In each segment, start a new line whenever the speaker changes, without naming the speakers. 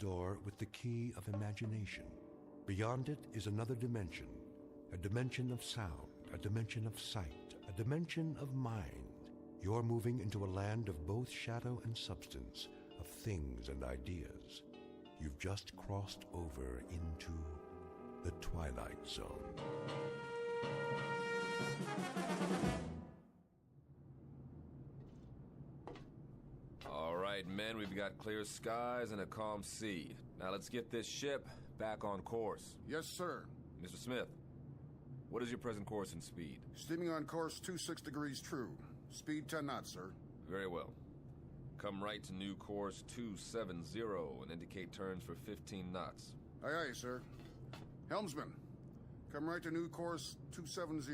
door with the key of imagination. Beyond it is another dimension, a dimension of sound, a dimension of sight, a dimension of mind. You're moving into a land of both shadow and substance, of things and ideas. You've just crossed over into the Twilight Zone.
All right, men, we've got clear skies and a calm sea. Now let's get this ship back on course.
Yes, sir.
Mr. Smith, what is your present course and speed?
Steaming on course 26 degrees true. Speed 10 knots, sir.
Very well. Come right to new course 270 and indicate turns for 15 knots.
Aye, aye, sir. Helmsman, come right to new course 270.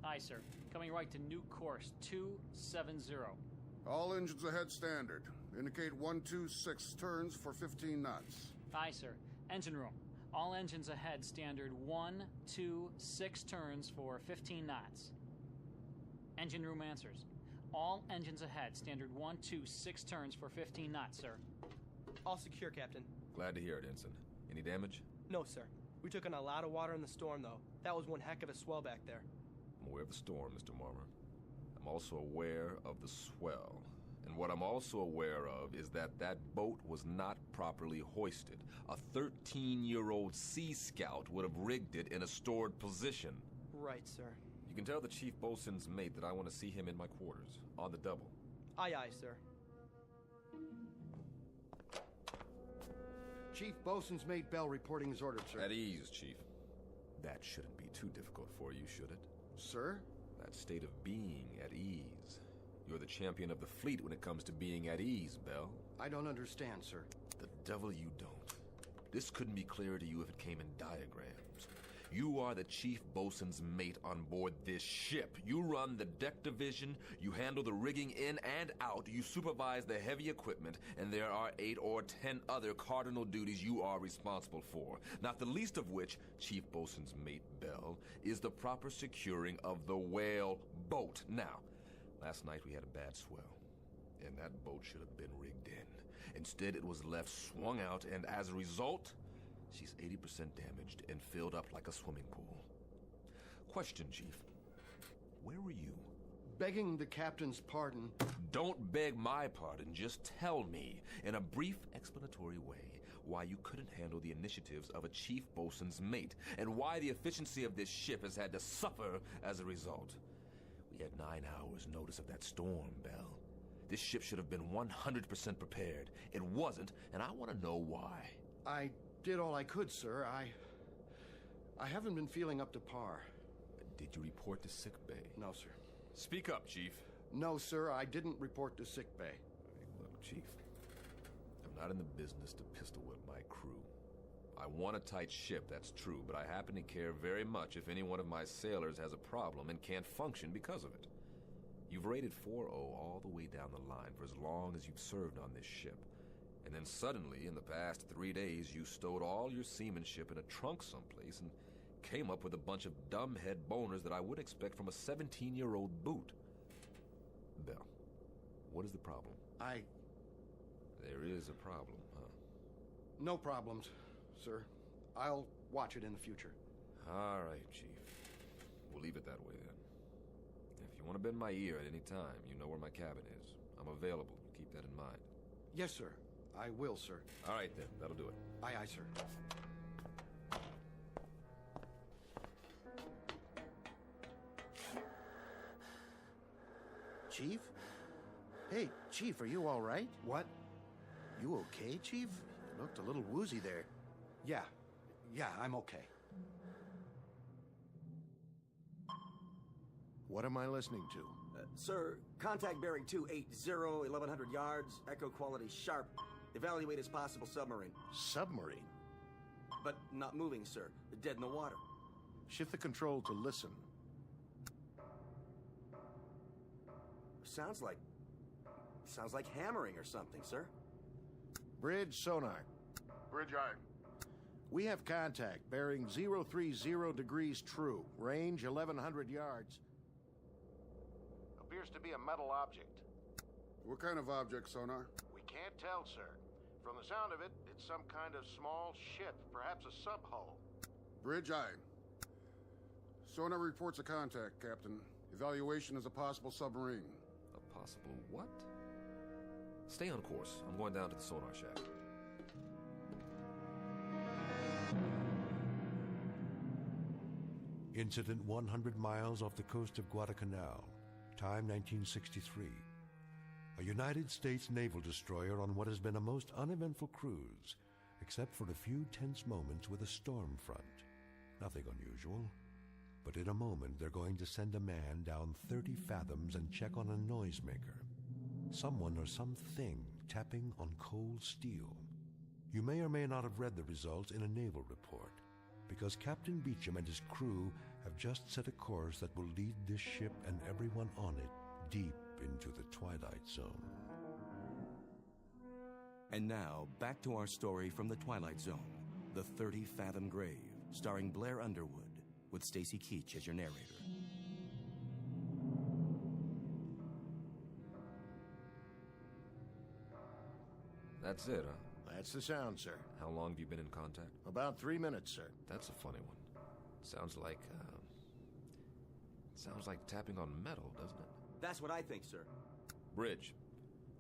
Aye, sir. Coming right to new course 270.
All engines ahead standard. Indicate 126 turns for 15 knots.
Aye, sir. Engine room. All engines ahead standard 126 turns for 15 knots. Engine room answers. All engines ahead standard 126 turns for 15 knots, sir.
All secure, Captain.
Glad to hear it, Ensign. Any damage?
No, sir. We took in a lot of water in the storm, though. That was one heck of a swell back there.
I'm aware of the storm, Mr. Marmer. I'm also aware of the swell. And what I'm also aware of is that boat was not properly hoisted. A 13-year-old Sea Scout would have rigged it in a stored position.
Right, sir.
You can tell the chief boatswain's mate that I want to see him in my quarters, on the double.
Aye, aye, sir.
Chief Bosun's Mate Bell reporting is ordered, sir.
At ease, Chief. That shouldn't be too difficult for you, should it?
Sir?
That state of being at ease. You're the champion of the fleet when it comes to being at ease, Bell.
I don't understand, sir.
The devil you don't. This couldn't be clearer to you if it came in diagrams. You are the chief bosun's mate on board this ship. You run the deck division, you handle the rigging in and out, you supervise the heavy equipment, and there are 8 or 10 other cardinal duties you are responsible for, not the least of which, chief bosun's mate Bell, is the proper securing of the whale boat. Now, last night we had a bad swell, and that boat should have been rigged in. Instead, it was left swung out, and as a result, she's 80% damaged and filled up like a swimming pool. Question, Chief. Where were you?
Begging the captain's pardon.
Don't beg my pardon. Just tell me, in a brief explanatory way, why you couldn't handle the initiatives of a chief bosun's mate, and why the efficiency of this ship has had to suffer as a result. We had 9 hours notice of that storm, Bell. This ship should have been 100% prepared. It wasn't, and I want to know why.
I did all I could, sir. I haven't been feeling up to par.
Did you report to sick bay?
No, sir.
Speak up, Chief.
No, sir, I didn't report to sick bay.
Hey, look, Chief, I'm not in the business to pistol whip my crew. I want a tight ship, that's true, but I happen to care very much if any one of my sailors has a problem and can't function because of it. You've rated 4-0 all the way down the line for as long as you've served on this ship. And then suddenly, in the past 3 days, you stowed all your seamanship in a trunk someplace and came up with a bunch of dumbhead boners that I wouldn't expect from a 17-year-old boot. Bell, what is the problem? There is a problem, huh?
No problems, sir. I'll watch it in the future.
All right, Chief. We'll leave it that way, then. If you want to bend my ear at any time, you know where my cabin is. I'm available. Keep that in mind.
Yes, sir. I will, sir.
All right, then. That'll do it.
Aye, aye, sir.
Chief? Hey, Chief, are you all right?
What?
You okay, Chief? You looked a little woozy there.
Yeah, I'm okay.
What am I listening to?
Sir, contact bearing 280, 1100 yards, echo quality sharp. Evaluate as possible submarine.
Submarine?
But not moving, sir. Dead in the water.
Shift the control to listen.
Sounds like hammering or something, sir.
Bridge sonar.
Bridge eye.
We have contact, bearing 030 degrees true, range 1100 yards. Appears to be a metal object.
What kind of object, Sonar?
We can't tell, sir. From the sound of it, it it's some kind of small ship, perhaps a subhull.
Bridge, aye. Sonar reports a contact, Captain. Evaluation is a possible submarine.
A possible what? Stay on course. I'm going down to the sonar shack.
Incident 100 miles off the coast of Guadalcanal. Time 1963. A United States naval destroyer on what has been a most uneventful cruise, except for a few tense moments with a storm front. Nothing unusual. But in a moment, they're going to send a man down 30 fathoms and check on a noisemaker. Someone or something tapping on cold steel. You may or may not have read the results in a naval report, because Captain Beecham and his crew have just set a course that will lead this ship and everyone on it deep into the Twilight Zone.
And now, back to our story from the Twilight Zone, The 30-Fathom Grave, starring Blair Underwood, with Stacy Keach as your narrator.
That's it, huh?
That's the sound, sir.
How long have you been in contact?
About 3 minutes, sir.
That's a funny one. Sounds like tapping on metal, doesn't it?
That's what I think, sir.
Bridge.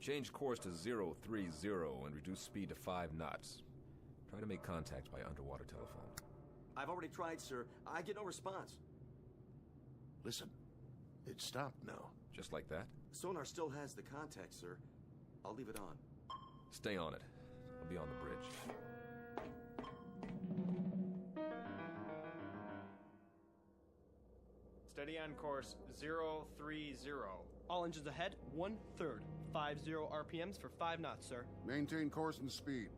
Change course to 030 and reduce speed to 5 knots. Try to make contact by underwater telephone.
I've already tried, sir. I get no response.
Listen, it stopped now.
Just like that?
Sonar still has the contact, sir. I'll leave it on.
Stay on it. I'll be on the bridge.
Steady on course 030. All engines ahead, 1/3. 50 RPMs for 5 knots, sir.
Maintain course and speed.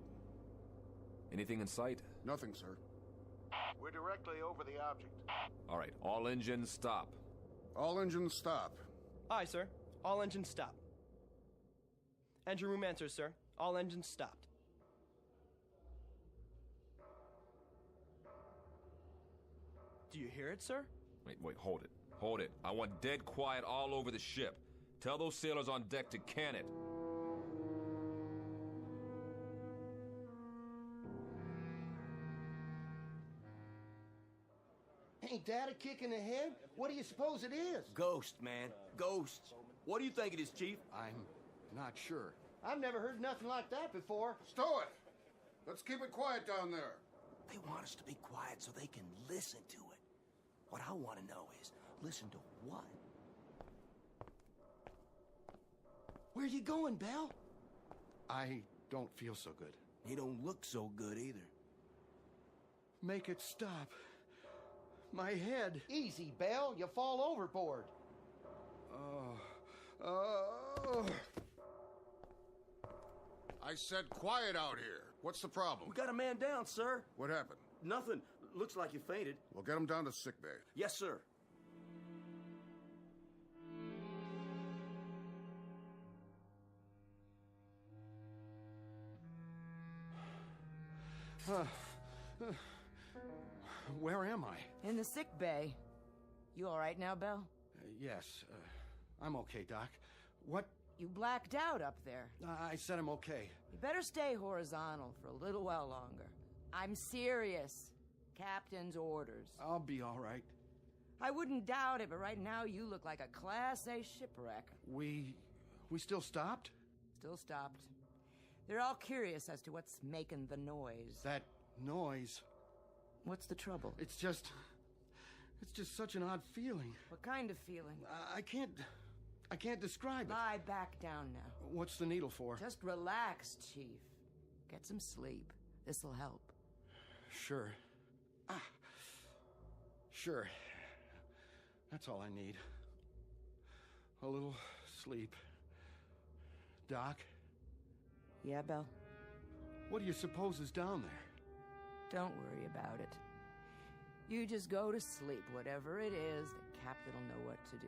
Anything in sight?
Nothing, sir.
We're directly over the object.
All right, all engines stop.
All engines stop.
Aye, sir. All engines stop. Engine room answers, sir. All engines stopped. Do you hear it, sir?
Wait, hold it. Hold it. I want dead quiet all over the ship. Tell those sailors on deck to can it.
Ain't that a kick in the head? What do you suppose it is?
Ghost, man. Ghosts. What do you think it is, Chief?
I'm not sure.
I've never heard nothing like that before.
Stow it! Let's keep it quiet down there.
They want us to be quiet so they can listen to it. What I want to know is, listen to what?
Where you going, Bell?
I don't feel so good.
You don't look so good either.
Make it stop. My head.
Easy, Bell. You fall overboard.
I said quiet out here. What's the problem?
We got a man down, sir.
What happened?
Nothing. Looks like you fainted.
We'll get him down to sick bay.
Yes, sir.
Where am I?
In the sick bay. You all right now, Bell?
Yes, I'm okay, Doc. What?
You blacked out up there.
I said I'm okay.
You better stay horizontal for a little while longer. I'm serious. Captain's orders.
I'll be all right.
I wouldn't doubt it, but right now you look like a Class A shipwreck.
We still stopped?
Still stopped. They're all curious as to what's making the noise.
That noise.
What's the trouble?
It's just such an odd feeling.
What kind of feeling?
I can't describe it.
Lie back down now.
What's the needle for?
Just relax, Chief. Get some sleep. This'll help.
Sure. Sure. That's all I need. A little sleep. Doc?
Yeah, Bell?
What do you suppose is down there?
Don't worry about it. You just go to sleep. Whatever it is, the captain will know what to do.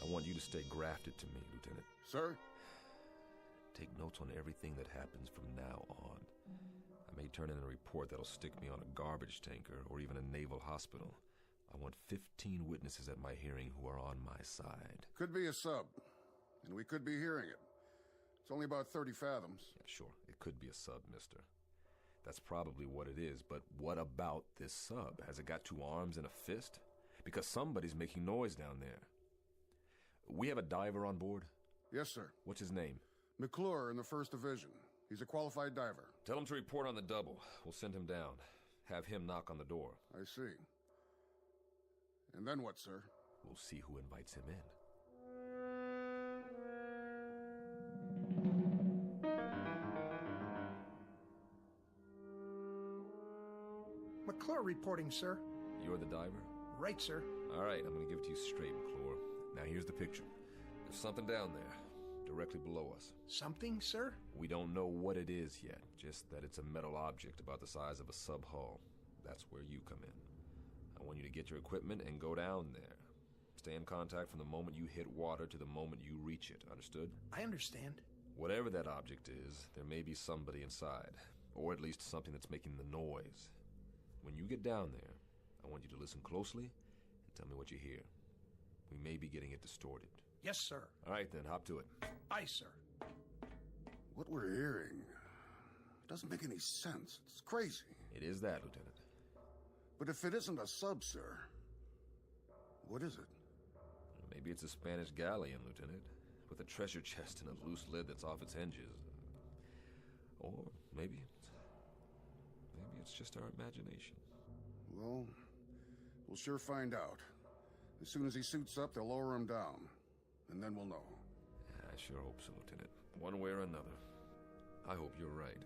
I want you to stay grafted to me, Lieutenant.
Sir?
Take notes on everything that happens from now on. I may turn in a report that'll stick me on a garbage tanker or even a naval hospital. I want 15 witnesses at my hearing who are on my side.
Could be a sub, and we could be hearing it. It's only about 30 fathoms.
Yeah, sure, it could be a sub, mister. That's probably what it is, but what about this sub? Has it got 2 arms and a fist? Because somebody's making noise down there. We have a diver on board?
Yes, sir.
What's his name?
McClure in the 1st Division. He's a qualified diver.
Tell him to report on the double. We'll send him down. Have him knock on the door.
I see. And then what, sir?
We'll see who invites him in.
McClure reporting, sir.
You're the diver?
Right, sir.
All right, I'm going to give it to you straight, McClure. Now here's the picture. There's something down there, directly below us.
Something, sir?
We don't know what it is yet, just that it's a metal object about the size of a sub-hull. That's where you come in. I want you to get your equipment and go down there. Stay in contact from the moment you hit water to the moment you reach it, understood?
I understand.
Whatever that object is, there may be somebody inside, or at least something that's making the noise. When you get down there, I want you to listen closely and tell me what you hear. We may be getting it distorted.
Yes, sir.
All right, then, hop to it.
Aye, sir.
What we're hearing doesn't make any sense. It's crazy.
It is that, Lieutenant.
But if it isn't a sub, sir, what is it?
Maybe it's a Spanish galleon, Lieutenant, with a treasure chest and a loose lid that's off its hinges. Or maybe it's just our imagination.
Well, we'll sure find out. As soon as he suits up, they'll lower him down. And then we'll know.
I sure hope so, Lieutenant. One way or another. I hope you're right.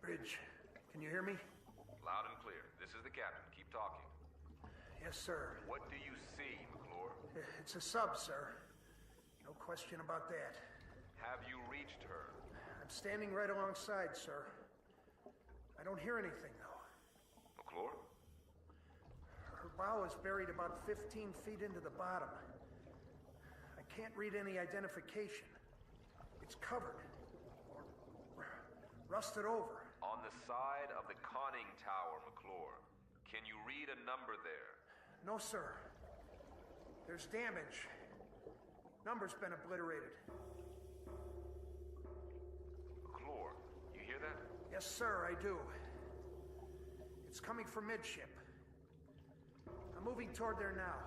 Bridge, can you hear me?
Loud and clear. This is the captain. Keep talking.
Yes, sir.
What do you see, McClure?
It's a sub, sir. No question about that.
Have you reached her?
I'm standing right alongside, sir. I don't hear anything, though.
McClure?
Her bow is buried about 15 feet into the bottom. I can't read any identification. It's covered. Or rusted over.
On the side of the conning tower, McClure. Can you read a number there?
No, sir. There's damage. Number's been obliterated.
McClure, you hear that?
Yes, sir, I do. It's coming from midship. I'm moving toward there now.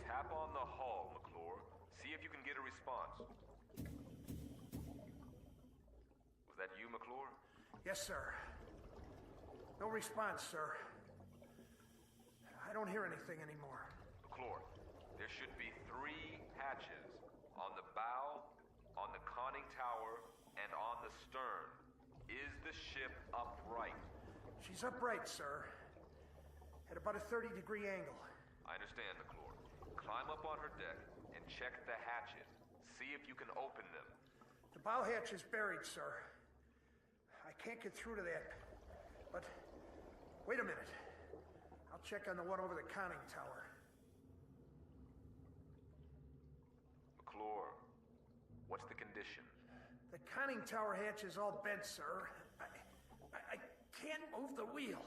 Tap on the hull, McClure. See if you can get a response. Was that you, McClure?
Yes, sir. No response, sir. I don't hear anything anymore.
McClure, there should be 3 hatches. On the bow, on the conning tower, and on the stern. Is the ship upright?
She's upright, sir. At about a 30-degree angle.
I understand, McClure. Climb up on her deck and check the hatches. See if you can open them.
The bow hatch is buried, sir. I can't get through to that. But wait a minute. I'll check on the one over the conning tower.
McClure, what's the condition?
The conning tower hatch is all bent, sir. I can't move the wheel.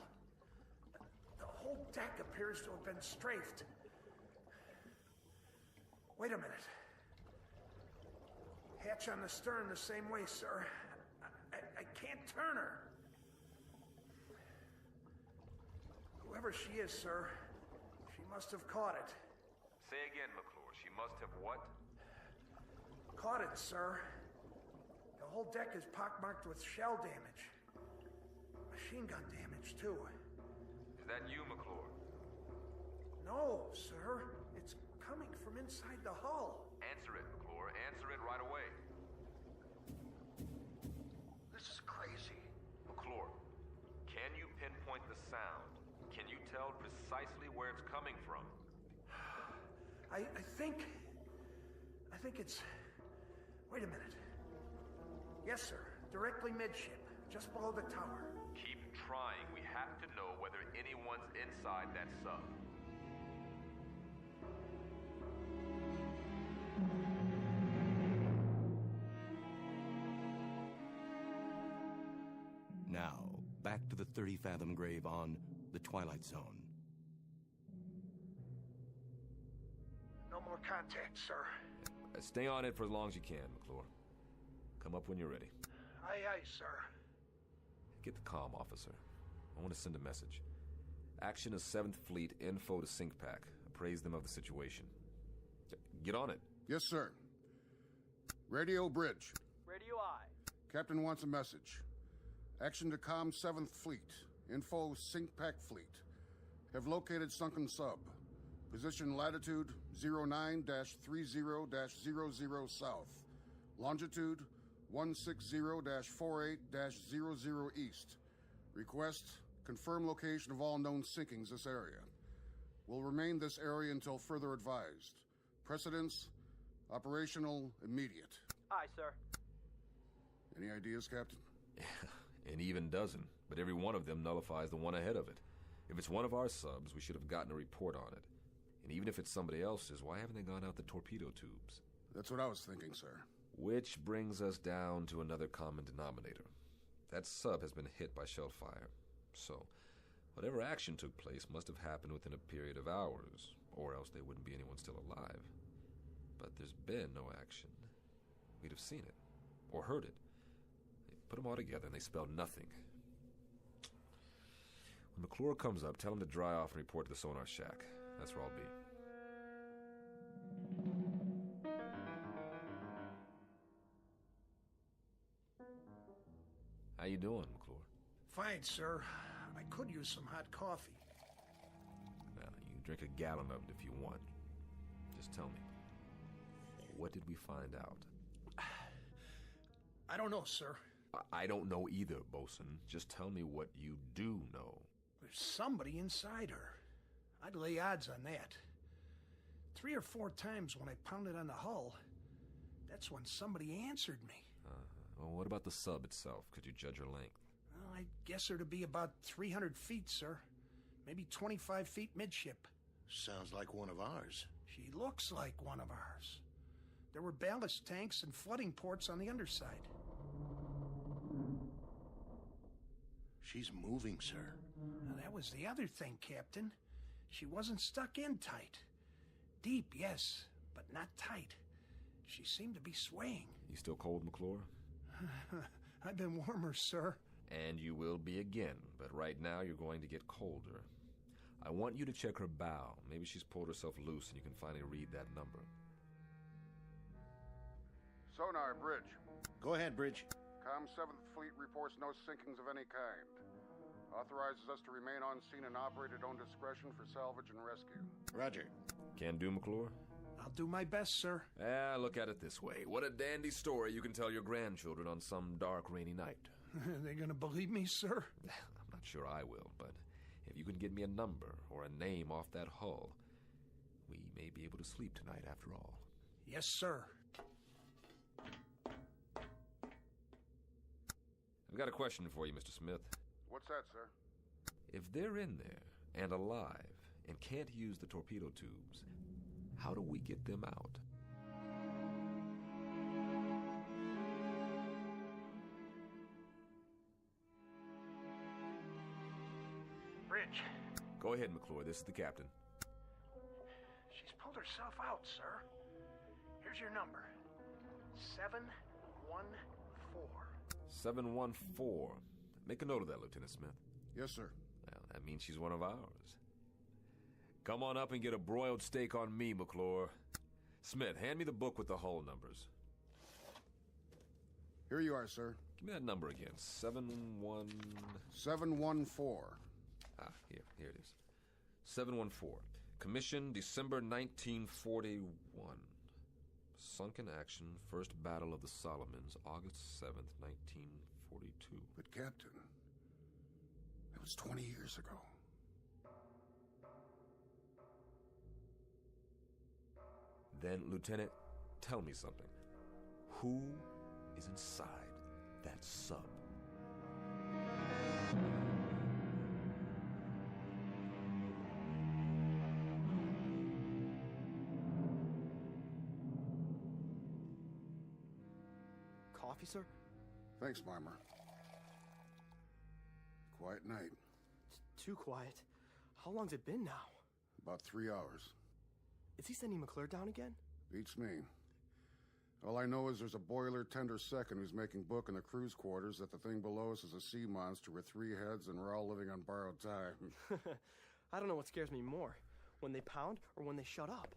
The whole deck appears to have been strafed. Wait a minute. Hatch on the stern the same way, sir. I can't turn her. Whoever she is, sir, she must have caught it.
Say again, McClure. She must have what?
Caught it, sir. The whole deck is pockmarked with shell damage. Machine gun damage, too.
Is that you, McClure?
No, sir. It's coming from inside the hull.
Answer it, McClure. Answer it right away.
This is crazy.
McClure, can you pinpoint the sound? Can you tell precisely where it's coming from?
I think it's... Wait a minute. Yes, sir. Directly midship, just below the tower.
Keep trying. We have to know whether anyone's inside that sub.
Now, back to the 30-fathom grave on the Twilight Zone.
No more contact, sir.
Stay on it for as long as you can, McClure. Come up when you're ready.
Aye, aye, sir.
Get the comm, officer. I want to send a message. Action is 7th Fleet, info to SyncPack. Appraise them of the situation. Get on it.
Yes, sir. Radio bridge.
Radio I.
Captain wants a message. Action to comm 7th Fleet. Info SyncPack Fleet. Have located sunken sub. Position latitude 09-30-00 south. Longitude 160-48-00 east. Request, confirm location of all known sinkings this area. Will remain this area until further advised. Precedence, operational, immediate.
Aye, sir.
Any ideas, Captain?
An even dozen, but every one of them nullifies the one ahead of it. If it's one of our subs, we should have gotten a report on it. And even if it's somebody else's, why haven't they gone out the torpedo tubes?
That's what I was thinking, sir.
Which brings us down to another common denominator. That sub has been hit by shell fire. So, whatever action took place must have happened within a period of hours, or else there wouldn't be anyone still alive. But there's been no action. We'd have seen it, or heard it. They put them all together and they spell nothing. When McClure comes up, tell him to dry off and report to the Sonar shack. That's where I'll be. How you doing, McClure?
Fine, sir. I could use some hot coffee.
Well, you can drink a gallon of it if you want. Just tell me. What did we find out?
I don't know, sir.
I don't know either, Bosun. Just tell me what you do know.
There's somebody inside her. I'd lay odds on that. 3 or 4 times when I pounded on the hull, that's when somebody answered me.
Well, what about the sub itself? Could you judge her length?
Well, I guess her to be about 300 feet, sir. Maybe 25 feet midship.
Sounds like one of ours.
She looks like one of ours. There were ballast tanks and flooding ports on the underside.
She's moving, sir.
Now, that was the other thing, Captain. She wasn't stuck in tight. Deep, yes, but not tight. She seemed to be swaying.
You still cold, McClure?
I've been warmer, sir.
And you will be again, but right now you're going to get colder. I want you to check her bow. Maybe she's pulled herself loose and you can finally read that number.
Sonar, bridge.
Go ahead, bridge.
Com 7th Fleet reports no sinkings of any kind. Authorizes us to remain on scene and operate at own discretion for salvage and rescue.
Roger.
Can do, McClure?
I'll do my best, sir.
Look at it this way. What a dandy story you can tell your grandchildren on some dark, rainy night.
They gonna believe me, sir?
I'm not sure I will, but if you can get me a number or a name off that hull, we may be able to sleep tonight after all.
Yes, sir.
I've got a question for you, Mr. Smith.
What's that, sir?
If they're in there and alive and can't use the torpedo tubes, how do we get them out?
Bridge.
Go ahead, McClure. This is the captain.
She's pulled herself out, sir. Here's your number. 714.
714. Make a note of that, Lieutenant Smith.
Yes, sir.
Well, that means she's one of ours. Come on up and get a broiled steak on me, McClure. Smith, hand me the book with the hull numbers.
Here you are, sir.
Give me that number again.
714.
Here it is. 714. Commission December 1941. Sunken action, First Battle of the Solomons, August 7th, 1942.
But, Captain, that was 20 years ago.
Then, Lieutenant, tell me something. Who is inside that sub?
Coffee, sir?
Thanks, Marmer. Quiet night.
It's too quiet. How long's it been now?
About 3 hours.
Is he sending McClure down again?
Beats me. All I know is there's a boiler tender second who's making book in the crew's quarters that the thing below us is a sea monster with 3 heads and we're all living on borrowed time.
I don't know what scares me more, when they pound or when they shut up.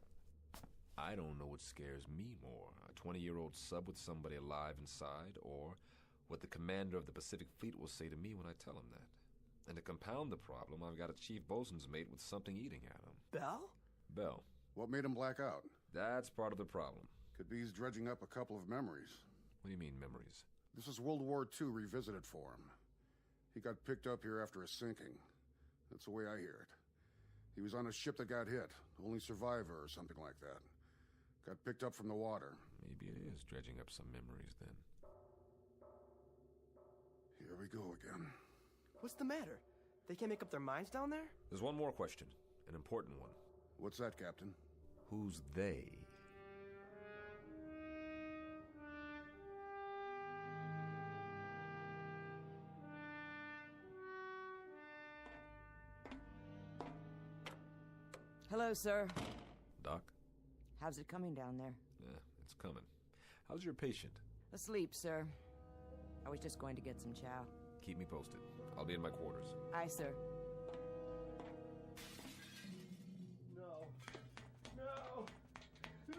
I don't know what scares me more, a 20-year-old sub with somebody alive inside, or what the commander of the Pacific Fleet will say to me when I tell him that. And to compound the problem, I've got a chief bosun's mate with something eating at him.
Bell?
Bell.
What made him black out?
That's part of the problem.
Could be he's dredging up a couple of memories.
What do you mean, memories?
This is World War II revisited for him. He got picked up here after a sinking. That's the way I hear it. He was on a ship that got hit, only survivor or something like that. Got picked up from the water.
Maybe it is dredging up some memories, then.
Here we go again.
What's the matter? They can't make up their minds down there?
There's one more question. An important one.
What's that, Captain?
Who's they?
Hello, sir.
Doc?
How's it coming down there?
Yeah, it's coming. How's your patient?
Asleep, sir. I was just going to get some chow.
Keep me posted. I'll be in my quarters.
Aye, sir.
No. No! No!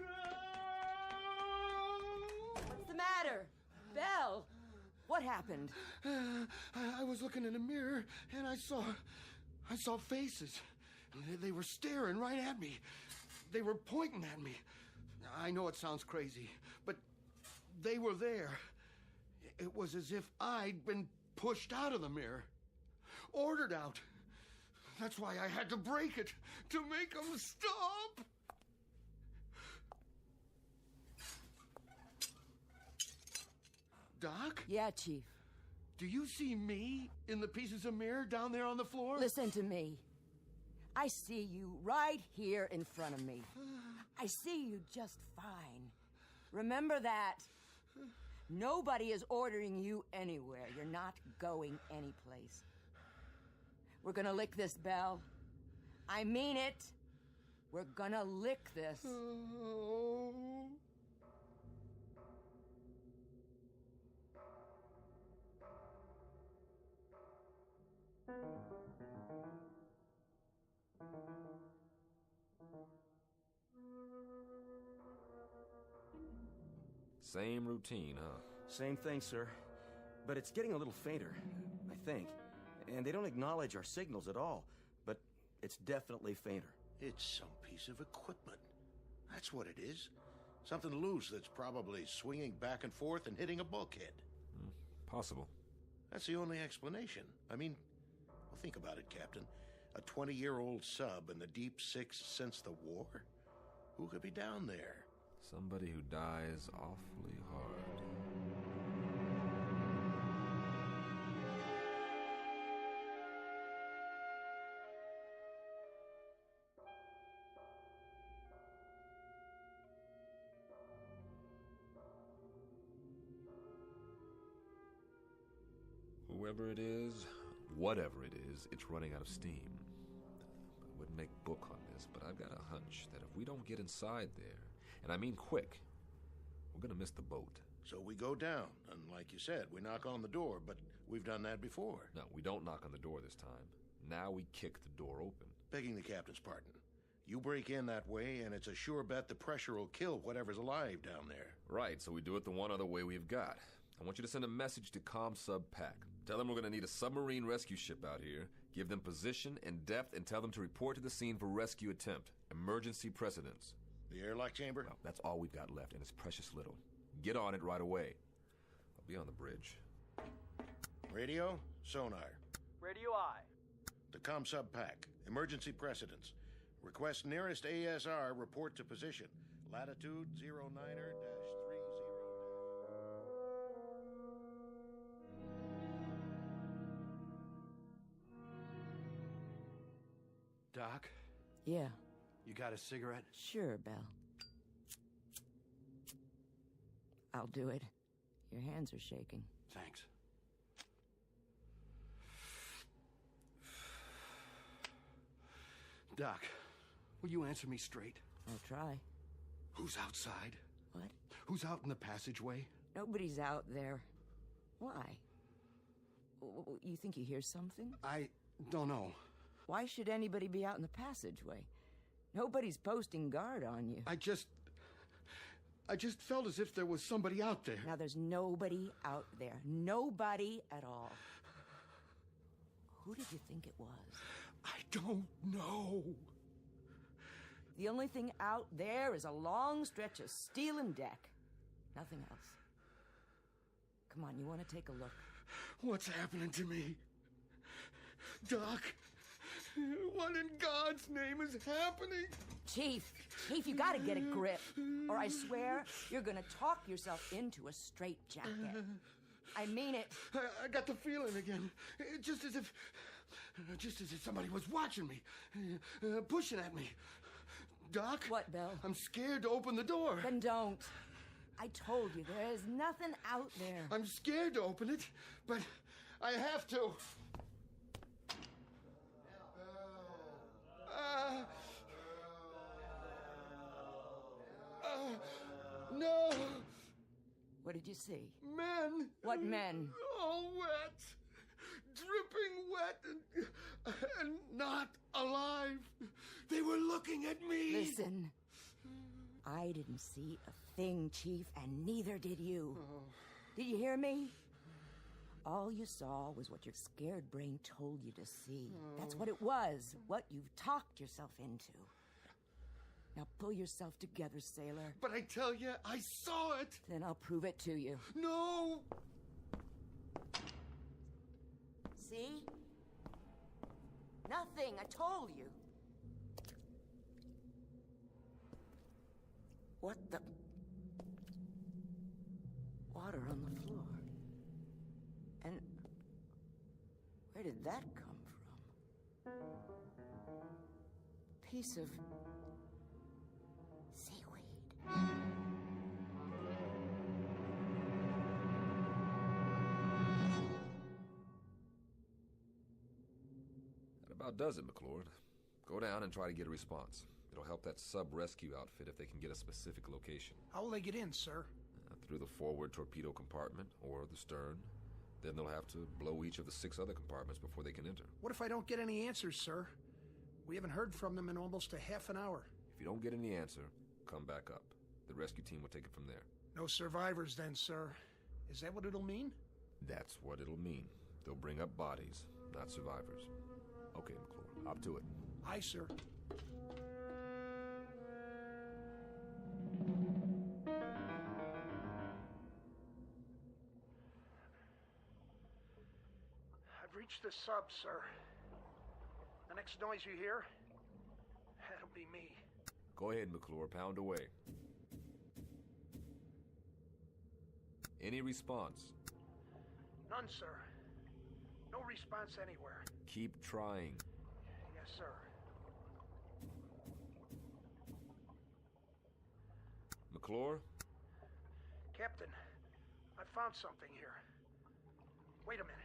What's the matter? Belle! What happened?
I was looking in a mirror, and I saw faces. They were staring right at me. They were pointing at me. I know it sounds crazy, but they were there. It was as if I'd been pushed out of the mirror. Ordered out. That's why I had to break it, to make them stop. Doc?
Yeah, Chief.
Do you see me in the pieces of mirror down there on the floor?
Listen to me. I see you right here in front of me. I see you just fine. Remember that. Nobody is ordering you anywhere. You're not going anyplace. We're gonna lick this, Belle. I mean it. We're gonna lick this.
Oh.
Same routine, huh?
Same thing, sir. But it's getting a little fainter, I think. And they don't acknowledge our signals at all. But it's definitely fainter.
It's some piece of equipment. That's what it is. Something loose that's probably swinging back and forth and hitting a bulkhead.
Possible.
That's the only explanation. I mean, well, think about it, Captain. A 20-year-old sub in the deep six since the war? Who could be down there?
Somebody who dies awfully hard. Whoever it is, whatever it is, it's running out of steam. I wouldn't make book on this, but I've got a hunch that if we don't get inside there, and I mean quick, we're gonna miss the boat.
So we go down, and like you said, we knock on the door, but we've done that before.
No, we don't knock on the door this time. Now we kick the door open.
Begging the captain's pardon. You break in that way, and it's a sure bet the pressure will kill whatever's alive down there.
Right, so we do it the one other way we've got. I want you to send a message to ComSub Pack. Tell them we're gonna need a submarine rescue ship out here, give them position and depth, and tell them to report to the scene for rescue attempt. Emergency precedence.
The airlock chamber?
Well, that's all we've got left, and it's precious little. Get on it right away. I'll be on the bridge.
Radio, Sonar.
Radio I.
The ComSub Pack. Emergency precedence. Request nearest ASR, report to position. Latitude 09er-30.
Doc?
Yeah.
You got a cigarette?
Sure, Belle. I'll do it. Your hands are shaking.
Thanks. Doc, will you answer me straight?
I'll try.
Who's outside?
What?
Who's out in the passageway?
Nobody's out there. Why? You think you hear something?
I don't know.
Why should anybody be out in the passageway? Nobody's posting guard on you.
I just felt as if there was somebody out there.
Now, there's nobody out there. Nobody at all. Who did you think it was?
I don't know.
The only thing out there is a long stretch of steel and deck. Nothing else. Come on, you want to take a look?
What's happening to me? Doc, what in God's name is happening?
Chief, you gotta get a grip, or I swear you're gonna talk yourself into a straitjacket. I mean it.
I got the feeling again. Just as if somebody was watching me, pushing at me. Doc?
What, Bill?
I'm scared to open the door.
Then don't. I told you, there is nothing out there.
I'm scared to open it, but I have to. No.
What did you see?
Men.
What men?
All wet. Dripping wet and not alive. They were looking at me.
Listen. I didn't see a thing, Chief, and neither did you.
Oh.
Did you hear me? All you saw was what your scared brain told you to see.
Oh.
That's what it was, what you've talked yourself into. Now pull yourself together, sailor.
But I tell you, I saw it.
Then I'll prove it to you.
No.
See? Nothing, I told you. What the... Water on the floor. And where did that come from? Piece of seaweed.
That about does it, McClure. Go down and try to get a response. It'll help that sub-rescue outfit if they can get a specific location.
How will they get in, sir?
Through the forward torpedo compartment or the stern. Then they'll have to blow each of the 6 other compartments before they can enter.
What if I don't get any answers, sir? We haven't heard from them in almost a half an hour.
If you don't get any answer, come back up. The rescue team will take it from there.
No survivors then, sir. Is that what it'll mean?
That's what it'll mean. They'll bring up bodies, not survivors. Okay, McClure, up to it.
Aye, sir. I've reached the sub, sir. The next noise you hear, that'll be me.
Go ahead, McClure, pound away. Any response?
None, sir. No response anywhere.
Keep trying.
Yes, sir.
McClure?
Captain, I found something here. Wait a minute.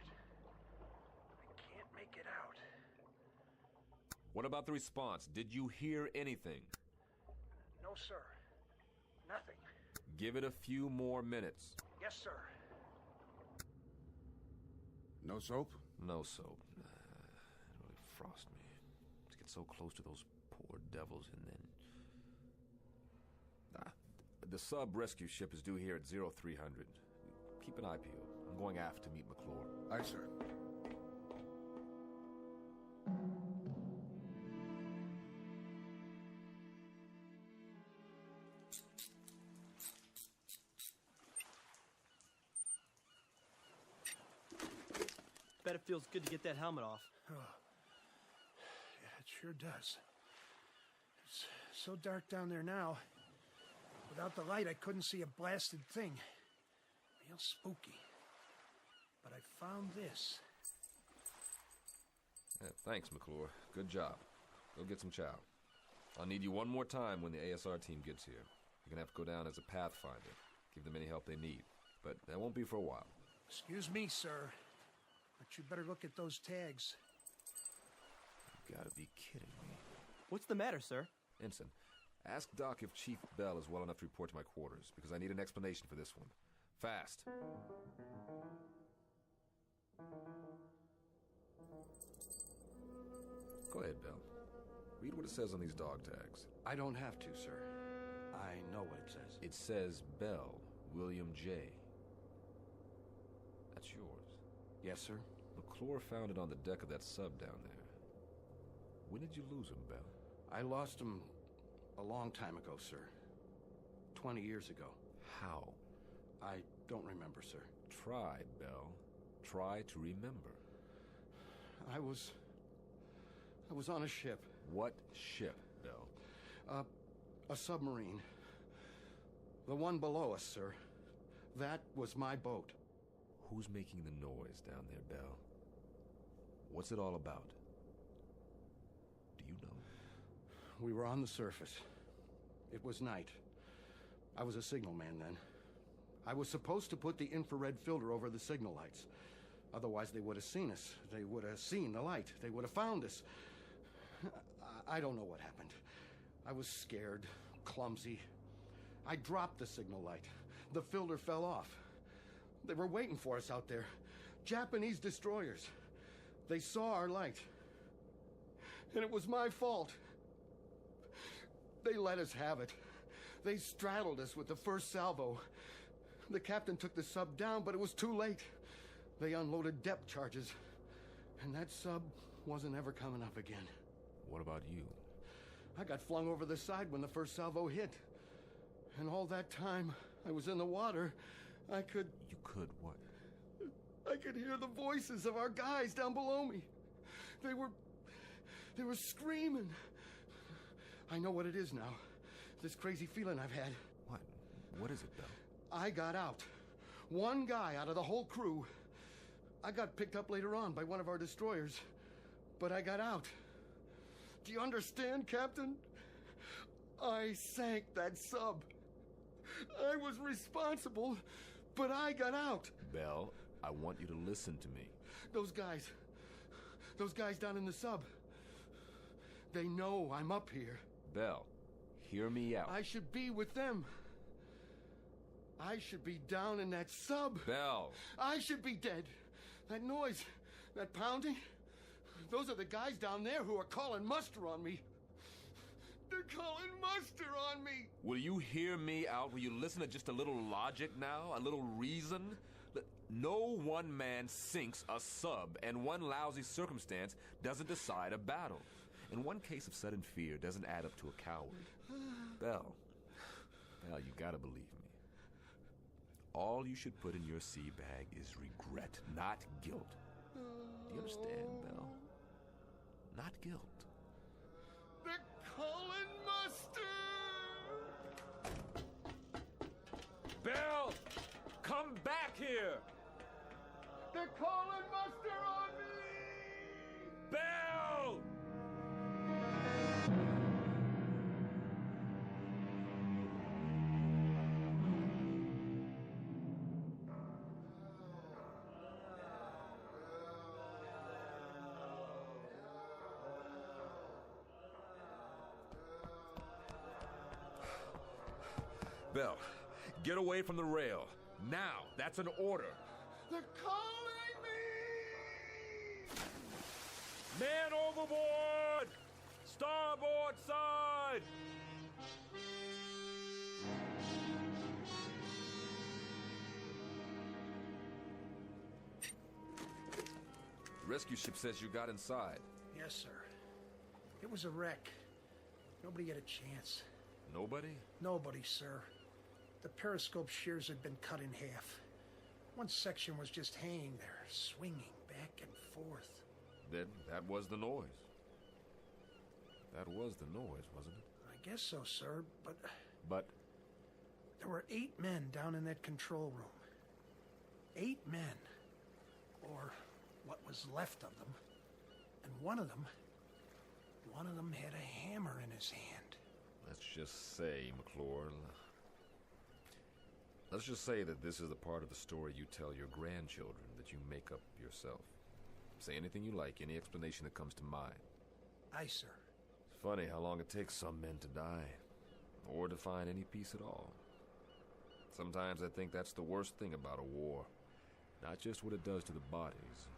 I can't make it out.
What about the response? Did you hear anything?
No, sir. Nothing.
Give it a few more minutes.
Yes, sir.
No soap?
No soap. It really frosts me. To get so close to those poor devils and then... The sub-rescue ship is due here at 0300. Keep an eye peeled. I'm going aft to meet McClure.
Aye, sir.
Bet it feels good to get that helmet off.
Oh. Yeah, it sure does. It's so dark down there now. Without the light, I couldn't see a blasted thing. Real spooky. But I found this.
Yeah, thanks, McClure. Good job. Go get some chow. I'll need you one more time when the ASR team gets here. You're gonna have to go down as a pathfinder. Give them any help they need. But that won't be for a while.
Excuse me, sir. But you better look at those tags.
You gotta be kidding me.
What's the matter, sir?
Ensign, ask Doc if Chief Bell is well enough to report to my quarters, because I need an explanation for this one. Fast. Go ahead, Bell. Read what it says on these dog tags.
I don't have to, sir. I know what it says.
It says Bell, William J. That's yours.
Yes, sir.
McClure found it on the deck of that sub down there. When did you lose him, Bell?
I lost him a long time ago, sir. 20 years ago.
How?
I don't remember, sir.
Try, Bell. Try to remember.
I was on a ship.
What ship, Bell?
A submarine. The one below us, sir. That was my boat.
Who's making the noise down there, Bell? What's it all about? Do you know?
We were on the surface. It was night. I was a signalman then. I was supposed to put the infrared filter over the signal lights. Otherwise, they would have seen us. They would have seen the light. They would have found us. I don't know what happened. I was scared, clumsy. I dropped the signal light. The filter fell off. They were waiting for us out there. Japanese destroyers. They saw our light. And it was my fault. They let us have it. They straddled us with the first salvo. The captain took the sub down, but it was too late. They unloaded depth charges. And that sub wasn't ever coming up again.
What about you?
I got flung over the side when the first salvo hit. And all that time I was in the water, I could...
You could what?
I could hear the voices of our guys down below me. They were screaming. I know what it is now. This crazy feeling I've had.
What? What is it, Bell?
I got out. One guy out of the whole crew. I got picked up later on by one of our destroyers. But I got out. Do you understand, Captain? I sank that sub. I was responsible, but I got out.
Bell, I want you to listen to me.
Those guys down in the sub. They know I'm up here.
Bell, hear me out.
I should be with them. I should be down in that sub.
Bell.
I should be dead. That noise, that pounding, those are the guys down there who are calling muster on me. They're calling muster on me.
Will you hear me out? Will you listen to just a little logic now? A little reason? No one man sinks a sub, and one lousy circumstance doesn't decide a battle. And one case of sudden fear doesn't add up to a coward. Bell, you gotta believe me. All you should put in your sea bag is regret, not guilt. Do you understand, Bell? Not guilt.
They're calling muster!
Bell! Come back here!
They're calling muster on me!
Bell! Bell, get away from the rail. Now, that's an order.
They're calling me!
Man overboard! Starboard side! The rescue ship says you got inside.
Yes, sir. It was a wreck. Nobody had a chance.
Nobody?
Nobody, sir. The periscope shears had been cut in half. One section was just hanging there, swinging back and forth.
Then that was the noise. That was the noise, wasn't it?
I guess so, sir, but...
But?
There were 8 men down in that control room. 8 men. Or what was left of them. And one of them had a hammer in his hand.
Let's just say, McClure... Let's just say that this is the part of the story you tell your grandchildren that you make up yourself. Say anything you like, any explanation that comes to mind.
Aye, sir.
Funny how long it takes some men to die, or to find any peace at all. Sometimes I think that's the worst thing about a war. Not just what it does to the bodies,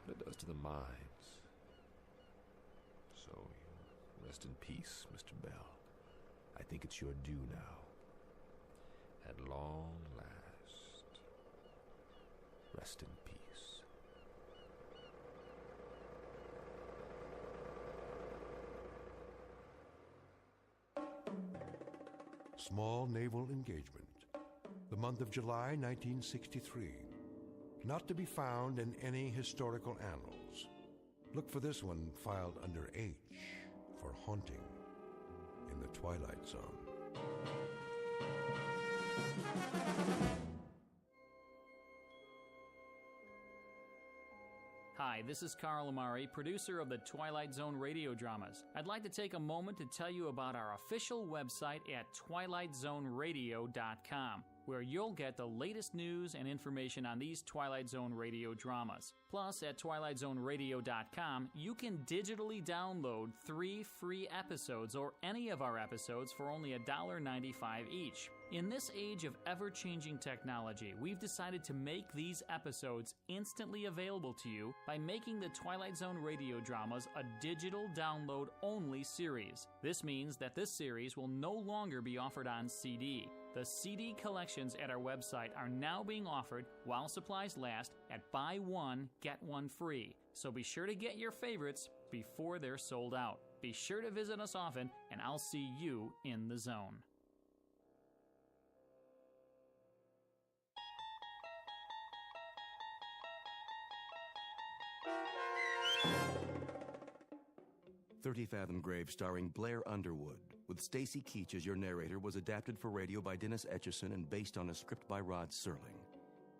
but it does to the minds. So, rest in peace, Mr. Bell. I think it's your due now. At long last, rest in peace.
Small naval engagement. The month of July 1963. Not to be found in any historical annals. Look for this one filed under H for haunting in the Twilight Zone.
Hi, this is Carl Amari, producer of the Twilight Zone Radio Dramas. I'd like to take a moment to tell you about our official website at twilightzoneradio.com, where you'll get the latest news and information on these Twilight Zone Radio dramas. Plus, at twilightzoneradio.com, you can digitally download 3 free episodes or any of our episodes for only $1.95 each. In this age of ever-changing technology, we've decided to make these episodes instantly available to you by making the Twilight Zone Radio Dramas a digital download-only series. This means that this series will no longer be offered on CD. The CD collections at our website are now being offered while supplies last at buy one, get one free. So be sure to get your favorites before they're sold out. Be sure to visit us often, and I'll see you in the zone.
"30 Fathom Grave" starring Blair Underwood, with Stacy Keach as your narrator, was adapted for radio by Dennis Etchison and based on a script by Rod Serling.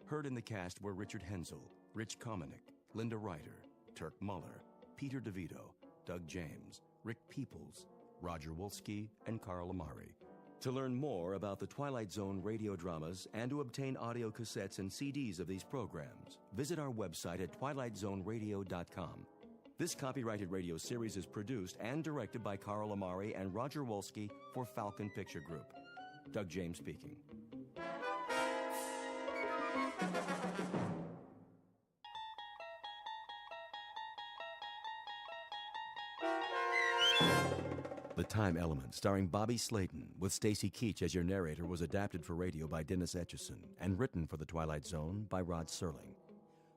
Heard in the cast were Richard Hensel, Rich Kominick, Linda Ryder, Turk Muller, Peter DeVito, Doug James, Rick Peoples, Roger Wolski, and Carl Amari. To learn more about the Twilight Zone radio dramas and to obtain audio cassettes and CDs of these programs, visit our website at twilightzoneradio.com. This copyrighted radio series is produced and directed by Carl Amari and Roger Wolski for Falcon Picture Group. Doug James speaking. The Time Element, starring Bobby Slayton, with Stacy Keach as your narrator, was adapted for radio by Dennis Etchison and written for The Twilight Zone by Rod Serling.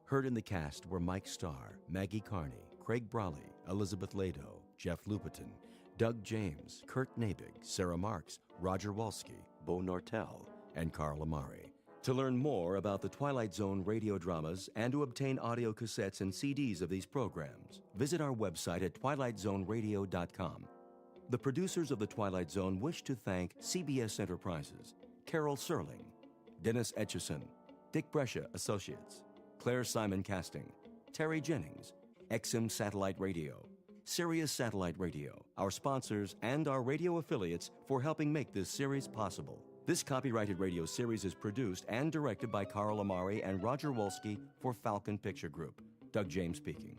Heard in the cast were Mike Starr, Maggie Carney, Craig Brawley, Elizabeth Lado, Jeff Lupetin, Doug James, Kurt Nabig, Sarah Marks, Roger Wolski, Bo Nortel, and Carl Amari. To learn more about the Twilight Zone radio dramas and to obtain audio cassettes and CDs of these programs, visit our website at twilightzoneradio.com. The producers of The Twilight Zone wish to thank CBS Enterprises, Carol Serling, Dennis Etchison, Dick Brescia Associates, Claire Simon Casting, Terry Jennings, XM Satellite Radio, Sirius Satellite Radio, our sponsors, and our radio affiliates for helping make this series possible. This copyrighted radio series is produced and directed by Carl Amari and Roger Wolski for Falcon Picture Group. Doug James speaking.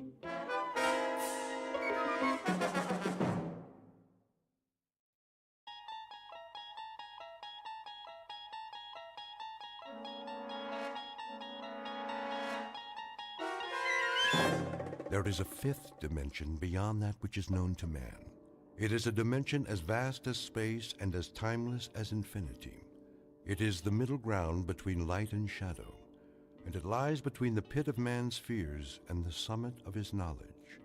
There is a fifth dimension beyond that which is known to man. It is a dimension as vast as space and as timeless as infinity. It is the middle ground between light and shadow, and it lies between the pit of man's fears and the summit of his knowledge.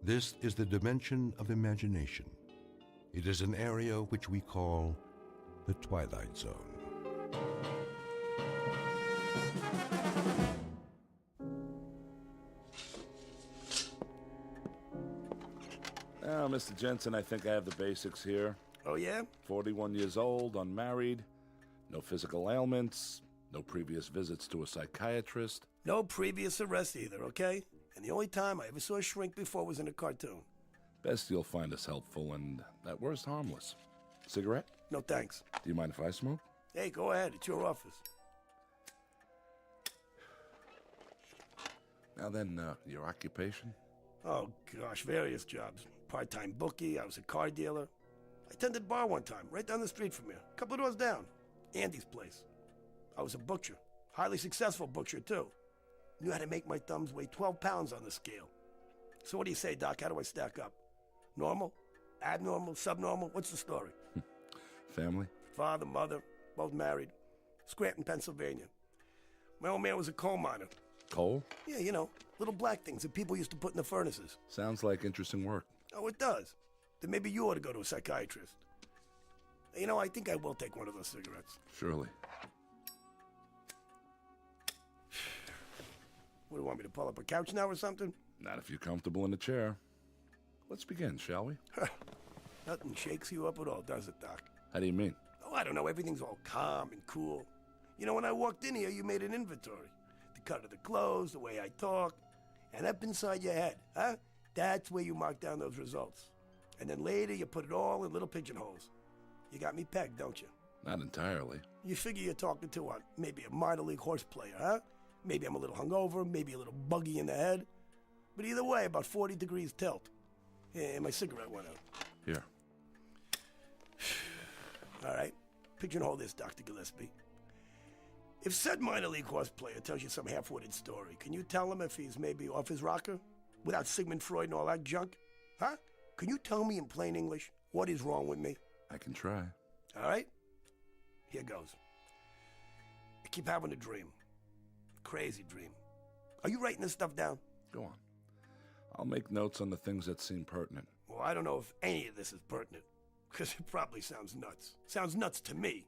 This is the dimension of imagination. It is an area which we call the Twilight Zone.
Now, Mr. Jensen, I think I have the basics here.
Oh, yeah?
41 years old, unmarried, no physical ailments, no previous visits to a psychiatrist.
No previous arrest either, okay? And the only time I ever saw a shrink before was in a cartoon.
Best you'll find us helpful and, at worst, harmless. Cigarette?
No, thanks.
Do you mind if I smoke?
Hey, go ahead. It's your office.
Now then, your occupation?
Oh, gosh, various jobs. Part-time bookie, I was a car dealer. I tended a bar one time, right down the street from here, a couple of doors down. Andy's place. I was a butcher. Highly successful butcher, too. Knew how to make my thumbs weigh 12 pounds on the scale. So what do you say, Doc? How do I stack up? Normal? Abnormal? Subnormal? What's the story?
Family?
Father, mother, both married. Scranton, Pennsylvania. My old man was a coal miner.
Coal?
Yeah, you know, little black things that people used to put in the furnaces.
Sounds like interesting work.
Oh, it does. Then maybe you ought to go to a psychiatrist. You know, I think I will take one of those cigarettes.
Surely.
What, do you want me to pull up a couch now or something?
Not if you're comfortable in the chair. Let's begin, shall we?
Nothing shakes you up at all, does it, Doc?
How do you mean?
Oh, I don't know. Everything's all calm and cool. You know, when I walked in here, you made an inventory. The cut of the clothes, the way I talk. And up inside your head, huh? That's where you mark down those results. And then later, you put it all in little pigeonholes. You got me pegged, don't you?
Not entirely.
You figure you're talking to maybe a minor league horse player, huh? Maybe I'm a little hungover, maybe a little buggy in the head. But either way, about 40 degrees tilt. And my cigarette went out.
Here.
All right. Pigeonhole this, Dr. Gillespie. If said minor league horse player tells you some half-witted story, can you tell him if he's maybe off his rocker? Without Sigmund Freud and all that junk? Huh? Can you tell me in plain English what is wrong with me?
I can try.
All right? Here goes. I keep having a dream. Crazy dream. Are you writing this stuff down?
Go on. I'll make notes on the things that seem pertinent.
Well, I don't know if any of this is pertinent, because it probably sounds nuts. Sounds nuts to me,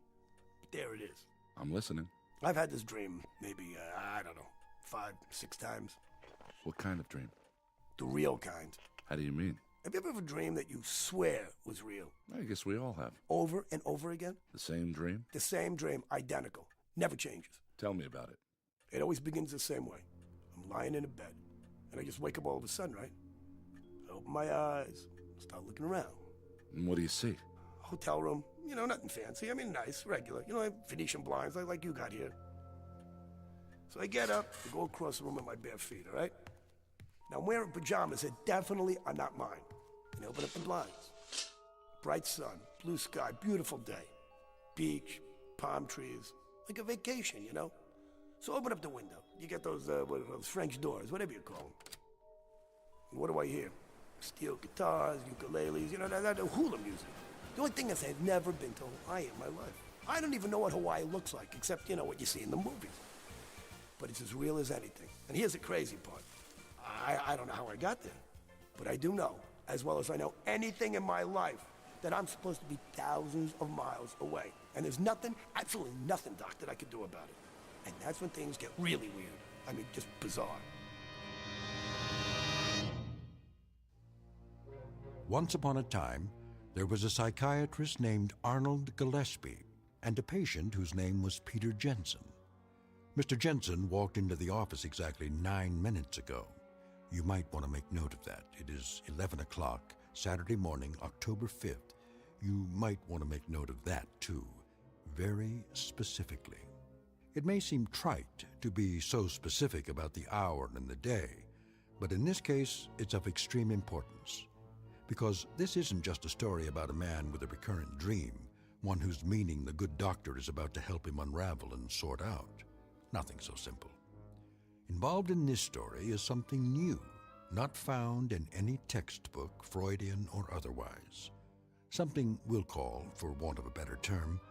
but there it is.
I'm listening.
I've had this dream maybe, I don't know, 5, 6 times.
What kind of dream?
The real kind.
How do you mean?
Have you ever dreamed that you swear was real?
I guess we all have.
Over and over again?
The same dream?
The same dream, identical. Never changes.
Tell me about it.
It always begins the same way. I'm lying in a bed, and I just wake up all of a sudden, right? I open my eyes, start looking around.
And what do you see?
Hotel room, you know, nothing fancy. I mean, nice, regular. You know, I have Venetian blinds like you got here. So I get up, I go across the room with my bare feet, all right? Now, I'm wearing pajamas that definitely are not mine. And I open up the blinds. Bright sun, blue sky, beautiful day. Beach, palm trees, like a vacation, you know? So open up the window. You get those French doors, whatever you call them. And what do I hear? Steel guitars, ukuleles, you know, that hula music. The only thing is I've never been to Hawaii in my life. I don't even know what Hawaii looks like, except, you know, what you see in the movies. But it's as real as anything. And here's the crazy part. I don't know how I got there, but I do know, as well as I know anything in my life, that I'm supposed to be thousands of miles away. And there's nothing, absolutely nothing, Doc, that I can do about it. And that's when things get really weird. I mean, just bizarre.
Once upon a time, there was a psychiatrist named Arnold Gillespie and a patient whose name was Peter Jensen. Mr. Jensen walked into the office exactly 9 minutes ago. You might want to make note of that. It is 11 o'clock, Saturday morning, October 5th. You might want to make note of that, too, very specifically. It may seem trite to be so specific about the hour and the day, but in this case, it's of extreme importance. Because this isn't just a story about a man with a recurrent dream, one whose meaning the good doctor is about to help him unravel and sort out. Nothing so simple. Involved in this story is something new, not found in any textbook, Freudian or otherwise. Something we'll call, for want of a better term,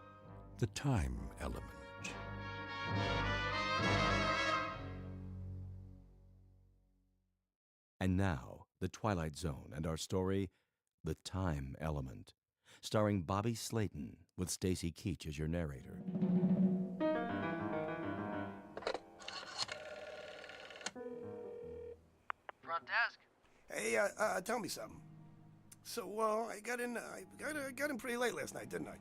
the time element.
And now, The Twilight Zone and our story, The Time Element, starring Bobby Slayton with Stacy Keach as your narrator.
Front desk.
Hey, tell me something. So, I got in pretty late last night, didn't I?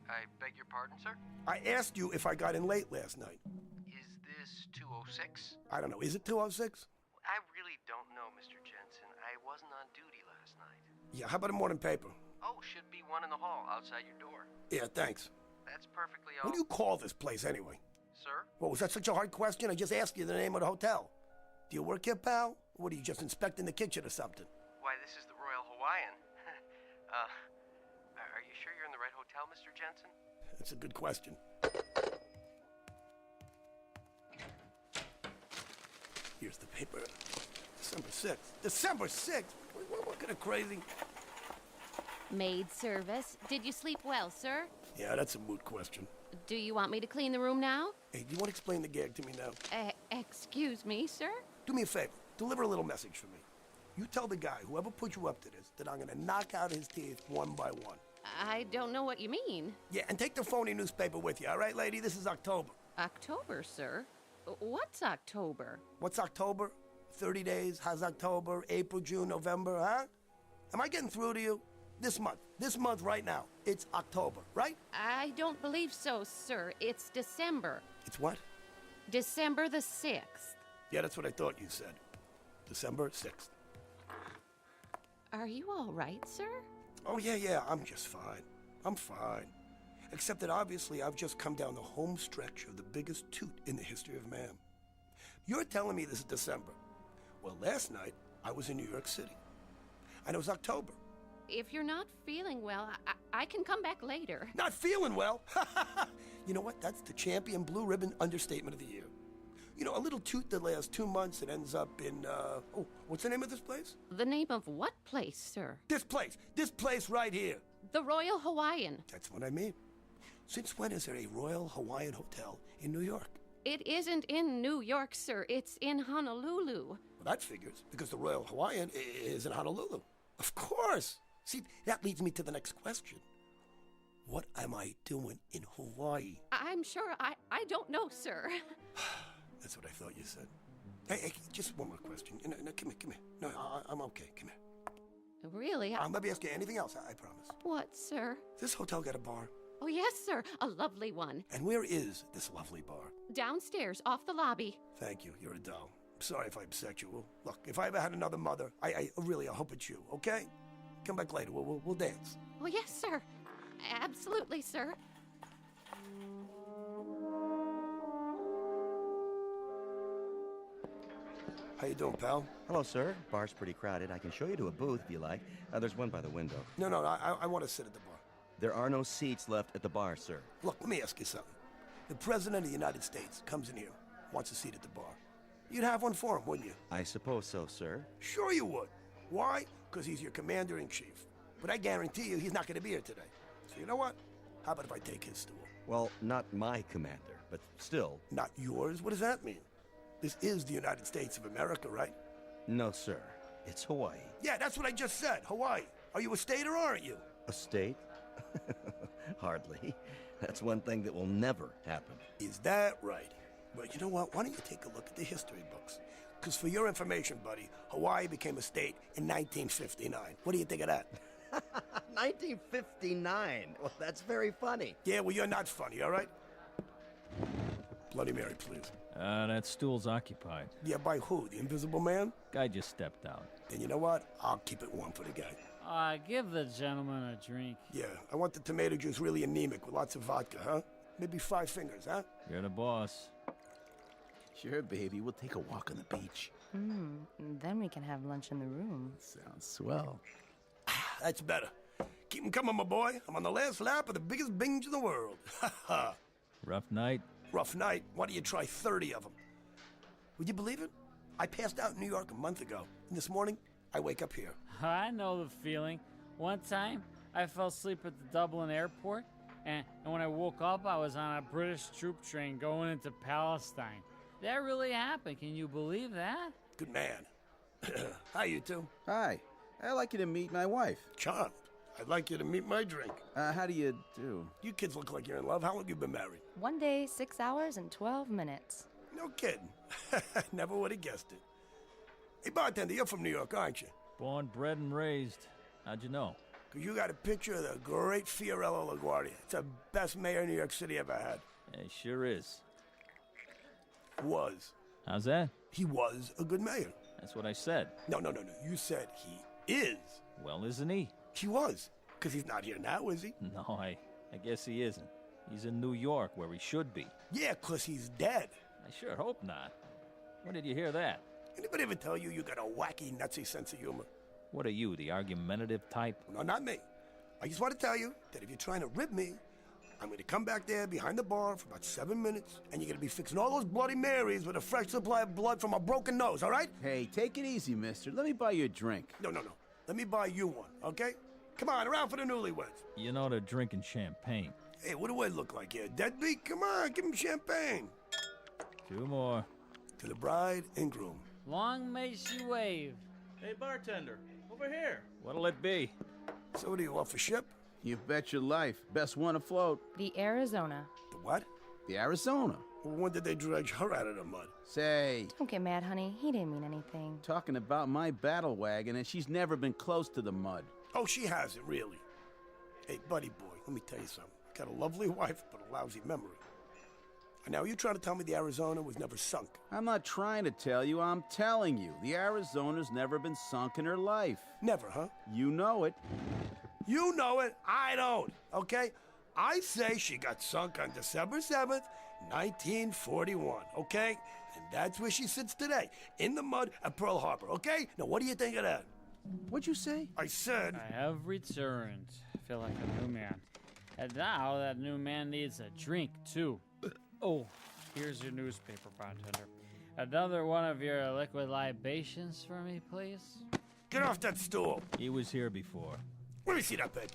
I beg your pardon, sir?
I asked you if I got in late last night.
Is this 206?
I don't know. Is it 206?
I really don't know, Mr. Jensen. I wasn't on duty last night.
Yeah, how about a morning paper?
Oh, should be one in the hall outside your door.
Yeah, thanks.
That's perfectly all.
What do you call this place, anyway?
Sir?
Well, was that such a hard question? I just asked you the name of the hotel. Do you work here, pal? Or what, are you just inspecting the kitchen or something?
Why, this is the Royal Hawaiian. Are you sure you're in the right hotel, Mr. Jensen?
That's a good question. Here's the paper. December 6th. December 6th? What kind of crazy...
Maid service. Did you sleep well, sir?
Yeah, that's a moot question.
Do you want me to clean the room now?
Hey, do you want to explain the gag to me now?
Excuse me, sir?
Do me a favor. Deliver a little message for me. You tell the guy, whoever put you up to this, that I'm going to knock out his teeth one by one.
I don't know what you mean.
Yeah, and take the phony newspaper with you, all right, lady? This is October.
October, sir? What's October?
What's October? 30 days. How's October? April, June, November, huh? Am I getting through to you? This month right now. It's October, right?
I don't believe so, sir. It's December.
It's what?
December the 6th.
Yeah, that's what I thought you said. December 6th.
Are you all right, sir?
Oh, yeah, I'm just fine. I'm fine. Except that obviously I've just come down the home stretch of the biggest toot in the history of man. You're telling me this is December. Well, last night I was in New York City. And it was October.
If you're not feeling well, I can come back later.
Not feeling well? You know what? That's the champion blue ribbon understatement of the year. You know, a little toot that lasts 2 months and ends up in, what's the name of this place?
The name of what place, sir?
This place right here.
The Royal Hawaiian.
That's what I mean. Since when is there a Royal Hawaiian Hotel in New York?
It isn't in New York, sir. It's in Honolulu.
Well, that figures, because the Royal Hawaiian is in Honolulu. Of course. See, that leads me to the next question. What am I doing in Hawaii?
I'm sure I don't know, sir.
That's what I thought you said. Hey, just one more question. No, come here. No, I'm okay. Come here.
Really?
Let me ask you anything else, I promise.
What, sir?
This hotel got a bar?
Oh, yes, sir. A lovely one.
And where is this lovely bar?
Downstairs, off the lobby.
Thank you. You're a doll. I'm sorry if I upset you. Look, if I ever had another mother, I hope it's you, okay? Come back later. We'll dance.
Oh, yes, sir. Absolutely, sir.
How you doing, pal?
Hello, sir. Bar's pretty crowded. I can show you to a booth if you like. There's one by the window.
No, I want to sit at the bar.
There are no seats left at the bar, sir.
Look, let me ask you something. The President of the United States comes in here, wants a seat at the bar. You'd have one for him, wouldn't you?
I suppose so, sir.
Sure you would. Why? Because he's your commander-in-chief. But I guarantee you he's not going to be here today. So you know what? How about if I take his stool?
Well, not my commander, but still.
Not yours? What does that mean? This is the United States of America, right?
No, sir. It's Hawaii.
Yeah, that's what I just said. Hawaii. Are you a state or aren't you?
A state? Hardly. That's one thing that will never happen.
Is that right? Well, you know what? Why don't you take a look at the history books? Because for your information, buddy, Hawaii became a state in 1959. What do you think of that?
1959? Well, that's very funny.
Yeah, well, you're not funny, all right? Bloody Mary, please.
That stool's occupied.
Yeah, by who? The Invisible Man?
Guy just stepped out.
And you know what? I'll keep it warm for the guy.
Give the gentleman a drink.
Yeah, I want the tomato juice really anemic with lots of vodka, huh? Maybe 5 fingers, huh?
You're the boss.
Sure, baby. We'll take a walk on the beach.
Then we can have lunch in the room.
Sounds swell.
That's better. Keep 'em coming, my boy. I'm on the last lap of the biggest binge in the world.
Rough night?
Rough night. Why don't you try 30 of them? Would you believe it? I passed out in New York a month ago. And this morning, I wake up here.
I know the feeling. One time, I fell asleep at the Dublin airport, and when I woke up, I was on a British troop train going into Palestine. That really happened. Can you believe that?
Good man. Hi, you two.
Hi. I'd like you to meet my wife.
Charmed. I'd like you to meet my drink.
How do you do?
You kids look like you're in love. How long have you been married?
1 day, 6 hours, and 12 minutes.
No kidding. Never would have guessed it. Hey, bartender, you're from New York, aren't you?
Born, bred, and raised. How'd you know?
Because you got a picture of the great Fiorello LaGuardia. It's the best mayor New York City ever had.
Yeah, he sure is.
Was.
How's that?
He was a good mayor.
That's what I said.
No. You said he is.
Well, isn't he?
He was. Because he's not here now, is he?
No, I guess he isn't. He's in New York, where he should be.
Yeah, because he's dead.
I sure hope not. When did you hear that?
Anybody ever tell you got a wacky, nutsy sense of humor?
What are you, the argumentative type?
No, not me. I just want to tell you that if you're trying to rip me, I'm going to come back there behind the bar for about 7 minutes, and you're going to be fixing all those Bloody Marys with a fresh supply of blood from a broken nose, all right?
Hey, take it easy, mister. Let me buy you a drink.
No. Let me buy you one, okay? Come on, around for the newlyweds.
You know they're drinking champagne.
Hey, what do I look like here? Deadbeat? Come on, give him champagne.
2 more.
To the bride and groom.
Long may she wave.
Hey, bartender, over here.
What'll it be?
So what do you want for ship?
You bet your life. Best one afloat.
The Arizona.
The what?
The Arizona.
Well, when did they dredge her out of the mud?
Say.
Don't get mad, honey. He didn't mean anything.
Talking about my battle wagon, and she's never been close to the mud.
Oh, she hasn't, really. Hey, buddy boy, let me tell you something. Got a lovely wife, but a lousy memory. And now you're trying to tell me the Arizona was never sunk?
I'm not trying to tell you, I'm telling you. The Arizona's never been sunk in her life.
Never, huh?
You know it.
You know it, I don't, okay? I say she got sunk on December 7th, 1941, okay? And that's where she sits today, in the mud at Pearl Harbor, okay? Now, what do you think of that?
What'd you say?
I said...
I have returned. I feel like a new man. And now that new man needs a drink, too. Oh, here's your newspaper, bartender. Another one of your liquid libations for me, please?
Get off that stool.
He was here before.
Let me see that paper.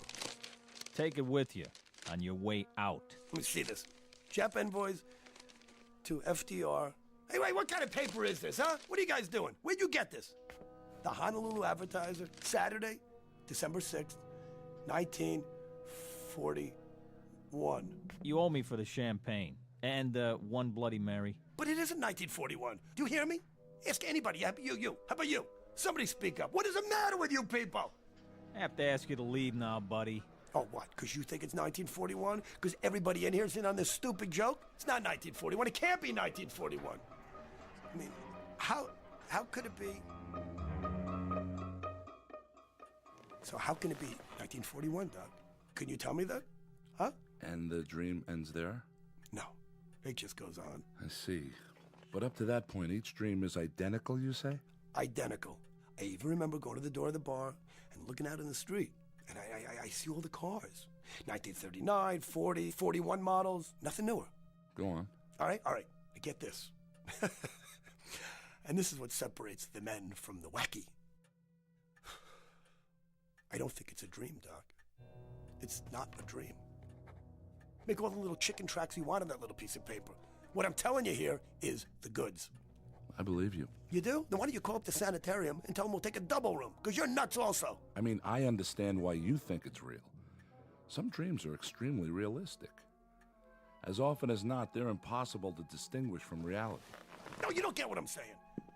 Take it with you on your way out.
Let me see this. Jap envoys to FDR. Hey, wait, what kind of paper is this, huh? What are you guys doing? Where'd you get this? The Honolulu Advertiser, Saturday, December 6th, 1941.
You owe me for the champagne and one Bloody Mary.
But it isn't 1941. Do you hear me? Ask anybody. You. How about you? Somebody speak up. What is the matter with you people?
I have to ask you to leave now, buddy.
Oh, what? Because you think it's 1941? Because everybody in here is in on this stupid joke? It's not 1941. It can't be 1941. I mean, how could it be? So how can it be 1941, Doc? Can you tell me that? Huh?
And the dream ends there?
No. It just goes on.
I see. But up to that point, each dream is identical, you say?
Identical. I even remember going to the door of the bar and looking out in the street. And I see all the cars. 1939, 40, 41 models. Nothing newer.
Go on.
All right. I get this. And this is what separates the men from the wacky. I don't think it's a dream, Doc. It's not a dream. Make all the little chicken tracks you want on that little piece of paper. What I'm telling you here is the goods.
I believe you.
You do? Then why don't you call up the sanitarium and tell them we'll take a double room? Because you're nuts also.
I mean, I understand why you think it's real. Some dreams are extremely realistic. As often as not, they're impossible to distinguish from reality.
No, you don't get what I'm saying.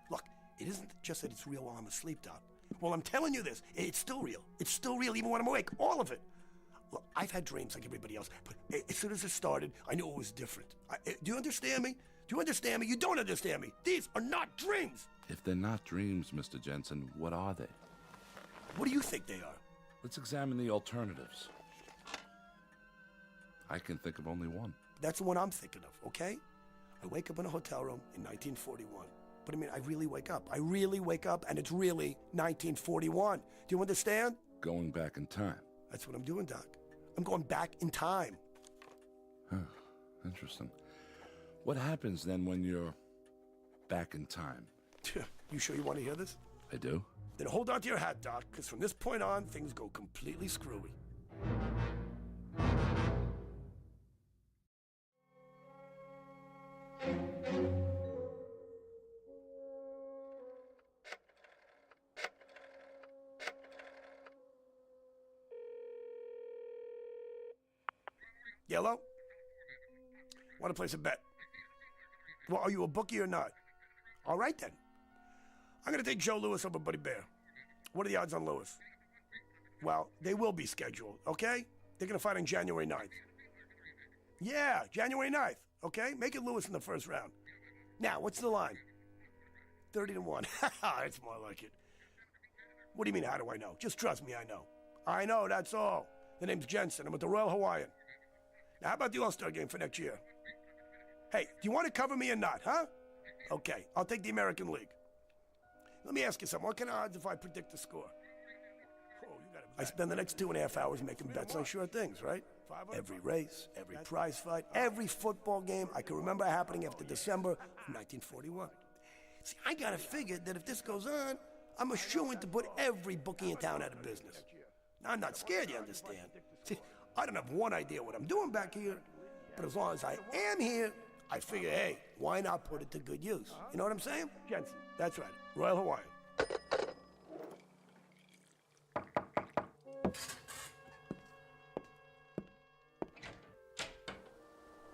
Look, it isn't just that it's real while I'm asleep, Doc. Well, I'm telling you this. It's still real. It's still real even when I'm awake. All of it. Look, I've had dreams like everybody else, but as soon as it started, I knew it was different. Do you understand me? Do you understand me? You don't understand me. These are not dreams.
If they're not dreams, Mr. Jensen, what are they?
What do you think they are?
Let's examine the alternatives. I can think of only one.
That's the one I'm thinking of, okay? I wake up in a hotel room in 1941. But I mean, I really wake up. And it's really 1941. Do you understand?
Going back in time.
That's what I'm doing, Doc. I'm going back in time.
Huh. Interesting. What happens then when you're back in time?
You sure you want to hear this?
I do.
Then hold on to your hat, Doc, because from this point on, things go completely screwy. Yellow? Want to place a bet? Well, are you a bookie or not? All right, then. I'm going to take Joe Louis over Buddy Bear. What are the odds on Louis? Well, they will be scheduled, okay? They're going to fight on January 9th. Yeah, January 9th, okay? Make it Louis in the first round. Now, what's the line? 30-1. That's more like it. What do you mean, how do I know? Just trust me, I know. I know, that's all. The name's Jensen. I'm with the Royal Hawaiian. Now, how about the All-Star game for next year? Hey, do you want to cover me or not, huh? Okay, I'll take the American League. Let me ask you something. What kind of odds if I predict the score? Oh, you got I spend the next 2.5 hours making bets on sure things, right? Every race, every prize fight, every football game I can remember happening after December of 1941. See, I gotta figure that if this goes on, I'm a shoo-in to put every bookie in town out of business. Now, I'm not scared, you understand? See, I don't have one idea what I'm doing back here, but as long as I am here, I figure, hey, why not put it to good use? You know what I'm saying? Jensen, that's right. Royal Hawaiian.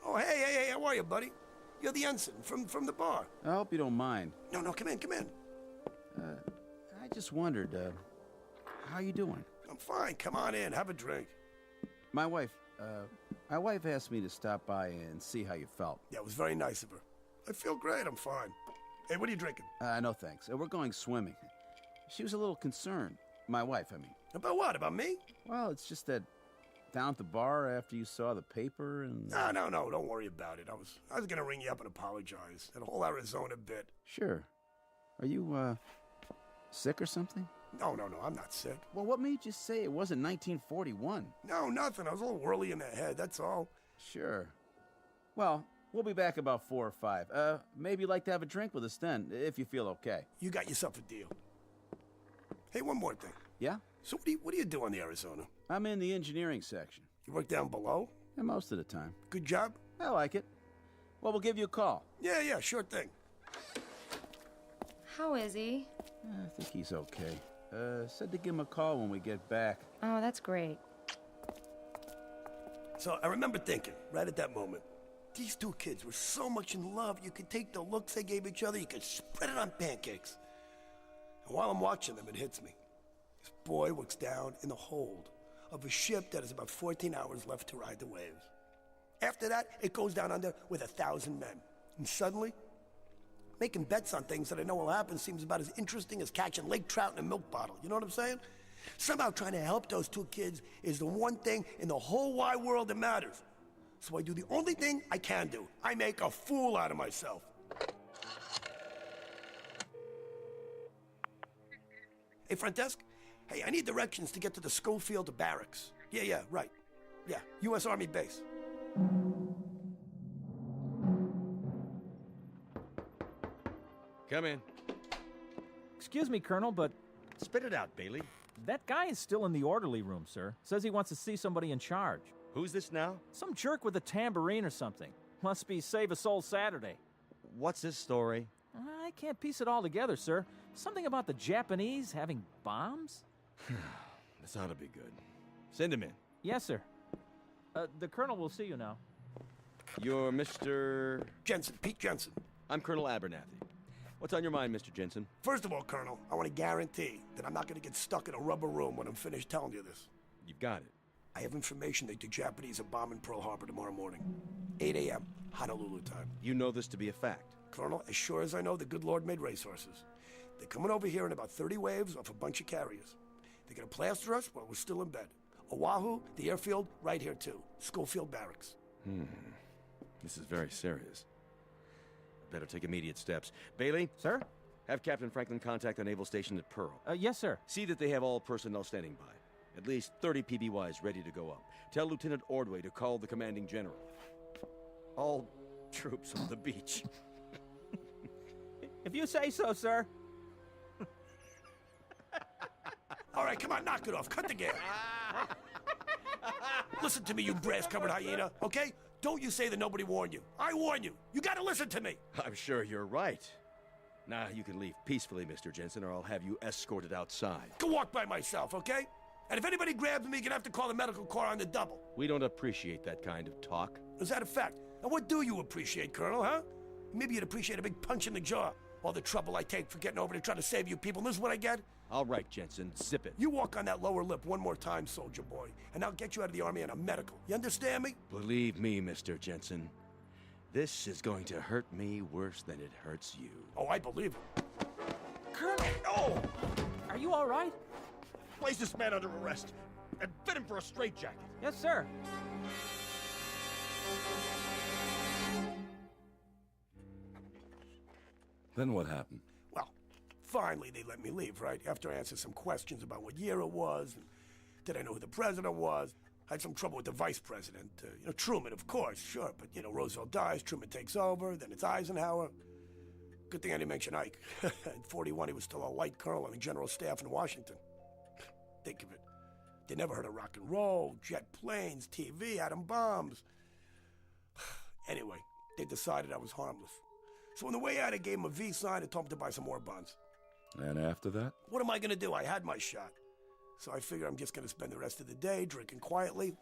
Oh, hey, how are you, buddy? You're the ensign from the bar.
I hope you don't mind.
No, come in.
I just wondered, how you doing?
I'm fine. Come on in. Have a drink.
My wife asked me to stop by and see how you felt.
Yeah, it was very nice of her. I feel great. I'm fine. Hey, what are you drinking?
No thanks. We're going swimming. She was a little concerned. My wife, I mean.
About what? About me?
Well, it's just that down at the bar after you saw the paper and...
No, don't worry about it. I was gonna ring you up and apologize. That whole Arizona bit.
Sure. Are you, sick or something?
No, I'm not sick.
Well, what made you say it wasn't 1941?
No, nothing. I was a little whirly in the head, that's all.
Sure. Well, we'll be back about 4 or 5. Maybe you'd like to have a drink with us then, if you feel okay.
You got yourself a deal. Hey, one more thing.
Yeah?
So what do you do on the Arizona?
I'm in the engineering section.
You work down below?
Yeah, most of the time.
Good job?
I like it. Well, we'll give you a call.
Yeah, sure thing.
How is he?
I think he's okay. Said to give him a call when we get back.
Oh, that's great.
So I remember thinking, right at that moment, these two kids were so much in love, you could take the looks they gave each other, you could spread it on pancakes. And while I'm watching them, it hits me. This boy looks down in the hold of a ship that has about 14 hours left to ride the waves. After that, it goes down under with 1,000 men. And suddenly, making bets on things that I know will happen seems about as interesting as catching lake trout in a milk bottle. You know what I'm saying? Somehow trying to help those two kids is the one thing in the whole wide world that matters. So I do the only thing I can do. I make a fool out of myself. Hey, front desk? Hey, I need directions to get to the Schofield barracks. Yeah, right. Yeah, U.S. Army base.
Come in.
Excuse me, Colonel, but...
Spit it out, Bailey.
That guy is still in the orderly room, sir. Says he wants to see somebody in charge.
Who's this now?
Some jerk with a tambourine or something. Must be Save a Soul Saturday.
What's his story?
I can't piece it all together, sir. Something about the Japanese having bombs?
This ought to be good. Send him in.
Yes, sir. The Colonel will see you now.
You're Mr...
Jensen, Pete Jensen.
I'm Colonel Abernathy. What's on your mind, Mr. Jensen?
First of all, Colonel, I want to guarantee that I'm not going to get stuck in a rubber room when I'm finished telling you this.
You've got it.
I have information that the Japanese are bombing Pearl Harbor tomorrow morning. 8 a.m., Honolulu time.
You know this to be a fact?
Colonel, as sure as I know, the good Lord made racehorses. They're coming over here in about 30 waves off a bunch of carriers. They're going to plaster us while we're still in bed. Oahu, the airfield, right here too. Schofield Barracks.
This is very serious. Better take immediate steps. Bailey?
Sir?
Have Captain Franklin contact the naval station at Pearl.
Yes, sir.
See that they have all personnel standing by. At least 30 PBYs ready to go up. Tell Lieutenant Ordway to call the commanding general. All troops on the beach.
If you say so, sir.
All right, come on, knock it off. Cut the gas. Listen to me, you brass-covered hyena, okay? Don't you say that nobody warned you. I warn you. You gotta listen to me.
I'm sure you're right. Now you can leave peacefully, Mr. Jensen, or I'll have you escorted outside.
Go walk by myself, okay? And if anybody grabs me, you're gonna have to call the medical corps on the double.
We don't appreciate that kind of talk.
Is that a fact? And what do you appreciate, Colonel, huh? Maybe you'd appreciate a big punch in the jaw. All the trouble I take for getting over to try to save you people. And this is what I get?
All right, Jensen, zip it.
You walk on that lower lip one more time, soldier boy, and I'll get you out of the Army on a medical. You understand me?
Believe me, Mr. Jensen, this is going to hurt me worse than it hurts you.
Oh, I believe it.
Colonel!
No!
Are you all right?
Place this man under arrest and fit him for a straitjacket.
Yes, sir.
Then what happened?
Well, finally they let me leave, right? After I answered some questions about what year it was and Did I know who the president was? I had some trouble with the vice president. Truman, of course, sure. But, Roosevelt dies, Truman takes over, then it's Eisenhower. Good thing I didn't mention Ike. In 41, he was still a light colonel on the general staff in Washington. Think of it. They never heard of rock and roll, jet planes, TV, atom bombs. Anyway, they decided I was harmless. So on the way out, I gave him a V sign and told him to buy some more bonds.
And after that?
What am I going to do? I had my shot. So I figure I'm just going to spend the rest of the day drinking quietly.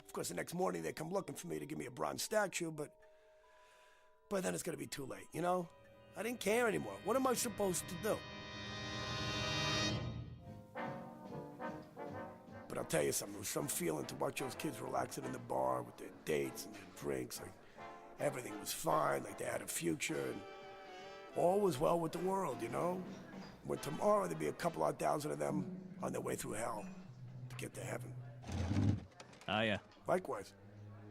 Of course, the next morning they come looking for me to give me a bronze statue, but then it's going to be too late, I didn't care anymore. What am I supposed to do? But I'll tell you something. There was some feeling to watch those kids relaxing in the bar with their dates and their drinks. Like everything was fine, like they had a future, and all was well with the world, When tomorrow there'd be a couple of thousand of them on their way through hell to get to heaven.
Yeah.
Likewise.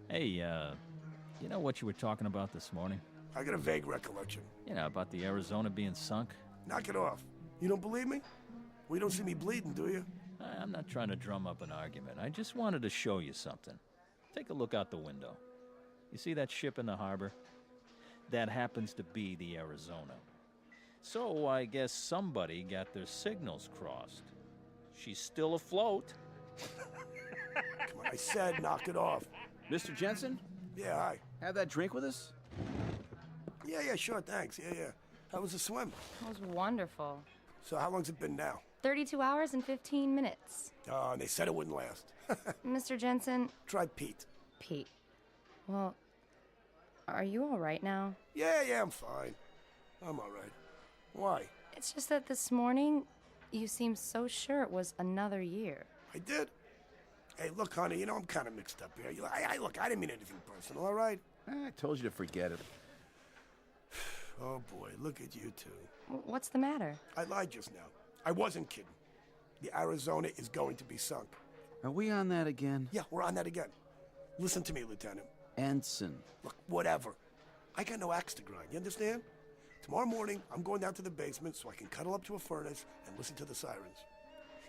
Hey, you know what you were talking about this morning?
I got a vague recollection.
About the Arizona being sunk?
Knock it off. You don't believe me? Well, you don't see me bleeding, do you?
I'm not trying to drum up an argument. I just wanted to show you something. Take a look out the window. You see that ship in the harbor? That happens to be the Arizona. So I guess somebody got their signals crossed. She's still afloat.
Come on, I said knock it off.
Mr. Jensen?
Yeah, hi.
Have that drink with us?
Yeah, sure, thanks. Yeah. How was the swim?
It was wonderful.
So how long's it been now?
32 hours and 15 minutes.
Oh, and they said it wouldn't last.
Mr. Jensen?
Try Pete.
Pete. Well, are you all right now?
Yeah, I'm fine. I'm all right. Why?
It's just that this morning, you seemed so sure it was another year.
I did? Hey, look, honey, I'm kind of mixed up here. Look, I didn't mean anything personal, all right?
I told you to forget it.
Oh, boy, look at you two.
What's the matter?
I lied just now. I wasn't kidding. The Arizona is going to be sunk.
Are we on that again?
Yeah, we're on that again. Listen to me, Lieutenant.
Ensign.
Look, whatever. I got no axe to grind, you understand? Tomorrow morning, I'm going down to the basement so I can cuddle up to a furnace and listen to the sirens.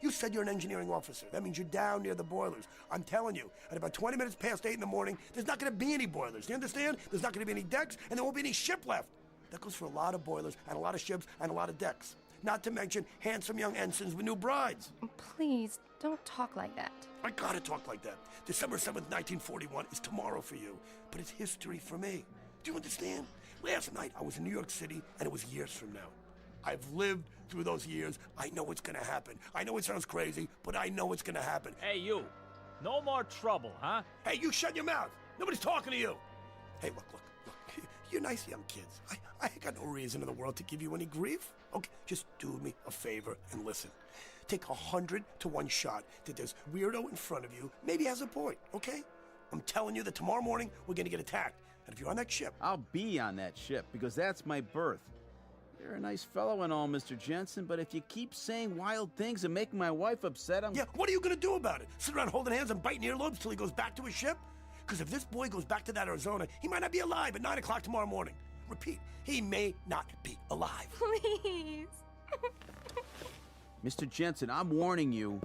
You said you're an engineering officer. That means you're down near the boilers. I'm telling you, at about 20 minutes past 8 in the morning, there's not going to be any boilers. Do you understand? There's not going to be any decks, and there won't be any ship left. That goes for a lot of boilers and a lot of ships and a lot of decks. Not to mention handsome young ensigns with new brides.
Please, don't talk like that.
I gotta talk like that. December 7th, 1941 is tomorrow for you, but it's history for me. Do you understand? Last night, I was in New York City, and it was years from now. I've lived through those years. I know what's gonna happen. I know it sounds crazy, but I know it's gonna happen.
Hey, you. No more trouble, huh?
Hey, you shut your mouth. Nobody's talking to you. Hey, look. You're nice young kids. I got no reason in the world to give you any grief. Okay, just do me a favor and listen. Take 100 to 1 shot that this weirdo in front of you maybe has a point, okay? I'm telling you that tomorrow morning we're gonna get attacked. And if you're on that ship...
I'll be on that ship, because that's my berth. You're a nice fellow and all, Mr. Jensen, but if you keep saying wild things and making my wife upset,
Yeah, what are you gonna do about it? Sit around holding hands and biting earlobes till he goes back to his ship? Because if this boy goes back to that Arizona, he might not be alive at 9 o'clock tomorrow morning. Repeat, he may not be alive.
Please.
Mr. Jensen, I'm warning you.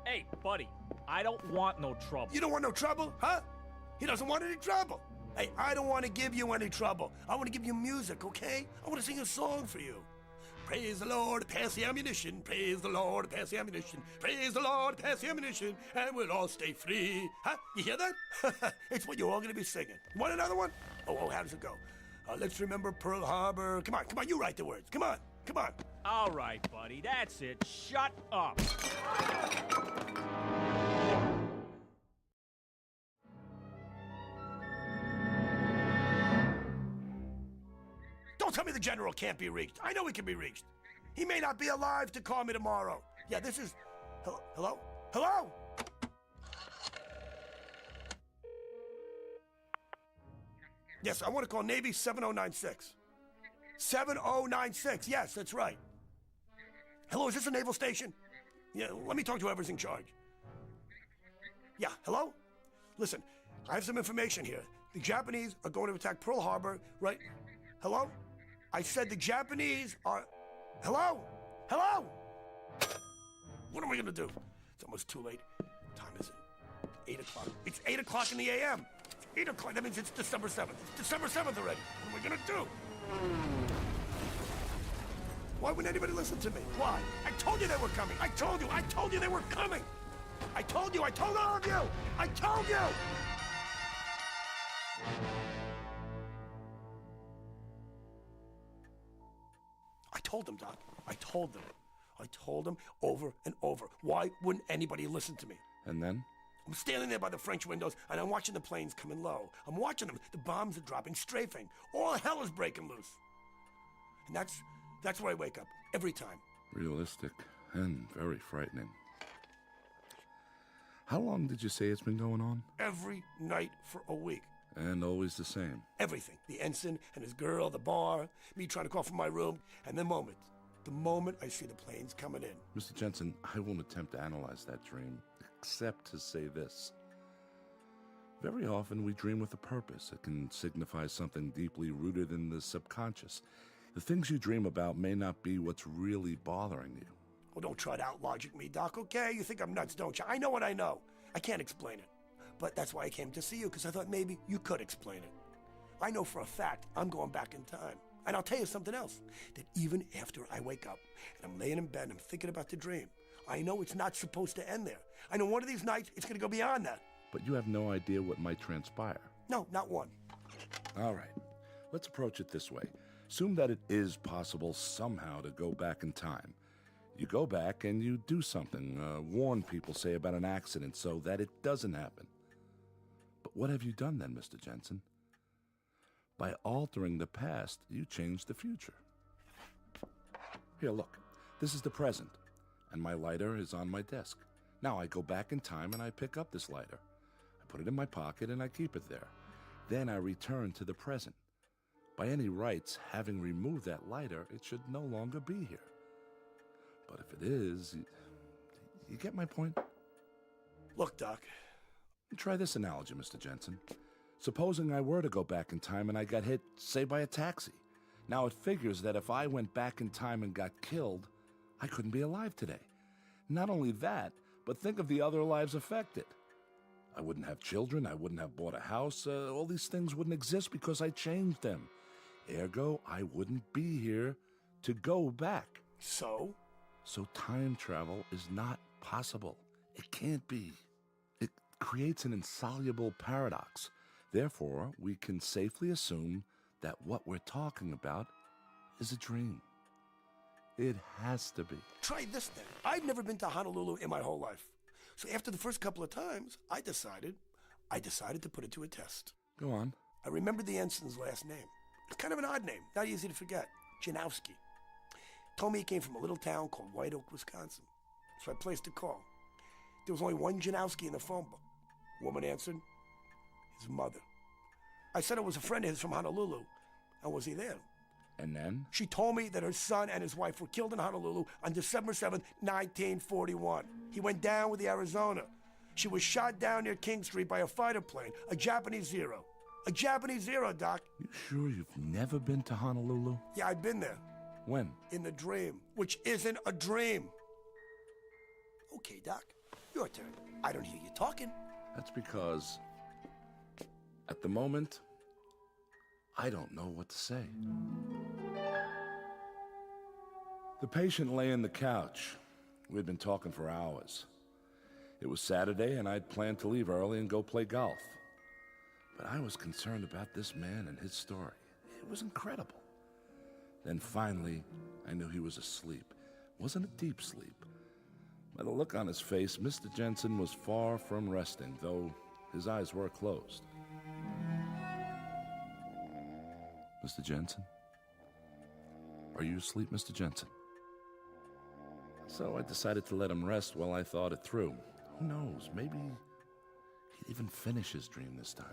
Hey, buddy, I don't want no trouble.
You don't want no trouble, huh? He doesn't want any trouble. Hey, I don't want to give you any trouble. I want to give you music, okay? I want to sing a song for you. Praise the Lord, pass the ammunition. Praise the Lord, pass the ammunition. Praise the Lord, pass the ammunition, and we'll all stay free. Huh? You hear that? It's what you're all going to be singing. Want another one? Oh, how does it go? Let's remember Pearl Harbor. Come on, you write the words. Come on.
All right, buddy, that's it. Shut up.
Don't tell me the general can't be reached. I know he can be reached. He may not be alive to call me tomorrow. Yeah, this is... Hello? Yes, I want to call Navy 7096. 7096, yes, that's right. Hello, is this a naval station? Yeah, let me talk to whoever's in charge. Yeah, hello? Listen, I have some information here. The Japanese are going to attack Pearl Harbor, right? Hello? I said the Japanese are... Hello? What am I going to do? It's almost too late. What time is it? 8 o'clock. It's 8 o'clock in the a.m. It's 8 o'clock. That means it's December 7th. It's December 7th already. What am I gonna do? Why wouldn't anybody listen to me? Why? I told you they were coming. I told you they were coming. I told all of you. I told you. I told them, Doc. I told them over and over. Why wouldn't anybody listen to me?
And then?
I'm standing there by the French windows, and I'm watching the planes coming low. I'm watching them. The bombs are dropping, strafing. All hell is breaking loose. And that's where I wake up, every time.
Realistic and very frightening. How long did you say it's been going on?
Every night for a week.
And always the same?
Everything. The ensign and his girl, the bar, me trying to call from my room, and the moment I see the planes coming in.
Mr. Jensen, I won't attempt to analyze that dream, except to say this. Very often we dream with a purpose. It can signify something deeply rooted in the subconscious. The things you dream about may not be what's really bothering you.
Well, don't try to out-logic me, Doc, okay? You think I'm nuts, don't you? I know what I know. I can't explain it. But that's why I came to see you, because I thought maybe you could explain it. I know for a fact I'm going back in time. And I'll tell you something else, that even after I wake up and I'm laying in bed and I'm thinking about the dream, I know it's not supposed to end there. I know one of these nights it's going to go beyond that.
But you have no idea what might transpire.
No, not one.
All right. Let's approach it this way. Assume that it is possible somehow to go back in time. You go back and you do something, warn people, say, about an accident so that it doesn't happen. But what have you done then, Mr. Jensen? By altering the past, you change the future. Here, look. This is the present, and my lighter is on my desk. Now I go back in time and I pick up this lighter. I put it in my pocket and I keep it there. Then I return to the present. By any rights, having removed that lighter, it should no longer be here. But if it is, you get my point?
Look, Doc.
Try this analogy, Mr. Jensen. Supposing I were to go back in time and I got hit, say, by a taxi. Now it figures that if I went back in time and got killed, I couldn't be alive today. Not only that, but think of the other lives affected. I wouldn't have children, I wouldn't have bought a house, all these things wouldn't exist because I changed them. Ergo, I wouldn't be here to go back.
So?
So time travel is not possible. It can't be. It creates an insoluble paradox. Therefore, we can safely assume that what we're talking about is a dream. It has to be.
Try this then. I've never been to Honolulu in my whole life. So after the first couple of times, I decided to put it to a test.
Go on.
I remembered the ensign's last name. It's kind of an odd name, not easy to forget. Janowski. Told me he came from a little town called White Oak, Wisconsin. So I placed a call. There was only one Janowski in the phone book. Woman answered. His mother. I said it was a friend of his from Honolulu. And was he there?
And then?
She told me that her son and his wife were killed in Honolulu on December 7th, 1941. He went down with the Arizona. She was shot down near King Street by a fighter plane, a Japanese Zero. A Japanese Zero, Doc.
You sure you've never been to Honolulu?
Yeah, I've been there.
When?
In the dream, which isn't a dream. Okay, Doc, your turn. I don't hear you talking.
That's because, at the moment, I don't know what to say. The patient lay in the couch. We'd been talking for hours. It was Saturday, and I'd planned to leave early and go play golf. But I was concerned about this man and his story. It was incredible. Then finally, I knew he was asleep. It wasn't a deep sleep. By the look on his face, Mr. Jensen was far from resting, though his eyes were closed. Mr. Jensen? Are you asleep, Mr. Jensen? So I decided to let him rest while I thought it through. Who knows, maybe he'd even finish his dream this time.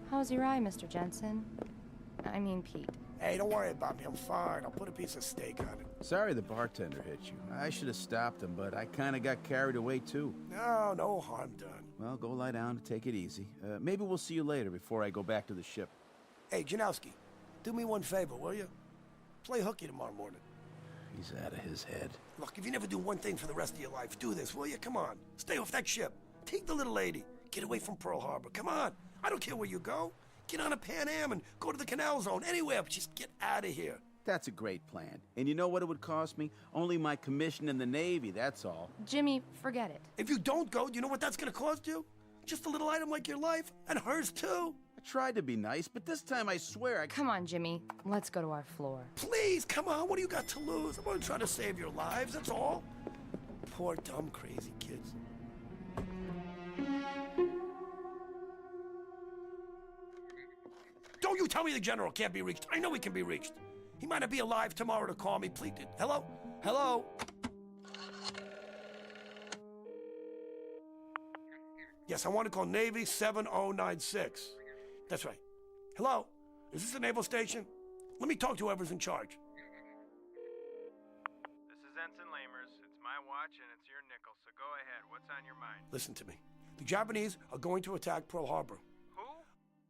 How's your eye, Mr. Jensen? I mean, Pete.
Hey, don't worry about me. I'm fine. I'll put a piece of steak on it.
Sorry the bartender hit you. I should have stopped him, but I kind of got carried away, too.
No harm done.
Well, go lie down and take it easy. Maybe we'll see you later before I go back to the ship.
Hey, Janowski, do me one favor, will you? Play hooky tomorrow morning.
He's out of his head.
Look, if you never do one thing for the rest of your life, do this, will you? Come on. Stay off that ship. Take the little lady. Get away from Pearl Harbor. Come on. I don't care where you go. Get on a Pan Am and go to the Canal Zone. Anywhere, but just get out of here.
That's a great plan. And you know what it would cost me? Only my commission in the Navy, that's all.
Jimmy, forget it.
If you don't go, do you know what that's going to cost you? Just a little item like your life, and hers too.
I tried to be nice, but this time I swear I...
Come on, Jimmy. Let's go to our floor.
Please, come on. What do you got to lose? I'm only trying to save your lives, that's all. Poor, dumb, crazy kids. Don't you tell me the General can't be reached. I know he can be reached. He might not be alive tomorrow to call me. Please. Hello? Hello? Yes, I want to call Navy 7096. That's right. Hello? Is this the naval station? Let me talk to whoever's in charge.
This is Ensign Lamers. It's my watch and it's your nickel, so go ahead. What's on your mind?
Listen to me. The Japanese are going to attack Pearl Harbor.
Who?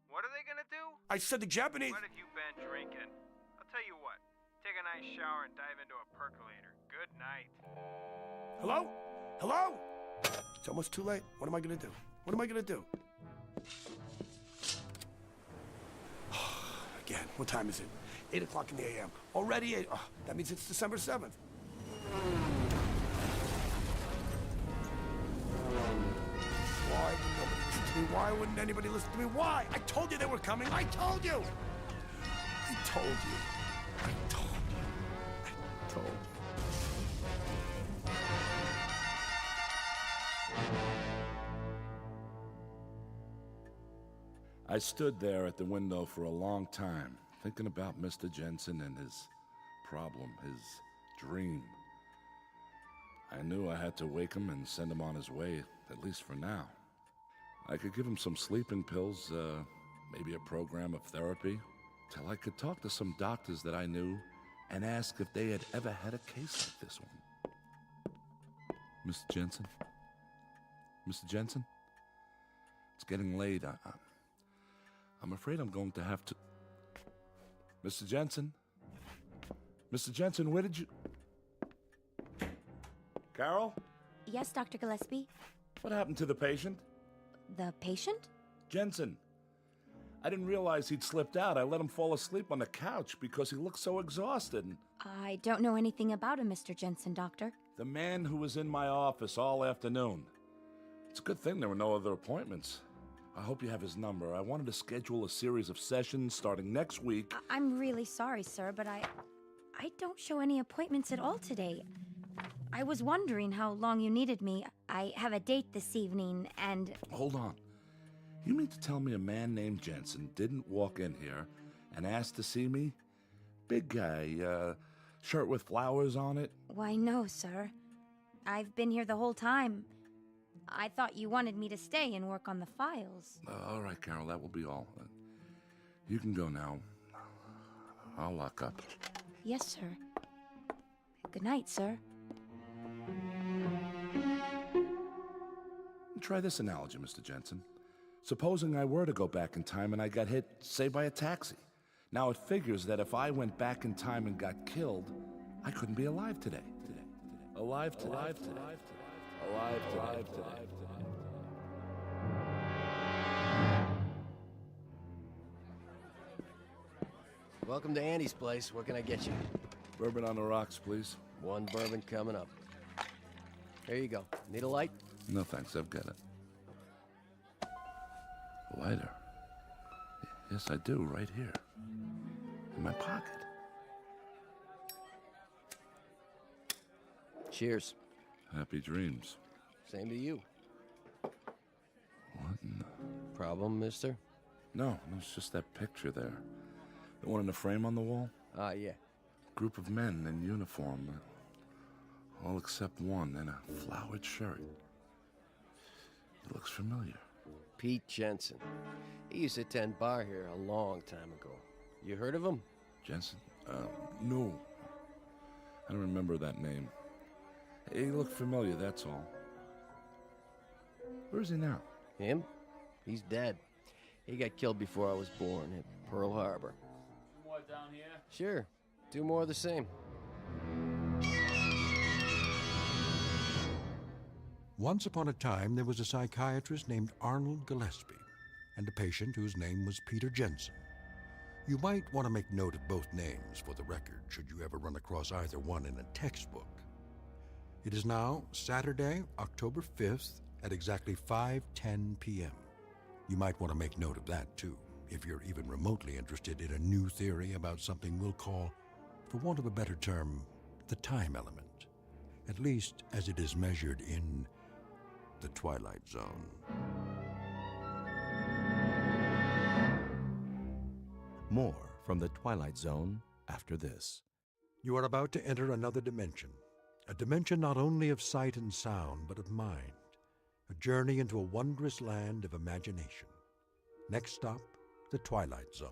What are they gonna do?
I said the Japanese...
What have you been drinking? I'll tell you what. Take a nice shower and dive into a percolator. Good night.
Hello? Hello? It's almost too late. What am I gonna do? What am I gonna do? Again, what time is it? 8 o'clock in the a.m. Already 8. Oh, that means it's December 7th. Why would nobody listen to me? Why wouldn't anybody listen to me? Why? I told you they were coming. I told you. I told you. I told you. I told you.
I stood there at the window for a long time, thinking about Mr. Jensen and his problem, his dream. I knew I had to wake him and send him on his way, at least for now. I could give him some sleeping pills, maybe a program of therapy, till I could talk to some doctors that I knew and ask if they had ever had a case like this one. Mr. Jensen? Mr. Jensen? It's getting late. I'm afraid I'm going to have to... Mr. Jensen? Mr. Jensen, where did you... Carol?
Yes, Dr. Gillespie?
What happened to the patient?
The patient?
Jensen. I didn't realize he'd slipped out. I let him fall asleep on the couch because he looked so exhausted.
I don't know anything about him, Mr. Jensen, Doctor.
The man who was in my office all afternoon. It's a good thing there were no other appointments. I hope you have his number. I wanted to schedule a series of sessions starting next week.
I'm really sorry, sir, but I don't show any appointments at all today. I was wondering how long you needed me. I have a date this evening, and...
Hold on. You mean to tell me a man named Jensen didn't walk in here and ask to see me? Big guy, shirt with flowers on it?
Why, no, sir. I've been here the whole time. I thought you wanted me to stay and work on the files.
All right, Carol, that will be all. You can go now. I'll lock up.
Yes, sir. Good night, sir.
Try this analogy, Mr. Jensen. Supposing I were to go back in time and I got hit, say, by a taxi. Now it figures that if I went back in time and got killed, I couldn't be alive today. Alive today. Alive today. Alive today. Alive today.
Welcome to Andy's place. What can I get you?
Bourbon on the rocks, please.
One bourbon coming up. Here you go. Need a light?
No, thanks. I've got it. A lighter. Yes, I do. Right here. In my pocket.
Cheers.
Happy dreams.
Same to you.
What in the...
Problem, mister?
No, it's just that picture there. The one in the frame on the wall?
Ah, yeah.
Group of men in uniform. All except one in a flowered shirt. It looks familiar.
Pete Jensen. He used to attend bar here a long time ago. You heard of him?
Jensen? No. I don't remember that name. He looked familiar, that's all. Where is he now?
Him? He's dead. He got killed before I was born. Pearl Harbor.
More down here?
Sure. Do more of the same.
Once upon a time, there was a psychiatrist named Arnold Gillespie and a patient whose name was Peter Jensen. You might want to make note of both names for the record, should you ever run across either one in a textbook. It is now Saturday, October 5th at exactly 5:10 p.m. You might want to make note of that, too, if you're even remotely interested in a new theory about something we'll call, for want of a better term, the time element, at least as it is measured in the Twilight Zone.
More from the Twilight Zone after this.
You are about to enter another dimension, a dimension not only of sight and sound, but of mind, a journey into a wondrous land of imagination. Next stop, the Twilight Zone.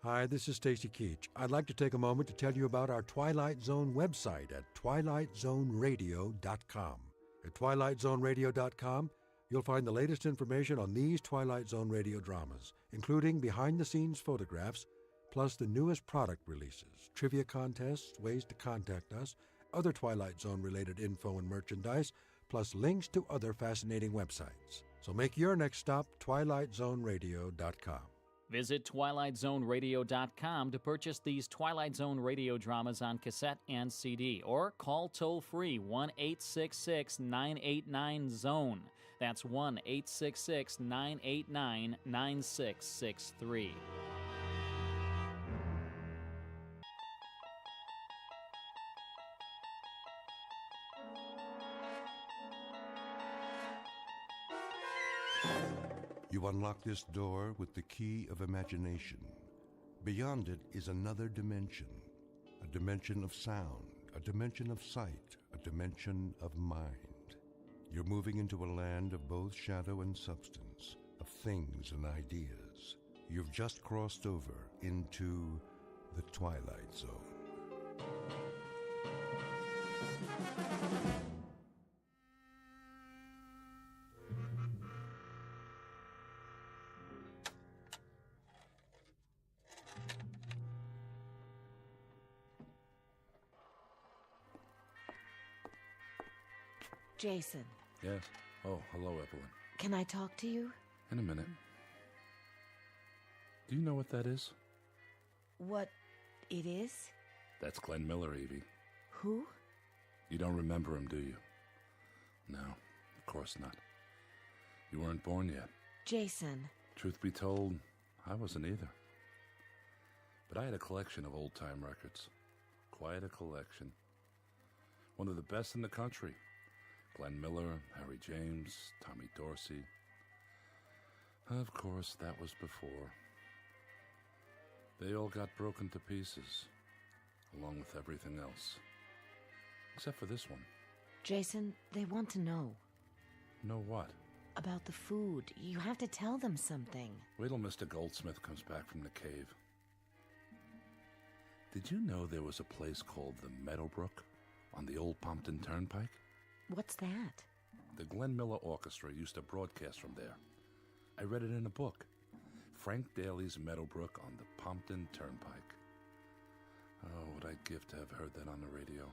Hi, this is Stacy Keach. I'd like to take a moment to tell you about our Twilight Zone website at twilightzoneradio.com. At twilightzoneradio.com, you'll find the latest information on these Twilight Zone radio dramas, including behind-the-scenes photographs, plus the newest product releases, trivia contests, ways to contact us, other Twilight Zone-related info and merchandise, plus links to other fascinating websites. So make your next stop twilightzoneradio.com.
Visit twilightzoneradio.com to purchase these Twilight Zone radio dramas on cassette and CD, or call toll-free 1-866-989-ZONE. That's 1-866-989-9663.
You unlock this door with the key of imagination. Beyond it is another dimension, a dimension of sound, a dimension of sight, a dimension of mind. You're moving into a land of both shadow and substance, of things and ideas. You've just crossed over into the Twilight Zone.
Jason,
Yes. Oh, hello, Evelyn.
can I talk to you?
In a minute. Do you know what that is?
What it is?
That's Glenn Miller, Evie.
Who?
You don't remember him, do you? No, of course not. You weren't born yet.
Jason.
Truth be told, I wasn't either. But I had a collection of old-time records. Quite a collection. One of the best in the country. Glenn Miller, Harry James, Tommy Dorsey. Of course, that was before. They all got broken to pieces, along with everything else. Except for this one.
Jason, they want to know.
Know what?
About the food. You have to tell them something.
Wait till Mr. Goldsmith comes back from the cave. Did you know there was a place called the Meadowbrook on the old Pompton Turnpike?
What's that?
The Glenn Miller Orchestra used to broadcast from there. I read it in a book. Frank Daly's Meadowbrook on the Pompton Turnpike. Oh, would I give to have heard that on the radio.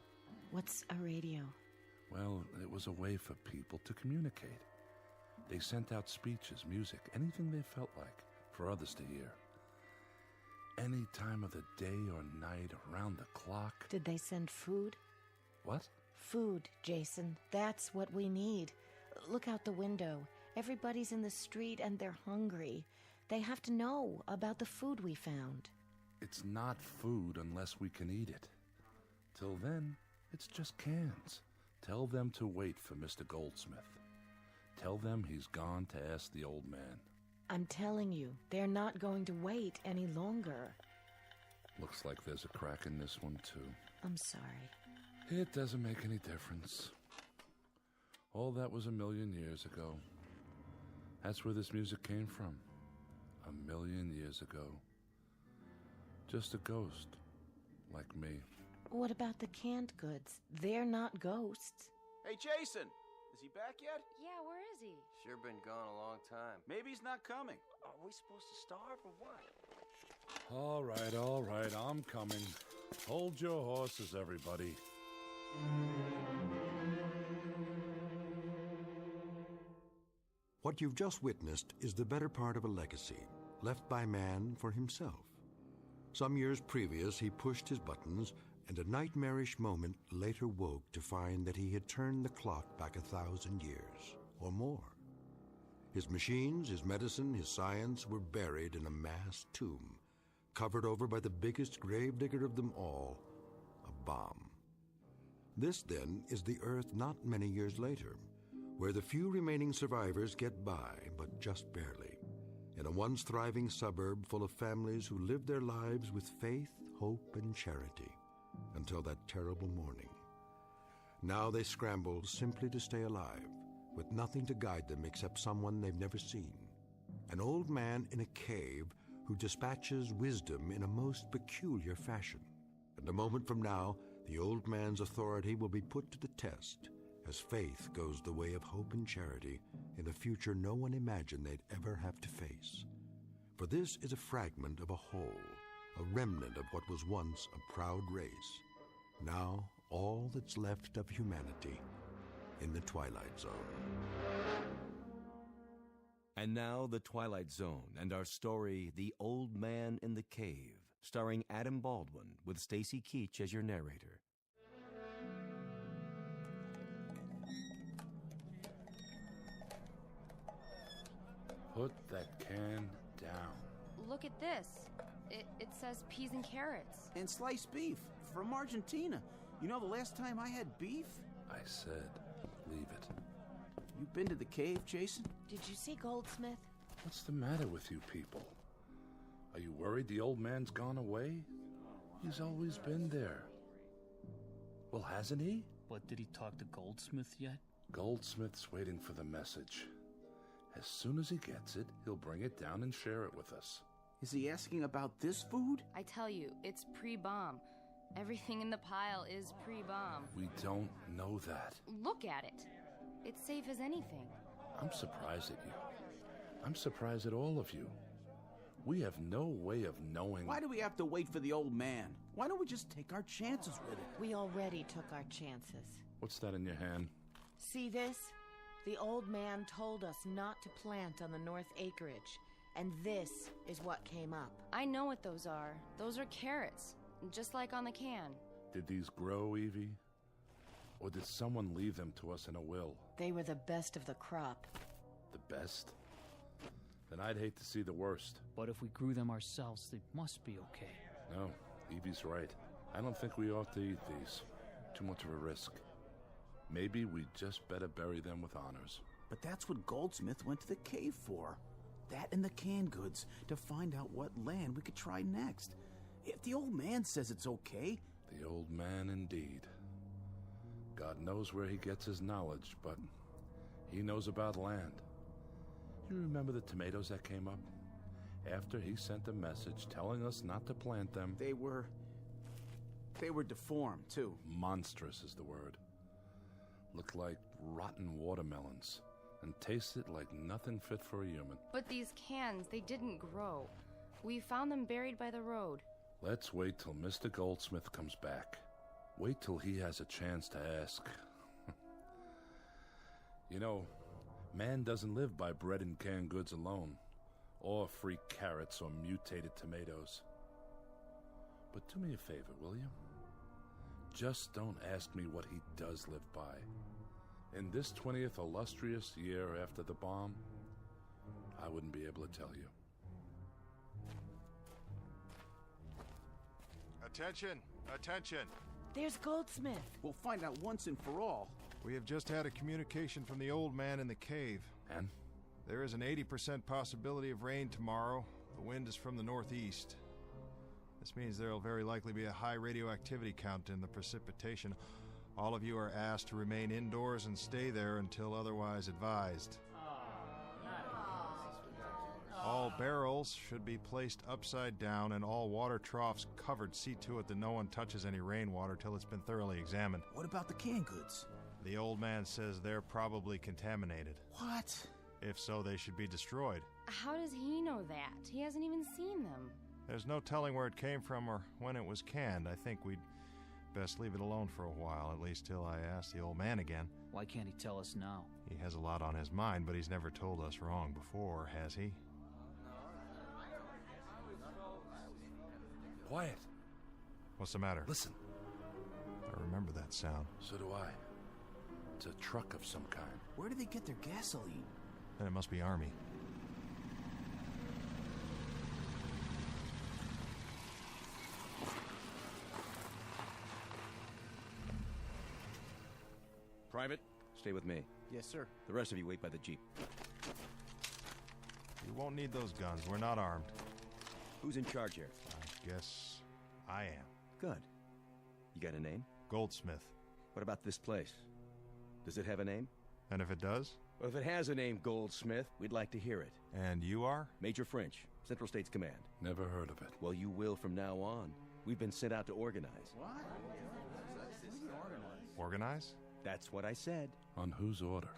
What's a radio?
Well, it was a way for people to communicate. They sent out speeches, music, anything they felt like, for others to hear. Any time of the day or night, around the clock.
Did they send food?
What?
Food, Jason. That's what we need. Look out the window. Everybody's in the street and they're hungry. They have to know about the food we found.
It's not food unless we can eat it. Till then, it's just cans. Tell them to wait for Mr. Goldsmith. Tell them he's gone to ask the old man.
I'm telling you, they're not going to wait any longer.
Looks like there's a crack in this one, too.
I'm sorry.
It doesn't make any difference. All that was 1,000,000 years ago. That's where this music came from. 1,000,000 years ago. Just a ghost, like me.
What about the canned goods? They're not ghosts.
Hey, Jason! Is he back yet?
Yeah, where is he?
Sure been gone a long time.
Maybe he's not coming.
Are we supposed to starve or what?
All right, I'm coming. Hold your horses, everybody.
What you've just witnessed is the better part of a legacy left by man for himself. Some years previous, he pushed his buttons, and a nightmarish moment later woke to find that he had turned the clock back 1,000 years or more. His machines, his medicine, his science were buried in a mass tomb, covered over by the biggest gravedigger of them all, a bomb. This, then, is the Earth not many years later, where the few remaining survivors get by, but just barely, in a once thriving suburb full of families who lived their lives with faith, hope, and charity until that terrible morning. Now they scramble simply to stay alive, with nothing to guide them except someone they've never seen, an old man in a cave who dispatches wisdom in a most peculiar fashion. And a moment from now, the old man's authority will be put to the test, as faith goes the way of hope and charity in a future no one imagined they'd ever have to face. For this is a fragment of a whole, a remnant of what was once a proud race, now all that's left of humanity in the Twilight Zone.
And now, The Twilight Zone and our story, The Old Man in the Cave, starring Adam Baldwin with Stacy Keach as your narrator.
Put that can down.
Look at this. It says peas and carrots.
And sliced beef from Argentina. You know, the last time I had beef?
I said, leave it.
You been to the cave, Jason?
Did you see Goldsmith?
What's the matter with you people? Are you worried the old man's gone away? He's always been there. Well, hasn't he?
But did he talk to Goldsmith yet?
Goldsmith's waiting for the message. As soon as he gets it, he'll bring it down and share it with us.
Is he asking about this food?
I tell you, it's pre-bomb. Everything in the pile is pre-bomb.
We don't know that.
Look at it. It's safe as anything.
I'm surprised at you. I'm surprised at all of you. We have no way of knowing...
Why do we have to wait for the old man? Why don't we just take our chances with it?
We already took our chances.
What's that in your hand?
See this? The old man told us not to plant on the north acreage, and this is what came up.
I know what those are. Those are carrots, just like on the can.
Did these grow, Evie? Or did someone leave them to us in a will?
They were the best of the crop.
The best? Then I'd hate to see the worst.
But if we grew them ourselves, they must be okay.
No, Evie's right. I don't think we ought to eat these. Too much of a risk. Maybe we just better bury them with honors.
But that's what Goldsmith went to the cave for. That and the canned goods, to find out what land we could try next. If the old man says it's okay...
The old man indeed. God knows where he gets his knowledge, but he knows about land. You remember the tomatoes that came up? After he sent a message telling us not to plant them...
They were deformed, too.
Monstrous is the word. Looked like rotten watermelons, and tasted like nothing fit for a human.
But these cans, they didn't grow. We found them buried by the road.
Let's wait till Mr. Goldsmith comes back. Wait till he has a chance to ask. You know, man doesn't live by bread and canned goods alone, or free carrots or mutated tomatoes. But do me a favor, will you? Just don't ask me what he does live by. In this 20th illustrious year after the bomb, I wouldn't be able to tell you.
Attention! Attention!
There's Goldsmith.
We'll find out once and for all.
We have just had a communication from the old man in the cave.
And?
There is an 80% possibility of rain tomorrow. The wind is from the northeast. This means there will very likely be a high radioactivity count in the precipitation. All of you are asked to remain indoors and stay there until otherwise advised. All barrels should be placed upside down and all water troughs covered. See to it that no one touches any rainwater till it's been thoroughly examined.
What about the canned goods?
The old man says they're probably contaminated.
What?
If so, they should be destroyed.
How does he know that? He hasn't even seen them.
There's no telling where it came from or when it was canned. I think we'd best leave it alone for a while, at least till I ask the old man again.
Why can't he tell us now?
He has a lot on his mind, but he's never told us wrong before, has he?
Quiet.
What's the matter?
Listen.
I remember that sound.
So do I. It's a truck of some kind.
Where do they get their gasoline?
Then it must be Army.
Private, stay with me.
Yes, sir.
The rest of you wait by the Jeep.
You won't need those guns. We're not armed.
Who's in charge here?
I guess I am.
Good. You got a name?
Goldsmith.
What about this place? Does it have a name?
And if it does?
Well, if it has a name, Goldsmith, we'd like to hear it.
And you are?
Major French, Central States Command.
Never heard of it.
Well, you will from now on. We've been sent out to organize.
What?
Organize?
That's what I said.
On whose order?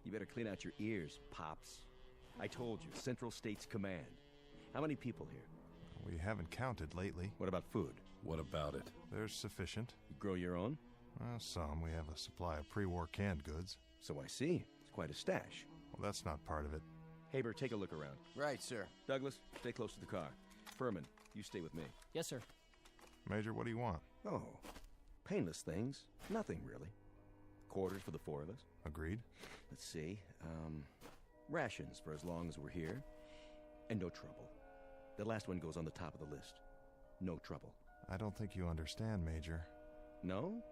You better clean out your ears, Pops. I told you, Central States Command. How many people here?
We haven't counted lately.
What about food?
What about it?
There's sufficient.
You grow your own?
Some. We have a supply of pre-war canned goods.
So I see. It's quite a stash.
Well, that's not part of it.
Haber, take a look around.
Right, sir.
Douglas, stay close to the car. Furman, you stay with me.
Yes, sir.
Major, what do you want?
Oh, painless things. Nothing, really. Quarters for the four of us.
Agreed.
Let's see. Rations for as long as we're here. And no trouble. The last one goes on the top of the list. No trouble.
I don't think you understand, Major.
No?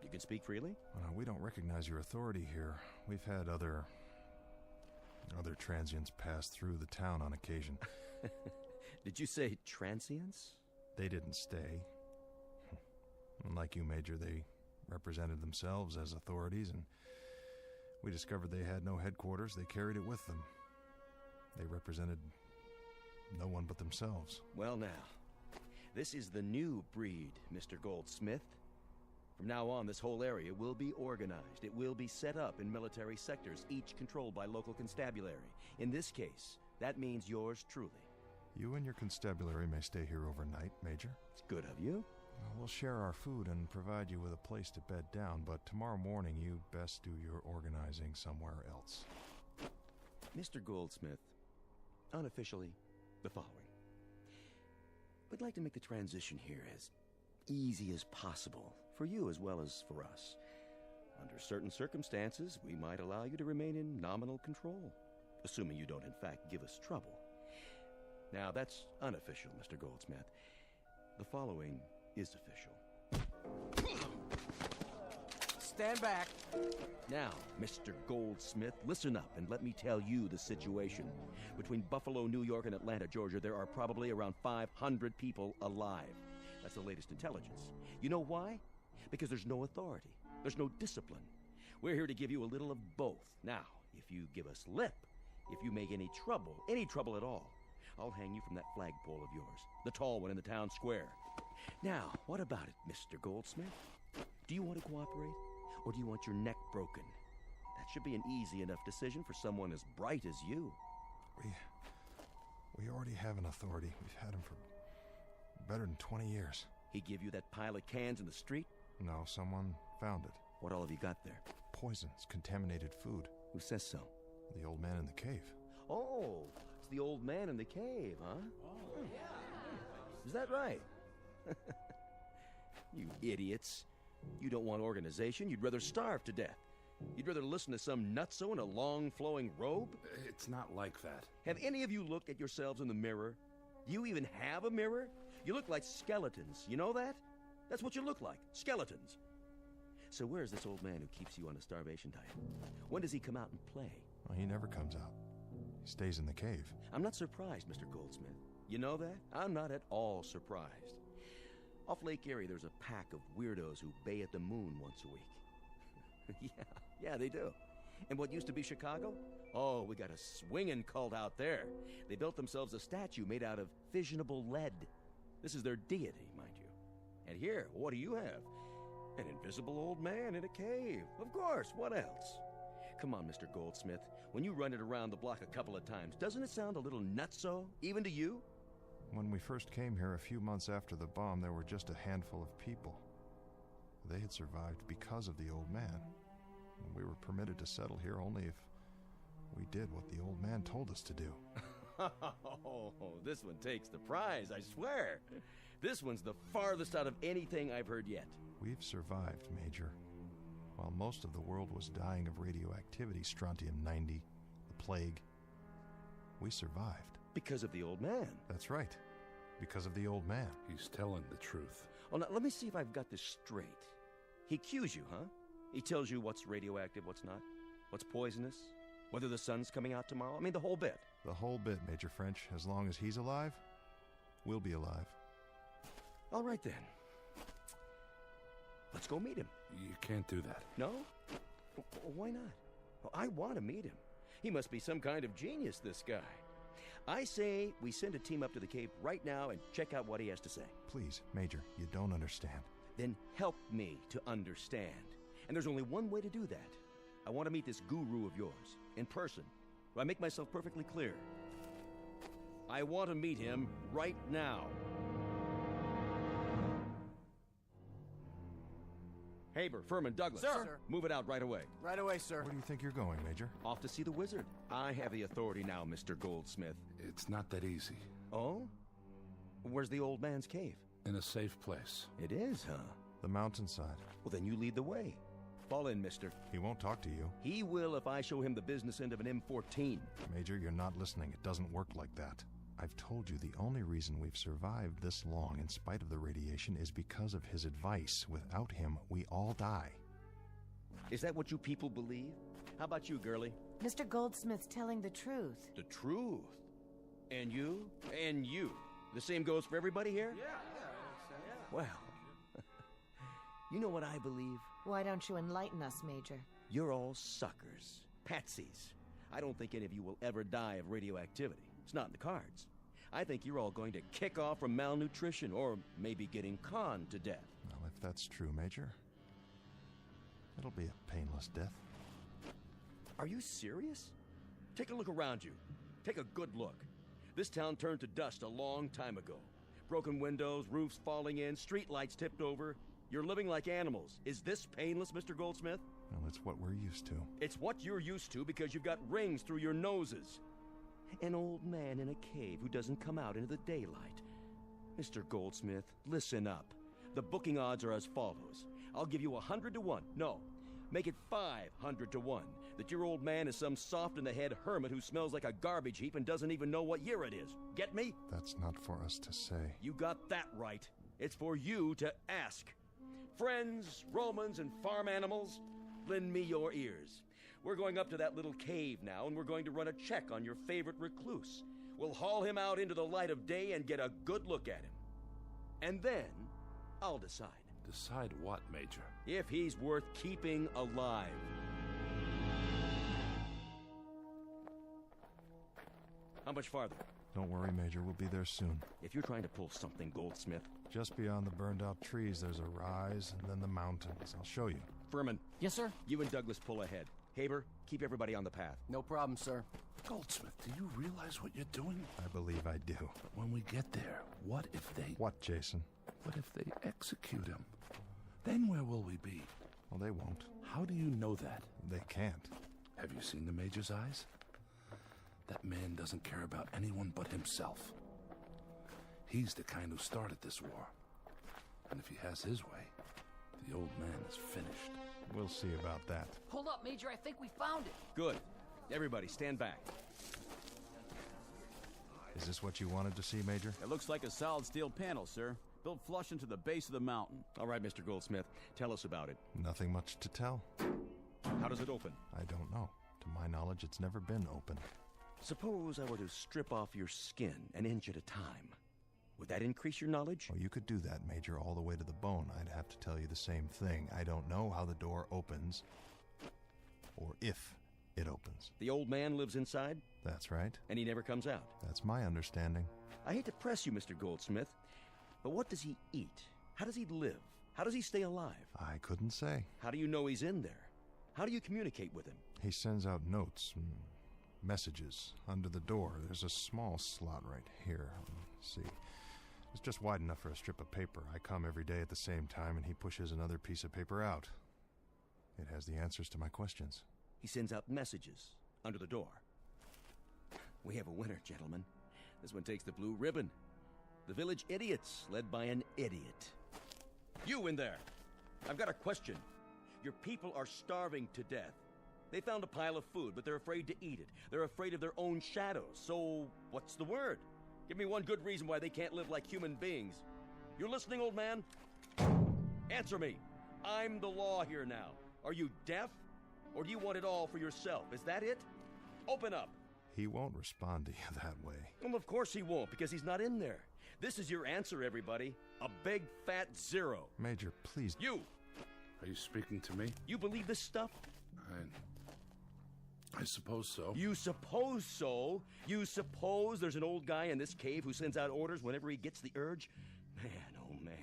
You can speak freely?
We don't recognize your authority here. We've had other transients pass through the town on occasion.
Did you say transients?
They didn't stay. Like you, Major, they represented themselves as authorities, and we discovered they had no headquarters. They carried it with them. They represented no one but themselves.
Well, now, this is the new breed, Mr. Goldsmith. From now on, this whole area will be organized. It will be set up in military sectors, each controlled by local constabulary. In this case, that means yours truly.
You and your constabulary may stay here overnight, Major.
It's good of you.
We'll share our food and provide you with a place to bed down, but tomorrow morning you best do your organizing somewhere else.
Mr. Goldsmith, unofficially, the following. We'd like to make the transition here as easy as possible, for you as well as for us. Under certain circumstances, we might allow you to remain in nominal control, assuming you don't in fact give us trouble. Now, that's unofficial, Mr. Goldsmith. The following is official.
Stand back.
Now, Mr. Goldsmith, listen up and let me tell you the situation. Between Buffalo, New York, and Atlanta, Georgia, there are probably around 500 people alive. That's the latest intelligence. You know why? Because there's no authority. There's no discipline. We're here to give you a little of both. Now, if you give us lip, if you make any trouble at all, I'll hang you from that flagpole of yours, the tall one in the town square. Now, what about it, Mr. Goldsmith? Do you want to cooperate, or do you want your neck broken? That should be an easy enough decision for someone as bright as you.
We already have an authority. We've had him for better than 20 years.
He give you that pile of cans in the street?
No, someone found it.
What all have you got there?
Poisons, contaminated food.
Who says so?
The old man in the cave.
Oh, it's the old man in the cave, huh? Oh, yeah. Is that right? You idiots. You don't want organization. You'd rather starve to death. You'd rather listen to some nutso in a long flowing robe?
It's not like that.
Have any of you looked at yourselves in the mirror? Do you even have a mirror? You look like skeletons. You know that? That's what you look like. Skeletons. So where's this old man who keeps you on a starvation diet? When does he come out and play?
Well, he never comes out. He stays in the cave.
I'm not surprised, Mr. Goldsmith. You know that? I'm not at all surprised. Off Lake Erie, there's a pack of weirdos who bay at the moon once a week. Yeah, they do. And what used to be Chicago? Oh, we got a swinging cult out there. They built themselves a statue made out of fissionable lead. This is their deity, mind you. And here, what do you have? An invisible old man in a cave. Of course, what else? Come on, Mr. Goldsmith. When you run it around the block a couple of times, doesn't it sound a little nutso, even to you?
When we first came here a few months after the bomb, there were just a handful of people. They had survived because of the old man. And we were permitted to settle here only if we did what the old man told us to do.
Oh, this one takes the prize, I swear. This one's the farthest out of anything I've heard yet.
We've survived, Major. While most of the world was dying of radioactivity, strontium-90, the plague, we survived.
Because of the old man.
That's right. Because of the old man.
He's telling the truth.
Well, now, let me see if I've got this straight. He cues you, huh? He tells you what's radioactive, what's not, what's poisonous, whether the sun's coming out tomorrow. I mean, the whole bit.
The whole bit, Major French. As long as he's alive, we'll be alive.
All right, then. Let's go meet him.
You can't do that.
No? Why not? Well, I want to meet him. He must be some kind of genius, this guy. I say we send a team up to the cave right now and check out what he has to say.
Please, Major, you don't understand.
Then help me to understand. And there's only one way to do that. I want to meet this guru of yours, in person. Do I make myself perfectly clear? I want to meet him right now. Haber, Furman, Douglas.
Sir.
Move it out right away.
Right away, sir.
Where do you think you're going, Major?
Off to see the wizard. I have the authority now, Mr. Goldsmith.
It's not that easy.
Oh? Where's the old man's cave?
In a safe place.
It is, huh?
The mountainside.
Well, then you lead the way. Fall in, mister.
He won't talk to you.
He will if I show him the business end of an M14.
Major, you're not listening. It doesn't work like that. I've told you the only reason we've survived this long in spite of the radiation is because of his advice. Without him, we all die.
Is that what you people believe? How about you, girlie?
Mr. Goldsmith's telling the truth.
The truth? And you? And you? The same goes for everybody here?
Yeah.
Well, you know what I believe?
Why don't you enlighten us, Major?
You're all suckers. Patsies. I don't think any of you will ever die of radioactivity. It's not in the cards. I think you're all going to kick off from malnutrition or maybe getting conned to death.
Well, if that's true, Major, it'll be a painless death.
Are you serious? Take a look around you. Take a good look. This town turned to dust a long time ago. Broken windows, roofs falling in, street lights tipped over. You're living like animals. Is this painless, Mr. Goldsmith?
Well, it's what we're used to.
It's what you're used to because you've got rings through your noses. An old man in a cave who doesn't come out into the daylight. Mr. Goldsmith, listen up. The booking odds are as follows. I'll give you 100 to 1. No, make it 500 to 1. That your old man is some soft-in-the-head hermit who smells like a garbage heap and doesn't even know what year it is. Get me?
That's not for us to say.
You got that right. It's for you to ask. Friends, Romans, and farm animals, lend me your ears. We're going up to that little cave now, and we're going to run a check on your favorite recluse. We'll haul him out into the light of day and get a good look at him. And then, I'll decide.
Decide what, Major?
If he's worth keeping alive. How much farther?
Don't worry, Major. We'll be there soon.
If you're trying to pull something, Goldsmith.
Just beyond the burned-out trees, there's a rise, and then the mountains. I'll show you.
Furman.
Yes, sir?
You and Douglas pull ahead. Haber, keep everybody on the path.
No problem, sir.
Goldsmith, do you realize what you're doing?
I believe I do.
But when we get there, what if they...
What, Jason?
What if they execute him? Then where will we be?
Well, they won't.
How do you know that?
They can't.
Have you seen the Major's eyes? That man doesn't care about anyone but himself. He's the kind who started this war. And if he has his way, the old man is finished.
We'll see about that.
Hold up, Major. I think we found it.
Good. Everybody, stand back.
Is this what you wanted to see, Major?
It looks like a solid steel panel, sir. Built flush into the base of the mountain.
All right, Mr. Goldsmith, tell us about it.
Nothing much to tell.
How does it open?
I don't know. To my knowledge, it's never been opened.
Suppose I were to strip off your skin an inch at a time. Would that increase your knowledge?
Oh, you could do that, Major, all the way to the bone. I'd have to tell you the same thing. I don't know how the door opens, or if it opens.
The old man lives inside?
That's right.
And he never comes out?
That's my understanding.
I hate to press you, Mr. Goldsmith, but what does he eat? How does he live? How does he stay alive?
I couldn't say.
How do you know he's in there? How do you communicate with him?
He sends out notes and messages under the door. There's a small slot right here. See, it's just wide enough for a strip of paper. I come every day at the same time, and he pushes another piece of paper out. It has the answers to my questions.
He sends out messages under the door. We have a winner, gentlemen. This one takes the blue ribbon. The Village Idiots, led by an idiot. You in there! I've got a question. Your people are starving to death. They found a pile of food, but they're afraid to eat it. They're afraid of their own shadows. So, what's the word? Give me one good reason why they can't live like human beings. You listening, old man? Answer me. I'm the law here now. Are you deaf? Or do you want it all for yourself? Is that it? Open up.
He won't respond to you that way.
Well, of course he won't, because he's not in there. This is your answer, everybody. A big, fat zero.
Major, please.
You!
Are you speaking to me?
You believe this stuff?
I suppose so.
You suppose so? You suppose there's an old guy in this cave who sends out orders whenever he gets the urge? Man, oh man.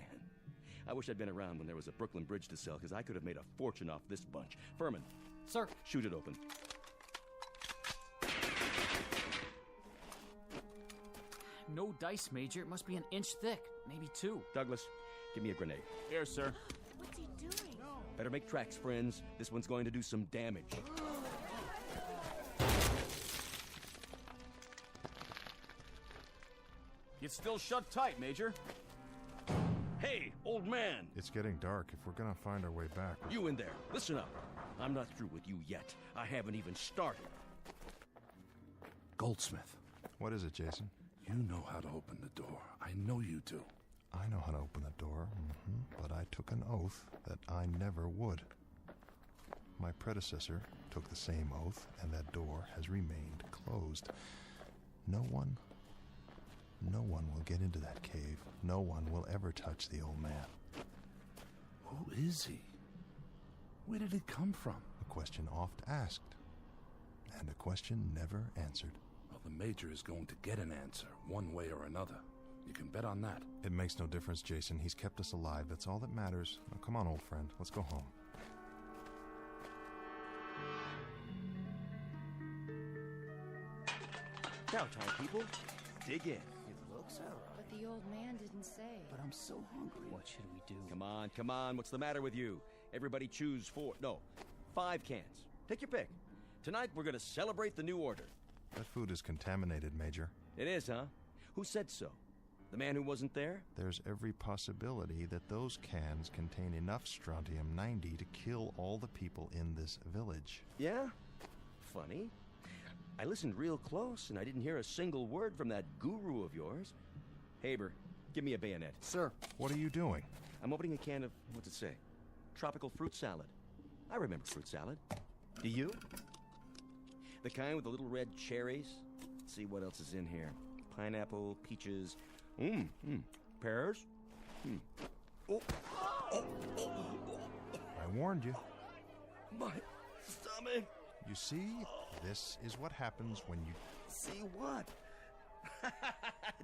I wish I'd been around when there was a Brooklyn Bridge to sell, because I could have made a fortune off this bunch. Furman.
Sir.
Shoot it open.
No dice, Major. It must be an inch thick, maybe 2.
Douglas, give me a grenade.
Here, sir.
What's he doing? No.
Better make tracks, friends. This one's going to do some damage.
It's still shut tight, Major.
Hey, old man!
It's getting dark. If we're gonna find our way back...
You in there, listen up. I'm not through with you yet. I haven't even started.
Goldsmith.
What is it, Jason?
You know how to open the door. I know you do.
I know how to open the door, but I took an oath that I never would. My predecessor took the same oath, and that door has remained closed. No one will get into that cave. No one will ever touch the old man.
Who is he? Where did it come from?
A question oft asked, and a question never answered.
Well, the Major is going to get an answer, one way or another. You can bet on that.
It makes no difference, Jason. He's kept us alive. That's all that matters. Now, come on, old friend. Let's go home.
Now time, people. Dig in.
It looks all right.
But the old man didn't say.
But I'm so hungry.
What should we do?
Come on. What's the matter with you? Everybody choose 5 cans. Take your pick. Tonight, we're going to celebrate the new order.
That food is contaminated, Major.
It is, huh? Who said so? The man who wasn't there?
There's every possibility that those cans contain enough strontium-90 to kill all the people in this village.
Yeah? Funny. I listened real close, and I didn't hear a single word from that guru of yours. Haber, give me a bayonet.
Sir.
What are you doing?
I'm opening a can of, what's it say? Tropical fruit salad. I remember fruit salad. Do you? The kind with the little red cherries. Let's see what else is in here. Pineapple, peaches. Pears.
I warned you.
My stomach.
You see, this is what happens when you...
See what?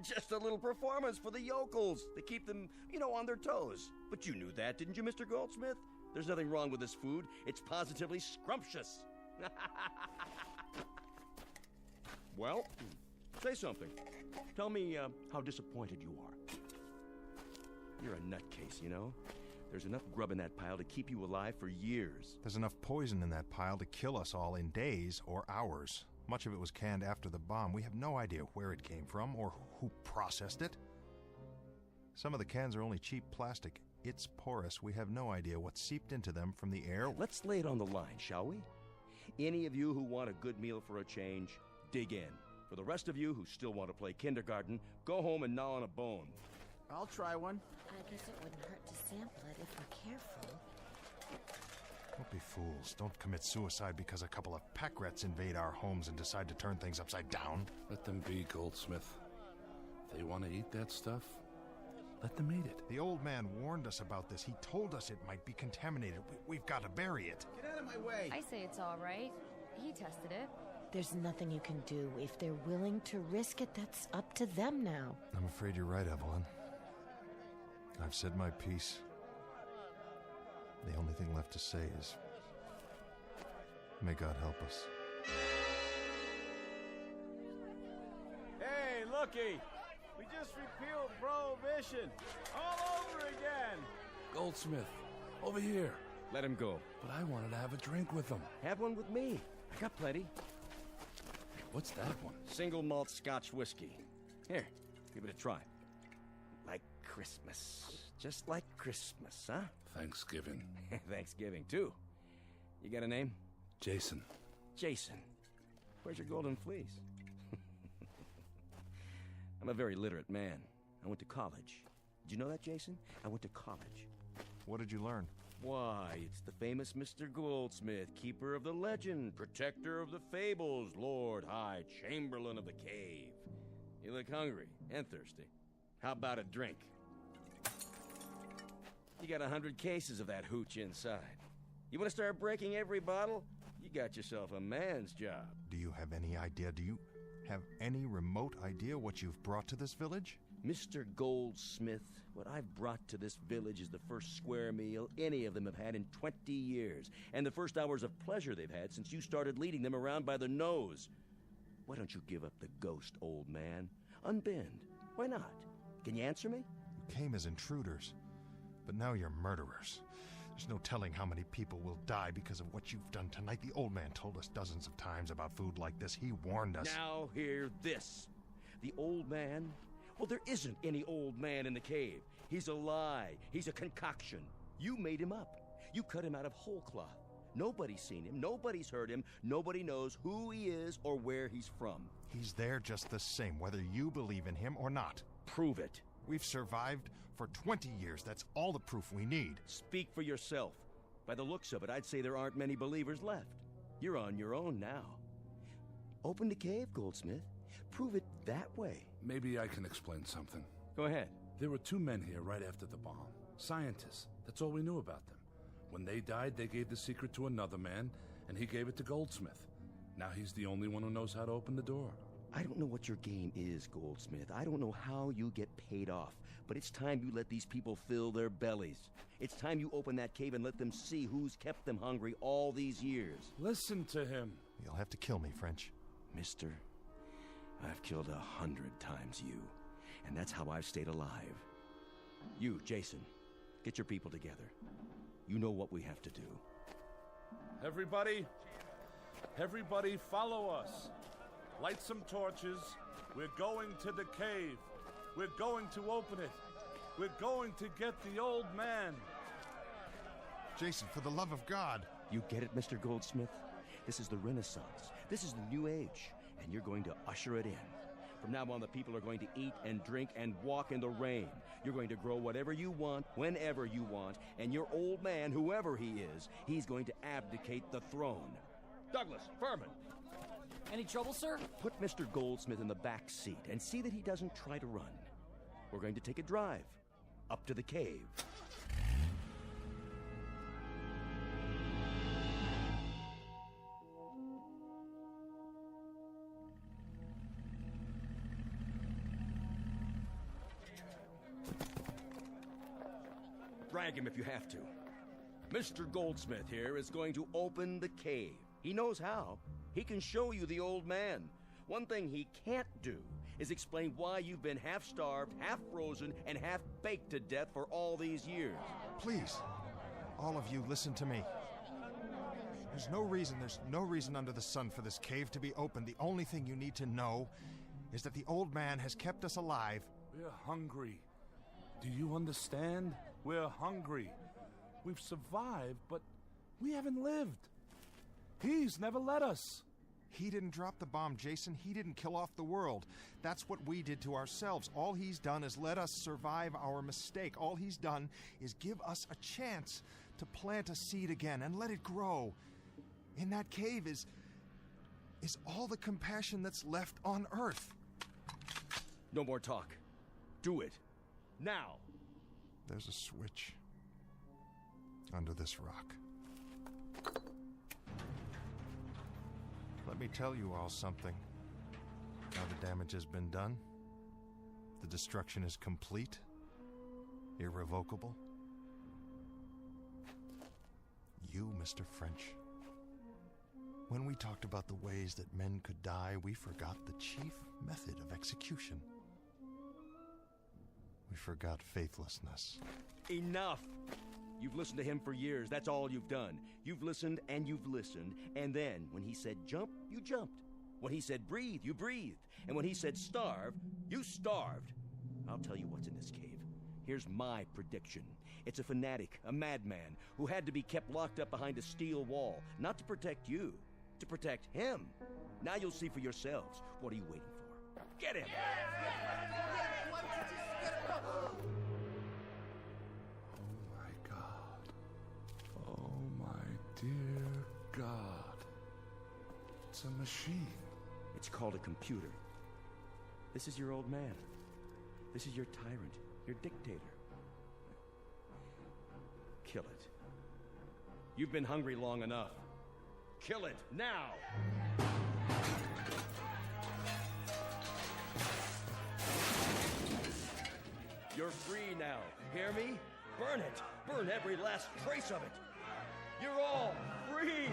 Just a little performance for the yokels to keep them, on their toes. But you knew that, didn't you, Mr. Goldsmith? There's nothing wrong with this food. It's positively scrumptious. Well, say something. Tell me how disappointed you are. You're a nutcase, There's enough grub in that pile to keep you alive for years.
There's enough poison in that pile to kill us all in days or hours. Much of it was canned after the bomb. We have no idea where it came from or who processed it. Some of the cans are only cheap plastic. It's porous. We have no idea what seeped into them from the air.
Let's lay it on the line, shall we? Any of you who want a good meal for a change, dig in. For the rest of you who still want to play kindergarten, go home and gnaw on a bone.
I'll try one.
I guess it wouldn't hurt to sample it if we're careful.
Don't be fools. Don't commit suicide because a couple of pack rats invade our homes and decide to turn things upside down.
Let them be, Goldsmith. If they want to eat that stuff, let them eat it.
The old man warned us about this. He told us it might be contaminated. We've got to bury it.
Get out of my way.
I say it's all right. He tested it.
There's nothing you can do. If they're willing to risk it, that's up to them now.
I'm afraid you're right, Evelyn. I've said my piece. The only thing left to say is May God help us.
Hey, looky! We just repealed Prohibition! All over again!
Goldsmith, over here.
Let him go.
But I wanted to have a drink with him.
Have one with me. I got plenty.
What's that one?
Single malt Scotch whiskey. Here, give it a try. Like Christmas. Just like Christmas, huh?
Thanksgiving.
Thanksgiving, too. You got a name?
Jason.
Jason. Where's your golden fleece? I'm a very literate man. I went to college. Did you know that, Jason? I went to college.
What did you learn?
Why, it's the famous Mr. Goldsmith, keeper of the legend, protector of the fables, Lord High Chamberlain of the cave. You look hungry and thirsty. How about a drink? You got 100 cases of that hooch inside. You want to start breaking every bottle? You got yourself a man's job.
Do you have any idea? Do you have any remote idea what you've brought to this village?
Mr. Goldsmith, what I've brought to this village is the first square meal any of them have had in 20 years, and the first hours of pleasure they've had since you started leading them around by the nose. Why don't you give up the ghost, old man? Unbend. Why not? Can you answer me?
You came as intruders, but now you're murderers. There's no telling how many people will die because of what you've done tonight. The old man told us dozens of times about food like this. He warned us.
Now hear this. The old man? Well, there isn't any old man in the cave. He's a lie. He's a concoction. You made him up. You cut him out of whole cloth. Nobody's seen him. Nobody's heard him. Nobody knows who he is or where he's from.
He's there just the same, whether you believe in him or not.
Prove it.
We've survived for 20 years. That's all the proof we need.
Speak for yourself. By the looks of it, I'd say there aren't many believers left. You're on your own now. Open the cave, Goldsmith. Prove it that way.
Maybe I can explain something.
Go ahead.
There were 2 men here right after the bomb. Scientists. That's all we knew about them. When they died, they gave the secret to another man, and he gave it to Goldsmith. Now he's the only one who knows how to open the door.
I don't know what your game is, Goldsmith. I don't know how you get paid off. But it's time you let these people fill their bellies. It's time you open that cave and let them see who's kept them hungry all these years.
Listen to him.
You'll have to kill me, French.
Mister, I've killed 100 times you. And that's how I've stayed alive. You, Jason, get your people together. You know what we have to do.
Everybody follow us. Light some torches. We're going to the cave. We're going to open it. We're going to get the old man.
Jason, for the love of God.
You get it, Mr. Goldsmith? This is the Renaissance. This is the New Age. And you're going to usher it in. From now on, the people are going to eat and drink and walk in the rain. You're going to grow whatever you want, whenever you want, and your old man, whoever he is, he's going to abdicate the throne. Douglas, Furman.
Any trouble, sir?
Put Mr. Goldsmith in the back seat and see that he doesn't try to run. We're going to take a drive up to the cave. Drag him if you have to. Mr. Goldsmith here is going to open the cave. He knows how. He can show you the old man. One thing he can't do is explain why you've been half-starved, half-frozen, and half-baked to death for all these years.
Please, all of you, listen to me. There's no reason under the sun for this cave to be open. The only thing you need to know is that the old man has kept us alive.
We're hungry. Do you understand? We're hungry. We've survived, but we haven't lived. He's never let us.
He didn't drop the bomb, Jason. He didn't kill off the world. That's what we did to ourselves. All he's done is let us survive our mistake. All he's done is give us a chance to plant a seed again and let it grow. In that cave is all the compassion that's left on Earth.
No more talk. Do it. Now.
There's a switch under this rock. Let me tell you all something. Now the damage has been done. The destruction is complete. Irrevocable. You, Mr. French, When we talked about the ways that men could die, we forgot the chief method of execution. We forgot faithlessness.
Enough! You've listened to him for years. That's all you've done. You've listened, and and then, when he said jump, you jumped. When he said breathe, you breathed. And when he said starve, you starved. I'll tell you what's in this cave. Here's my prediction. It's a fanatic, a madman, who had to be kept locked up behind a steel wall, not to protect you, to protect him. Now you'll see for yourselves. What are you waiting for? Get him!
Oh, my dear God. It's a machine.
It's called a computer. This is your old man. This is your tyrant, your dictator. Kill it. You've been hungry long enough. Kill it, now! You're free now. Hear me? Burn it. Burn every last trace of it. You're all free!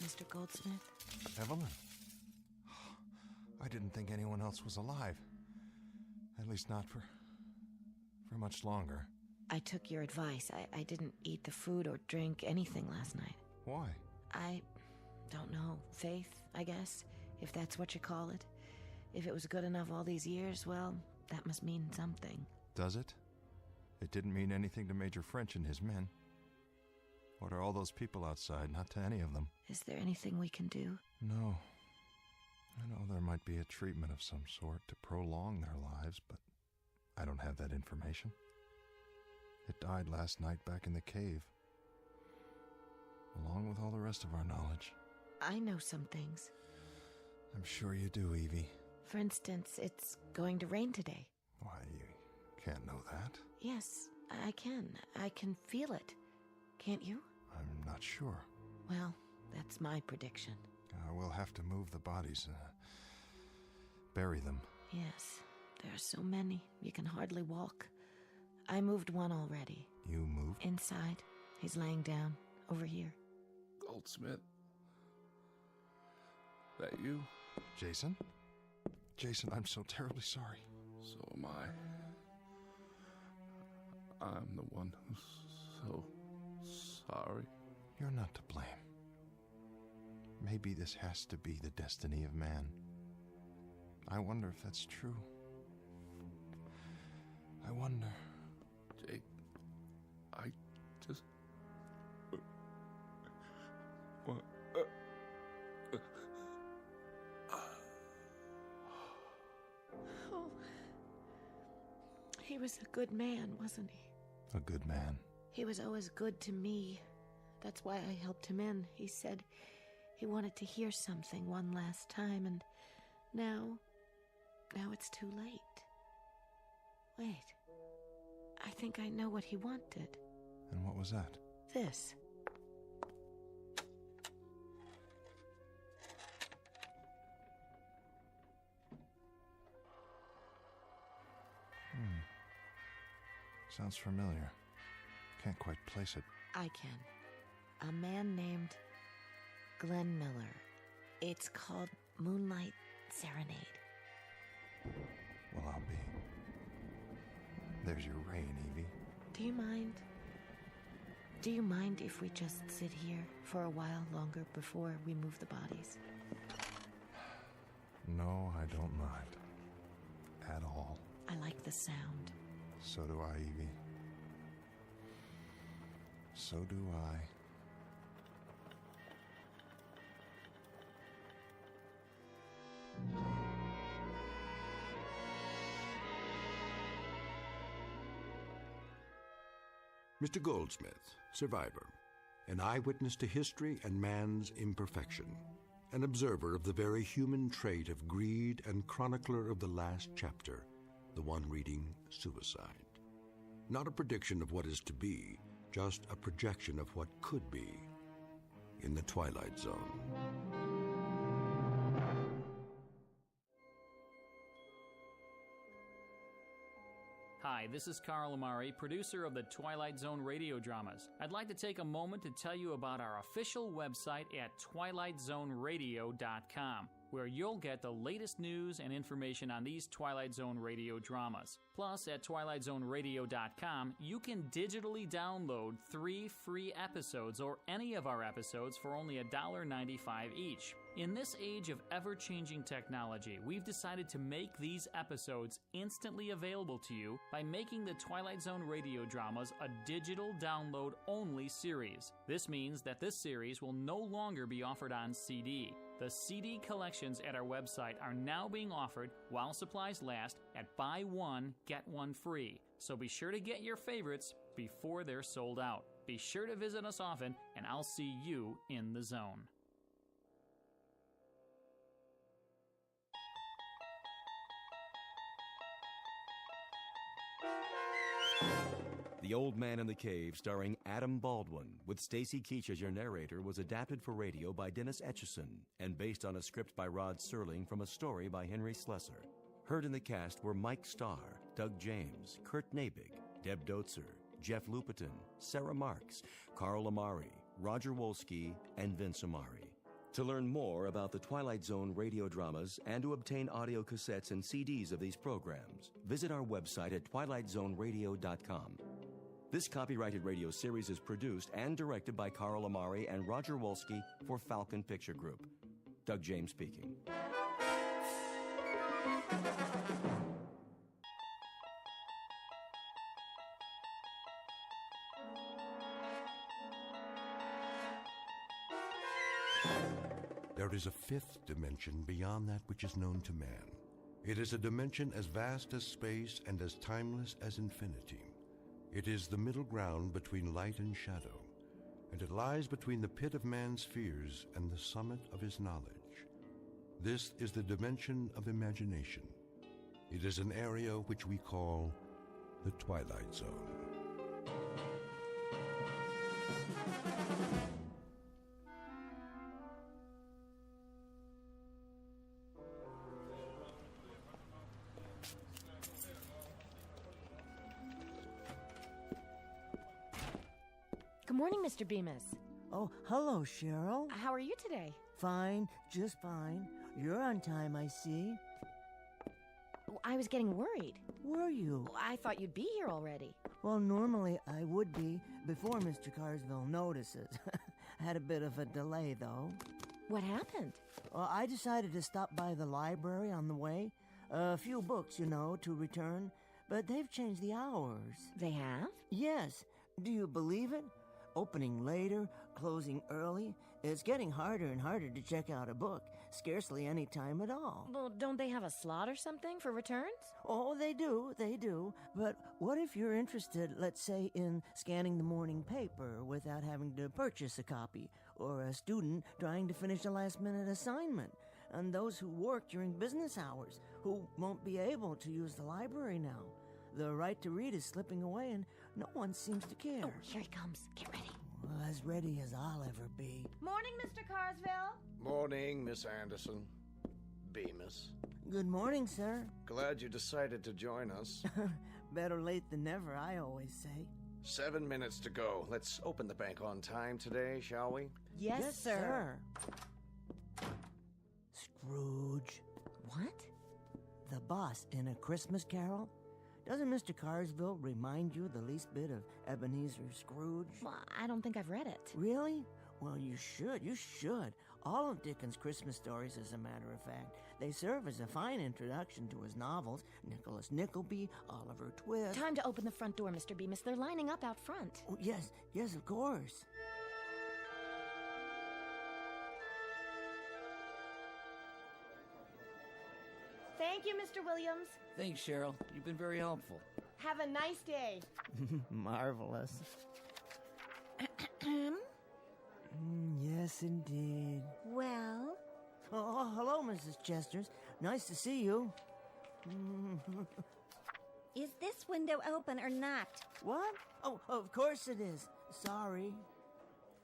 Mr. Goldsmith?
Evelyn? I didn't think anyone else was alive. At least not for much longer.
I took your advice. I didn't eat the food or drink anything last night.
Why?
I don't know. Faith, I guess, if that's what you call it. If it was good enough all these years, well, that must mean something.
Does it? It didn't mean anything to Major French and his men. What are all those people outside? Not to any of them.
Is there anything we can do?
No. I know there might be a treatment of some sort to prolong their lives, but I don't have that information. It died last night back in the cave, along with all the rest of our knowledge.
I know some things.
I'm sure you do, Evie.
For instance, it's going to rain today.
Why, you can't know that.
Yes, I can. I can feel it. Can't you?
I'm not sure.
Well, that's my prediction.
We'll have to move the bodies, bury them.
Yes, there are so many. You can hardly walk. I moved one already.
You moved?
Inside. He's laying down, over here.
Goldsmith. That you?
Jason? Jason, I'm so terribly sorry.
So am I. I'm the one who's so sorry.
You're not to blame. Maybe this has to be the destiny of man. I wonder if that's true. I wonder.
Jake, I just...
Oh. He was a good man, wasn't he?
A good man.
He was always good to me. That's why I helped him in. He said he wanted to hear something one last time, and now it's too late. Wait. I think I know what he wanted.
And what was that?
This.
Sounds familiar. Can't quite place it.
I can. A man named Glenn Miller. It's called Moonlight Serenade.
Well, I'll be. There's your rain, Evie.
Do you mind? Do you mind if we just sit here for a while longer before we move the bodies?
No, I don't mind. At all.
I like the sound.
So do I, Evie. So do I.
Mr. Goldsmith, survivor, an eyewitness to history and man's imperfection, an observer of the very human trait of greed and chronicler of the last chapter, the one reading suicide. Not a prediction of what is to be, just a projection of what could be in the Twilight Zone.
Hi, this is Carl Amari, producer of the Twilight Zone Radio Dramas. I'd like to take a moment to tell you about our official website at twilightzoneradio.com, where you'll get the latest news and information on these Twilight Zone Radio dramas. Plus, at twilightzoneradio.com, you can digitally download 3 free episodes or any of our episodes for only $1.95 each. In this age of ever-changing technology, we've decided to make these episodes instantly available to you by making the Twilight Zone Radio Dramas a digital download-only series. This means that this series will no longer be offered on CD. The CD collections at our website are now being offered while supplies last at buy one, get one free. So be sure to get your favorites before they're sold out. Be sure to visit us often, and I'll see you in the zone.
The Old Man in the Cave, starring Adam Baldwin, with Stacy Keach as your narrator, was adapted for radio by Dennis Etchison and based on a script by Rod Serling from a story by Henry Slesser. Heard in the cast were Mike Starr, Doug James, Kurt Nabig, Deb Dotzer, Jeff Lupiton, Sarah Marks, Carl Amari, Roger Wolski, and Vince Amari. To learn more about the Twilight Zone radio dramas and to obtain audio cassettes and CDs of these programs, visit our website at twilightzoneradio.com. This copyrighted radio series is produced and directed by Carl Amari and Roger Wolski for Falcon Picture Group. Doug James speaking.
There is a fifth dimension beyond that which is known to man. It is a dimension as vast as space and as timeless as infinity. It is the middle ground between light and shadow, and it lies between the pit of man's fears and the summit of his knowledge. This is the dimension of imagination. It is an area which we call the Twilight Zone.
Good morning, Mr. Bemis.
Oh, hello, Cheryl.
How are you today?
Fine, just fine. You're on time, I see.
I was getting worried.
Were you?
I thought you'd be here already.
Well, normally I would be before Mr. Carsville notices. Had a bit of a delay, though.
What happened?
Well, I decided to stop by the library on the way. A few books, you know, to return. But they've changed the hours.
They have?
Yes. Do you believe it? Opening later, closing early. It's getting harder and harder to check out a book. Scarcely any time at all.
Well, don't they have a slot or something for returns?
Oh, they do. But what if you're interested, let's say, in scanning the morning paper without having to purchase a copy, or a student trying to finish a last-minute assignment, and those who work during business hours, who won't be able to use the library now? The right to read is slipping away, and no one seems to care.
Oh, here he comes. Get ready.
Well, as ready as I'll ever be.
Morning, Mr. Carsville.
Morning, Miss Anderson. Bemis.
Good morning, sir.
Glad you decided to join us.
Better late than never, I always say.
7 minutes to go. Let's open the bank on time today, shall we?
Yes, sir.
Scrooge.
What?
The boss in A Christmas Carol? Doesn't Mr. Carsville remind you the least bit of Ebenezer Scrooge?
Well, I don't think I've read it.
Really? Well, you should. All of Dickens' Christmas stories, as a matter of fact. They serve as a fine introduction to his novels. Nicholas Nickleby, Oliver Twist.
Time to open the front door, Mr. Bemis. They're lining up out front.
Oh, yes, of course.
Thank you, Mr. Williams.
Thanks, Cheryl. You've been very helpful.
Have a nice day.
Marvelous. Yes, indeed.
Well?
Oh, hello, Mrs. Chesters. Nice to see you.
Is this window open or not?
What? Oh, of course it is. Sorry.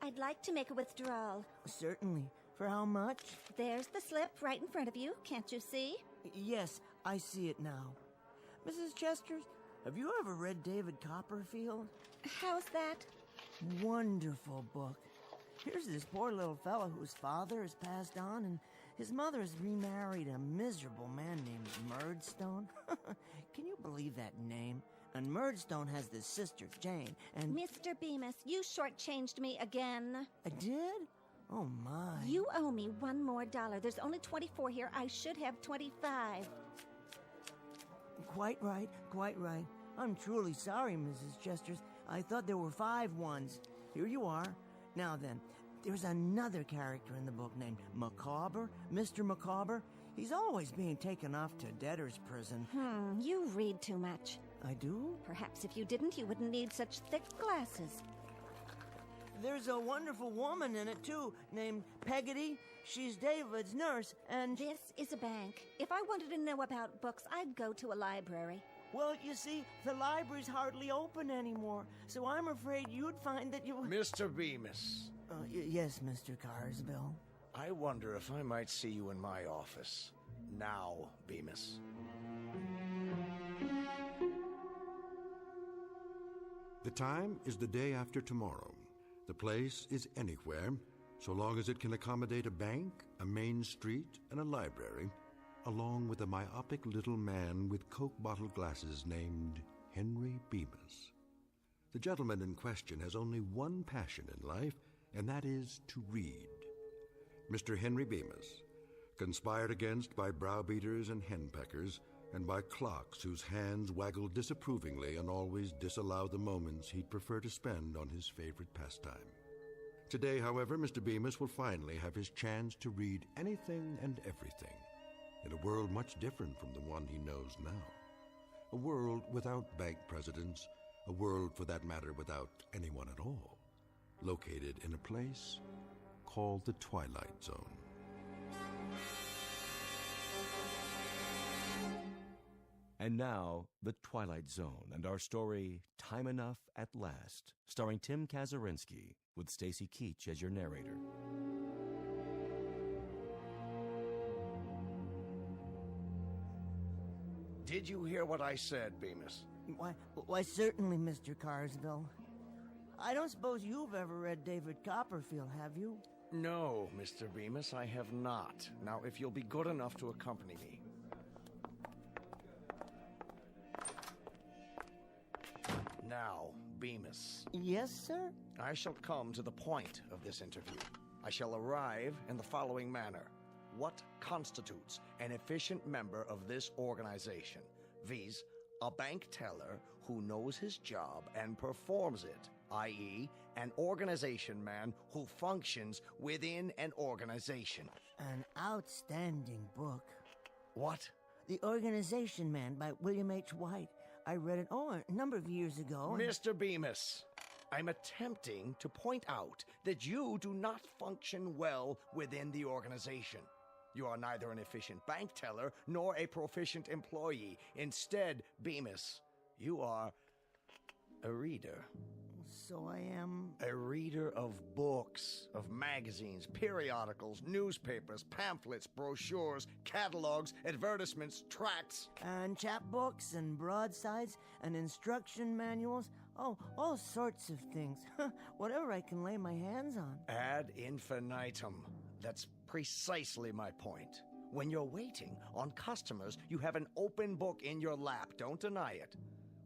I'd like to make a withdrawal.
Certainly. For how much?
There's the slip right in front of you. Can't you see?
Yes, I see it now. Mrs. Chesters, have you ever read David Copperfield?
How's that?
Wonderful book. Here's this poor little fellow whose father has passed on, and his mother has remarried a miserable man named Murdstone. Can you believe that name? And Murdstone has this sister, Jane, and...
Mr. Bemis, you shortchanged me again.
I did? Oh, my.
You owe me $1 more. There's only 24 here. I should have 25.
Quite right, quite right. I'm truly sorry, Mrs. Chesters. I thought there were 5 ones. Here you are. Now then, there's another character in the book named Macabre, Mr. Macabre. He's always being taken off to debtor's prison.
You read too much.
I do?
Perhaps if you didn't, you wouldn't need such thick glasses.
There's a wonderful woman in it, too, named Peggotty. She's David's nurse, and...
This is a bank. If I wanted to know about books, I'd go to a library.
Well, you see, the library's hardly open anymore, so I'm afraid you'd find that you...
Mr. Bemis.
Yes, Mr. Carsville.
I wonder if I might see you in my office. Now, Bemis.
The time is the day after tomorrow. The place is anywhere, so long as it can accommodate a bank, a main street, and a library, along with a myopic little man with Coke bottle glasses named Henry Bemis. The gentleman in question has only one passion in life, and that is to read. Mr. Henry Bemis, conspired against by browbeaters and henpeckers, and by clocks whose hands waggle disapprovingly and always disallow the moments he'd prefer to spend on his favorite pastime. Today, however, Mr. Bemis will finally have his chance to read anything and everything, in a world much different from the one he knows now. A world without bank presidents, a world, for that matter, without anyone at all, located in a place called the Twilight Zone.
And now, The Twilight Zone and our story, Time Enough at Last, starring Tim Kazurinsky, with Stacy Keach as your narrator.
Did you hear what I said, Bemis?
Why, certainly, Mr. Carsville. I don't suppose you've ever read David Copperfield, have you?
No, Mr. Bemis, I have not. Now, if you'll be good enough to accompany me. Now, Bemis.
Yes, sir?
I shall come to the point of this interview. I shall arrive in the following manner. What constitutes an efficient member of this organization? Viz., a bank teller who knows his job and performs it, i.e., an organization man who functions within an organization.
An outstanding book.
What?
The Organization Man by William H. White. I read it, a number of years ago.
Mr. Bemis, I'm attempting to point out that you do not function well within the organization. You are neither an efficient bank teller nor a proficient employee. Instead, Bemis, you are a reader.
So I am...
A reader of books, of magazines, periodicals, newspapers, pamphlets, brochures, catalogs, advertisements, tracts.
And chapbooks and broadsides and instruction manuals. Oh, all sorts of things. Whatever I can lay my hands on.
Ad infinitum. That's precisely my point. When you're waiting on customers, you have an open book in your lap. Don't deny it.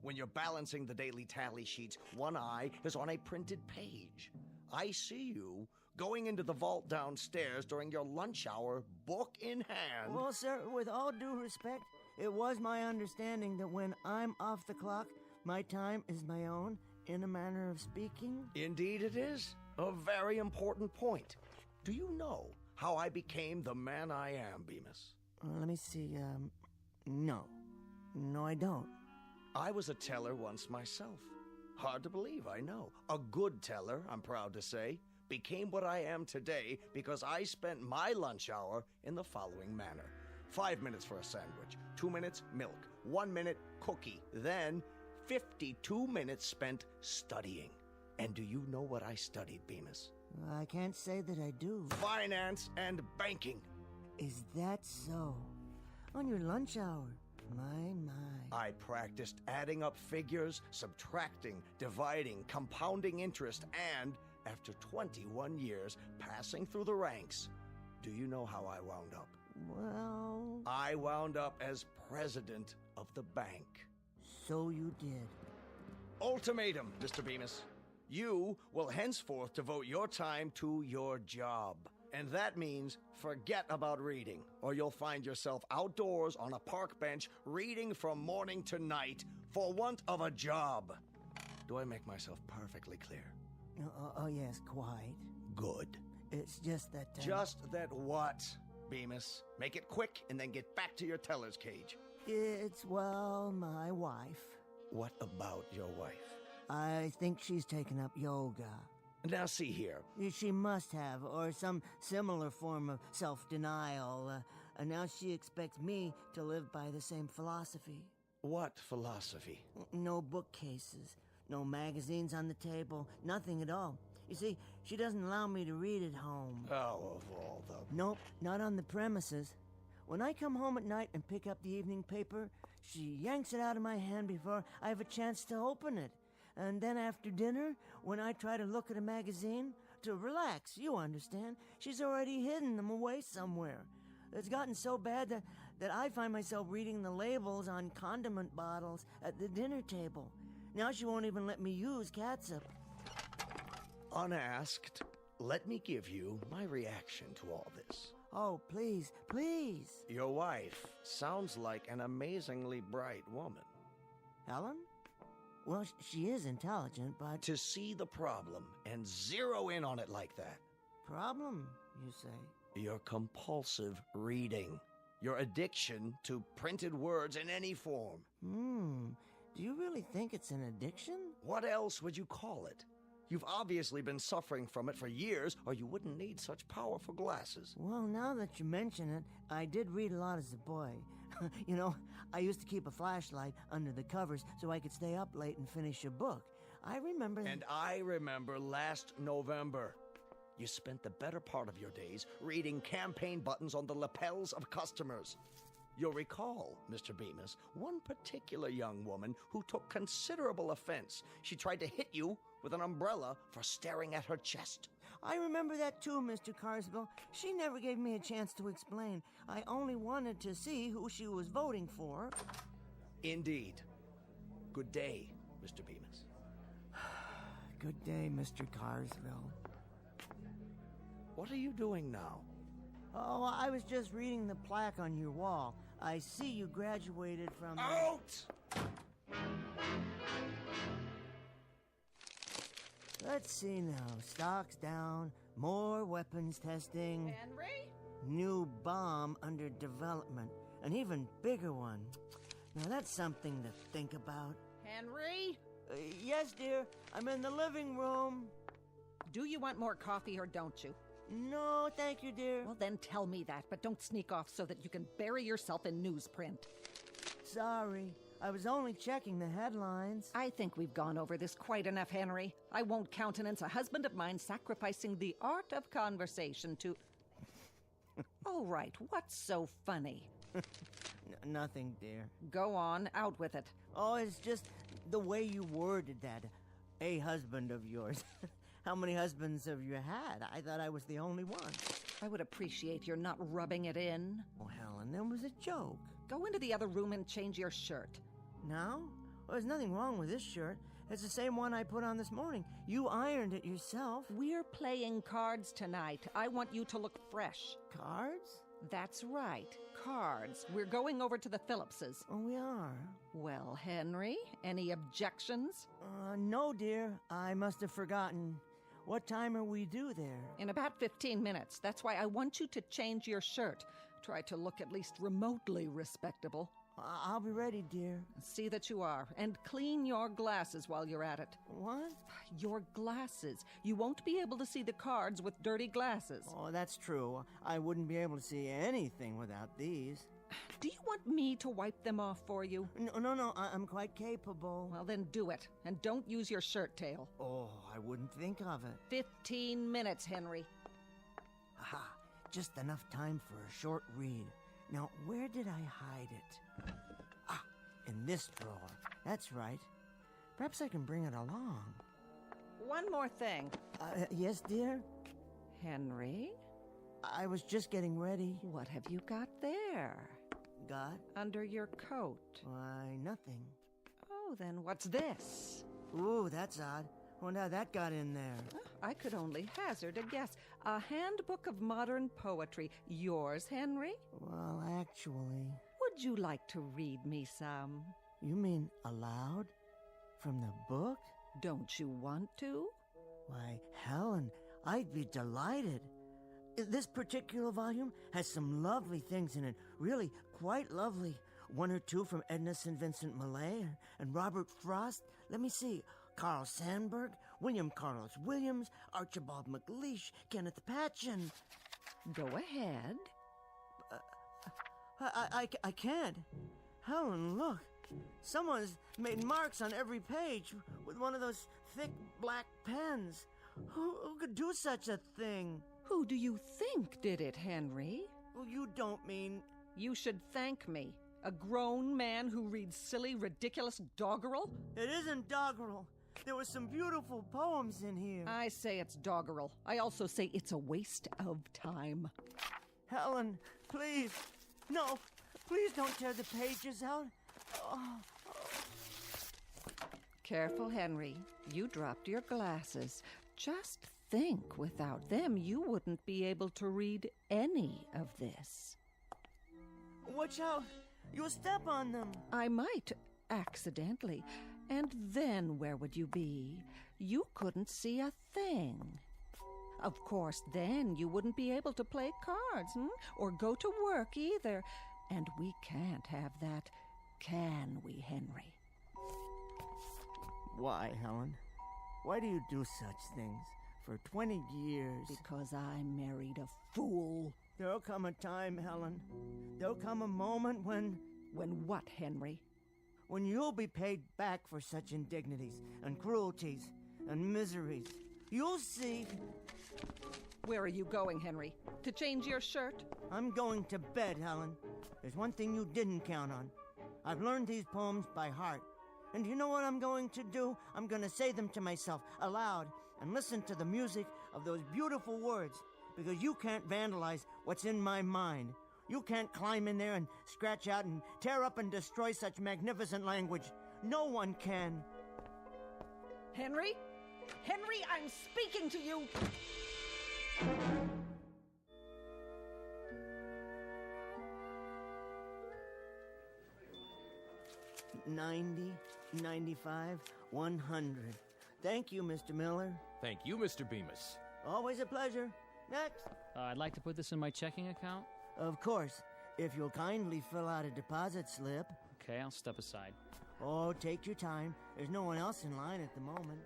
When you're balancing the daily tally sheets, one eye is on a printed page. I see you going into the vault downstairs during your lunch hour, book in hand.
Well, sir, with all due respect, it was my understanding that when I'm off the clock, my time is my own, in a manner of speaking.
Indeed it is. A very important point. Do you know how I became the man I am, Bemis?
Let me see, no. No, I don't.
I was a teller once myself. Hard to believe, I know. A good teller, I'm proud to say. Became what I am today because I spent my lunch hour in the following manner. 5 minutes for a sandwich. 2 minutes, milk. 1 minute, cookie. Then 52 minutes spent studying. And do you know what I studied, Bemis?
I can't say that I do.
Finance and banking.
Is that so? On your lunch hour? My.
I practiced adding up figures, subtracting, dividing, compounding interest, and after 21 years passing through the ranks, do you know how I wound up?
Well...
I wound up as president of the bank.
So you did.
Ultimatum, Mr. Bemis. You will henceforth devote your time to your job. And that means forget about reading, or you'll find yourself outdoors on a park bench reading from morning to night for want of a job. Do I make myself perfectly clear?
Oh yes, quite.
Good.
It's just that...
Just that what, Bemis? Make it quick and then get back to your teller's cage.
It's, well, my wife.
What about your wife?
I think she's taken up yoga.
Now see here.
She must have, or some similar form of self-denial. And now she expects me to live by the same philosophy.
What philosophy?
No bookcases, no magazines on the table, nothing at all. You see, she doesn't allow me to read at home.
Oh, of all the...
Nope, not on the premises. When I come home at night and pick up the evening paper, she yanks it out of my hand before I have a chance to open it. And then after dinner, when I try to look at a magazine, to relax, you understand, she's already hidden them away somewhere. It's gotten so bad that I find myself reading the labels on condiment bottles at the dinner table. Now she won't even let me use catsup.
Unasked, let me give you my reaction to all this.
Oh, please, please.
Your wife sounds like an amazingly bright woman.
Helen? Well, she is intelligent, but...
To see the problem and zero in on it like that.
Problem, you say?
Your compulsive reading. Your addiction to printed words in any form.
Do you really think it's an addiction?
What else would you call it? You've obviously been suffering from it for years, or you wouldn't need such powerful glasses.
Well, now that you mention it, I did read a lot as a boy. You know, I used to keep a flashlight under the covers so I could stay up late and finish a book. I remember...
And I remember last November. You spent the better part of your days reading campaign buttons on the lapels of customers. You'll recall, Mr. Bemis, one particular young woman who took considerable offense. She tried to hit you with an umbrella for staring at her chest.
I remember that too, Mr. Carswell. She never gave me a chance to explain. I only wanted to see who she was voting for.
Indeed. Good day, Mr. Bemis.
Good day, Mr. Carswell.
What are you doing now?
Oh, I was just reading the plaque on your wall. I see you graduated from...
Out!
Let's see now. Stocks down, more weapons testing.
Henry?
New bomb under development. An even bigger one. Now that's something to think about.
Henry?
Yes, dear. I'm in the living room.
Do you want more coffee or don't you?
No, thank you, dear.
Well, then tell me that, but don't sneak off so that you can bury yourself in newsprint.
Sorry. I was only checking the headlines.
I think we've gone over this quite enough, Henry. I won't countenance a husband of mine sacrificing the art of conversation to... Oh, right. What's so funny?
Nothing, dear.
Go on, out with it.
Oh, it's just the way you worded that. A husband of yours. How many husbands have you had? I thought I was the only one.
I would appreciate your not rubbing it in.
Oh, Helen, that was a joke.
Go into the other room and change your shirt.
Now? Well, there's nothing wrong with this shirt. It's the same one I put on this morning. You ironed it yourself.
We're playing cards tonight. I want you to look fresh.
Cards?
That's right. Cards. We're going over to the Phillipses.
Oh, we are?
Well, Henry, any objections?
No, dear. I must have forgotten. What time are we due there?
In about 15 minutes. That's why I want you to change your shirt. Try to look at least remotely respectable.
I'll be ready, dear.
See that you are. And clean your glasses while you're at it.
What?
Your glasses. You won't be able to see the cards with dirty glasses.
Oh, that's true. I wouldn't be able to see anything without these.
Do you want me to wipe them off for you?
No, I'm quite capable.
Well, then do it. And don't use your shirt tail.
Oh, I wouldn't think of it.
15 minutes, Henry.
Aha, just enough time for a short read. Now, where did I hide it? Ah, in this drawer. That's right. Perhaps I can bring it along.
One more thing.
Yes, dear?
Henry?
I was just getting ready.
What have you got there?
Got?
Under your coat.
Why, nothing.
Oh, then what's this?
Ooh, that's odd. Wonder how that got in there.
I could only hazard a guess. A handbook of modern poetry. Yours, Henry?
Well, actually...
Would you like to read me some?
You mean aloud? From the book?
Don't you want to?
Why, Helen, I'd be delighted. This particular volume has some lovely things in it. Really, quite lovely. One or two from Edna St. Vincent Millay and Robert Frost. Let me see. Carl Sandburg, William Carlos Williams, Archibald MacLeish, Kenneth Patchen.
Go ahead.
I can't. Helen, look. Someone's made marks on every page with one of those thick black pens. Who could do such a thing?
Who do you think did it, Henry?
Well, you don't mean...
You should thank me. A grown man who reads silly, ridiculous doggerel?
It isn't doggerel. There were some beautiful poems in here.
I say it's doggerel. I also say it's a waste of time.
Helen, please. No, please don't tear the pages out. Oh.
Careful, Henry. You dropped your glasses. Just think, without them, you wouldn't be able to read any of this.
Watch out. You'll step on them.
I might, accidentally. And then where would you be? You couldn't see a thing. Of course, then you wouldn't be able to play cards, or go to work either. And we can't have that, can we, Henry?
Why, Helen? Why do you do such things? For 20 years.
Because I married a fool.
There'll come a time, Helen. There'll come a moment when...
When what, Henry?
When you'll be paid back for such indignities and cruelties and miseries. You'll see.
Where are you going, Henry? To change your shirt?
I'm going to bed, Helen. There's one thing you didn't count on. I've learned these poems by heart. And you know what I'm going to do? I'm going to say them to myself aloud and listen to the music of those beautiful words, because you can't vandalize what's in my mind. You can't climb in there and scratch out and tear up and destroy such magnificent language. No one can.
Henry? Henry, I'm speaking to you!
90, 95, 100. Thank you, Mr. Miller.
Thank you, Mr. Bemis.
Always a pleasure. Next.
I'd like to put this in my checking account.
Of course, if you'll kindly fill out a deposit slip.
Okay, I'll step aside.
Oh, take your time. There's no one else in line at the moment.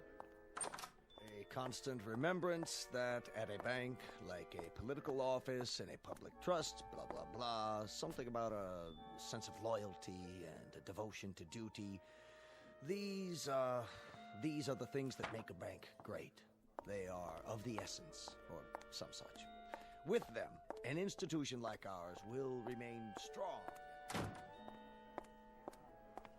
A constant remembrance that at a bank, like a political office and a public trust, blah, blah, blah, something about a sense of loyalty and a devotion to duty. These are the things that make a bank great. They are of the essence, or some such. With them, an institution like ours will remain strong.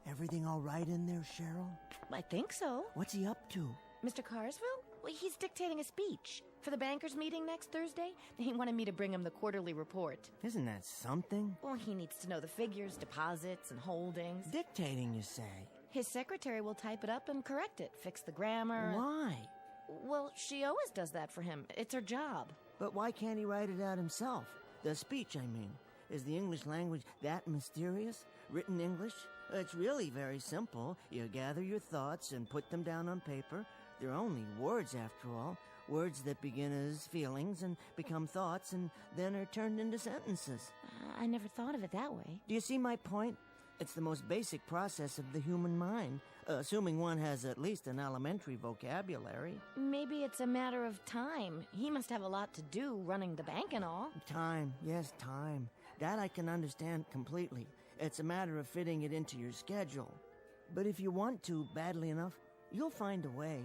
Everything all right in there, Cheryl?
I think so.
What's he up to?
Mr. Carsville? Well, he's dictating a speech for the bankers' meeting next Thursday. He wanted me to bring him the quarterly report.
Isn't that something?
Well, he needs to know the figures, deposits, and holdings.
Dictating, you say?
His secretary will type it up and correct it, fix the grammar.
Why?
Well, she always does that for him. It's her job.
But why can't he write it out himself? The speech, I mean. Is the English language that mysterious? Written English? It's really very simple. You gather your thoughts and put them down on paper. They're only words, after all. Words that begin as feelings and become thoughts and then are turned into sentences.
I never thought of it that way.
Do you see my point? It's the most basic process of the human mind, assuming one has at least an elementary vocabulary.
Maybe it's a matter of time. He must have a lot to do running the bank and all.
Time, yes, time. That I can understand completely. It's a matter of fitting it into your schedule. But if you want to badly enough, you'll find a way.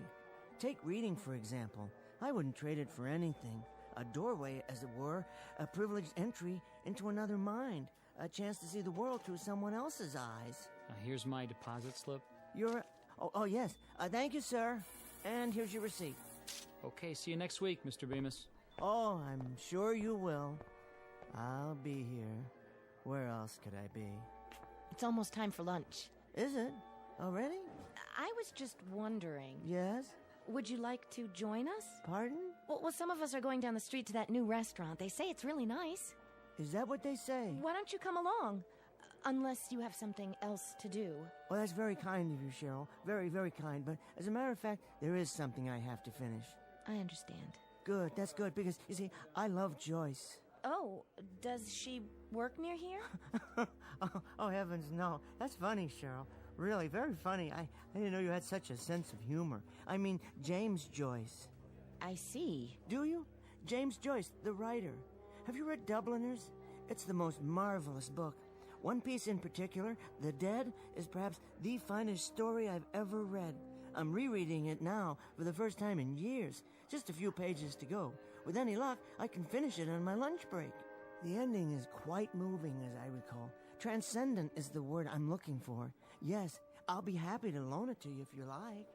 Take reading, for example. I wouldn't trade it for anything. A doorway, as it were, a privileged entry into another mind, a chance to see the world through someone else's eyes.
Here's my deposit slip.
Oh, yes. Thank you, sir. And here's your receipt.
Okay, see you next week, Mr. Bemis.
Oh, I'm sure you will. I'll be here. Where else could I be?
It's almost time for lunch.
Is it? Already?
I was just wondering.
Yes?
Would you like to join us?
Pardon?
Well, some of us are going down the street to that new restaurant. They say it's really nice.
Is that what they say?
Why don't you come along? Unless you have something else to do.
Well, that's very kind of you, Cheryl. Very, very kind. But as a matter of fact, there is something I have to finish.
I understand.
Good, that's good, because, you see, I love Joyce.
Oh, does she work near here?
oh, heavens, no. That's funny, Cheryl. Really, very funny. I didn't know you had such a sense of humor. I mean, James Joyce.
I see.
Do you? James Joyce, the writer. Have you read Dubliners? It's the most marvelous book. One piece in particular, The Dead, is perhaps the finest story I've ever read. I'm rereading it now for the first time in years. Just a few pages to go. With any luck, I can finish it on my lunch break. The ending is quite moving, as I recall. Transcendent is the word I'm looking for. Yes, I'll be happy to loan it to you if you like.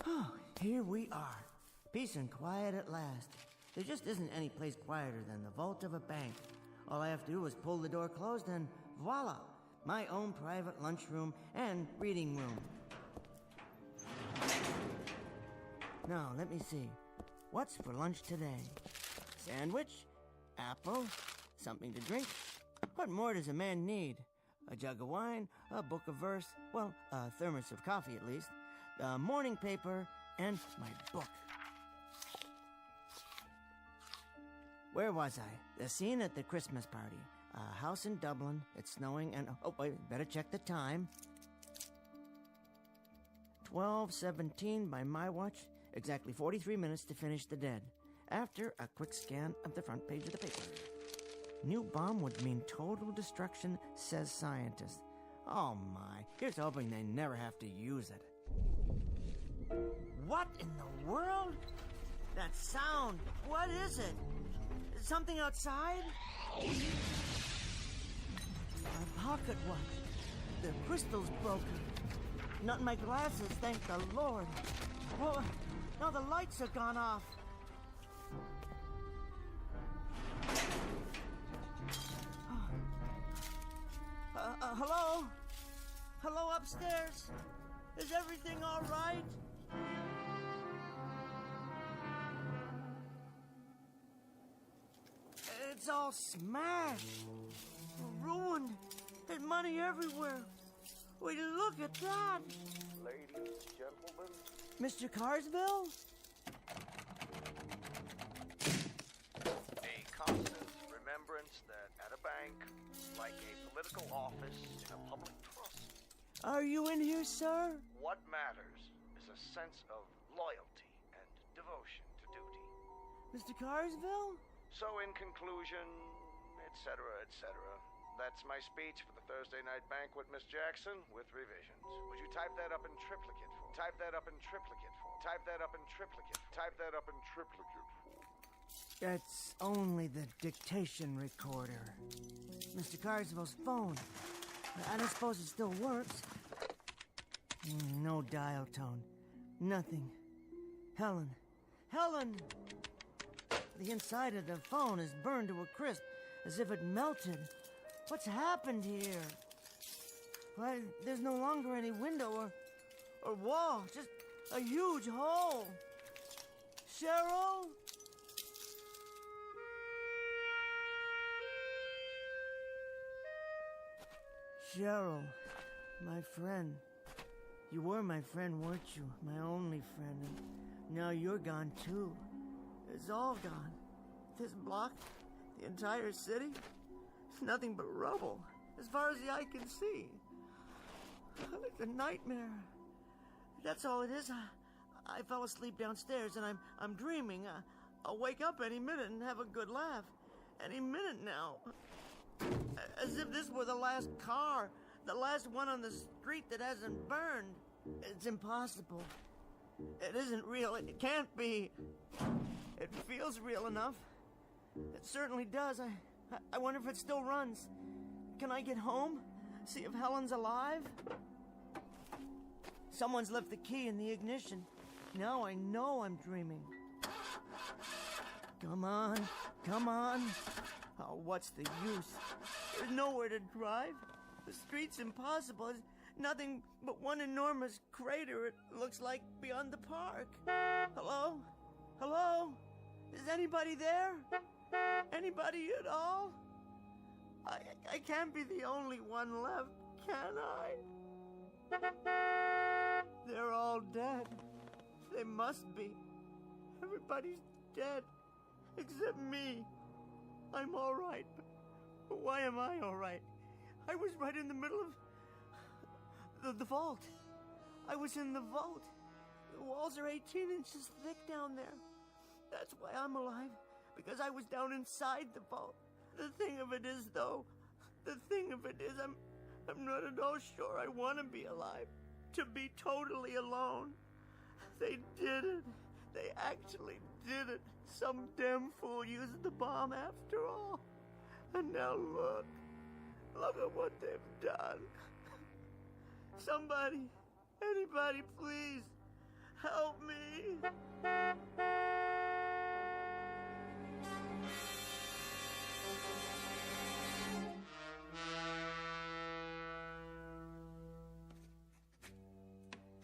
Oh, here we are. Peace and quiet at last. There just isn't any place quieter than the vault of a bank. All I have to do is pull the door closed and voila, my own private lunchroom and reading room. Now, let me see. What's for lunch today? Sandwich? Apple? Something to drink? What more does a man need? A jug of wine? A book of verse? Well, a thermos of coffee at least. The morning paper and my book. Where was I? The scene at the Christmas party. A house in Dublin. It's snowing and... Oh, wait, better check the time. 12:17 by my watch. Exactly 43 minutes to finish The Dead. After a quick scan of the front page of the paper. New bomb would mean total destruction, says scientist. Oh my, here's hoping they never have to use it. What in the world? That sound, what is it? Something outside? My pocket watch. The crystal's broken. Not in my glasses, thank the Lord. Oh, now the lights have gone off. Hello? Hello upstairs? Is everything all right? It's all smashed. Ruined. There's money everywhere. Will you look at that?
Ladies, gentlemen.
Mr. Carsville?
A constant remembrance that at a bank, like a political office in a public trust,
Are you in here, sir?
what matters is a sense of loyalty and devotion to duty.
Mr. Carsville?
So in conclusion, etc., etc., that's my speech for the Thursday night banquet, Miss Jackson, with revisions. Would you type that up in triplicate for me? Type that up in triplicate for me. Type that up in triplicate. Type that up in triplicate for me.
That's only the dictation recorder. Mr. Carsville's phone. I don't suppose it still works. No dial tone. Nothing. Helen. Helen! The inside of the phone is burned to a crisp, as if it melted. What's happened here? Why, there's no longer any window or wall, just a huge hole. Cheryl? Cheryl, my friend. You were my friend, weren't you? My only friend. And now you're gone, too. It's all gone. This block, the entire city, it's nothing but rubble, as far as the eye can see. It's a nightmare. That's all it is. I fell asleep downstairs and I'm dreaming. I'll wake up any minute and have a good laugh. Any minute now. As if this were the last car, the last one on the street that hasn't burned. It's impossible. It isn't real. It can't be. It feels real enough. It certainly does. I wonder if it still runs. Can I get home? See if Helen's alive? Someone's left the key in the ignition. Now I know I'm dreaming. Come on, come on. Oh, what's the use? There's nowhere to drive. The street's impossible. It's nothing but one enormous crater, it looks like, beyond the park. Hello? Hello? Is anybody there? Anybody at all? I can't be the only one left, can I? They're all dead. They must be. Everybody's dead, except me. I'm all right, but why am I all right? I was right in the middle of the vault. I was in the vault. The walls are 18 inches thick down there. That's why I'm alive, because I was down inside the vault. The thing of it is, though, I'm not at all sure I want to be alive. To be totally alone. They did it. They actually did it. Some damn fool used the bomb after all. And now look. Look at what they've done. Somebody, anybody, please, help me.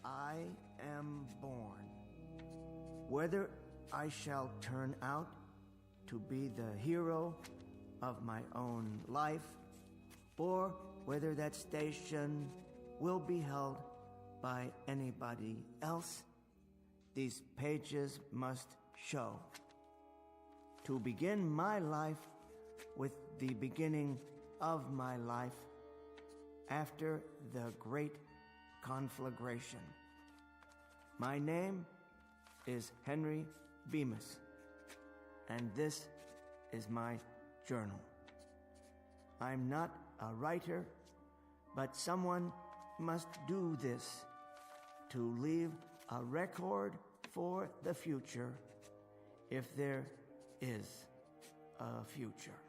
I am born. Whether I shall turn out to be the hero of my own life, or whether that station will be held by anybody else, these pages must show. To begin my life with the beginning of my life after the great conflagration. My name is Henry Bemis, and this is my journal. I'm not a writer, but someone must do this to leave a record for the future, if there is a future.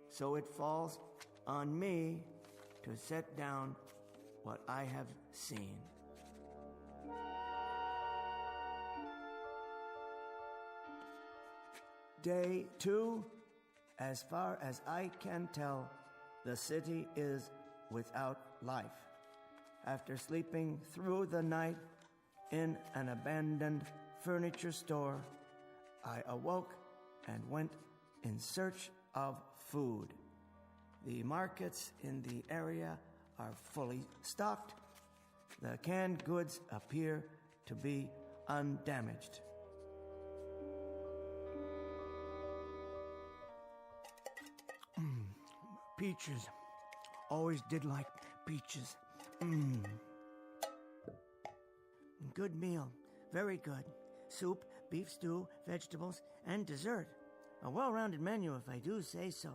So it falls on me to set down what I have seen. Day 2, as far as I can tell, the city is without life. After sleeping through the night in an abandoned furniture store, I awoke and went in search of food. The markets in the area are fully stocked. The canned goods appear to be undamaged. Peaches. Always did like peaches. Good meal. Very good. Soup, beef stew, vegetables, and dessert. A well-rounded menu, if I do say so.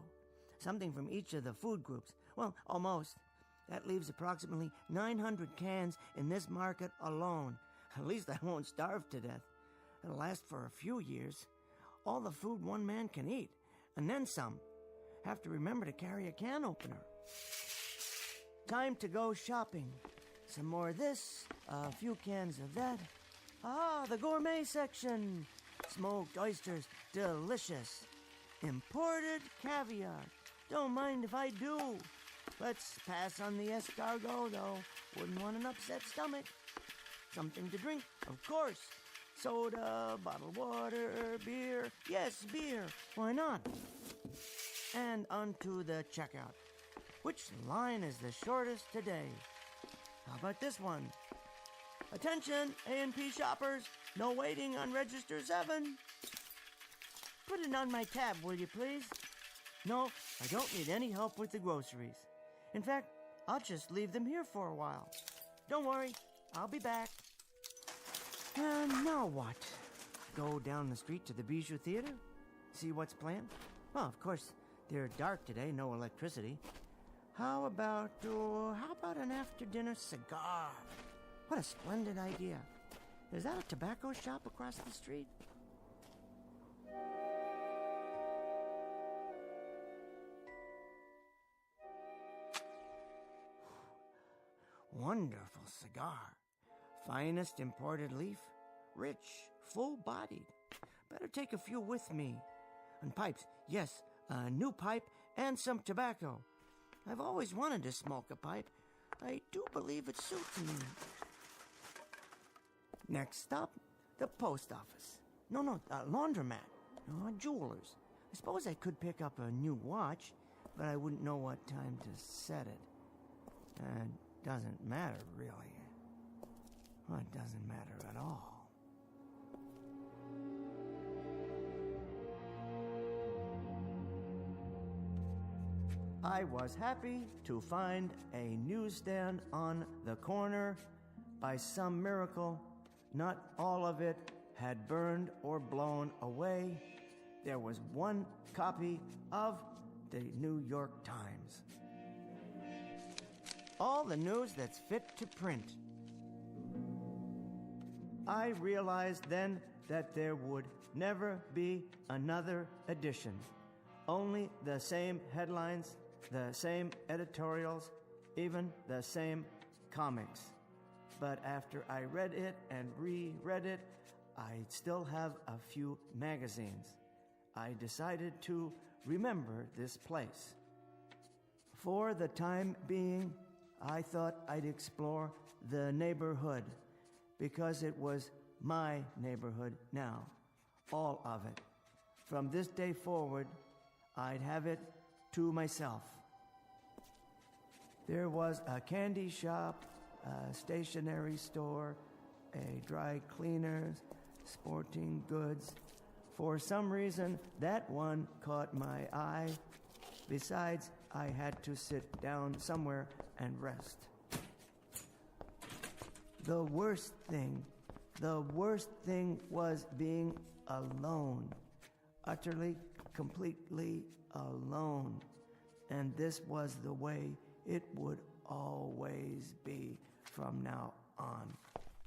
Something from each of the food groups. Well, almost. That leaves approximately 900 cans in this market alone. At least I won't starve to death. It'll last for a few years. All the food one man can eat, and then some. Have to remember to carry a can opener. Time to go shopping. Some more of this, a few cans of that. Ah, the gourmet section. Smoked oysters, delicious. Imported caviar. Don't mind if I do. Let's pass on the escargot, though. Wouldn't want an upset stomach. Something to drink, of course. Soda, bottled water, beer. Yes, beer. Why not? And onto the checkout. Which line is the shortest today? How about this one? Attention, A&P shoppers. No waiting on register 7. Put it on my tab, will you please? No, I don't need any help with the groceries. In fact, I'll just leave them here for a while. Don't worry, I'll be back. Now what? Go down the street to the Bijou Theater? See what's planned? Well, of course, they're dark today, no electricity. How about an after-dinner cigar? What a splendid idea. Is that a tobacco shop across the street? Wonderful cigar. Finest imported leaf. Rich, full-bodied. Better take a few with me. And pipes, yes, a new pipe and some tobacco. I've always wanted to smoke a pipe. I do believe it suits me. Next stop, the post office. No, laundromat. Jewelers. I suppose I could pick up a new watch, but I wouldn't know what time to set it. Doesn't matter, really. Well, it doesn't matter at all. I was happy to find a newsstand on the corner. By some miracle, not all of it had burned or blown away. There was one copy of the New York Times. All the news that's fit to print. I realized then that there would never be another edition. Only the same headlines, the same editorials, even the same comics. But after I read it and reread it, I still have a few magazines. I decided to remember this place. For the time being, I thought I'd explore the neighborhood, because it was my neighborhood now, all of it. From this day forward, I'd have it to myself. There was a candy shop, a stationery store, a dry cleaners, sporting goods. For some reason, that one caught my eye. Besides, I had to sit down somewhere and rest. The worst thing was being alone. Utterly, completely alone. And this was the way it would always be from now on.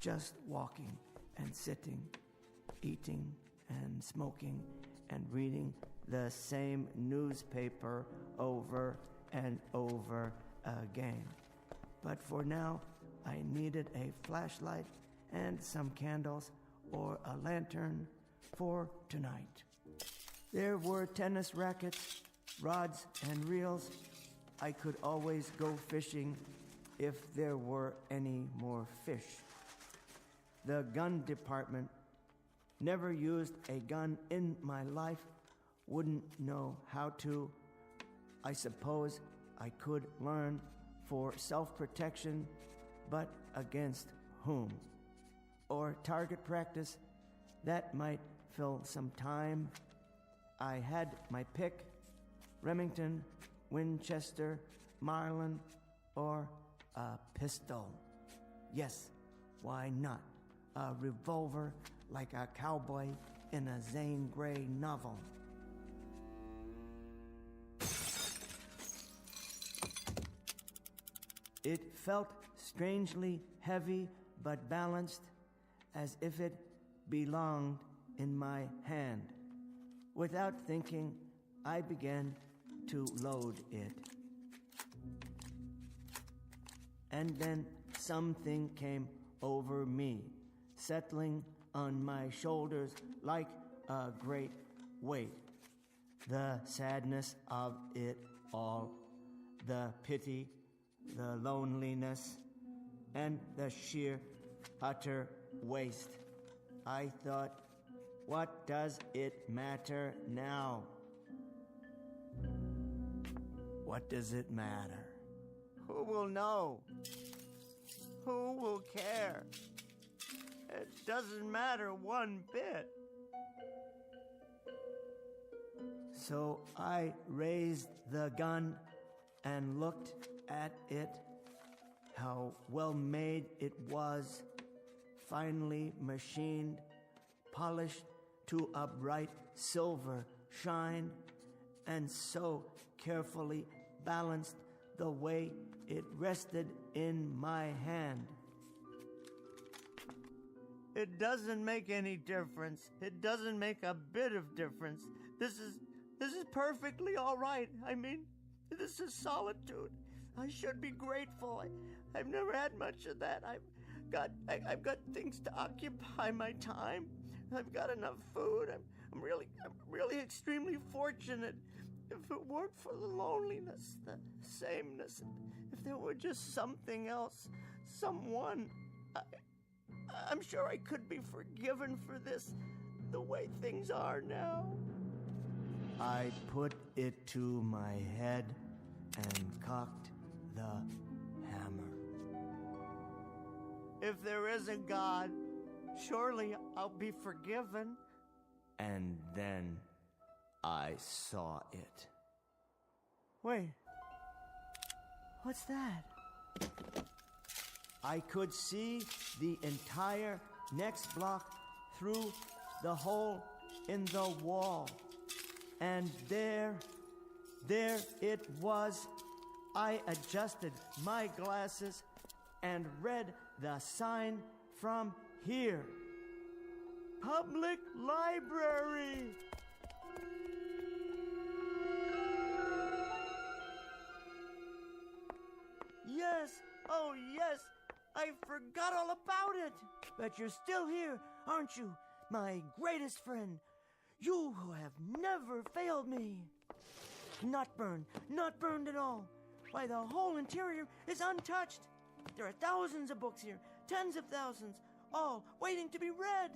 Just walking and sitting, eating and smoking and reading the same newspaper over and over again. But for now, I needed a flashlight and some candles or a lantern for tonight. There were tennis rackets, rods and reels. I could always go fishing if there were any more fish. The gun department. Never used a gun in my life. Wouldn't know how to. I suppose I could learn for self-protection, but against whom? Or target practice. That might fill some time. I had my pick. Remington, Winchester, Marlin, or a pistol. Yes, why not? A revolver like a cowboy in a Zane Grey novel. It felt strangely heavy but balanced, as if it belonged in my hand. Without thinking, I began to load it. And then something came over me, settling on my shoulders like a great weight. The sadness of it all, the pity, the loneliness, and the sheer, utter waste. I thought, what does it matter now? What does it matter? Who will know? Who will care? It doesn't matter one bit. So I raised the gun and looked at it. How well made it was. finely machined, polished to a bright silver shine, and so carefully balanced the way it rested in my hand. It doesn't make any difference. It doesn't make a bit of difference. This is perfectly all right. I mean, this is solitude. I should be grateful. I've never had much of that. I've got things to occupy my time. I've got enough food. I'm really extremely fortunate. If it weren't for the loneliness, the sameness, if there were just something else, someone, I'm sure I could be forgiven for this, the way things are now. I put it to my head and cocked the hammer. If there is a God, surely I'll be forgiven. And then I saw it. Wait, what's that? I could see the entire next block through the hole in the wall. And there it was. I adjusted my glasses and read the sign from here. Public Library! Yes, oh yes, I forgot all about it. But you're still here, aren't you, my greatest friend? You who have never failed me. Not burned at all. Why, the whole interior is untouched. There are thousands of books here, tens of thousands, all waiting to be read.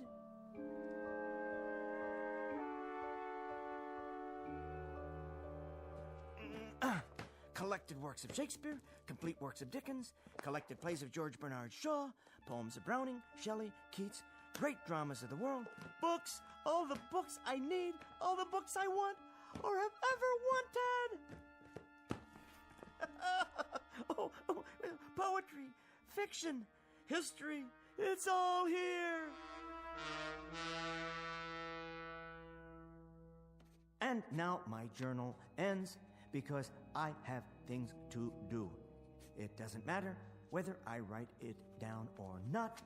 Collected works of Shakespeare, complete works of Dickens, collected plays of George Bernard Shaw, poems of Browning, Shelley, Keats, great dramas of the world, books, all the books I need, all the books I want or have ever wanted. Poetry, fiction, history, it's all here. And now my journal ends because I have things to do. It doesn't matter whether I write it down or not.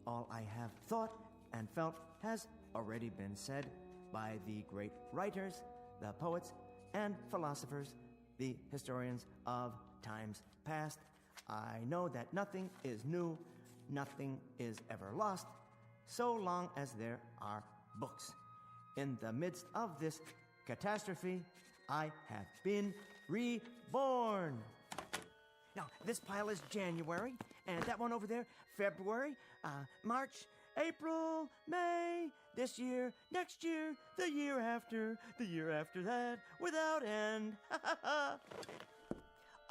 All I have thought and felt has already been said by the great writers, the poets and philosophers, the historians of times past. I know that nothing is new, nothing is ever lost, so long as there are books. In the midst of this catastrophe, I have been reborn. Now, this pile is January, and that one over there, February, March, April, May, this year, next year, the year after that, without end.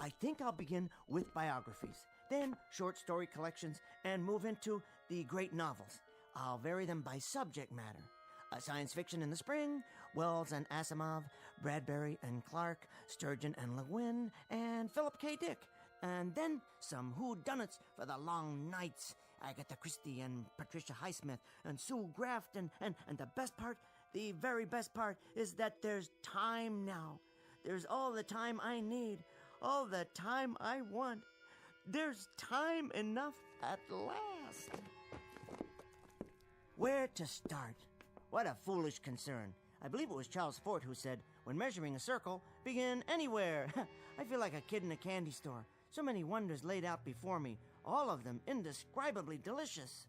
I think I'll begin with biographies, then short story collections, and move into the great novels. I'll vary them by subject matter. Science fiction in the spring, Wells and Asimov, Bradbury and Clark, Sturgeon and Le Guin, and Philip K. Dick. And then some whodunits for the long nights. Agatha Christie and Patricia Highsmith and Sue Graft. And the best part, the very best part, is that there's time now. There's all the time I need, all the time I want. There's time enough at last. Where to start? What a foolish concern. I believe it was Charles Fort who said, when measuring a circle, begin anywhere. I feel like a kid in a candy store. So many wonders laid out before me, all of them indescribably delicious.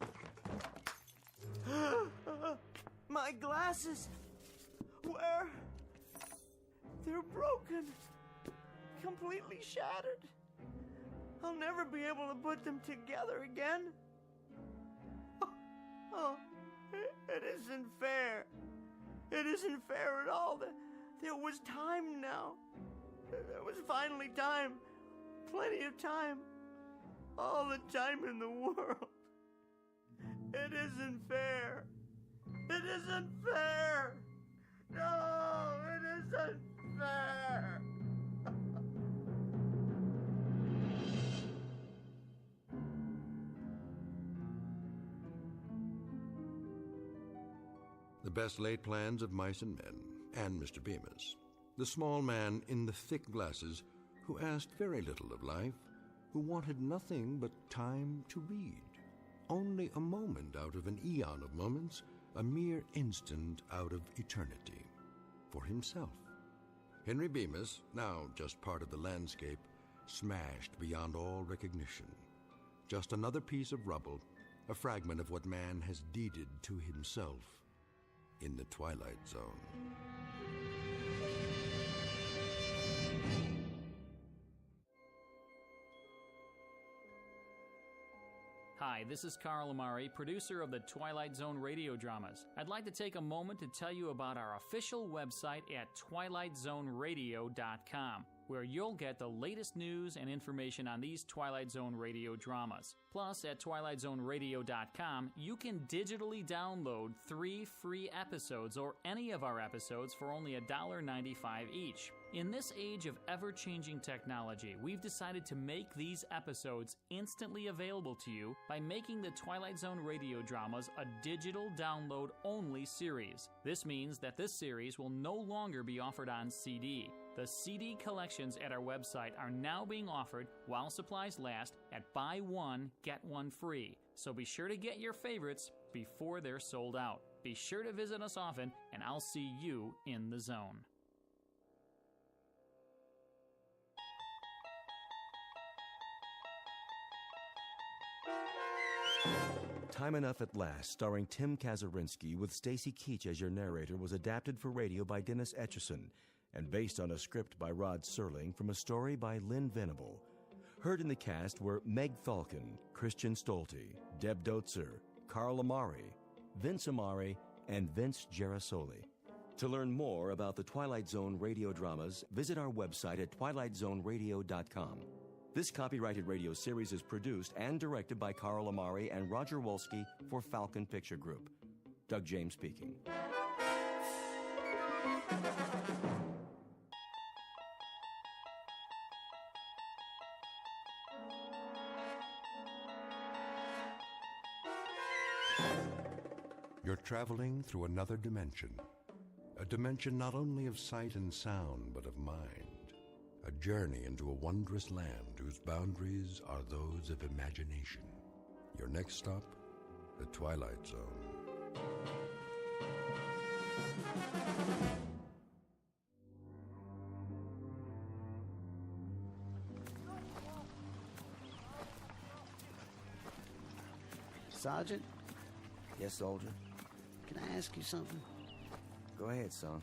My glasses! Where? They're broken. Completely shattered. I'll never be able to put them together again. Oh, it isn't fair. It isn't fair at all. There was time now. There was finally time. Plenty of time. All the time in the world. It isn't fair. It isn't fair. No, it isn't fair.
best laid plans of mice and men, and Mr. Bemis. The small man in the thick glasses who asked very little of life, who wanted nothing but time to read. Only a moment out of an eon of moments, a mere instant out of eternity. For himself. Henry Bemis, now just part of the landscape, smashed beyond all recognition. Just another piece of rubble, a fragment of what man has deeded to himself in the Twilight Zone.
Hi, this is Carl Amari, producer of the Twilight Zone Radio Dramas. I'd like to take a moment to tell you about our official website at twilightzoneradio.com, where you'll get the latest news and information on these Twilight Zone Radio dramas. Plus, at twilightzoneradio.com, you can digitally download 3 free episodes or any of our episodes for only $1.95 each. In this age of ever-changing technology, we've decided to make these episodes instantly available to you by making the Twilight Zone Radio Dramas a digital download-only series. This means that this series will no longer be offered on CD. The CD collections at our website are now being offered while supplies last at buy one, get one free. So be sure to get your favorites before they're sold out. Be sure to visit us often, and I'll see you in the zone.
Time Enough at Last, starring Tim Kazurinsky with Stacy Keach as your narrator, was adapted for radio by Dennis Etchison and based on a script by Rod Serling from a story by Lynn Venable. Heard in the cast were Meg Falcon, Christian Stolte, Deb Dotzer, Carl Amari, Vince Amari, and Vince Gerasoli. To learn more about the Twilight Zone radio dramas, visit our website at twilightzoneradio.com. This copyrighted radio series is produced and directed by Carl Amari and Roger Wolski for Falcon Picture Group. Doug James speaking.
You're traveling through another dimension. A dimension not only of sight and sound, but of mind. A journey into a wondrous land whose boundaries are those of imagination. Your next stop, the Twilight Zone.
Sergeant?
Yes, soldier?
Can I ask you something?
Go ahead, son.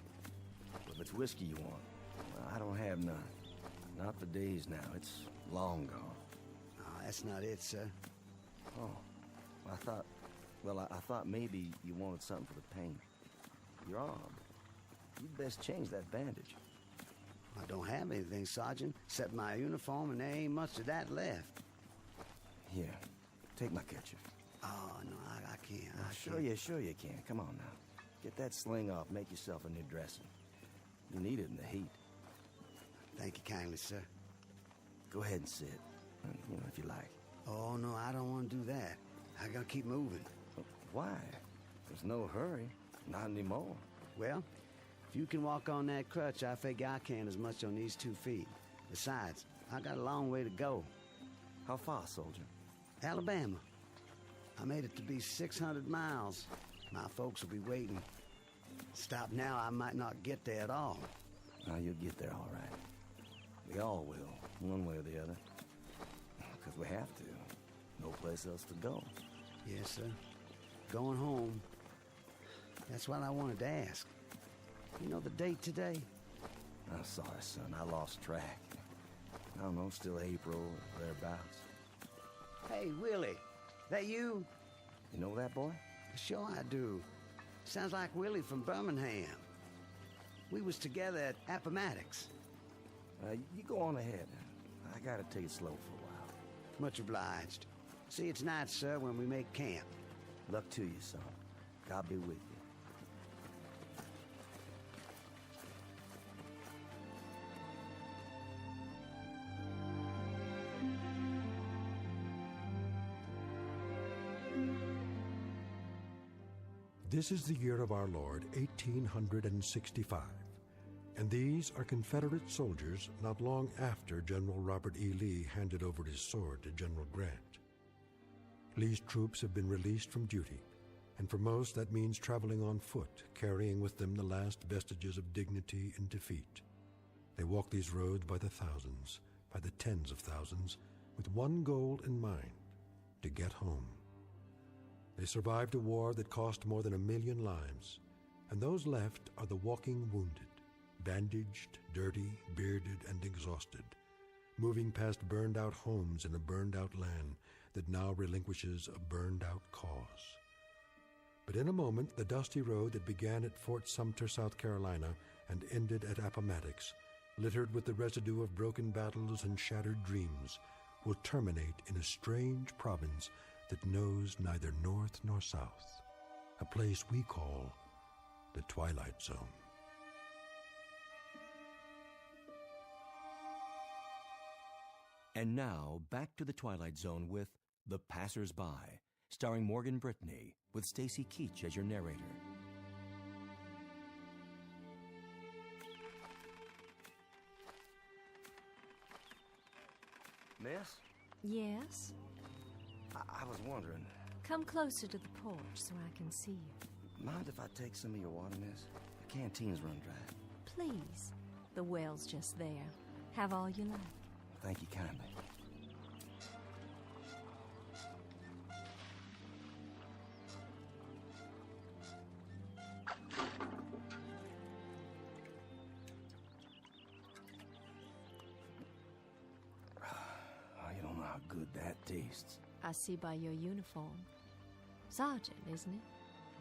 If it's whiskey you want, well, I don't have none. Not for days now. It's long gone.
Oh, that's not it, sir.
Oh, I thought maybe you wanted something for the pain. Your arm. You'd best change that bandage.
I don't have anything, Sergeant, except my uniform, and there ain't much of that left.
Here, take my kerchief.
Oh, no, I can't.
Sure you can. Come on now. Get that sling off. Make yourself a new dressing. You need it in the heat.
Thank you kindly, sir.
Go ahead and sit, if you like.
Oh, no, I don't want to do that. I gotta keep moving.
Why? There's no hurry. Not anymore.
Well, if you can walk on that crutch, I figure I can as much on these 2 feet. Besides, I got a long way to go.
How far, soldier?
Alabama. I made it to be 600 miles. My folks will be waiting. Stop now, I might not get there at all.
Now, you'll get there all right. We all will, one way or the other. Because we have to. No place else to go.
Yes, sir. Going home. That's what I wanted to ask. You know the date today?
I'm sorry, son. I lost track. I don't know, still April or thereabouts.
Hey, Willie. That you?
You know that boy?
Sure I do. Sounds like Willie from Birmingham. We was together at Appomattox.
You go on ahead. I gotta take it slow for a while.
Much obliged. See you tonight, sir, when we make camp.
Luck to you, son. God be with you.
This is the year of our Lord, 1865, and these are Confederate soldiers not long after General Robert E. Lee handed over his sword to General Grant. Lee's troops have been released from duty, and for most that means traveling on foot, carrying with them the last vestiges of dignity and defeat. They walk these roads by the thousands, by the tens of thousands, with one goal in mind, to get home. They survived a war that cost more than 1 million lives, and those left are the walking wounded, bandaged, dirty, bearded, and exhausted, moving past burned-out homes in a burned-out land that now relinquishes a burned-out cause. But in a moment, the dusty road that began at Fort Sumter, South Carolina, and ended at Appomattox, littered with the residue of broken battles and shattered dreams, will terminate in a strange province that knows neither north nor south, a place we call the Twilight Zone.
And now, back to the Twilight Zone with The Passersby, starring Morgan Brittany, with Stacy Keach as your narrator.
Miss?
Yes?
I was wondering,
Come closer to the porch so I can see you.
mind if I take some of your water, miss? The canteen's run dry.
Please. The well's just there. Have all you like.
Thank you kindly. You don't know how good that tastes.
I see by your uniform. Sergeant, isn't it?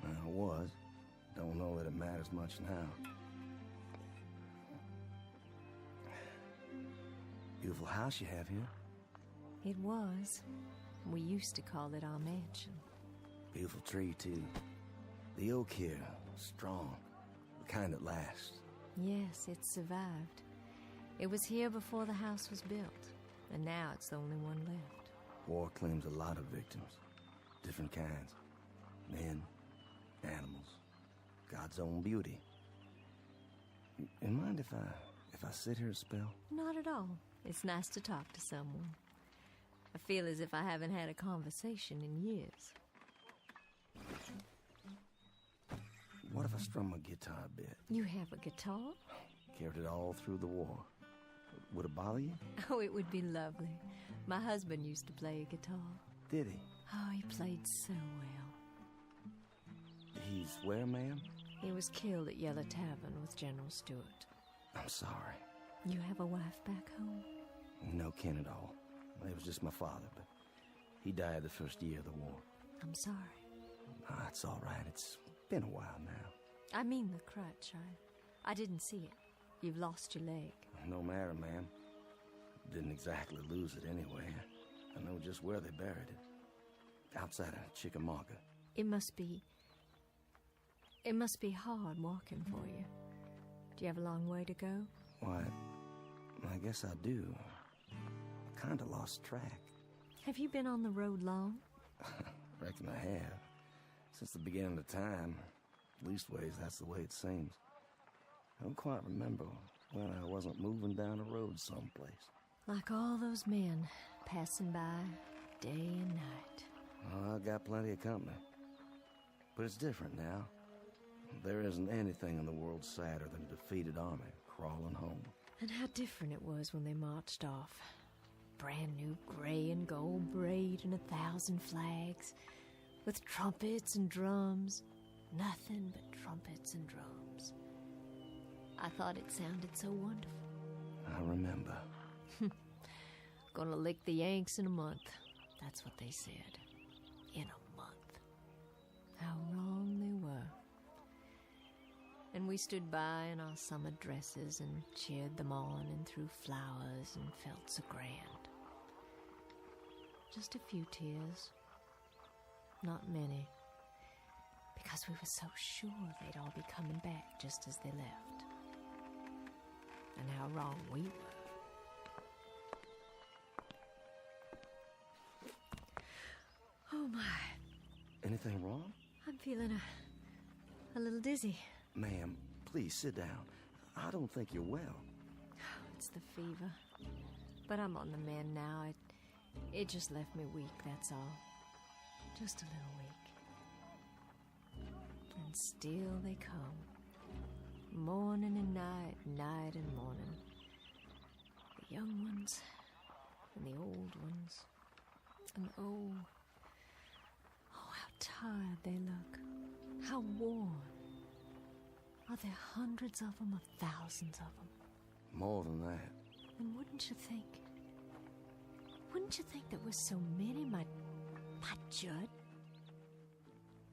I was. Don't know that it matters much now. Beautiful house you have here.
It was. We used to call it our mansion.
Beautiful tree, too. The oak here, strong. The kind that lasts.
Yes, it survived. It was here before the house was built, and now it's the only one left.
War claims a lot of victims. Different kinds. Men, animals, God's own beauty. You mind if I sit here a spell?
Not at all. It's nice to talk to someone. I feel as if I haven't had a conversation in years.
What if I strum my guitar a bit?
You have a guitar?
Carried it all through the war. Would it bother you?
Oh, it would be lovely. My husband used to play a guitar.
Did he?
Oh, he played so well.
He's where, ma'am?
He was killed at Yellow Tavern with General Stewart.
I'm sorry.
You have a wife back home?
No kin at all. It was just my father, but he died the first year of the war.
I'm sorry.
Ah, it's all right. It's been a while now.
I mean the crutch. I didn't see it. You've lost your leg.
No matter, ma'am. Didn't exactly lose it anyway. I know just where they buried it. Outside of Chickamauga.
It must be hard walking for you. Do you have a long way to go?
Why, I guess I do. I kind of lost track.
Have you been on the road long?
Reckon I have. Since the beginning of time. Leastways, that's the way it seems. I don't quite remember when I wasn't moving down a road someplace.
Like all those men passing by day and night.
Oh, I got plenty of company. But it's different now. There isn't anything in the world sadder than a defeated army crawling home.
And how different it was when they marched off. Brand new gray and gold braid and 1,000 flags. With trumpets and drums. Nothing but trumpets and drums. I thought it sounded so wonderful.
I remember.
Gonna lick the Yanks in a month. That's what they said. In a month. How wrong they were. And we stood by in our summer dresses and cheered them on and threw flowers and felt so grand. Just a few tears. Not many. Because we were so sure they'd all be coming back just as they left. And how wrong we were. Oh my.
Anything wrong?
I'm feeling A little dizzy.
Ma'am, please sit down. I don't think you're well.
It's the fever. But I'm on the mend now. It just left me weak, that's all. Just a little weak. And still they come. Morning and night, night and morning. The young ones and the old ones. And oh, how tired they look. How worn. Are there hundreds of them or thousands of them?
More than that.
And wouldn't you think there were so many, my Judd?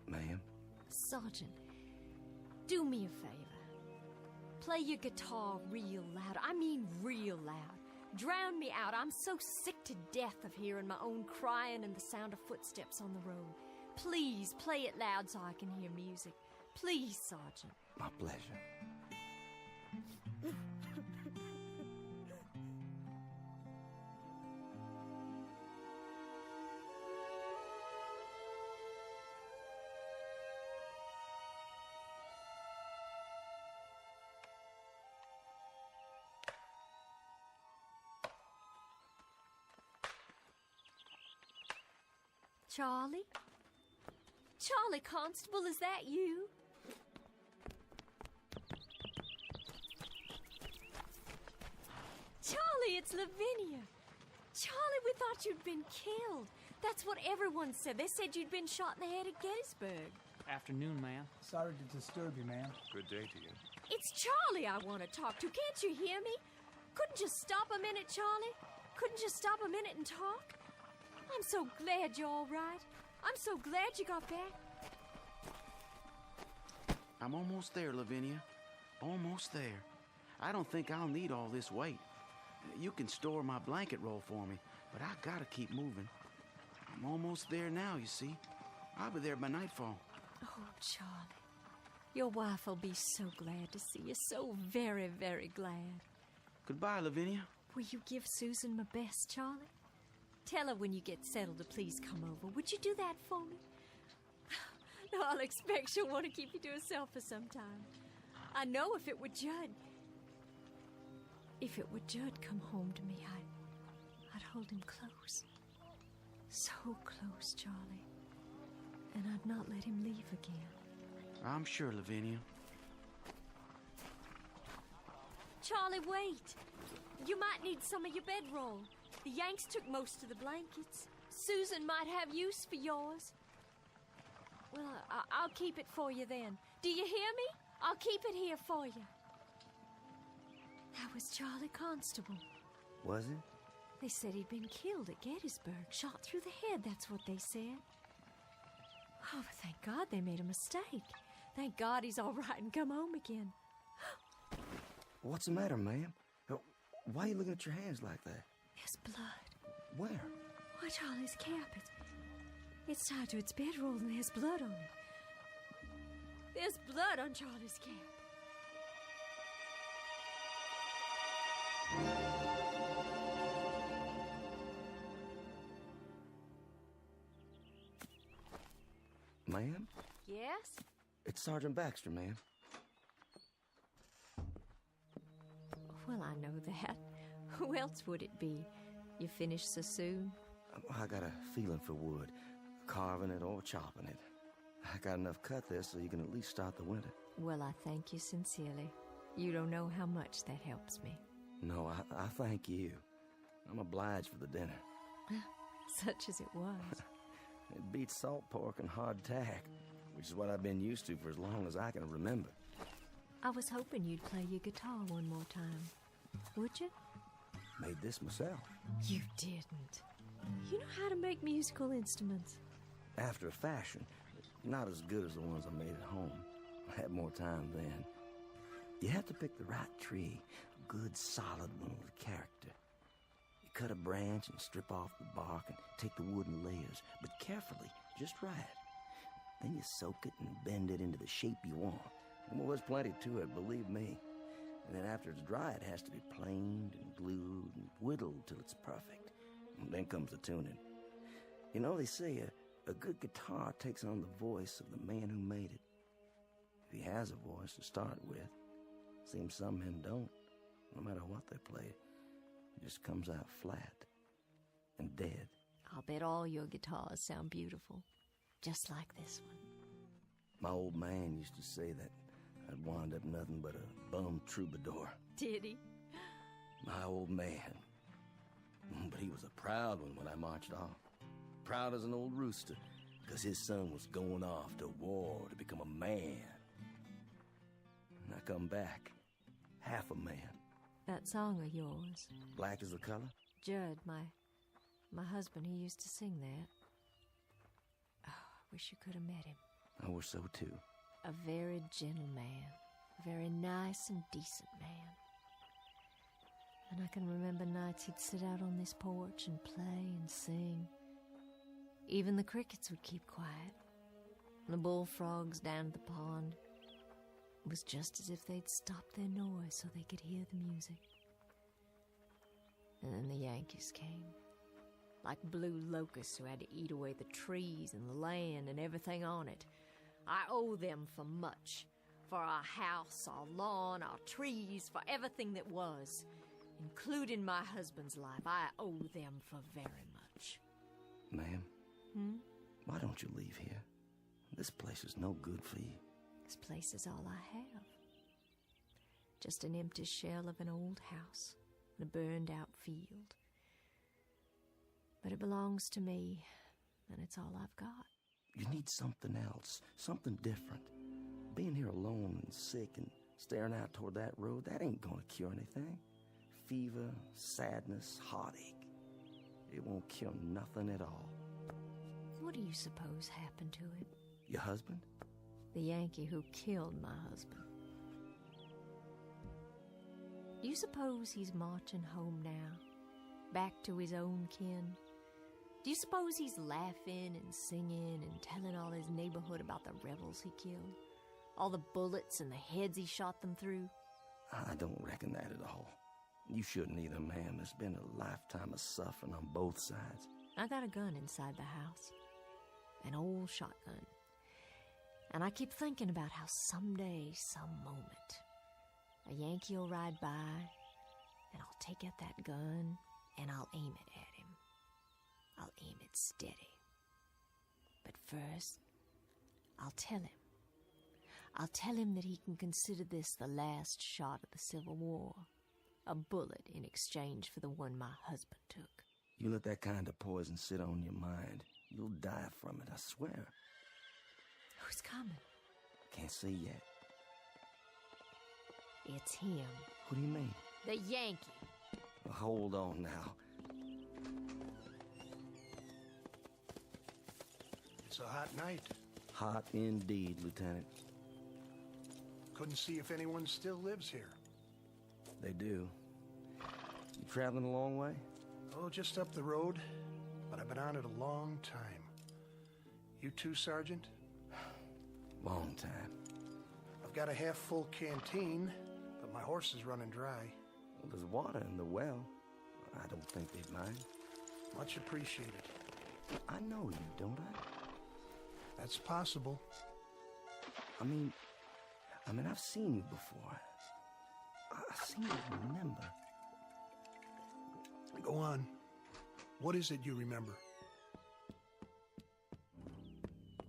Ma'am?
Sergeant, do me a favor. Play your guitar real loud. I mean real loud. Drown me out. I'm so sick to death of hearing my own crying and the sound of footsteps on the road. Please play it loud so I can hear music. Please, Sergeant.
My pleasure.
Charlie? Charlie Constable, is that you? Charlie, it's Lavinia. Charlie, we thought you'd been killed. That's what everyone said. They said you'd been shot in the head at Gettysburg.
Afternoon, ma'am.
Sorry to disturb you, ma'am.
Good day to you.
It's Charlie I want to talk to. Can't you hear me? Couldn't you stop a minute, Charlie? Couldn't you stop a minute and talk? I'm so glad you're all right. I'm so glad you got back.
I'm almost there, Lavinia. Almost there. I don't think I'll need all this weight. You can store my blanket roll for me, but I gotta keep moving. I'm almost there now, you see. I'll be there by nightfall.
Oh, Charlie. Your wife will be so glad to see you. So very, very glad.
Goodbye, Lavinia.
Will you give Susan my best, Charlie? Tell her when you get settled to please come over. Would you do that for me? No, I'll expect she'll want to keep you to herself for some time. I know if it were Judd come home to me, I'd hold him close. So close, Charlie. And I'd not let him leave again.
I'm sure, Lavinia.
Charlie, wait. You might need some of your bedroll. The Yanks took most of the blankets. Susan might have use for yours. Well, I'll keep it for you then. Do you hear me? I'll keep it here for you. That was Charlie Constable.
Was it?
They said he'd been killed at Gettysburg, shot through the head, that's what they said. Oh, but thank God they made a mistake. Thank God he's all right and come home again.
What's the matter, ma'am? Why are you looking at your hands like that?
There's blood.
Where?
Why, Charlie's cap. It's tied to its bedroll and there's blood on it. There's blood on Charlie's cap.
Ma'am?
Yes?
It's Sergeant Baxter, ma'am.
Well, I know that. Who else would it be? You finished so soon?
I got a feeling for wood, carving it or chopping it. I got enough cut there so you can at least start the winter.
Well, I thank you sincerely. You don't know how much that helps me.
No, I thank you. I'm obliged for the dinner.
Such as it was.
It beats salt pork and hardtack, which is what I've been used to for as long as I can remember.
I was hoping you'd play your guitar one more time. Would you?
Made this myself.
You didn't. You know how to make musical instruments.
After a fashion. Not as good as the ones I made at home. I had more time then. You have to pick the right tree. A good, solid one with character. You cut a branch and strip off the bark and take the wood in layers, but carefully, just right. Then you soak it and bend it into the shape you want. Well, there's plenty to it, believe me. And then after it's dry, it has to be planed and glued and whittled till it's perfect. And then comes the tuning. They say a good guitar takes on the voice of the man who made it. Have he has a voice to start with. Seems some men don't. No matter what they play, it just comes out flat and dead.
I'll bet all your guitars sound beautiful, just like this one.
My old man used to say that I'd wind up nothing but a bum troubadour.
Did he?
My old man. But he was a proud one when I marched off. Proud as an old rooster, because his son was going off to war to become a man. And I come back, half a man.
That song of yours.
Black is the color?
Judd, my husband, he used to sing that. Oh, I wish you could have met him.
I wish so too.
A very gentle man. A very nice and decent man. And I can remember nights he'd sit out on this porch and play and sing. Even the crickets would keep quiet. The bullfrogs down at the pond. It was just as if they'd stopped their noise so they could hear the music. And then the Yankees came. Like blue locusts who had to eat away the trees and the land and everything on it. I owe them for much. For our house, our lawn, our trees, for everything that was. Including my husband's life, I owe them for very much.
Ma'am, why don't you leave here? This place is no good for you.
This place is all I have. Just an empty shell of an old house and a burned-out field. But it belongs to me, and it's all I've got.
You need something else, something different. Being here alone and sick and staring out toward that road, that ain't gonna cure anything. Fever, sadness, heartache. It won't cure nothing at all.
What do you suppose happened to him?
Your husband?
The Yankee who killed my husband. Do you suppose he's marching home now? Back to his own kin? Do you suppose he's laughing and singing and telling all his neighborhood about the rebels he killed? All the bullets and the heads he shot them through?
I don't reckon that at all. You shouldn't either, ma'am. There's been a lifetime of suffering on both sides.
I got a gun inside the house. An old shotgun. And I keep thinking about how someday, some moment, a Yankee will ride by, and I'll take out that gun, and I'll aim it at him. I'll aim it steady. But first, I'll tell him. I'll tell him that he can consider this the last shot of the Civil War. A bullet in exchange for the one my husband took.
You let that kind of poison sit on your mind, you'll die from it, I swear.
Who's coming?
Can't see yet.
It's him.
What do you mean?
The Yankee.
Well, hold on now.
It's a hot night.
Hot indeed, Lieutenant.
Couldn't see if anyone still lives here.
They do. You traveling a long way?
Oh, just up the road. But I've been on it a long time. You too, Sergeant?
Long time.
I've got a half-full canteen, but my horse is running dry.
Well, there's water in the well. I don't think they'd mind.
Much appreciated.
I know you, don't I?
That's possible.
I mean, I've seen you before. I seem to remember.
Go on. What is it you remember?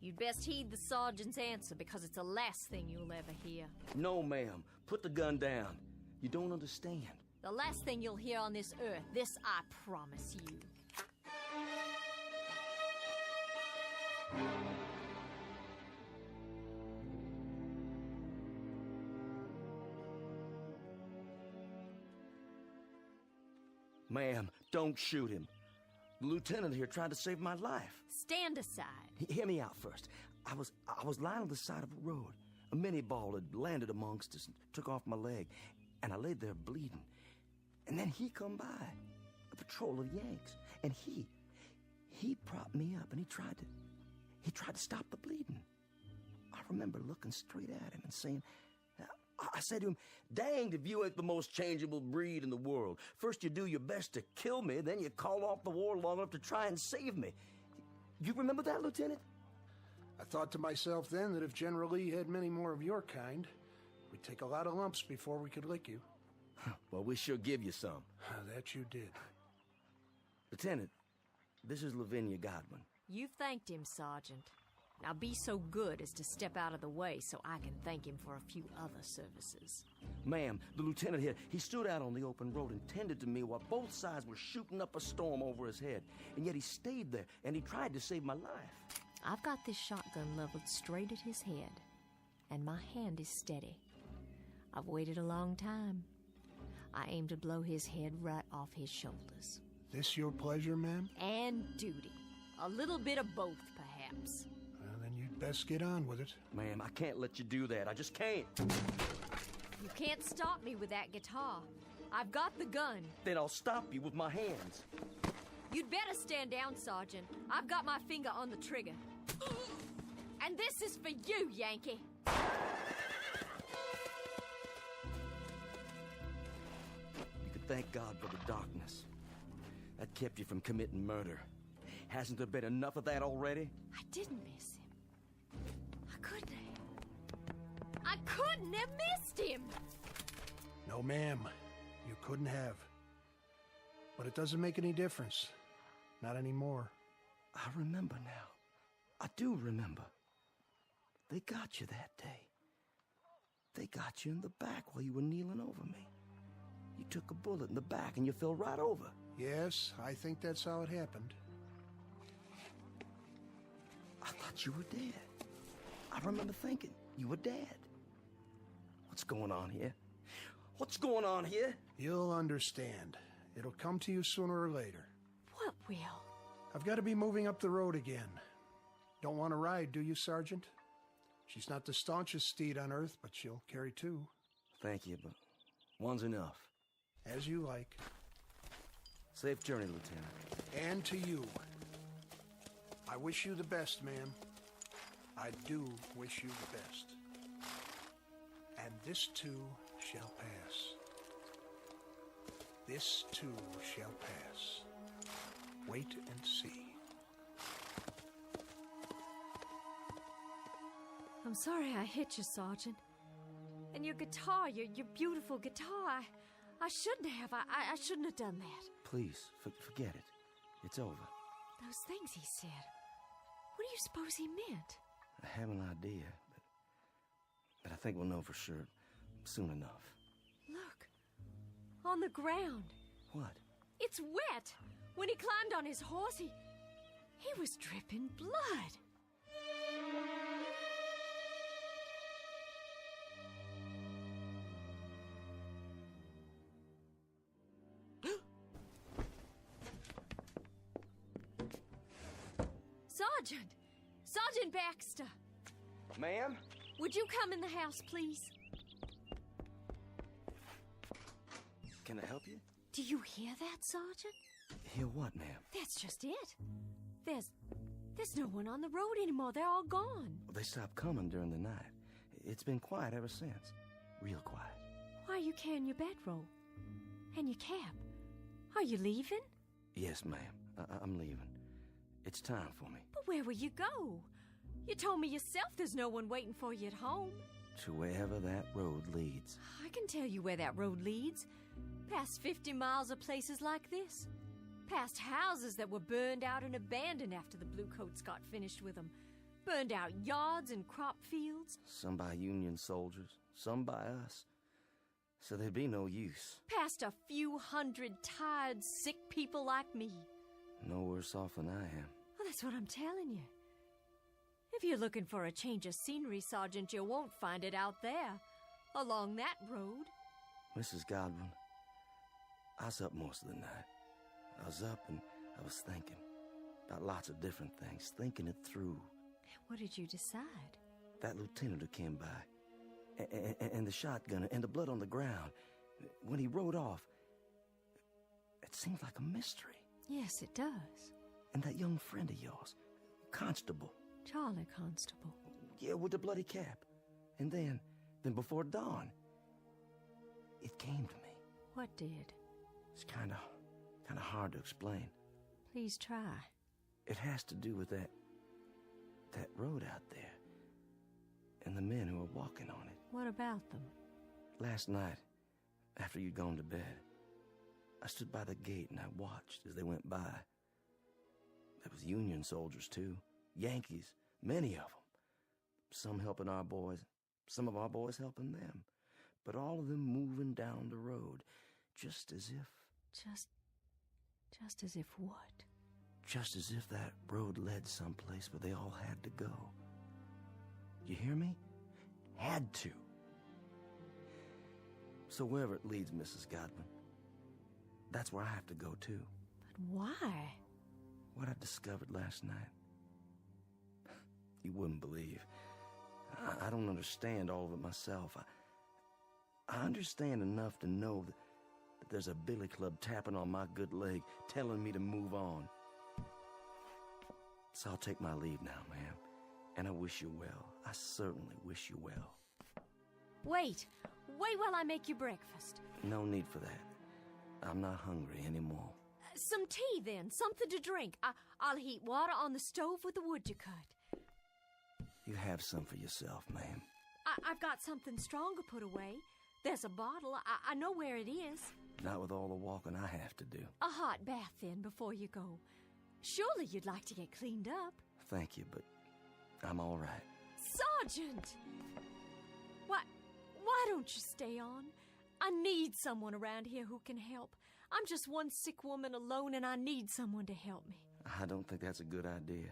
You'd best heed the sergeant's answer because it's the last thing you'll ever hear.
No, ma'am. Put the gun down. You don't understand.
The last thing you'll hear on this earth. This I promise you.
Ma'am, don't shoot him. The lieutenant here tried to save my life.
Stand aside.
Hear me out first. I was lying on the side of a road. A mini ball had landed amongst us and took off my leg, and I laid there bleeding. And then he come by, a patrol of Yanks, and he propped me up, and he tried to stop the bleeding. I remember looking straight at him and saying, I said to him, "Danged if you ain't the most changeable breed in the world. First you do your best to kill me, then you call off the war long enough to try and save me." You remember that, Lieutenant?
I thought to myself then that if General Lee had many more of your kind, we'd take a lot of lumps before we could lick you.
Well, we sure give you some.
That you did.
Lieutenant, this is Lavinia Godwin.
You've thanked him, Sergeant. Now be so good as to step out of the way so I can thank him for a few other services.
Ma'am, the lieutenant here, he stood out on the open road and tended to me while both sides were shooting up a storm over his head. And yet he stayed there, and he tried to save my life.
I've got this shotgun leveled straight at his head, and my hand is steady. I've waited a long time. I aim to blow his head right off his shoulders.
This your pleasure, ma'am?
And duty. A little bit of both, perhaps.
Well, then you'd best get on with it.
Ma'am, I can't let you do that. I just can't.
You can't stop me with that guitar. I've got the gun.
Then I'll stop you with my hands.
You'd better stand down, Sergeant. I've got my finger on the trigger. And this is for you, Yankee.
You could thank God for the darkness. That kept you from committing murder. Hasn't there been enough of that already?
I didn't miss him. I couldn't have. I couldn't have missed him!
No, ma'am. You couldn't have. But it doesn't make any difference. Not anymore.
I remember now. I do remember. They got you that day. They got you in the back while you were kneeling over me. You took a bullet in the back and you fell right over.
Yes, I think that's how it happened.
I thought you were dead. I remember thinking you were dead. What's going on here? What's going on here?
You'll understand. It'll come to you sooner or later.
What will?
I've got to be moving up the road again. Don't want to ride, do you, Sergeant? She's not the staunchest steed on earth, but she'll carry two.
Thank you, but one's enough.
As you like.
Safe journey, Lieutenant.
And to you. I wish you the best, ma'am. I do wish you the best. And this too shall pass. This too shall pass. Wait and see.
I'm sorry I hit you, Sergeant. And your guitar, your beautiful guitar, I shouldn't have. I shouldn't have done that.
Please, forget it. It's over.
Those things he said. What do you suppose he meant?
I have an idea, but I think we'll know for sure soon enough.
Look, on the ground.
What?
It's wet. When he climbed on his horse, he was dripping blood. Sergeant Baxter!
Ma'am?
Would you come in the house, please?
Can I help you?
Do you hear that, Sergeant?
Hear what, ma'am?
That's just it. There's no one on the road anymore. They're all gone.
They stopped coming during the night. It's been quiet ever since. Real quiet.
Why are you carrying your bedroll? And your cap? Are you leaving?
Yes, ma'am. I'm leaving. It's time for me.
But where will you go? You told me yourself there's no one waiting for you at home.
To wherever that road leads.
I can tell you where that road leads. Past 50 miles of places like this. Past houses that were burned out and abandoned after the Bluecoats got finished with them. Burned out yards and crop fields.
Some by Union soldiers, some by us. So there'd be no use.
Past a few hundred tired, sick people like me.
No worse off than I am.
Well, that's what I'm telling you. If you're looking for a change of scenery, Sergeant, you won't find it out there. Along that road.
Mrs. Godwin, I was up most of the night. I was up and I was thinking about lots of different things, thinking it through.
What did you decide?
That lieutenant who came by, and the shotgun, and the blood on the ground. When he rode off, it seemed like a mystery.
Yes, it does.
And that young friend of yours, Constable.
Charlie Constable.
Yeah, with the bloody cap. And then before dawn, it came to me.
What did?
It's kind of hard to explain.
Please try.
It has to do with That road out there. And the men who are walking on it.
What about them?
Last night, after you'd gone to bed, I stood by the gate and I watched as they went by. There was Union soldiers, too. Yankees, many of them. Some helping our boys, some of our boys helping them. But all of them moving down the road, just as if...
Just as if what?
Just as if that road led someplace where they all had to go. You hear me? Had to. So wherever it leads, Mrs. Godwin, that's where I have to go, too.
But why?
What I discovered last night. You wouldn't believe. I don't understand all of it myself. I understand enough to know that there's a billy club tapping on my good leg, telling me to move on. So I'll take my leave now, ma'am. And I wish you well. I certainly wish you well.
Wait while I make you breakfast.
No need for that. I'm not hungry anymore.
Some tea, then. Something to drink. I'll heat water on the stove with the wood you cut.
You have some for yourself, ma'am.
I've got something stronger put away. There's a bottle. I know where it is.
Not with all the walking I have to do.
A hot bath, then, before you go. Surely you'd like to get cleaned up.
Thank you, but I'm all right.
Sergeant! Why don't you stay on? I need someone around here who can help. I'm just one sick woman alone, and I need someone to help me.
I don't think that's a good idea.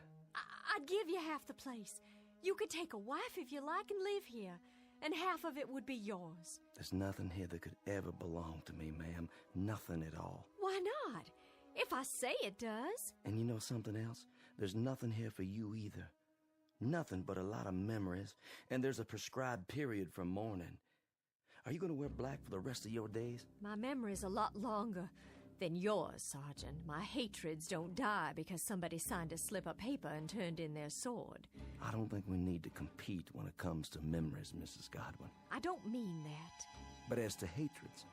I'd give you half the place. You could take a wife if you like and live here, and half of it would be yours.
There's nothing here that could ever belong to me, ma'am. Nothing at all.
Why not? If I say it does.
And you know something else? There's nothing here for you either. Nothing but a lot of memories, and there's a prescribed period for mourning. Are you going to wear black for the rest of your days?
My memory's a lot longer than yours, Sergeant. My hatreds don't die because somebody signed a slip of paper and turned in their sword.
I don't think we need to compete when it comes to memories, Mrs. Godwin.
I don't mean that.
But as to hatreds,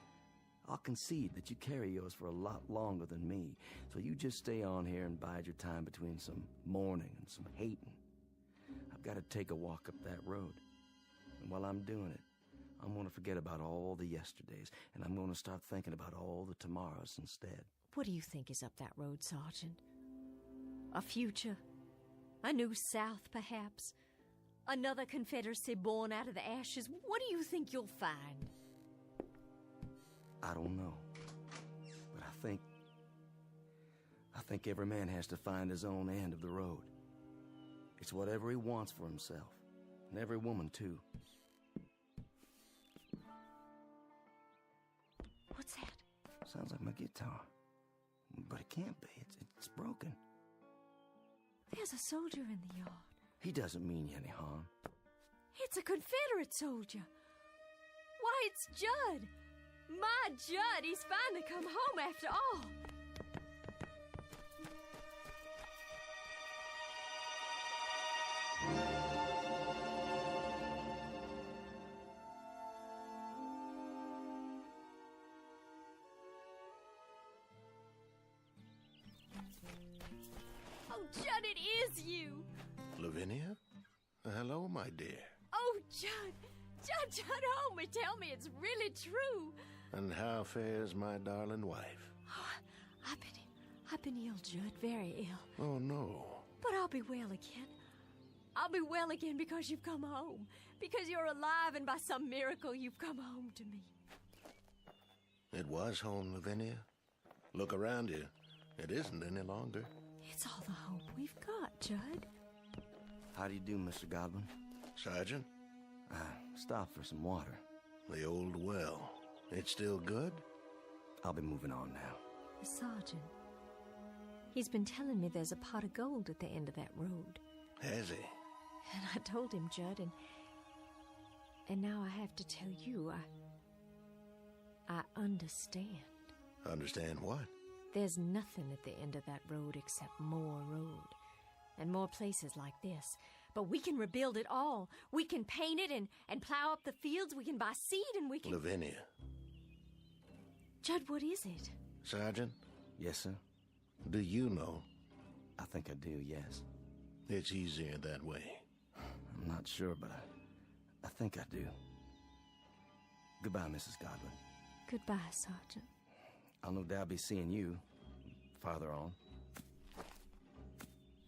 I'll concede that you carry yours for a lot longer than me, so you just stay on here and bide your time between some mourning and some hating. I've got to take a walk up that road, and while I'm doing it, I'm going to forget about all the yesterdays, and I'm going to start thinking about all the tomorrows instead.
What do you think is up that road, Sergeant? A future? A new South, perhaps? Another Confederacy born out of the ashes? What do you think you'll find?
I don't know. But I think every man has to find his own end of the road. It's whatever he wants for himself. And every woman, too.
What's that?
Sounds like my guitar. But it can't be. It's broken.
There's a soldier in the yard.
He doesn't mean you any harm.
It's a Confederate soldier. Why, it's Judd. My Judd, he's finally come home after all. Oh, Judd, it is you.
Lavinia? Hello, my dear.
Oh, Judd. Judd, home and tell me it's really true.
And how fares my darling wife?
Oh, I've been ill, Judd, very ill.
Oh, no.
But I'll be well again. I'll be well again because you've come home. Because you're alive and by some miracle you've come home to me.
It was home, Lavinia. Look around you. It isn't any longer.
It's all the hope we've got, Judd.
How do you do, Mr. Godwin?
Sergeant?
I stopped for some water.
The old well. It's still good?
I'll be moving on now.
The sergeant. He's been telling me there's a pot of gold at the end of that road.
Has he?
And I told him, Judd, and now I have to tell you, I understand.
Understand what?
There's nothing at the end of that road except more road. And more places like this. But we can rebuild it all. We can paint it and plow up the fields. We can buy seed and we can...
Lavinia.
Judd, what is it?
Sergeant?
Yes, sir?
Do you know?
I think I do, yes.
It's easier that way.
I'm not sure, but I think I do. Goodbye, Mrs. Godwin.
Goodbye, Sergeant.
I'll no doubt be seeing you farther on.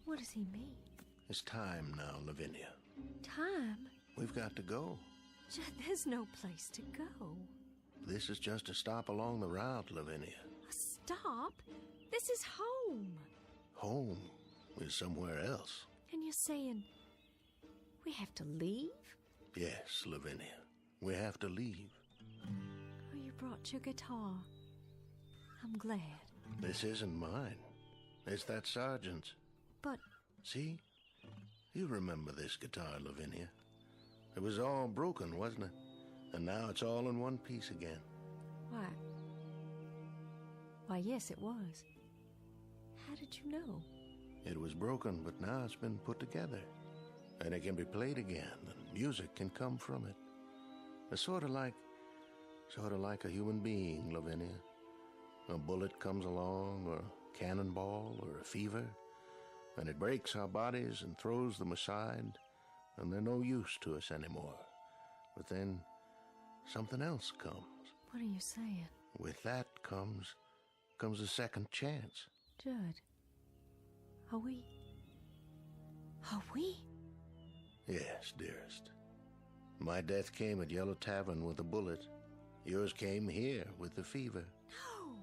What does he mean?
It's time now, Lavinia.
Time?
We've got to go.
Judd, there's no place to go.
This is just a stop along the route, Lavinia.
A stop? This is home.
Home is somewhere else.
And you're saying we have to leave?
Yes, Lavinia. We have to leave.
Oh, you brought your guitar. I'm glad.
This isn't mine. It's that sergeant's.
But...
See? You remember this guitar, Lavinia. It was all broken, wasn't it? And now it's all in one piece again.
Why, yes, it was. How did you know?
It was broken, but now it's been put together. And it can be played again, and music can come from it. It's sort of like a human being, Lavinia. A bullet comes along, or a cannonball, or a fever, and it breaks our bodies and throws them aside, and they're no use to us anymore. But then something else comes.
What are you saying?
With that comes a second chance.
Judd, are we?
Yes, dearest. My death came at Yellow Tavern with a bullet. Yours came here with the fever.
No.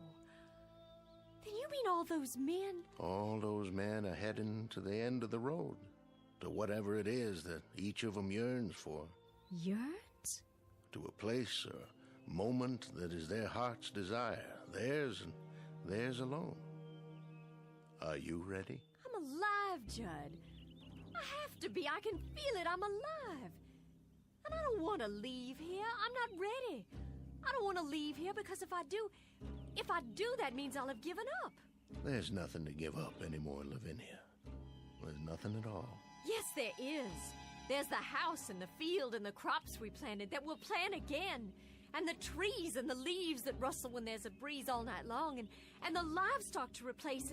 Then you mean all those men?
All those men are heading to the end of the road, to whatever it is that each of them yearns for.
Yearns?
To a place or moment that is their heart's desire, theirs and theirs alone. Are you ready?
I'm alive, Judd. I have to be. I can feel it. I'm alive. And I don't want to leave here. I'm not ready. I don't want to leave here because if I do, that means I'll have given up.
There's nothing to give up anymore, Lavinia. There's nothing at all.
Yes, there is. There's the house and the field and the crops we planted that we'll plant again. And the trees and the leaves that rustle when there's a breeze all night long. And the livestock to replace.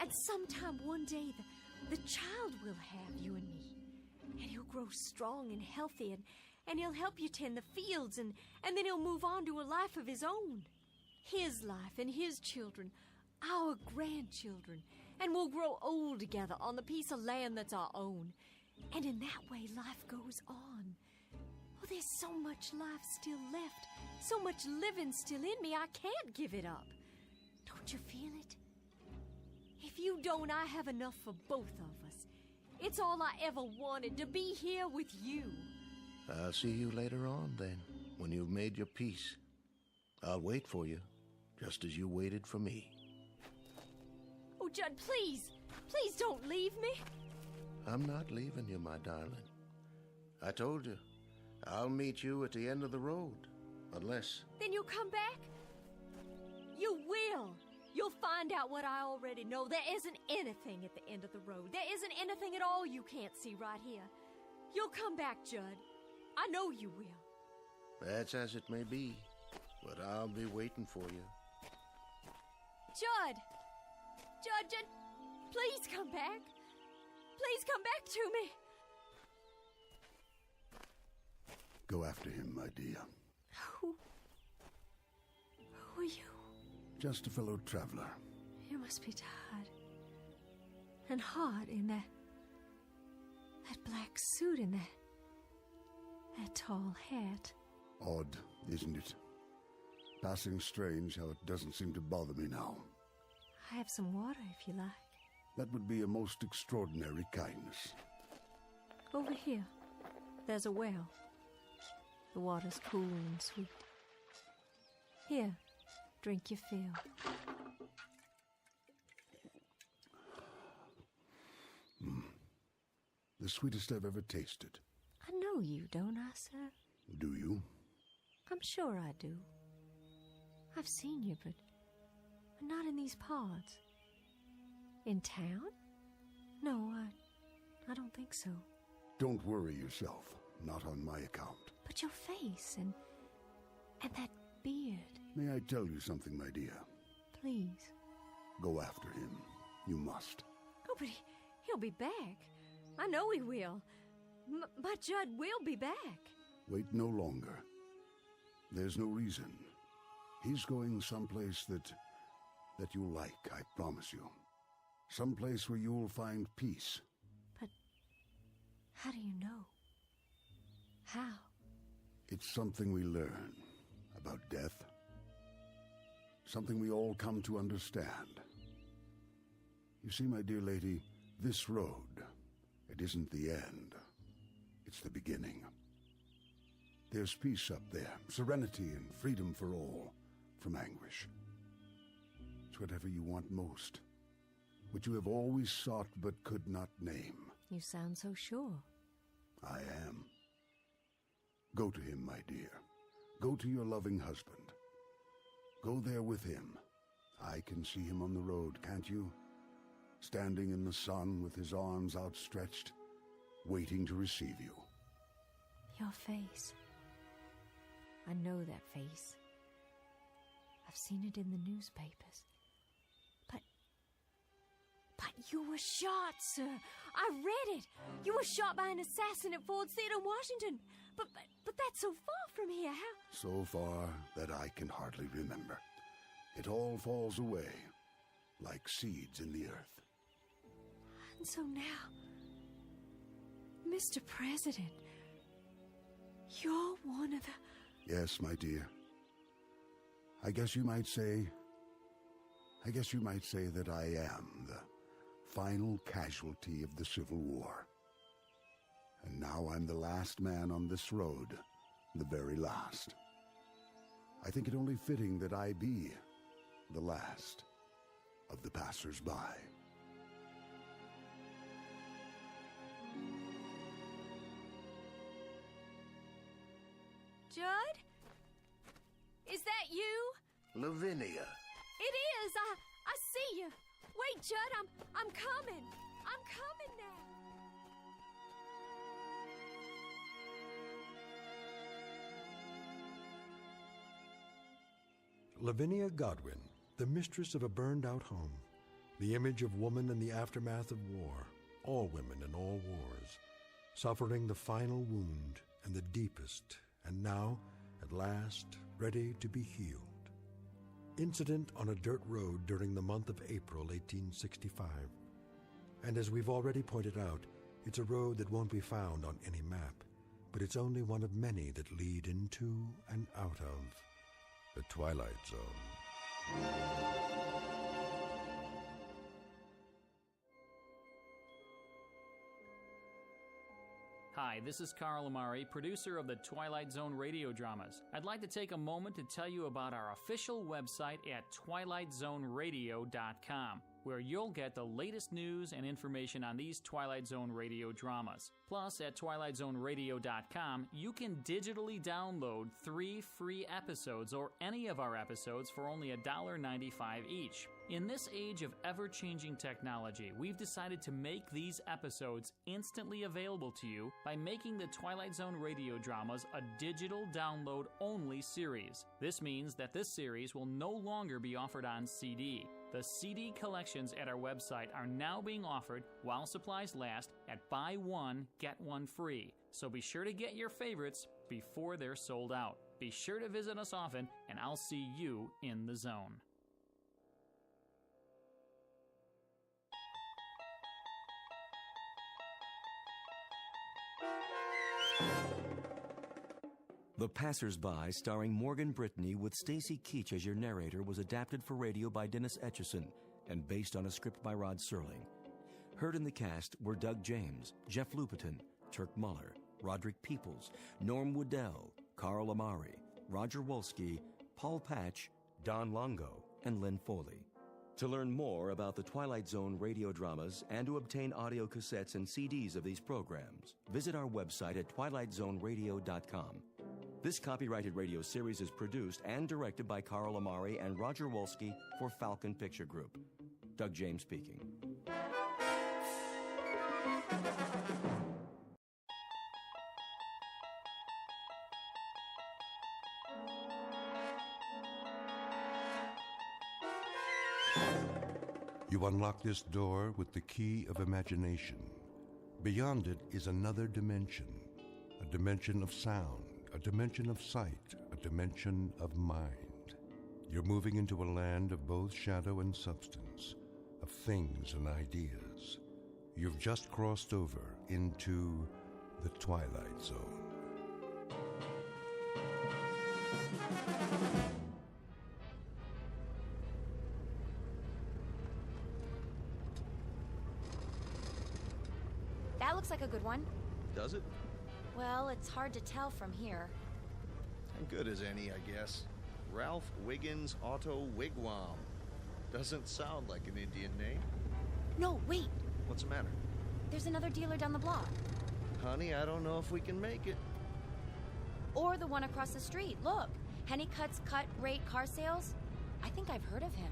And sometime one day, the child will have you and me. And he'll grow strong and healthy. And he'll help you tend the fields. And then he'll move on to a life of his own. His life and his children. Our grandchildren. And we'll grow old together on the piece of land that's our own. And in that way, life goes on. Oh, there's so much life still left. So much living still in me, I can't give it up. Don't you feel it? If you don't, I have enough for both of us. It's all I ever wanted, to be here with you.
I'll see you later on, then, when you've made your peace. I'll wait for you, just as you waited for me.
Oh, Judd, please. Please don't leave me.
I'm not leaving you, my darling. I told you, I'll meet you at the end of the road, unless...
Then you'll come back? You will. You'll find out what I already know. There isn't anything at the end of the road. There isn't anything at all you can't see right here. You'll come back, Judd. I know you will.
That's as it may be, but I'll be waiting for you.
Judd, please come back. Please come back to me.
Go after him, my dear.
Who are you?
Just a fellow traveler.
You must be tired. And hot in that black suit and that tall hat.
Odd, isn't it? Passing strange how it doesn't seem to bother me now.
I have some water if you like.
That would be a most extraordinary kindness.
Over here, there's a well. The water's cool and sweet. Here, drink your fill.
The sweetest I've ever tasted.
I know you, don't I, sir?
Do you?
I'm sure I do. I've seen you, but not in these parts. In town? No, I don't think so.
Don't worry yourself. Not on my account.
But your face and that beard.
May I tell you something, my dear?
Please.
Go after him. You must.
Oh, but he'll be back. I know he will. My Judd will be back.
Wait no longer. There's no reason. He's going someplace that you'll like, I promise you. Someplace where you'll find peace.
But how do you know? How?
It's something we learn about death. Something we all come to understand. You see, my dear lady, this road, it isn't the end. It's the beginning. There's peace up there, serenity and freedom for all, from anguish. It's whatever you want most, what you have always sought but could not name.
You sound so sure.
I am. Go to him, my dear. Go to your loving husband. Go there with him. I can see him on the road, can't you? Standing in the sun with his arms outstretched, waiting to receive you.
Your face. I know that face. I've seen it in the newspapers. But you were shot, sir. I read it. You were shot by an assassin at Ford's Theater in Washington. But that's so far from here. How?
So far that I can hardly remember. It all falls away, like seeds in the earth.
And so now, Mr. President, you're one of the...
Yes, my dear. I guess you might say that I am the final casualty of the Civil War. And now I'm the last man on this road, the very last. I think it only fitting that I be the last of the passersby.
Judd? Is that you?
Lavinia.
It is. I see you. Wait, Judd, I'm coming. I'm coming now.
Lavinia Godwin, the mistress of a burned-out home, the image of woman in the aftermath of war, all women in all wars, suffering the final wound and the deepest, and now, at last, ready to be healed. Incident on a dirt road during the month of April 1865. And as we've already pointed out, it's a road that won't be found on any map, but it's only one of many that lead into and out of the Twilight Zone.
Hi, this is Carl Amari, producer of the Twilight Zone Radio Dramas. I'd like to take a moment to tell you about our official website at twilightzoneradio.com, where you'll get the latest news and information on these Twilight Zone Radio Dramas. Plus, at twilightzoneradio.com, you can digitally download 3 free episodes or any of our episodes for only $1.95 each. In this age of ever-changing technology, we've decided to make these episodes instantly available to you by making the Twilight Zone Radio Dramas a digital download-only series. This means that this series will no longer be offered on CD. The CD collections at our website are now being offered while supplies last at buy one, get one free. So be sure to get your favorites before they're sold out. Be sure to visit us often, and I'll see you in the zone.
The Passersby, starring Morgan Brittany with Stacy Keach as your narrator, was adapted for radio by Dennis Etchison and based on a script by Rod Serling. Heard in the cast were Doug James, Jeff Lupetin, Turk Muller, Roderick Peoples, Norm Woodell, Carl Amari, Roger Wolski, Paul Patch, Don Longo, and Lynn Foley. To learn more about the Twilight Zone radio dramas and to obtain audio cassettes and CDs of these programs, visit our website at twilightzoneradio.com. This copyrighted radio series is produced and directed by Carl Amari and Roger Wolski for Falcon Picture Group. Doug James speaking.
You unlock this door with the key of imagination. Beyond it is another dimension, a dimension of sound, a dimension of sight, a dimension of mind. You're moving into a land of both shadow and substance, of things and ideas. You've just crossed over into the Twilight Zone.
That looks like a good one.
Does it?
Well, it's hard to tell from here.
And good as any, I guess. Ralph Wiggins Auto Wigwam. Doesn't sound like an Indian name.
No, wait.
What's the matter?
There's another dealer down the block.
Honey, I don't know if we can make it.
Or the one across the street. Look, Hennicut's cut rate car sales. I think I've heard of him.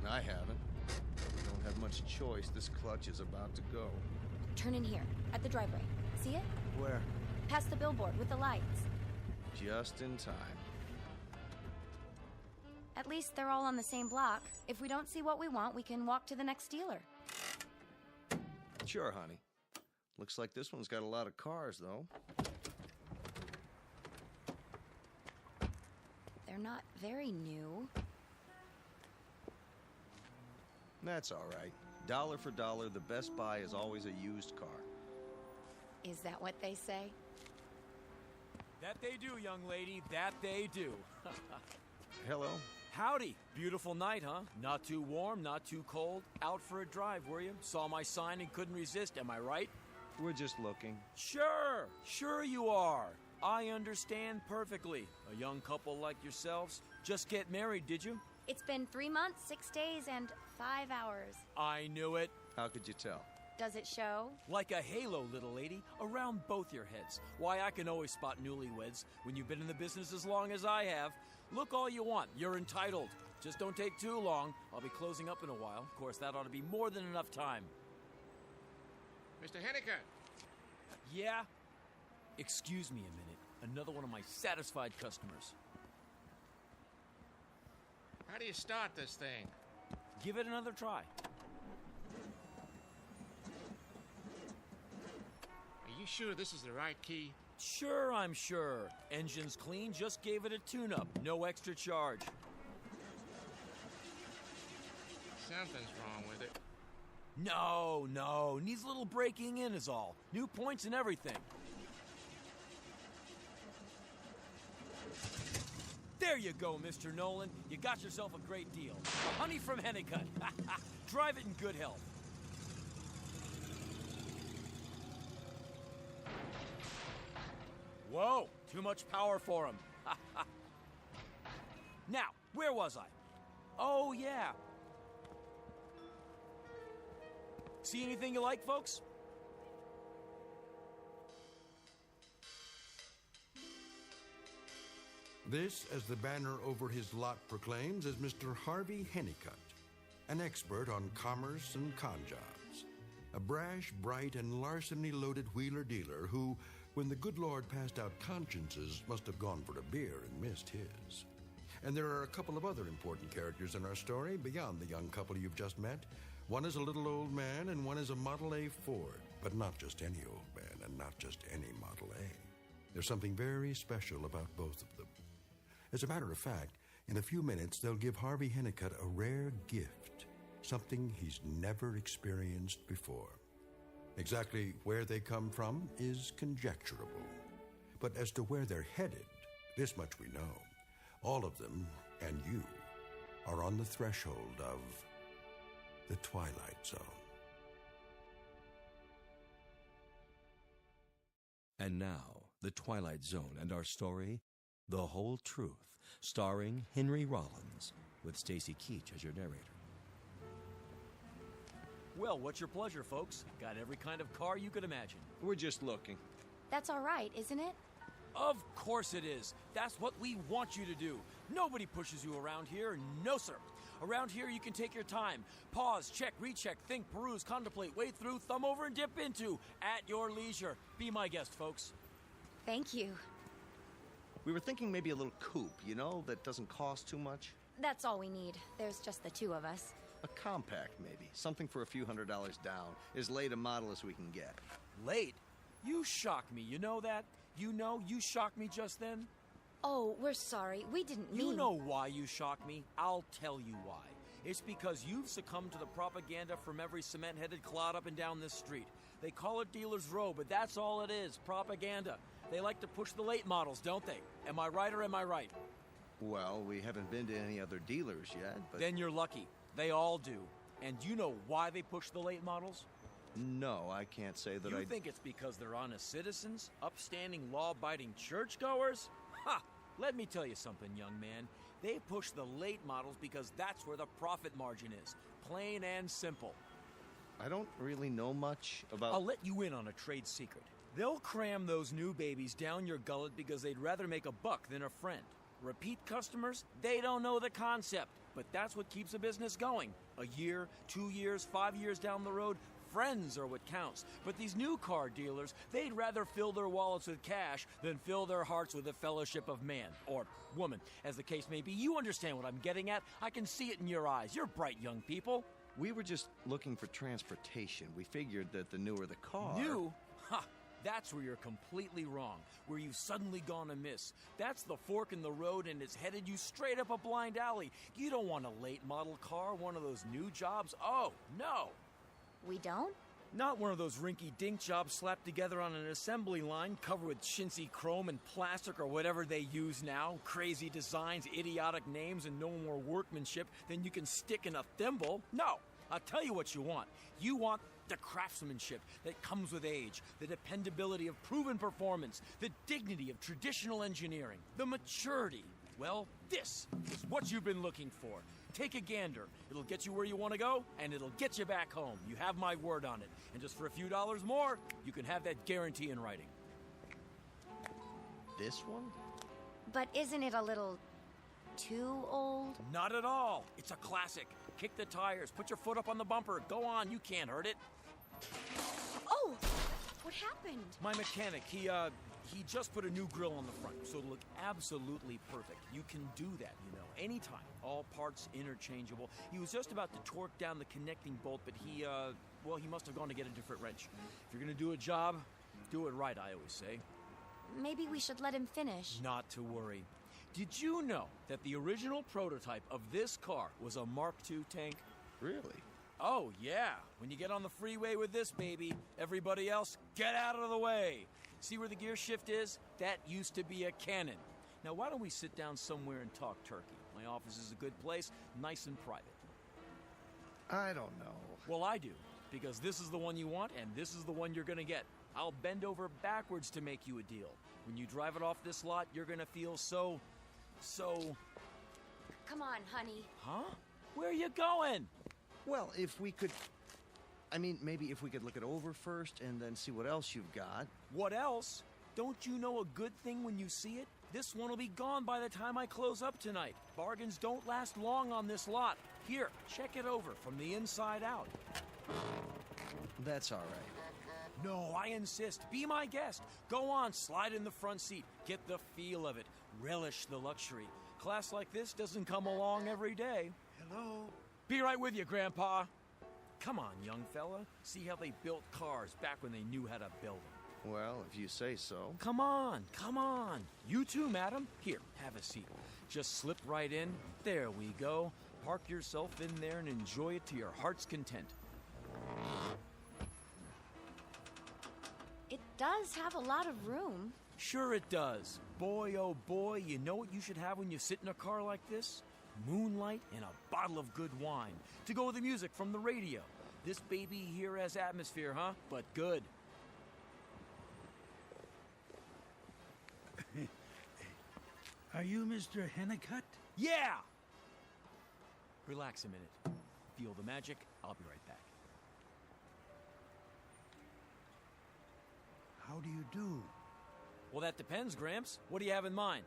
I haven't. We don't have much choice. This clutch is about to go.
Turn in here, at the driveway. See it?
Where?
Past the billboard with the lights.
Just in time.
At least they're all on the same block. If we don't see what we want, we can walk to the next dealer.
Sure, honey. Looks like this one's got a lot of cars, though.
They're not very new.
That's all right. Dollar for dollar, the best buy is always a used car.
Is that what they say?
That they do, young lady. That they do.
Hello.
Howdy. Beautiful night, huh? Not too warm, not too cold. Out for a drive, were you? Saw my sign and couldn't resist, am I right?
We're just looking.
Sure you are. I understand perfectly. A young couple like yourselves just get married, did you?
It's been 3 months, 6 days, and 5 hours.
I knew it.
How could you tell?
Does it show?
Like a halo, little lady, around both your heads. Why, I can always spot newlyweds when you've been in the business as long as I have. Look all you want. You're entitled. Just don't take too long. I'll be closing up in a while. Of course, that ought to be more than enough time.
Mr. Henniker!
Yeah? Excuse me a minute. Another one of my satisfied customers.
How do you start this thing?
Give it another try.
Are you sure this is the right key?
Sure, I'm sure. Engine's clean, just gave it a tune-up. No extra charge.
Something's wrong with it.
No. Needs a little breaking in is all. New points and everything. There you go, Mr. Nolan. You got yourself a great deal. Honey from Hennicut. Drive it in good health. Whoa, too much power for him. Now, where was I? Oh, yeah. See anything you like, folks?
This, as the banner over his lot proclaims, is Mr. Harvey Hennicut, an expert on commerce and con jobs. A brash, bright, and larceny-loaded wheeler-dealer who, when the good Lord passed out consciences, must have gone for a beer and missed his. And there are a couple of other important characters in our story beyond the young couple you've just met. One is a little old man and one is a Model A Ford, but not just any old man and not just any Model A. There's something very special about both of them. As a matter of fact, in a few minutes they'll give Harvey Hennicut a rare gift, something he's never experienced before. Exactly where they come from is conjecturable. But as to where they're headed, this much we know. All of them, and you, are on the threshold of the Twilight Zone.
And now, the Twilight Zone and our story, The Whole Truth, starring Henry Rollins, with Stacy Keach as your narrator.
Well, what's your pleasure, folks? Got every kind of car you could imagine.
We're just looking.
That's all right, isn't it?
Of course it is. That's what we want you to do. Nobody pushes you around here. No, sir. Around here, you can take your time. Pause, check, recheck, think, peruse, contemplate, wade through, thumb over, and dip into. At your leisure. Be my guest, folks.
Thank you.
We were thinking maybe a little coupe, that doesn't cost too much.
That's all we need. There's just the two of us.
A compact, maybe. Something for a few $100s down. As late a model as we can get.
Late? You shock me, you know that? You shocked me just then?
Oh, we're sorry. We didn't mean...
You know why you shocked me. I'll tell you why. It's because you've succumbed to the propaganda from every cement-headed clod up and down this street. They call it Dealer's Row, but that's all it is, propaganda. They like to push the late models, don't they? Am I right or am I right?
Well, we haven't been to any other dealers yet, but...
Then you're lucky. They all do. And you know why they push the late models?
No, I can't say that
You think it's because they're honest citizens? Upstanding, law-abiding churchgoers? Ha! Let me tell you something, young man. They push the late models because that's where the profit margin is. Plain and simple.
I don't really know much about...
I'll let you in on a trade secret. They'll cram those new babies down your gullet because they'd rather make a buck than a friend. Repeat customers, they don't know the concept, but that's what keeps a business going. A year, 2 years, 5 years down the road, friends are what counts. But these new car dealers, they'd rather fill their wallets with cash than fill their hearts with the fellowship of man, or woman, as the case may be. You understand what I'm getting at? I can see it in your eyes. You're bright young people.
We were just looking for transportation. We figured that the newer the car...
New? Ha! That's where you're completely wrong, where you've suddenly gone amiss. That's the fork in the road and it's headed you straight up a blind alley. You don't want a late model car, one of those new jobs. Oh, no.
We don't?
Not one of those rinky-dink jobs slapped together on an assembly line covered with chintzy chrome and plastic or whatever they use now. Crazy designs, idiotic names, and no more workmanship than you can stick in a thimble. No, I'll tell you what you want. You want the craftsmanship that comes with age, the dependability of proven performance, the dignity of traditional engineering, the maturity. Well, this is what you've been looking for. Take a gander. It'll get you where you want to go, and it'll get you back home. You have my word on it. And just for a few dollars more, you can have that guarantee in writing.
This one?
But isn't it a little too old?
Not at all. It's a classic. Kick the tires, put your foot up on the bumper. Go on, you can't hurt it.
Oh! What happened?
My mechanic, he just put a new grill on the front, so it'll look absolutely perfect. You can do that, anytime. All parts interchangeable. He was just about to torque down the connecting bolt, but he must have gone to get a different wrench. If you're gonna do a job, do it right, I always say.
Maybe we should let him finish.
Not to worry. Did you know that the original prototype of this car was a Mark II tank?
Really?
Oh, yeah. When you get on the freeway with this baby, everybody else, get out of the way. See where the gear shift is? That used to be a cannon. Now, why don't we sit down somewhere and talk turkey? My office is a good place, nice and private.
I don't know.
Well, I do, because this is the one you want, and this is the one you're gonna get. I'll bend over backwards to make you a deal. When you drive it off this lot, you're gonna feel so...
Come on, honey.
Huh? Where are you going?
Well, if we could... maybe if we could look it over first and then see what else you've got.
What else? Don't you know a good thing when you see it? This one will be gone by the time I close up tonight. Bargains don't last long on this lot. Here, check it over from the inside out.
That's all right.
No, I insist. Be my guest. Go on, slide in the front seat. Get the feel of it. Relish the luxury. Class like this doesn't come along every day.
Hello?
Be right with you, Grandpa. Come on, young fella. See how they built cars back when they knew how to build them.
Well, if you say so.
Come on, come on. You too, madam. Here, have a seat. Just slip right in. There we go. Park yourself in there and enjoy it to your heart's content.
It does have a lot of room.
Sure it does. Boy, oh boy, you know what you should have when you sit in a car like this? Moonlight and a bottle of good wine. To go with the music from the radio. This baby here has atmosphere, huh? But good.
Are you Mr. Hennicutt?
Yeah! Relax a minute. Feel the magic. I'll be right back.
How do you do?
Well, that depends, Gramps. What do you have in mind?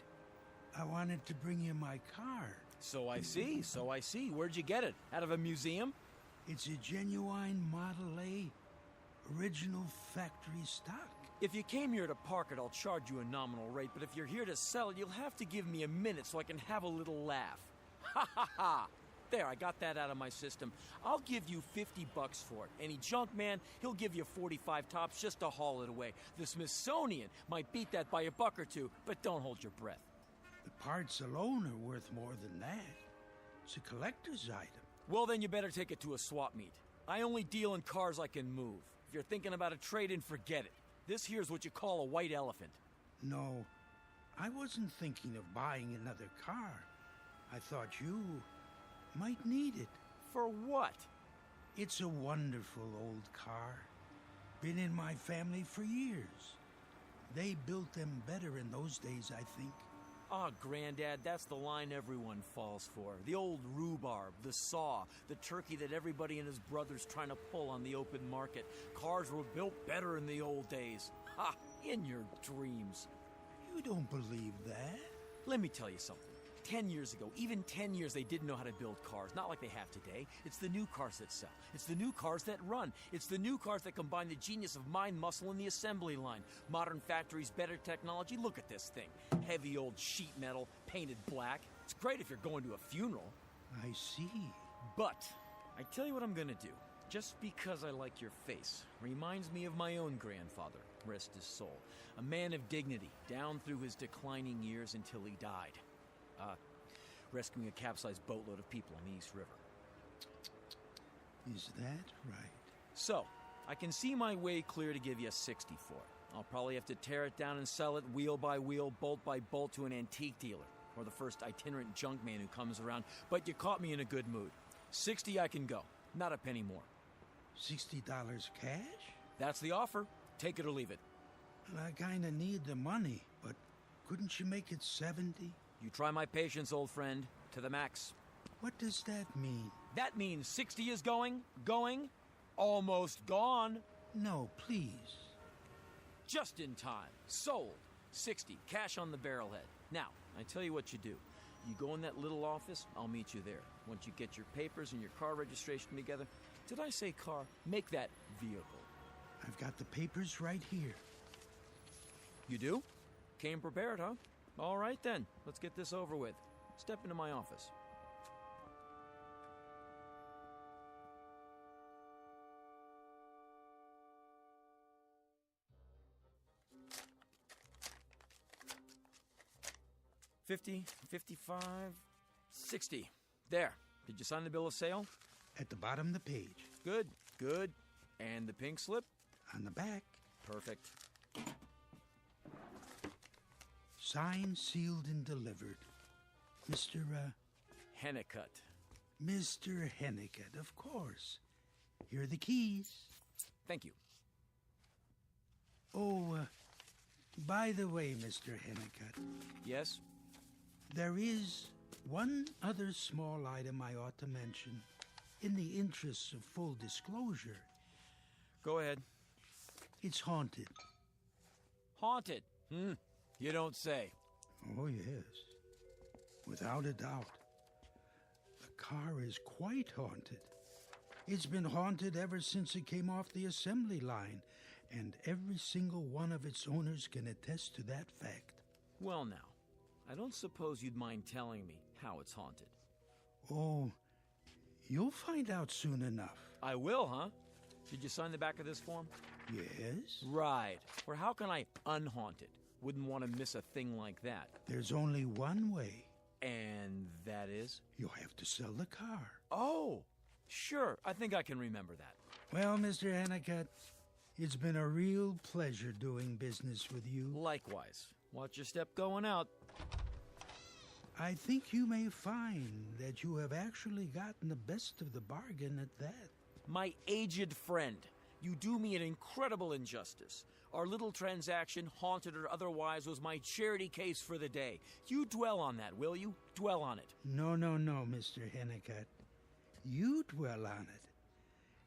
I wanted to bring you my car.
So I see, so I see. Where'd you get it? Out of a museum?
It's a genuine Model A, original factory stock.
If you came here to park it, I'll charge you a nominal rate, but if you're here to sell it, you'll have to give me a minute so I can have a little laugh. Ha ha ha! There, I got that out of my system. I'll give you $50 for it. Any junk man, he'll give you 45 tops just to haul it away. The Smithsonian might beat that by $1 or $2, but don't hold your breath.
The parts alone are worth more than that. It's a collector's item.
Well, then you better take it to a swap meet. I only deal in cars I can move. If you're thinking about a trade-in, forget it. This here's what you call a white elephant.
No, I wasn't thinking of buying another car. I thought you might need it.
For what?
It's a wonderful old car. Been in my family for years. They built them better in those days, I think.
Ah, Granddad, that's the line everyone falls for. The old rhubarb, the saw, the turkey that everybody and his brother's trying to pull on the open market. Cars were built better in the old days. Ha! In your dreams.
You don't believe that?
Let me tell you something. 10 years ago, even 10 years, they didn't know how to build cars. Not like they have today. It's the new cars that sell. It's the new cars that run. It's the new cars that combine the genius of mind muscle in the assembly line. Modern factories, better technology. Look at this thing. Heavy old sheet metal, painted black. It's great if you're going to a funeral.
I see.
But I tell you what I'm gonna do. Just because I like your face reminds me of my own grandfather, rest his soul. A man of dignity, down through his declining years until he died. Rescuing a capsized boatload of people on the East River.
Is that right?
So, I can see my way clear to give you 60 for it. I'll probably have to tear it down and sell it wheel by wheel, bolt by bolt to an antique dealer, or the first itinerant junk man who comes around, but you caught me in a good mood. 60 I can go, not a penny more.
$60 cash?
That's the offer. Take it or leave it.
Well, I kinda need the money, but couldn't you make it 70?
You try my patience, old friend, to the max.
What does that mean?
That means 60 is going, almost gone.
No, please.
Just in time. Sold. 60, cash on the barrelhead. Now, I tell you what you do. You go in that little office, I'll meet you there. Once you get your papers and your car registration together, did I say car? Make that vehicle.
I've got the papers right here.
You do? Came prepared, huh? All right then, let's get this over with. Step into my office. $50, $55, $60. There. Did you sign the bill of sale?
At the bottom of the page.
Good, good. And the pink slip?
On the back.
Perfect.
Signed, sealed, and delivered. Mr.
Hennicutt.
Mr. Hennicutt, of course. Here are the keys.
Thank you.
Oh, by the way, Mr. Hennicutt.
Yes?
There is one other small item I ought to mention, in the interests of full disclosure.
Go ahead.
It's haunted.
Haunted? You don't say.
Oh, yes. Without a doubt. The car is quite haunted. It's been haunted ever since it came off the assembly line, and every single one of its owners can attest to that fact.
Well, now, I don't suppose you'd mind telling me how it's haunted.
Oh, you'll find out soon enough.
I will, huh? Did you sign the back of this form?
Yes.
Right. Or how can I unhaunt it? Wouldn't want to miss a thing like that.
There's only one way.
And that is?
You'll have to sell the car.
Oh, sure. I think I can remember that.
Well, Mr. Hennicutt, it's been a real pleasure doing business with you.
Likewise. Watch your step going out.
I think you may find that you have actually gotten the best of the bargain at that.
My aged friend, you do me an incredible injustice. Our little transaction, haunted or otherwise, was my charity case for the day. You dwell on that, will you? Dwell on it.
No, Mr. Hennicutt. You dwell on it.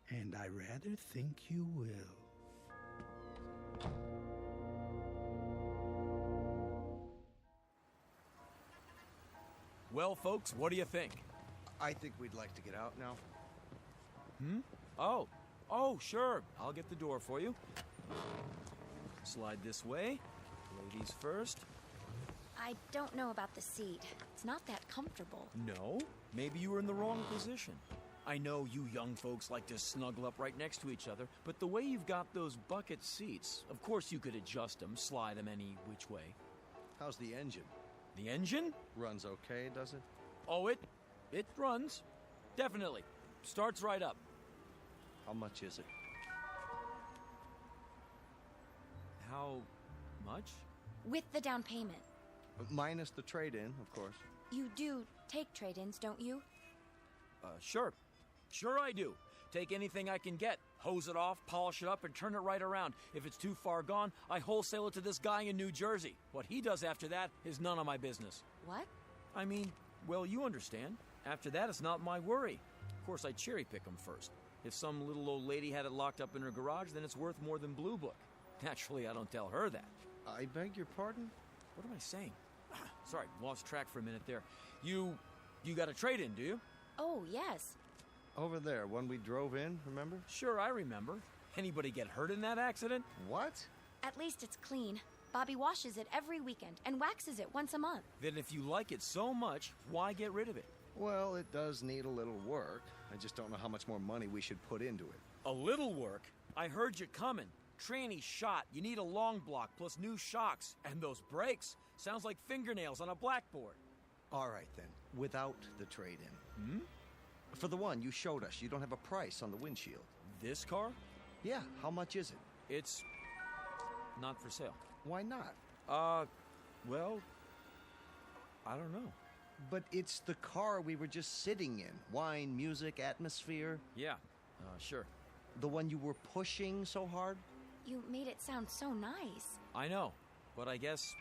And I rather think you will.
Well, folks, what do you think?
I think we'd like to get out now.
Oh, sure. I'll get the door for you. Slide this way. Ladies first.
I don't know about the seat. It's not that comfortable.
No? Maybe you were in the wrong position. I know you young folks like to snuggle up right next to each other, but the way you've got those bucket seats, of course you could adjust them, slide them any which way.
How's the engine?
The engine?
Runs okay, does it?
Oh, it runs. Definitely. Starts right up.
How much is it?
How much?
With the down payment.
Minus the trade-in, of course.
You do take trade-ins, don't you?
Sure. Sure I do. Take anything I can get. Hose it off, polish it up, and turn it right around. If it's too far gone, I wholesale it to this guy in New Jersey. What he does after that is none of my business.
What?
I mean, well, you understand. After that, it's not my worry. Of course, I cherry-pick them first. If some little old lady had it locked up in her garage, then it's worth more than Blue Book. Naturally, I don't tell her that.
I beg your pardon?
What am I saying? Sorry, lost track for a minute there. You got a trade-in, do you?
Oh, yes.
Over there, when we drove in, remember?
Sure, I remember. Anybody get hurt in that accident?
What?
At least it's clean. Bobby washes it every weekend and waxes it once a month.
Then if you like it so much, why get rid of it?
Well, it does need a little work. I just don't know how much more money we should put into it.
A little work? I heard you coming. Tranny shot. You need a long block plus new shocks. And those brakes. Sounds like fingernails on a blackboard.
All right, then. Without the trade-in.
Hmm?
For the one you showed us, you don't have a price on the windshield.
This car?
Yeah. How much is it?
It's not for sale.
Why not?
Well, I don't know.
But it's the car we were just sitting in. Wine, music, atmosphere.
Yeah, sure.
The one you were pushing so hard?
You made it sound so nice.
I know, but I guess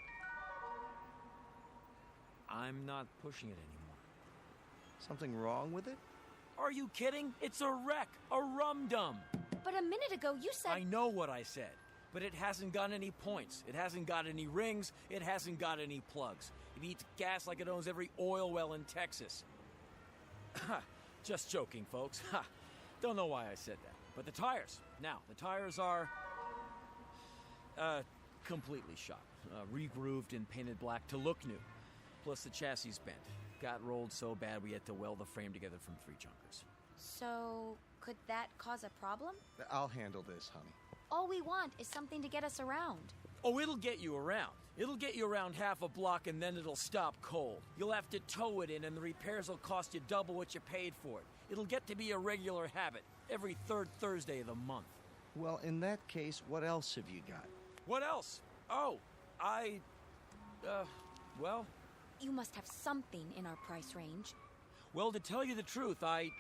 I'm not pushing it anymore.
Something wrong with it?
Are you kidding? It's a wreck, a rum-dum.
But a minute ago you said...
I know what I said, but it hasn't got any points. It hasn't got any rings. It hasn't got any plugs. It eats gas like it owns every oil well in Texas. Just joking, folks. Don't know why I said that. But the tires. Now, the tires are... completely shot. Regrooved and painted black to look new. Plus the chassis bent. Got rolled so bad we had to weld the frame together from 3 chunkers.
So, could that cause a problem?
I'll handle this, honey.
All we want is something to get us around.
Oh, it'll get you around. It'll get you around half a block and then it'll stop cold. You'll have to tow it in and the repairs will cost you double what you paid for it. It'll get to be a regular habit every 3rd Thursday of the month.
Well, in that case, what else have you got?
What else? Oh, well...
You must have something in our price range.
Well, to tell you the truth, I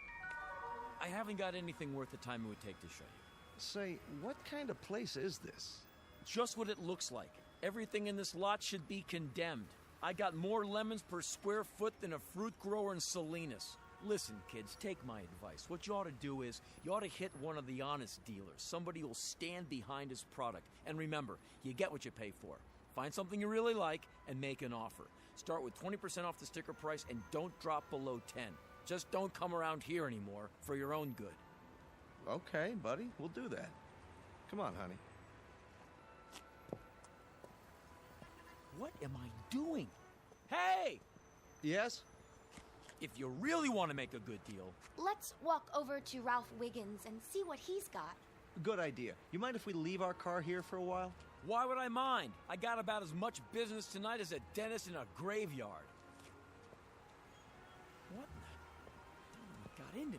haven't got anything worth the time it would take to show you.
Say, what kind of place is this?
Just what it looks like. Everything in this lot should be condemned. I got more lemons per square foot than a fruit grower in Salinas. Listen, kids, take my advice. What you ought to do is, you ought to hit one of the honest dealers. Somebody who'll stand behind his product. And remember, you get what you pay for. Find something you really like and make an offer. Start with 20% off the sticker price and don't drop below 10. Just don't come around here anymore for your own good.
Okay, buddy, we'll do that. Come on, honey.
What am I doing? Hey!
Yes?
If you really want to make a good deal...
Let's walk over to Ralph Wiggins and see what he's got.
Good idea. You mind if we leave our car here for a while?
Why would I mind? I got about as much business tonight as a dentist in a graveyard. What got into me?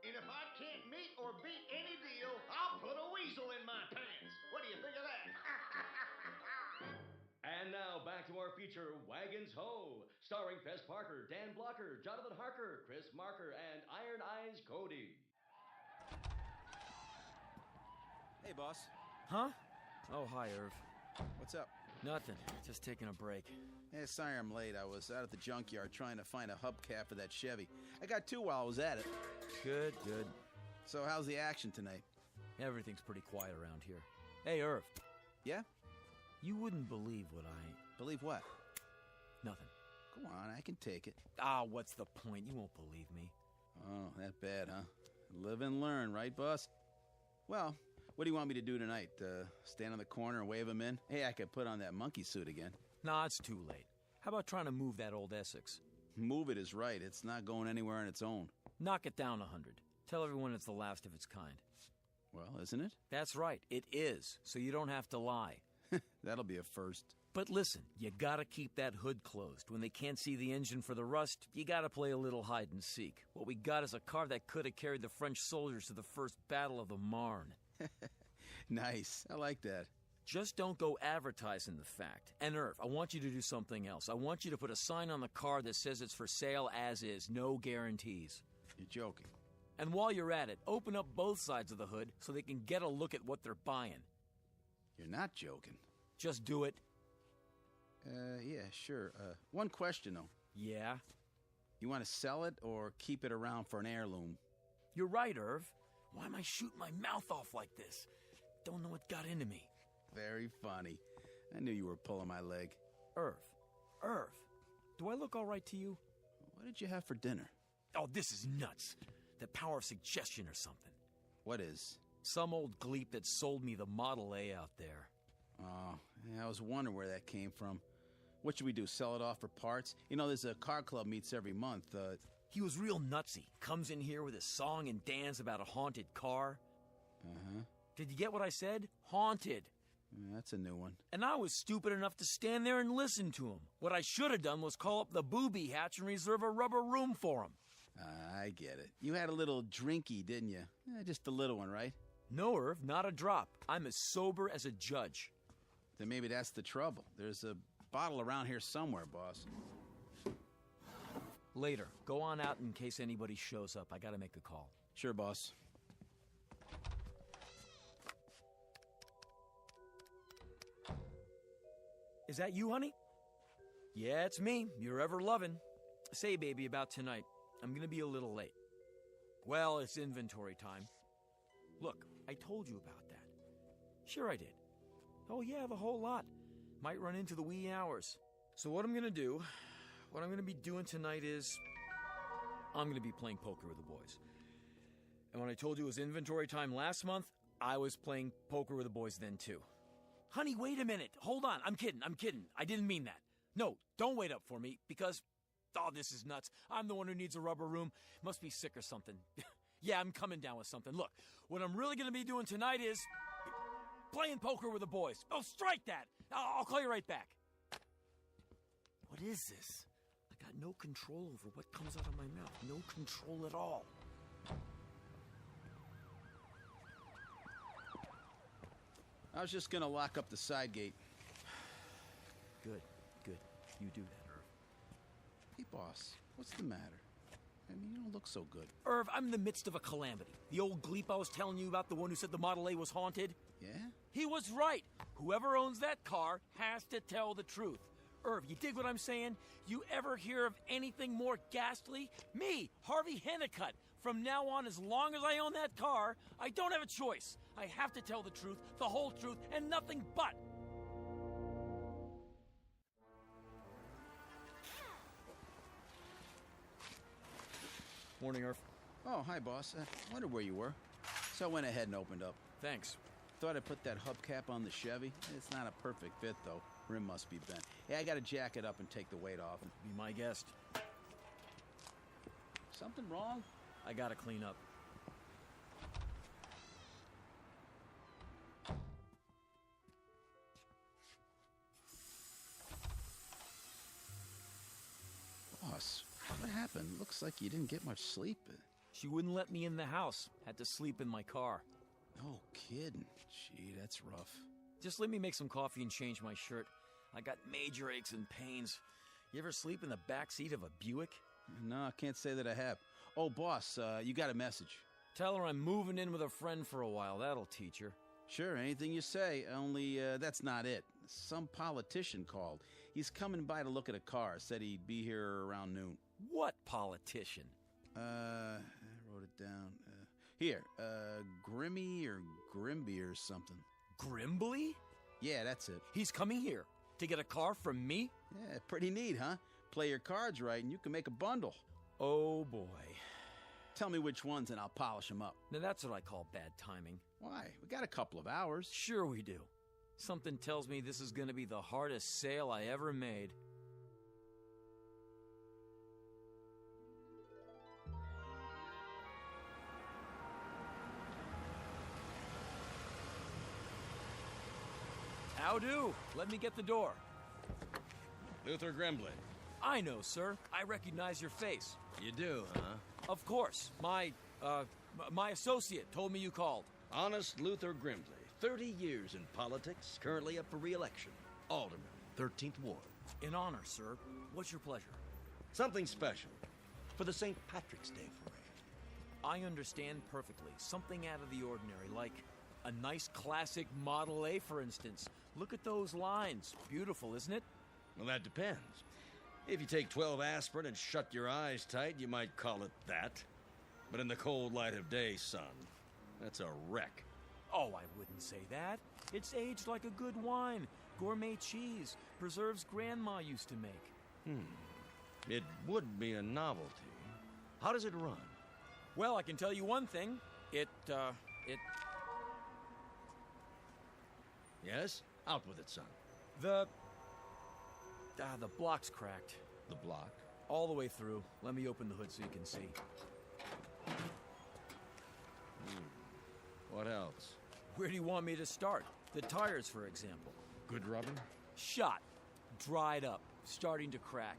And if I can't meet or beat any deal, I'll put a weasel in my pants. What do you think of that?
And now back to our feature, Wagons Ho, starring Fess Parker, Dan Blocker, Jonathan Harker, Chris Marker, and Iron Eyes Cody.
Hey, boss.
Huh? Oh, hi, Irv.
What's up?
Nothing. Just taking a break.
Hey, sorry I'm late. I was out at the junkyard trying to find a hubcap for that Chevy. I got 2 while I was at it.
Good, good.
So how's the action tonight?
Everything's pretty quiet around here. Hey, Irv.
Yeah?
You wouldn't believe what
Believe what?
Nothing.
Go on, I can take it.
Ah, what's the point? You won't believe me.
Oh, that bad, huh? Live and learn, right, boss? Well, what do you want me to do tonight? Stand on the corner and wave him in? Hey, I could put on that monkey suit again.
Nah, it's too late. How about trying to move that old Essex?
Move it is right. It's not going anywhere on its own.
Knock it down 100. Tell everyone it's the last of its kind.
Well, isn't it?
That's right, it is, so you don't have to lie.
That'll be a first.
But listen, you gotta keep that hood closed. When they can't see the engine for the rust, you gotta play a little hide and seek. What we got is a car that could have carried the French soldiers to the first battle of the Marne.
Nice, I like that.
Just don't go advertising the fact. And Irv, I want you to do something else. I want you to put a sign on the car that says it's for sale as is, no guarantees.
You're joking.
And while you're at it, open up both sides of the hood so they can get a look at what they're buying.
You're not joking.
Just do it.
Yeah, sure. One question, though.
Yeah?
You want to sell it or keep it around for an heirloom?
You're right, Irv. Why am I shooting my mouth off like this? Don't know what got into me.
Very funny. I knew you were pulling my leg.
Irv, do I look all right to you?
What did you have for dinner?
Oh, this is nuts. The power of suggestion or something.
What is?
Some old gleep that sold me the Model A out there.
Oh, yeah, I was wondering where that came from. What should we do, sell it off for parts? You know, there's a car club meets every month.
He was real nutsy. Comes in here with a song and dance about a haunted car.
Uh-huh.
Did you get what I said? Haunted.
That's a new one.
And I was stupid enough to stand there and listen to him. What I should have done was call up the booby hatch and reserve a rubber room for him.
I get it. You had a little drinky, didn't you? Just a little one, right?
No, Irv, not a drop. I'm as sober as a judge.
Then maybe that's the trouble. There's a bottle around here somewhere, boss.
Later. Go on out in case anybody shows up. I gotta make a call.
Sure, boss.
Is that you, honey? Yeah, it's me. You're ever loving. Say, baby, about tonight. I'm gonna be a little late. Well, it's inventory time. Look, I told you about that. Sure I did. Oh yeah, the whole lot. Might run into the wee hours. So what I'm gonna do, what I'm gonna be doing tonight is, I'm gonna be playing poker with the boys. And when I told you it was inventory time last month, I was playing poker with the boys then too. Honey, wait a minute. Hold on. I'm kidding. I didn't mean that. No, don't wait up for me because, oh, this is nuts. I'm the one who needs a rubber room. Must be sick or something. Yeah, I'm coming down with something. Look, what I'm really going to be doing tonight is playing poker with the boys. Oh, strike that. I'll call you right back. What is this? I got no control over what comes out of my mouth. No control at all.
I was just gonna lock up the side gate.
Good. You do that, Irv.
Hey, boss, what's the matter? I mean, you don't look so good.
Irv, I'm in the midst of a calamity. The old gleep I was telling you about, the one who said the Model A was haunted?
Yeah?
He was right. Whoever owns that car has to tell the truth. Irv, you dig what I'm saying? You ever hear of anything more ghastly? Me, Harvey Hennicott. From now on, as long as I own that car, I don't have a choice. I have to tell the truth, the whole truth, and nothing but. Morning, Irv.
Oh, hi, boss. Wondered where you were. So I went ahead and opened up.
Thanks.
Thought I'd put that hubcap on the Chevy. It's not a perfect fit, though. Rim must be bent. Yeah, I gotta jack it up and take the weight off.
Be my guest.
Something wrong?
I gotta clean up.
Boss, what happened? Looks like you didn't get much sleep.
She wouldn't let me in the house. Had to sleep in my car.
No kidding. Gee, that's rough.
Just let me make some coffee and change my shirt. I got major aches and pains. You ever sleep in the back seat of a Buick?
No, I can't say that I have. Oh, boss, you got a message.
Tell her I'm moving in with a friend for a while. That'll teach her.
Sure, anything you say, only that's not it. Some politician called. He's coming by to look at a car. Said he'd be here around noon.
What politician?
I wrote it down. Here, Grimmy or Grimby or something.
Grimbley?
Yeah, that's it.
He's coming here to get a car from me?
Yeah, pretty neat, huh? play your cards right and you can make a bundle.
Oh, boy.
Tell me which ones and I'll polish them up.
Now, that's what I call bad timing.
Why? We got a couple of hours.
Sure we do. Something tells me this is going to be the hardest sale I ever made. How do? Let me get the door.
Luther Grimbley.
I know, sir. I recognize your face.
You do, huh?
Of course. My associate told me you called.
Honest Luther Grimbley. 30 years in politics, currently up for re-election. Alderman, 13th Ward.
In honor, sir. What's your pleasure?
Something special for the St. Patrick's Day parade.
I understand perfectly. Something out of the ordinary, like a nice classic Model A, for instance. Look at those lines. Beautiful, isn't it?
Well, that depends. If you take 12 aspirin and shut your eyes tight, you might call it that. But in the cold light of day, son, that's a wreck.
Oh, I wouldn't say that. It's aged like a good wine. Gourmet cheese. Preserves Grandma used to make.
It would be a novelty. How does it run?
Well, I can tell you one thing. It...
Yes? Out with it, son.
The block's cracked.
The block?
All the way through. Let me open the hood so you can see.
What else?
Where do you want me to start? The tires, for example.
Good rubber?
Shot. Dried up. Starting to crack.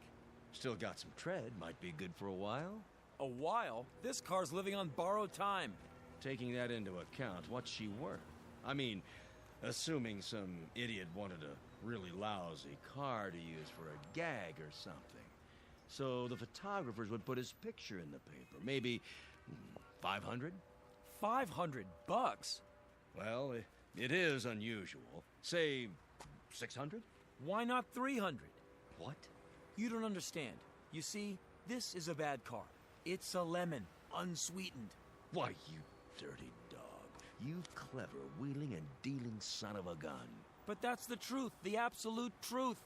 Still got some tread. Might be good for a while.
A while? This car's living on borrowed time.
Taking that into account, what's she worth? I mean, assuming some idiot wanted a really lousy car to use for a gag or something. So the photographers would put his picture in the paper. Maybe 500?
$500?
Well, it is unusual. Say 600?
Why not 300?
What?
You don't understand. You see, this is a bad car. It's a lemon, unsweetened.
Why, you dirty dog. You clever wheeling and dealing son of a gun.
But that's the truth, the absolute truth.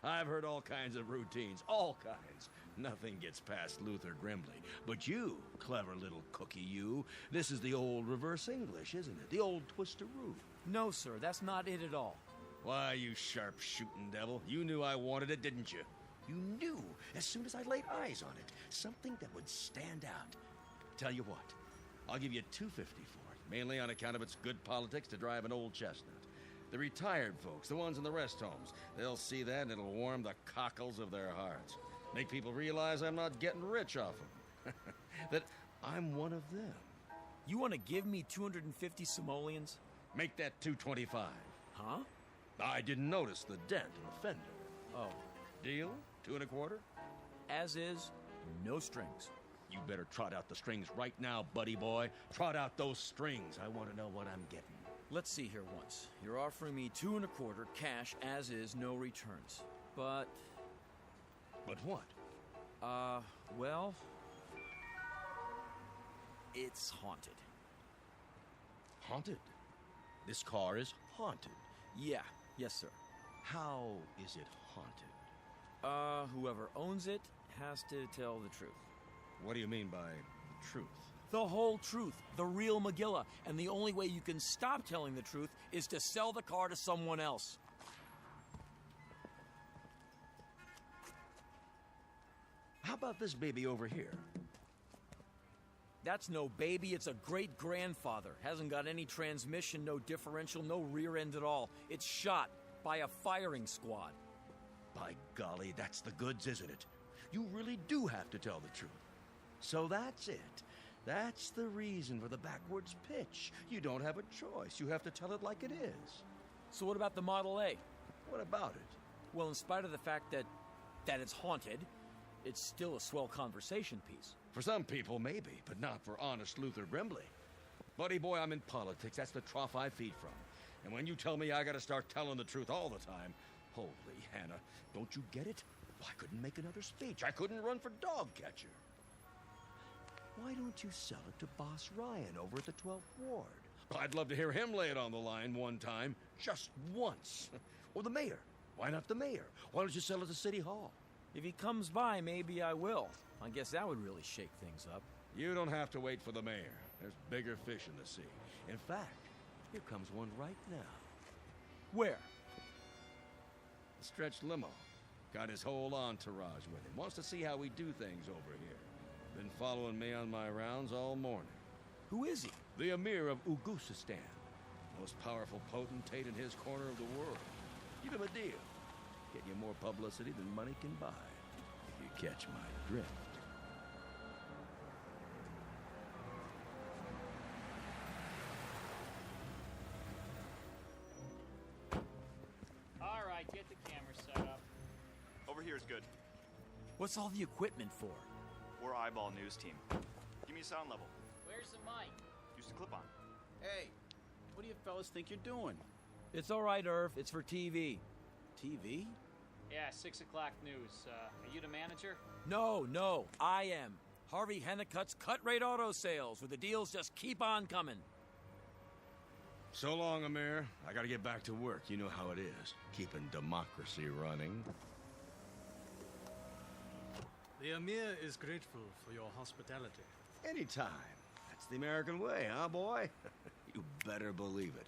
I've heard all kinds of routines, all kinds. Nothing gets past Luther Grimbley. But you, clever little cookie, you, this is the old reverse English, isn't it? The old twisteroo.
No, sir, that's not it at all.
Why, you sharp-shooting devil, you knew I wanted it, didn't you? You knew, as soon as I laid eyes on it, something that would stand out. Tell you what, I'll give you $250 for it, mainly on account of its good politics to drive an old chestnut. The retired folks, the ones in the rest homes, they'll see that and it'll warm the cockles of their hearts. Make people realize I'm not getting rich off them. That I'm one of them.
You want to give me 250 simoleons?
Make that 225.
Huh?
I didn't notice the dent in the fender.
Oh.
Deal? 2 1/4?
As is, no strings.
You better trot out the strings right now, buddy boy. Trot out those strings. I want to know what I'm getting.
Let's see here once. You're offering me 2 1/4 cash, as is, no returns. But...
But what?
Well... It's haunted.
Haunted? This car is haunted?
Yeah. Yes, sir.
How is it haunted?
Whoever owns it has to tell the truth.
What do you mean by the truth?
The whole truth, the real Megillah, and the only way you can stop telling the truth is to sell the car to someone else.
How about this baby over here?
That's no baby, it's a great-grandfather. Hasn't got any transmission, no differential, no rear end at all. It's shot by a firing squad.
By golly, that's the goods, isn't it? You really do have to tell the truth. So that's it. That's the reason for the backwards pitch. You don't have a choice. You have to tell it like it is.
So what about the Model A?
What about it?
Well, in spite of the fact that it's haunted, it's still a swell conversation piece.
For some people, maybe, but not for honest Luther Grimbley. Buddy boy, I'm in politics. That's the trough I feed from. And when you tell me I gotta start telling the truth all the time, holy Hannah, don't you get it? Well, I couldn't make another speech. I couldn't run for dog catcher. Why don't you sell it to Boss Ryan over at the 12th Ward? I'd love to hear him lay it on the line one time, just once. Or the mayor. Why not the mayor? Why don't you sell it to City Hall?
If he comes by, maybe I will. I guess that would really shake things up.
You don't have to wait for the mayor. There's bigger fish in the sea. In fact, here comes one right now.
Where?
A stretched limo. Got his whole entourage with him. Wants to see how we do things over here. Been following me on my rounds all morning.
Who is he?
The Emir of Ugusistan. Most powerful potentate in his corner of the world. Give him a deal. Get you more publicity than money can buy. If you catch my drift.
All right, get the camera set up.
Over here is good.
What's all the equipment for?
We're eyeball news team. Give me a sound level.
Where's the mic?
Use the clip-on.
Hey, what do you fellas think you're doing?
It's all right, Irv. It's for TV.
TV?
Yeah, 6 o'clock news. Are you the manager?
No, I am. Harvey Hennicutt's cut-rate auto sales, where the deals just keep on coming.
So long, Amir. I gotta get back to work. You know how it is. Keeping democracy running.
The Emir is grateful for your hospitality.
Anytime. That's the American way, huh, boy? You better believe it.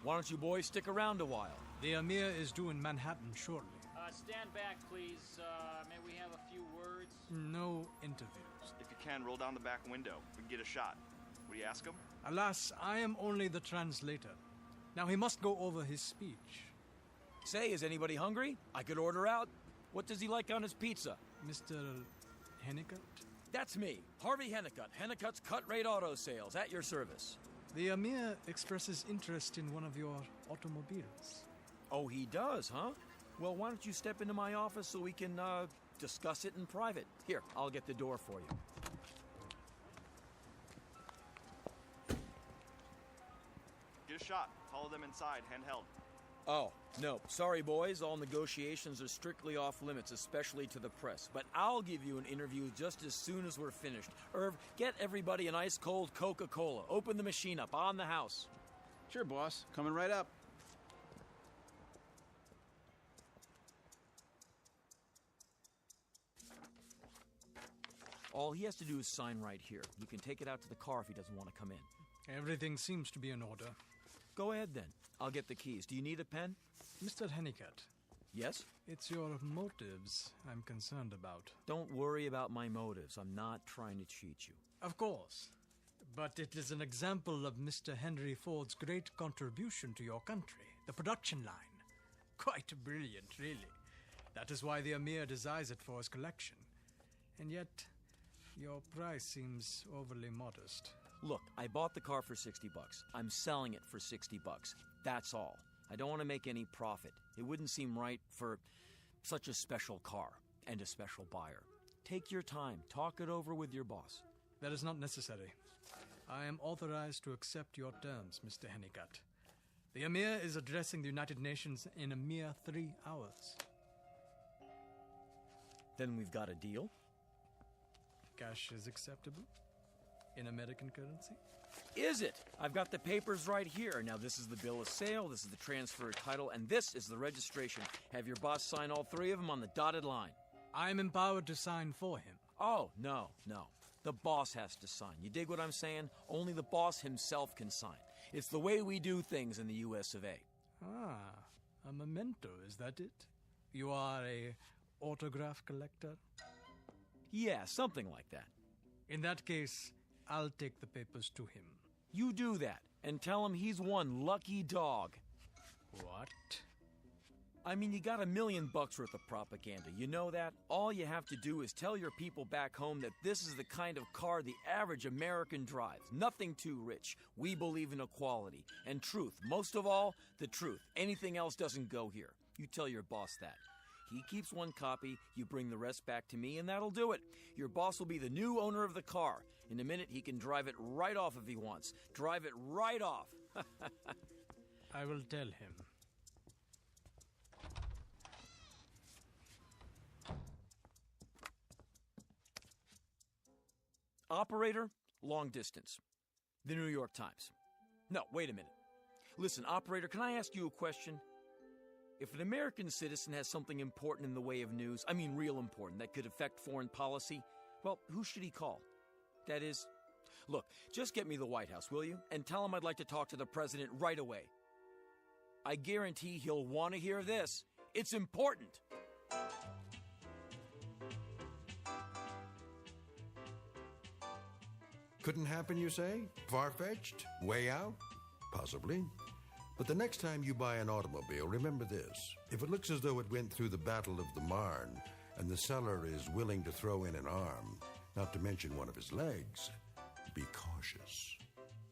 Why don't you boys stick around a while?
The Emir is due in Manhattan shortly.
Stand back, please. May we have a few words?
No interviews.
If you can, roll down the back window. We can get a shot. Will you ask him?
Alas, I am only the translator. Now he must go over his speech.
Say, is anybody hungry? I could order out. What does he like on his pizza?
Mr. Hennicutt?
That's me, Harvey Hennicutt. Hennicutt's cut-rate auto sales, at your service.
The Emir expresses interest in one of your automobiles.
Oh, he does, huh? Well, why don't you step into my office so we can, discuss it in private? Here, I'll get the door for you.
Get a shot. Follow them inside, handheld.
Oh, no. Sorry, boys. All negotiations are strictly off limits, especially to the press. But I'll give you an interview just as soon as we're finished. Irv, get everybody an ice-cold Coca-Cola. Open the machine up on the house.
Sure, boss. Coming right up.
All he has to do is sign right here. You can take it out to the car if he doesn't want to come in.
Everything seems to be in order.
Go ahead, then. I'll get the keys. Do you need a pen?
Mr. Hennicutt.
Yes?
It's your motives I'm concerned about.
Don't worry about my motives. I'm not trying to cheat you.
Of course. But it is an example of Mr. Henry Ford's great contribution to your country, the production line. Quite brilliant, really. That is why the Emir desires it for his collection. And yet, your price seems overly modest.
Look, I bought the car for $60. I'm selling it for $60. That's all. I don't want to make any profit. It wouldn't seem right for such a special car and a special buyer. Take your time. Talk it over with your boss.
That is not necessary. I am authorized to accept your terms, Mr. Hennicutt. The Emir is addressing the United Nations in a mere 3 hours.
Then we've got a deal?
Cash is acceptable? In American currency?
Is it? I've got the papers right here. Now, this is the bill of sale, this is the transfer title, and this is the registration. Have your boss sign all 3 of them on the dotted line.
I am empowered to sign for him.
Oh, no. The boss has to sign. You dig what I'm saying? Only the boss himself can sign. It's the way we do things in the US of A.
Ah, a memento, is that it? You are a autograph collector?
Yeah, something like that.
In that case, I'll take the papers to him.
You do that, and tell him he's one lucky dog.
What?
I mean, you got $1 million worth of propaganda. You know that? All you have to do is tell your people back home that this is the kind of car the average American drives. Nothing too rich. We believe in equality. And truth. Most of all, the truth. Anything else doesn't go here. You tell your boss that. He keeps 1 copy, you bring the rest back to me, and that'll do it. Your boss will be the new owner of the car. In a minute, he can drive it right off if he wants. Drive it right off.
I will tell him.
Operator, long distance. The New York Times. No, wait a minute. Listen, operator, can I ask you a question? If an American citizen has something important in the way of news, I mean real important, that could affect foreign policy, well, who should he call? That is, look, just get me the White House, will you? And tell him I'd like to talk to the president right away. I guarantee he'll want to hear this. It's important.
Couldn't happen, you say? Far-fetched? Way out? Possibly. But the next time you buy an automobile, remember this. If it looks as though it went through the Battle of the Marne, and the seller is willing to throw in an arm, not to mention one of his legs, be cautious.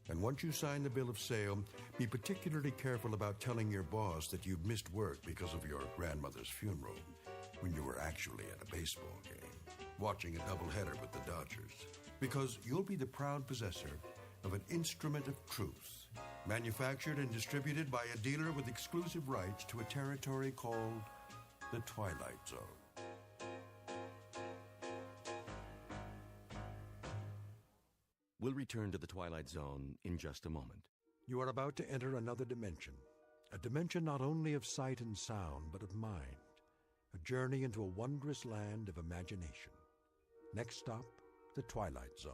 And once you sign the bill of sale, be particularly careful about telling your boss that you've missed work because of your grandmother's funeral, when you were actually at a baseball game, watching a doubleheader with the Dodgers. Because you'll be the proud possessor of an instrument of truth, manufactured and distributed by a dealer with exclusive rights to a territory called the Twilight Zone.
We'll return to the Twilight Zone in just a moment.
You are about to enter another dimension, a dimension not only of sight and sound, but of mind, a journey into a wondrous land of imagination. Next stop, the Twilight Zone.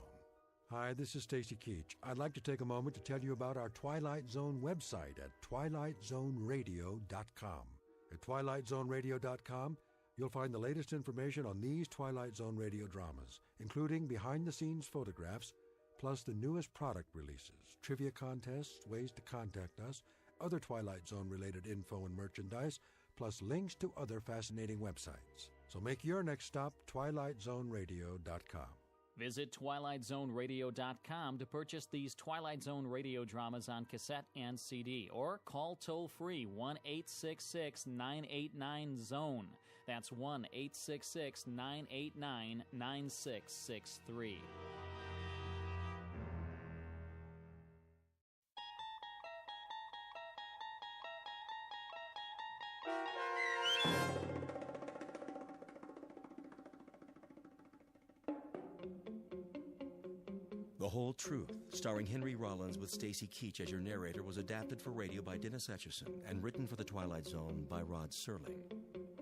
Hi, this is Stacy Keach. I'd like to take a moment to tell you about our Twilight Zone website at twilightzoneradio.com. At twilightzoneradio.com, you'll find the latest information on these Twilight Zone radio dramas, including behind-the-scenes photographs, plus the newest product releases, trivia contests, ways to contact us, other Twilight Zone-related info and merchandise, plus links to other fascinating websites. So make your next stop twilightzoneradio.com.
Visit twilightzoneradio.com to purchase these Twilight Zone radio dramas on cassette and CD, or call toll-free 1-866-989-ZONE. That's 1-866-989-9663.
The Whole Truth, starring Henry Rollins with Stacy Keach as your narrator, was adapted for radio by Dennis Etchison and written for The Twilight Zone by Rod Serling.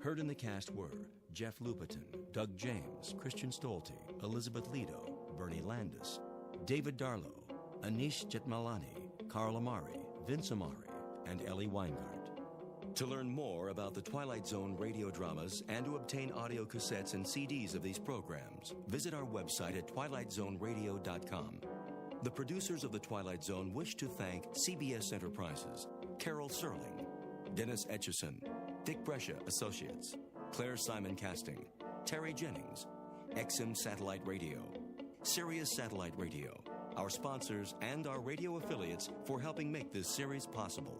Heard in the cast were Jeff Lupetin, Doug James, Christian Stolte, Elizabeth Lido, Bernie Landis, David Darlow, Anish Jetmalani, Carl Amari, Vince Amari, and Ellie Weingart. To learn more about the Twilight Zone radio dramas and to obtain audio cassettes and CDs of these programs, visit our website at twilightzoneradio.com. The producers of The Twilight Zone wish to thank CBS Enterprises, Carol Serling, Dennis Etchison, Dick Brescia Associates, Claire Simon Casting, Terry Jennings, XM Satellite Radio, Sirius Satellite Radio, our sponsors and our radio affiliates for helping make this series possible.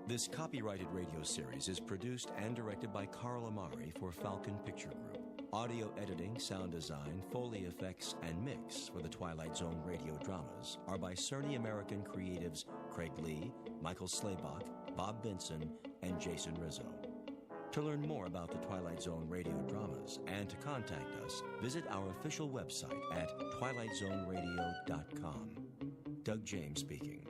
This copyrighted radio series is produced and directed by Carl Amari for Falcon Picture Group. Audio editing, sound design, Foley effects, and mix for the Twilight Zone radio dramas are by Cerny American creatives Craig Lee, Michael Slaybach, Bob Benson, and Jason Rizzo. To learn more about the Twilight Zone radio dramas and to contact us, visit our official website at twilightzoneradio.com. Doug James speaking.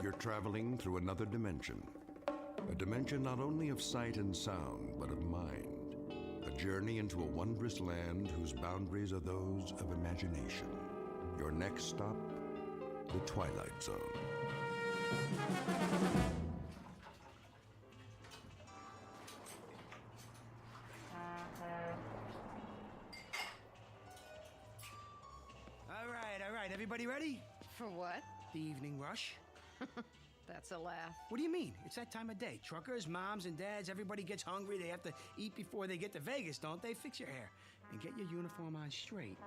You're traveling through another dimension. A dimension not only of sight and sound, but of mind. A journey into a wondrous land whose boundaries are those of imagination. Your next stop, the Twilight Zone.
All right, everybody ready?
For what?
The evening rush.
That's a laugh.
What do you mean? It's that time of day. Truckers, moms, and dads, everybody gets hungry. They have to eat before they get to Vegas, don't they? Fix your hair and get your uniform on straight.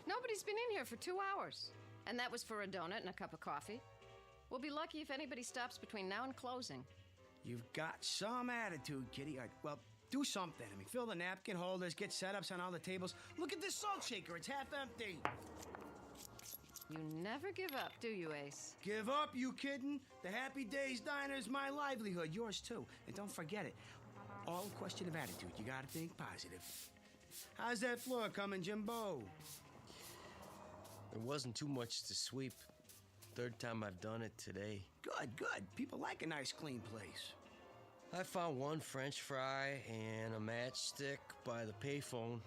Nobody's been in here for 2 hours. And that was for a donut and a cup of coffee. We'll be lucky if anybody stops between now and closing.
You've got some attitude, Kitty. Well, do something. I mean, fill the napkin holders, get setups on all the tables. Look at this salt shaker. It's half empty.
You never give up, do you, Ace?
Give up, you kidding? The Happy Days Diner is my livelihood, yours too. And don't forget it, all a question of attitude. You gotta think positive. How's that floor coming, Jimbo?
There wasn't too much to sweep. Third time I've done it today.
Good, good. People like a nice, clean place.
I found one French fry and a matchstick by the payphone.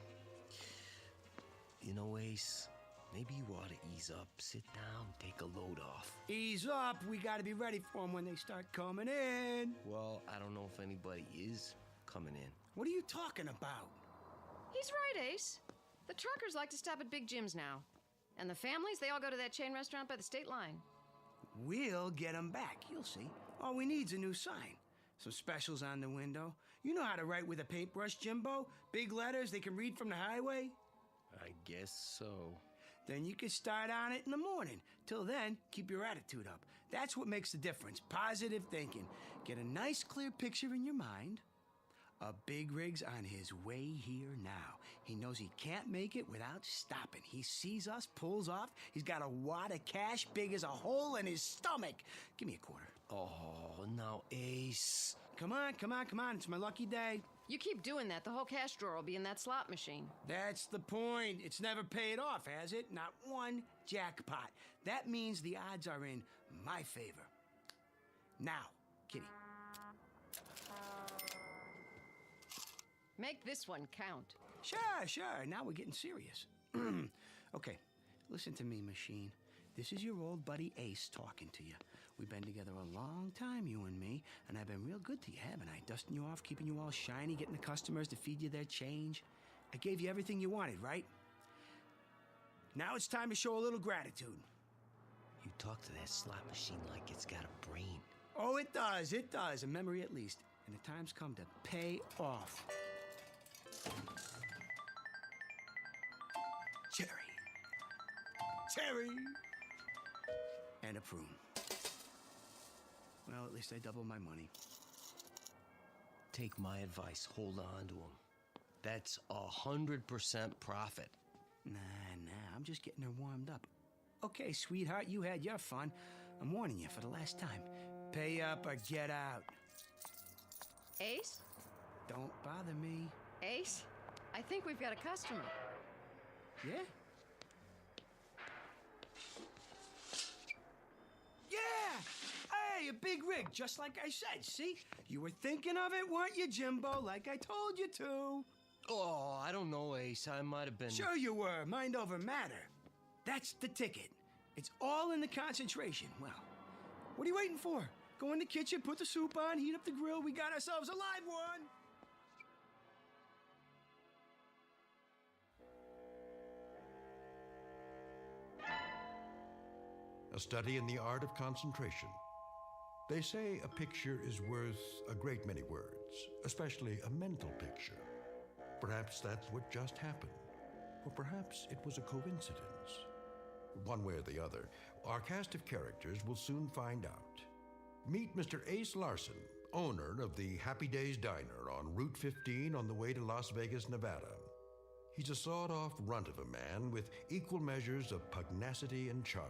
You know, Ace, maybe you ought to ease up, sit down, take a load off.
Ease up. We gotta be ready for them when they start coming in.
Well, I don't know if anybody is coming in.
What are you talking about?
He's right, Ace. The truckers like to stop at big gyms now. And the families, they all go to that chain restaurant by the state line.
We'll get them back. You'll see. All we need's a new sign. Some specials on the window. You know how to write with a paintbrush, Jimbo? Big letters they can read from the highway?
I guess so.
Then you can start on it in the morning. Till then, keep your attitude up. That's what makes the difference. Positive thinking. Get a nice, clear picture in your mind. A big rig's on his way here now. He knows he can't make it without stopping. He sees us, pulls off. He's got a wad of cash big as a hole in his stomach. Give me a quarter.
Oh, now, Ace.
Come on, come on, come on. It's my lucky day.
You keep doing that, the whole cash drawer will be in that slot machine.
That's the point. It's never paid off, has it? Not one jackpot. That means the odds are in my favor. Now, Kitty.
Make this one count.
Sure. Now we're getting serious. Okay, listen to me, machine. This is your old buddy Ace talking to you. We've been together a long time, you and me, and I've been real good to you, haven't I? Dusting you off, keeping you all shiny, getting the customers to feed you their change. I gave you everything you wanted, right? Now it's time to show a little gratitude.
You talk to that slot machine like it's got a brain.
Oh, it does. A memory at least. And the time's come to pay off. Cherry. And a prune. Well, at least I doubled my money.
Take my advice. Hold on to them. That's 100% profit.
Nah. I'm just getting her warmed up. Okay, sweetheart, you had your fun. I'm warning you for the last time. Pay up or get out.
Ace?
Don't bother me.
Ace, I think we've got a customer.
Yeah? Hey, a big rig, just like I said. See? You were thinking of it, weren't you, Jimbo? Like I told you to.
Oh, I don't know, Ace. I might have been...
Sure you were. Mind over matter. That's the ticket. It's all in the concentration. Well, what are you waiting for? Go in the kitchen, put the soup on, heat up the grill. We got ourselves a live one.
A study in the art of concentration. They say a picture is worth a great many words, especially a mental picture. Perhaps that's what just happened. Or perhaps it was a coincidence. One way or the other, our cast of characters will soon find out. Meet Mr. Ace Larson, owner of the Happy Days Diner on Route 15 on the way to Las Vegas, Nevada. He's a sawed-off runt of a man with equal measures of pugnacity and charm.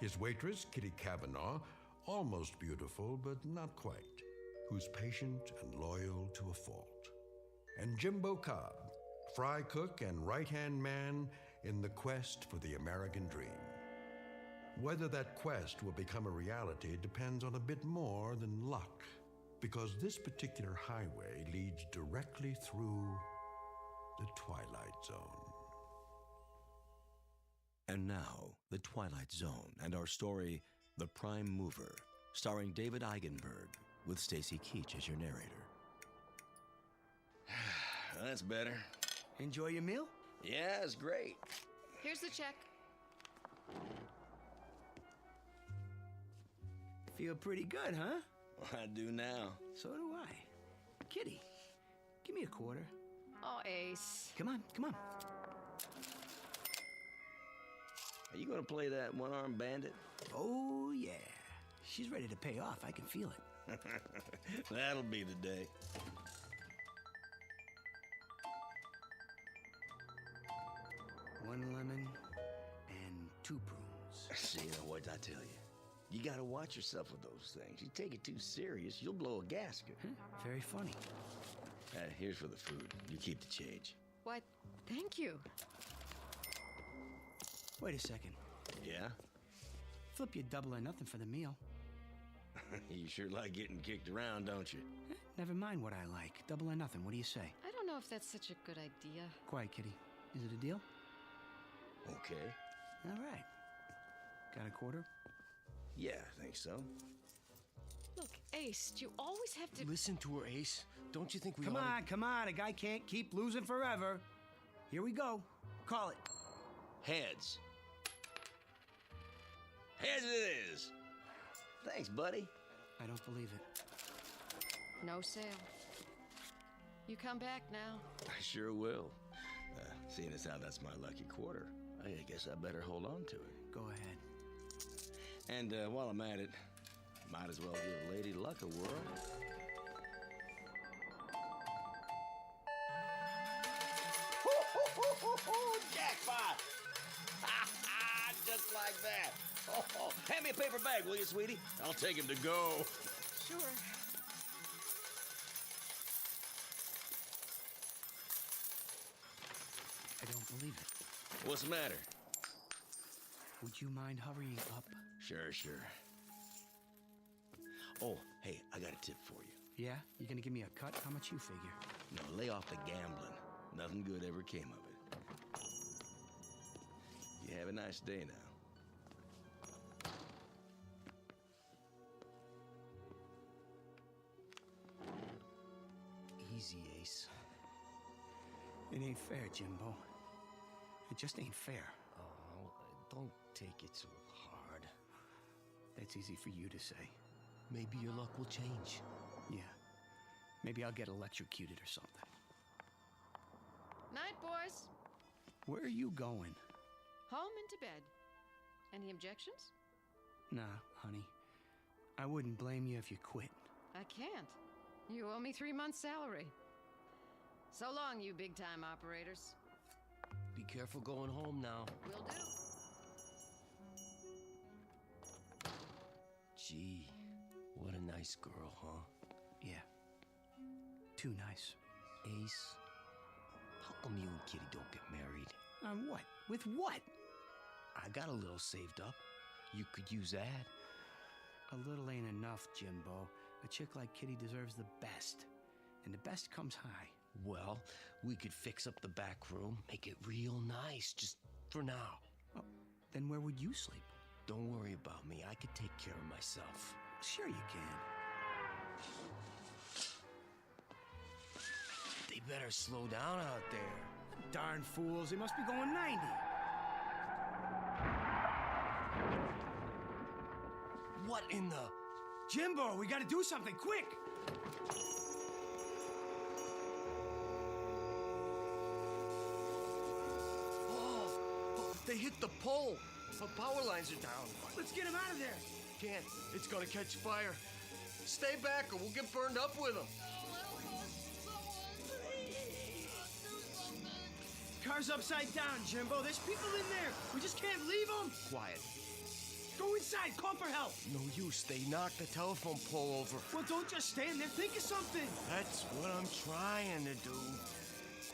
His waitress, Kitty Cavanaugh, almost beautiful, but not quite, who's patient and loyal to a fault. And Jimbo Cobb, fry cook and right-hand man in the quest for the American dream. Whether that quest will become a reality depends on a bit more than luck, because this particular highway leads directly through the Twilight Zone.
And now, The Twilight Zone and our story, The Prime Mover, starring David Eigenberg, with Stacy Keach as your narrator.
That's better.
Enjoy your meal?
Yeah, it's great.
Here's the check.
Feel pretty good, huh?
I do now.
So do I. Kitty, give me a quarter.
Oh, Ace.
Come on.
Are you gonna play that one-armed bandit?
Oh, yeah. She's ready to pay off. I can feel it.
That'll be the day.
One lemon and two prunes.
See, you know what I tell you? You gotta watch yourself with those things. You take it too serious, you'll blow a gasket.
Very funny.
Here's for the food. You keep the change.
Why, thank you.
Wait a second.
Yeah?
Flip you double or nothing for the meal.
You sure like getting kicked around, don't you?
Never mind what I like. Double or nothing. What do you say?
I don't know if that's such a good idea.
Quiet, kitty. Is it a deal?
Okay.
All right. Got a quarter?
Yeah, I think so.
Look, Ace, you always have to...
Listen to her, Ace. Don't you think we
Come on. A guy can't keep losing forever. Here we go. Call it.
Heads. Heads it is. Thanks, buddy.
I don't believe it.
No sale. You come back now.
I sure will. Seeing as how that's my lucky quarter, I guess I better hold on to it.
Go ahead.
And while I'm at it, might as well give Lady Luck a whirl. Jackpot! Just like that. Hand me a paper bag, will you, sweetie? I'll take him to go.
Sure.
I don't believe it.
What's the matter?
Would you mind hurrying up?
Sure. Oh, hey, I got a tip for you.
Yeah? You gonna give me a cut? How much you figure?
No, lay off the gambling. Nothing good ever came of it. You have a nice day now.
Easy, Ace. It ain't fair, Jimbo. It just ain't fair.
Oh, don't take it so hard.
That's easy for you to say.
Maybe your luck will change.
Yeah. Maybe I'll get electrocuted or something.
Night, boys.
Where are you going?
Home and to bed. Any objections?
Nah, honey. I wouldn't blame you if you quit.
I can't. You owe me 3 months' salary. So long, you big-time operators.
Be careful going home now.
Will do.
Gee, what a nice girl, huh?
Yeah. Too nice.
Ace, how come you and Kitty don't get married?
On what? With what?
I got a little saved up. You could use that.
A little ain't enough, Jimbo. A chick like Kitty deserves the best. And the best comes high.
Well, we could fix up the back room, make it real nice, just for now.
Oh, then where would you sleep?
Don't worry about me. I could take care of myself.
Sure you can.
They better slow down out there.
Darn fools, they must be going 90.
What in the...
Jimbo, we gotta do something, quick!
Oh, they hit the pole. The power lines are down.
Let's get him out of there.
Can't. It's gonna catch fire. Stay back or we'll get burned up with them.
Car's upside down, Jimbo. There's people in there. We just can't leave them.
Quiet.
Go inside. Call for help.
No use. They knocked the telephone pole over.
Well, don't just stand there. Think of something.
That's what I'm trying to do.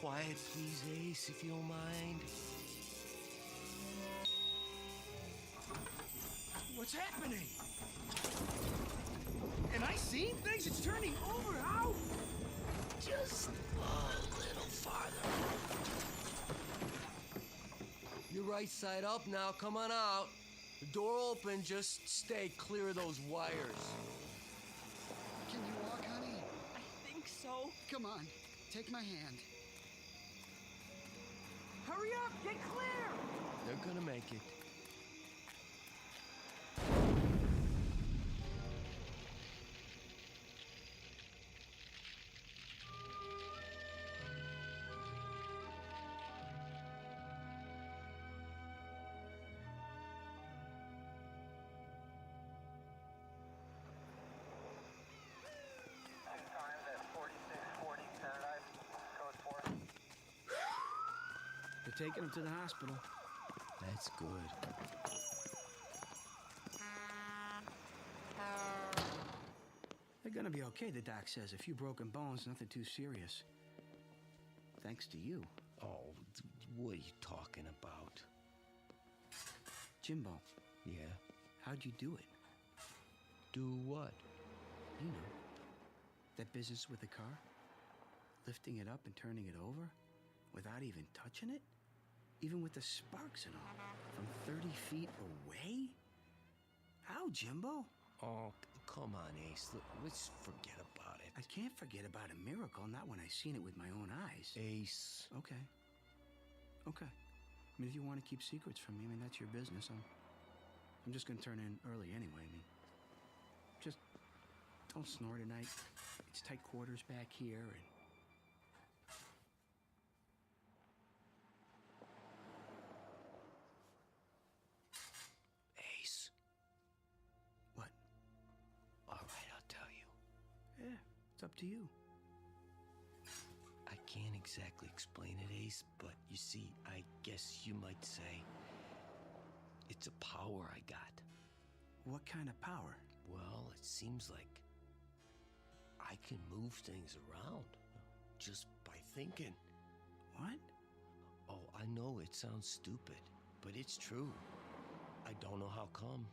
Quiet, please, Ace, if you don't mind.
What's happening? Am I seeing things? It's turning over. How?
Just a little farther. You're right side up now. Come on out. The door open. Just stay clear of those wires.
Can you walk, honey?
I think so.
Come on. Take my hand.
Hurry up. Get clear.
They're gonna make it.
They're taking him to the hospital.
That's good.
They're gonna be okay, the doc says. A few broken bones, nothing too serious. Thanks to you.
Oh, what are you talking about?
Jimbo.
Yeah?
How'd you do it?
Do what?
You know, that business with the car? Lifting it up and turning it over? Without even touching it? Even with the sparks and all? From 30 feet away? How, Jimbo?
Oh, come on, Ace. Let's forget about it.
I can't forget about a miracle, not when I seen it with my own eyes.
Ace.
Okay. Okay. I mean, if you want to keep secrets from me, I mean, that's your business. I'm just going to turn in early anyway. I mean, just don't snore tonight. It's tight quarters back here, and...
Ace.
What?
All right, I'll tell you.
Yeah, it's up to you.
I can't exactly explain it, Ace, but you see, I guess you might say it's a power I got.
What kind of power?
Well, it seems like I can move things around just by thinking.
What?
Oh, I know it sounds stupid, but it's true. I don't know how come.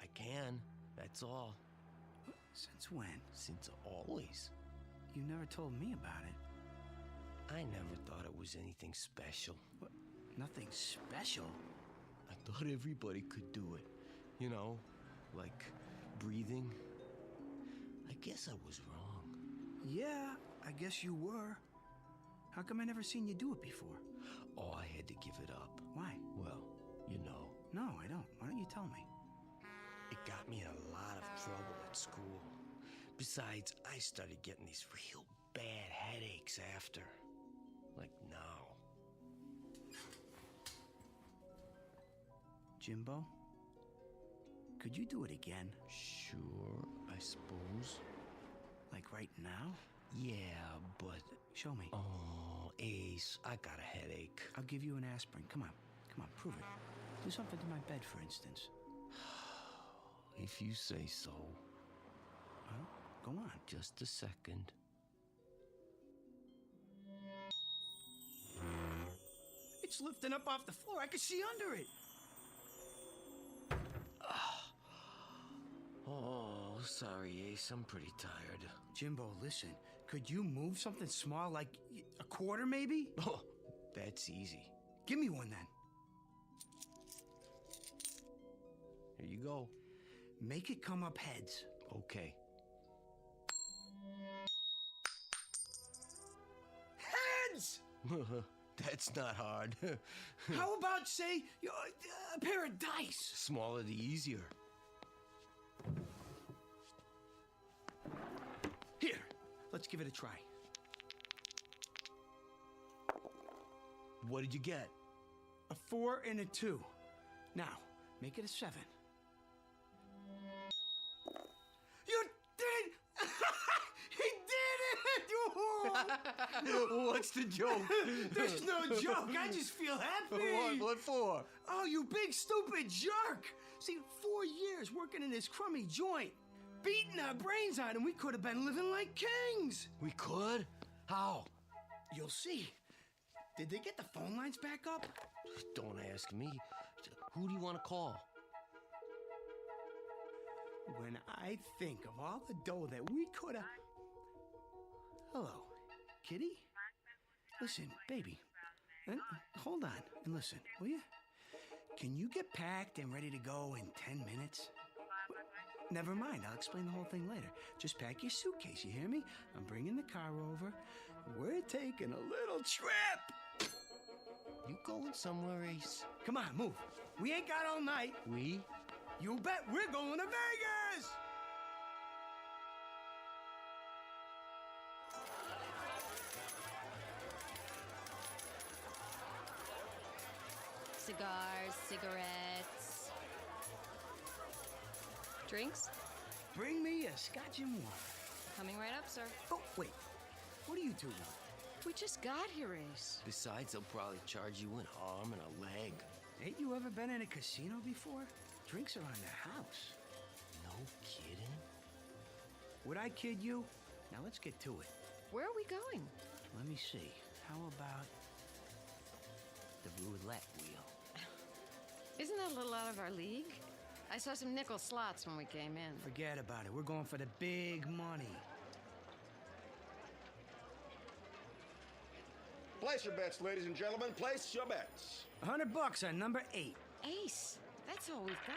I can, that's all.
Since when?
Since always.
You never told me about it.
I never thought it was anything special.
What? Nothing special?
I thought everybody could do it. You know, like breathing. I guess I was wrong.
Yeah, I guess you were. How come I never seen you do it before?
Oh, I had to give it up.
Why?
Well, you know.
No, I don't. Why don't you tell me?
It got me in a lot of trouble at school. Besides, I started getting these real bad headaches after. Like now.
Jimbo? Could you do it again?
Sure, I suppose.
Like right now?
Yeah, but...
Show me.
Oh, Ace, I got a headache.
I'll give you an aspirin. Come on. Come on, prove it. Do something to my bed, for instance.
If you say so.
Huh? Go on.
Just a second.
It's lifting up off the floor. I can see under it.
Oh, sorry, Ace. I'm pretty tired.
Jimbo, listen. Could you move something small, like a quarter, maybe?
Oh, that's easy.
Give me one, then.
Here you go.
Make it come up heads.
Okay.
Heads!
That's not hard.
How about, say, a pair of dice?
Smaller the easier.
Here, let's give it a try.
What did you get?
A 4 and a 2. Now, make it a 7. You did it! He did it!
What's the joke?
There's no joke. I just feel happy.
What for?
Oh, you big stupid jerk. See, 4 years working in this crummy joint, beating our brains out, and we could have been living like kings.
We could? How?
You'll see. Did they get the phone lines back up?
Don't ask me. Who do you want to call?
When I think of all the dough that we could have... Hello, kitty? Listen, baby. Hold on and listen, will you? Can you get packed and ready to go in 10 minutes? Never mind, I'll explain the whole thing later. Just pack your suitcase, you hear me? I'm bringing the car over. We're taking a little trip.
You going somewhere, Ace?
Come on, move. We ain't got all night.
We?
You bet we're going to Vegas!
Cigars, cigarettes. Drinks?
Bring me a scotch and water.
Coming right up, sir.
Oh, wait. What do you two want?
We just got here, Ace.
Besides, they'll probably charge you an arm and a leg.
Ain't you ever been in a casino before? Drinks are on the house.
No kidding?
Would I kid you? Now let's get to it.
Where are we going?
Let me see. How about the roulette wheel?
Isn't that a little out of our league? I saw some nickel slots when we came in.
Forget about it. We're going for the big money.
Place your bets, ladies and gentlemen. Place your bets.
$100 on number 8.
Ace, that's all we've got.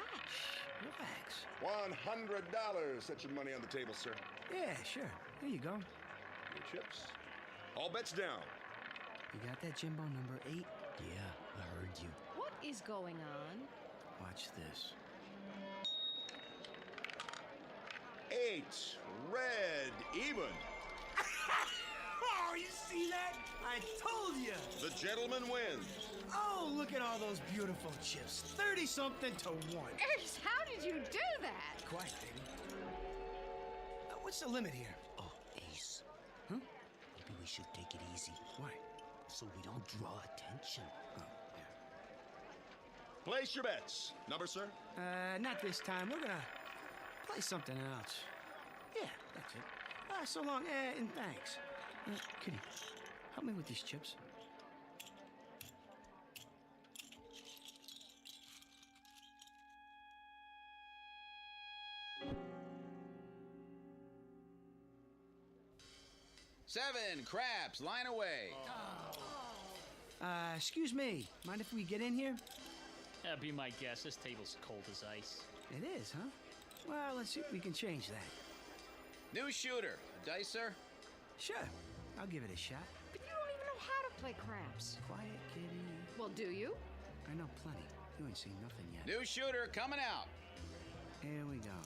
Relax.
$100. Set your money on the table, sir.
Yeah, sure. There you go.
Your chips. All bets down.
You got that, Jimbo, number 8?
Yeah, I heard you.
What is going on?
Watch this.
8. Red. Even.
Oh, you see that? I told you.
The gentleman wins.
Oh, look at all those beautiful chips. 30-something to 1.
Ace, how did you do that?
Quiet, baby. What's the limit here?
Oh, Ace.
Huh?
Maybe we should take it easy.
Why?
So we don't draw attention.
Oh, yeah.
Place your bets. Number, sir?
Not this time. We're gonna play something else. Yeah, that's it. So long, and thanks. Kitty, help me with these chips.
Seven, craps, line away.
Excuse me. Mind if we get in here?
Be my guess. This table's cold as ice.
It is, huh? Well, let's see if we can change that.
New shooter. Dicer?
Sure. I'll give it a shot.
But you don't even know how to play craps.
Quiet, kitty.
Well, do you?
I know plenty. You ain't seen nothing yet.
New shooter coming out.
Here we go.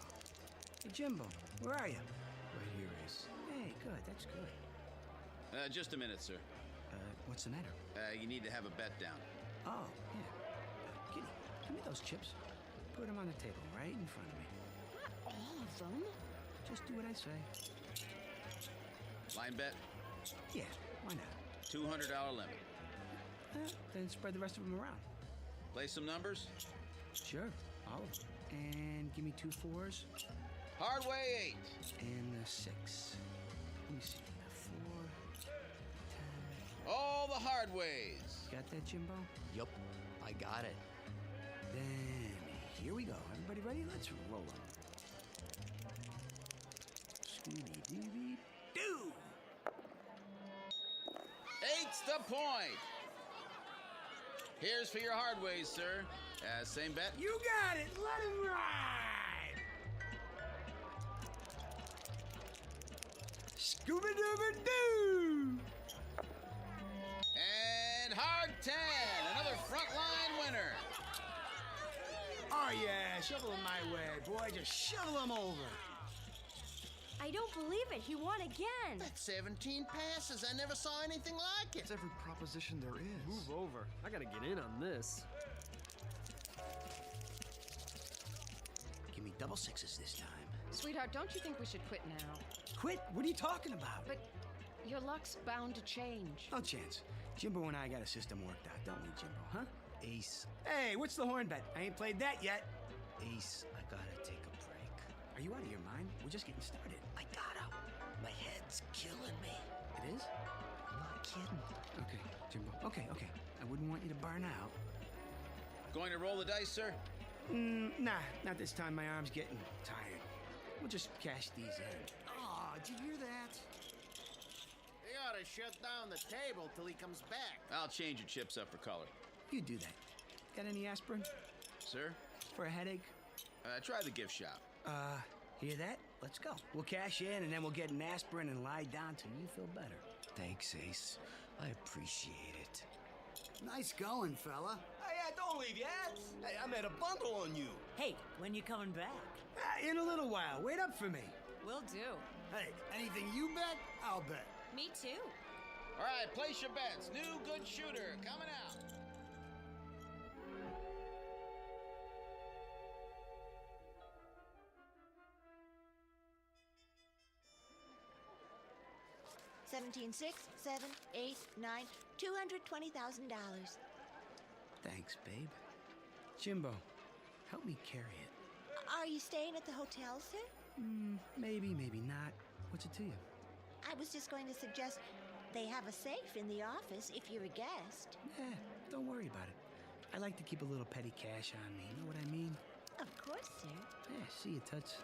Hey, Jimbo, where are you? Right here, Ace. Hey, good. That's good.
Just a minute, sir.
What's the matter?
You need to have a bet down.
Oh, yeah. Kitty, give me those chips. Put them on the table right in front of me.
Not all of them.
Just do what I say.
Line bet?
Yeah, why not?
$200 limit.
Then spread the rest of them around.
Play some numbers?
Sure, all of them. And give me 2 4s.
Hard way 8.
And the 6. Let me see. 4, 10.
All the hard ways.
Got that, Jimbo?
Yup, I got it.
Then here we go. Everybody ready? Let's roll them. Scooby-Dooby-Doo!
8's the point. Here's for your hard ways, sir. Same bet?
You got it. Let him ride. Scooby-Dooby-Doo!
And hard 10. Another frontline winner.
Oh, yeah. Shovel them my way, boy. Just shovel them over.
I don't believe it. He won again.
That's 17 passes. I never saw anything like it.
It's every proposition there is.
Move over. I gotta get in on this.
Give me double 6s this time.
Sweetheart, don't you think we should quit now?
Quit? What are you talking about?
But your luck's bound to change.
No chance. Jimbo and I got a system worked out, don't we, Jimbo, huh?
Ace.
Hey, what's the horn bet? I ain't played that yet.
Ace, I gotta take a break.
Are you out of your mind? We're just getting started.
I gotta. My head's killing me.
It is?
I'm not kidding.
Okay, Jimbo. Okay. I wouldn't want you to burn out.
Going to roll the dice, sir?
Nah, not this time. My arm's getting tired. We'll just cash these in.
Oh, did you hear that? They ought to shut down the table till he comes back.
I'll change your chips up for color.
You do that. Got any aspirin?
Sir?
For a headache?
Try the gift shop.
Hear that? Let's go. We'll cash in and then we'll get an aspirin and lie down till you feel better.
Thanks, Ace. I appreciate it.
Nice going, fella.
Hey, don't leave yet. Hey, I made a bundle on you.
Hey, when you coming back?
In a little while. Wait up for me.
Will do.
Hey, anything you bet, I'll bet.
Me too.
All right, place your bets. New good shooter coming out.
$17, 6, 7, 8, 9, $220,000.
Thanks, babe. Jimbo, help me carry it.
Are you staying at the hotel, sir?
Maybe, maybe not. What's it to you?
I was just going to suggest they have a safe in the office if you're a guest.
Don't worry about it. I like to keep a little petty cash on me. You know what I mean?
Of course, sir.
Yeah, see you, Toots.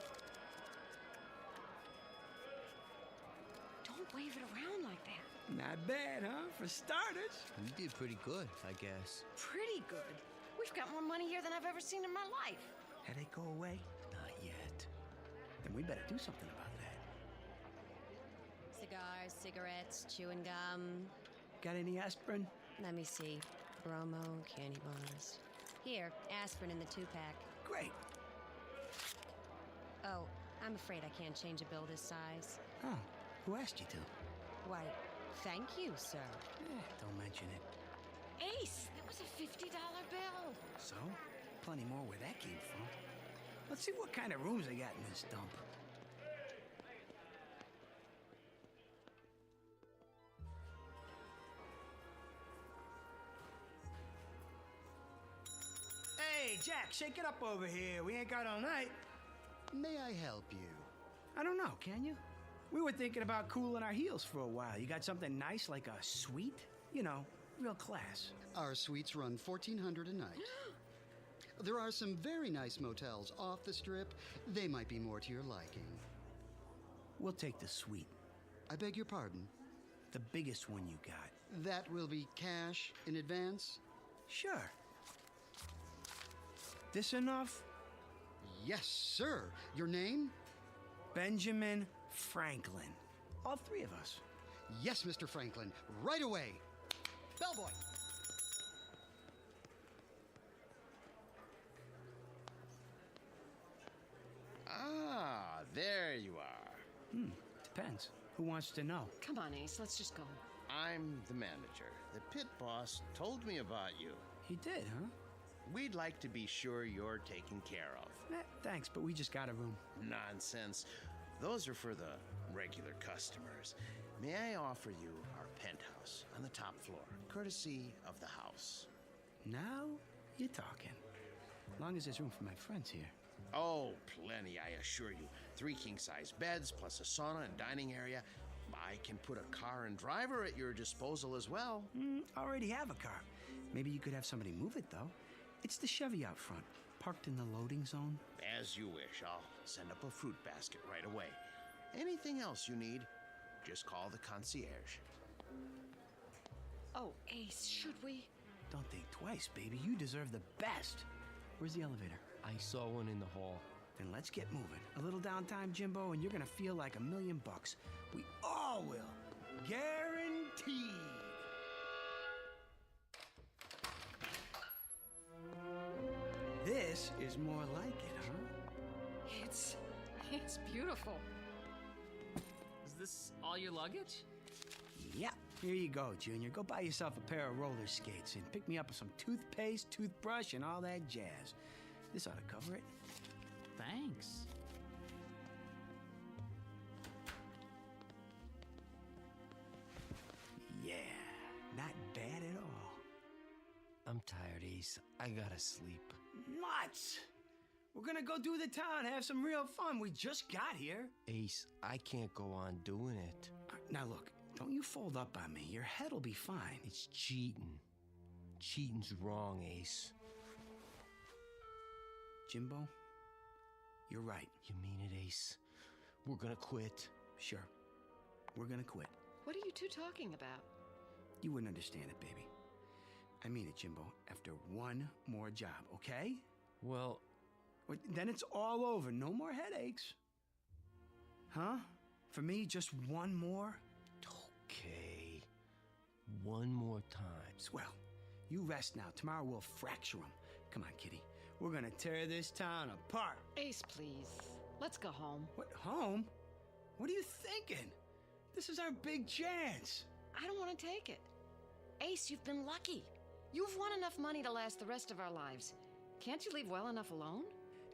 Don't wave it around like that.
Not bad, huh? For starters.
You did pretty good, I guess.
Pretty good. We've got more money here than I've ever seen in my life.
Headache go away?
Not yet.
Then we better do something about that.
Cigars, cigarettes, chewing gum.
Got any aspirin?
Let me see. Bromo, candy bars. Here, aspirin in the 2-pack.
Great.
Oh, I'm afraid I can't change a bill this size.
Oh, who asked you to?
Why, thank you, sir.
Don't mention it.
Ace, that was a $50 bill.
So? Plenty more where that came from. Let's see what kind of rooms they got in this dump. Hey, Jack, shake it up over here. We ain't got all night.
May I help you?
I don't know, can you? We were thinking about cooling our heels for a while. You got something nice like a suite? You know, real class.
Our suites run $1,400 a night. There are some very nice motels off the strip. They might be more to your liking.
We'll take the suite.
I beg your pardon?
The biggest one you got.
That will be cash in advance?
Sure. This enough?
Yes, sir. Your name?
Benjamin Franklin. All three of us.
Yes, Mr. Franklin. Right away. Bellboy.
Ah, there you are.
Depends. Who wants to know?
Come on, Ace, let's just go.
I'm the manager. The pit boss told me about you.
He did, huh?
We'd like to be sure you're taken care of.
Thanks, but we just got a room.
Nonsense. Those are for the regular customers. May I offer you our penthouse on the top floor, courtesy of the house?
Now you're talking. As long as there's room for my friends here.
Oh, plenty, I assure you. 3 king-size beds, plus a sauna and dining area. I can put a car and driver at your disposal as well.
Already have a car. Maybe you could have somebody move it, though. It's the Chevy out front, parked in the loading zone.
As you wish. I'll send up a fruit basket right away. Anything else you need, just call the concierge.
Oh, Ace, should we?
Don't think twice, baby. You deserve the best. Where's the elevator?
I saw one in the hall.
Then let's get moving. A little downtime, Jimbo, and you're gonna feel like $1 million. We all will. Guaranteed. This is more like it, huh?
It's beautiful.
Is this all your luggage?
Yeah. Here you go, Junior. Go buy yourself a pair of roller skates and pick me up some toothpaste, toothbrush, and all that jazz. This ought to cover it.
Thanks.
Yeah, not bad at all.
I'm tired, Ace. I gotta sleep.
Nuts! We're gonna go do the town, have some real fun. We just got here.
Ace, I can't go on doing it.
Now look, don't you fold up on me. Your head'll be fine.
It's cheating. Cheating's wrong, Ace.
Jimbo, you're right.
You mean it, Ace? We're gonna quit.
Sure. We're gonna quit.
What are you two talking about?
You wouldn't understand it, baby. I mean it, Jimbo. After one more job, okay?
Well,
then it's all over. No more headaches. Huh? For me, just one more?
Okay. One more time.
Swell. You rest now. Tomorrow we'll fracture them. Come on, kitty. We're gonna tear this town apart.
Ace, please. Let's go home.
What, home? What are you thinking? This is our big chance.
I don't want to take it. Ace, you've been lucky. You've won enough money to last the rest of our lives. Can't you leave well enough alone?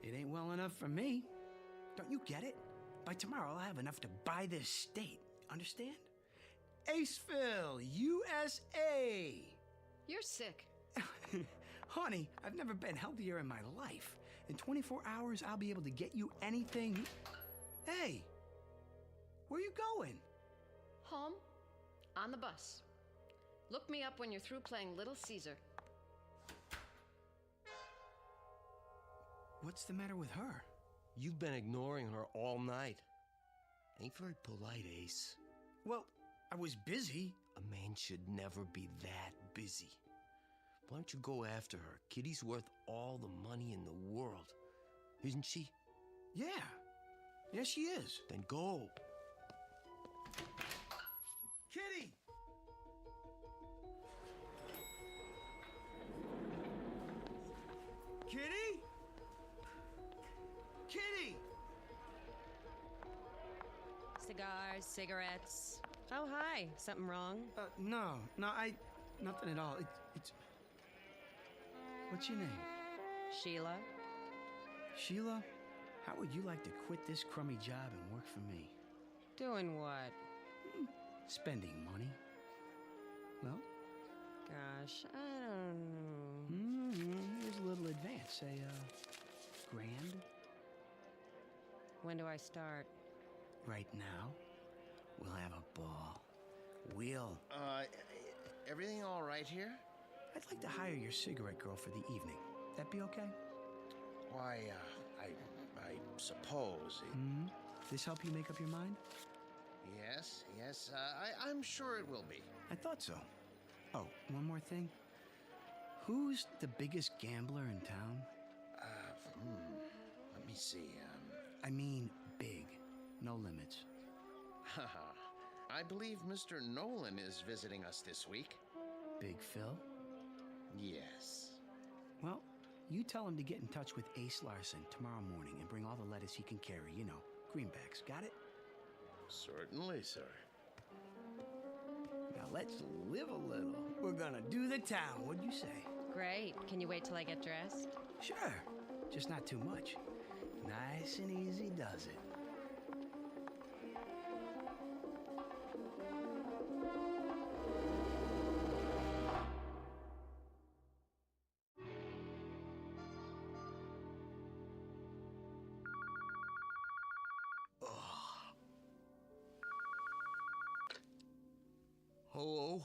It ain't well enough for me. Don't you get it? By tomorrow, I'll have enough to buy this state. Understand? Aceville, USA.
You're sick.
Honey, I've never been healthier in my life. In 24 hours, I'll be able to get you anything. Hey, where you going?
Home. On the bus. Look me up when you're through playing Little Caesar.
What's the matter with her?
You've been ignoring her all night. Ain't very polite, Ace.
Well, I was busy.
A man should never be that busy. Why don't you go after her? Kitty's worth all the money in the world. Isn't she?
Yeah. Yes, she is.
Then go.
Kitty! Kitty? Kitty!
Cigars, cigarettes. Oh, hi. Something wrong?
No, nothing at all. It's... What's your name?
Sheila.
Sheila, how would you like to quit this crummy job and work for me?
Doing what?
Spending money. Well?
Gosh, I don't know.
Here's a little advance. Say, $1,000?
When do I start?
Right now. We'll have a ball. We'll...
Everything all right here?
I'd like to hire your cigarette girl for the evening. That be okay?
Why, I suppose.
This help you make up your mind?
Yes, I'm sure it will be.
I thought so. Oh, one more thing. Who's the biggest gambler in town?
Let me see.
I mean big. No limits.
I believe Mr. Nolan is visiting us this week.
Big Phil?
Yes.
Well, you tell him to get in touch with Ace Larson tomorrow morning and bring all the lettuce he can carry. You know, greenbacks. Got it?
Certainly, sir.
Now let's live a little. We're gonna do the town. What'd you say?
Great. Can you wait till I get dressed?
Sure. Just not too much. Nice and easy does it.
Hello?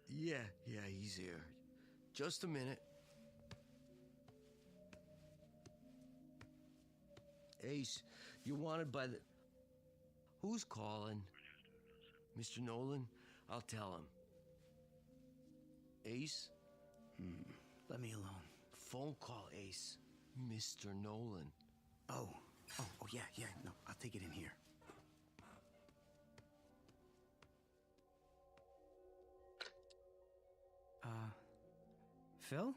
Yeah, he's here. Just a minute. Ace, you're wanted by the... Who's calling? Mr. Nolan? I'll tell him. Ace?
Let me alone.
Phone call, Ace. Mr. Nolan.
Oh, yeah. No, I'll take it in here. Phil?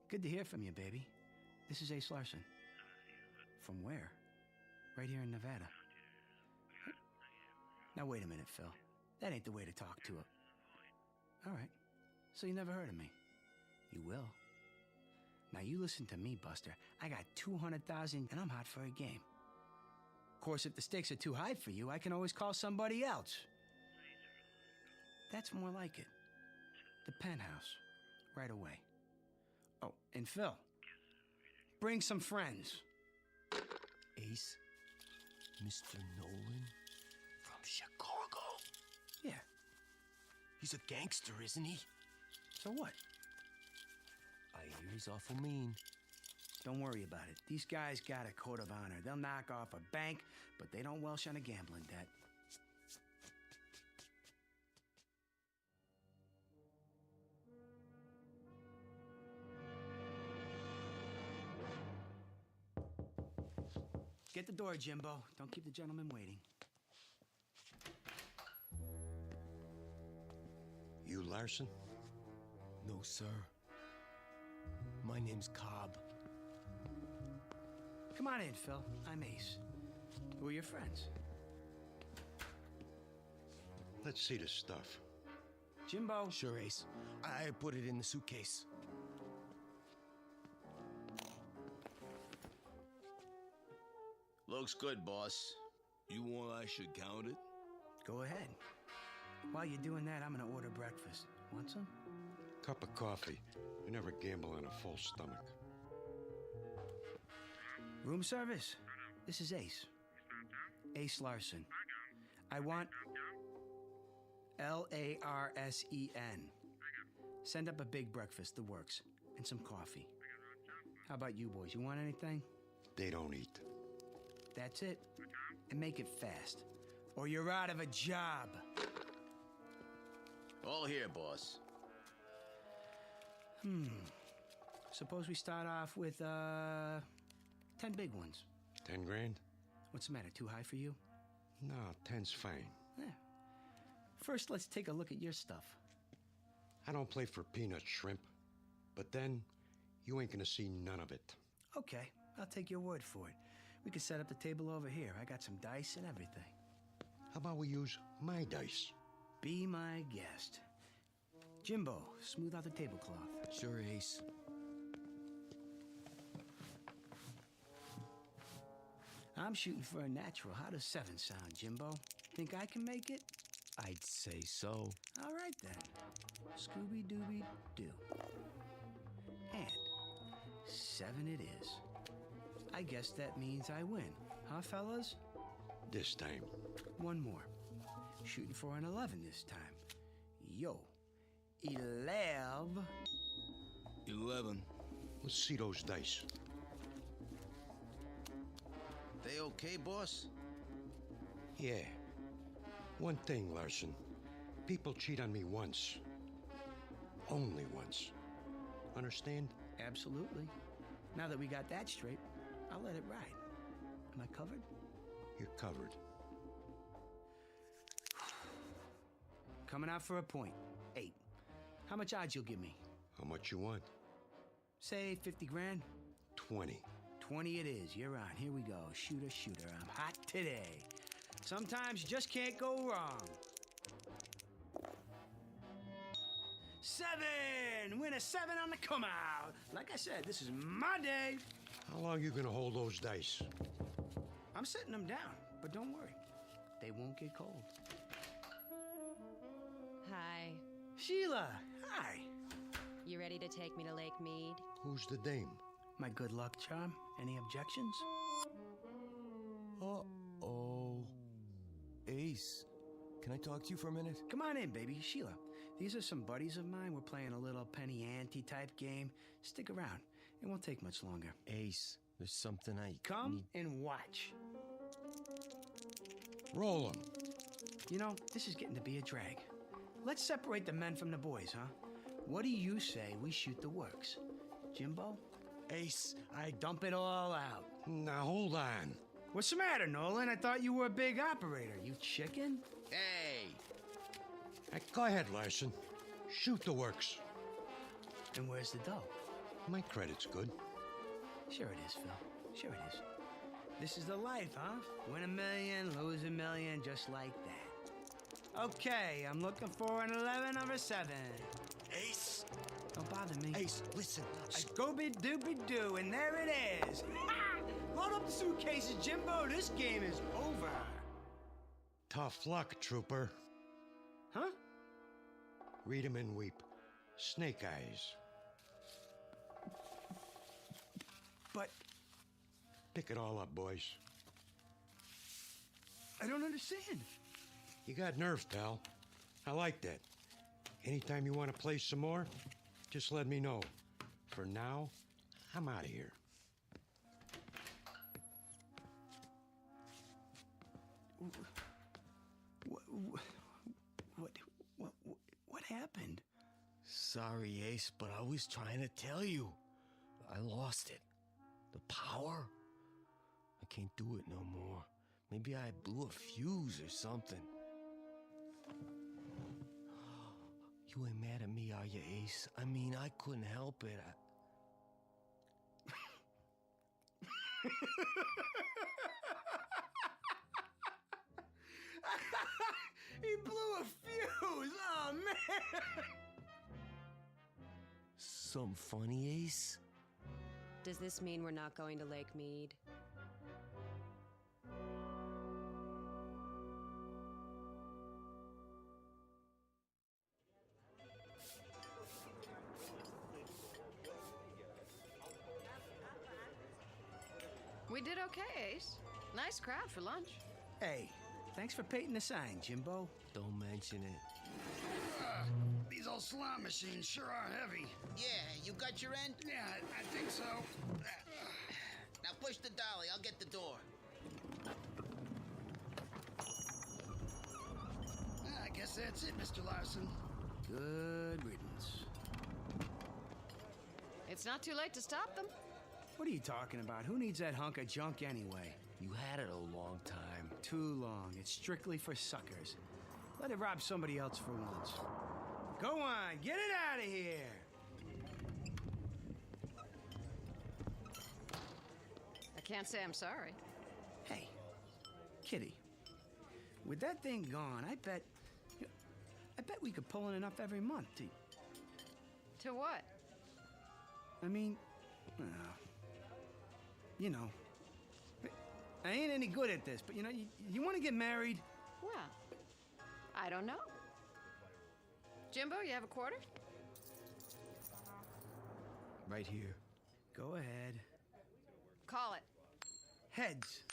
Good to hear from you, baby. This is Ace Larson. From where? Right here in Nevada. Now, wait a minute, Phil. That ain't the way to talk to a... All right. So you never heard of me? You will. Now, you listen to me, Buster. I got 200,000 and I'm hot for a game. Of course, if the stakes are too high for you, I can always call somebody else. That's more like it. The penthouse. Right away. Oh, and Phil, bring some friends.
Ace? Mr. Nolan? From Chicago?
Yeah.
He's a gangster, isn't he?
So what?
I hear he's awful mean.
Don't worry about it. These guys got a code of honor. They'll knock off a bank, but they don't welsh on a gambling debt. Get the door, Jimbo. Don't keep the gentleman waiting.
You Larson? No, sir. My name's Cobb.
Come on in, Phil. I'm Ace. Who are your friends?
Let's see the stuff.
Jimbo.
Sure, Ace. I put it in the suitcase.
Looks good, boss. You want I should count it?
Go ahead. While you're doing that, I'm gonna order breakfast. Want some?
cup of coffee. You never gamble on a full stomach.
Room service. This is Ace. Ace Larson. I want Larsen. Send up a big breakfast, the works, and some coffee. How about you boys? You want anything?
They don't eat.
That's it. And make it fast, or you're out of a job.
All here, boss.
Suppose we start off with 10 big ones.
10 grand?
What's the matter? Too high for you?
No, 10's fine.
Yeah. First, let's take a look at your stuff.
I don't play for peanut shrimp, but then you ain't gonna see none of it.
Okay, I'll take your word for it. We can set up the table over here. I got some dice and everything.
How about we use my dice?
Be my guest. Jimbo, smooth out the tablecloth.
Sure, Ace.
I'm shooting for a natural. How does 7 sound, Jimbo? Think I can make it?
I'd say so.
All right, then. Scooby-Dooby-Doo. And 7 it is. I guess that means I win. Huh, fellas?
This time.
One more. Shooting for an 11 this time. Yo. 11.
11.
Let's see those dice.
They okay, boss?
Yeah. One thing, Larson. People cheat on me once. Only once. Understand?
Absolutely. Now that we got that straight, I'll let it ride. Am I covered?
You're covered.
Coming out for a point. 8. How much odds you'll give me?
How much you want?
Say 50 grand.
20.
20 it is. You're on. Here we go. Shooter, shooter. I'm hot today. Sometimes you just can't go wrong. 7! Win a 7 on the come out. Like I said, this is my day.
How long you gonna hold those dice?
I'm setting them down, but don't worry. They won't get cold.
Hi.
Sheila, hi.
You ready to take me to Lake Mead?
Who's the dame?
My good luck charm. Any objections?
Uh-oh. Ace, can I talk to you for a minute?
Come on in, baby. Sheila, these are some buddies of mine. We're playing a little penny ante type game. Stick around. It won't take much longer.
Ace, there's something I
Come and watch.
Roll 'em.
You know, this is getting to be a drag. Let's separate the men from the boys, huh? What do you say we shoot the works? Jimbo?
Ace,
I dump it all out.
Now, hold on.
What's the matter, Nolan? I thought you were a big operator. You chicken?
Hey!
Hey, go ahead, Larson. Shoot the works.
And where's the dough?
My credit's good.
Sure it is, Phil. Sure it is. This is the life, huh? Win 1 million, lose 1 million, just like that. Okay, I'm looking for an 11 or a 7.
Ace!
Don't bother me.
Ace, listen.
Scooby-Dooby-Doo, and there it is. Ha! Load up the suitcases, Jimbo. This game is over.
Tough luck, trooper.
Huh?
Read 'em and weep. Snake eyes.
But
Pick it all up, boys.
I don't understand.
You got nerve, pal. I like that. Anytime you want to play some more, just let me know. For now, I'm out of here.
What happened?
Sorry, Ace, but I was trying to tell you. I lost it. The power. I can't do it no more. Maybe I blew a fuse or something. You ain't mad at me, are you, Ace? I mean, I couldn't help it.
He blew a fuse! Oh, man!
Something funny, Ace?
Does this mean we're not going to Lake Mead?
We did okay, Ace. Nice crowd for lunch.
Hey, thanks for painting the sign, Jimbo.
Don't mention it.
These old slot machines sure are heavy.
Yeah, you got your end?
Yeah, I think so.
Now push the dolly, I'll get the door.
I guess that's it, Mr. Larson.
Good riddance.
It's not too late to stop them.
What are you talking about? Who needs that hunk of junk anyway?
You had it a long time.
Too long. It's strictly for suckers. Let it rob somebody else for once. Go on, get it out of here!
I can't say I'm sorry.
Hey, Kitty, with that thing gone, I bet we could pull in enough every month to...
To what?
I mean, you know, I ain't any good at this, but you know, you want to get married?
Well, I don't know. Jimbo, you have a quarter?
Right here.
Go ahead.
Call it.
Heads.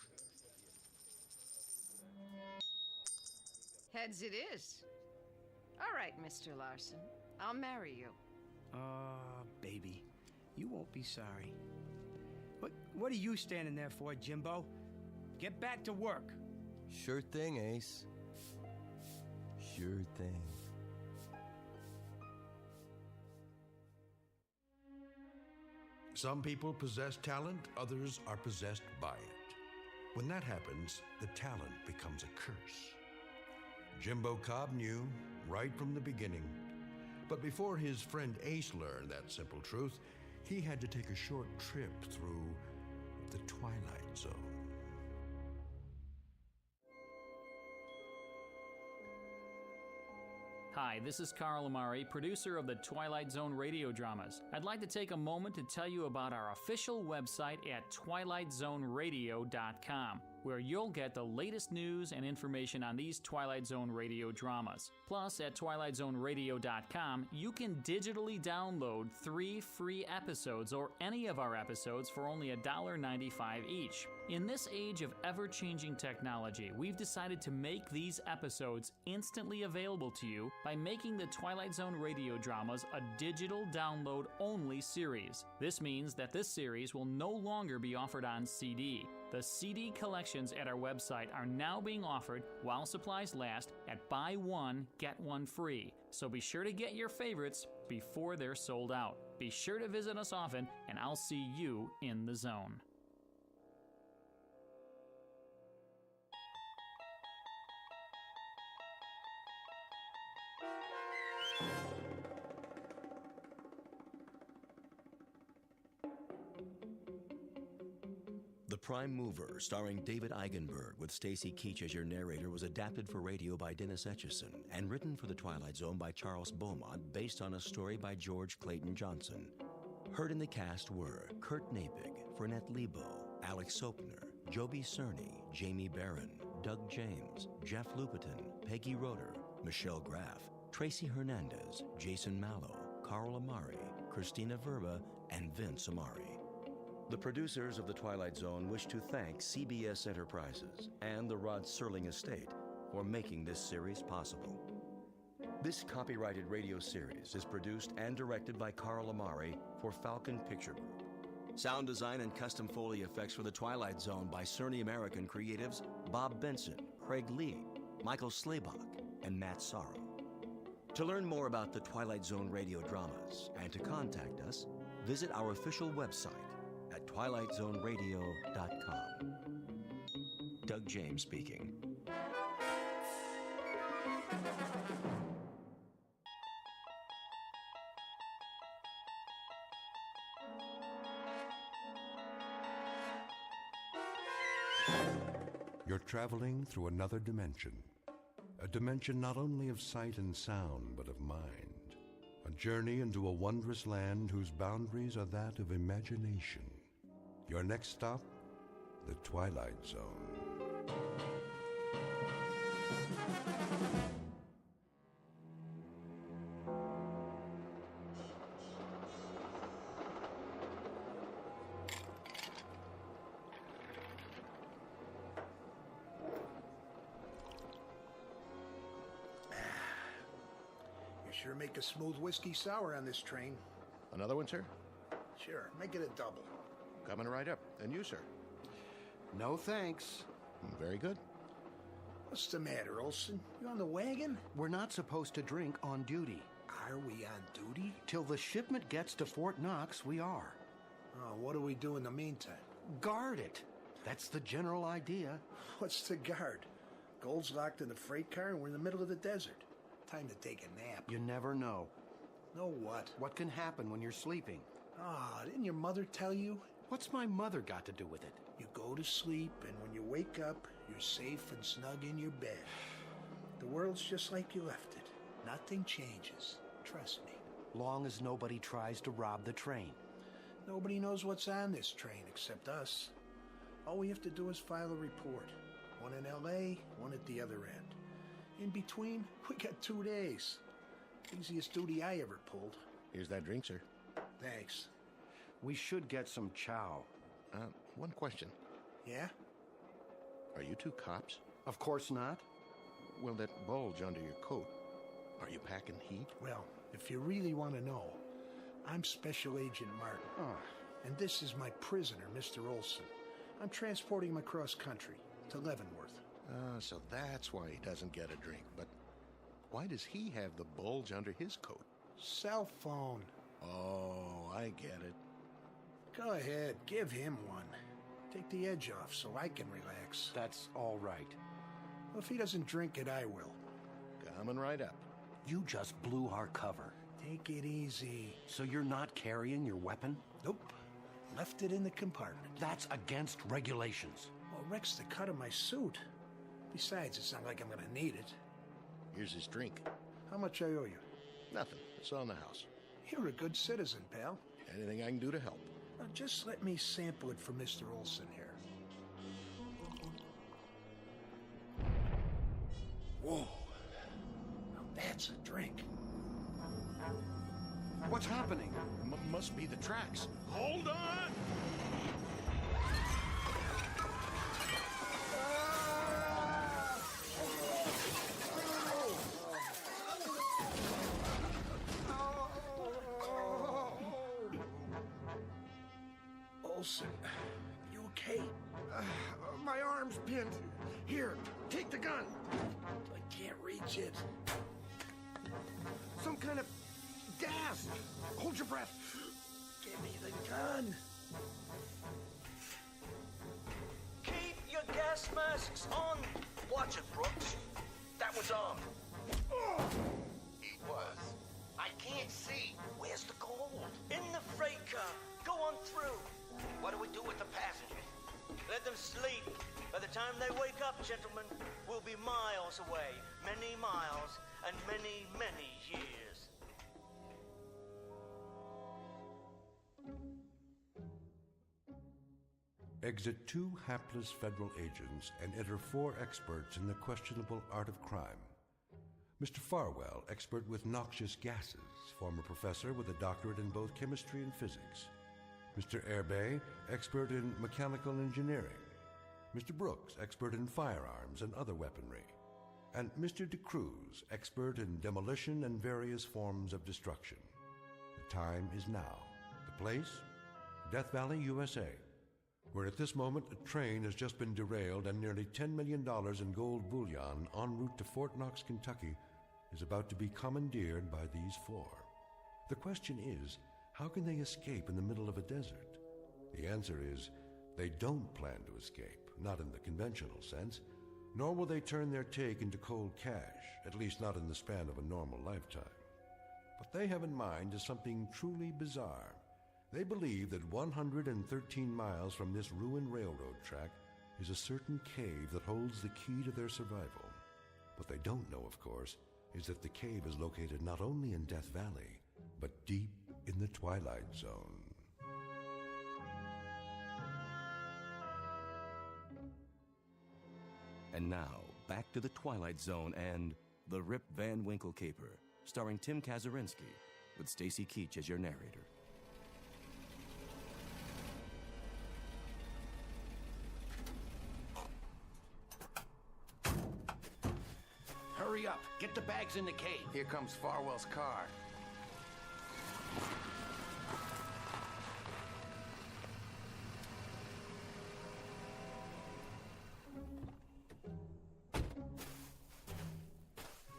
Heads it is. All right, Mr. Larson. I'll marry you.
Baby, you won't be sorry. What are you standing there for, Jimbo? Get back to work.
Sure thing, Ace. Sure thing.
Some people possess talent, others are possessed by it. When that happens, the talent becomes a curse. Jimbo Cobb knew right from the beginning. But before his friend Ace learned that simple truth, he had to take a short trip through the Twilight Zone.
Hi, this is Carl Amari, producer of the Twilight Zone Radio Dramas. I'd like to take a moment to tell you about our official website at twilightzoneradio.com, where you'll get the latest news and information on these Twilight Zone Radio dramas. Plus, at twilightzoneradio.com, you can digitally download 3 free episodes or any of our episodes for only $1.95 each. In this age of ever-changing technology, we've decided to make these episodes instantly available to you by making the Twilight Zone Radio Dramas a digital download-only series. This means that this series will no longer be offered on CD. The CD collections at our website are now being offered while supplies last at buy one, get one free. So be sure to get your favorites before they're sold out. Be sure to visit us often, and I'll see you in the zone.
The Prime Mover, starring David Eigenberg with Stacy Keach as your narrator, was adapted for radio by Dennis Etchison and written for The Twilight Zone by Charles Beaumont, based on a story by George Clayton Johnson. Heard in the cast were Kurt Nabig, Fernette Lebo, Alex Sopner, Joby Cerny, Jamie Barron, Doug James, Jeff Lupiton, Peggy Roeder, Michelle Graff, Tracy Hernandez, Jason Mallow, Carl Amari, Christina Verba, and Vince Amari. The producers of The Twilight Zone wish to thank CBS Enterprises and the Rod Serling Estate for making this series possible. This copyrighted radio series is produced and directed by Carl Amari for Falcon Picture Group. Sound design and custom Foley effects for The Twilight Zone by Cerny American creatives Bob Benson, Craig Lee, Michael Slaybach, and Matt Sorrow. To learn more about The Twilight Zone Radio Dramas and to contact us, visit our official website at twilightzoneradio.com. Doug James speaking.
You're traveling through another dimension. A dimension not only of sight and sound, but of mind. A journey into a wondrous land whose boundaries are that of imagination. Your next stop, the Twilight Zone.
Sure make a smooth whiskey sour on this train.
Another one, sir?
Sure, make it a double.
Coming right up. And you, sir?
No thanks.
Very good.
What's the matter, Olson? You on the wagon?
We're not supposed to drink on duty.
Are we on duty?
Till the shipment gets to Fort Knox, we are.
Oh, what do we do in the meantime?
Guard it. That's the general idea.
What's to guard? Gold's locked in the freight car and we're in the middle of the desert. Time to take a nap.
You never know.
Know what?
What can happen when you're sleeping?
Ah, didn't your mother tell you?
What's my mother got to do with it?
You go to sleep, and when you wake up, you're safe and snug in your bed. The world's just like you left it. Nothing changes. Trust me.
Long as nobody tries to rob the train.
Nobody knows what's on this train except us. All we have to do is file a report. One in L.A., one at the other end. In between, we got 2 days. Easiest duty I ever pulled.
Here's that drink, sir.
Thanks.
We should get some chow.
One question.
Yeah?
Are you two cops?
Of course not.
Well, that bulge under your coat, are you packing heat?
Well, if you really want to know, I'm Special Agent Martin.
Oh.
And this is my prisoner, Mr. Olson. I'm transporting him across country to Leavenworth.
So that's why he doesn't get a drink. But why does he have the bulge under his coat?
Cell phone.
Oh, I get it.
Go ahead, give him one. Take the edge off so I can relax.
That's all right.
Well, if he doesn't drink it, I will.
Coming right up.
You just blew our cover.
Take it easy.
So you're not carrying your weapon?
Nope. Left it in the compartment.
That's against regulations.
Well, wrecks the cut of my suit. Besides, it's not like I'm gonna need it.
Here's his drink.
How much I owe you?
Nothing. It's on the house.
You're a good citizen, pal.
Anything I can do to help.
Now, just let me sample it for Mr. Olson here. Whoa. Now that's a drink.
What's happening?
Must be the tracks. Hold on!
Olson, you okay?
My arm's pinned. Here, take the gun.
I can't reach it.
Some kind of gas. Hold your breath.
Give me the gun.
Keep your gas masks on. Watch it, Brooks. That one's armed.
He was. I can't see.
Where's the gold? In the freight car. Go on through.
What do we do with the passengers?
Let them sleep. By the time they wake up, gentlemen, we'll be miles away. Many miles and many, many years.
Exit 2 hapless federal agents and enter 4 experts in the questionable art of crime. Mr. Farwell, expert with noxious gases, former professor with a doctorate in both chemistry and physics. Mr. Airbay, expert in mechanical engineering. Mr. Brooks, expert in firearms and other weaponry. And Mr. DeCruz, expert in demolition and various forms of destruction. The time is now. The place? Death Valley, USA, where at this moment a train has just been derailed and nearly $10 million in gold bullion en route to Fort Knox, Kentucky, is about to be commandeered by these 4. The question is, how can they escape in the middle of a desert? The answer is, they don't plan to escape, not in the conventional sense, nor will they turn their take into cold cash, at least not in the span of a normal lifetime. What they have in mind is something truly bizarre. They believe that 113 miles from this ruined railroad track is a certain cave that holds the key to their survival. What they don't know, of course, is that the cave is located not only in Death Valley, but deep in the Twilight Zone.
And now, back to the Twilight Zone and The Rip Van Winkle Caper, starring Tim Kazurinsky, with Stacy Keach as your narrator.
Hurry up.
Get the bags in the cave.
Here comes Farwell's car.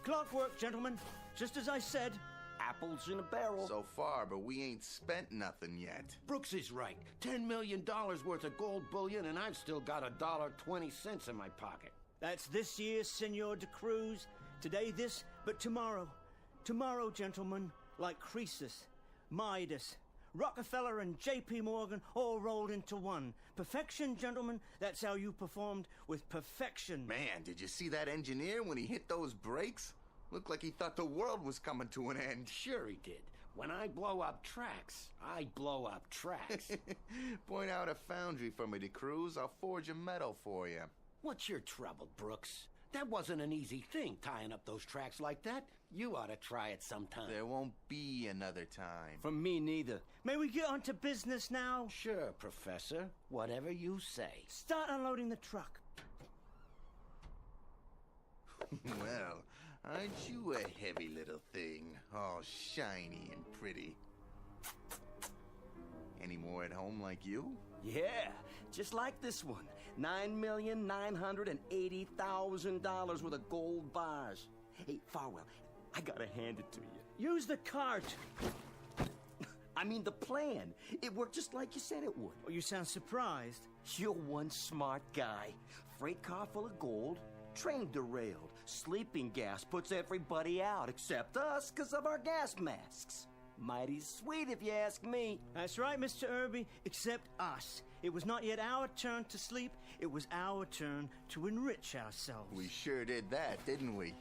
Clockwork, gentlemen. Just as I said, apples in a barrel.
So far, but we ain't spent nothing yet.
Brooks is right. $10 million worth of gold bullion, and I've still got $1.20 in my pocket.
That's this year, Senor de Cruz. Today this, but tomorrow. Tomorrow, gentlemen, like Croesus, Midas, Rockefeller, and J.P. Morgan all rolled into one. Perfection, gentlemen. That's how you performed with perfection.
Man, did you see that engineer when he hit those brakes? Looked like he thought the world was coming to an end.
Sure he did. When I blow up tracks, I blow up tracks.
Point out a foundry for me, de Cruz. I'll forge a metal for you.
What's your trouble, Brooks? That wasn't an easy thing, tying up those tracks like that. You ought to try it sometime.
There won't be another time.
For me, neither. May we get on to business now?
Sure, Professor. Whatever you say.
Start unloading the truck.
Well, aren't you a heavy little thing? All shiny and pretty. Any more at home like you?
Yeah, just like this one. $9,980,000 worth of gold bars. Hey, Farwell, I gotta hand it to you. Use the cart. I mean the plan. It worked just like you said it would. Oh, you sound surprised. You're one smart guy. Freight car full of gold, train derailed, sleeping gas puts everybody out except us because of our gas masks. Mighty sweet if you ask me. That's right, Mr. Irby, except us. It was not yet our turn to sleep. It was our turn to enrich ourselves.
We sure did that, didn't we?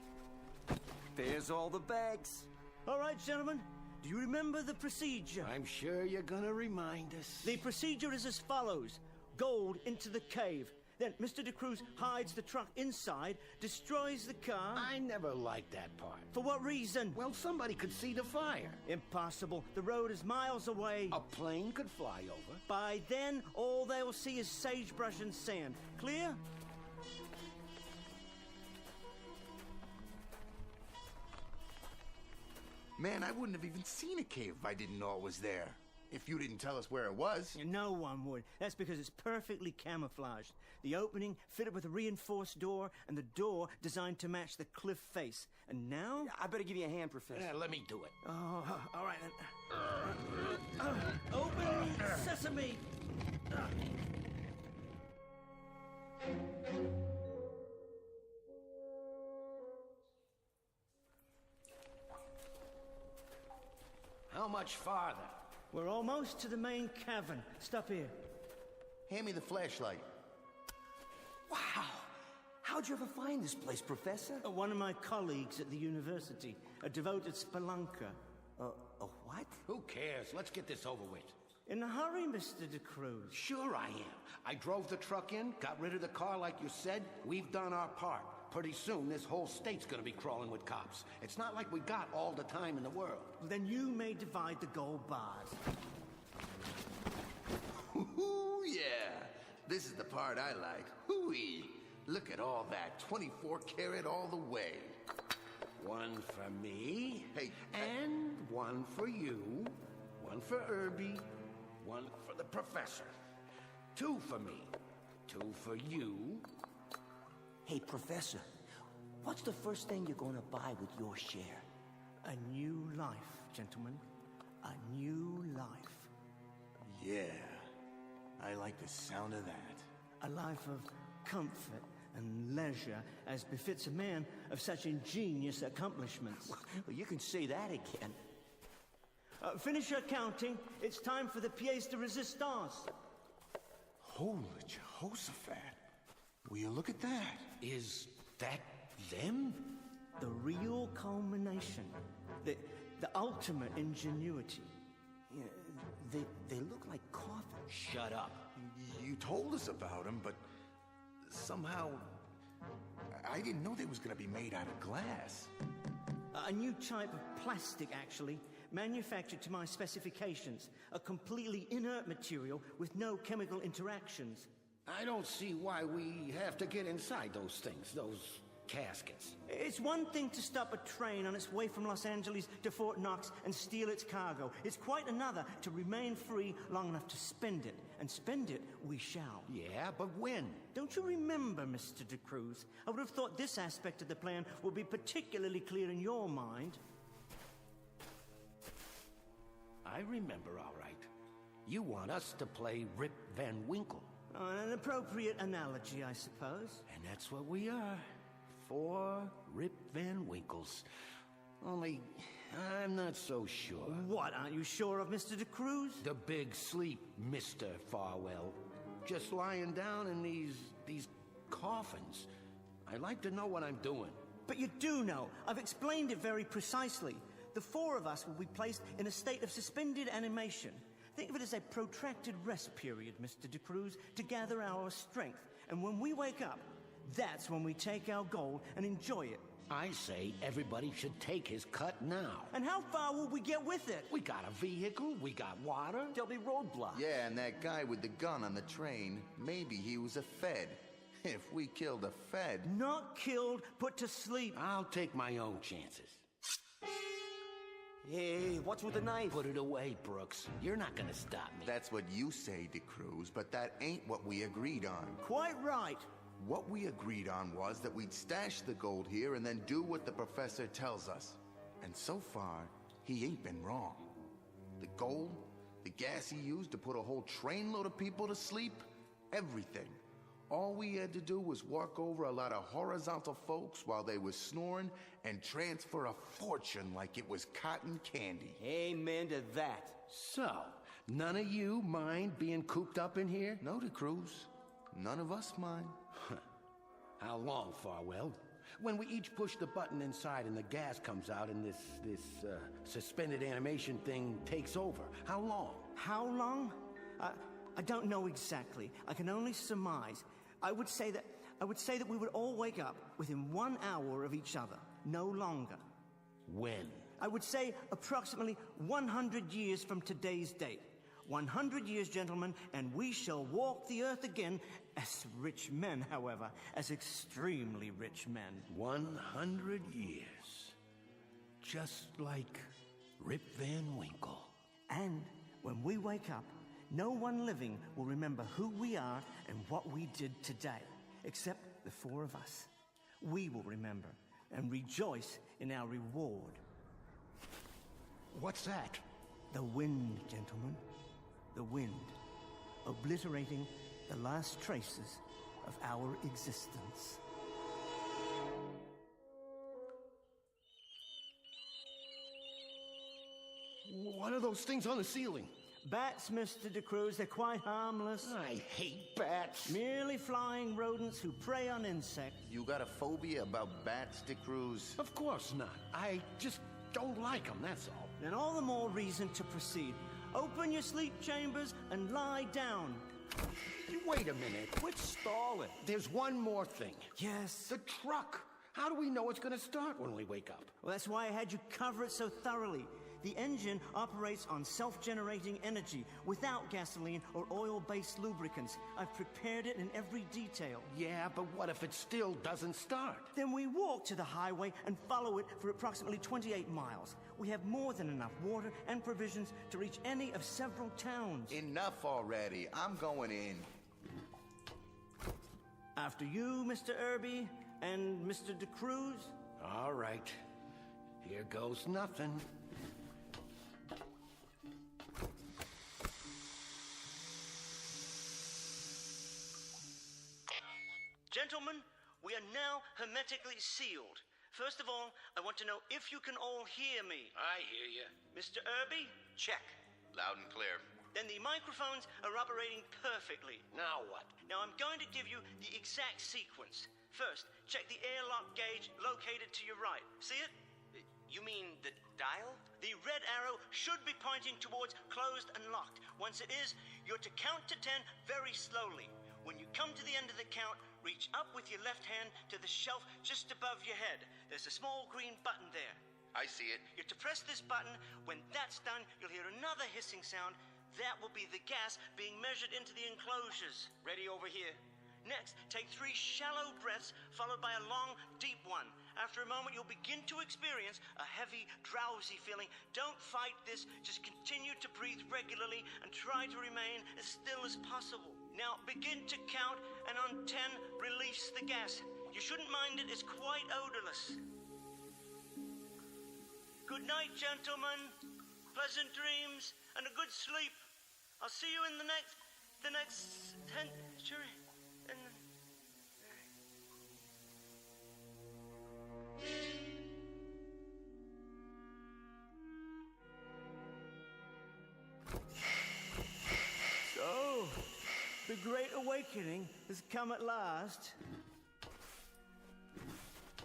There's all the bags. All right, gentlemen. Do you remember the procedure?
I'm sure you're gonna remind us.
The procedure is as follows. Gold into the cave. Then Mr. de Cruz hides the truck inside, destroys the car.
I never liked that part.
For what reason?
Well, somebody could see the fire.
Impossible. The road is miles away.
A plane could fly over.
By then, all they'll see is sagebrush and sand. Clear?
Man, I wouldn't have even seen a cave if I didn't know it was there. If you didn't tell us where it was.
No one would. That's because it's perfectly camouflaged. The opening fitted with a reinforced door, and the door designed to match the cliff face. And now? I better give you a hand, Professor.
Yeah, let me do it.
Oh, all right then. Open sesame!
How much farther?
We're almost to the main cavern. Stop here.
Hand me the flashlight.
Wow! How'd you ever find this place, Professor? One of my colleagues at the university, a devoted spelunker. A what?
Who cares? Let's get this over with.
In a hurry, Mr. de Cruz.
Sure I am. I drove the truck in, got rid of the car like you said. We've done our part. Pretty soon, this whole state's gonna be crawling with cops. It's not like we got all the time in the world.
Then you may divide the gold bars.
Ooh, yeah. This is the part I like. Hooey. Look at all that. 24 karat all the way.
One for me.
Hey.
And one for you. One for Irby. One for the professor. 2 for me. 2 for you.
Hey, Professor, what's the first thing you're going to buy with your share? A new life, gentlemen. A new life.
Yeah. I like the sound of that.
A life of comfort and leisure, as befits a man of such ingenious accomplishments. Well, you can say that again. Finish your counting. It's time for the pièce de résistance.
Holy Jehoshaphat. Will you look at that?
Is that them?
The real culmination. The ultimate ingenuity. Yeah, they look like coffins.
Shut up.
You told us about them, but somehow I didn't know they was going to be made out of glass.
A new type of plastic, actually, manufactured to my specifications. A completely inert material with no chemical interactions.
I don't see why we have to get inside those things, those caskets.
It's one thing to stop a train on its way from Los Angeles to Fort Knox and steal its cargo. It's quite another to remain free long enough to spend it. And spend it we shall.
Yeah, but when?
Don't you remember, Mr. De Cruz? I would have thought this aspect of the plan would be particularly clear in your mind.
I remember, all right. You want us to play Rip Van Winkle.
An appropriate analogy, I suppose.
And that's what we are. 4 Rip Van Winkles. Only, I'm not so sure.
What, aren't you sure of, Mr. De Cruz?
The big sleep, Mr. Farwell. Just lying down in these coffins. I like to know what I'm doing.
But you do know. I've explained it very precisely. The 4 of us will be placed in a state of suspended animation. Think of it as a protracted rest period, Mr. De Cruz, to gather our strength. And when we wake up, that's when we take our gold and enjoy it.
I say everybody should take his cut now.
And how far will we get with it?
We got a vehicle, we got water.
There'll be roadblocks.
Yeah, and that guy with the gun on the train, maybe he was a Fed. If we killed a Fed...
Not killed, put to sleep.
I'll take my own chances.
Hey, what's with the knife?
Put it away, Brooks. You're not gonna stop me.
That's what you say, De Cruz, but that ain't what we agreed on.
Quite right.
What we agreed on was that we'd stash the gold here and then do what the professor tells us. And so far, he ain't been wrong. The gold, the gas he used to put a whole trainload of people to sleep, everything. All we had to do was walk over a lot of horizontal folks while they was snoring and transfer a fortune like it was cotton candy.
Amen to that.
So, none of you mind being cooped up in here?
No, De Cruz. None of us mind.
How long, Farwell? When we each push the button inside and the gas comes out and this suspended animation thing takes over. How long?
How long? I don't know exactly. I can only surmise. I would say that we would all wake up within 1 hour of each other, no longer.
When?
I would say approximately 100 years from today's date. 100 years, gentlemen, and we shall walk the earth again as rich men, however, as extremely rich men.
100 years. Just like Rip Van Winkle.
And when we wake up, no one living will remember who we are and what we did today, except the 4 of us. We will remember and rejoice in our reward.
What's that?
The wind, gentlemen. The wind, obliterating the last traces of our existence.
What are those things on the ceiling?
Bats, Mr. De Cruz. They're quite harmless.
I hate bats.
Merely flying rodents who prey on insects.
You got a phobia about bats, De Cruz?
Of course not. I just don't like them, that's all.
Then all the more reason to proceed. Open your sleep chambers and lie down.
Wait a minute.
Quit stalling.
There's one more thing.
Yes?
The truck. How do we know it's going to start when we wake up?
Well, that's why I had you cover it so thoroughly. The engine operates on self-generating energy without gasoline or oil-based lubricants. I've prepared it in every detail.
Yeah, but what if it still doesn't start?
Then we walk to the highway and follow it for approximately 28 miles. We have more than enough water and provisions to reach any of several towns.
Enough already. I'm going in.
After you, Mr. Irby, and Mr. De Cruz.
All right. Here goes nothing.
Gentlemen, we are now hermetically sealed. First of all, I want to know if you can all hear me.
I hear you.
Mr. Irby?
Check. Loud and clear.
Then the microphones are operating perfectly.
Now what?
Now I'm going to give you the exact sequence. First, check the airlock gauge located to your right. See it?
You mean the dial?
The red arrow should be pointing towards closed and locked. Once it is, you're to count to 10 very slowly. When you come to the end of the count, reach up with your left hand to the shelf just above your head. There's a small green button there.
I see it.
You're to press this button. When that's done, you'll hear another hissing sound. That will be the gas being measured into the enclosures.
Ready over here.
Next, take 3 shallow breaths, followed by a long, deep one. After a moment, you'll begin to experience a heavy, drowsy feeling. Don't fight this. Just continue to breathe regularly and try to remain as still as possible. Now, begin to count, and on 10, release the gas. You shouldn't mind it. It's quite odorless. Good night, gentlemen. Pleasant dreams and a good sleep. I'll see you in the next century. So, the Great Awakening has come at last.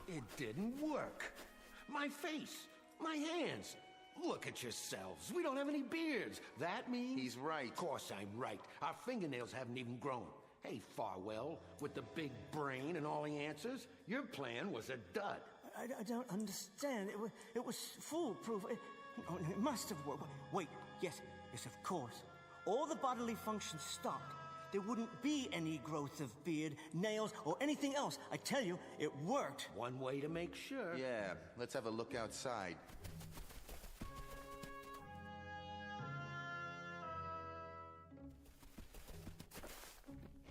It didn't work. My face, my hands. Look at yourselves. We don't have any beards. That means...
He's right.
Of course I'm right. Our fingernails haven't even grown. Hey, Farwell, with the big brain and all the answers, your plan was a dud.
I don't understand. It was foolproof. It must have worked. Wait, yes, of course. All the bodily functions stopped. There wouldn't be any growth of beard, nails, or anything else. I tell you, it worked.
One way to make sure.
Yeah, let's have a look outside.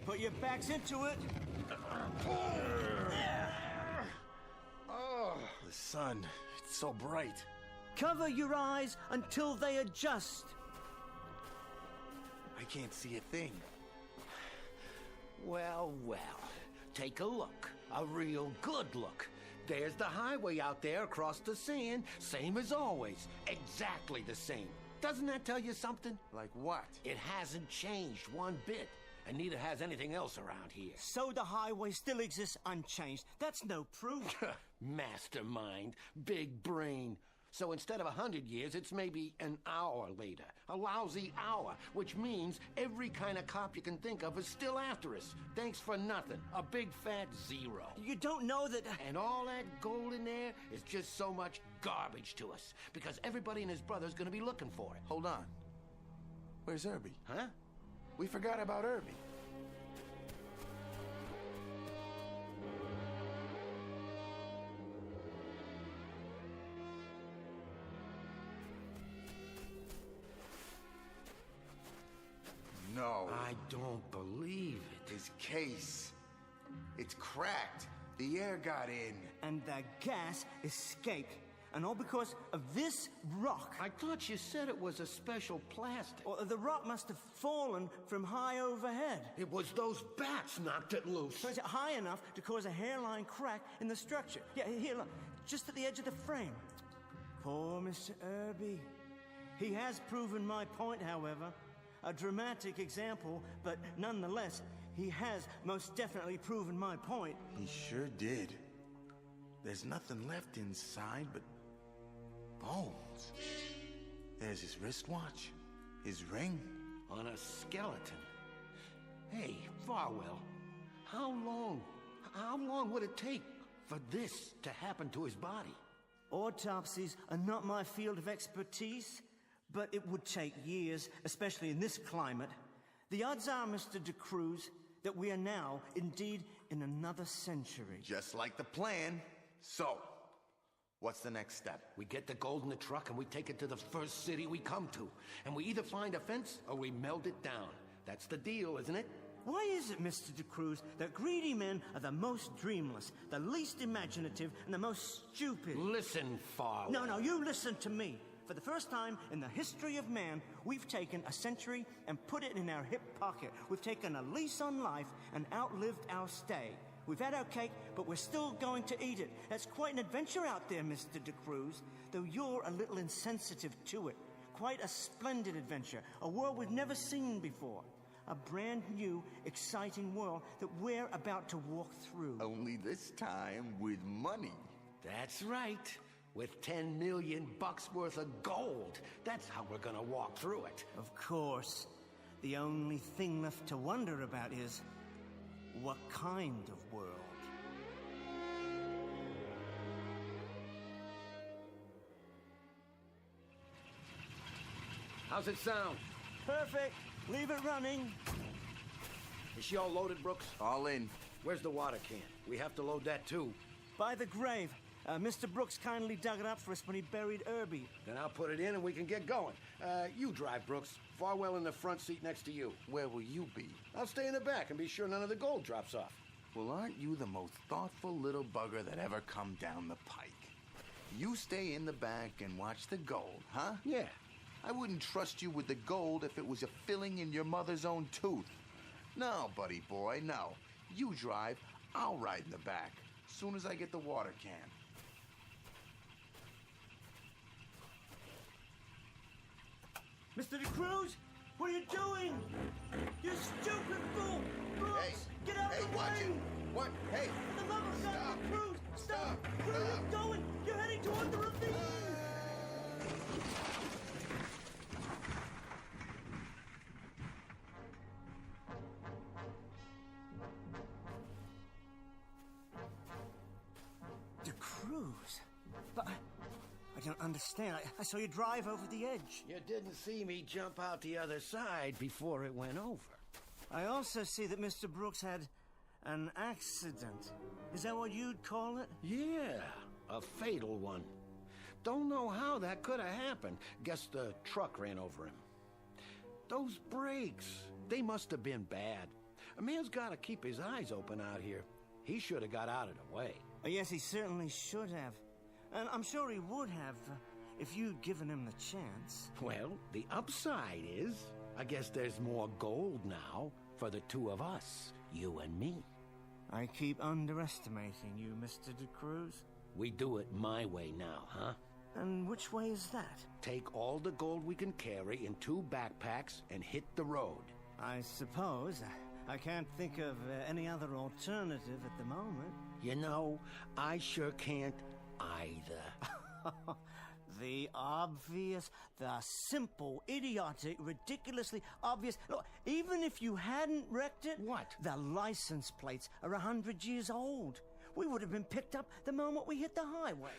Put your backs into it.
Oh, the sun. It's so bright.
Cover your eyes until they adjust.
I can't see a thing.
Well, take a look. A real good look. There's the highway out there across the sand, same as always. Exactly the same. Doesn't that tell you something?
Like what?
It hasn't changed one bit, and neither has anything else around here.
So the highway still exists unchanged. That's no proof.
Mastermind, big brain. So instead of 100 years, it's maybe an hour later. A lousy hour, which means every kind of cop you can think of is still after us. Thanks for nothing. A big fat zero.
You don't know that...
And all that gold in there is just so much garbage to us, because everybody and his brother's gonna be looking for it.
Hold on. Where's Irby?
Huh?
We forgot about Irby. No.
I don't believe it.
His case. It's cracked. The air got in.
And the gas escaped. And all because of this rock.
I thought you said it was a special plastic.
Well, the rock must have fallen from high overhead.
It was those bats knocked it loose.
So it's high enough to cause a hairline crack in the structure. Yeah, here, look. Just at the edge of the frame. Poor Mr. Irby. He has proven my point, however. A dramatic example, but nonetheless, he has most definitely proven my point.
He sure did. There's nothing left inside but bones. There's his wristwatch, his ring.
On a skeleton. Hey, Farwell, how long would it take for this to happen to his body?
Autopsies are not my field of expertise, but it would take years, especially in this climate. The odds are, Mr. De Cruz, that we are now, indeed, in another century.
Just like the plan. So, what's the next step?
We get the gold in the truck and we take it to the first city we come to. And we either find a fence or we melt it down. That's the deal, isn't it?
Why is it, Mr. De Cruz, that greedy men are the most dreamless, the least imaginative, and the most stupid?
Listen, Farwell.
No, you listen to me. For the first time in the history of man, we've taken a century and put it in our hip pocket. We've taken a lease on life and outlived our stay. We've had our cake, but we're still going to eat it. That's quite an adventure out there, Mr. De Cruz, though you're a little insensitive to it. Quite a splendid adventure, a world we've never seen before. A brand new, exciting world that we're about to walk through.
Only this time with money.
That's right. With $10 million worth of gold. That's how we're gonna walk through it.
Of course. The only thing left to wonder about is, what kind of world?
How's it sound?
Perfect. Leave it running.
Is she all loaded, Brooks?
All in.
Where's the water can? We have to load that, too.
By the grave. Mr. Brooks kindly dug it up for us when he buried Irby.
Then I'll put it in and we can get going. You drive, Brooks. Farwell in the front seat next to you.
Where will you be?
I'll stay in the back and be sure none of the gold drops off.
Well, aren't you the most thoughtful little bugger that ever come down the pike? You stay in the back and watch the gold, huh?
Yeah.
I wouldn't trust you with the gold if it was a filling in your mother's own tooth. No, buddy boy, no. You drive, I'll ride in the back. Soon as I get the water can.
Mr. DeCruz, what are you doing? You stupid fool! Brooks, get out of the way!
Watch it! What? Hey!
For the love of God, DeCruz, stop! Where are you going? You're heading toward the ravine! DeCruz? But I don't understand. I saw you drive over the edge.
You didn't see me jump out the other side before it went over.
I also see that Mr. Brooks had an accident. Is that what you'd call it?
Yeah, a fatal one. Don't know how that could have happened. Guess the truck ran over him. Those brakes, they must have been bad. A man's got to keep his eyes open out here. He should have got out of the way.
Yes, he certainly should have. And I'm sure he would have if you'd given him the chance.
Well, the upside is, I guess there's more gold now for the two of us, you and me.
I keep underestimating you, Mr. DeCruz.
We do it my way now, huh?
And which way is that?
Take all the gold we can carry in 2 backpacks and hit the road.
I suppose. I can't think of any other alternative at the moment.
You know, I sure can't either.
The obvious, the simple, idiotic, ridiculously obvious. Look, even if you hadn't wrecked it...
What?
The license plates are 100 years old. We would have been picked up the moment we hit the highway.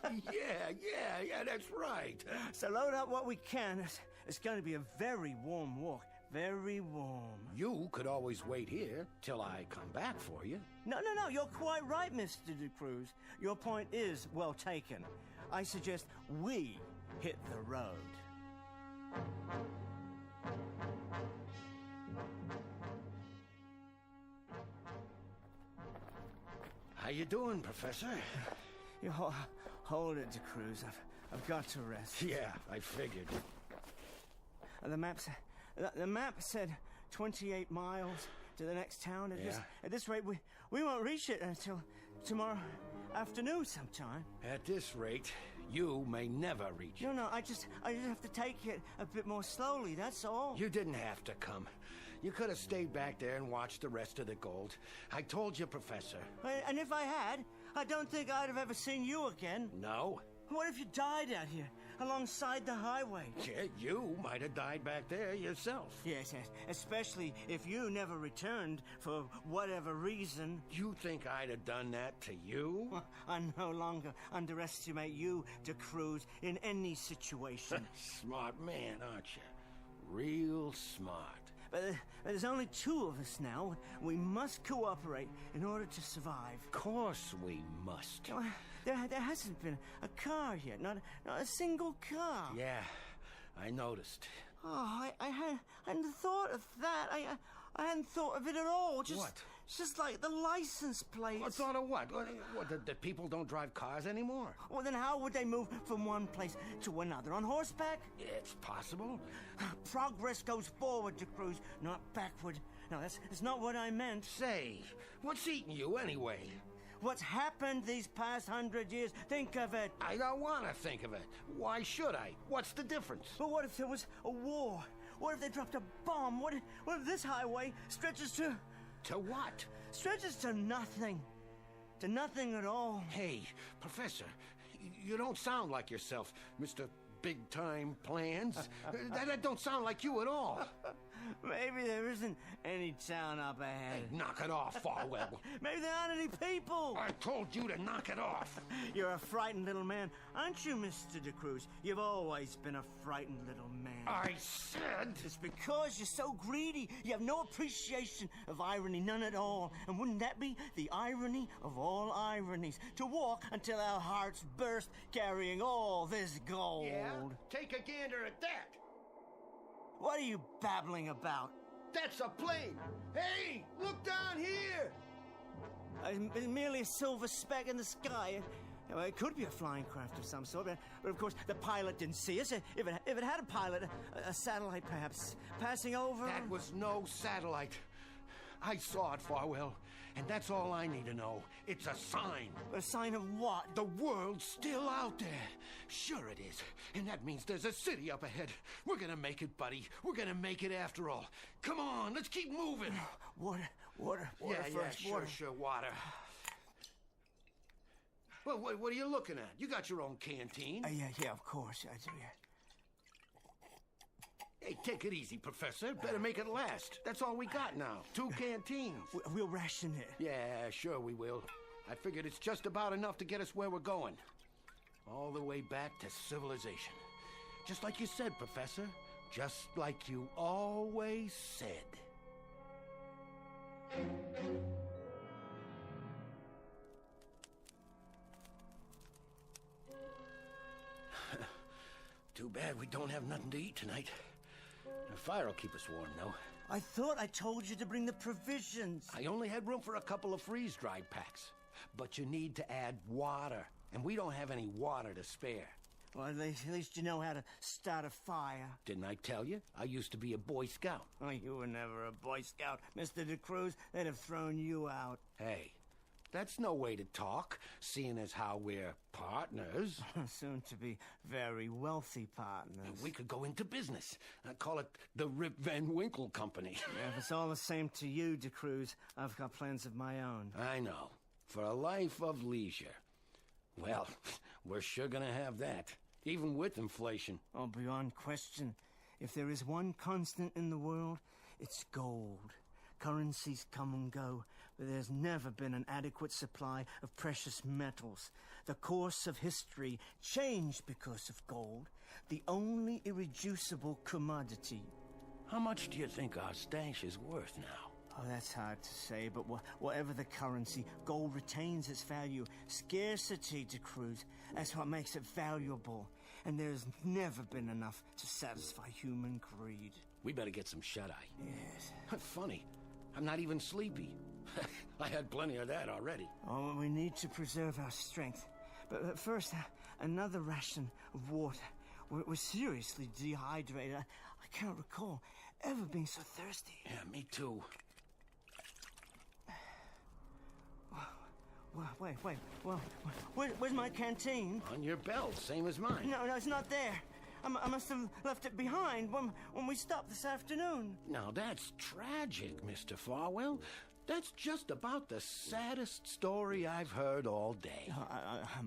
Yeah, that's right.
So load up what we can. It's going to be a very warm walk. Very warm.
You could always wait here till I come back for you.
No, you're quite right, Mr. DeCruz. Your point is well taken. I suggest we hit the road.
How you doing, Professor?
You hold it, DeCruz. I've got to rest.
Yeah, I figured.
The map said 28 miles to the next town. At this rate, we won't reach it until tomorrow afternoon sometime.
At this rate, you may never reach it.
No, I just have to take it a bit more slowly, that's all.
You didn't have to come. You could have stayed back there and watched the rest of the gold. I told you, Professor.
And if I had, I don't think I'd have ever seen you again.
No?
What if you died out here, alongside the highway?
Yeah, you might have died back there yourself.
Yes, especially if you never returned for whatever reason.
You think I'd have done that to you?
Well, I no longer underestimate you, DeCruz, in any situation.
Smart man, aren't you? Real smart.
But there's only 2 of us now. We must cooperate in order to survive.
Of course we must.
There hasn't been a car yet, not a single car.
Yeah, I noticed.
Oh, I hadn't thought of that. I hadn't thought of it at all.
What?
Just like the license plates.
What thought of what? That people don't drive cars anymore?
Well, then how would they move from one place to another? On horseback?
It's possible.
Progress goes forward, DeCruz, not backward. No, that's not what I meant.
Say, what's eating you anyway?
What's happened these past 100 years? Think of it.
I don't want to think of it. Why should I? What's the difference?
But what if there was a war? What if they dropped a bomb? What if this highway stretches to...
To what?
Stretches to nothing. To nothing at all.
Hey, Professor, you don't sound like yourself, Mr. Big-time plans. That don't sound like you at all.
Maybe there isn't any town up ahead.
Hey, knock it off, Farwell.
Maybe there aren't any people.
I told you to knock it off.
You're a frightened little man, aren't you, Mr. De Cruz? You've always been a frightened little man.
I said...
It's because you're so greedy. You have no appreciation of irony, none at all. And wouldn't that be the irony of all ironies? To walk until our hearts burst, carrying all this gold.
Yeah? Take a gander at that.
What are you babbling about?
That's a plane. Hey, look down here.
It's merely a silver speck in the sky. Well, it could be a flying craft of some sort, but of course the pilot didn't see us. If it had a pilot, a satellite perhaps, passing over...
That was no satellite. I saw it, Farwell, and that's all I need to know. It's a sign.
A sign of what?
The world's still out there. Sure it is. And that means there's a city up ahead. We're gonna make it, buddy. We're gonna make it after all. Come on, let's keep moving.
Water first.
Yeah, sure, water. Well, what are you looking at? You got your own canteen.
Yeah, of course I do, yeah.
Hey, take it easy, Professor. Better make it last. That's all we got now. 2 canteens.
We'll ration it.
Yeah, sure we will. I figured it's just about enough to get us where we're going. All the way back to civilization. Just like you said, Professor. Just like you always said. Too bad we don't have nothing to eat tonight. The fire will keep us warm, though.
I thought I told you to bring the provisions.
I only had room for a couple of freeze-dried packs. But you need to add water, and we don't have any water to spare.
Well, at least you know how to start a fire.
Didn't I tell you? I used to be a Boy Scout.
Oh, you were never a Boy Scout, Mr. De Cruz. They'd have thrown you out.
Hey, that's no way to talk, seeing as how we're partners.
Soon to be very wealthy partners.
We could go into business. I call it the Rip Van Winkle Company.
Yeah, if it's all the same to you, De Cruz, I've got plans of my own.
I know. For a life of leisure. Well, we're sure gonna have that, even with inflation.
Oh, beyond question. If there is one constant in the world, it's gold. Currencies come and go, but there's never been an adequate supply of precious metals. The course of history changed because of gold, the only irreducible commodity.
How much do you think our stash is worth now?
Oh, that's hard to say, but whatever the currency, gold retains its value. Scarcity, De Cruz, that's what makes it valuable. And there's never been enough to satisfy human greed.
We better get some shut-eye.
Yes.
Funny, I'm not even sleepy. I had plenty of that already.
Oh, we need to preserve our strength. But first, another ration of water. We're seriously dehydrated. I can't recall ever being so thirsty.
Yeah, me too.
Wait. Well, where's my canteen?
On your belt, same as mine.
No, it's not there. I must have left it behind when we stopped this afternoon.
Now, that's tragic, Mr. Farwell. That's just about the saddest story I've heard all day.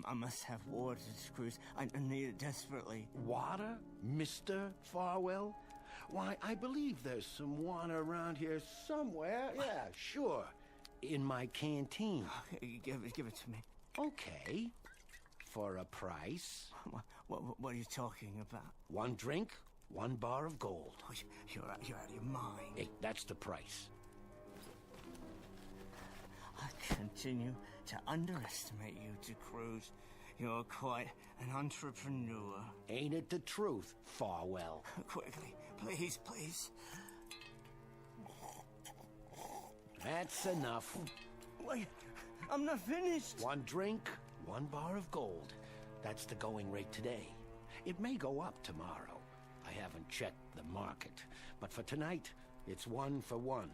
I must have water, Cruz. I need it desperately.
Water, Mr. Farwell? Why, I believe there's some water around here somewhere. Yeah, sure. In my canteen.
Give it to me.
Okay. For a price.
What are you talking about?
1 drink, 1 bar of gold.
Oh, you're out of your mind.
Hey, that's the price.
I continue to underestimate you, De Cruz. You're quite an entrepreneur.
Ain't it the truth, Farwell?
Quickly, please.
That's enough.
Wait, I'm not finished.
1 drink, 1 bar of gold. That's the going rate today. It may go up tomorrow. I haven't checked the market. But for tonight, it's 1 for 1.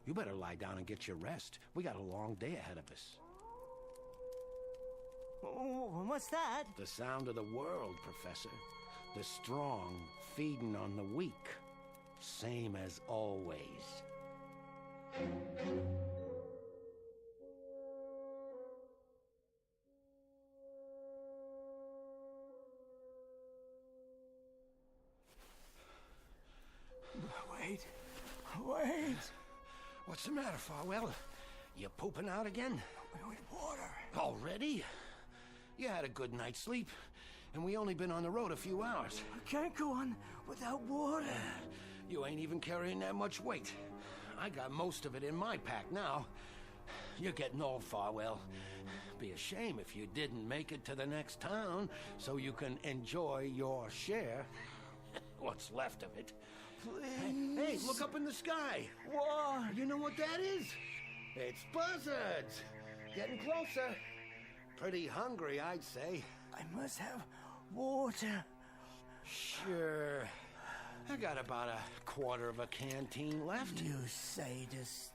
You better lie down and get your rest. We got a long day ahead of us.
What's that?
The sound of the world, Professor. The strong feeding on the weak. Same as always.
Wait. Wait.
What's the matter, Farwell? You pooping out again?
We need water.
Already? You had a good night's sleep, and we only been on the road a few hours.
I can't go on without water.
You ain't even carrying that much weight. I got most of it in my pack now. You're getting old, Farwell. Be a shame if you didn't make it to the next town so you can enjoy your share. What's left of it.
Please.
Hey, look up in the sky.
What?
You know what that is? It's buzzards. Getting closer. Pretty hungry, I'd say.
I must have water.
Sure. I got about a quarter of a canteen left.
You sadist.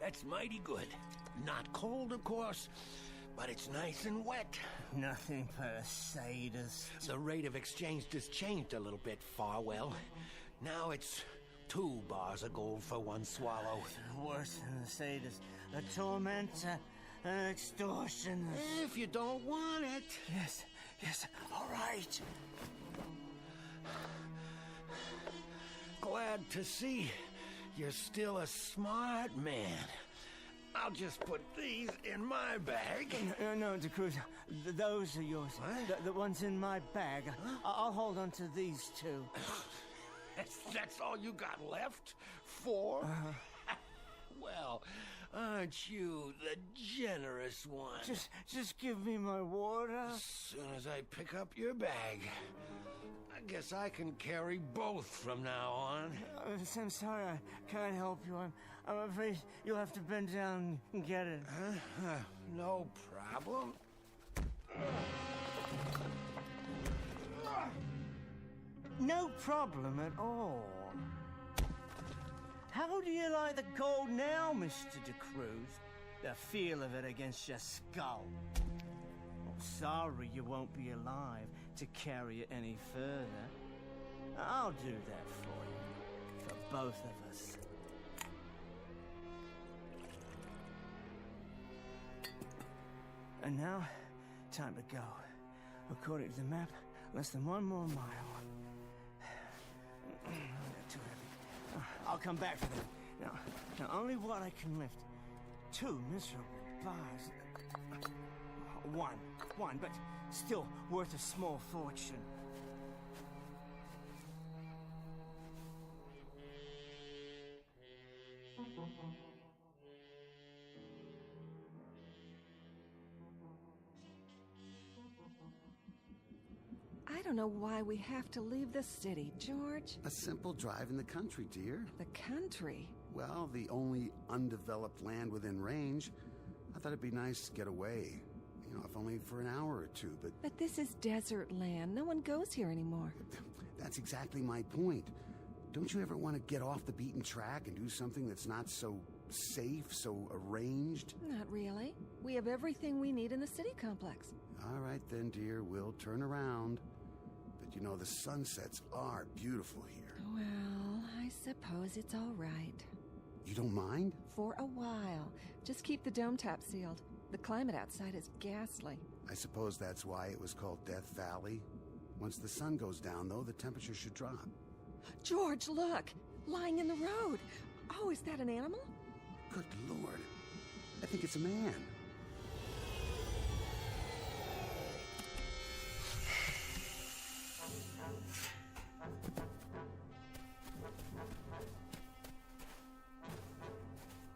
That's mighty good. Not cold, of course, but it's nice and wet.
Nothing but a sadist.
The rate of exchange just changed a little bit, Farwell. Now it's 2 bars of gold for 1 swallow.
Worse than a sadist. A tormentor. An extortionist.
If you don't want it.
Yes, all right.
Glad to see you're still a smart man. I'll just put these in my bag.
No, DeCruz. Those are yours.
What?
The ones in my bag. I'll hold on to these 2.
That's all you got left? 4? Well, aren't you the generous one?
Just give me my water.
As soon as I pick up your bag. I guess I can carry both from now on.
I'm sorry, I can't help you. I'm afraid you'll have to bend down and get it.
No problem.
No problem at all. How do you like the gold now, Mr. DeCruz? The feel of it against your skull. Sorry you won't be alive to carry it any further. I'll do that for you. For both of us. And now, time to go. According to the map, less than 1 more mile. Too heavy. I'll come back for them. Now only what I can lift. 2 miserable bars. 1, but still worth a small fortune.
I don't know why we have to leave the city, George.
A simple drive in the country, dear.
The country?
Well, the only undeveloped land within range. I thought it'd be nice to get away. You know, if only for an hour or 2, but...
But this is desert land. No one goes here anymore.
That's exactly my point. Don't you ever want to get off the beaten track and do something that's not so safe, so arranged?
Not really. We have everything we need in the city complex.
All right then, dear. We'll turn around. But you know, the sunsets are beautiful here.
Well, I suppose it's all right.
You don't mind?
For a while. Just keep the dome top sealed. The climate outside is ghastly.
I suppose that's why it was called Death Valley. Once the sun goes down, though, the temperature should drop.
George, look! Lying in the road! Oh, is that an animal?
Good Lord. I think it's a man.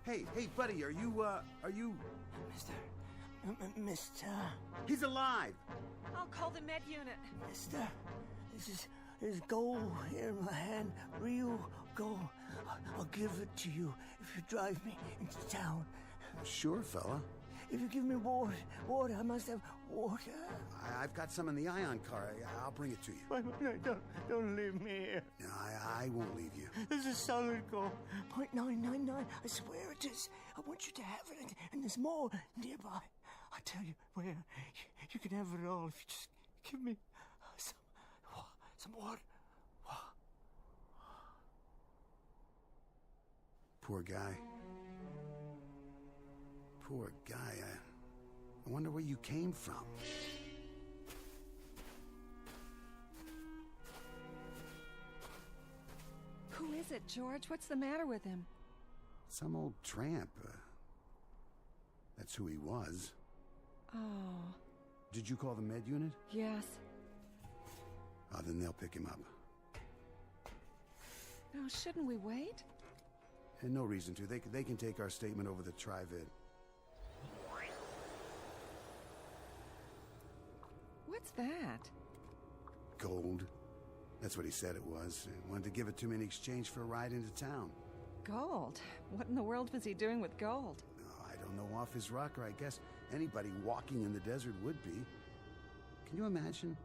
Hey, buddy, are you...
Mister...
He's alive!
I'll call the med unit.
Mister, there's gold here in my hand. Real gold. I'll give it to you if you drive me into town.
Sure, fella.
If you give me water, I must have water.
I've got some in the Ion car. I'll bring it to you.
No, don't leave me here.
No, I won't leave you.
There's a solid gold. 0.999. I swear it is. I want you to have it, and there's more nearby. I tell you where. You can have it all if you just give me some water.
Poor guy. Poor guy. I wonder where you came from.
it, George? What's the matter with him?
Some old tramp. That's who he was.
Oh.
Did you call the med unit?
Yes.
Oh, then they'll pick him up.
No, shouldn't we wait?
And no reason to. They can take our statement over the tri-vid.
What's that?
Gold. That's what he said it was. He wanted to give it to me in exchange for a ride into town.
Gold? What in the world was he doing with gold?
Oh, I don't know, off his rocker. I guess anybody walking in the desert would be. Can you imagine?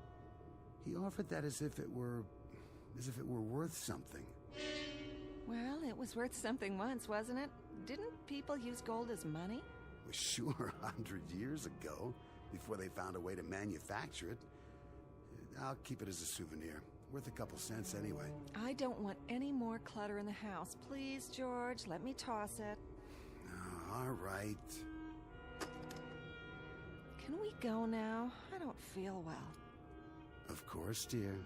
He offered that as if it were worth something.
Well, it was worth something once, wasn't it? Didn't people use gold as money?
Well, sure, 100 years ago, before they found a way to manufacture it. I'll keep it as a souvenir. Worth a couple cents anyway.
I don't want any more clutter in the house. Please, George, let me toss it.
Oh, all right.
Can we go now? I don't feel well.
Of course, dear.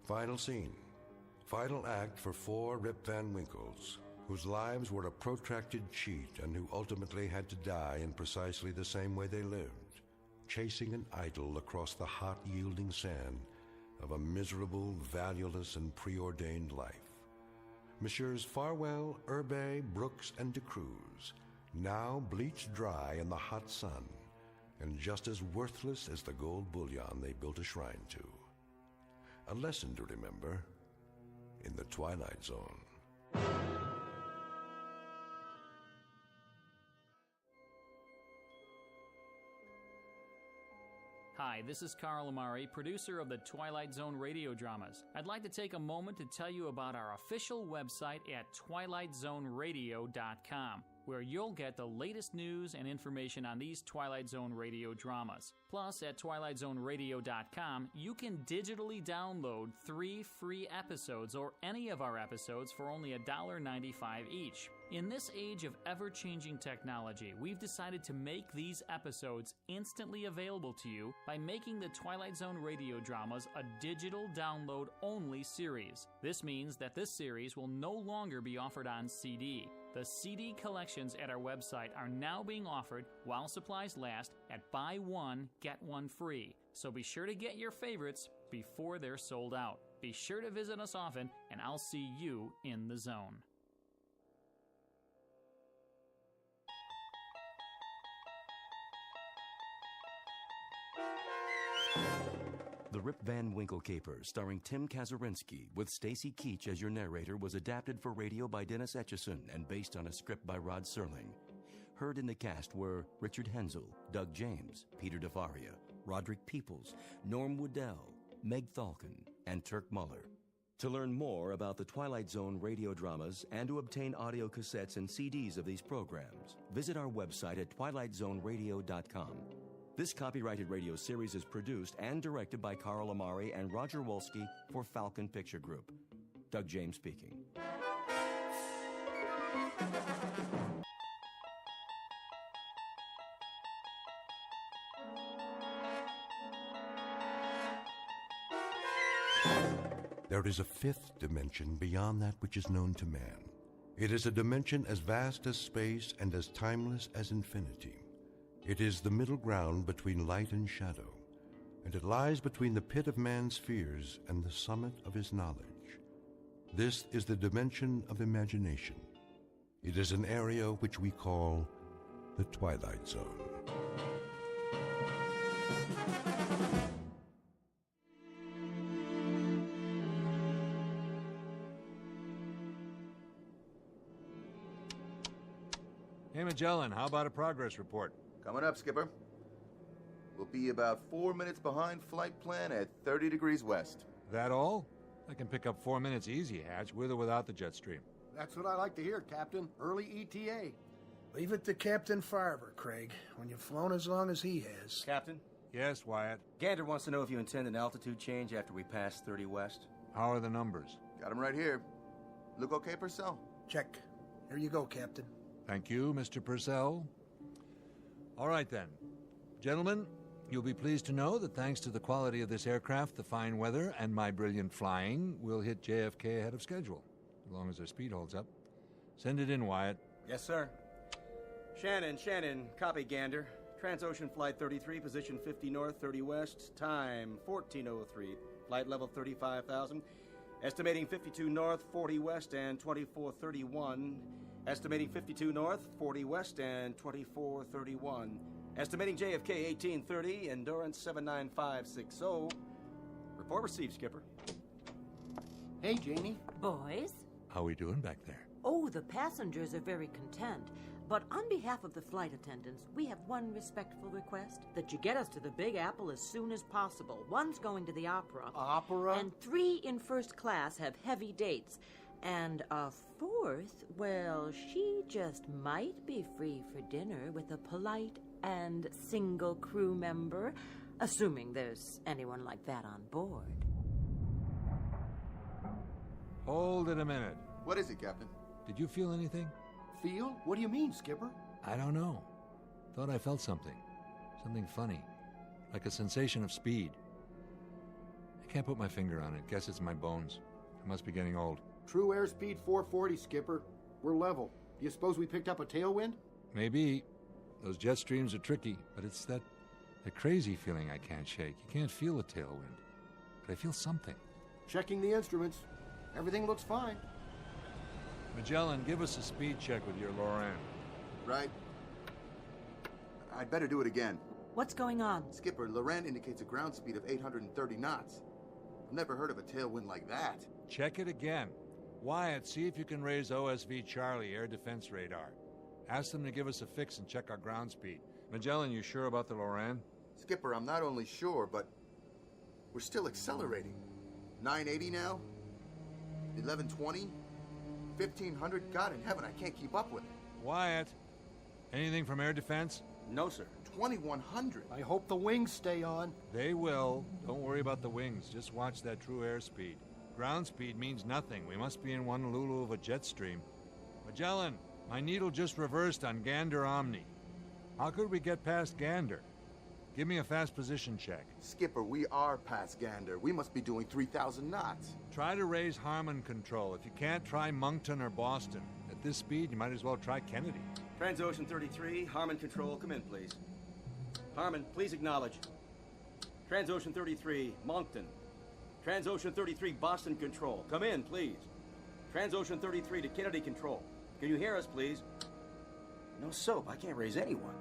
Final scene. Final act for 4 Rip Van Winkles, whose lives were a protracted cheat and who ultimately had to die in precisely the same way they lived, chasing an idol across the hot, yielding sand of a miserable, valueless, and preordained life. Messieurs Farwell, Urbe, Brooks, and De Cruz, now bleached dry in the hot sun, and just as worthless as the gold bullion they built a shrine to. A lesson to remember in the Twilight Zone.
Hi, this is Carl Amari, producer of the Twilight Zone Radio Dramas. I'd like to take a moment to tell you about our official website at twilightzoneradio.com, where you'll get the latest news and information on these Twilight Zone Radio dramas. Plus, at twilightzoneradio.com, you can digitally download 3 free episodes or any of our episodes for only $1.95 each. In this age of ever-changing technology, we've decided to make these episodes instantly available to you by making the Twilight Zone Radio Dramas a digital download-only series. This means that this series will no longer be offered on CD. The CD collections at our website are now being offered while supplies last at buy one, get one free. So be sure to get your favorites before they're sold out. Be sure to visit us often, and I'll see you in the zone.
The Rip Van Winkle Capers, starring Tim Kazurinsky, with Stacy Keach as your narrator, was adapted for radio by Dennis Etchison and based on a script by Rod Serling. Heard in the cast were Richard Hensel, Doug James, Peter DeFaria, Roderick Peoples, Norm Woodell, Meg Thalken, and Turk Muller. To learn more about the Twilight Zone radio dramas and to obtain audio cassettes and CDs of these programs, visit our website at twilightzoneradio.com. This copyrighted radio series is produced and directed by Carl Amari and Roger Wolski for Falcon Picture Group. Doug James speaking.
There is a 5th dimension beyond that which is known to man. It is a dimension as vast as space and as timeless as infinity. It is the middle ground between light and shadow, and it lies between the pit of man's fears and the summit of his knowledge. This is the dimension of imagination. It is an area which we call the Twilight Zone.
Hey, Magellan, how about a progress report?
Coming up, Skipper. We'll be about 4 minutes behind flight plan at 30 degrees west.
That all? I can pick up 4 minutes easy, Hatch, with or without the jet stream.
That's what I like to hear, Captain. Early ETA.
Leave it to Captain Farver, Craig, when you've flown as long as he has.
Captain?
Yes, Wyatt?
Gander wants to know if you intend an altitude change after we pass 30 west.
How are the numbers?
Got them right here. Look okay, Purcell?
Check. Here you go, Captain.
Thank you, Mr. Purcell. All right, then. Gentlemen, you'll be pleased to know that thanks to the quality of this aircraft, the fine weather, and my brilliant flying, we'll hit JFK ahead of schedule, as long as their speed holds up. Send it in, Wyatt.
Yes, sir. Shannon, copy, Gander. Transocean Flight 33, position 50 north, 30 west, time 1403, flight level 35,000, estimating 52 north, 40 west, and 2431, estimating 52 north, 40 west, and 2431, estimating JFK 1830, endurance 79560. Report received, Skipper.
Hey, Janie.
Boys?
How we doing back there?
Oh, the passengers are very content. But on behalf of the flight attendants, we have one respectful request. That you get us to the Big Apple as soon as possible. One's going to the opera.
Opera?
And 3 in first class have heavy dates. And a 4th, well, she just might be free for dinner with a polite and single crew member, assuming there's anyone like that on board.
Hold it a minute.
What is it, Captain?
Did you feel anything?
Feel? What do you mean, Skipper?
I don't know. Thought I felt something. Something funny. Like a sensation of speed. I can't put my finger on it. Guess it's my bones. I must be getting old.
True airspeed 440, Skipper. We're level. Do you suppose we picked up a tailwind?
Maybe. Those jet streams are tricky, but it's that crazy feeling I can't shake. You can't feel a tailwind. But I feel something.
Checking the instruments. Everything looks fine.
Magellan, give us a speed check with your Loran.
Right. I'd better do it again.
What's going on?
Skipper, Loran indicates a ground speed of 830 knots. I've never heard of a tailwind like that.
Check it again. Wyatt, see if you can raise OSV Charlie air defense radar. Ask them to give us a fix and check our ground speed. Magellan, you sure about the Loran?
Skipper, I'm not only sure, but we're still accelerating. 980 now? 1120? 1500? God in heaven, I can't keep up with it.
Wyatt, anything from air defense?
No, sir.
2100.
I hope the wings stay on.
They will. Don't worry about the wings. Just watch that true airspeed. Ground speed means nothing. We must be in one lulu of a jet stream. Magellan, my needle just reversed on Gander Omni. How could we get past Gander? Give me a fast position check.
Skipper, we are past Gander. We must be doing 3,000 knots.
Try to raise Harmon control. If you can't, try Moncton or Boston. At this speed, you might as well try Kennedy.
Transocean 33, Harmon control, come in, please. Harmon, please acknowledge. Transocean 33, Moncton. Transocean 33, Boston control, come in, please. Transocean 33 to Kennedy control. Can you hear us, please? No soap, I can't raise anyone.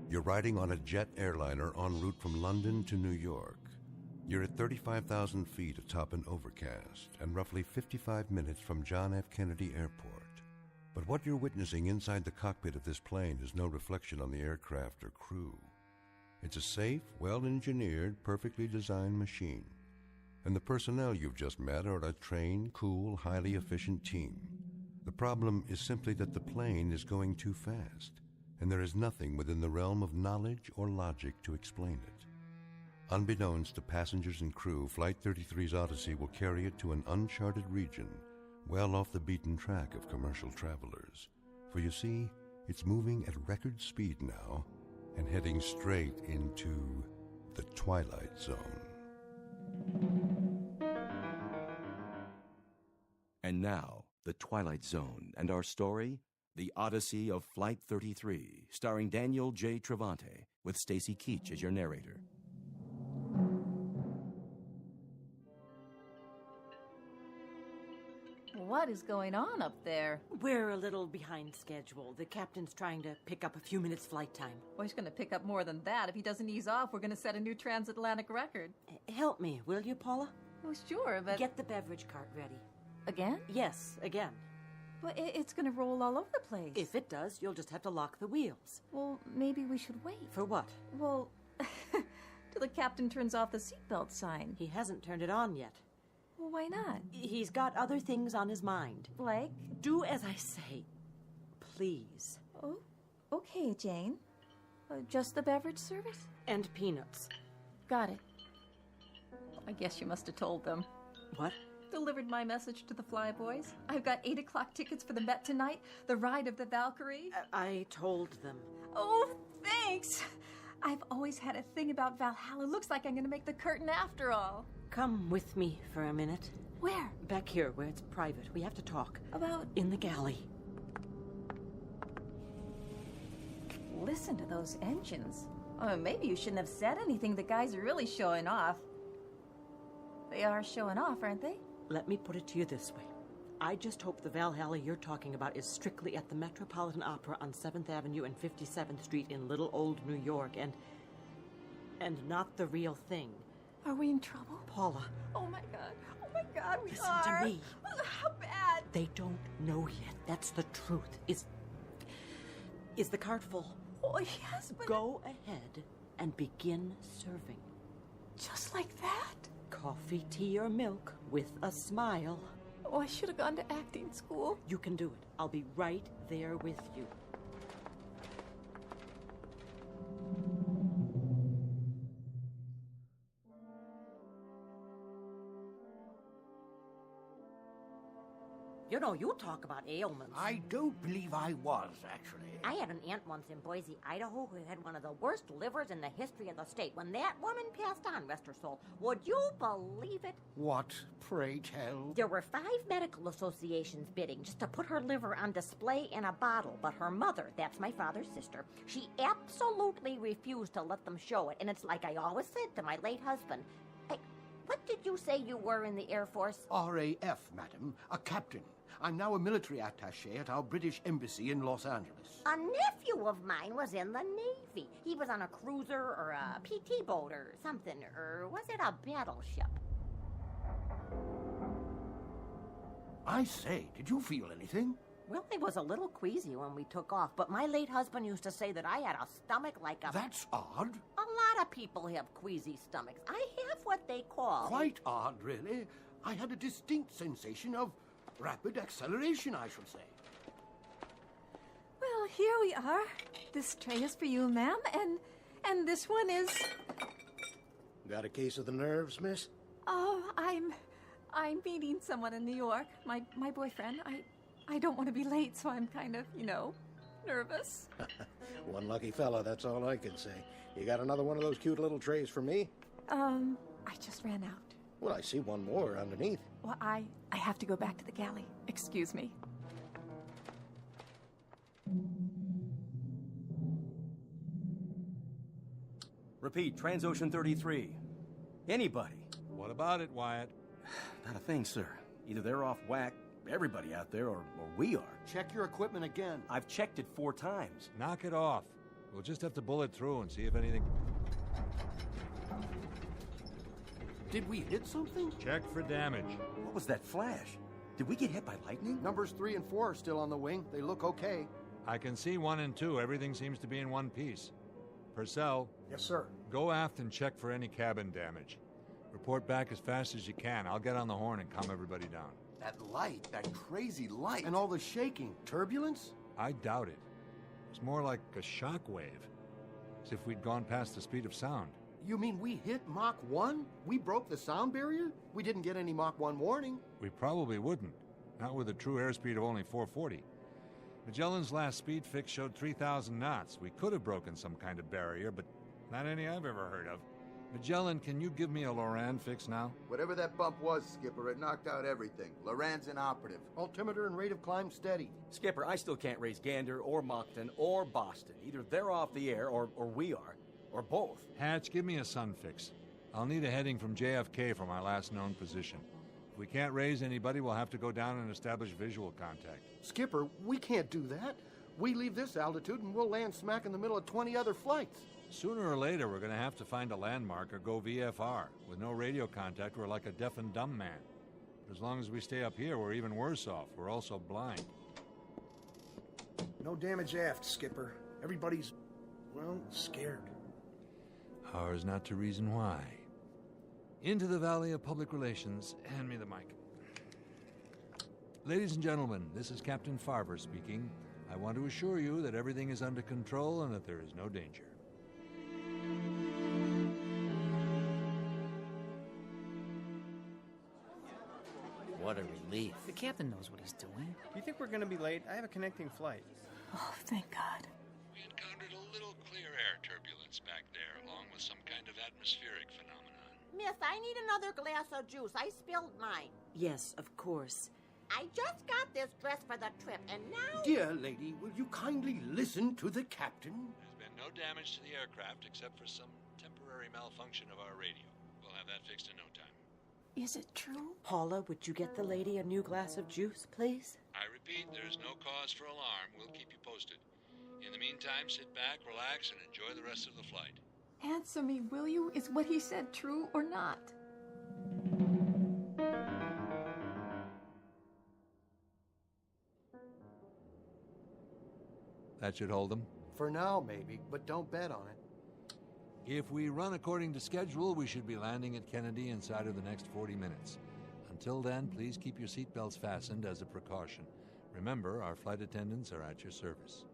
You're riding on a jet airliner en route from London to New York. You're at 35,000 feet atop an overcast and roughly 55 minutes from John F. Kennedy Airport. But what you're witnessing inside the cockpit of this plane is no reflection on the aircraft or crew. It's a safe, well-engineered, perfectly designed machine. And the personnel you've just met are a trained, cool, highly efficient team. The problem is simply that the plane is going too fast, and there is nothing within the realm of knowledge or logic to explain it. Unbeknownst to passengers and crew, Flight 33's Odyssey will carry it to an uncharted region, well off the beaten track of commercial travelers. For you see, it's moving at record speed now and heading straight into the Twilight Zone.
And now, the Twilight Zone and our story, The Odyssey of Flight 33, starring Daniel J. Travante, with Stacy Keach as your narrator.
What is going on up there?
We're a little behind schedule. The captain's trying to pick up a few minutes flight time.
Well, he's going to pick up more than that. If he doesn't ease off, we're going to set a new transatlantic record.
Help me, will you, Paula?
Oh, sure, but...
Get the beverage cart ready.
Again?
Yes, again.
Well, it's going to roll all over the place.
If it does, you'll just have to lock the wheels.
Well, maybe we should wait.
For what?
Well, till the captain turns off the seatbelt sign.
He hasn't turned it on yet.
Well, why not?
He's got other things on his mind.
Like?
Do as I say. Please.
Oh, okay, Jane. Just the beverage service?
And peanuts.
Got it. I guess you must have told them.
What?
Delivered my message to the Flyboys. I've got 8 o'clock tickets for the Met tonight, the Ride of the Valkyrie.
I told them.
Oh, thanks. I've always had a thing about Valhalla. Looks like I'm going to make the curtain after all.
Come with me for a minute.
Where?
Back here, where it's private. We have to talk.
About?
In the galley.
Listen to those engines. Oh, maybe you shouldn't have said anything. The guys are really showing off. They are showing off, aren't they?
Let me put it to you this way. I just hope the Valhalla you're talking about is strictly at the Metropolitan Opera on 7th Avenue and 57th Street in Little Old New York, and not the real thing.
Are we in trouble?
Paula.
Oh my God, we
Listen
are.
to me.
How bad?
They don't know yet. That's the truth. Is the cart full?
Oh, yes, but...
Go ahead and begin serving.
Just like that?
Coffee, tea, or milk with a smile.
Oh, I should have gone to acting school.
You can do it. I'll be right there with you. You know, you talk about ailments.
I don't believe I was, actually.
I had an aunt once in Boise, Idaho, who had one of the worst livers in the history of the state. When that woman passed on, rest her soul, would you believe it?
What, pray tell?
There were 5 medical associations bidding just to put her liver on display in a bottle, but her mother, that's my father's sister, she absolutely refused to let them show it. And it's like I always said to my late husband, what did you say you were in the Air Force?
RAF, madam, a captain. I'm now a military attaché at our British embassy in Los Angeles.
A nephew of mine was in the Navy. He was on a cruiser or a PT boat or something, or was it a battleship?
I say, did you feel anything?
Well, I was a little queasy when we took off, but my late husband used to say that I had a stomach like a...
That's odd.
A lot of people have queasy stomachs. I have what they call...
Quite odd, really. I had a distinct sensation of rapid acceleration, I should say.
Well, here we are. This tray is for you, ma'am, and this one is...
Got a case of the nerves, miss?
Oh, I'm meeting someone in New York. My boyfriend. I don't want to be late, so I'm kind of, nervous.
One lucky fella, that's all I can say. You got another one of those cute little trays for me?
I just ran out.
Well, I see one more underneath.
Well, I have to go back to the galley. Excuse me.
Repeat, Transocean 33. Anybody.
What about it, Wyatt?
Not a thing, sir. Either they're off whack, everybody out there, or we are.
Check your equipment again.
I've checked it 4 times.
Knock it off. We'll just have to bullet through and see if anything...
Did we hit something?
Check for damage.
What was that flash? Did we get hit by lightning?
Numbers 3 and 4 are still on the wing. They look okay.
I can see 1 and 2. Everything seems to be in one piece. Purcell.
Yes, sir.
Go aft and check for any cabin damage. Report back as fast as you can. I'll get on the horn and calm everybody down.
That light, that crazy light.
And all the shaking. Turbulence?
I doubt it. It's more like a shock wave. As if we'd gone past the speed of sound.
You mean we hit Mach 1? We broke the sound barrier? We didn't get any Mach 1 warning.
We probably wouldn't. Not with a true airspeed of only 440. Magellan's last speed fix showed 3,000 knots. We could have broken some kind of barrier, but not any I've ever heard of. Magellan, can you give me a Loran fix now?
Whatever that bump was, Skipper, it knocked out everything. Loran's inoperative.
Altimeter and rate of climb steady.
Skipper, I still can't raise Gander or Moncton or Boston. Either they're off the air or we are. Or both.
Hatch, give me a sun fix. I'll need a heading from JFK for my last known position. If we can't raise anybody, we'll have to go down and establish visual contact.
Skipper, we can't do that. We leave this altitude and we'll land smack in the middle of 20 other flights.
Sooner or later, we're going to have to find a landmark or go VFR. With no radio contact, we're like a deaf and dumb man. But as long as we stay up here, we're even worse off. We're also blind.
No damage aft, Skipper. Everybody's, scared.
Ours not to reason why. Into the Valley of Public Relations. Hand me the mic. Ladies and gentlemen, this is Captain Farver speaking. I want to assure you that everything is under control and that there is no danger.
What a relief.
The captain knows what he's doing.
You think we're gonna be late? I have a connecting flight.
Oh, thank God.
We encountered a little clear air turbulence back there, along with some kind of atmospheric phenomenon.
Miss, I need another glass of juice. I spilled mine.
Yes, of course.
I just got this dress for the trip, and now...
Dear lady, will you kindly listen to the captain?
There's been no damage to the aircraft except for some temporary malfunction of our radio. We'll have that fixed in no time.
Is it true?
Paula, would you get the lady a new glass of juice, please?
I repeat, there's no cause for alarm. We'll keep you posted. In the meantime, sit back, relax, and enjoy the rest of the flight.
Answer me, will you? Is what he said true or not?
That should hold them.
For now, maybe, but don't bet on it.
If we run according to schedule, we should be landing at Kennedy inside of the next 40 minutes. Until then, please keep your seatbelts fastened as a precaution. Remember, our flight attendants are at your service.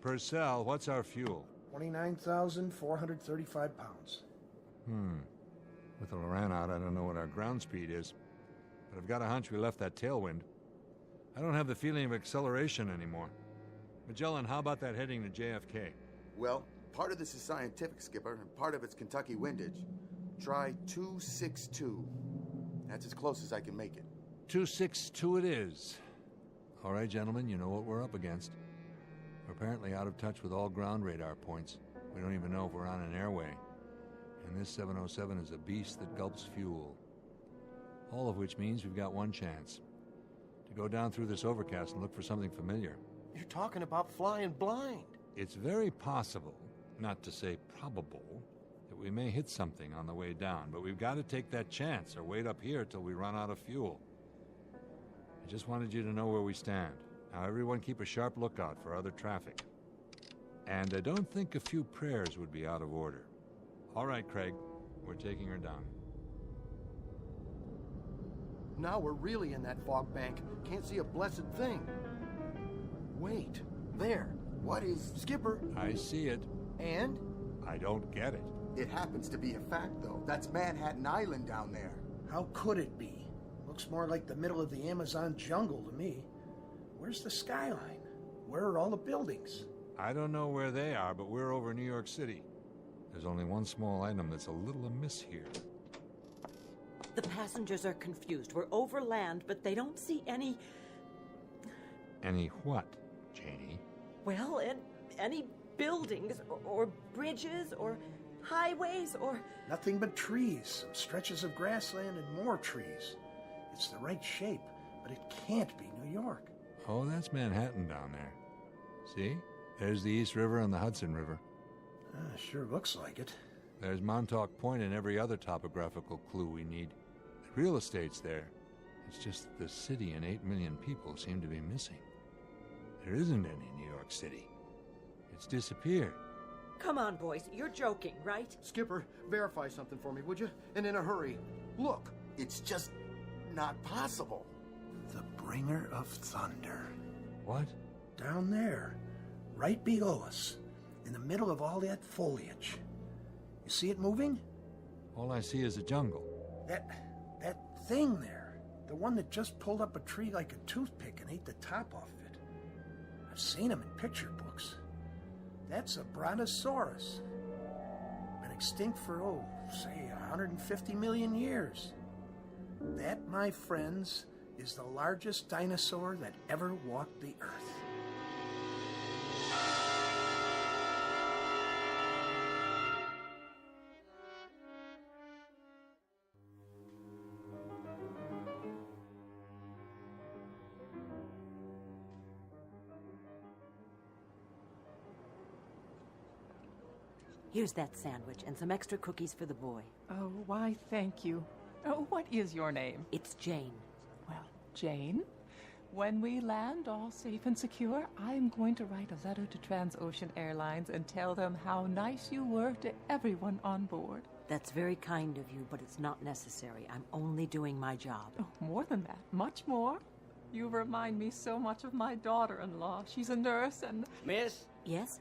Purcell, what's our fuel?
29,435 pounds.
With the Loran out, I don't know what our ground speed is. But I've got a hunch we left that tailwind. I don't have the feeling of acceleration anymore. Magellan, how about that heading to JFK?
Well, part of this is scientific, Skipper, and part of it's Kentucky windage. Try 262. That's as close as I can make it.
262 it is. All right, gentlemen, you know what we're up against. We're apparently out of touch with all ground radar points. We don't even know if we're on an airway. And this 707 is a beast that gulps fuel. All of which means we've got one chance. To go down through this overcast and look for something familiar.
You're talking about flying blind.
It's very possible, not to say probable, that we may hit something on the way down, but we've got to take that chance or wait up here till we run out of fuel. I just wanted you to know where we stand. Now everyone keep a sharp lookout for other traffic. And I don't think a few prayers would be out of order. All right, Craig, we're taking her down.
Now we're really in that fog bank. Can't see a blessed thing. Wait, there.
What is...
Skipper.
I see it.
And?
I don't get it.
It happens to be a fact, though. That's Manhattan Island down there.
How could it be? Looks more like the middle of the Amazon jungle to me. Where's the skyline? Where are all the buildings?
I don't know where they are, but we're over New York City. There's only one small item that's a little amiss here.
The passengers are confused. We're over land, but they don't see any...
Any what, Janie?
Well, any buildings, or bridges, or highways, or...
Nothing but trees, some stretches of grassland and more trees. It's the right shape, but it can't be New York.
Oh, that's Manhattan down there. See? There's the East River and the Hudson River.
Sure looks like it.
There's Montauk Point and every other topographical clue we need. The real estate's there. It's just the city and 8 million people seem to be missing. There isn't any New York City. It's disappeared.
Come on, boys. You're joking, right?
Skipper, verify something for me, would you? And in a hurry. Look.
It's just not possible.
The bringer of thunder.
What?
Down there. Right below us. In the middle of all that foliage. You see it moving?
All I see is a jungle.
That thing there. The one that just pulled up a tree like a toothpick and ate the top off of it. I've seen him in picture books. That's a brontosaurus. Been extinct for, say, 150 million years. That, my friends, is the largest dinosaur that ever walked the earth.
Here's that sandwich and some extra cookies for the boy.
Oh, why, thank you. Oh, what is your name?
It's Jane.
Well, Jane, when we land all safe and secure, I'm going to write a letter to Transocean Airlines and tell them how nice you were to everyone on board.
That's very kind of you, but it's not necessary. I'm only doing my job.
Oh, more than that. Much more. You remind me so much of my daughter-in-law. She's a nurse and...
Miss?
Yes?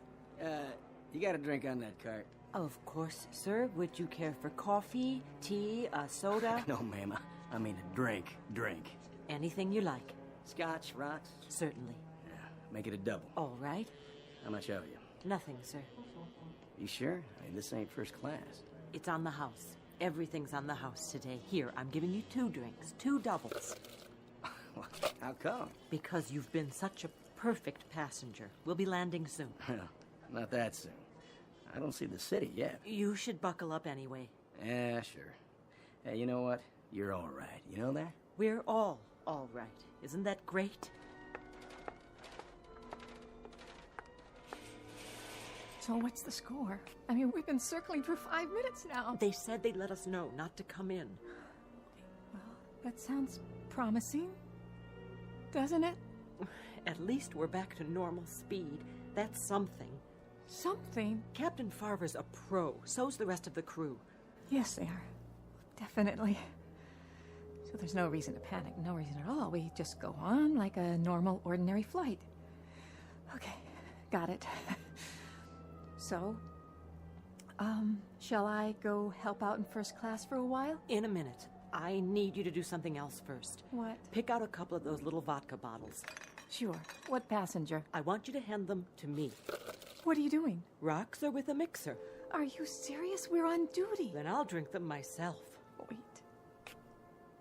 You got a drink on that cart?
Of course, sir. Would you care for coffee, tea, a soda?
No, ma'am. I mean a drink.
Anything you like.
Scotch, rocks?
Certainly.
Yeah, make it a double.
All right.
How much owe you?
Nothing, sir.
You sure? I mean, this ain't first class.
It's on the house. Everything's on the house today. Here, I'm giving you 2 drinks, 2 doubles.
How come?
Because you've been such a perfect passenger. We'll be landing soon.
Well, not that soon. I don't see the city yet.
You should buckle up anyway.
Yeah, sure. Hey, you know what? You're all right. You know that?
We're all right. Isn't that great?
So what's the score? I mean, we've been circling for 5 minutes now.
They said they'd let us know not to come in.
Well, that sounds promising, doesn't it?
At least we're back to normal speed. That's something.
Something?
Captain Farver's a pro. So's the rest of the crew.
Yes, they are. Definitely. So there's no reason to panic. No reason at all. We just go on like a normal, ordinary flight. Okay, got it. So, shall I go help out in first class for a while?
In a minute. I need you to do something else first.
What?
Pick out a couple of those little vodka bottles.
Sure. What passenger?
I want you to hand them to me.
What are you doing?
Rocks are with a mixer.
Are you serious? We're on duty.
Then I'll drink them myself.
Wait.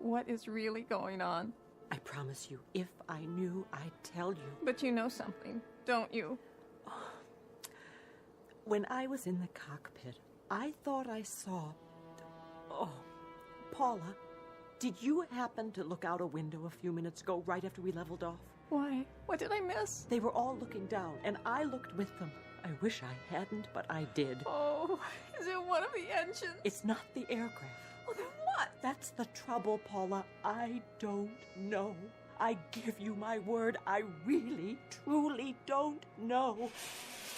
What is really going on?
I promise you, if I knew, I'd tell you.
But you know something, don't you?
When I was in the cockpit, I thought I saw... Oh, Paula, did you happen to look out a window a few minutes ago, right after we leveled off?
Why? What did I miss?
They were all looking down, and I looked with them. I wish I hadn't, but I did.
Oh, is it one of the engines?
It's not the aircraft.
Well, then what?
That's the trouble, Paula. I don't know. I give you my word, I really, truly don't know.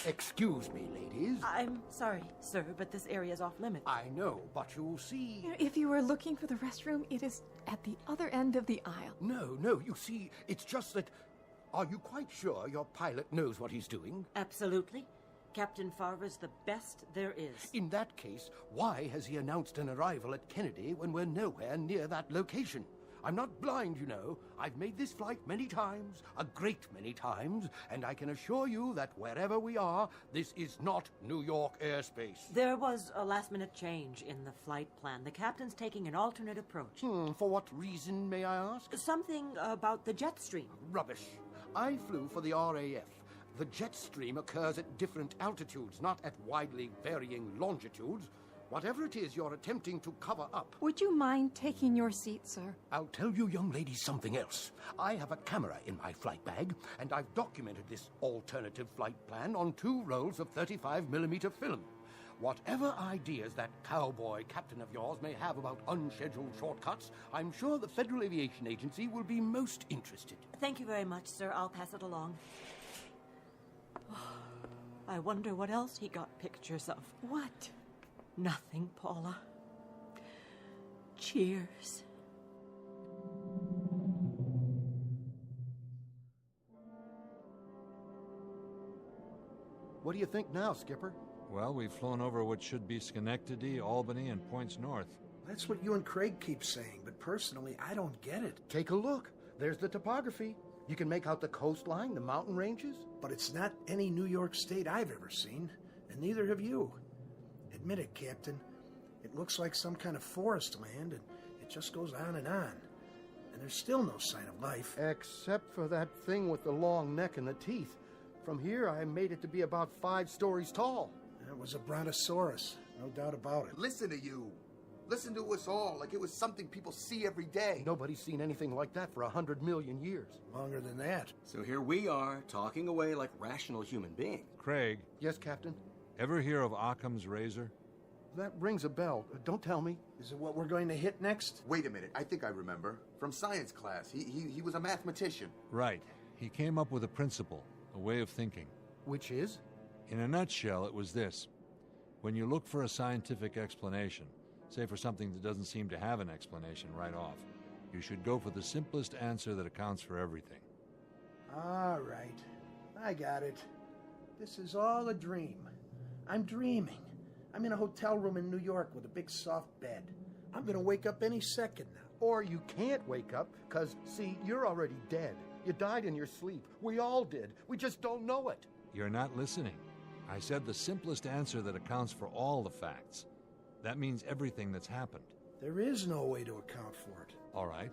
Excuse me, ladies.
I'm sorry, sir, but this area's off limits.
I know, but you'll see...
If you were looking for the restroom, it is at the other end of the aisle.
No, you see, it's just that... Are you quite sure your pilot knows what he's doing?
Absolutely. Captain Farver's the best there is.
In that case, why has he announced an arrival at Kennedy when we're nowhere near that location? I'm not blind, you know. I've made this flight many times, a great many times, and I can assure you that wherever we are, this is not New York airspace.
There was a last-minute change in the flight plan. The captain's taking an alternate approach.
For what reason, may I ask?
Something about the jet stream.
Rubbish. I flew for the RAF. The jet stream occurs at different altitudes, not at widely varying longitudes. Whatever it is you're attempting to cover up...
Would you mind taking your seat, sir?
I'll tell you young ladies something else. I have a camera in my flight bag, and I've documented this alternative flight plan on 2 rolls of 35mm film. Whatever ideas that cowboy captain of yours may have about unscheduled shortcuts, I'm sure the Federal Aviation Agency will be most interested.
Thank you very much, sir. I'll pass it along. I wonder what else he got pictures of.
What?
Nothing, Paula. Cheers.
What do you think now, Skipper?
Well, we've flown over what should be Schenectady, Albany, and points north.
That's what you and Craig keep saying, but personally, I don't get it.
Take a look. There's the topography. You can make out the coastline, the mountain ranges.
But it's not any New York state I've ever seen, and neither have you. Admit it, Captain. It looks like some kind of forest land, and it just goes on. And there's still no sign of life.
Except for that thing with the long neck and the teeth. From here, I made it to be about 5 stories tall.
That was a brontosaurus, no doubt about it.
Listen to you. Listen to us all like it was something people see every day.
Nobody's seen anything like that for 100 million years.
Longer than that.
So here we are, talking away like rational human beings.
Craig.
Yes, Captain?
Ever hear of Occam's razor?
That rings a bell. Don't tell me.
Is it what we're going to hit next?
Wait a minute. I think I remember. From science class. He was a mathematician.
Right. He came up with a principle, a way of thinking.
Which is?
In a nutshell, it was this. When you look for a scientific explanation, say for something that doesn't seem to have an explanation right off, you should go for the simplest answer that accounts for everything.
All right. I got it. This is all a dream. I'm dreaming. I'm in a hotel room in New York with a big soft bed. I'm going to wake up any second now.
Or you can't wake up, because, see, you're already dead. You died in your sleep. We all did. We just don't know it.
You're not listening. I said the simplest answer that accounts for all the facts. That means everything that's happened.
There is no way to account for it.
All right.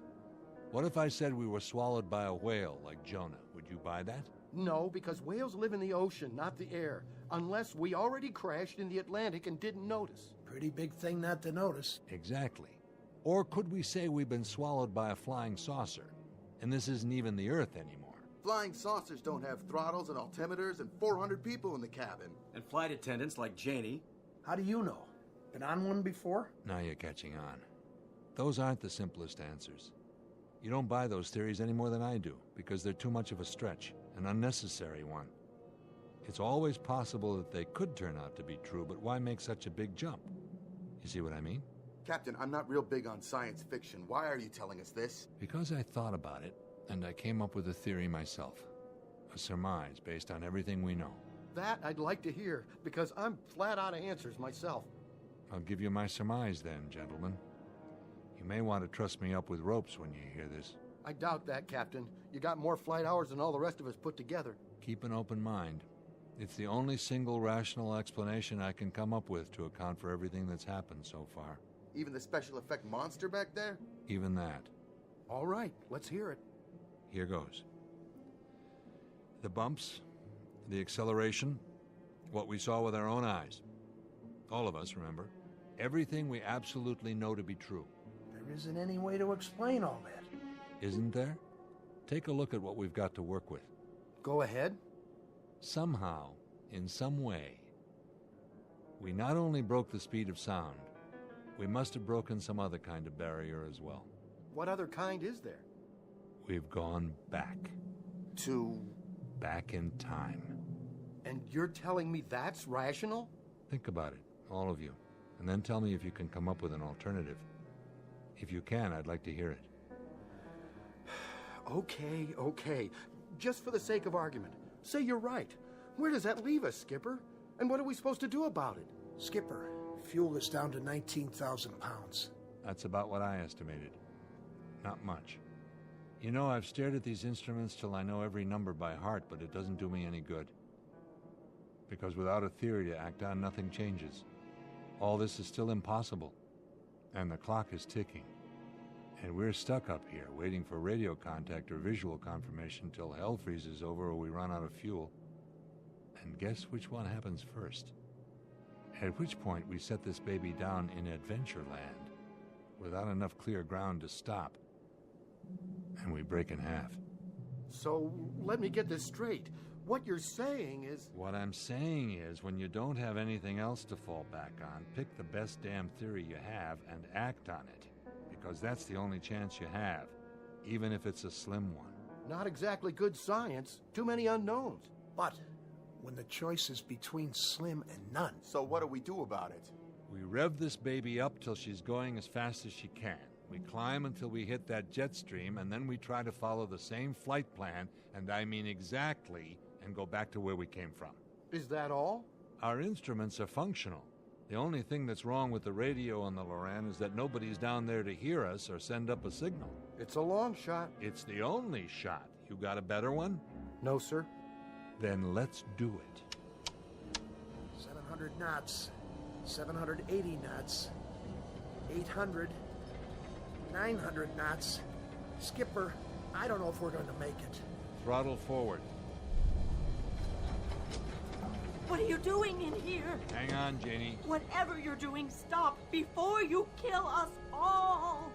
What if I said we were swallowed by a whale like Jonah? Would you buy that?
No, because whales live in the ocean, not the air. Unless we already crashed in the Atlantic and didn't notice.
Pretty big thing not to notice.
Exactly. Or could we say we've been swallowed by a flying saucer, and this isn't even the Earth anymore?
Flying saucers don't have throttles and altimeters and 400 people in the cabin.
And flight attendants like Janie.
How do you know? Been on one before?
Now you're catching on. Those aren't the simplest answers. You don't buy those theories any more than I do, because they're too much of a stretch, an unnecessary one. It's always possible that they could turn out to be true, but why make such a big jump? You see what I mean?
Captain, I'm not real big on science fiction. Why are you telling us this?
Because I thought about it, and I came up with a theory myself. A surmise based on everything we know.
That I'd like to hear, because I'm flat out of answers myself.
I'll give you my surmise then, gentlemen. You may want to truss me up with ropes when you hear this.
I doubt that, Captain. You got more flight hours than all the rest of us put together.
Keep an open mind. It's the only single rational explanation I can come up with to account for everything that's happened so far.
Even the special effect monster back there?
Even that.
All right, let's hear it.
Here goes. The bumps, the acceleration, what we saw with our own eyes. All of us, remember. Everything we absolutely know to be true.
There isn't any way to explain all that.
Isn't there? Take a look at what we've got to work with.
Go ahead.
Somehow, in some way, we not only broke the speed of sound, we must have broken some other kind of barrier as well.
What other kind is there?
We've gone back.
To?
Back in time.
And you're telling me that's rational?
Think about it, all of you, and then tell me if you can come up with an alternative. If you can, I'd like to hear it.
Okay. Just for the sake of argument, say you're right. Where does that leave us, Skipper? And what are we supposed to do about it?
Skipper, fuel is down to 19,000 pounds.
That's about what I estimated. Not much. You know, I've stared at these instruments till I know every number by heart, but it doesn't do me any good. Because without a theory to act on, nothing changes. All this is still impossible. And the clock is ticking. And we're stuck up here, waiting for radio contact or visual confirmation till hell freezes over or we run out of fuel. And guess which one happens first? At which point we set this baby down in Adventureland, without enough clear ground to stop. And we break in half.
So, let me get this straight. What you're saying is...
What I'm saying is, when you don't have anything else to fall back on, pick the best damn theory you have and act on it. Because that's the only chance you have, even if it's a slim one.
Not exactly good science. Too many unknowns.
But when the choice is between slim and none...
So what do we do about it?
We rev this baby up till she's going as fast as she can. We climb until we hit that jet stream, and then we try to follow the same flight plan, and I mean exactly, and go back to where we came from.
Is that all?
Our instruments are functional. The only thing that's wrong with the radio on the Loran is that nobody's down there to hear us or send up a signal.
It's a long shot.
It's the only shot. You got a better one?
No, sir.
Then let's do it.
700 knots. 780 knots. 800. 900 knots. Skipper, I don't know if we're going to make it.
Throttle forward.
What are you doing in here?
Hang on, Janie.
Whatever you're doing, stop before you kill us all.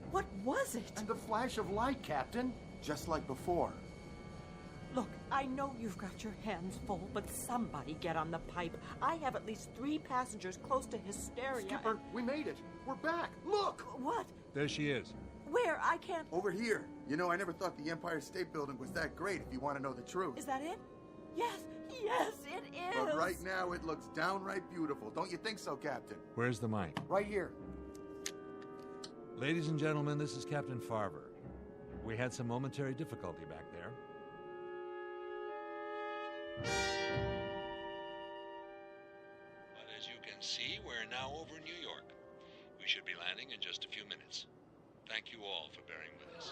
What was it?
And the flash of light, Captain.
Just like before.
Look, I know you've got your hands full, but somebody get on the pipe. I have at least 3 passengers close to hysteria.
Skipper, we made it. We're back. Look!
What?
There she is.
Where? I can't...
Over here. You know, I never thought the Empire State Building was that great, if you want to know the truth.
Is that it? Yes, it is.
But right now, it looks downright beautiful. Don't you think so, Captain?
Where's the mic?
Right here.
Ladies and gentlemen, this is Captain Farver. We had some momentary difficulty back there. But as you can see, we're now over New York. We should be landing in just a few minutes. Thank you all for bearing with us.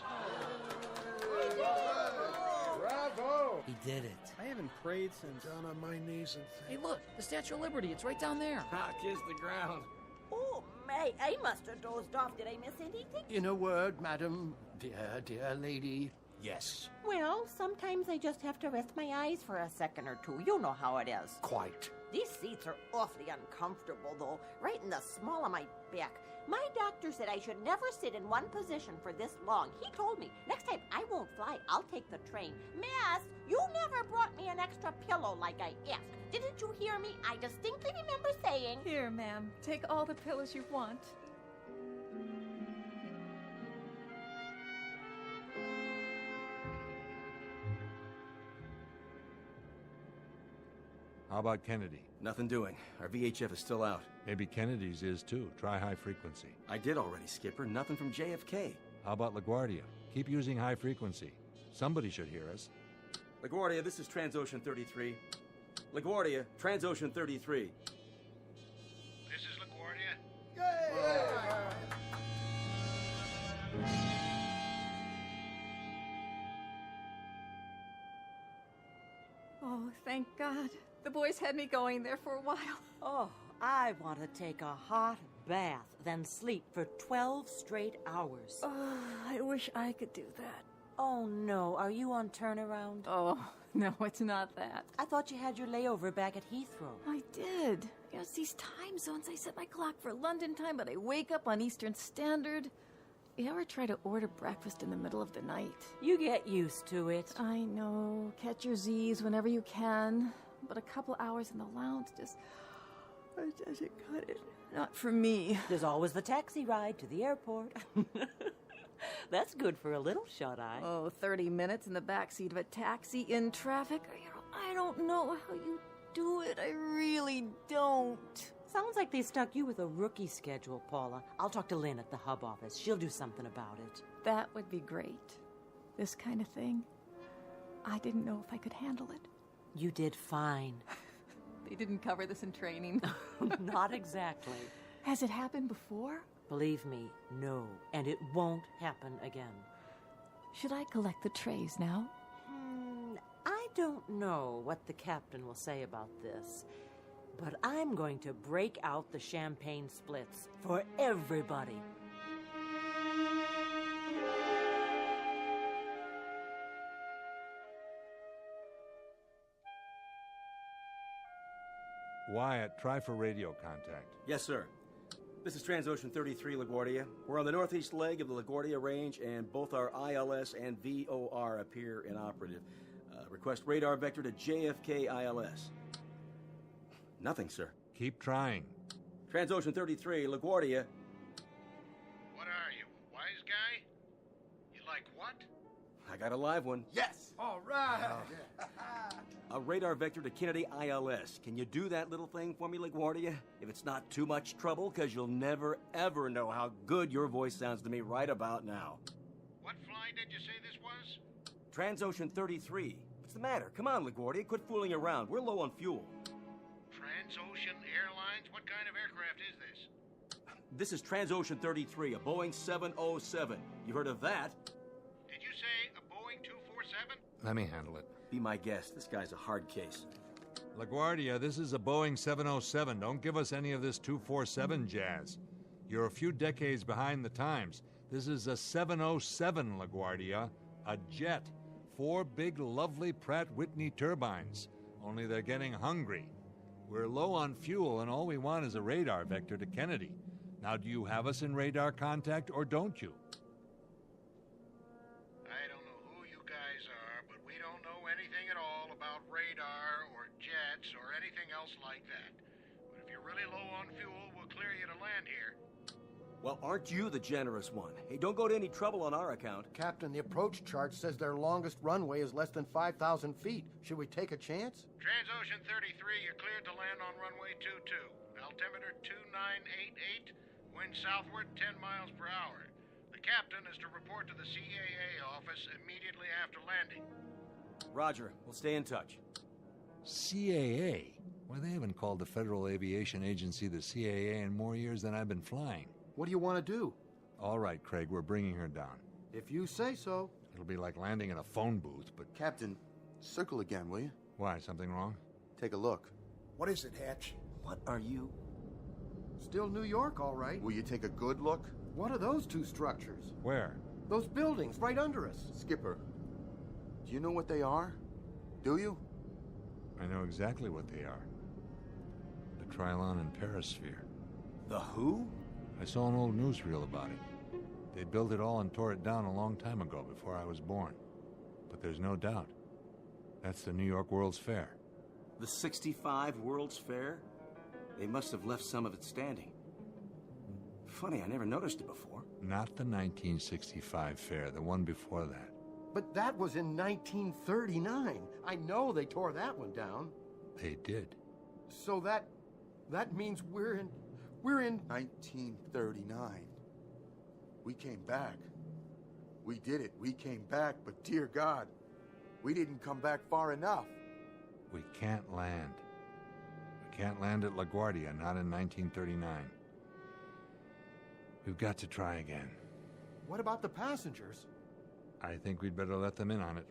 Bravo!
He did it.
I haven't prayed since...
Down on my knees and
Hey, look, the Statue of Liberty. It's right down there.
Ah, kiss the ground.
Oh, May, I must have dozed off. Did I miss anything?
In a word, madam, dear lady, yes.
Well, sometimes I just have to rest my eyes for a second or two. You know how it is.
Quite.
These seats are awfully uncomfortable, though, right in the small of my back. My doctor said I should never sit in one position for this long. He told me, next time I won't fly, I'll take the train. Miss, you never brought me an extra pillow like I asked. Didn't you hear me? I distinctly remember saying...
Here, ma'am. Take all the pillows you want.
How about Kennedy?
Nothing doing. Our VHF is still out.
Maybe Kennedy's is too. Try high frequency.
I did already, Skipper. Nothing from JFK.
How about LaGuardia? Keep using high frequency. Somebody should hear us.
LaGuardia, this is Transocean 33. LaGuardia, Transocean 33.
This is LaGuardia.
Oh, thank God. The boys had me going there for a while.
Oh, I want to take a hot bath, then sleep for 12 straight hours.
Oh, I wish I could do that.
Oh, no. Are you on turnaround?
Oh, no, it's not that.
I thought you had your layover back at Heathrow.
I did. You know, it's these time zones. I set my clock for London time, but I wake up on Eastern Standard. You ever try to order breakfast in the middle of the night?
You get used to it.
I know. Catch your Z's whenever you can. But a couple hours in the lounge just... it doesn't cut it. Not for me.
There's always the taxi ride to the airport. That's good for a little shut-eye.
Oh, 30 minutes in the backseat of a taxi in traffic? You know, I don't know how you do it. I really don't.
Sounds like they stuck you with a rookie schedule, Paula. I'll talk to Lynn at the hub office. She'll do something about it.
That would be great. This kind of thing. I didn't know if I could handle it.
You did fine.
They didn't cover this in training.
Not exactly.
Has it happened before?
Believe me, no. And it won't happen again.
Should I collect the trays now?
I don't know what the captain will say about this, but I'm going to break out the champagne splits for everybody.
Wyatt, try for radio contact.
Yes, sir. This is Transocean 33, LaGuardia. We're on the northeast leg of the LaGuardia Range, and both our ILS and VOR appear inoperative. Request radar vector to JFK ILS. Nothing, sir.
Keep trying.
Transocean 33, LaGuardia.
What are you, a wise guy? You like what?
I got a live one.
Yes! All right!
A radar vector to Kennedy ILS. Can you do that little thing for me, LaGuardia? If it's not too much trouble, because you'll never, ever know how good your voice sounds to me right about now.
What flight did you say this was?
Transocean 33. What's the matter? Come on, LaGuardia. Quit fooling around. We're low on fuel.
Transocean Airlines? What kind of aircraft is this?
This is Transocean 33, a Boeing 707. You heard of that?
Did you say a Boeing 247?
Let me handle it.
Be my guest. This guy's a hard case.
LaGuardia, this is a Boeing 707. Don't give us any of this 247 jazz. You're a few decades behind the times. This is a 707, LaGuardia. A jet. 4 big, lovely Pratt Whitney turbines. Only they're getting hungry. We're low on fuel, and all we want is a radar vector to Kennedy. Now, do you have us in radar contact, or don't you?
I don't know who you guys are, but we don't know anything at all about radar or jets or anything else like that. But if you're really low on fuel, we'll clear you to land here.
Well, aren't you the generous one? Hey, don't go to any trouble on our account.
Captain, the approach chart says their longest runway is less than 5,000 feet. Should we take a chance?
Transocean 33, you're cleared to land on runway 22. Altimeter 2988, wind southward 10 miles per hour. captain is to report to the CAA office immediately after landing.
Roger. We'll stay in touch.
CAA? Why, they haven't called the Federal Aviation Agency the CAA in more years than I've been flying.
What do you want to do?
All right, Craig, we're bringing her down.
If you say so.
It'll be like landing in a phone booth, but...
Captain, circle again, will you?
Why, something wrong?
Take a look.
What is it, Hatch?
What are you?
Still New York, all right.
Will you take a good look?
What are those two structures?
Where?
Those buildings right under us.
Skipper, do you know what they are? Do you?
I know exactly what they are. The Trilon and Passersby.
The who?
I saw an old newsreel about it. They built it all and tore it down a long time ago, before I was born. But there's no doubt. That's the New York World's Fair.
The 65 World's Fair? They must have left some of it standing. Funny, I never noticed it before.
Not the 1965 fair, the one before that.
But that was in 1939. I know they tore that one down.
They did.
So that means we're in
1939. We came back. We did it. We came back, but dear God, we didn't come back far enough.
We can't land. We can't land at LaGuardia, not in 1939. We've got to try again.
What about the passengers?
I think we'd better let them in on it.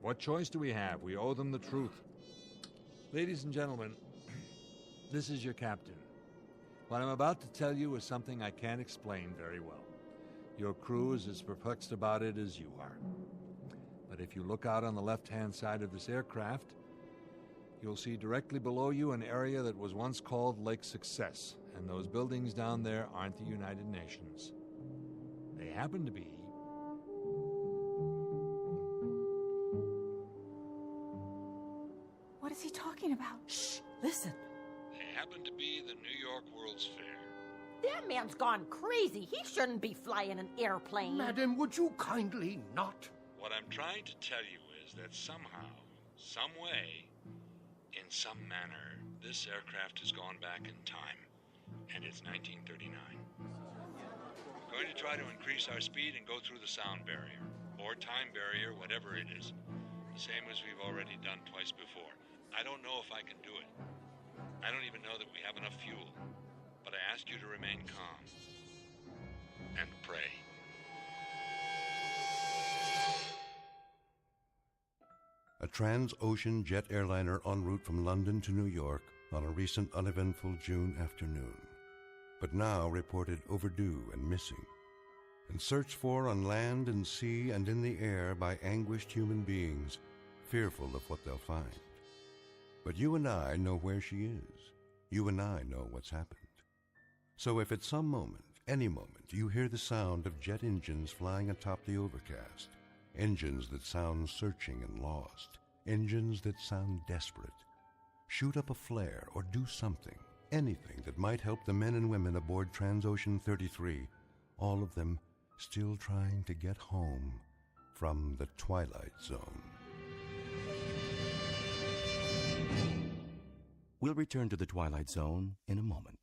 What choice do we have? We owe them the truth. Ladies and gentlemen, this is your captain. What I'm about to tell you is something I can't explain very well. Your crew is as perplexed about it as you are. But if you look out on the left-hand side of this aircraft, you'll see directly below you an area that was once called Lake Success, and those buildings down there aren't the United Nations. They happen to be...
What is he talking about?
Shh! Listen.
They happen to be the New York World's Fair.
That man's gone crazy. He shouldn't be flying an airplane.
Madam, would you kindly not?
What I'm trying to tell you is that somehow, some way, in some manner, this aircraft has gone back in time, and it's 1939. We're going to try to increase our speed and go through the sound barrier, or time barrier, whatever it is, the same as we've already done twice before. I don't know if I can do it. I don't even know that we have enough fuel, but I ask you to remain calm and pray.
A trans-ocean jet airliner en route from London to New York on a recent uneventful June afternoon, but now reported overdue and missing, and searched for on land and sea and in the air by anguished human beings, fearful of what they'll find. But you and I know where she is. You and I know what's happened. So if at some moment, any moment, you hear the sound of jet engines flying atop the overcast, engines that sound searching and lost, engines that sound desperate, shoot up a flare or do something, anything that might help the men and women aboard Transocean 33, all of them still trying to get home from the Twilight Zone.
We'll return to the Twilight Zone in a moment.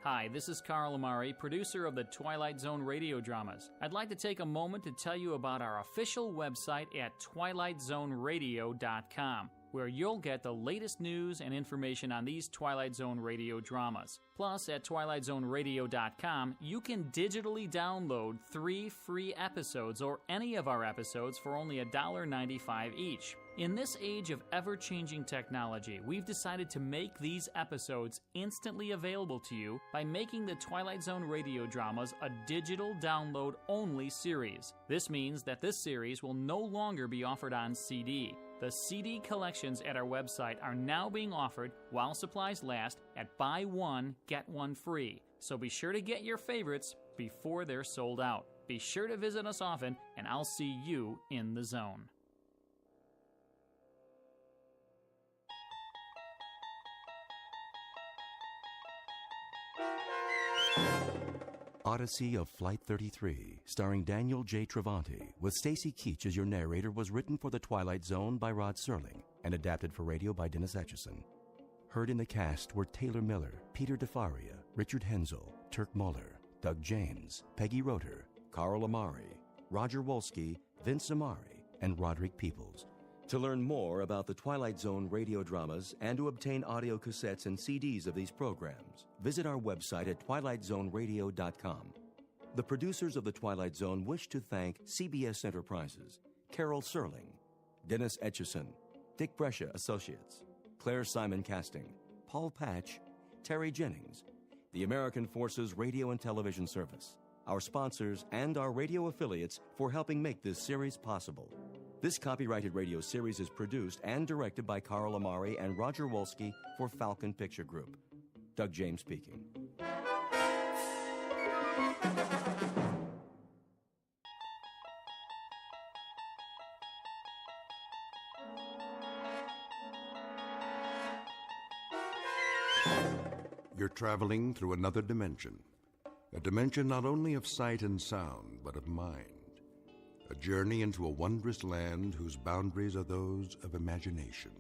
Hi, this is Carl Amari, producer of the Twilight Zone Radio Dramas. I'd like to take a moment to tell you about our official website at twilightzoneradio.com, where you'll get the latest news and information on these Twilight Zone Radio dramas. Plus, at twilightzoneradio.com, you can digitally download 3 free episodes or any of our episodes for only $1.95 each. In this age of ever-changing technology, we've decided to make these episodes instantly available to you by making the Twilight Zone Radio Dramas a digital download-only series. This means that this series will no longer be offered on CD. The CD collections at our website are now being offered while supplies last at buy one, get one free. So be sure to get your favorites before they're sold out. Be sure to visit us often, and I'll see you in the zone.
Odyssey of Flight 33, starring Daniel J. Travanti, with Stacy Keach as your narrator, was written for The Twilight Zone by Rod Serling and adapted for radio by Dennis Etchison. Heard in the cast were Taylor Miller, Peter DeFaria, Richard Hensel, Turk Muller, Doug James, Peggy Roeder, Carl Amari, Roger Wolski, Vince Amari, and Roderick Peoples. To learn more about the Twilight Zone radio dramas and to obtain audio cassettes and CDs of these programs, visit our website at twilightzoneradio.com. The producers of The Twilight Zone wish to thank CBS Enterprises, Carol Serling, Dennis Etchison, Dick Brescia Associates, Claire Simon Casting, Paul Patch, Terry Jennings, the American Forces Radio and Television Service, our sponsors, and our radio affiliates for helping make this series possible. This copyrighted radio series is produced and directed by Carl Amari and Roger Wolski for Falcon Picture Group. Doug James speaking.
You're traveling through another dimension. A dimension not only of sight and sound, but of mind. A journey into a wondrous land whose boundaries are those of imagination.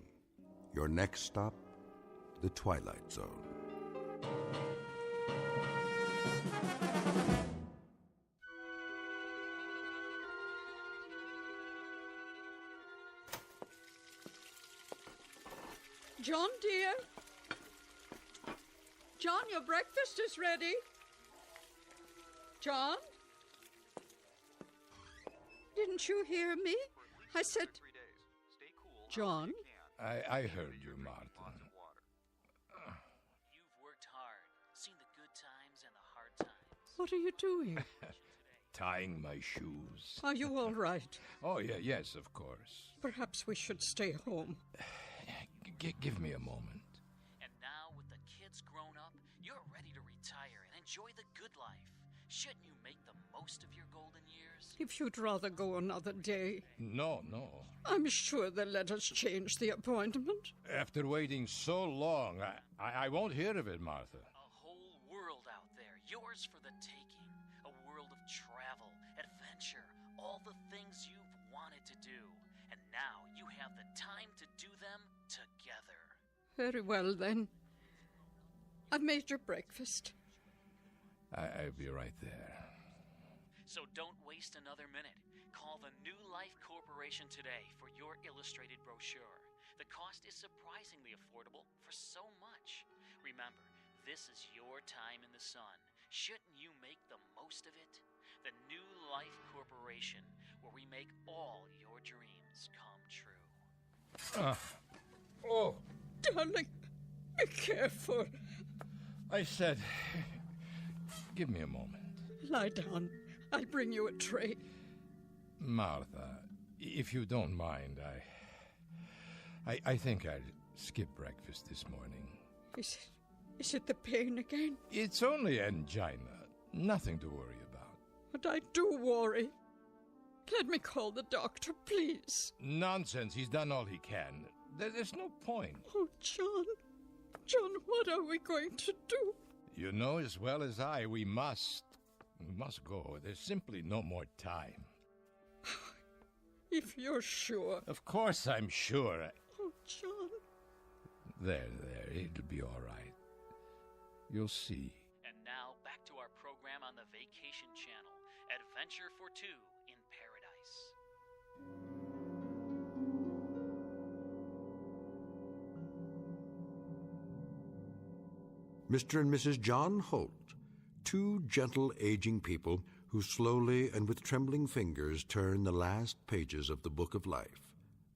Your next stop, the Twilight Zone.
John, dear. John, your breakfast is ready. John? Didn't you hear me? I said... John?
I heard you, Martha.
You've worked hard, seen the good times and the hard times.
What are you doing?
Tying my shoes.
Are you all right?
Oh, yeah, yes, of course.
Perhaps we should stay home.
Give me a moment.
And now, with the kids grown up, you're ready to retire and enjoy the good life. Shouldn't you make the most of your golden years?
If you'd rather go another day.
No.
I'm sure they'll let us change the appointment.
After waiting so long, I won't hear of it, Martha.
A whole world out there, yours for the taking. A world of travel, adventure, all the things you've wanted to do. And now you have the time to do them together.
Very well, then. I've made your breakfast.
I'll be right there.
So don't waste another minute. Call the New Life Corporation today for your illustrated brochure. The cost is surprisingly affordable for so much. Remember, this is your time in the sun. Shouldn't you make the most of it? The New Life Corporation, where we make all your dreams come true.
Oh!
Darling, be careful.
I said, give me a moment.
Lie down. I'll bring you a tray.
Martha, if you don't mind, I think I'll skip breakfast this morning.
Is it the pain again?
It's only angina. Nothing to worry about.
But I do worry. Let me call the doctor, please.
Nonsense. He's done all he can. There's no point.
Oh, John. John, what are we going to do?
You know as well as I, we must go. There's simply no more time.
If you're sure.
Of course I'm sure.
Oh, John.
There. It'll be all right. You'll see.
And now, back to our program on the Vacation Channel, Adventure for Two in Paradise.
Mr. and Mrs. John Holt, two gentle aging people who slowly and with trembling fingers turn the last pages of the book of life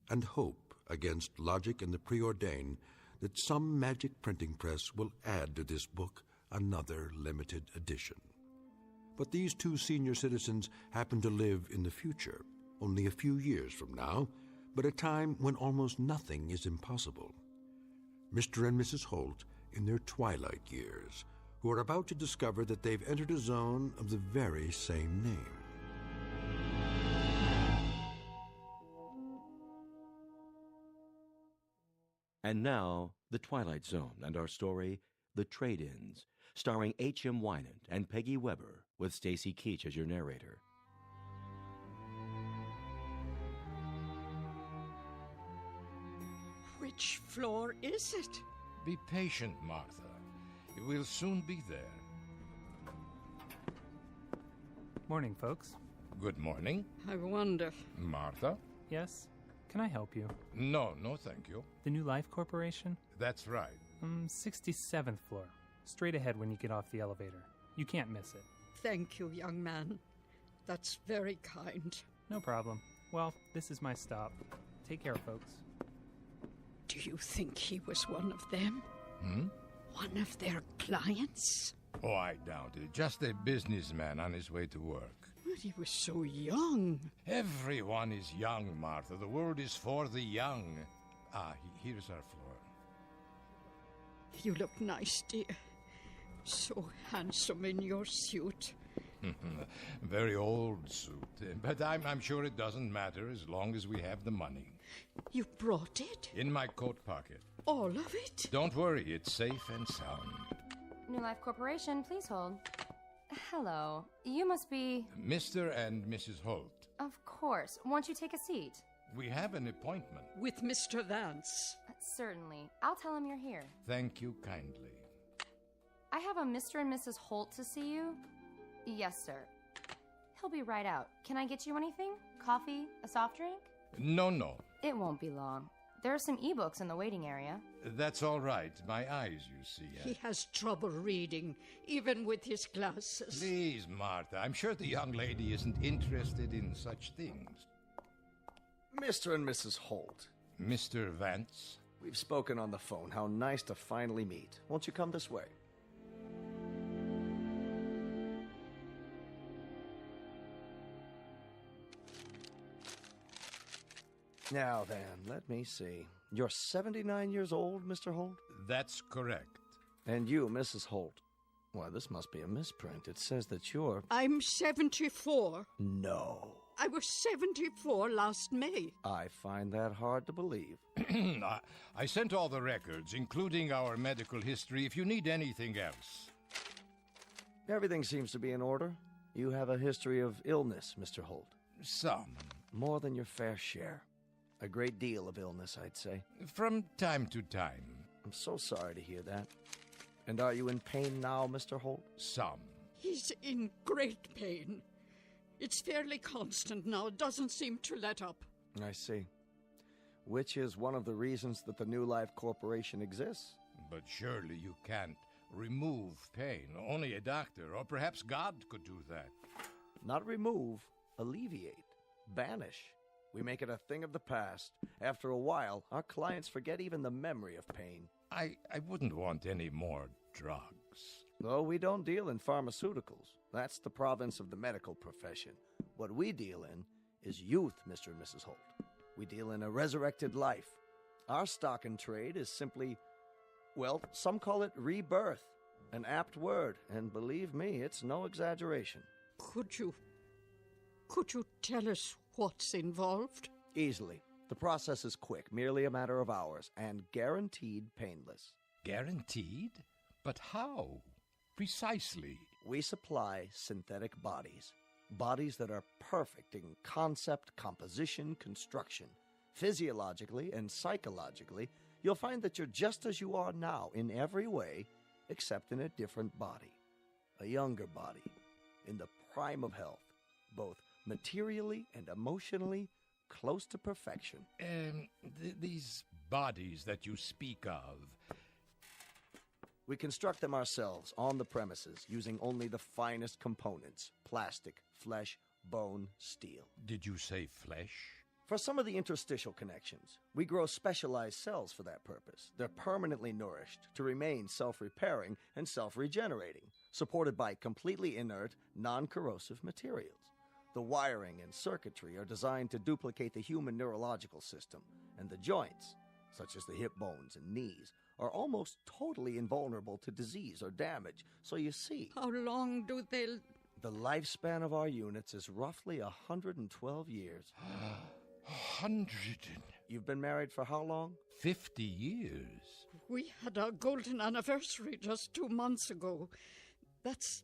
and hope against logic and the preordained that some magic printing press will add to this book another limited edition. But these two senior citizens happen to live in the future, only a few years from now, but a time when almost nothing is impossible. Mr. and Mrs. Holt in their twilight years, who are about to discover that they've entered a zone of the very same name.
And now, The Twilight Zone and our story, The Trade-Ins, starring H.M. Wynant and Peggy Weber, with Stacy Keach as your narrator.
Which floor is it?
Be patient, Martha. We'll soon be there.
Morning, folks.
Good morning.
I wonder.
Martha?
Yes? Can I help you?
No, thank you.
The New Life Corporation?
That's right.
67th floor. Straight ahead when you get off the elevator. You can't miss it.
Thank you, young man. That's very kind.
No problem. Well, this is my stop. Take care, folks.
Do you think he was one of them?
Hmm?
One of their clients?
Oh, I doubt it. Just a businessman on his way to work.
But he was so young.
Everyone is young, Martha. The world is for the young. Here's our floor.
You look nice, dear. So handsome in your suit.
Very old suit. But I'm sure it doesn't matter as long as we have the money.
You brought it?
In my coat pocket.
All of it?
Don't worry, it's safe and sound.
New Life Corporation, please hold. Hello. You must be...
Mr. and Mrs. Holt.
Of course. Won't you take a seat?
We have an appointment.
With Mr. Vance.
Certainly. I'll tell him you're here.
Thank you kindly.
I have a Mr. and Mrs. Holt to see you. Yes, sir. He'll be right out. Can I get you anything? Coffee? A soft drink?
No.
It won't be long. There are some ebooks in the waiting area.
That's all right. My eyes, you see.
He has trouble reading, even with his glasses.
Please, Martha. I'm sure the young lady isn't interested in such things.
Mr. and Mrs. Holt.
Mr. Vance?
We've spoken on the phone. How nice to finally meet. Won't you come this way? Now then, let me see. You're 79 years old, Mr. Holt?
That's correct.
And you, Mrs. Holt. Why, this must be a misprint. It says that you're...
I'm 74.
No.
I was 74 last May.
I find that hard to believe.
I sent all the records, including our medical history, if you need anything else.
Everything seems to be in order. You have a history of illness, Mr. Holt.
Some.
More than your fair share. A great deal of illness, I'd say.
From time to time.
I'm so sorry to hear that. And are you in pain now, Mr. Holt?
Some.
He's in great pain. It's fairly constant now. It doesn't seem to let up.
I see. Which is one of the reasons that the New Life Corporation exists.
But surely you can't remove pain. Only a doctor, or perhaps God, could do that.
Not remove, alleviate, banish. We make it a thing of the past. After a while, our clients forget even the memory of pain.
I wouldn't want any more drugs.
No, we don't deal in pharmaceuticals. That's the province of the medical profession. What we deal in is youth, Mr. and Mrs. Holt. We deal in a resurrected life. Our stock in trade is simply, well, some call it rebirth. An apt word, and believe me, it's no exaggeration.
Could you tell us what's involved?
Easily. The process is quick, merely a matter of hours, and guaranteed painless.
Guaranteed? But how? Precisely.
We supply synthetic bodies. Bodies that are perfect in concept, composition, construction. Physiologically and psychologically, you'll find that you're just as you are now in every way, except in a different body. A younger body, in the prime of health, both materially and emotionally close to perfection.
These bodies that you speak of...
We construct them ourselves on the premises using only the finest components: plastic, flesh, bone, steel.
Did you say flesh?
For some of the interstitial connections, we grow specialized cells for that purpose. They're permanently nourished to remain self-repairing and self-regenerating, supported by completely inert, non-corrosive materials. The wiring and circuitry are designed to duplicate the human neurological system, and the joints, such as the hip bones and knees, are almost totally invulnerable to disease or damage. So you see...
How long do they...
The lifespan of our units is roughly 112 years.
100?
You've been married for how long?
50 years.
We had our golden anniversary just 2 months ago. That's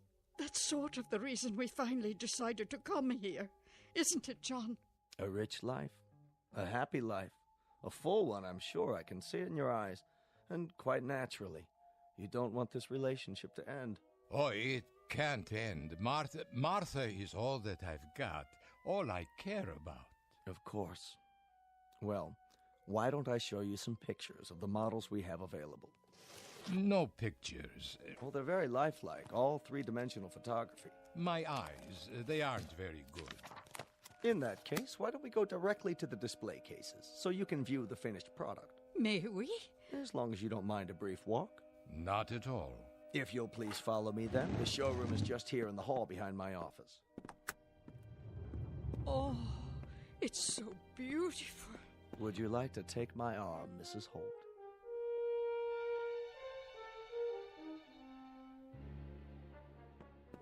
sort of the reason we finally decided to come here. Isn't it, John?
A rich life. A happy life. A full one, I'm sure. I can see it in your eyes.
And quite naturally, you don't want this relationship to end.
Oh, it can't end. Martha is all that I've got, all I care about.
Of course. Well, why don't I show you some pictures of the models we have available?
No pictures.
Well, they're very lifelike, all three-dimensional photography.
My eyes, they aren't very good.
In that case, why don't we go directly to the display cases, so you can view the finished product?
May we?
As long as you don't mind a brief walk.
Not at all.
If you'll please follow me then. The showroom is just here in the hall behind my office.
Oh, it's so beautiful.
Would you like to take my arm, Mrs. Holt?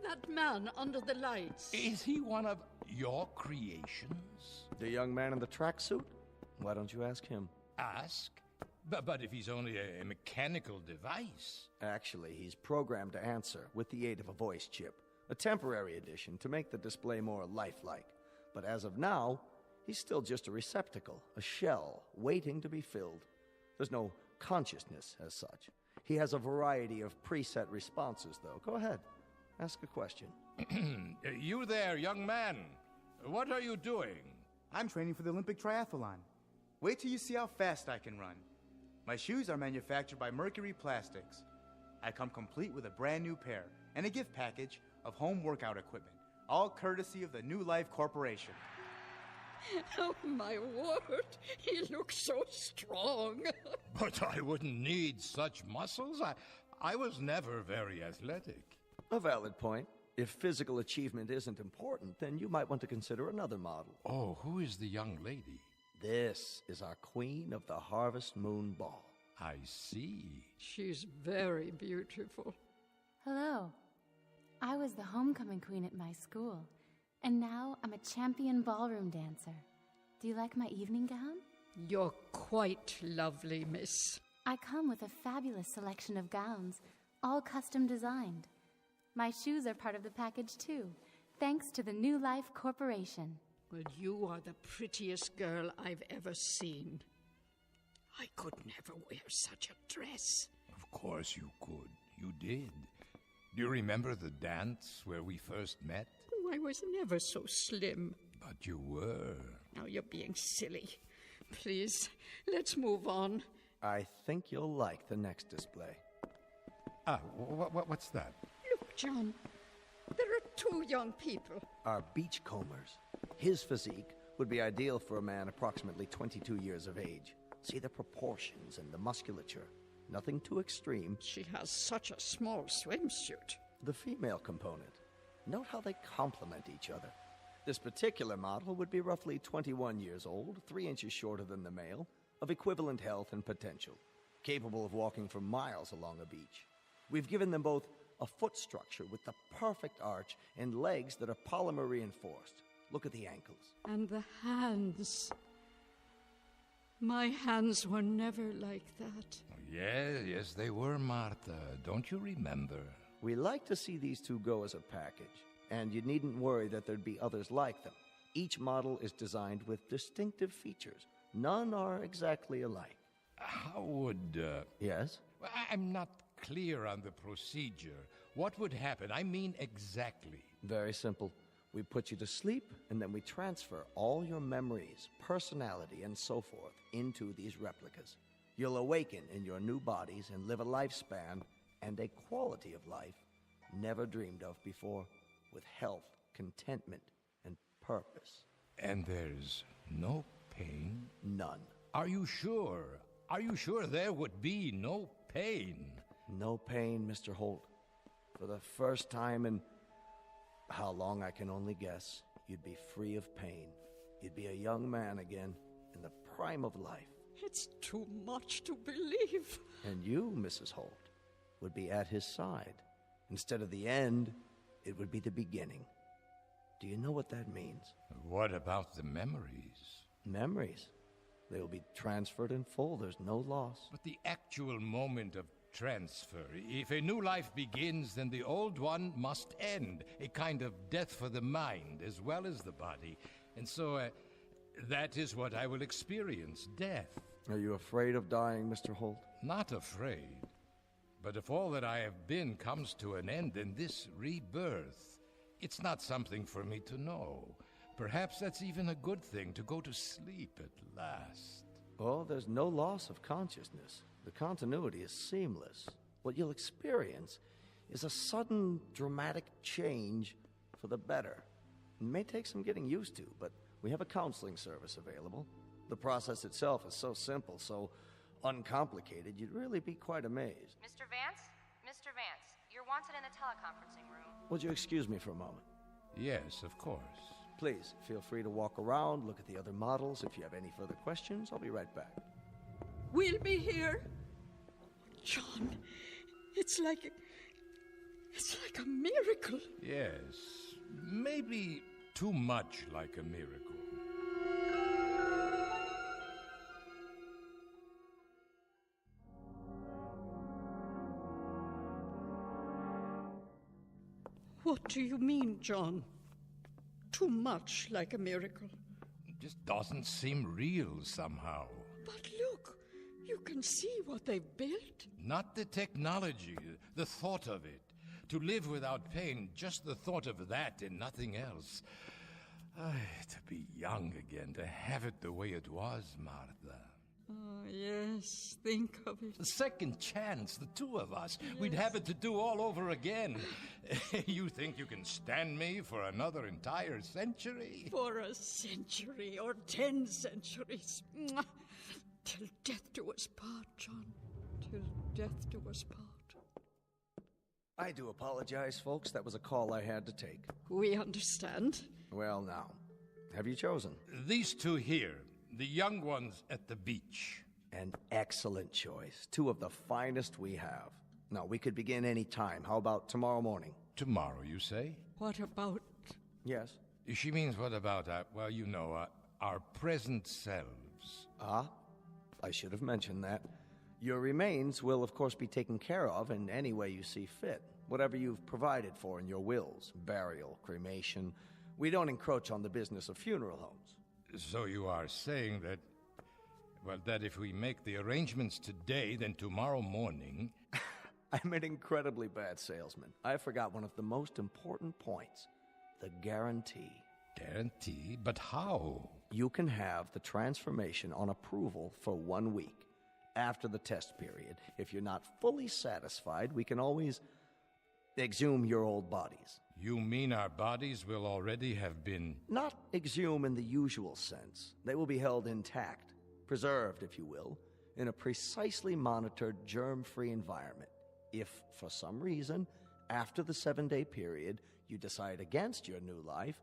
That man under the lights.
Is he one of your creations?
The young man in the tracksuit? Why don't you ask him?
Ask? But if he's only a mechanical device...
Actually, he's programmed to answer with the aid of a voice chip. A temporary addition to make the display more lifelike. But as of now, he's still just a receptacle, a shell, waiting to be filled. There's no consciousness as such. He has a variety of preset responses, though. Go ahead. Ask a question.
You there, young man. What are you doing?
I'm training for the Olympic triathlon. Wait till you see how fast I can run. My shoes are manufactured by Mercury Plastics. I come complete with a brand new pair and a gift package of home workout equipment, all courtesy of the New Life Corporation.
Oh, my word. He looks so strong.
But I wouldn't need such muscles. I was never very athletic.
A valid point. If physical achievement isn't important, then you might want to consider another model.
Oh, who is the young lady?
This is our queen of the Harvest Moon Ball.
I see.
She's very beautiful.
Hello. I was the homecoming queen at my school, and now I'm a champion ballroom dancer. Do you like my evening gown?
You're quite lovely, miss.
I come with a fabulous selection of gowns, all custom designed. My shoes are part of the package, too, thanks to the New Life Corporation.
Well, you are the prettiest girl I've ever seen. I could never wear such a dress.
Of course you could. You did. Do you remember the dance where we first met?
Oh, I was never so slim.
But you were.
Now you're being silly. Please, let's move on.
I think you'll like the next display.
What's that?
Look, John. There are two young people.
Our beachcombers. His physique would be ideal for a man approximately 22 years of age. See the proportions and the musculature. Nothing too extreme.
She has such a small swimsuit.
The female component. Note how they complement each other. This particular model would be roughly 21 years old, 3 inches shorter than the male, of equivalent health and potential, capable of walking for miles along a beach. We've given them both a foot structure with the perfect arch and legs that are polymer reinforced. Look at the ankles.
And the hands. My hands were never like that.
Yes, they were, Martha. Don't you remember?
We like to see these two go as a package, and you needn't worry that there'd be others like them. Each model is designed with distinctive features. None are exactly alike.
How would...
Yes?
I'm not clear on the procedure. What would happen? I mean exactly.
Very simple. We put you to sleep, and then we transfer all your memories, personality, and so forth into these replicas. You'll awaken in your new bodies and live a lifespan and a quality of life never dreamed of before, with health, contentment, and purpose.
And there's no pain?
None.
Are you sure? Are you sure there would be no pain?
No pain, Mr. Holt. For the first time in how long I can only guess, you'd be free of pain. You'd be a young man again, in the prime of life.
It's too much to believe.
And you, Mrs. Holt, would be at his side. Instead of the end, it would be the beginning. Do you know what that means?
What about the memories?
Memories? They will be transferred in full. There's no loss.
But the actual moment of transfer. If a new life begins, then the old one must end. A kind of death for the mind as well as the body. And so, that is what I will experience, death.
Are you afraid of dying, Mr. Holt?
Not afraid. But if all that I have been comes to an end in this rebirth, it's not something for me to know. Perhaps that's even a good thing, to go to sleep at last.
Well, there's no loss of consciousness. The continuity is seamless. What you'll experience is a sudden, dramatic change for the better. It may take some getting used to, but we have a counseling service available. The process itself is so simple, so uncomplicated, you'd really be quite amazed.
Mr. Vance? Mr. Vance, you're wanted in the teleconferencing room.
Would you excuse me for a moment?
Yes, of course.
Please, feel free to walk around, look at the other models. If you have any further questions, I'll be right back.
We'll be here. John, it's like a miracle.
Yes, maybe too much like a miracle.
What do you mean, John? Too much like a miracle.
It just doesn't seem real somehow.
But look, you can see what they've built.
Not the technology, the thought of it. To live without pain, just the thought of that and nothing else. To be young again, to have it the way it was, Martha.
Oh, yes, think of it.
The second chance, the two of us. Yes. We'd have it to do all over again. You think you can stand me for another entire century?
For a century or 10 centuries. Till death do us part, John. Till death do us part.
I do apologize, folks. That was a call I had to take.
We understand.
Well, now, have you chosen?
These two here. The young ones at the beach.
An excellent choice. Two of the finest we have. Now, we could begin any time. How about tomorrow morning?
Tomorrow, you say?
What about...
Yes?
She means what about, our present selves.
Ah, I should have mentioned that. Your remains will, of course, be taken care of in any way you see fit. Whatever you've provided for in your wills. Burial, cremation. We don't encroach on the business of funeral homes.
So you are saying that, that if we make the arrangements today, then tomorrow morning...
I'm an incredibly bad salesman. I forgot one of the most important points. The guarantee.
Guarantee? But how?
You can have the transformation on approval for 1 week. After the test period, if you're not fully satisfied, we can always exhume your old bodies.
You mean our bodies will already have been...
Not exhume in the usual sense. They will be held intact, preserved, if you will, in a precisely monitored, germ-free environment. If, for some reason, after the 7-day period, you decide against your new life,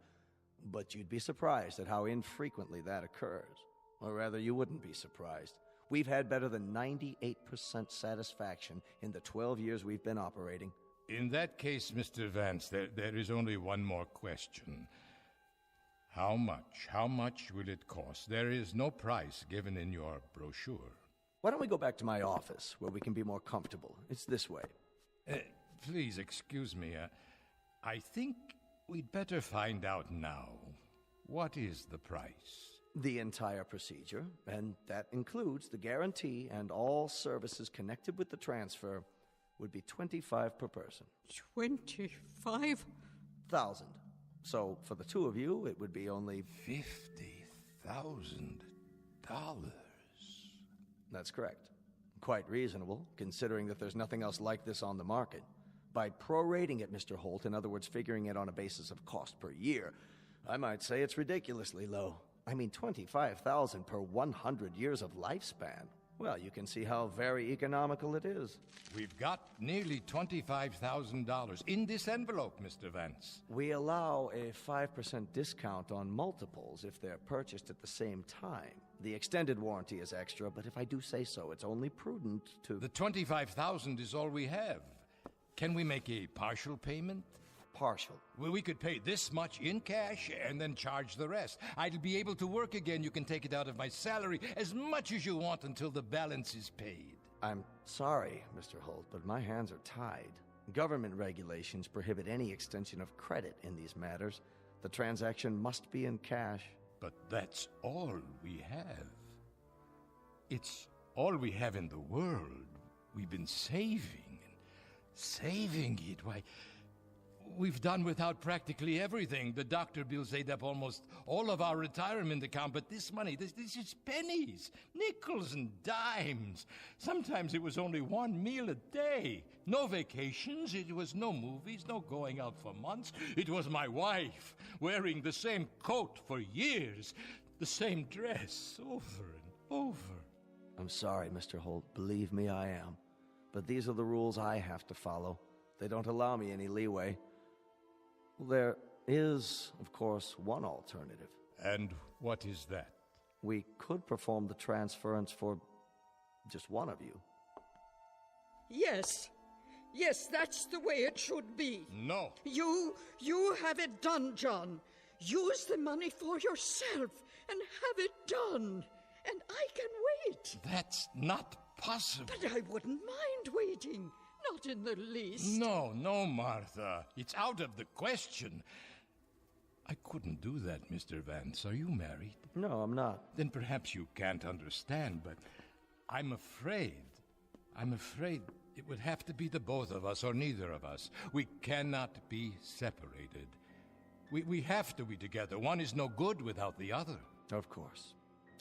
but you'd be surprised at how infrequently that occurs. Or rather, you wouldn't be surprised. We've had better than 98% satisfaction in the 12 years we've been operating.
In that case, Mr. Vance, there is only one more question. How much will it cost? There is no price given in your brochure.
Why don't we go back to my office, where we can be more comfortable? It's this way.
Please, excuse me. I think we'd better find out now. What is the price?
The entire procedure, and that includes the guarantee and all services connected with the transfer, would be $25 per person.
25,000.
So for the two of you, it would be only
$50,000.
That's correct. Quite reasonable, considering that there's nothing else like this on the market. By prorating it, Mr. Holt, in other words, figuring it on a basis of cost per year, I might say it's ridiculously low. I mean, $25,000 per 100 years of lifespan. Well, you can see how very economical it is.
We've got nearly $25,000 in this envelope, Mr. Vance.
We allow a 5% discount on multiples if they're purchased at the same time. The extended warranty is extra, but if I do say so, it's only prudent to...
The $25,000 is all we have. Can we make a partial payment?
Partial?
Well, we could pay this much in cash and then charge the rest. I'll be able to work again. You can take it out of my salary as much as you want until the balance is paid.
I'm sorry, Mr. Holt, but my hands are tied. Government regulations prohibit any extension of credit in these matters. The transaction must be in cash.
But that's all we have. It's all we have in the world. We've been saving and saving it. Why, we've done without practically everything. The doctor bills ate up almost all of our retirement account, but this money, this is pennies, nickels and dimes. Sometimes it was only one meal a day. No vacations, it was no movies, no going out for months. It was my wife wearing the same coat for years, the same dress over and over.
I'm sorry, Mr. Holt. Believe me, I am. But these are the rules I have to follow. They don't allow me any leeway. There is, of course, one alternative.
And what is that?
We could perform the transference for just one of you.
Yes. Yes, that's the way it should be.
No.
You have it done, John. Use the money for yourself and have it done. And I can wait.
That's not possible.
But I wouldn't mind waiting. Not in the least.
No, Martha. It's out of the question. I couldn't do that, Mr. Vance. Are you married?
No, I'm not.
Then perhaps you can't understand, but I'm afraid it would have to be the both of us or neither of us. We cannot be separated. We have to be together. One is no good without the other.
Of course.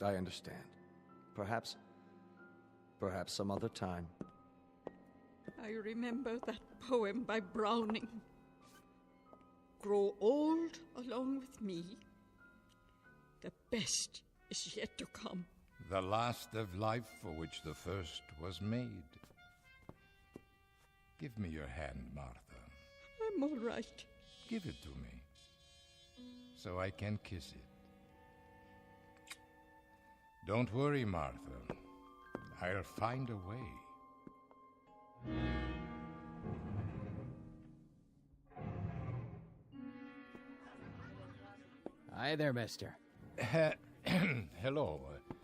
I understand. Perhaps some other time.
I remember that poem by Browning. Grow old along with me. The best is yet to come.
The last of life for which the first was made. Give me your hand, Martha.
I'm all right.
Give it to me, so I can kiss it. Don't worry, Martha. I'll find a way.
Hi there, mister.
Hello.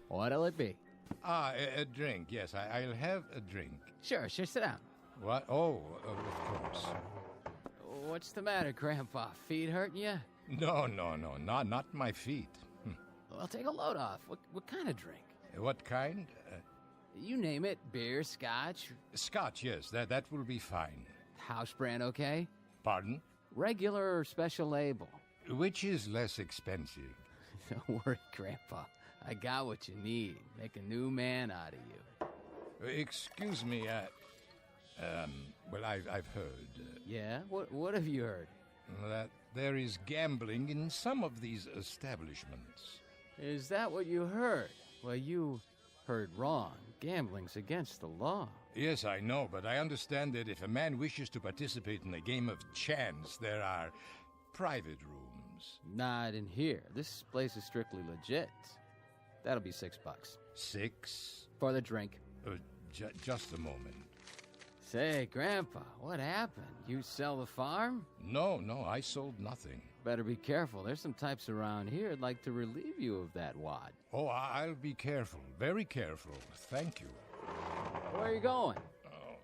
What'll it be?
A drink, yes. I'll have a drink.
Sure, sit down.
What? Oh, of course.
What's the matter, Grandpa? Feet hurting you?
No, not my feet.
Well, take a load off. What kind of drink?
What kind?
You name it. Beer, scotch?
Scotch, yes. That will be fine.
House brand, okay?
Pardon?
Regular or special label?
Which is less expensive?
Don't worry, Grandpa. I got what you need. Make a new man out of you.
Excuse me, well, I've heard.
Yeah? What have you heard?
That there is gambling in some of these establishments.
Is that what you heard? Well, you heard wrong. Gambling's against the law.
Yes, I know, but I understand that if a man wishes to participate in a game of chance, there are private rooms.
Not in here. This place is strictly legit. That'll be $6.
6?
For the drink.
Just a moment.
Say, Grandpa, what happened? You sell the farm?
No, I sold nothing.
Better be careful. There's some types around here that'd like to relieve you of that wad.
Oh, I'll be careful. Very careful. Thank you.
Where are you going?
Oh.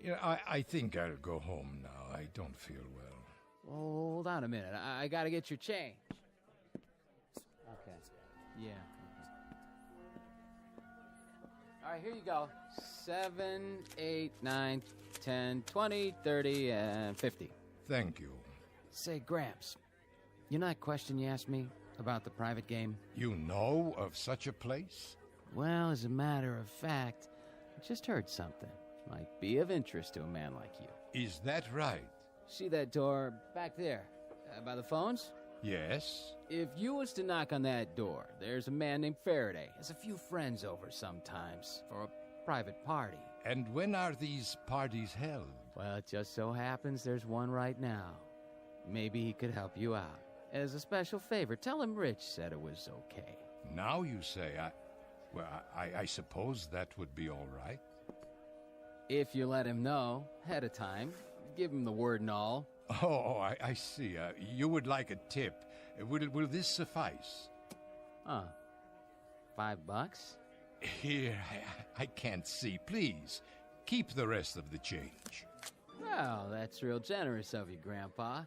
Yeah, I think I'll go home now. I don't feel well.
Hold on a minute. I gotta get your change. Okay. Yeah. All right, here you go. 7, 8, 9, 10, 20, 30, and 50.
Thank you.
Say, Gramps, you know that question you asked me about the private game?
You know of such a place?
Well, as a matter of fact, I just heard something. Might be of interest to a man like you.
Is that right?
See that door back there, by the phones?
Yes.
If you was to knock on that door, there's a man named Faraday. Has a few friends over sometimes for a private party.
And when are these parties held?
Well, it just so happens there's one right now. Maybe he could help you out. As a special favor, tell him Rich said it was okay.
Now you say, I suppose that would be all right.
If you let him know ahead of time, give him the word and all.
Oh, I see. You would like a tip. Will this suffice?
$5?
Here, I can't see. Please, keep the rest of the change.
Well, that's real generous of you, Grandpa.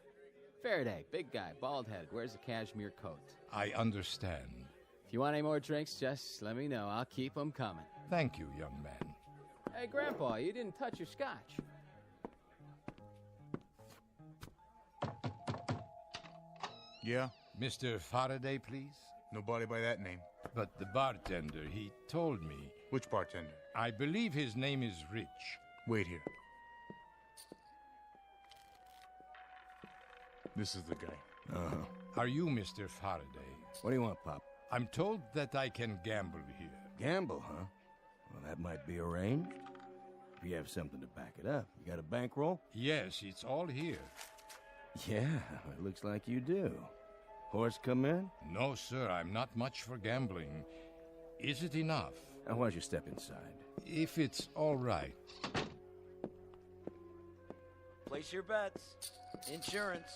Faraday, big guy, bald-headed, wears a cashmere coat.
I understand.
If you want any more drinks, just let me know. I'll keep them coming.
Thank you, young man.
Hey, Grandpa, you didn't touch your scotch.
Yeah?
Mr. Faraday, please?
Nobody by that name.
But the bartender, he told me.
Which bartender?
I believe his name is Rich.
Wait here. This is the guy.
Uh-huh. Are you Mr. Faraday?
What do you want, Pop?
I'm told that I can gamble here.
Gamble, huh? Well, that might be arranged. If you have something to back it up. You got a bankroll?
Yes, it's all here.
Yeah, it looks like you do. Horse come in?
No, sir, I'm not much for gambling. Is it enough?
Why don't you step inside?
If it's all right.
Place your bets. Insurance.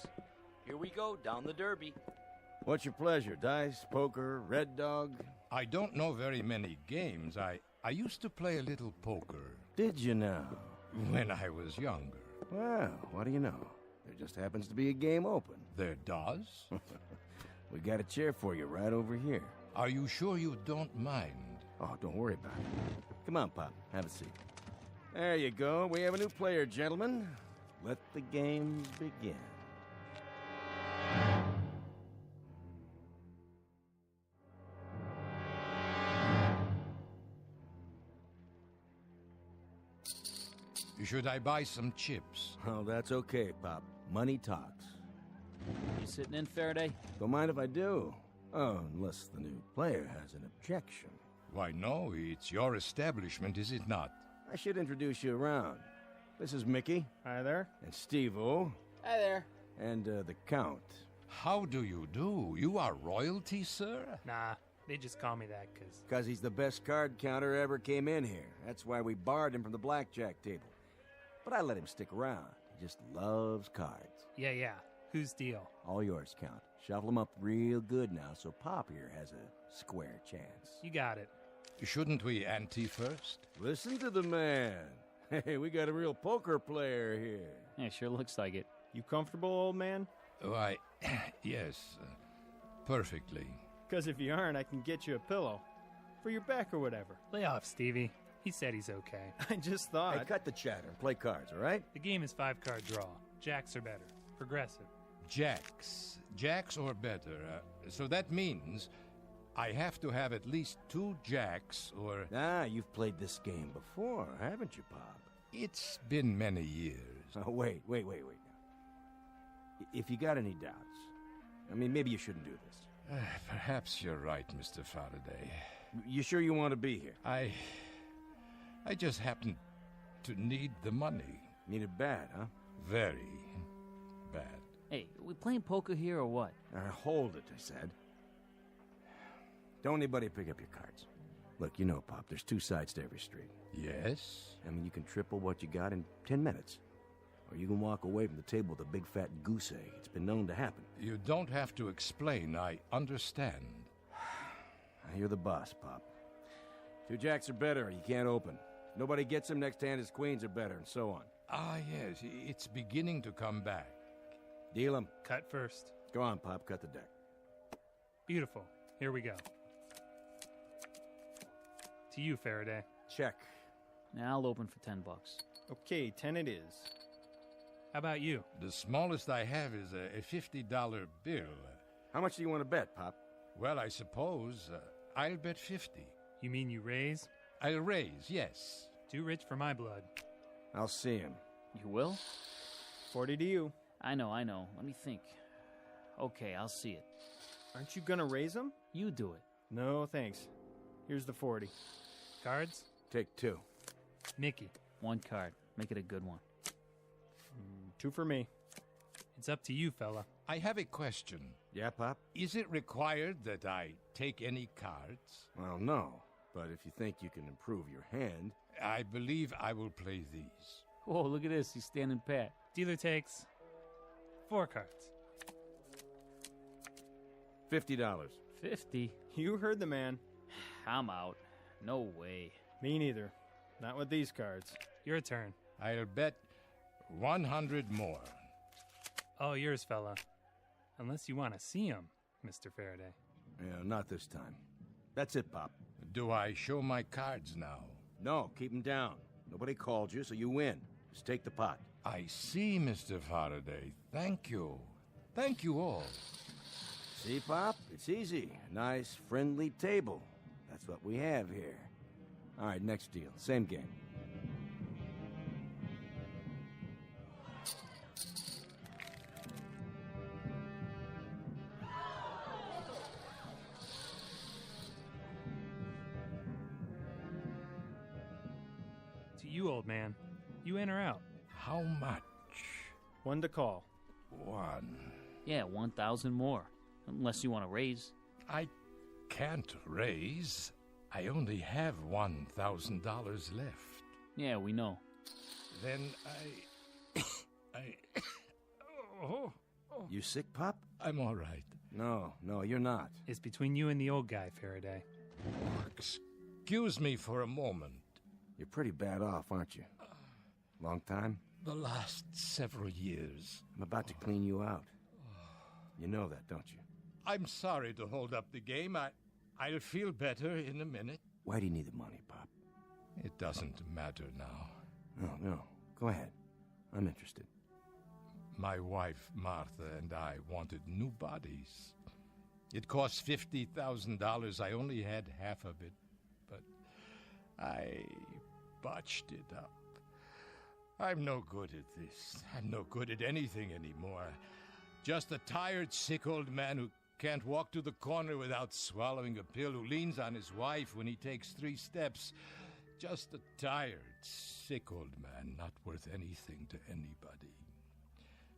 Here we go, down the derby.
What's your pleasure? Dice, poker, red dog?
I don't know very many games. I used to play a little poker.
Did you now?
When I was younger.
Well, what do you know? There just happens to be a game open.
There does?
We got a chair for you right over here.
Are you sure you don't mind?
Oh, don't worry about it. Come on, Pop. Have a seat. There you go. We have a new player, gentlemen. Let the game begin.
Should I buy some chips?
Oh, that's okay, Pop. Money talks.
You sitting in, Faraday?
Don't mind if I do. Oh, unless the new player has an objection.
Why, no. It's your establishment, is it not?
I should introduce you around. This is Mickey.
Hi there.
And Steve-O.
Hi there.
And the Count.
How do you do? You are royalty, sir?
Nah, they just call me that
Because he's the best card counter ever came in here. That's why we barred him from the blackjack table. But I let him stick around. He just loves cards.
Yeah. Whose deal?
All yours, Count. Shuffle them up real good now so Pop here has a square chance.
You got it.
Shouldn't we ante first?
Listen to the man. Hey, we got a real poker player here.
Yeah, sure looks like it.
You comfortable, old man?
Why, yes. Perfectly.
Because if you aren't, I can get you a pillow. For your back or whatever.
Lay off, Stevie. He said he's okay.
I just thought...
Hey, cut the chatter and play cards, all right?
The game is 5-card draw. Jacks are better. Progressive.
Jacks. Jacks or better. So that means I have to have at least 2 jacks or...
Ah, you've played this game before, haven't you, Pop?
It's been many years.
Oh, wait. Now. If you got any doubts, I mean, maybe you shouldn't do this.
Perhaps you're right, Mr. Faraday.
You sure you want to be here?
I just happen to need the money.
Need it bad, huh?
Very bad.
Hey, we playing poker here or what?
Hold it, I said. Don't anybody pick up your cards. Look, you know, Pop, there's 2 sides to every street.
Yes?
I mean, you can triple what you got in 10 minutes. Or you can walk away from the table with a big fat goose egg. It's been known to happen.
You don't have to explain. I understand.
You're the boss, Pop. 2 jacks are better, or you can't open. If nobody gets them, next hand his queens are better, and so on.
Ah, yes. It's beginning to come back.
Deal 'em.
Cut first.
Go on, Pop. Cut the deck.
Beautiful. Here we go. To you, Faraday.
Check.
Now I'll open for $10.
Okay, 10 it is.
How about you?
The smallest I have is a $50 bill.
How much do you want to bet, Pop?
Well, I suppose I'll bet 50.
You mean you raise?
I'll raise, yes.
Too rich for my blood.
I'll see him.
You will?
40 to you.
I know. Let me think. Okay, I'll see it.
Aren't you gonna raise them?
You do it.
No, thanks. Here's the 40.
Cards?
Take 2.
Mickey.
1 card. Make it a good one.
2 for me.
It's up to you, fella.
I have a question.
Yeah, Pop?
Is it required that I take any cards?
Well, no. But if you think you can improve your hand...
I believe I will play these.
Oh, look at this. He's standing pat.
Dealer takes 4 cards.
$50.
50?
You heard the man.
I'm out. No way.
Me neither. Not with these cards.
Your turn.
I'll bet 100 more.
All yours, fella. Unless you want to see him, Mr. Faraday.
Yeah, not this time.
That's it, Pop.
Do I show my cards now?
No, keep them down. Nobody called you, so you win. Just take the pot.
I see, Mr. Faraday. Thank you. Thank you all.
See, Pop? It's easy. A nice, friendly table. That's what we have here. All right, next deal. Same game.
To you, old man. You in or out?
How much?
1 to call.
1.
Yeah, 1,000 more. Unless you want to raise.
I can't raise. I only have $1,000 left.
Yeah, we know.
Then Oh.
You sick, Pop?
I'm all right.
No, you're not.
It's between you and the old guy, Faraday.
Excuse me for a moment.
You're pretty bad off, aren't you? Long time?
The last several years.
I'm about to clean you out. You know that, don't you?
I'm sorry to hold up the game. I'll feel better in a minute.
Why do you need the money, Pop?
It doesn't matter now.
No. Go ahead. I'm interested.
My wife, Martha, and I wanted new bodies. It cost $50,000. I only had half of it, but I botched it up. I'm no good at this. I'm no good at anything anymore. Just a tired, sick old man who can't walk to the corner without swallowing a pill, who leans on his wife when he takes 3 steps. Just a tired, sick old man, not worth anything to anybody.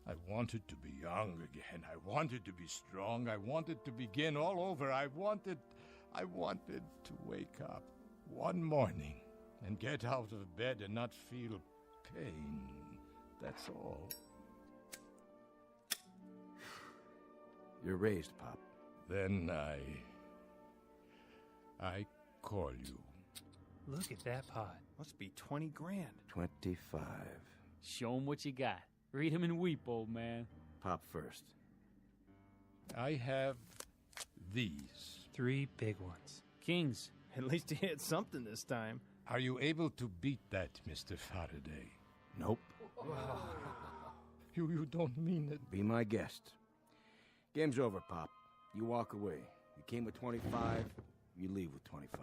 I wanted to be young again. I wanted to be strong. I wanted to begin all over. I wanted to wake up one morning and get out of bed and not feel pain. That's all.
You're raised, Pop.
Then I call you.
Look at that pot.
Must be 20 grand.
25.
Show him what you got. Read him and weep, old man.
Pop first.
I have these.
3 big ones.
Kings.
At least he hit something this time.
Are you able to beat that, Mr. Faraday?
Nope.
You don't mean it.
Be my guest. Game's over, Pop. You walk away. You came with 25, you leave with 25.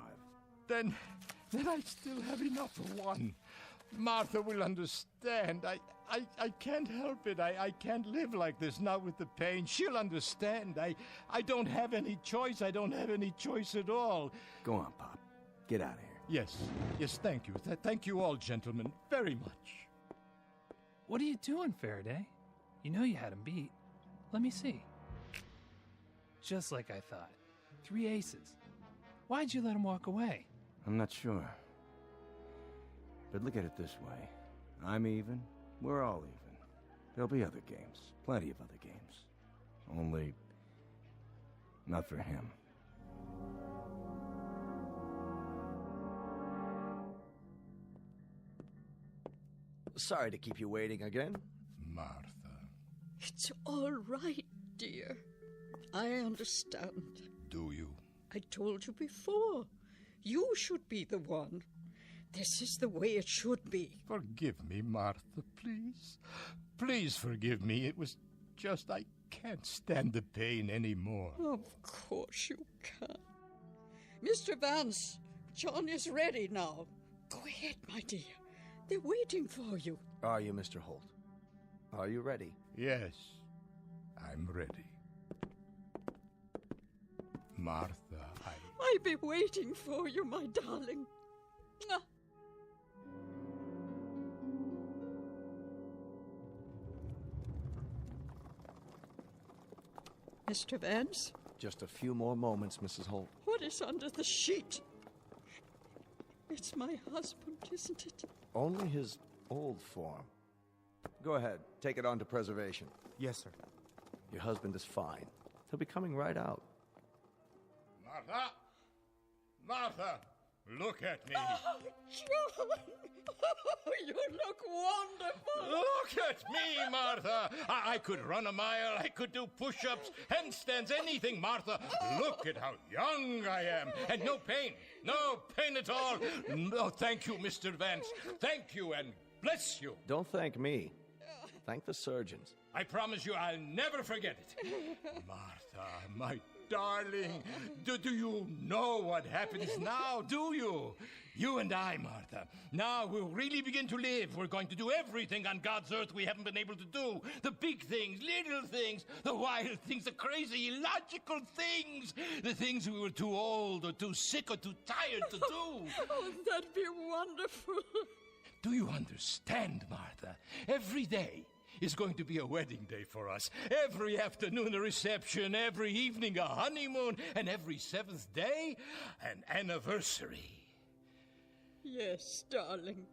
Then I still have enough for 1. Martha will understand. I can't help it. I can't live like this, not with the pain. She'll understand. I don't have any choice. I don't have any choice at all.
Go on, Pop. Get out of here.
Yes, thank you. Thank you all, gentlemen, very much.
What are you doing, Faraday? You know you had him beat. Let me see. Just like I thought. 3 aces. Why'd you let him walk away?
I'm not sure. But look at it this way. I'm even. We're all even. There'll be other games. Plenty of other games. Only... not for him.
Sorry to keep you waiting again.
Martha.
It's all right, dear. I understand.
Do you?
I told you before. You should be the one. This is the way it should be.
Forgive me, Martha, please. Please forgive me. It was just I can't stand the pain anymore.
Of course you can. Mr. Vance, John is ready now. Go ahead, my dear. They're waiting for you.
Are you, Mr. Holt? Are you ready?
Yes, I'm ready. Martha,
I'll be waiting for you, my darling. Mwah. Mr. Vance?
Just a few more moments, Mrs. Holt.
What is under the sheet? It's my husband, isn't it?
Only his old form. Go ahead. Take it on to preservation.
Yes, sir.
Your husband is fine. He'll be coming right out.
Martha! Martha! Look at me.
Oh, John! Oh, you look wonderful!
Look at me, Martha. I could run a mile. I could do push-ups, handstands, anything, Martha. Look at how young I am. And no pain. No pain at all. No, thank you, Mr. Vance. Thank you and bless you.
Don't thank me. Thank the surgeons.
I promise you I'll never forget it. Martha, my darling, do you know what happens now, do you? You and I, Martha. Now we'll really begin to live. We're going to do everything on God's earth we haven't been able to do. The big things, little things, the wild things, the crazy, illogical things. The things we were too old or too sick or too tired to do.
Oh, that'd be wonderful.
Do you understand, Martha? Every day is going to be a wedding day for us. Every afternoon a reception, every evening a honeymoon, and every seventh day an anniversary.
Yes, darling.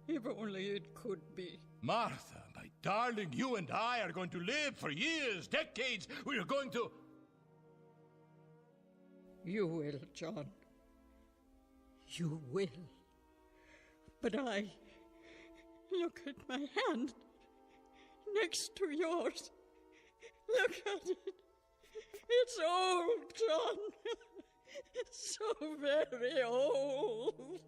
If only it could be.
Martha, my darling, you and I are going to live for years, decades. We are going to...
You will, John. You will. But I... Look at my hand. Next to yours. Look at it. It's old, John. So very old.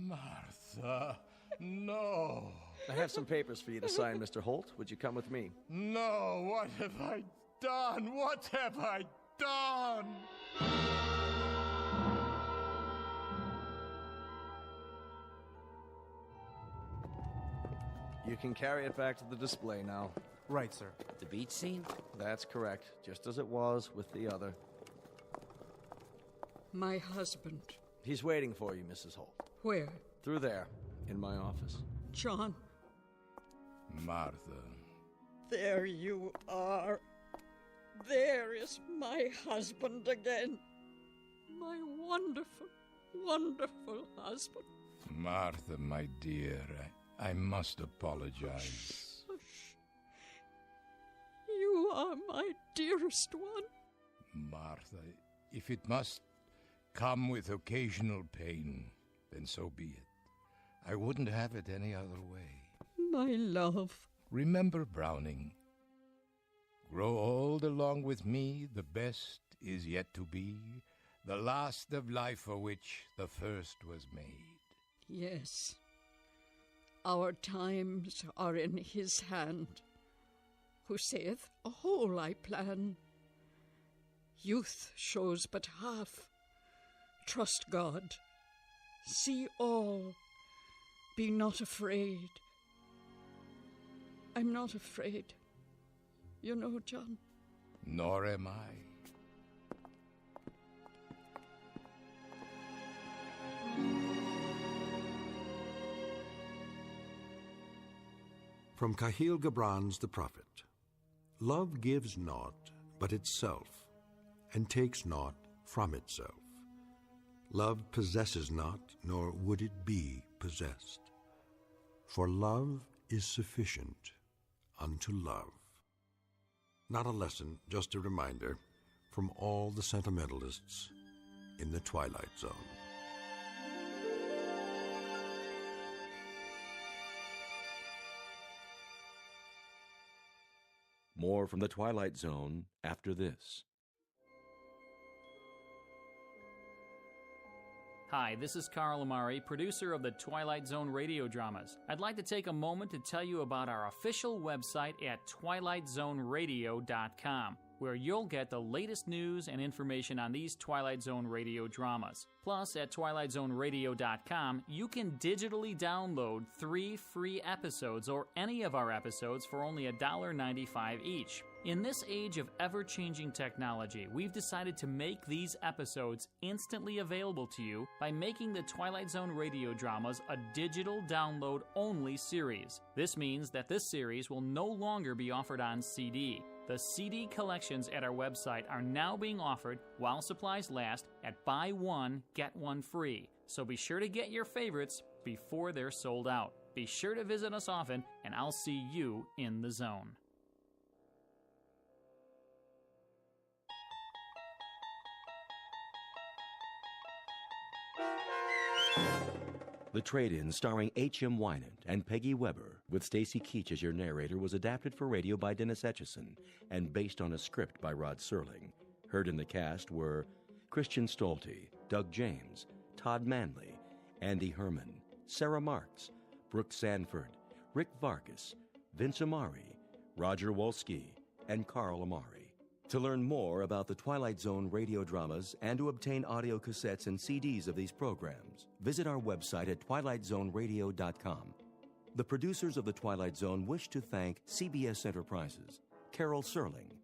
Martha, no.
I have some papers for you to sign, Mr. Holt. Would you come with me?
No, what have I done? What have I done?
You can carry it back to the display now.
Right, sir.
The beach scene?
That's correct, just as it was with the other.
My husband.
He's waiting for you, Mrs. Holt.
Where?
Through there, in my office.
John.
Martha.
There you are. There is my husband again. My wonderful, wonderful husband.
Martha, my dear, I must apologize.
Hush. You are my dearest one.
Martha, if it must come with occasional pain, then so be it. I wouldn't have it any other way.
My love.
Remember Browning. Grow old along with me, the best is yet to be, the last of life for which the first was made.
Yes. Our times are in his hand, who saith, a whole I plan. Youth shows but half. Trust God. See all. Be not afraid. I'm not afraid. You know, John.
Nor am I.
From Cahill Gibran's The Prophet. Love gives naught but itself, and takes naught from itself. Love possesses not, nor would it be possessed. For love is sufficient unto love. Not a lesson, just a reminder from all the sentimentalists in the Twilight Zone.
More from the Twilight Zone after this.
Hi, this is Carl Amari, producer of the Twilight Zone Radio Dramas. I'd like to take a moment to tell you about our official website at twilightzoneradio.com, where you'll get the latest news and information on these Twilight Zone Radio dramas. Plus, at twilightzoneradio.com, you can digitally download 3 free episodes or any of our episodes for only $1.95 each. In this age of ever-changing technology, we've decided to make these episodes instantly available to you by making the Twilight Zone Radio Dramas a digital download-only series. This means that this series will no longer be offered on CD. The CD collections at our website are now being offered, while supplies last, at buy one, get one free. So be sure to get your favorites before they're sold out. Be sure to visit us often, and I'll see you in the zone.
The Trade-In, starring H.M. Wynant and Peggy Weber, with Stacy Keach as your narrator, was adapted for radio by Dennis Etchison and based on a script by Rod Serling. Heard in the cast were Christian Stolte, Doug James, Todd Manley, Andy Herman, Sarah Marks, Brooke Sanford, Rick Vargas, Vince Amari, Roger Wolski, and Carl Amari. To learn more about the Twilight Zone radio dramas and to obtain audio cassettes and CDs of these programs, visit our website at twilightzoneradio.com. The producers of The Twilight Zone wish to thank CBS Enterprises, Carol Serling,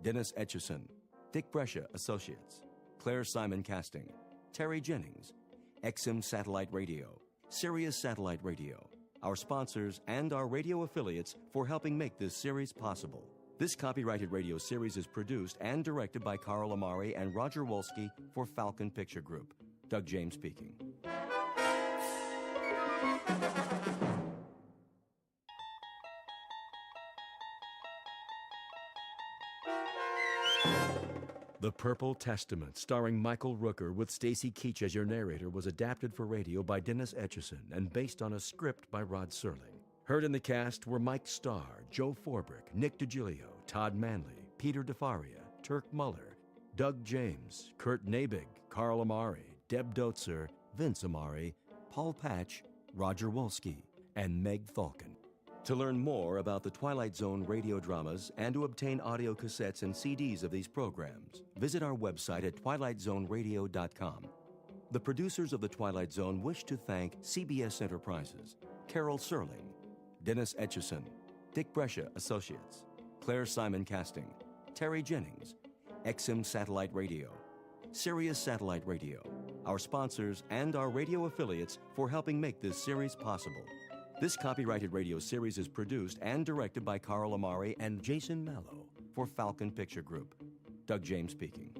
Dennis Etchison, Dick Brescia Associates, Claire Simon Casting, Terry Jennings, XM Satellite Radio, Sirius Satellite Radio, our sponsors, and our radio affiliates for helping make this series possible. This copyrighted radio series is produced and directed by Carl Amari and Roger Wolski for Falcon Picture Group. Doug James speaking. The Purple Testament, starring Michael Rooker with Stacy Keach as your narrator, was adapted for radio by Dennis Etchison and based on a script by Rod Serling. Heard in the cast were Mike Starr, Joe Forbrick, Nick DiGilio, Todd Manley, Peter DeFaria, Turk Muller, Doug James, Kurt Nabig, Carl Amari, Deb Dotzer, Vince Amari, Paul Patch, Roger Wolski, and Meg Falcon. To learn more about the Twilight Zone radio dramas and to obtain audio cassettes and CDs of these programs, visit our website at twilightzoneradio.com. The producers of The Twilight Zone wish to thank CBS Enterprises, Carol Serling, Dennis Etchison, Dick Brescia Associates, Claire Simon Casting, Terry Jennings, XM Satellite Radio, Sirius Satellite Radio, our sponsors, and our radio affiliates for helping make this series possible. This copyrighted radio series is produced and directed by Carl Amari and Jason Mallow for Falcon Picture Group. Doug James speaking.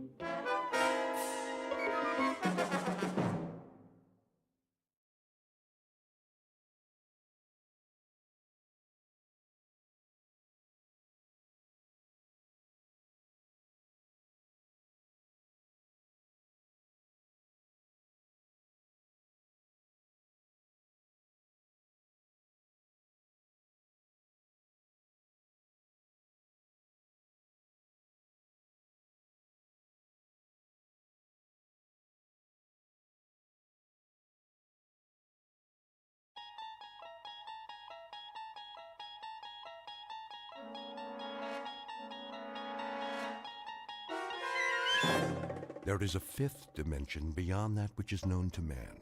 There is a fifth dimension beyond that which is known to man.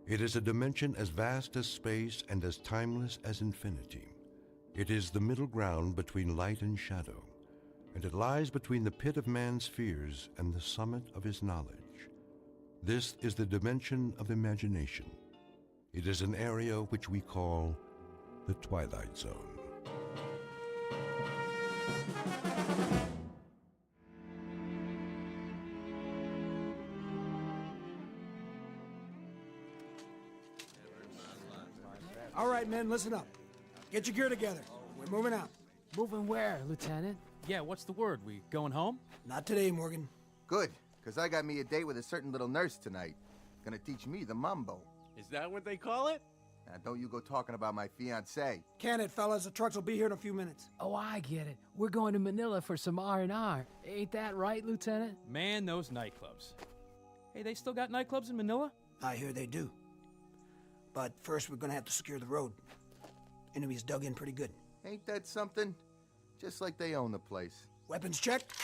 It is a dimension as vast as space and as timeless as infinity. It is the middle ground between light and shadow, and it lies between the pit of man's fears and the summit of his knowledge. This is the dimension of imagination. It is an area which we call the Twilight Zone.
All right, men, listen up. Get your gear together. We're moving out.
Moving where, Lieutenant? Yeah, what's the word? We going home?
Not today, Morgan.
Good, because I got me a date with a certain little nurse tonight. Gonna teach me the mambo.
Is that what they call it?
Now, don't you go talking about my fiancée.
Can it, fellas? The trucks will be here in a few minutes.
Oh, I get it. We're going to Manila for some R&R. Ain't that right, Lieutenant?
Man, those nightclubs. Hey, they still got nightclubs in Manila?
I hear they do. But first, we're gonna have to secure the road. Enemies dug in pretty good.
Ain't that something? Just like they own the place.
Weapons checked.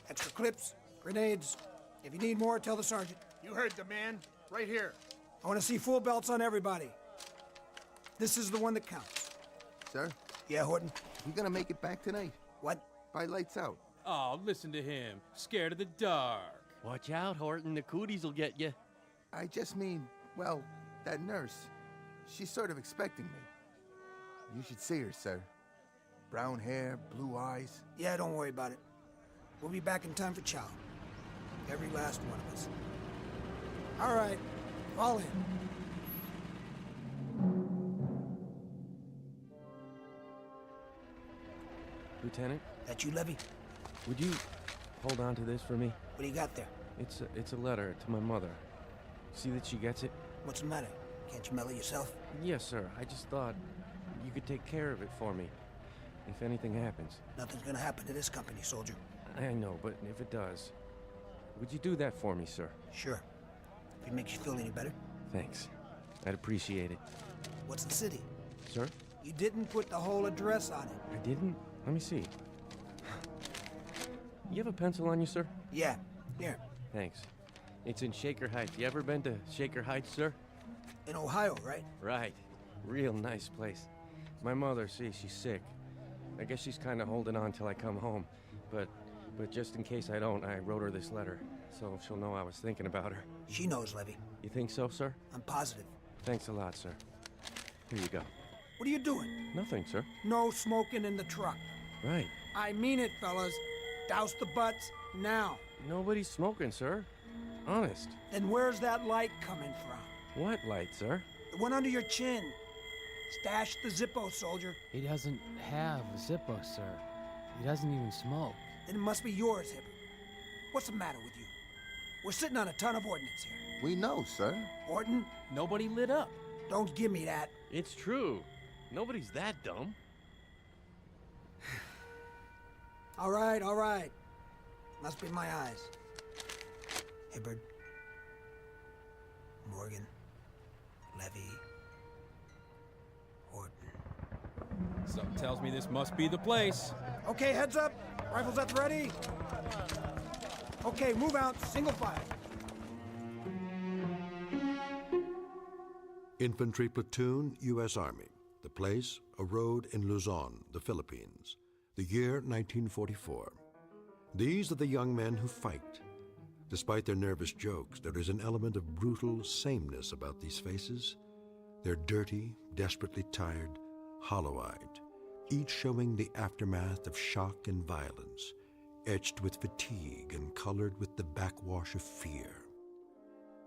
Extra clips, grenades. If you need more, tell the sergeant.
You heard the man. Right here.
I want to see full belts on everybody. This is the one that counts.
Sir?
Yeah, Horton?
You gonna make it back tonight?
What?
By lights out.
Oh, listen to him. Scared of the dark.
Watch out, Horton. The cooties will get you.
I just mean, well, that nurse. She's sort of expecting me. You should see her, sir. Brown hair, blue eyes.
Yeah, don't worry about it. We'll be back in time for chow. Every last one of us. All right, fall in.
Lieutenant?
That you, Levy?
Would you hold on to this for me?
What do you got there?
It's a letter to my mother. See that she gets it?
What's the matter? Can't you mellow yourself?
Yes, sir. I just thought you could take care of it for me if anything happens.
Nothing's gonna happen to this company, soldier.
I know, but if it does, would you do that for me, sir?
Sure. If it makes you feel any better.
Thanks. I'd appreciate it.
What's the city?
Sir?
You didn't put the whole address on it.
I didn't? Let me see. You have a pencil on you, sir?
Yeah. Here.
Thanks. It's in Shaker Heights. You ever been to Shaker Heights, sir?
In Ohio, right?
Right. Real nice place. My mother, she's sick. I guess she's kind of holding on till I come home. But just in case I don't, I wrote her this letter. So she'll know I was thinking about her.
She knows, Levy.
You think so, sir?
I'm positive.
Thanks a lot, sir. Here you go.
What are you doing?
Nothing, sir.
No smoking in the truck.
Right.
I mean it, fellas. Douse the butts now.
Nobody's smoking, sir. Honest.
Then where's that light coming from?
What light, sir?
The one under your chin. Stash the Zippo, soldier.
He doesn't have a Zippo, sir. He doesn't even smoke.
Then it must be yours, Hibbert. What's the matter with you? We're sitting on a ton of ordnance here.
We know, sir.
Orton?
Nobody lit up.
Don't give me that.
It's true. Nobody's that dumb.
All right. Must be my eyes. Hibbert. Morgan. Levy. Orton.
Something tells me this must be the place.
Okay, heads up. Rifles at the ready. Okay, move out. Single file.
Infantry platoon, U.S. Army. The place, a road in Luzon, the Philippines. The year 1944. These are the young men who fight. Despite their nervous jokes, there is an element of brutal sameness about these faces. They're dirty, desperately tired, hollow-eyed, each showing the aftermath of shock and violence, etched with fatigue and colored with the backwash of fear.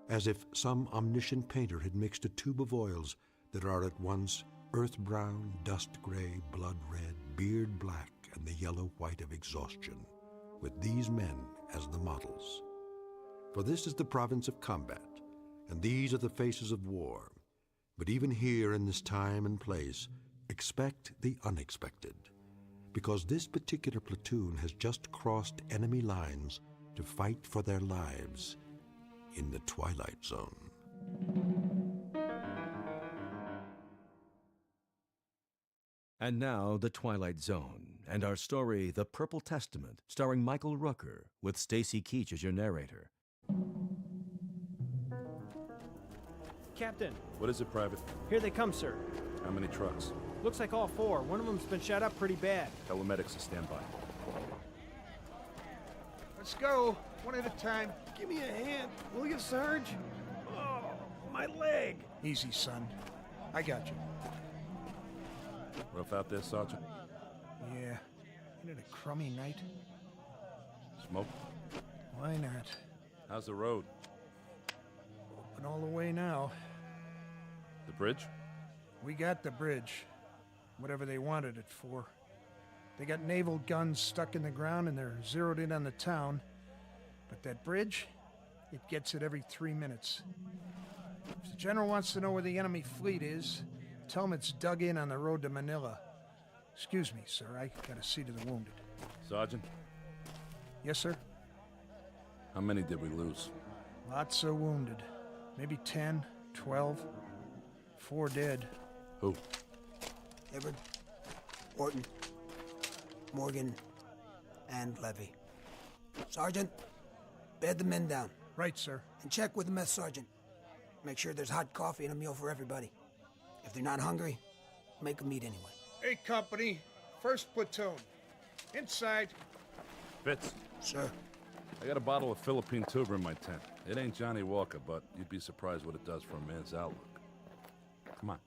As if some omniscient painter had mixed a tube of oils that are at once earth-brown, dust-gray, blood-red, beard-black, and the yellow-white of exhaustion, with these men as the models. For this is the province of combat, and these are the faces of war. But even here in this time and place, expect the unexpected, because this particular platoon has just crossed enemy lines to fight for their lives in the Twilight Zone.
And now, The Twilight Zone, and our story, The Purple Testament, starring Michael Rooker, with Stacy Keach as your narrator.
Captain.
What is it, Private?
Here they come, sir.
How many trucks?
Looks like all four. One of them's been shot up pretty bad.
Tell the medics to stand by.
Let's go. One at a time. Give me a hand, will you, Sarge? Oh, my leg. Easy, son. I got you.
Rough out there, Sergeant?
Yeah. Ain't it a crummy night?
Smoke?
Why not?
How's the road?
Open all the way now.
The bridge?
We got the bridge. Whatever they wanted it for. They got naval guns stuck in the ground and they're zeroed in on the town. But that bridge, it gets it every 3 minutes. If the general wants to know where the enemy fleet is, tell him it's dug in on the road to Manila. Excuse me, sir, I gotta see to the wounded.
Sergeant?
Yes, sir?
How many did we lose?
Lots of wounded. Maybe 10, 12. 4 dead.
Who?
Hibbert, Orton, Morgan, and Levy. Sergeant, bed the men down.
Right, sir.
And check with the mess sergeant. Make sure there's hot coffee and a meal for everybody. If they're not hungry, make them eat anyway.
Hey, company. First platoon. Inside.
Fitz.
Sir.
I got a bottle of Philippine tuber in my tent. It ain't Johnny Walker, but you'd be surprised what it does for a man's outlook. Come on.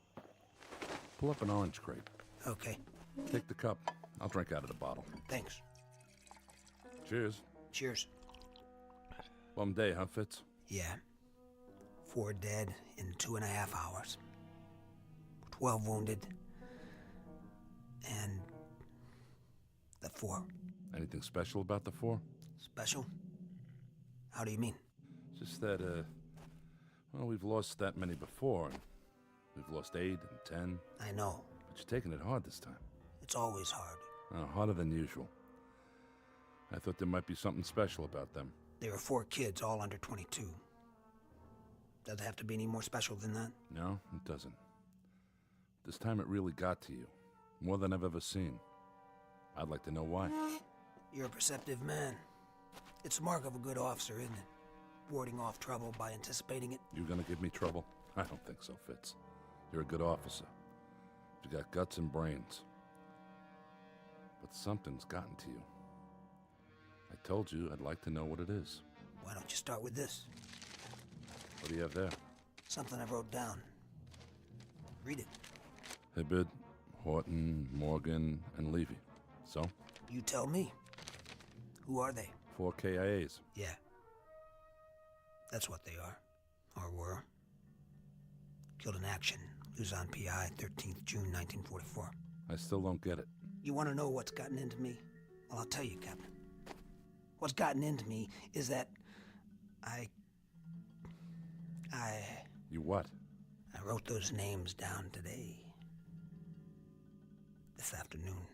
Pull up an orange crate.
Okay.
Take the cup. I'll drink out of the bottle.
Thanks.
Cheers.
Cheers.
Bum day, huh, Fitz?
Yeah. 4 dead in 2.5 hours. 12 wounded. And the 4.
Anything special about the 4?
Special? How do you mean?
Just that, well, we've lost that many before, and We've lost 8 and 10.
I know.
But you're taking it hard this time.
It's always hard.
Harder than usual. I thought there might be something special about them.
There were 4 kids, all under 22. Does it have to be any more special than that?
No, it doesn't. This time it really got to you. More than I've ever seen. I'd like to know why.
You're a perceptive man. It's the mark of a good officer, isn't it? Warding off trouble by anticipating it.
You gonna give me trouble? I don't think so, Fitz. You're a good officer. You got guts and brains. But something's gotten to you. I told you I'd like to know what it is.
Why don't you start with this?
What do you have there?
Something I wrote down. Read it.
Hibbert, Horton, Morgan, and Levy. So?
You tell me. Who are they?
4 KIAs.
Yeah. That's what they are. Or were. Killed in action. Luzon PI, 13th June, 1944.
I still don't get it.
You want to know what's gotten into me? Well, I'll tell you, Captain. What's gotten into me is that I...
You what?
I wrote those names down today. This afternoon.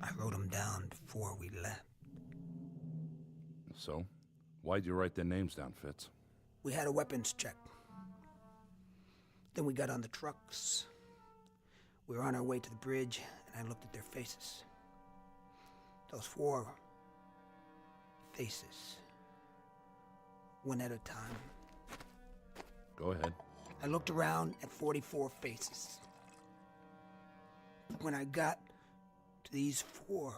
I wrote them down before we left.
So? Why'd you write their names down, Fitz?
We had a weapons check. Then we got on the trucks. We were on our way to the bridge, and I looked at their faces. Those 4 faces. One at a time.
Go ahead.
I looked around at 44 faces. When I got to these 4,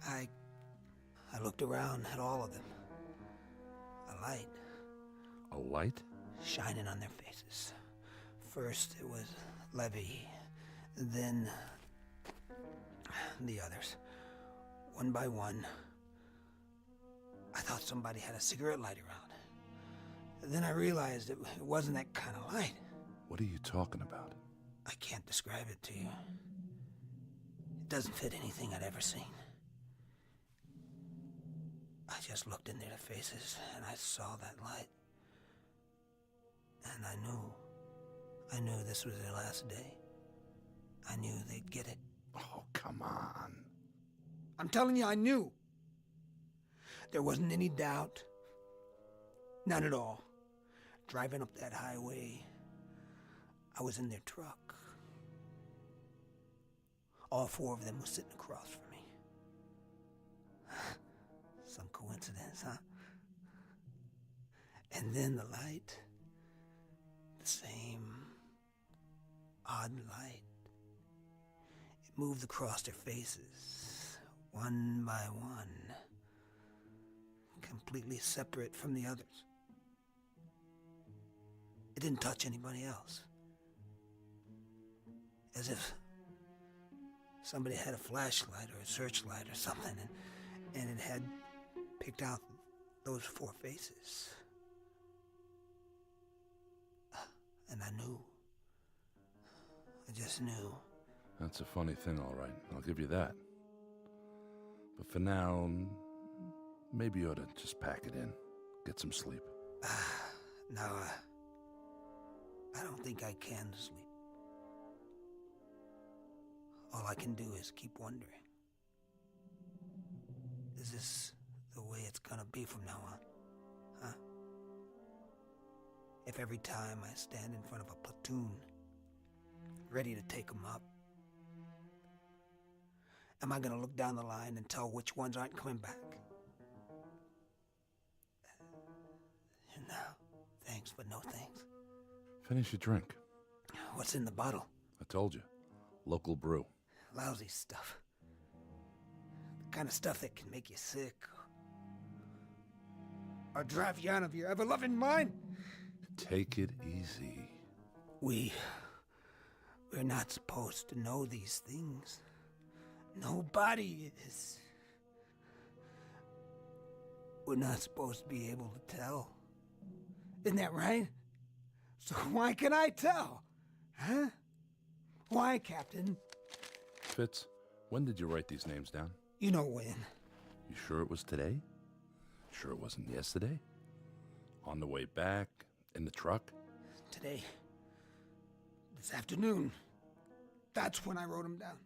I looked around at all of them. A light.
A light?
Shining on their faces. First it was Levy, then the others. One by one. I thought somebody had a cigarette light around. Then I realized it wasn't that kind of light.
What are you talking about?
I can't describe it to you. It doesn't fit anything I'd ever seen. I just looked into their faces and I saw that light. And I knew this was their last day. I knew they'd get it.
Oh, come on.
I'm telling you, I knew. There wasn't any doubt. None at all. Driving up that highway, I was in their truck. All 4 of them were sitting across from me. Some coincidence, huh? And then the light, the same odd light. It moved across their faces, one by one, completely separate from the others. It didn't touch anybody else. As if somebody had a flashlight or a searchlight or something, and it had picked out those 4 faces. And I knew. I just knew.
That's a funny thing, all right. I'll give you that. But for now, maybe you ought to just pack it in. Get some sleep.
No, I don't think I can sleep. All I can do is keep wondering. Is this the way it's gonna be from now on? Huh? If every time I stand in front of a platoon, ready to take them up, am I gonna look down the line and tell which ones aren't coming back? No, thanks, but no thanks.
Finish your drink.
What's in the bottle?
I told you. Local brew.
Lousy stuff. The kind of stuff that can make you sick. Or drive you out of your ever-loving mind.
Take it easy.
We're not supposed to know these things. Nobody is. We're not supposed to be able to tell. Isn't that right? So why can I tell? Huh? Why, Captain?
Fitz, when did you write these names down?
You know when.
You sure it was today? Sure it wasn't yesterday? On the way back? In the truck?
Today. This afternoon. That's when I wrote them down.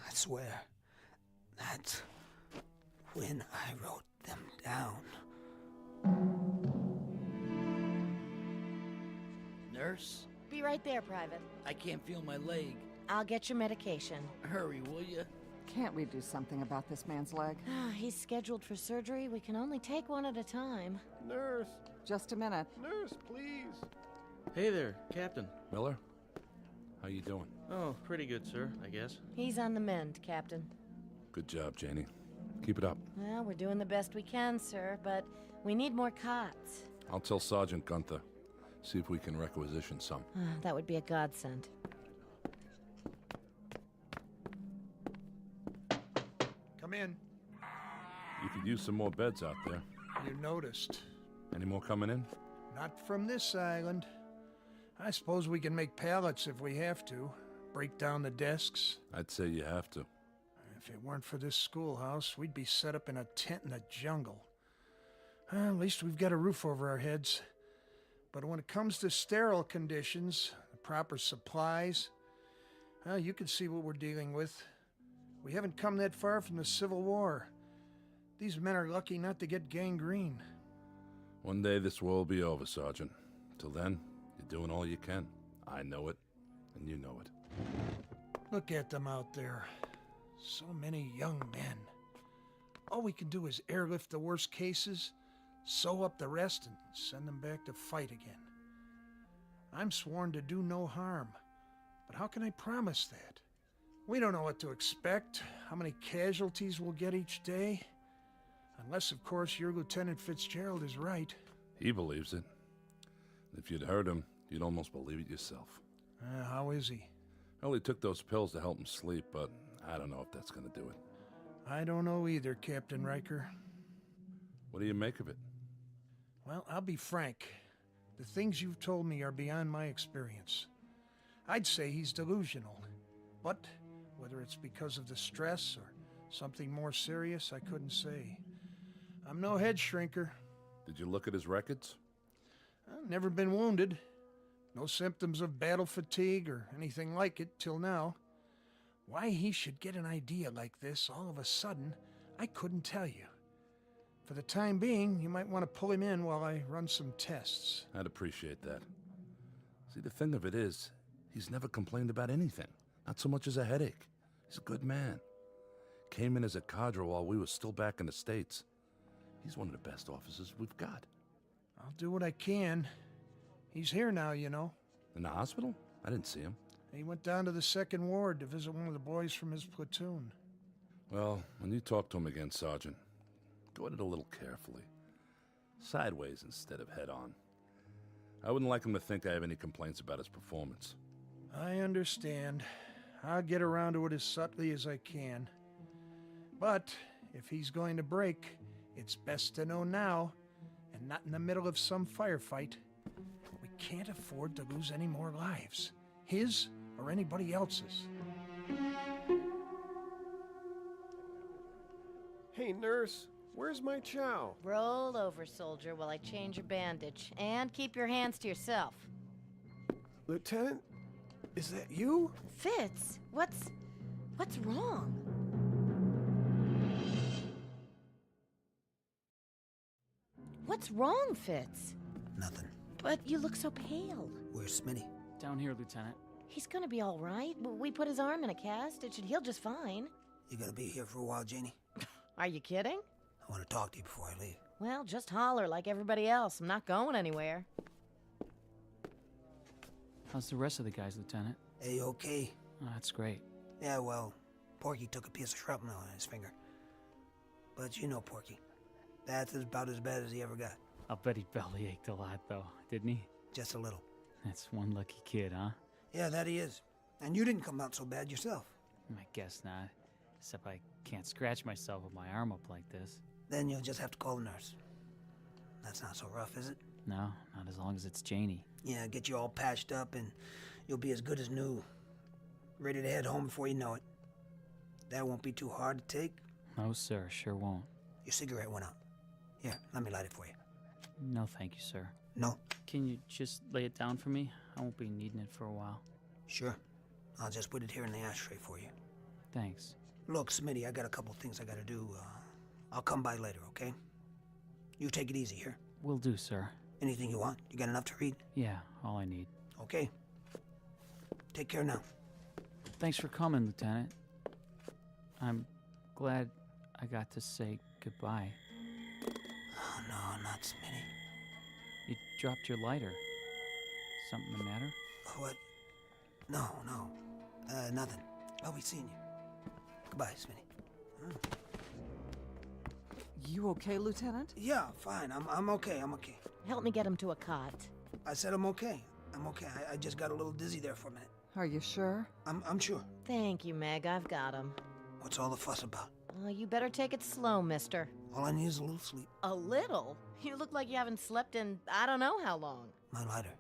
I swear. That's when I wrote them down.
Nurse?
Be right there, Private.
I can't feel my leg.
I'll get your medication.
Hurry, will you?
Can't we do something about this man's leg?
He's scheduled for surgery. We can only take one at a time.
Nurse. Just a minute.
Nurse, please.
Hey there, Captain.
Miller? How you doing?
Oh, pretty good, sir, I guess.
He's on the mend, Captain.
Good job, Janie. Keep it up.
Well, we're doing the best we can, sir, but we need more cots.
I'll tell Sergeant Gunther. See if we can requisition some.
That would be a godsend.
Come in.
You could use some more beds out there.
You noticed.
Any more coming in?
Not from this island. I suppose we can make pallets if we have to. Break down the desks.
I'd say you have to.
If it weren't for this schoolhouse, we'd be set up in a tent in the jungle. At least we've got a roof over our heads. But when it comes to sterile conditions, the proper supplies, well, you can see what we're dealing with. We haven't come that far from the Civil War. These men are lucky not to get gangrene.
One day this war will be over, Sergeant. Till then, you're doing all you can. I know it, and you know it.
Look at them out there. So many young men. All we can do is airlift the worst cases, sew up the rest, and send them back to fight again. I'm sworn to do no harm, but how can I promise that? We don't know what to expect, how many casualties we'll get each day. Unless, of course, your Lieutenant Fitzgerald is right.
He believes it. If you'd heard him, you'd almost believe it yourself.
How is he?
Well, he took those pills to help him sleep, but I don't know if that's going to do it.
I don't know either, Captain Riker.
What do you make of it?
Well, I'll be frank. The things you've told me are beyond my experience. I'd say he's delusional. But whether it's because of the stress or something more serious, I couldn't say. I'm no head shrinker.
Did you look at his records?
I've never been wounded. No symptoms of battle fatigue or anything like it till now. Why he should get an idea like this all of a sudden, I couldn't tell you. For the time being, you might want to pull him in while I run some tests.
I'd appreciate that. See, the thing of it is, he's never complained about anything. Not so much as a headache. He's a good man. Came in as a cadre while we were still back in the States. He's one of the best officers we've got.
I'll do what I can. He's here now, you know.
In the hospital? I didn't see him.
He went down to the 2nd Ward to visit one of the boys from his platoon.
Well, when you talk to him again, Sergeant, go at it a little carefully. Sideways instead of head-on. I wouldn't like him to think I have any complaints about his performance.
I understand. I'll get around to it as subtly as I can. But if he's going to break, it's best to know now, and not in the middle of some firefight. We can't afford to lose any more lives. His or anybody else's.
Hey, nurse, where's my chow?
Roll over, soldier, while I change your bandage. And keep your hands to yourself.
Lieutenant, is that you?
Fitz, what's wrong? What's wrong, Fitz?
Nothing.
But you look so pale.
Where's Smitty?
Down here, Lieutenant.
He's gonna be all right. We put his arm in a cast. It should heal just fine.
You gonna be here for a while, Janie?
Are you kidding?
I want to talk to you before I leave.
Well, just holler like everybody else. I'm not going anywhere.
How's the rest of the guys, Lieutenant?
A-okay.
Oh, that's great.
Yeah, well, Porky took a piece of shrapnel on his finger. But you know Porky. That's about as bad as he ever got.
I'll bet he belly ached a lot, though, didn't he?
Just a little.
That's one lucky kid, huh?
Yeah, that he is. And you didn't come out so bad yourself.
I guess not. Except I can't scratch myself with my arm up like this.
Then you'll just have to call the nurse. That's not so rough, is it?
No, not as long as it's Janie.
Yeah, get you all patched up and you'll be as good as new. Ready to head home before you know it. That won't be too hard to take.
No, sir, sure won't.
Your cigarette went out. Here, let me light it for you.
No, thank you, sir.
No?
Can you just lay it down for me? I won't be needing it for a while.
Sure. I'll just put it here in the ashtray for you.
Thanks.
Look, Smitty, I got a couple things I gotta do. I'll come by later, okay? You take it easy here.
Will do, sir.
Anything you want? You got enough to read?
Yeah, all I need.
Okay. Take care now.
Thanks for coming, Lieutenant. I'm glad I got to say goodbye.
Oh, no, not Smitty.
You dropped your lighter. Something the matter?
What? No. Nothing. I'll be seeing you. Goodbye, Smitty.
You okay, Lieutenant?
Yeah, fine. I'm okay.
Help me get him to a cot.
I said I'm okay. I just got a little dizzy there for a minute.
Are you sure?
I'm sure.
Thank you, Meg. I've got him.
What's all the fuss about?
You better take it slow, mister.
All I need is a little sleep.
A little? You look like you haven't slept in I don't know how long.
My lighter.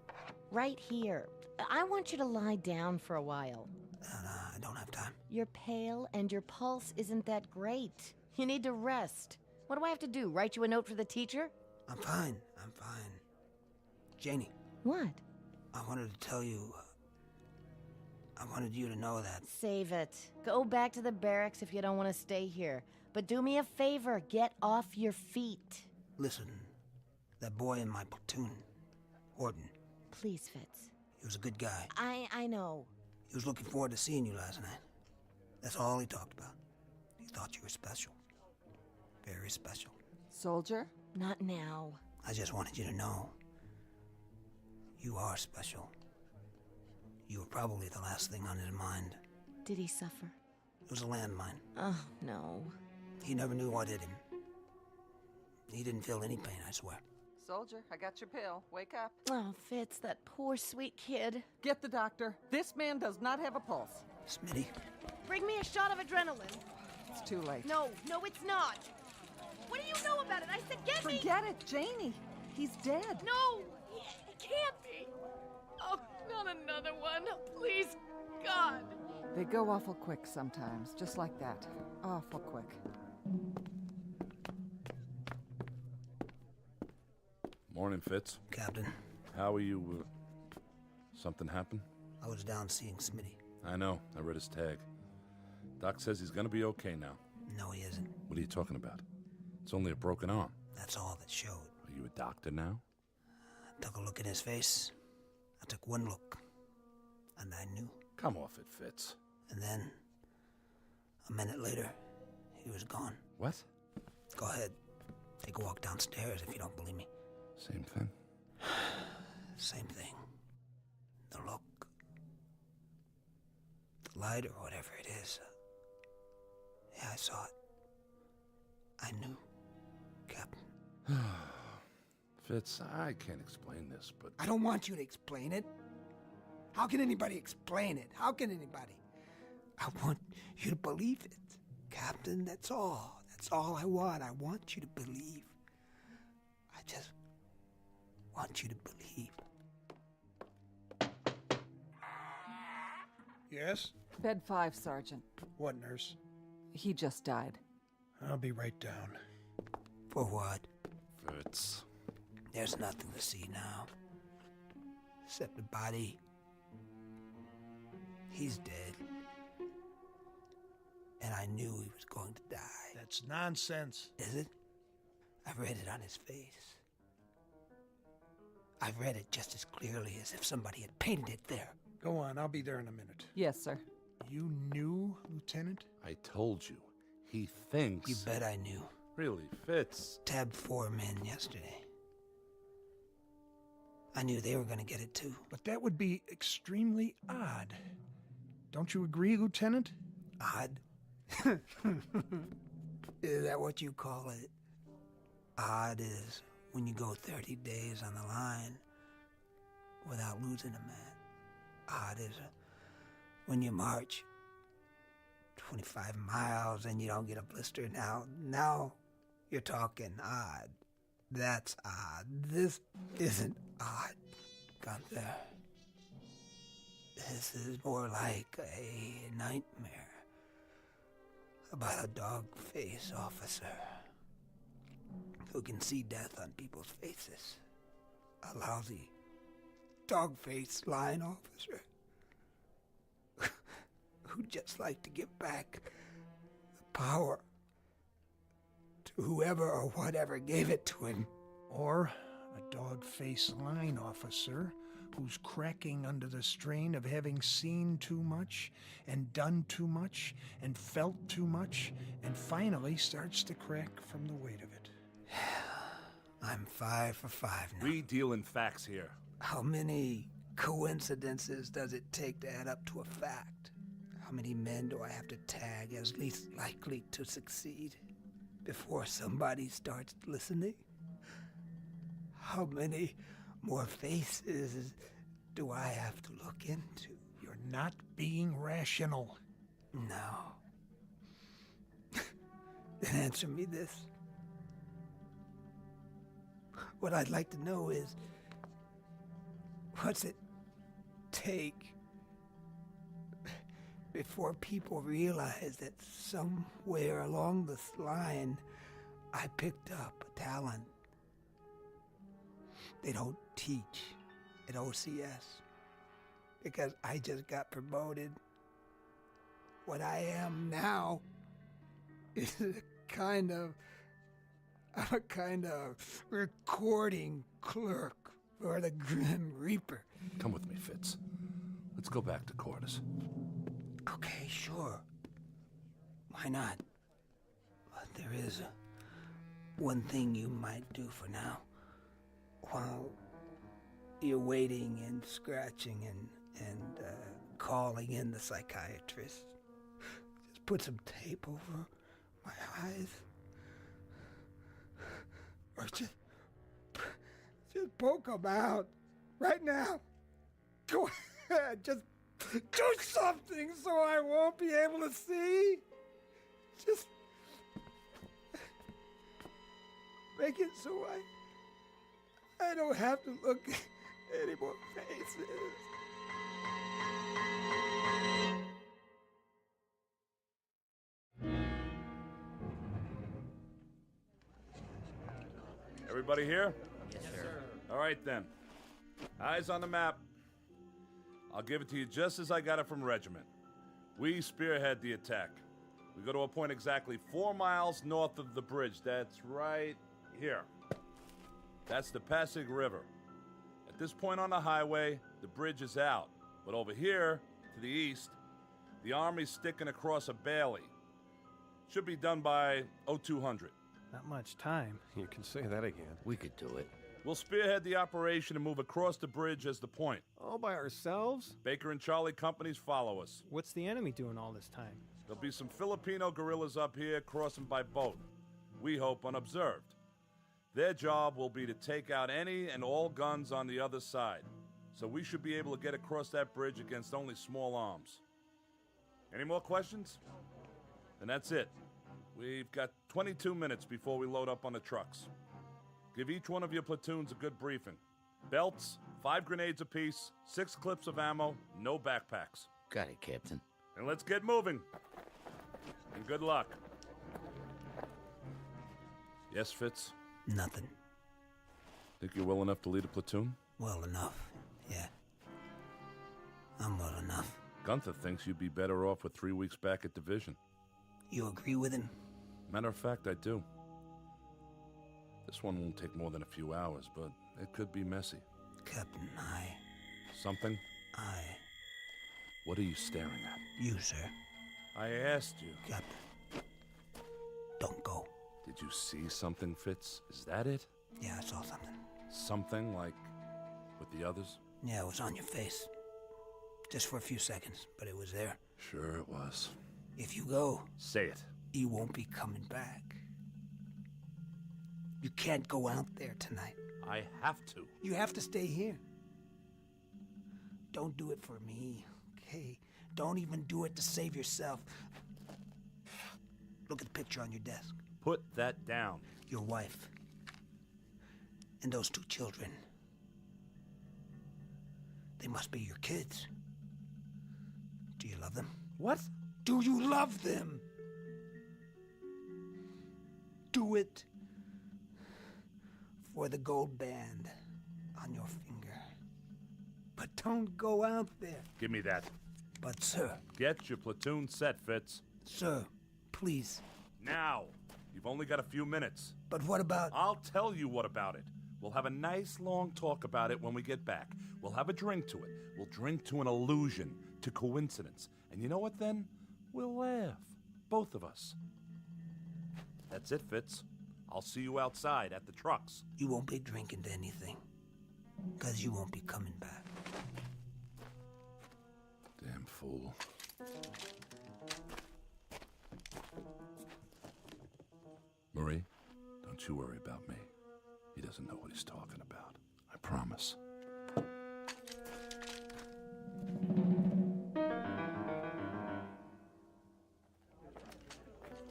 Right here. I want you to lie down for a while.
I don't have time.
You're pale and your pulse isn't that great. You need to rest. What do I have to do? Write you a note for the teacher?
I'm fine. Janie.
What?
I wanted to tell you... I wanted you to know that...
Save it. Go back to the barracks if you don't want to stay here. But do me a favor. Get off your feet.
Listen, that boy in my platoon, Horton.
Please, Fitz.
He was a good guy.
I know.
He was looking forward to seeing you last night. That's all he talked about. He thought you were special. Very special.
Soldier?
Not now.
I just wanted you to know. You are special. You were probably the last thing on his mind.
Did he suffer?
It was a landmine.
Oh, no.
He never knew what hit him. He didn't feel any pain, I swear.
Soldier, I got your pill. Wake up.
Oh, Fitz, that poor sweet kid.
Get the doctor. This man does not have a pulse.
Smitty.
Bring me a shot of adrenaline.
It's too late.
No, it's not. What do you know about it? I said get me.
Forget it, Janie. He's dead.
No, he can't be. Oh, not another one. Please, God.
They go awful quick sometimes, just like that. Awful quick.
Morning, Fitz.
Captain.
How are you? Something happened?
I was down seeing Smitty.
I know. I read his tag. Doc says he's gonna be okay now.
No, he isn't.
What are you talking about? It's only a broken arm.
That's all that showed.
Are you a doctor now?
I took a look at his face. I took one look. And I knew.
Come off it, Fitz.
And then, a minute later, he was gone.
What?
Go ahead. Take a walk downstairs if you don't believe me.
Same thing.
Same thing. The look. The light or whatever it is. Yeah, I saw it. I knew. Captain.
Fitz, I can't explain this, but...
I don't want you to explain it. How can anybody explain it? How can anybody? I want you to believe it. Captain, that's all. That's all I want. I want you to believe. I just want you to believe.
Yes?
Bed 5, Sergeant.
What, nurse?
He just died.
I'll be right down.
For what?
Fitz.
There's nothing to see now. Except the body. He's dead. And I knew he was going to die.
That's nonsense.
Is it? I've read it on his face. I've read it just as clearly as if somebody had painted it there.
Go on, I'll be there in a minute.
Yes, sir.
You knew, Lieutenant?
I told you. He thinks...
You bet I knew.
Really, Fitz?
Tabbed 4 men yesterday. I knew they were going to get it too.
But that would be extremely odd. Don't you agree, Lieutenant?
Odd? Is that what you call it? Odd is when you go 30 days on the line without losing a man. Odd is when you march 25 miles and you don't get a blister. Now you're talking odd. That's odd. This isn't odd, Gunther. This is more like a nightmare about a dog-faced officer. who can see death on people's faces. A lousy, dog-faced line officer who'd just like to give back the power to whoever or whatever gave it to him.
Or a dog-faced line officer who's cracking under the strain of having seen too much and done too much and felt too much and finally starts to crack from the weight of it.
I'm 5 for 5 now.
We deal in facts here.
How many coincidences does it take to add up to a fact? How many men do I have to tag as least likely to succeed before somebody starts listening? How many more faces do I have to look into?
You're not being rational.
No. Then answer me this. What I'd like to know is, what's it take before people realize that somewhere along this line I picked up a talent they don't teach at OCS because I just got promoted. What I am now is I'm a kind of recording clerk for the Grim Reaper.
Come with me, Fitz. Let's go back to quarters.
Okay, sure. Why not? But there is one thing you might do for now. While you're waiting and scratching and calling in the psychiatrist, just put some tape over my eyes. Or just poke them out right now. Go ahead, just do something so I won't be able to see. Just make it so I don't have to look at any more faces.
Everybody here?
Yes, sir.
All right, then. Eyes on the map. I'll give it to you just as I got it from Regiment. We spearhead the attack. We go to a point exactly 4 miles north of the bridge. That's right here. That's the Passersby River. At this point on the highway, the bridge is out. But over here, to the east, the Army's sticking across a bailey. Should be done by 0200.
Not much time. You can say that again.
We could do it.
We'll spearhead the operation and move across the bridge as the point.
All by ourselves?
Baker and Charlie companies follow us.
What's the enemy doing all this time?
There'll be some Filipino guerrillas up here crossing by boat. We hope unobserved. Their job will be to take out any and all guns on the other side. So we should be able to get across that bridge against only small arms. Any more questions? Then that's it. We've got 22 minutes before we load up on the trucks. Give each one of your platoons a good briefing. Belts, 5 grenades apiece, 6 clips of ammo, no backpacks.
Got it, Captain.
And let's get moving. And good luck. Yes, Fitz?
Nothing.
Think you're well enough to lead a platoon?
Well enough, yeah. I'm well enough.
Gunther thinks you'd be better off with 3 weeks back at division.
You agree with him?
Matter of fact, I do. This one won't take more than a few hours, but it could be messy.
Captain,
Something? What are you staring at?
You, sir.
I asked you.
Captain, don't go.
Did you see something, Fitz? Is that it?
Yeah, I saw something.
Something like with the others?
Yeah, it was on your face. Just for a few seconds, but it was there.
Sure it was.
If you go...
Say it.
You won't be coming back. You can't go out there tonight.
I have to.
You have to stay here. Don't do it for me, okay? Don't even do it to save yourself. Look at the picture on your desk.
Put that down.
Your wife. And those 2 children. They must be your kids. Do you love them?
What?
Do you love them? Do it for the gold band on your finger. But don't go out there.
Give me that.
But, sir...
Get your platoon set, Fitz.
Sir, please.
Now. You've only got a few minutes.
But what about...
I'll tell you what about it. We'll have a nice long talk about it when we get back. We'll have a drink to it. We'll drink to an illusion, to coincidence. And you know what then? We'll laugh. Both of us. That's it, Fitz. I'll see you outside at the trucks.
You won't be drinking to anything. Because you won't be coming back.
Damn fool. Marie, don't you worry about me. He doesn't know what he's talking about. I promise.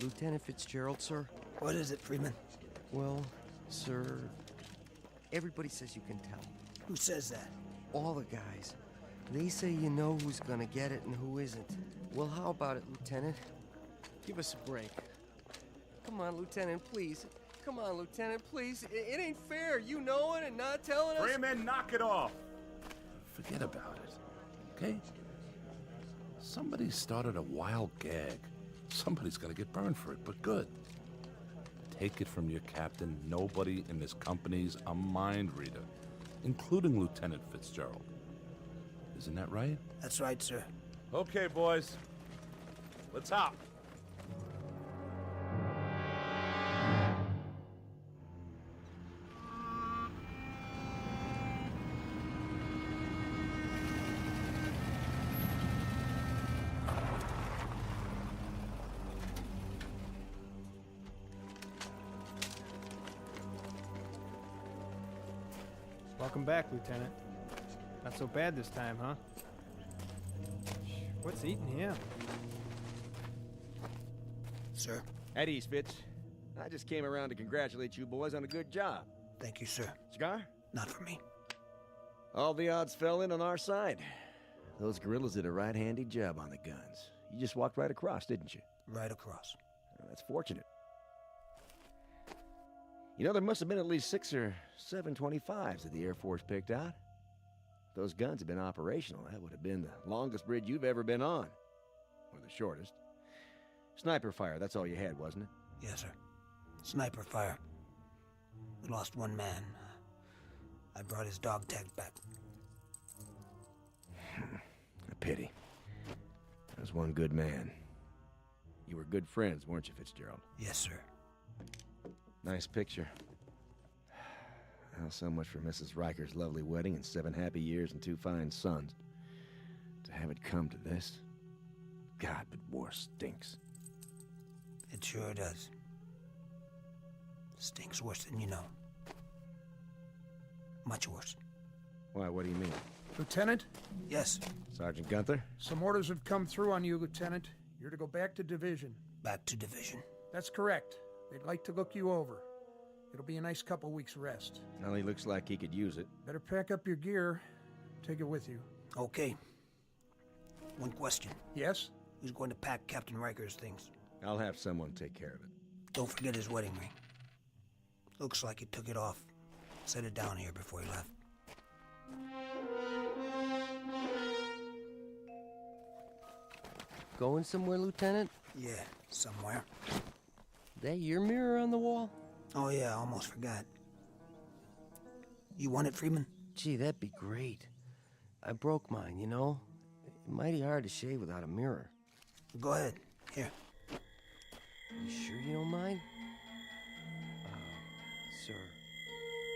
Lieutenant Fitzgerald, sir?
What is it, Freeman?
Well, sir, everybody says you can tell.
Who says that?
All the guys. They say you know who's gonna get it and who isn't. Well, how about it, Lieutenant? Give us a break. Come on, Lieutenant, please. Come on, Lieutenant, please. It ain't fair. You know it and not telling us.
Freeman, knock it off. Forget about it, okay? Somebody started a wild gag. Somebody's gonna get burned for it, but good. Take it from your captain, nobody in this company's a mind reader, including Lieutenant Fitzgerald. Isn't that right?
That's right, sir.
Okay, boys. Let's hop.
Welcome back, Lieutenant. Not so bad this time, huh? What's eating him?
Sir?
At ease, Fitz. I just came around to congratulate you boys on a good job.
Thank you, sir.
Cigar?
Not for me.
All the odds fell in on our side. Those guerrillas did a right handy job on the guns. You just walked right across, didn't you?
Right across.
Well, that's fortunate. You know, there must have been at least 6 or 7 25s that the Air Force picked out. If those guns had been operational, that would have been the longest bridge you've ever been on. Or the shortest. Sniper fire, that's all you had, wasn't it?
Yes, sir. Sniper fire. We lost one man. I brought his dog tags back.
A pity. That was one good man. You were good friends, weren't you, Fitzgerald?
Yes, sir.
Nice picture. Well, so much for Mrs. Riker's lovely wedding and 7 happy years and 2 fine sons. To have it come to this? God, but war stinks.
It sure does. Stinks worse than you know. Much worse.
Why, what do you mean?
Lieutenant?
Yes.
Sergeant Gunther?
Some orders have come through on you, Lieutenant. You're to go back to division.
Back to division?
That's correct. They'd like to look you over. It'll be a nice couple weeks' rest.
Well, he looks like he could use it.
Better pack up your gear. Take it with you.
Okay. One question.
Yes?
Who's going to pack Captain Riker's things?
I'll have someone take care of it.
Don't forget his wedding ring. Looks like he took it off. Set it down here before he left.
Going somewhere, Lieutenant?
Yeah, somewhere.
That your mirror on the wall?
Oh yeah, I almost forgot. You want it, Freeman?
Gee, that'd be great. I broke mine, you know? Mighty hard to shave without a mirror.
Go ahead. Here.
You sure you don't mind? Sir.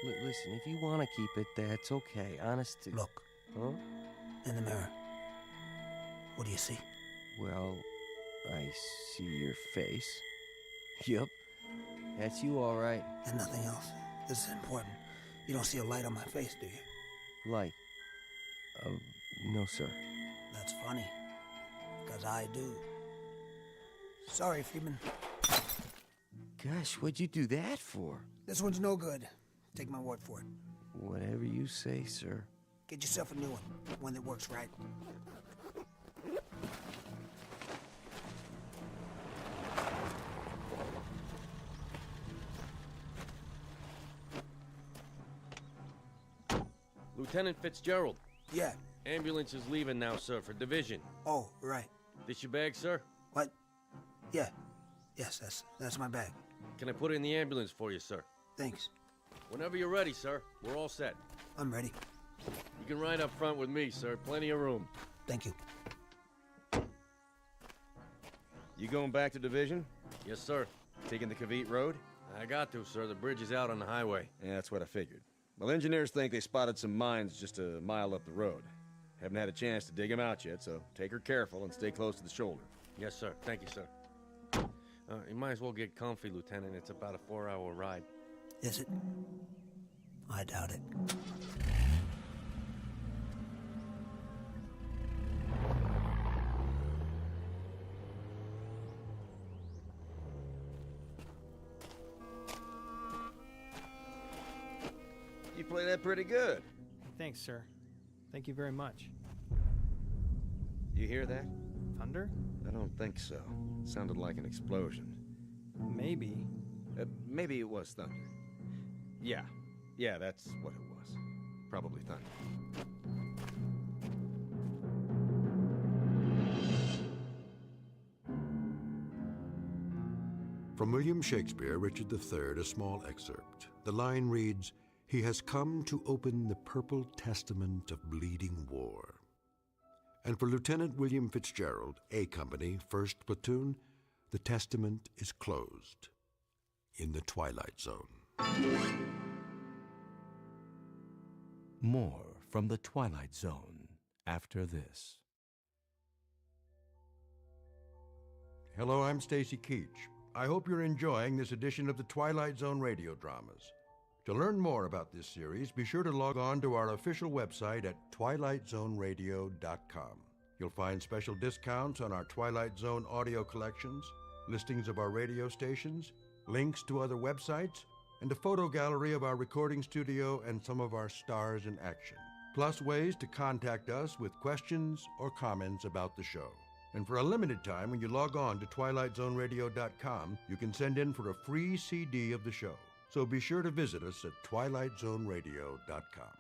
Listen, if you want to keep it, that's okay. Honest to...
Look.
Huh?
In the mirror. What do you see?
Well, I see your face. Yep. That's you, all right.
And nothing else. This is important. You don't see a light on my face, do you?
Light? No, sir.
That's funny. Because I do. Sorry, Freeman.
Gosh, what'd you do that for?
This one's no good. Take my word for it.
Whatever you say, sir.
Get yourself a new one that works right.
Lieutenant Fitzgerald.
Yeah.
Ambulance is leaving now, sir, for division.
Oh, right.
This your bag, sir?
What? Yeah. Yes, that's my bag.
Can I put it in the ambulance for you, sir?
Thanks.
Whenever you're ready, sir. We're all set.
I'm ready.
You can ride up front with me, sir. Plenty of room.
Thank you.
You going back to division?
Yes, sir.
Taking the Cavite Road?
I got to, sir. The bridge is out on the highway.
Yeah, that's what I figured. Well, engineers think they spotted some mines just a mile up the road. Haven't had a chance to dig them out yet, so take her careful and stay close to the shoulder.
Yes, sir. Thank you, sir. You might as well get comfy, Lieutenant. It's about a 4-hour ride.
Is it? I doubt it.
You play that pretty good.
Thanks, sir. Thank you very much.
You hear that?
Thunder?
I don't think so. Sounded like an explosion.
Maybe.
Maybe it was thunder. Yeah, that's what it was. Probably thunder.
From William Shakespeare, Richard III, a small excerpt. The line reads, "He has come to open the purple testament of bleeding war." And for Lieutenant William Fitzgerald, A Company, 1st Platoon, the testament is closed in the Twilight Zone.
More from the Twilight Zone after this.
Hello, I'm Stacy Keach. I hope you're enjoying this edition of the Twilight Zone Radio Dramas. To learn more about this series, be sure to log on to our official website at twilightzoneradio.com. You'll find special discounts on our Twilight Zone audio collections, listings of our radio stations, links to other websites, and a photo gallery of our recording studio and some of our stars in action. Plus ways to contact us with questions or comments about the show. And for a limited time, when you log on to twilightzoneradio.com, you can send in for a free CD of the show. So be sure to visit us at twilightzoneradio.com.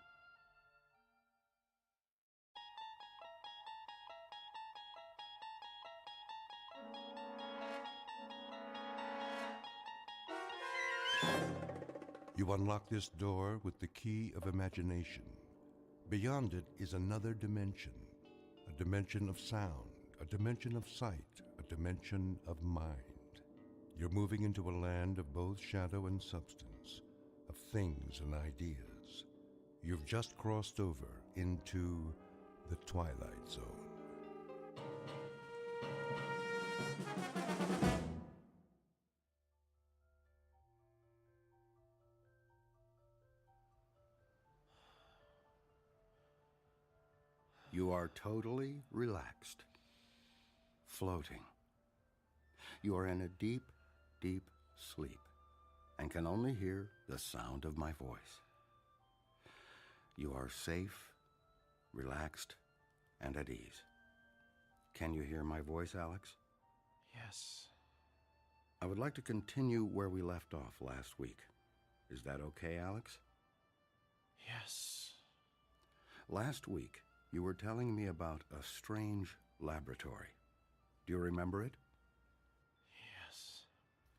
You unlock this door with the key of imagination. Beyond it is another dimension, a dimension of sound, a dimension of sight, a dimension of mind. You're moving into a land of both shadow and substance, of things and ideas. You've just crossed over into the Twilight Zone. You are totally relaxed, floating. You are in a deep, deep sleep and can only hear the sound of my voice. You are safe, relaxed, and at ease. Can you hear my voice, Alex?
Yes.
I would like to continue where we left off last week. Is that okay, Alex?
Yes.
Last week, you were telling me about a strange laboratory. Do you remember it?
Yes.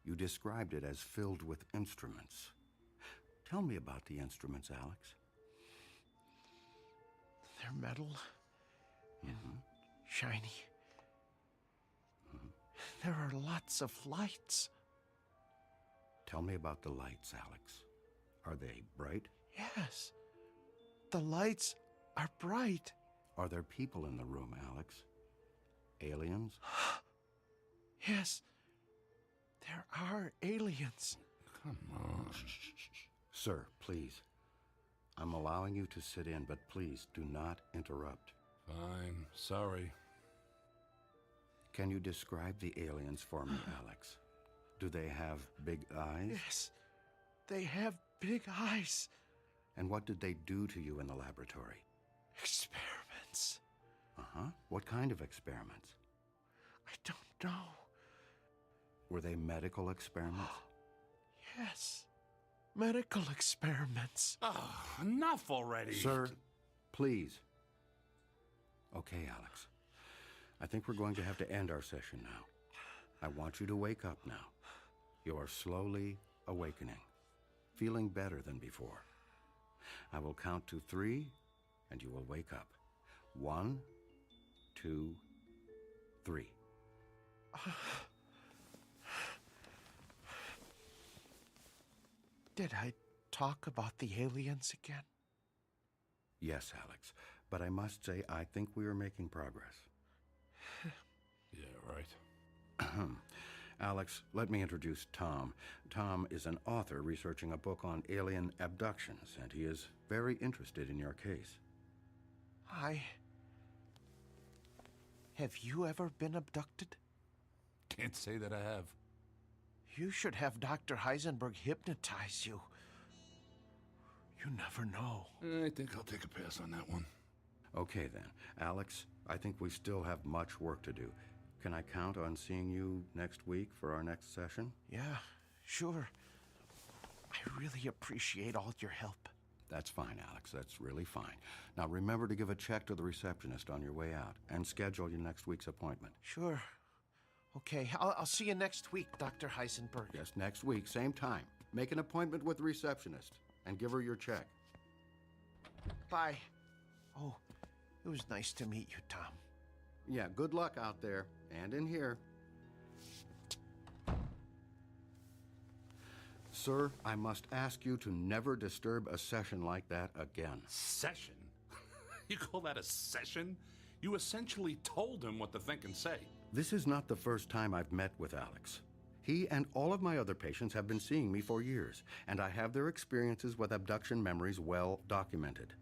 You described it as filled with instruments. Tell me about the instruments, Alex.
They're metal and shiny. There are lots of lights.
Tell me about the lights, Alex. Are they bright?
Yes. The lights are bright.
Are there people in the room, Alex? Aliens?
Yes. There are aliens.
Come on. Sir, please. I'm allowing you to sit in, but please do not interrupt.
Fine. Sorry.
Can you describe the aliens for me, Alex? Do they have big eyes?
Yes. They have big eyes.
And what did they do to you in the laboratory?
Experiments.
Uh-huh. What kind of experiments?
I don't know.
Were they medical experiments?
Yes. Medical experiments.
Oh, enough already.
Sir, Please. Okay, Alex. I think we're going to have to end our session now. I want you to wake up now. You are slowly awakening, feeling better than before. I will count to 3, and you will wake up. 1, 2, 3.
Did I talk about the aliens again?
Yes, Alex, but I must say I think we are making progress.
Yeah, right.
Alex, let me introduce Tom. Tom is an author researching a book on alien abductions, and he is very interested in your case.
Have you ever been abducted?
Can't say that I have.
You should have Dr. Heisenberg hypnotize you. You never know.
I think I'll take a pass on that one.
Okay, then. Alex, I think we still have much work to do. Can I count on seeing you next week for our next session?
Yeah, sure. I really appreciate all your help.
That's fine, Alex. That's really fine. Now, remember to give a check to the receptionist on your way out and schedule your next week's appointment.
Sure. Okay, I'll see you next week, Dr. Heisenberg.
Yes, next week, same time. Make an appointment with the receptionist and give her your check.
Bye. Oh, it was nice to meet you, Tom.
Yeah, good luck out there and in here. Sir, I must ask you to never disturb a session like that again.
Session? You call that a session? You essentially told him what to think and say.
This is not the first time I've met with Alex. He and all of my other patients have been seeing me for years, and I have their experiences with abduction memories well documented.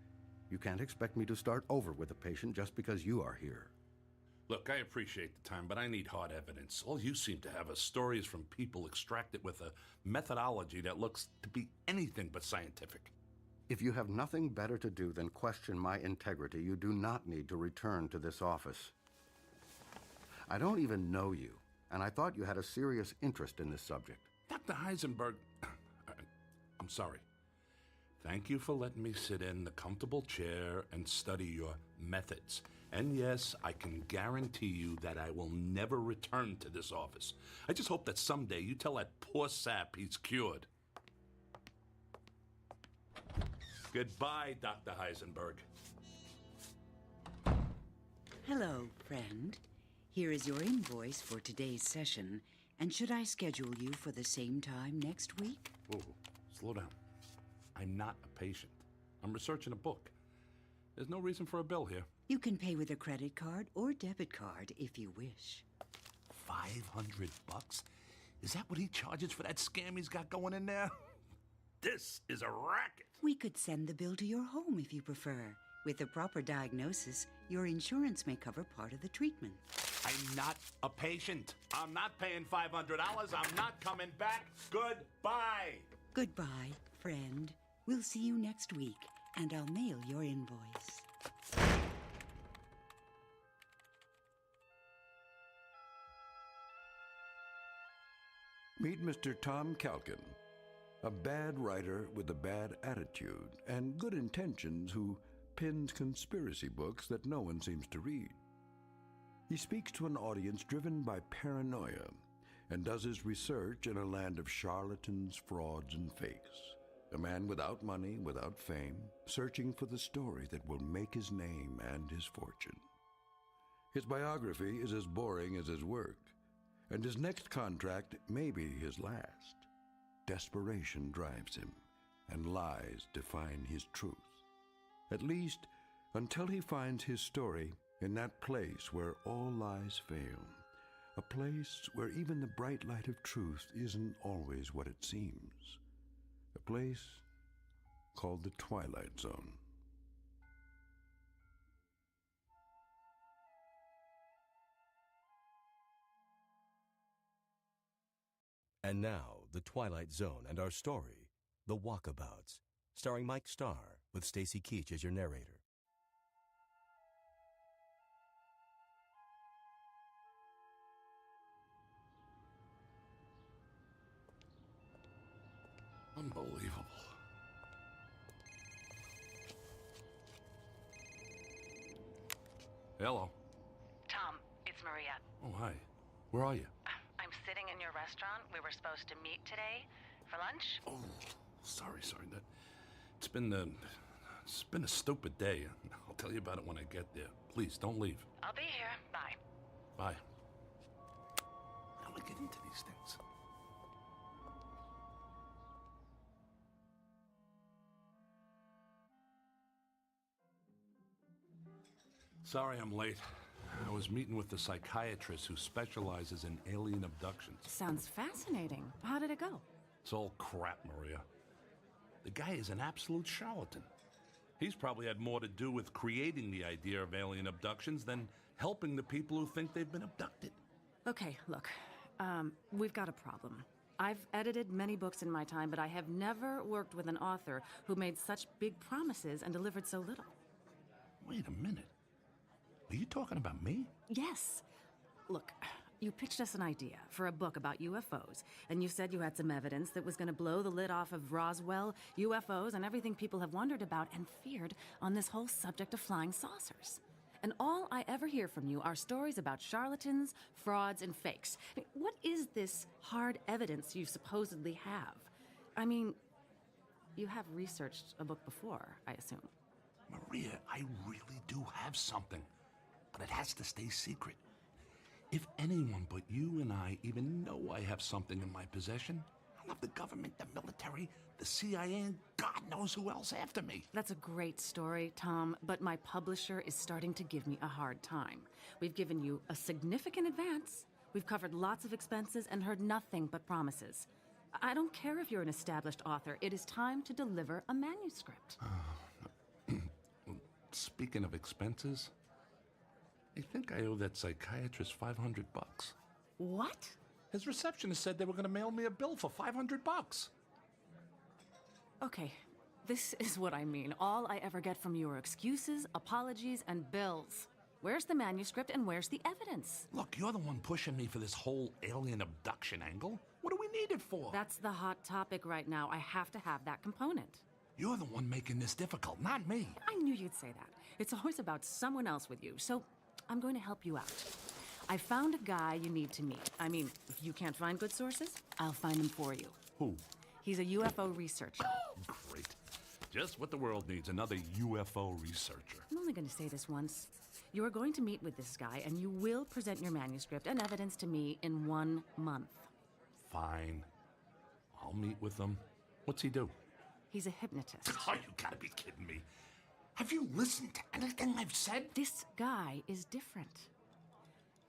You can't expect me to start over with a patient just because you are here.
Look, I appreciate the time, but I need hard evidence. All you seem to have are stories from people extracted with a methodology that looks to be anything but scientific.
If you have nothing better to do than question my integrity, you do not need to return to this office. I don't even know you, and I thought you had a serious interest in this subject.
Dr. Heisenberg, I'm sorry. Thank you for letting me sit in the comfortable chair and study your methods. And yes, I can guarantee you that I will never return to this office. I just hope that someday you tell that poor sap he's cured. Goodbye, Dr. Heisenberg.
Hello, friend. Here is your invoice for today's session. And should I schedule you for the same time next week?
Whoa, slow down. I'm not a patient. I'm researching a book. There's no reason for a bill here.
You can pay with a credit card or debit card if you wish.
$500? Is that what he charges for that scam he's got going in there? This is a racket.
We could send the bill to your home if you prefer. With a proper diagnosis, your insurance may cover part of the treatment.
I'm not a patient. I'm not paying $500. I'm not coming back. Goodbye.
Goodbye, friend. We'll see you next week, and I'll mail your invoice.
Meet Mr. Tom Calkin, a bad writer with a bad attitude and good intentions who pens conspiracy books that no one seems to read. He speaks to an audience driven by paranoia and does his research in a land of charlatans, frauds, and fakes. A man without money, without fame, searching for the story that will make his name and his fortune. His biography is as boring as his work, and his next contract may be his last. Desperation drives him, and lies define his truth. At least, until he finds his story in that place where all lies fail. A place where even the bright light of truth isn't always what it seems. A place called the Twilight Zone.
And now, The Twilight Zone and our story, The Walkabouts, starring Mike Starr, with Stacy Keach as your narrator.
Unbelievable. Hello.
Tom, it's Maria.
Oh, hi. Where are you?
I'm sitting in your restaurant. We were supposed to meet today for lunch.
Oh, sorry. It's been a stupid day. I'll tell you about it when I get there. Please, don't leave.
I'll be here. Bye.
Bye. How do I get into these things? Sorry I'm late. I was meeting with the psychiatrist who specializes in alien abductions.
Sounds fascinating. How did it go?
It's all crap, Maria. The guy is an absolute charlatan. He's probably had more to do with creating the idea of alien abductions than helping the people who think they've been abducted.
Okay, look. We've got a problem. I've edited many books in my time, but I have never worked with an author who made such big promises and delivered so little.
Wait a minute. Are you talking about me?
Yes. Look, you pitched us an idea for a book about UFOs, and you said you had some evidence that was going to blow the lid off of Roswell, UFOs, and everything people have wondered about and feared on this whole subject of flying saucers. And all I ever hear from you are stories about charlatans, frauds, and fakes. What is this hard evidence you supposedly have? I mean, you have researched a book before, I assume.
Maria, I really do have something. But it has to stay secret. If anyone but you and I even know I have something in my possession, I'll have the government, the military, the CIA, and God knows who else after me.
That's a great story, Tom, but my publisher is starting to give me a hard time. We've given you a significant advance. We've covered lots of expenses and heard nothing but promises. I don't care if you're an established author. It is time to deliver a manuscript.
Speaking of expenses, I think I owe that psychiatrist $500.
What?
His receptionist said they were going to mail me a bill for $500.
Okay, this is what I mean. All I ever get from you are excuses, apologies, and bills. Where's the manuscript and where's the evidence?
Look, you're the one pushing me for this whole alien abduction angle. What do we need it for?
That's the hot topic right now. I have to have that component.
You're the one making this difficult, not me.
I knew you'd say that. It's always about someone else with you, so I'm going to help you out. I found a guy you need to meet. I mean, if you can't find good sources, I'll find him for you.
Who?
He's a UFO researcher.
Great. Just what the world needs, another UFO researcher.
I'm only going to say this once. You are going to meet with this guy, and you will present your manuscript and evidence to me in 1 month.
Fine. I'll meet with him. What's he do?
He's a hypnotist.
Oh, you gotta be kidding me. Have you listened to anything I've said?
This guy is different.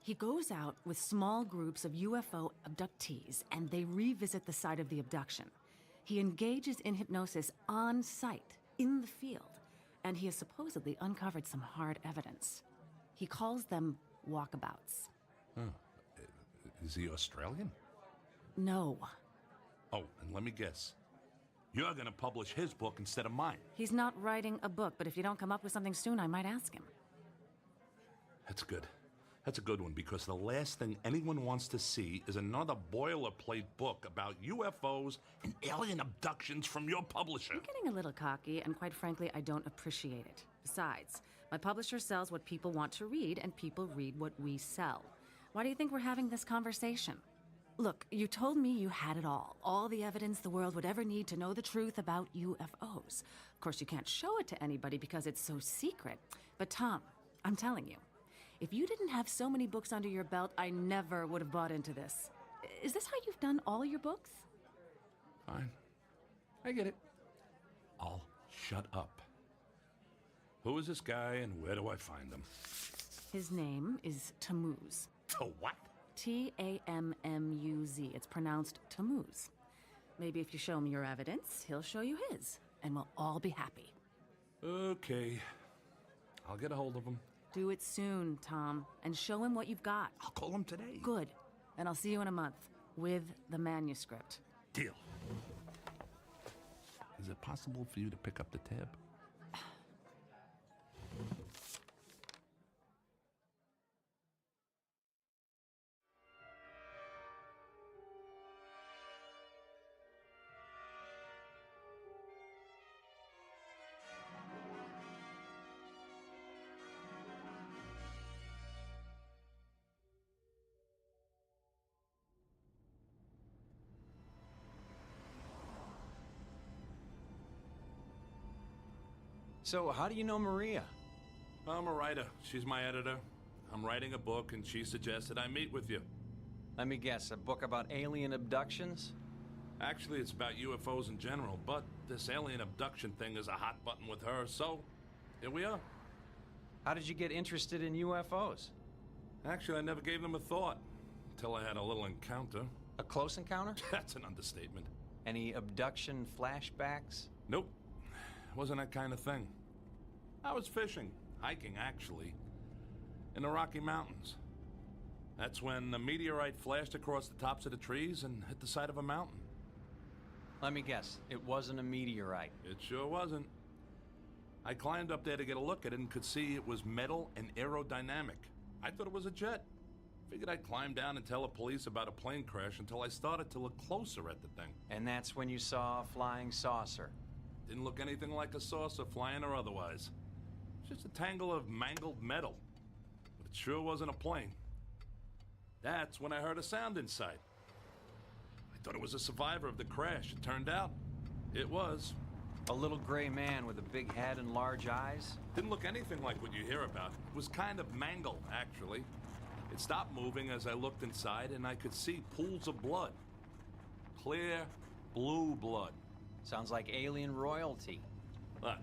He goes out with small groups of UFO abductees, and they revisit the site of the abduction. He engages in hypnosis on site, in the field, and he has supposedly uncovered some hard evidence. He calls them walkabouts.
Huh. Is he Australian?
No.
Oh, and let me guess. You're gonna publish his book instead of mine.
He's not writing a book, but if you don't come up with something soon, I might ask him.
That's good. That's a good one, because the last thing anyone wants to see is another boilerplate book about UFOs and alien abductions from your publisher.
You're getting a little cocky, and quite frankly, I don't appreciate it. Besides, my publisher sells what people want to read, and people read what we sell. Why do you think we're having this conversation? Look, you told me you had it all the evidence the world would ever need to know the truth about UFOs. Of course, you can't show it to anybody because it's so secret. But Tom, I'm telling you, if you didn't have so many books under your belt, I never would have bought into this. Is this how you've done all your books?
Fine. I get it. I'll shut up. Who is this guy and where do I find him?
His name is Tammuz.
To what?
T-A-M-M-U-Z. It's pronounced Tammuz. Maybe if you show him your evidence, he'll show you his, and we'll all be happy.
Okay. I'll get a hold of him.
Do it soon, Tom, and show him what you've got.
I'll call him today.
Good. And I'll see you in a month with the manuscript.
Deal. Is it possible for you to pick up the tab?
So, how do you know Maria?
I'm a writer. She's my editor. I'm writing a book, and she suggested I meet with you.
Let me guess, a book about alien abductions?
Actually, it's about UFOs in general, but this alien abduction thing is a hot button with her, so here we are.
How did you get interested in UFOs?
Actually, I never gave them a thought until I had a little encounter.
A close encounter?
That's an understatement.
Any abduction flashbacks?
Nope. Wasn't that kind of thing. I was fishing, hiking actually, in the Rocky Mountains. That's when a meteorite flashed across the tops of the trees and hit the side of a mountain.
Let me guess, it wasn't a meteorite.
It sure wasn't. I climbed up there to get a look at it and could see it was metal and aerodynamic. I thought it was a jet. Figured I'd climb down and tell the police about a plane crash until I started to look closer at the thing.
And that's when you saw a flying saucer.
Didn't look anything like a saucer, flying or otherwise. Just a tangle of mangled metal. But it sure wasn't a plane. That's when I heard a sound inside. I thought it was a survivor of the crash. It turned out, it was.
A little gray man with a big head and large eyes?
Didn't look anything like what you hear about. It was kind of mangled, actually. It stopped moving as I looked inside, and I could see pools of blood. Clear, blue blood.
Sounds like alien royalty.
Look,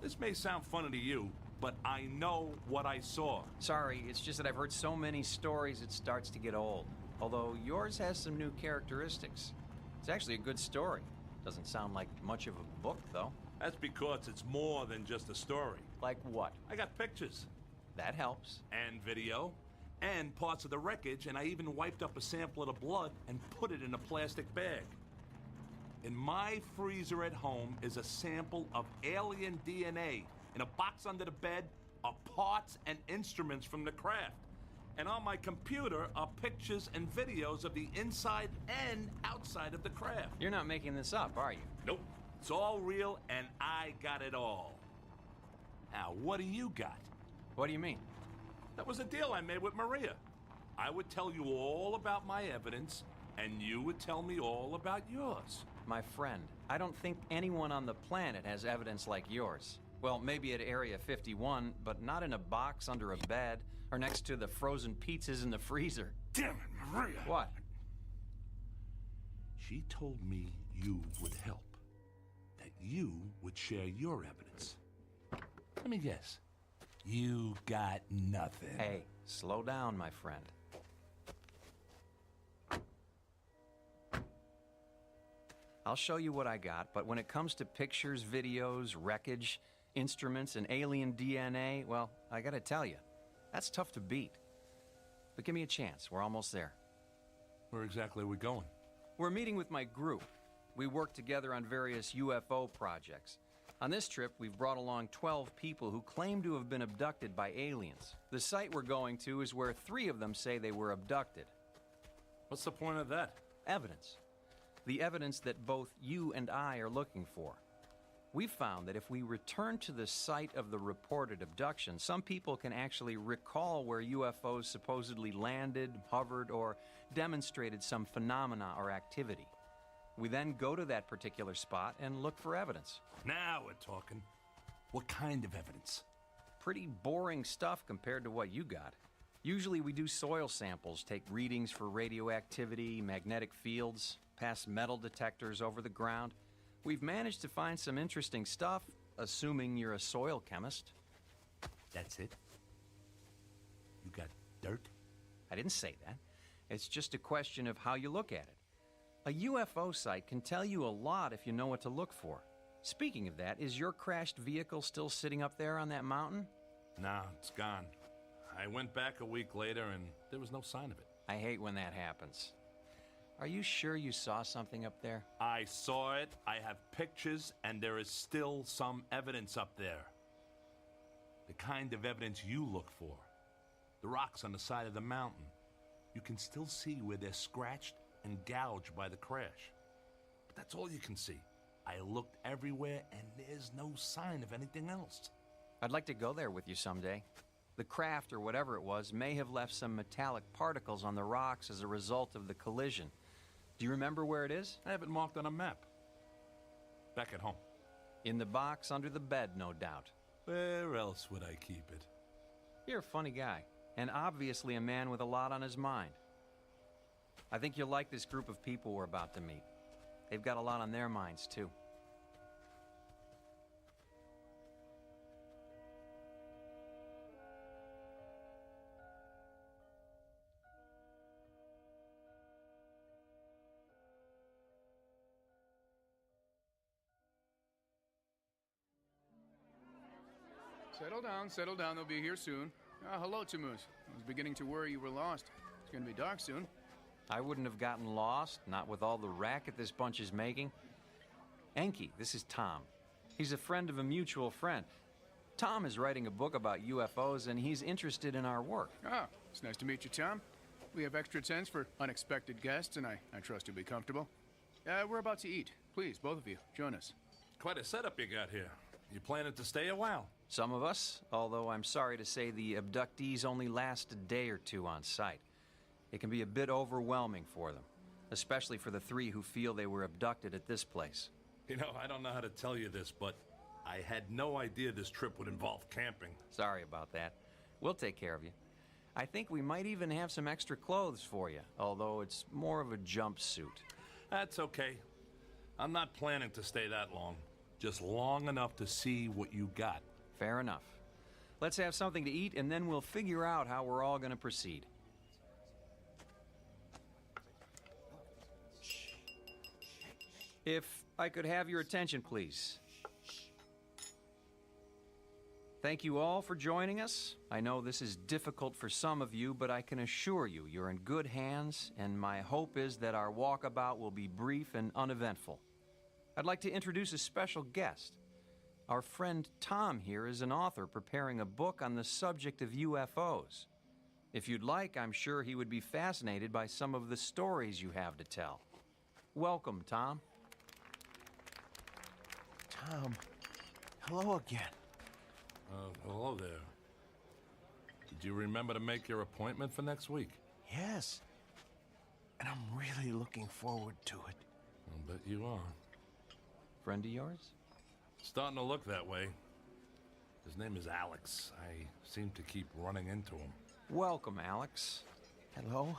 this may sound funny to you, but I know what I saw.
Sorry, it's just that I've heard so many stories it starts to get old. Although yours has some new characteristics. It's actually a good story. Doesn't sound like much of a book, though.
That's because it's more than just a story.
Like what?
I got pictures.
That helps.
And video. And parts of the wreckage, and I even wiped up a sample of the blood and put it in a plastic bag. In my freezer at home is a sample of alien DNA. In a box under the bed are parts and instruments from the craft. And on my computer are pictures and videos of the inside and outside of the craft.
You're not making this up, are you?
Nope. It's all real, and I got it all. Now, what do you got?
What do you mean?
That was a deal I made with Maria. I would tell you all about my evidence, and you would tell me all about yours.
My friend, I don't think anyone on the planet has evidence like yours. Well, maybe at Area 51, but not in a box under a bed or next to the frozen pizzas in the freezer.
Damn it, Maria!
What?
She told me you would help. That you would share your evidence. Let me guess. You got nothing.
Hey, slow down, my friend. I'll show you what I got, but when it comes to pictures, videos, wreckage, instruments, and alien DNA, well, I gotta tell you, that's tough to beat. But give me a chance. We're almost there.
Where exactly are we going?
We're meeting with my group. We work together on various UFO projects. On this trip, we've brought along 12 people who claim to have been abducted by aliens. The site we're going to is where 3 of them say they were abducted.
What's the point of that?
Evidence. The evidence that both you and I are looking for. We've found that if we return to the site of the reported abduction, some people can actually recall where UFOs supposedly landed, hovered, or demonstrated some phenomena or activity. We then go to that particular spot and look for evidence.
Now we're talking. What kind of evidence?
Pretty boring stuff compared to what you got. Usually we do soil samples, take readings for radioactivity, magnetic fields, pass metal detectors over the ground. We've managed to find some interesting stuff, assuming you're a soil chemist.
That's it? You got dirt?
I didn't say that. It's just a question of how you look at it. A UFO site can tell you a lot if you know what to look for. Speaking of that, is your crashed vehicle still sitting up there on that mountain?
Nah, it's gone. I went back a week later and there was no sign of it.
I hate when that happens. Are you sure you saw something up there?
I saw it, I have pictures, and there is still some evidence up there. The kind of evidence you look for. The rocks on the side of the mountain. You can still see where they're scratched and gouged by the crash. But that's all you can see. I looked everywhere and there's no sign of anything else.
I'd like to go there with you someday. The craft, or whatever it was, may have left some metallic particles on the rocks as a result of the collision. Do you remember where it is?
I have it marked on a map. Back at home.
In the box under the bed, no doubt.
Where else would I keep it?
You're a funny guy, and obviously a man with a lot on his mind. I think you'll like this group of people we're about to meet. They've got a lot on their minds, too.
Settle down. They'll be here soon. Hello, Tammuz. I was beginning to worry you were lost. It's going to be dark soon.
I wouldn't have gotten lost, not with all the racket this bunch is making. Enki, this is Tom. He's a friend of a mutual friend. Tom is writing a book about UFOs, and he's interested in our work.
It's nice to meet you, Tom. We have extra tents for unexpected guests, and I trust you'll be comfortable. We're about to eat. Please, both of you, join us.
Quite a setup you got here. You planning to stay a while?
Some of us, although I'm sorry to say the abductees only last a day or two on site. It can be a bit overwhelming for them, especially for the 3 who feel they were abducted at this place.
You know, I don't know how to tell you this, but I had no idea this trip would involve camping.
Sorry about that. We'll take care of you. I think we might even have some extra clothes for you, although it's more of a jumpsuit.
That's okay. I'm not planning to stay that long. Just long enough to see what you got.
Fair enough. Let's have something to eat, and then we'll figure out how we're all going to proceed. If I could have your attention, please. Thank you all for joining us. I know this is difficult for some of you, but I can assure you you're in good hands, and my hope is that our walkabout will be brief and uneventful. I'd like to introduce a special guest. Our friend Tom here is an author preparing a book on the subject of UFOs. If you'd like, I'm sure he would be fascinated by some of the stories you have to tell. Welcome, Tom.
Tom, hello again.
Hello there. Did you remember to make your appointment for next week?
Yes. And I'm really looking forward to it.
I'll bet you are.
Friend of yours?
Starting to look that way. His name is Alex. I seem to keep running into him.
Welcome, Alex.
Hello.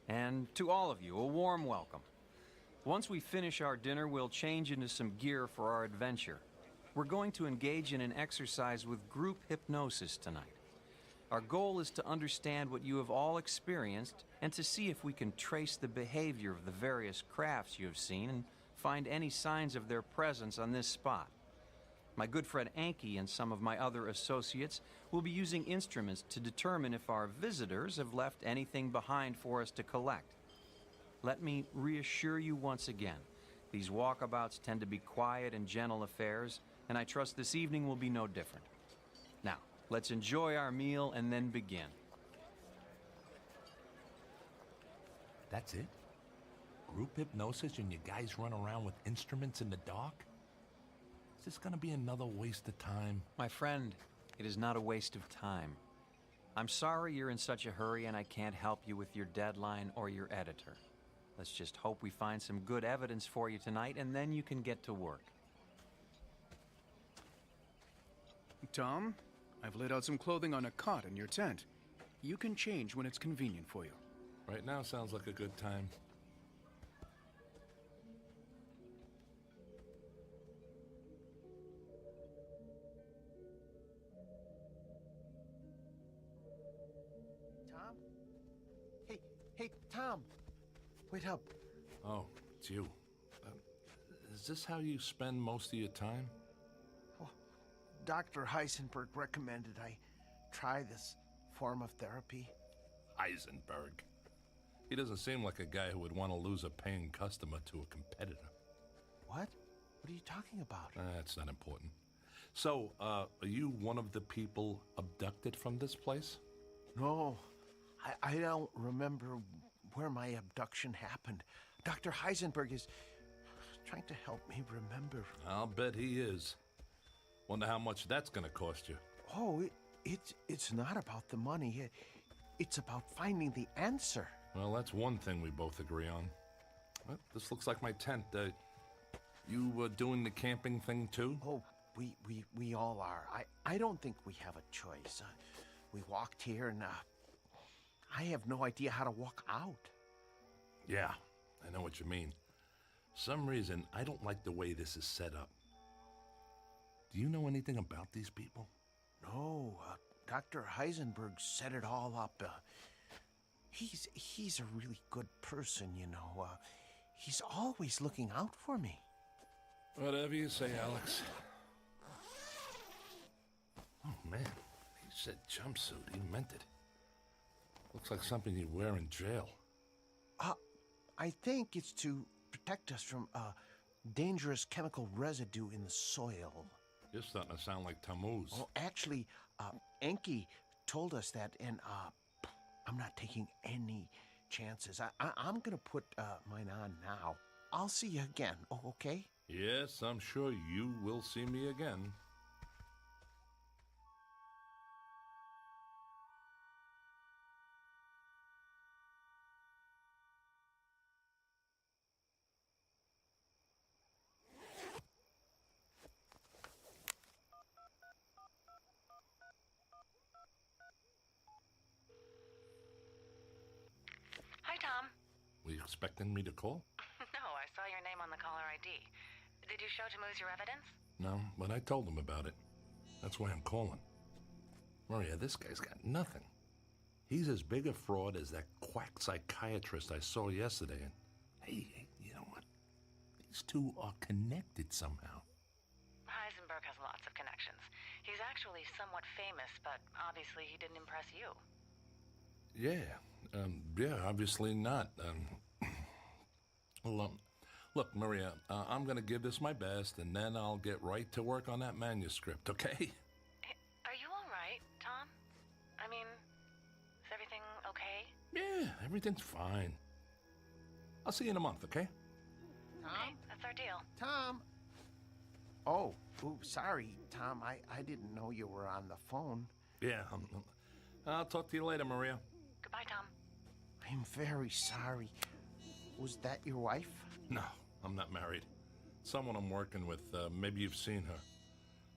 And to all of you, a warm welcome. Once we finish our dinner, we'll change into some gear for our adventure. We're going to engage in an exercise with group hypnosis tonight. Our goal is to understand what you have all experienced and to see if we can trace the behavior of the various crafts you have seen and find any signs of their presence on this spot. My good friend Enki and some of my other associates will be using instruments to determine if our visitors have left anything behind for us to collect. Let me reassure you once again, these walkabouts tend to be quiet and gentle affairs, and I trust this evening will be no different. Now, let's enjoy our meal and then begin.
That's it? Group hypnosis and you guys run around with instruments in the dark? Is this gonna be another waste of time?
My friend, it is not a waste of time. I'm sorry you're in such a hurry and I can't help you with your deadline or your editor. Let's just hope we find some good evidence for you tonight, and then you can get to work.
Tom, I've laid out some clothing on a cot in your tent. You can change when it's convenient for you.
Right now sounds like a good time.
Tom? Hey, Tom! Wait up.
Oh, it's you. Is this how you spend most of your time?
Oh, Dr. Heisenberg recommended I try this form of therapy.
Heisenberg? He doesn't seem like a guy who would want to lose a paying customer to a competitor.
What? What are you talking about?
That's not important. So, are you one of the people abducted from this place?
No, I don't remember where my abduction happened. Dr. Heisenberg is trying to help me remember.
I'll bet he is. Wonder how much that's gonna cost you.
Oh, it's not about the money. It's about finding the answer.
Well, that's one thing we both agree on. Well, this looks like my tent. You doing the camping thing too?
Oh, we all are. I don't think we have a choice. We walked here and I have no idea how to walk out.
Yeah, I know what you mean. Some reason I don't like the way this is set up. Do you know anything about these people?
No, Dr. Heisenberg set it all up. He's a really good person, you know. He's always looking out for me.
Whatever you say, Alex. Oh, man. He said jumpsuit. He meant it. Looks like something you wear in jail.
I think it's to protect us from dangerous chemical residue in the soil.
You're starting to sound like Tammuz.
Oh, actually, Enki told us that, and I'm not taking any chances. I'm gonna put mine on now. I'll see you again, okay?
Yes, I'm sure you will see me again.
Hi, Tom.
Were you expecting me to call?
No, I saw your name on the caller ID. Did you show Tammuz your evidence?
No, but I told him about it. That's why I'm calling. Maria, this guy's got nothing. He's as big a fraud as that quack psychiatrist I saw yesterday. And hey, you know what? These two are connected somehow.
Heisenberg has lots of connections. He's actually somewhat famous, but obviously he didn't impress you.
Yeah, obviously not. Look, Maria, I'm going to give this my best, and then I'll get right to work on that manuscript, okay?
Are you all right, Tom? I mean, is everything okay?
Yeah, everything's fine. I'll see you in a month, okay?
Tom?
Okay, that's our deal.
Tom! Oh, sorry, Tom. I didn't know you were on the phone.
Yeah, I'll talk to you later, Maria.
Goodbye, Tom.
I'm very sorry. Was that your wife?
No, I'm not married. Someone I'm working with, maybe you've seen her.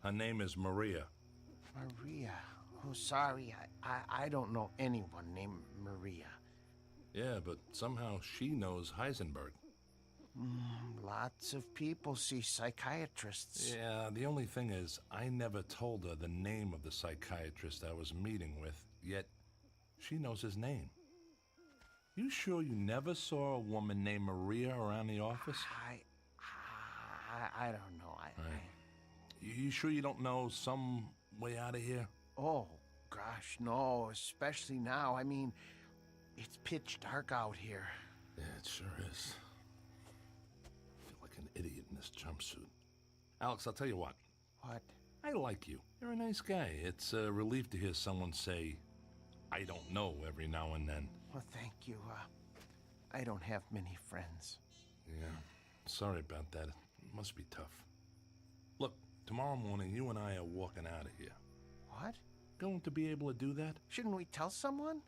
Her name is Maria.
Maria? Oh, sorry. I don't know anyone named Maria.
Yeah, but somehow she knows Heisenberg.
Lots of people see psychiatrists.
Yeah, the only thing is, I never told her the name of the psychiatrist I was meeting with, yet she knows his name. You sure you never saw a woman named Maria around the office?
I don't know.
You sure you don't know some way out of here?
Oh, gosh, no, especially now. I mean, it's pitch dark out here.
Yeah, it sure is. I feel like an idiot in this jumpsuit. Alex, I'll tell you what.
What?
I like you. You're a nice guy. It's a relief to hear someone say, I don't know, every now and then.
Well, thank you. I don't have many friends.
Yeah, sorry about that. It must be tough. Look, tomorrow morning, you and I are walking out of here.
What?
Going to be able to do that?
Shouldn't we tell someone?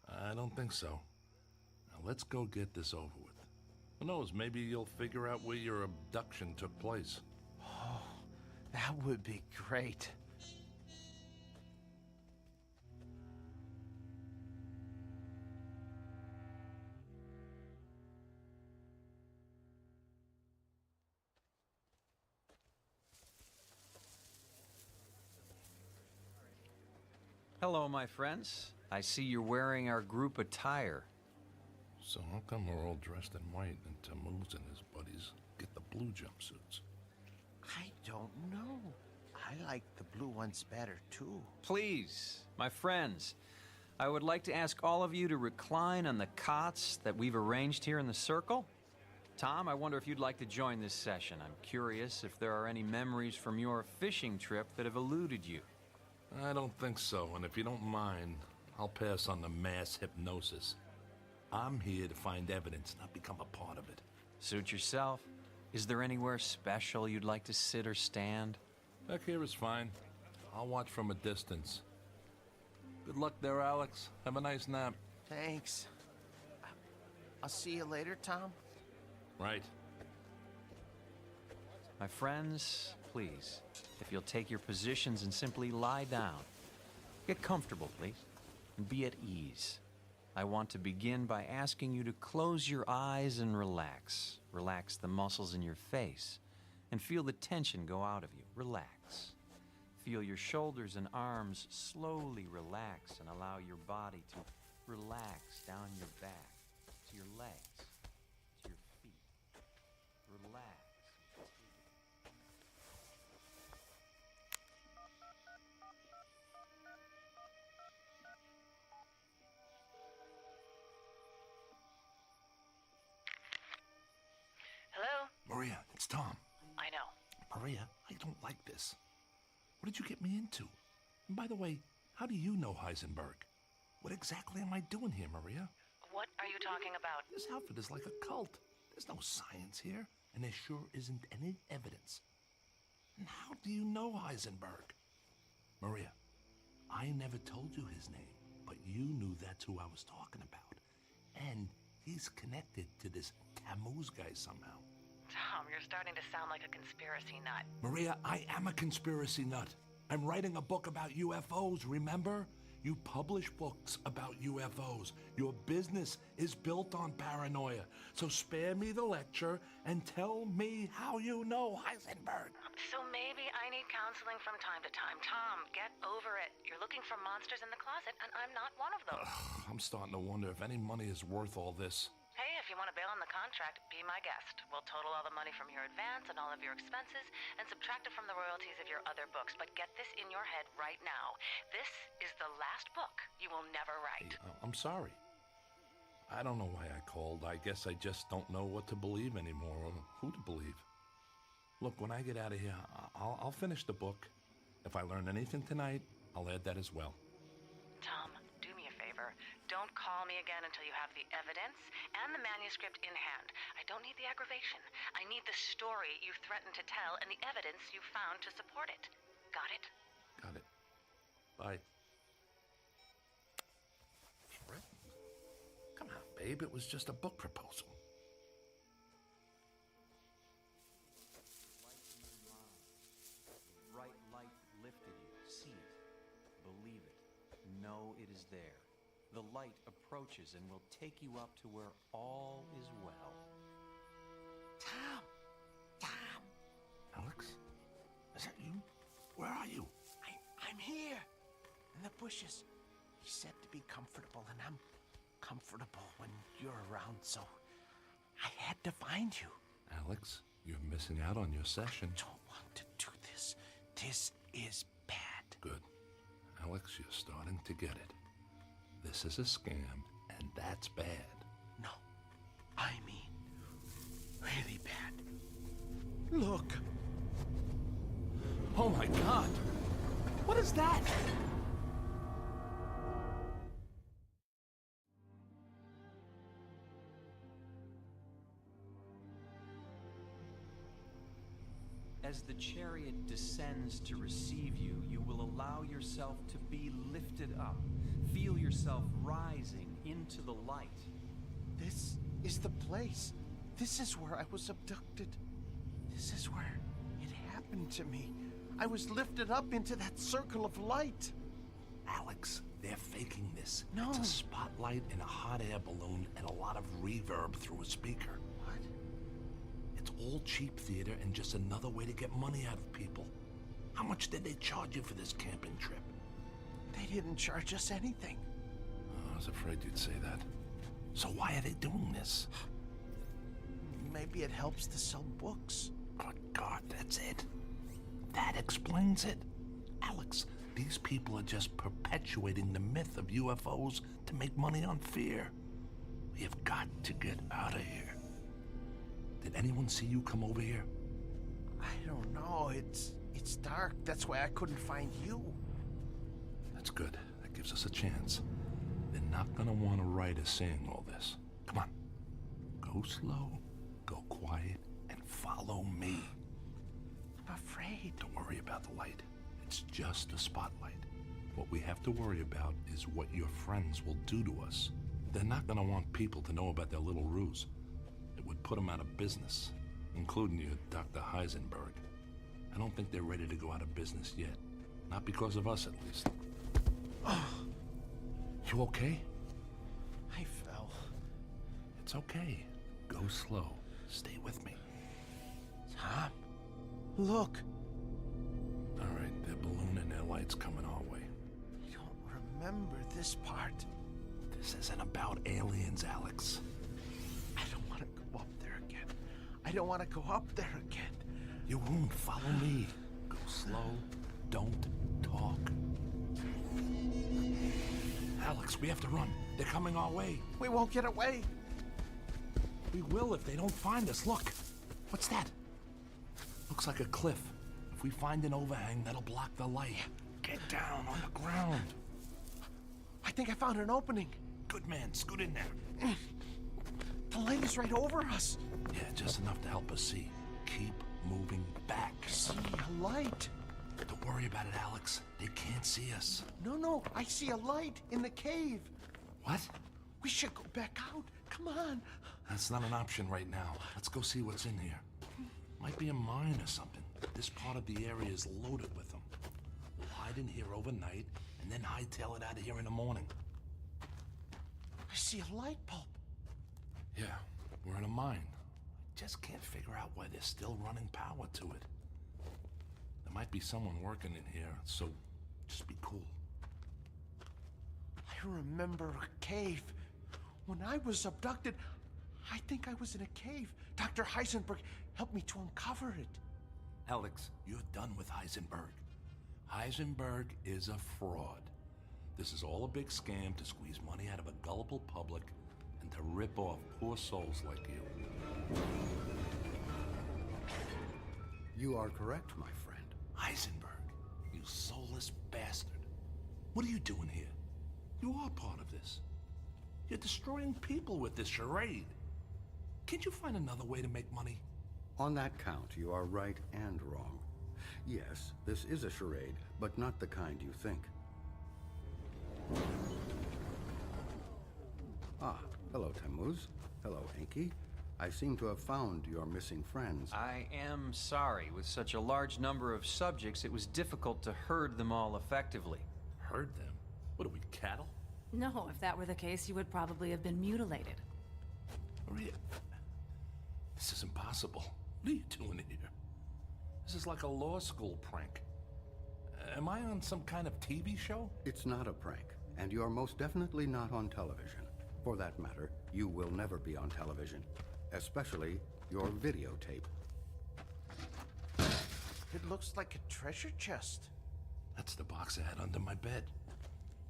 I don't think so. Now, let's go get this over with. Who knows, maybe you'll figure out where your abduction took place.
Oh, that would be great.
Hello, my friends. I see you're wearing our group attire.
So how come we're all dressed in white and Tammuz and his buddies get the blue jumpsuits?
I don't know. I like the blue ones better, too.
Please, my friends, I would like to ask all of you to recline on the cots that we've arranged here in the circle. Tom, I wonder if you'd like to join this session. I'm curious if there are any memories from your fishing trip that have eluded you.
I don't think so, and if you don't mind, I'll pass on the mass hypnosis. I'm here to find evidence, not become a part of it.
Suit yourself. Is there anywhere special you'd like to sit or stand?
Back here is fine. I'll watch from a distance. Good luck there, Alex. Have a nice nap.
Thanks. I'll see you later, Tom.
Right.
My friends, please, if you'll take your positions and simply lie down. Get comfortable, please, and be at ease. I want to begin by asking you to close your eyes and relax. Relax the muscles in your face and feel the tension go out of you. Relax. Feel your shoulders and arms slowly relax and allow your body to relax down your back, to your legs, to your feet. Relax.
Hello?
Maria, it's Tom.
I know.
Maria, I don't like this. What did you get me into? And by the way, how do you know Heisenberg? What exactly am I doing here, Maria?
What are you talking about?
This outfit is like a cult. There's no science here, and there sure isn't any evidence. And how do you know Heisenberg? Maria, I never told you his name, but you knew that's who I was talking about. And he's connected to this Tammuz guy somehow.
Tom, you're starting to sound like a conspiracy nut.
Maria, I am a conspiracy nut. I'm writing a book about UFOs, remember? You publish books about UFOs. Your business is built on paranoia. So spare me the lecture and tell me how you know Heisenberg.
So maybe I need counseling from time to time. Tom, get over it. You're looking for monsters in the closet, and I'm not one of them.
I'm starting to wonder if any money is worth all this.
Hey, if you want to bail on the contract, be my guest. We'll total all the money from your advance and all of your expenses and subtract it from the royalties of your other books. But get this in your head right now. This is the last book you will never write.
Hey, I'm sorry. I don't know why I called. I guess I just don't know what to believe anymore or who to believe. Look, when I get out of here, I'll finish the book. If I learn anything tonight, I'll add that as well.
Tom, do me a favor. Don't call me again until you have the evidence and the manuscript in hand. I don't need the aggravation. I need the story you threatened to tell and the evidence you found to support it. Got it?
Got it. Bye. Come on, babe. It was just a book proposal.
Bright light lifted you. See it. Believe it. Know it is there. The light approaches and will take you up to where all is well.
Tom! Tom!
Alex? Is that you? Where are you?
I'm here, in the bushes. He said to be comfortable, and I'm comfortable when you're around, so I had to find you.
Alex, you're missing out on your session.
I don't want to do this. This is bad.
Good. Alex, you're starting to get it. This is a scam, and that's bad.
No, I mean, really bad. Look.
Oh my God! What is that?
As the chariot descends to receive you, you will allow yourself to be lifted up. Feel yourself rising into the light.
This is the place. This is where I was abducted. This is where it happened to me. I was lifted up into that circle of light.
Alex, they're faking this.
No.
It's a spotlight and a hot air balloon and a lot of reverb through a speaker.
What?
It's all cheap theater and just another way to get money out of people. How much did they charge you for this camping trip?
They didn't charge us anything.
Oh, I was afraid you'd say that. So why are they doing this?
Maybe it helps to sell books.
Good God, that's it. That explains it. Alex, these people are just perpetuating the myth of UFOs to make money on fear. We have got to get out of here. Did anyone see you come over here?
I don't know. It's dark. That's why I couldn't find you.
That's good. That gives us a chance. They're not gonna want to write us saying all this. Come on. Go slow, go quiet, and follow me.
I'm afraid.
Don't worry about the light. It's just a spotlight. What we have to worry about is what your friends will do to us. They're not gonna want people to know about their little ruse. It would put them out of business. including you, Dr. Heisenberg. I don't think they're ready to go out of business yet. Not because of us, at least. You okay?
I fell.
It's okay. Go slow. Stay with me.
Tom, look.
All right, their balloon and their lights coming our way.
I don't remember this part.
This isn't about aliens, Alex.
I don't want to go up there again. I don't want to go up there again.
You won't. Follow me. Go slow. Don't talk. Alex, we have to run. They're coming our way.
We won't get away.
We will if they don't find us. Look. What's that? Looks like a cliff. If we find an overhang, that'll block the light. Get down on the ground.
I think I found an opening.
Good man. Scoot in there.
The light is right over us.
Yeah, just enough to help us see. Keep moving back.
See a light.
Don't worry about it, Alex. They can't see us.
No. I see a light in the cave.
What?
We should go back out. Come on.
That's not an option right now. Let's go see what's in here. Might be a mine or something. This part of the area is loaded with them. We'll hide in here overnight and then hightail it out of here in the morning.
I see a light bulb.
Yeah, we're in a mine. I just can't figure out why they're still running power to it. There might be someone working in here, so just be cool.
I remember a cave. When I was abducted, I think I was in a cave. Dr. Heisenberg helped me to uncover it.
Alex, you're done with Heisenberg. Heisenberg is a fraud. This is all a big scam to squeeze money out of a gullible public and to rip off poor souls like you.
You are correct, my friend.
Heisenberg, you soulless bastard. What are you doing here? You are part of this. You're destroying people with this charade. Can't you find another way to make money?
On that count, you are right and wrong. Yes, this is a charade, but not the kind you think. Ah, hello, Tammuz. Hello, Enki. I seem to have found your missing friends.
I am sorry. With such a large number of subjects, it was difficult to herd them all effectively.
Herd them? What are we, cattle?
No, if that were the case, you would probably have been mutilated.
Maria, this is impossible. What are you doing here? This is like a law school prank. Am I on some kind of TV show?
It's not a prank, and you're most definitely not on television. For that matter, you will never be on television, especially your videotape.
It looks like a treasure chest.
That's the box I had under my bed.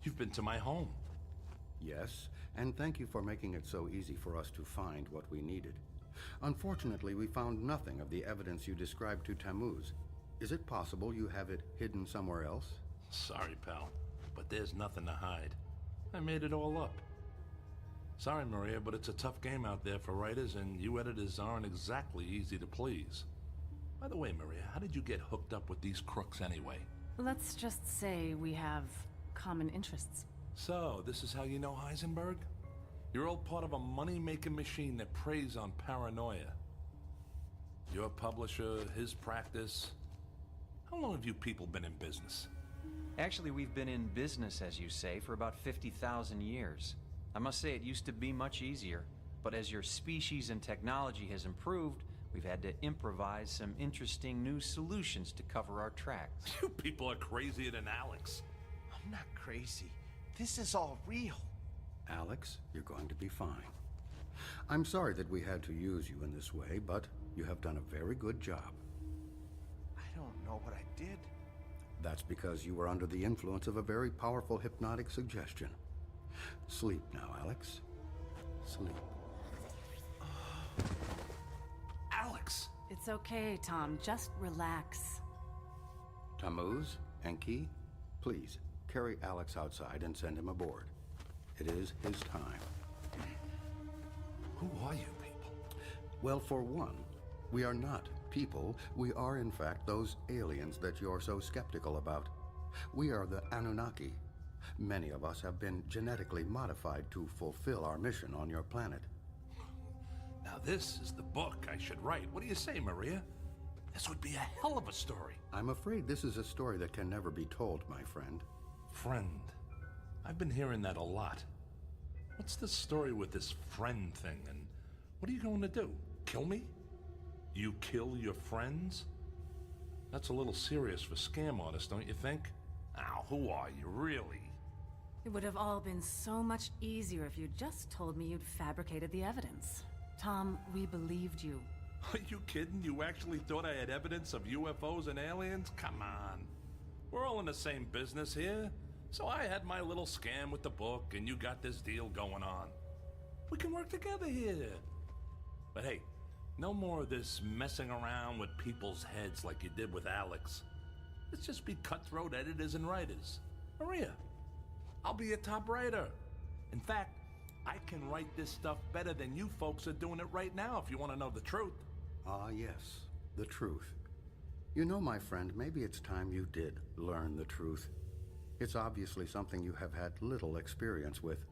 You've been to my home.
Yes, and thank you for making it so easy for us to find what we needed. Unfortunately, we found nothing of the evidence you described to Tammuz. Is it possible you have it hidden somewhere else?
Sorry, pal, but there's nothing to hide. I made it all up. Sorry, Maria, but it's a tough game out there for writers, and you editors aren't exactly easy to please. By the way, Maria, how did you get hooked up with these crooks anyway?
Let's just say we have common interests.
So, this is how you know Heisenberg? You're all part of a money-making machine that preys on paranoia. Your publisher, his practice. How long have you people been in business?
Actually, we've been in business, as you say, for about 50,000 years. I must say it used to be much easier, but as your species and technology has improved, we've had to improvise some interesting new solutions to cover our tracks.
You people are crazier than Alex.
I'm not crazy. This is all real.
Alex, you're going to be fine. I'm sorry that we had to use you in this way, but you have done a very good job.
I don't know what I did.
That's because you were under the influence of a very powerful hypnotic suggestion. Sleep now, Alex. Sleep.
Alex!
It's okay, Tom. Just relax.
Tammuz, Enki, please carry Alex outside and send him aboard. It is his time.
Who are you people?
Well, for one, we are not people. We are, in fact, those aliens that you're so skeptical about. We are the Anunnaki. Many of us have been genetically modified to fulfill our mission on your planet.
Now this is the book I should write. What do you say, Maria? This would be a hell of a story.
I'm afraid this is a story that can never be told, my friend.
Friend. I've been hearing that a lot. What's the story with this friend thing, and what are you going to do? Kill me? You kill your friends? That's a little serious for scam artists, don't you think? Now, who are you, really?
It would have all been so much easier if you'd just told me you'd fabricated the evidence. Tom, we believed you.
Are you kidding? You actually thought I had evidence of UFOs and aliens? Come on. We're all in the same business here. So I had my little scam with the book, and you got this deal going on. We can work together here. But hey, no more of this messing around with people's heads like you did with Alex. Let's just be cutthroat editors and writers. Maria, I'll be a top writer. In fact, I can write this stuff better than you folks are doing it right now, if you want to know the truth.
Ah, yes, the truth. You know, my friend, maybe it's time you did learn the truth. It's obviously something you have had little experience with.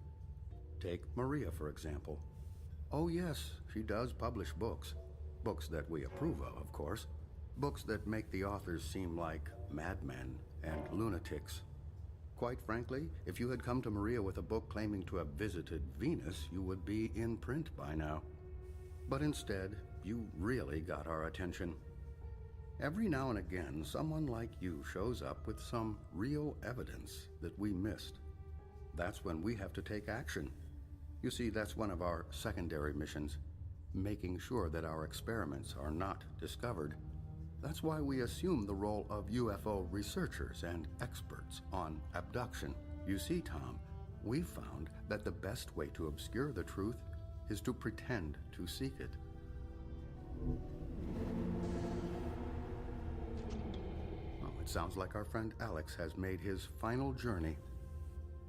Take Maria, for example. Oh, yes, she does publish books. Books that we approve of course. Books that make the authors seem like madmen and lunatics. Quite frankly, if you had come to Maria with a book claiming to have visited Venus, you would be in print by now. But instead, you really got our attention. Every now and again, someone like you shows up with some real evidence that we missed. That's when we have to take action. You see, that's one of our secondary missions, making sure that our experiments are not discovered. That's why we assume the role of UFO researchers and experts on abduction. You see, Tom, we found that the best way to obscure the truth is to pretend to seek it. Well, it sounds like our friend Alex has made his final journey.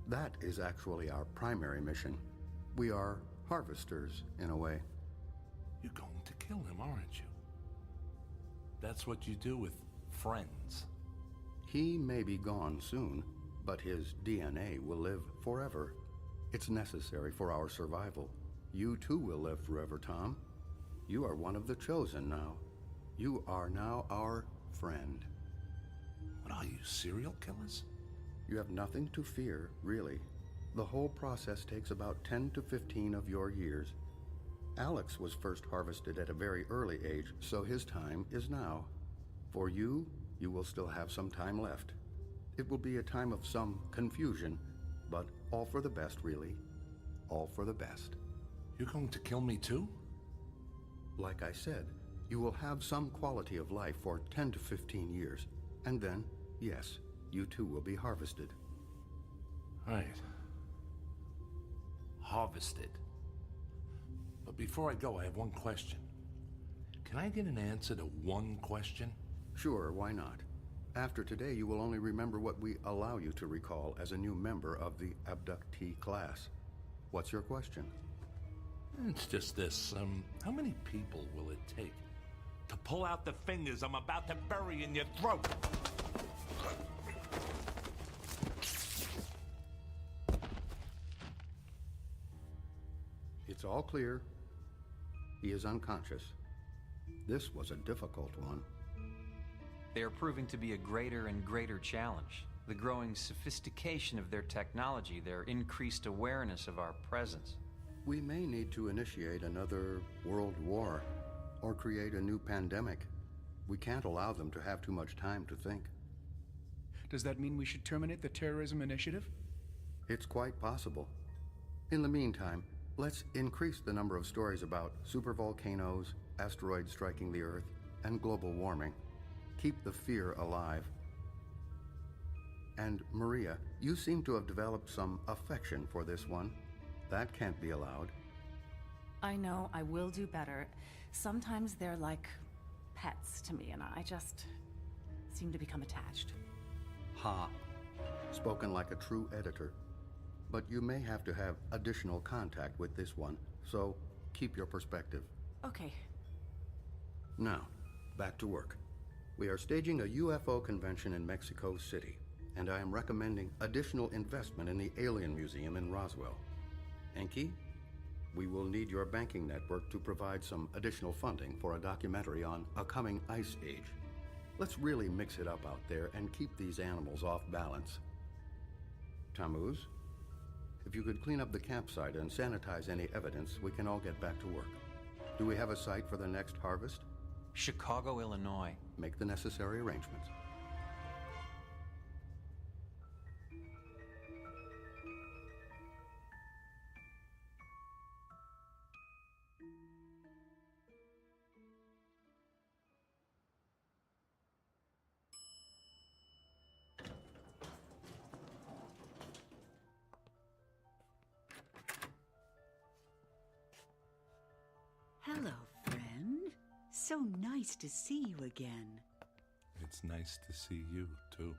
That is actually our primary mission. We are harvesters, in a way.
You're going to kill him, aren't you? That's what you do with friends.
He may be gone soon, but his DNA will live forever. It's necessary for our survival. You too will live forever, Tom. You are one of the chosen now. You are now our friend.
What are you, serial killers?
You have nothing to fear, really. The whole process takes about 10 to 15 of your years. Alex was first harvested at a very early age, so his time is now. For you, you will still have some time left. It will be a time of some confusion, but all for the best, really. All for the best.
You're going to kill me too?
Like I said, you will have some quality of life for 10 to 15 years, and then, yes, you too will be harvested.
Right. Harvested. But before I go, I have one question. Can I get an answer to one question?
Sure, why not? After today, you will only remember what we allow you to recall as a new member of the abductee class. What's your question?
It's just this. How many people will it take to pull out the fingers I'm about to bury in your throat?
It's all clear. He is unconscious. This was a difficult one.
They are proving to be a greater and greater challenge. The growing sophistication of their technology, their increased awareness of our presence.
We may need to initiate another world war or create a new pandemic. We can't allow them to have too much time to think.
Does that mean we should terminate the terrorism initiative?
It's quite possible. In the meantime, let's increase the number of stories about supervolcanoes, asteroids striking the Earth, and global warming. Keep the fear alive. And Maria, you seem to have developed some affection for this one. That can't be allowed.
I know, I will do better. Sometimes they're like pets to me, and I just seem to become attached.
Ha. Spoken like a true editor. But you may have to have additional contact with this one, so keep your perspective.
Okay.
Now, back to work. We are staging a UFO convention in Mexico City, and I am recommending additional investment in the Alien Museum in Roswell. Enki, We will need your banking network to provide some additional funding for a documentary on a coming ice age. Let's really mix it up out there and keep these animals off balance. Tammuz, if you could clean up the campsite and sanitize any evidence, we can all get back to work. Do we have a site for the next harvest?
Chicago, Illinois.
Make the necessary arrangements.
Hello, friend. So nice to see you again.
It's nice to see you, too.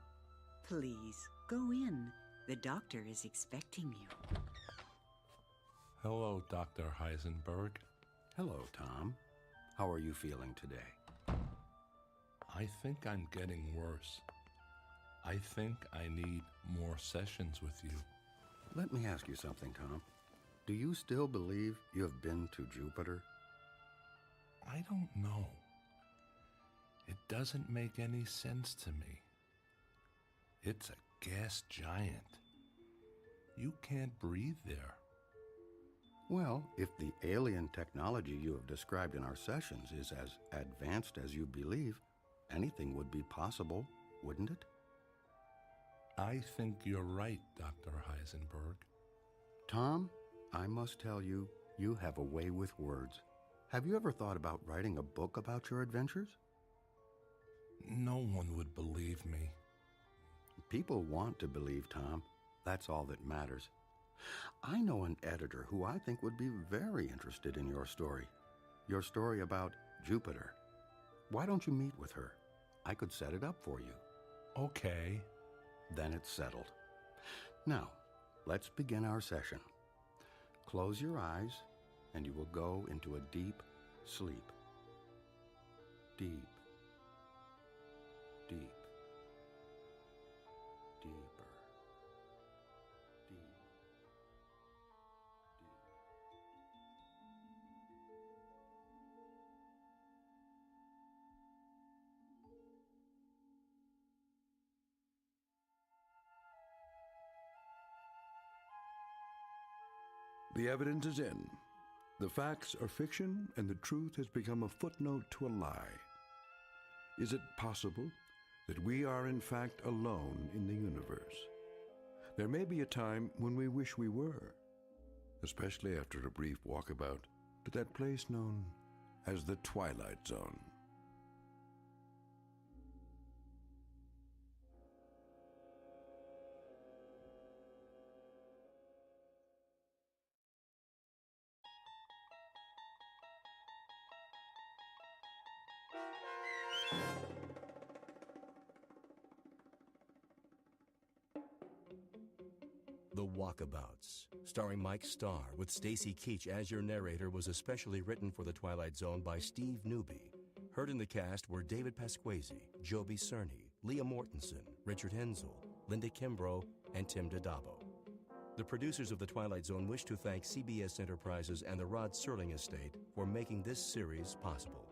Please, go in. The doctor is expecting you.
Hello, Dr. Heisenberg.
Hello, Tom. How are you feeling today?
I think I'm getting worse. I think I need more sessions with you.
Let me ask you something, Tom. Do you still believe you have been to Jupiter?
I don't know. It doesn't make any sense to me. It's a gas giant. You can't breathe there.
Well, if the alien technology you have described in our sessions is as advanced as you believe, anything would be possible, wouldn't it?
I think you're right, Dr. Heisenberg.
Tom, I must tell you, you have a way with words. Have you ever thought about writing a book about your adventures?
No one would believe me.
People want to believe, Tom. That's all that matters. I know an editor who I think would be very interested in your story about Jupiter. Why don't you meet with her? I could set it up for you.
Okay.
Then it's settled. Now, let's begin our session. Close your eyes, and you will go into a deep sleep. Deep, deep, deeper, deep, deep.
The evidence is in. The facts are fiction, and the truth has become a footnote to a lie. Is it possible that we are in fact alone in the universe? There may be a time when we wish we were, especially after a brief walkabout to that place known as the Twilight Zone.
The Walkabouts, starring Mike Starr, with Stacy Keach as your narrator, was especially written for The Twilight Zone by Steve Newby. Heard in the cast were David Pasquesi, Joby Cerny, Leah Mortensen, Richard Hensel, Linda Kimbrough, and Tim Dadabo. The producers of The Twilight Zone wish to thank CBS Enterprises and the Rod Serling estate for making this series possible.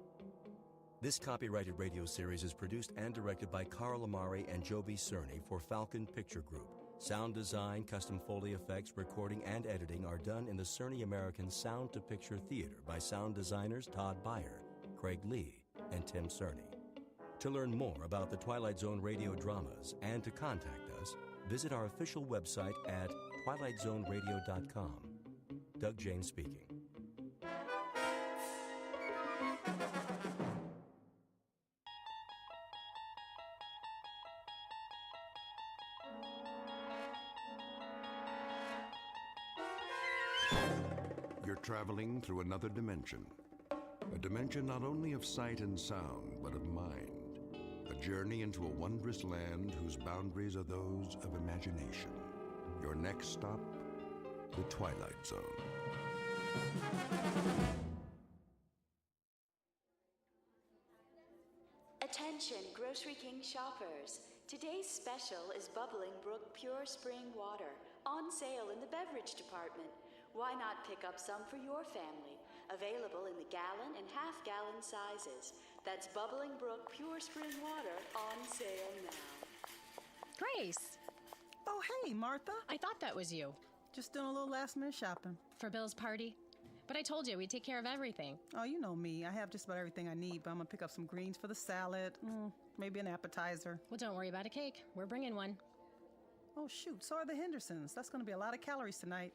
This copyrighted radio series is produced and directed by Carl Amari and Joby Cerny for Falcon Picture Group. Sound design, custom Foley effects, recording, and editing are done in the Cerny American Sound to Picture Theater by sound designers Todd Beyer, Craig Lee, and Tim Cerny. To learn more about the Twilight Zone Radio Dramas and to contact us, visit our official website at twilightzoneradio.com. Doug James speaking.
You're traveling through another dimension. A dimension not only of sight and sound, but of mind. A journey into a wondrous land whose boundaries are those of imagination. Your next stop, the Twilight Zone.
Attention, Grocery King shoppers. Today's special is Bubbling Brook Pure Spring Water, on sale in the beverage department. Why not pick up some for your family? Available in the gallon and half-gallon sizes. That's Bubbling Brook Pure Spring Water on sale now.
Grace!
Oh, hey, Martha.
I thought that was you.
Just doing a little last-minute shopping.
For Bill's party? But I told you, we'd take care of everything.
Oh, you know me. I have just about everything I need, but I'm gonna pick up some greens for the salad. Maybe an appetizer.
Well, don't worry about a cake. We're bringing one.
Oh, shoot. So are the Hendersons. That's gonna be a lot of calories tonight.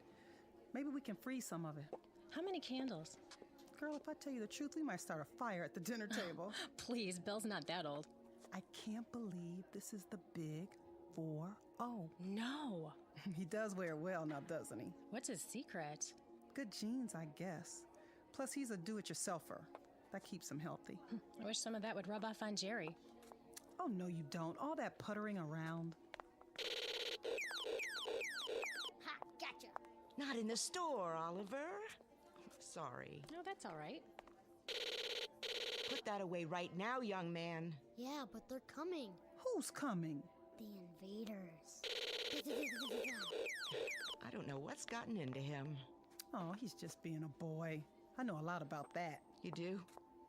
Maybe we can freeze some of it.
How many candles?
Girl, if I tell you the truth, we might start a fire at the dinner table.
Please, Bill's not that old.
I can't believe this is the big 4-0.
No.
He does wear well now, doesn't he?
What's his secret?
Good genes, I guess. Plus, he's a do-it-yourselfer. That keeps him healthy.
I wish some of that would rub off on Jerry.
Oh, no, you don't. All that puttering around.
Ha, gotcha. Not in the store, Oliver. Sorry.
No, that's all right.
Put that away right now, young man. Yeah, but they're coming.
Who's coming?
The invaders. I don't know what's gotten into him.
Oh, he's just being a boy. I know a lot about that.
You do?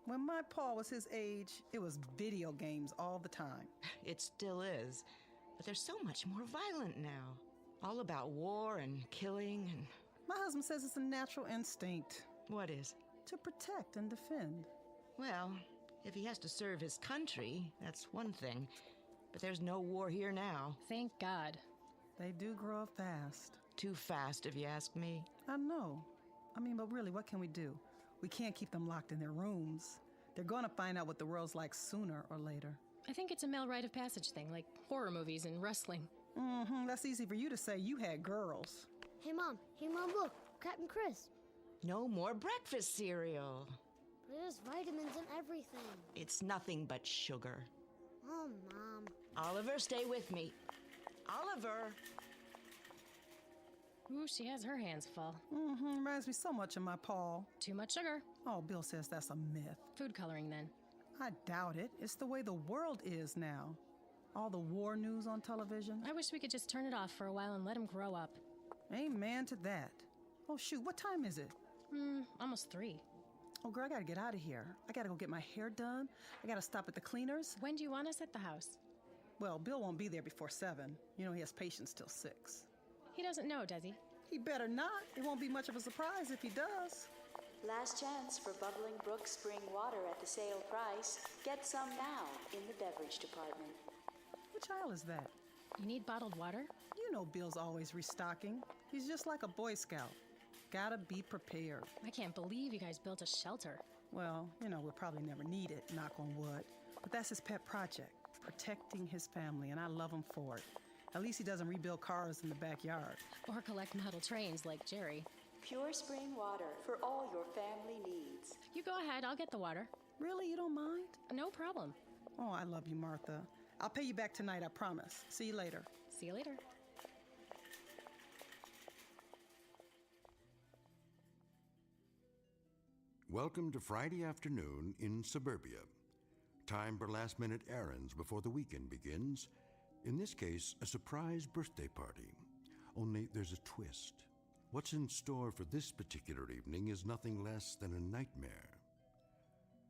When my pa was his age, it was video games all the time.
It still is. But they're so much more violent now. All about war and killing and...
My husband says it's a natural instinct.
What is?
To protect and defend.
Well, if he has to serve his country, that's one thing. But there's no war here now.
Thank God.
They do grow up fast.
Too fast, if you ask me.
I know. I mean, but really, what can we do? We can't keep them locked in their rooms. They're going to find out what the world's like sooner or later.
I think it's a male rite of passage thing, like horror movies and wrestling.
That's easy for you to say. You had girls.
Hey, Mom, look. Captain Chris. No more breakfast cereal. There's vitamins in everything. It's nothing but sugar. Oh, Mom. Oliver, stay with me. Oliver!
Ooh, she has her hands full.
Reminds me so much of my pa.
Too much sugar.
Oh, Bill says that's a myth.
Food coloring, then.
I doubt it. It's the way the world is now. All the war news on television.
I wish we could just turn it off for a while and let him grow up.
Amen to that. Oh, shoot, what time is it?
Almost 3.
Oh, girl, I gotta get out of here. I gotta go get my hair done. I gotta stop at the cleaners.
When do you want us at the house?
Well, Bill won't be there before 7. You know, he has patients till 6.
He doesn't know, does he?
He better not. It won't be much of a surprise if he does.
Last chance for Bubbling Brook Spring Water at the sale price. Get some now in the beverage department.
Which aisle is that?
You need bottled water?
You know Bill's always restocking. He's just like a Boy Scout. Gotta be prepared.
I can't believe you guys built a shelter.
Well, you know, we'll probably never need it, knock on wood. But that's his pet project, protecting his family, and I love him for it. At least he doesn't rebuild cars in the backyard.
Or collect model trains like Jerry.
Pure spring water for all your family needs.
You go ahead, I'll get the water.
Really? You don't mind?
No problem.
Oh, I love you, Martha. I'll pay you back tonight, I promise. See you later.
See you later.
Welcome to Friday afternoon in suburbia. Time for last-minute errands before the weekend begins. In this case, a surprise birthday party. Only there's a twist. What's in store for this particular evening is nothing less than a nightmare.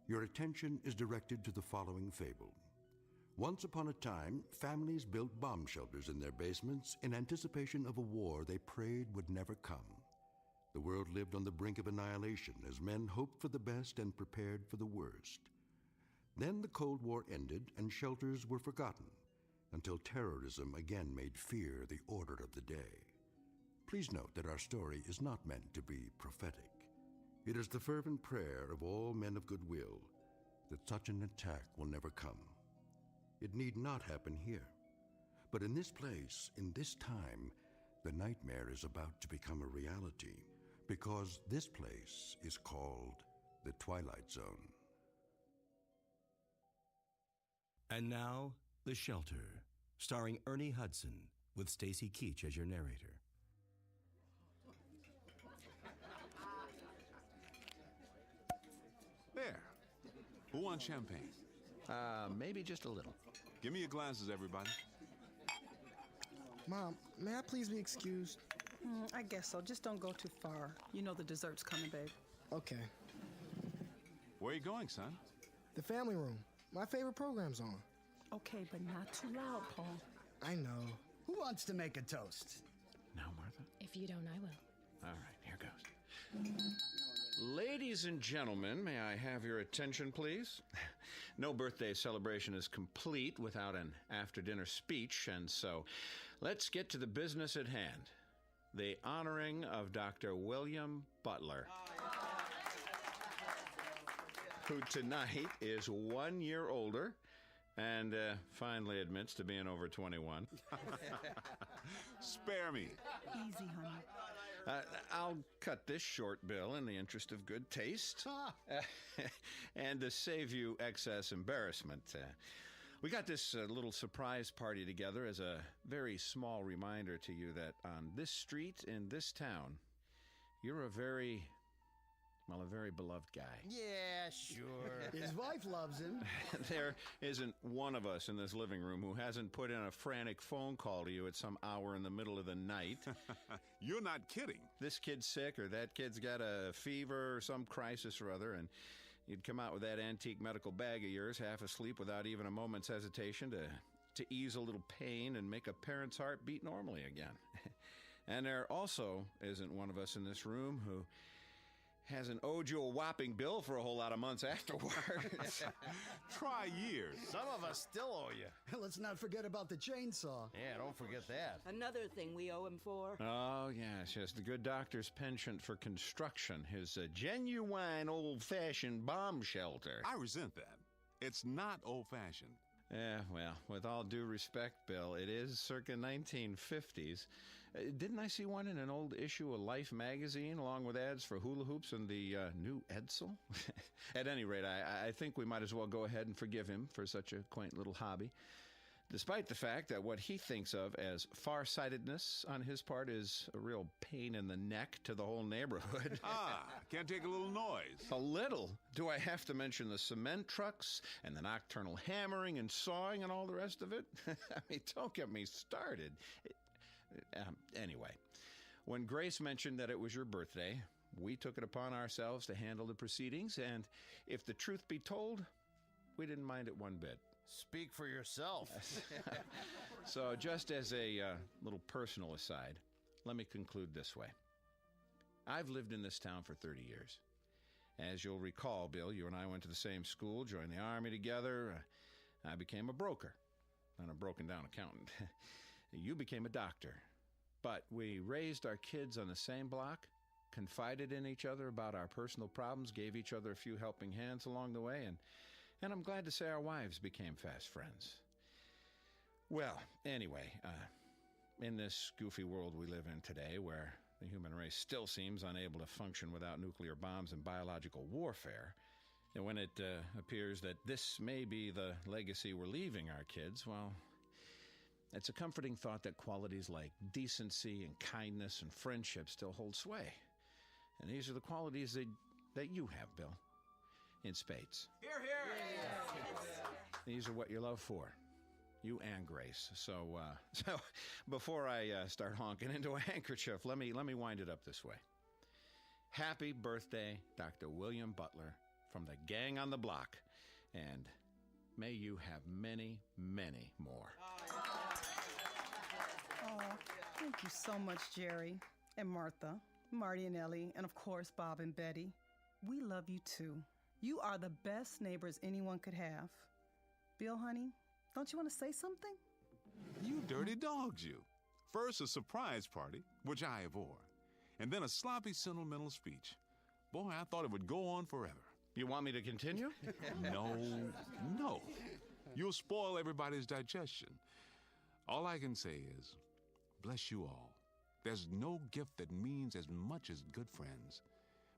Your attention is directed to the following fable. Once upon a time, families built bomb shelters in their basements in anticipation of a war they prayed would never come. The world lived on the brink of annihilation as men hoped for the best and prepared for the worst. Then the Cold War ended and shelters were forgotten, until terrorism again made fear the order of the day. Please note that our story is not meant to be prophetic. It is the fervent prayer of all men of goodwill that such an attack will never come. It need not happen here. But in this place, in this time, the nightmare is about to become a reality, because this place is called the Twilight Zone.
And now, The Shelter, starring Ernie Hudson, with Stacy Keach as your narrator.
There. Who wants champagne?
Maybe just a little.
Give me your glasses, everybody.
Mom, may I please be excused?
I guess so. Just don't go too far. You know the dessert's coming, babe.
Okay.
Where are you going, son?
The family room. My favorite program's on.
Okay, but not too loud, Paul.
I know.
Who wants to make a toast?
Now, Martha.
If you don't, I will.
All right, here goes. Ladies and gentlemen, may I have your attention, please? No birthday celebration is complete without an after-dinner speech, and so let's get to the business at hand. The honoring of Dr. William Butler, who tonight is 1 year older and finally admits to being over 21. Spare me.
Easy, honey.
I'll cut this short, Bill, in the interest of good taste. And to save you excess embarrassment. We got this little surprise party together as a very small reminder to you that on this street in this town, you're a very beloved guy.
Yeah, sure. His wife loves him.
There isn't one of us in this living room who hasn't put in a frantic phone call to you at some hour in the middle of the night. You're not kidding. This kid's sick, or that kid's got a fever or some crisis or other, and you'd come out with that antique medical bag of yours, half asleep without even a moment's hesitation to ease a little pain and make a parent's heart beat normally again. And there also isn't one of us in this room who hasn't owed you a whopping bill for a whole lot of months afterwards. Try years.
Some of us still owe you. Let's not forget about the chainsaw. Yeah, don't forget that.
Another thing we owe him for.
Oh, yes, the good doctor's penchant for construction, his genuine old-fashioned bomb shelter. I resent that. It's not old-fashioned. Yeah, well, with all due respect, Bill, it is circa 1950s. Didn't I see one in an old issue of Life magazine, along with ads for hula hoops and the new Edsel? At any rate, I think we might as well go ahead and forgive him for such a quaint little hobby, despite the fact that what he thinks of as farsightedness on his part is a real pain in the neck to the whole neighborhood. Can't take a little noise. A little? Do I have to mention the cement trucks and the nocturnal hammering and sawing and all the rest of it? I mean, don't get me started. Anyway, when Grace mentioned that it was your birthday, we took it upon ourselves to handle the proceedings, and if the truth be told, we didn't mind it one bit.
Speak for yourself.
So just as a little personal aside, let me conclude this way. I've lived in this town for 30 years. As you'll recall, Bill, you and I went to the same school, joined the Army together. I became a broker, and a broken-down accountant. You became a doctor. But we raised our kids on the same block, confided in each other about our personal problems, gave each other a few helping hands along the way, and I'm glad to say our wives became fast friends. Well, anyway, in this goofy world we live in today, where the human race still seems unable to function without nuclear bombs and biological warfare, and when it appears that this may be the legacy we're leaving our kids, well, it's a comforting thought that qualities like decency and kindness and friendship still hold sway. And these are the qualities that you have, Bill, in spades.
Hear, hear!
These are what you love for, you and Grace. So before I start honking into a handkerchief, let me wind it up this way. Happy birthday, Dr. William Butler, from the gang on the block, and may you have many, many more.
Oh, thank you so much, Jerry and Martha, Marty and Ellie, and of course, Bob and Betty. We love you too. You are the best neighbors anyone could have. Bill, honey, don't you want to say something?
You dirty dogs, you. First a surprise party, which I abhor, and then a sloppy sentimental speech. Boy, I thought it would go on forever. You want me to continue? No. You'll spoil everybody's digestion. All I can say is, bless you all. There's no gift that means as much as good friends.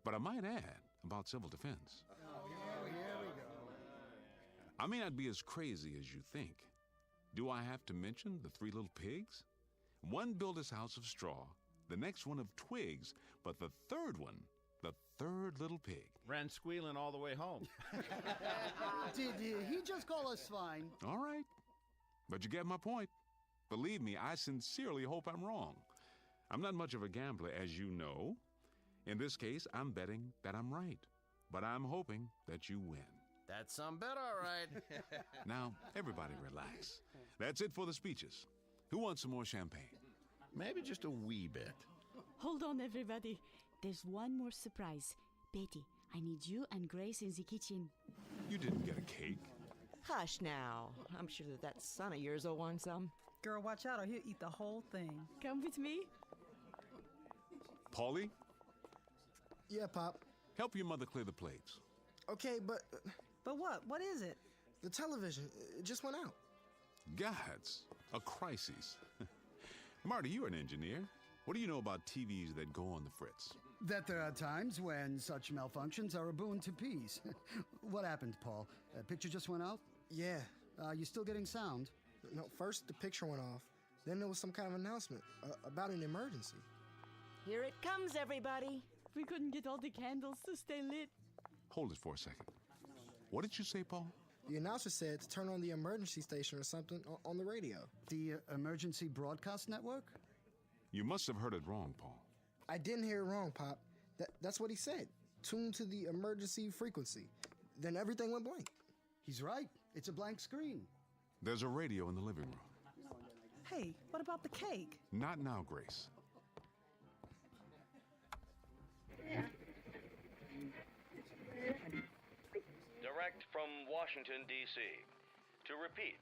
But I might add about civil defense.
Here we go.
I may not be as crazy as you think. Do I have to mention the 3 little pigs? One built his house of straw, the next one of twigs, but the third one, the third little pig, ran squealing all the way home.
Did he just call us swine?
All right, but you get my point. Believe me, I sincerely hope I'm wrong.
I'm not much of a gambler, as you know. In this case, I'm betting that I'm right. But I'm hoping that you win.
That's some bet, all right.
Now, everybody relax. That's it for the speeches. Who wants some more champagne?
Maybe just a wee bit.
Hold on, everybody. There's one more surprise. Betty, I need you and Grace in the kitchen.
You didn't get a cake.
Hush now. I'm sure that son of yours will want some.
Girl, watch out or he'll eat the whole thing.
Come with me.
Paulie?
Yeah, Pop.
Help your mother clear the plates.
Okay, but...
But what? What is it?
The television. It just went out.
Gods, a crisis. Marty, you're an engineer. What do you know about TVs that go on the fritz?
That there are times when such malfunctions are a boon to peace. What happened, Paul? Picture just went out?
Yeah.
You still getting sound?
No, first the picture went off. Then there was some kind of announcement about an emergency.
Here it comes, everybody.
We couldn't get all the candles to stay lit.
Hold it for a second. What did you say, Paul?
The announcer said to turn on the emergency station or something on the radio.
The emergency broadcast network?
You must have heard it wrong, Paul.
I didn't hear it wrong, Pop. That's what he said. Tune to the emergency frequency. Then everything went blank.
He's right. It's a blank screen.
There's a radio in the living room.
Hey, what about the cake?
Not now, Grace.
Direct from Washington, D.C. To repeat,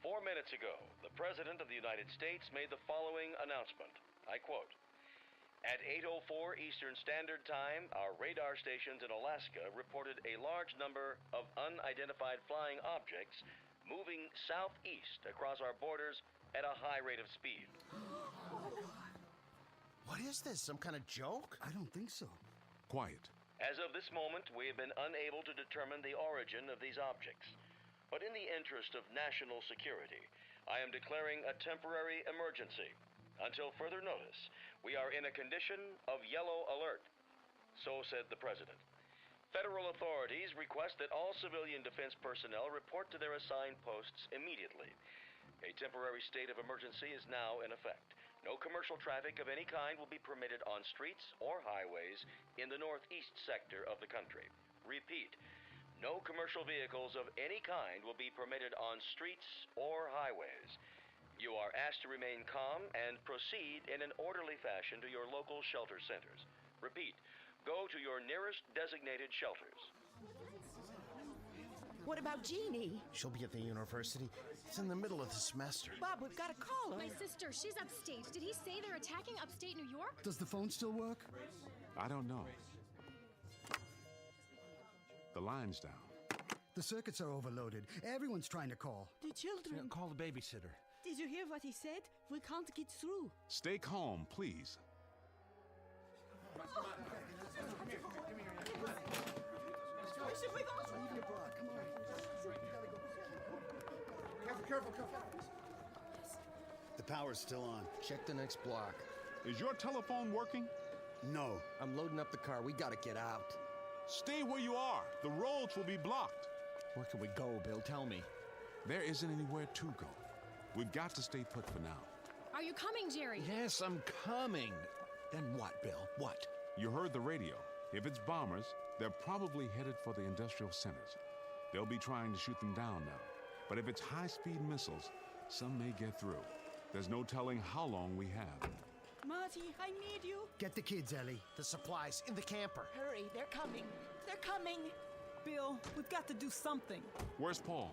4 minutes ago, the President of the United States made the following announcement. I quote, "At 8:04 Eastern Standard Time, our radar stations in Alaska reported a large number of unidentified flying objects moving southeast across our borders at a high rate of speed."
What is this, some kind of joke?
I don't think so.
Quiet.
As of this moment, we have been unable to determine the origin of these objects. But in the interest of national security, I am declaring a temporary emergency. Until further notice, we are in a condition of yellow alert. So said the President. Federal authorities request that all civilian defense personnel report to their assigned posts immediately. A temporary state of emergency is now in effect. No commercial traffic of any kind will be permitted on streets or highways in the northeast sector of the country. Repeat, no commercial vehicles of any kind will be permitted on streets or highways. You are asked to remain calm and proceed in an orderly fashion to your local shelter centers. Repeat, go to your nearest designated shelters.
What about Jeannie?
She'll be at the university. It's in the middle of the semester.
Bob, we've got to call her.
My sister, she's upstate. Did he say they're attacking upstate New York?
Does the phone still work?
I don't know. The line's down.
The circuits are overloaded. Everyone's trying to call.
The children.
Call the babysitter.
Did you hear what he said? We can't get through.
Stay calm, please.
Careful.
The power's still on.
Check the next block.
Is your telephone working?
No.
I'm loading up the car. We gotta get out.
Stay where you are. The roads will be blocked.
Where can we go, Bill? Tell me.
There isn't anywhere to go. We've got to stay put for now.
Are you coming, Jerry?
Yes, I'm coming. Then what, Bill? What?
You heard the radio. If it's bombers, they're probably headed for the industrial centers. They'll be trying to shoot them down now. But if it's high-speed missiles, some may get through. There's no telling how long we have.
Marty, I need you.
Get the kids, Ellie.
The supplies in the camper.
Hurry, they're coming. They're coming.
Bill, we've got to do something.
Where's Paul?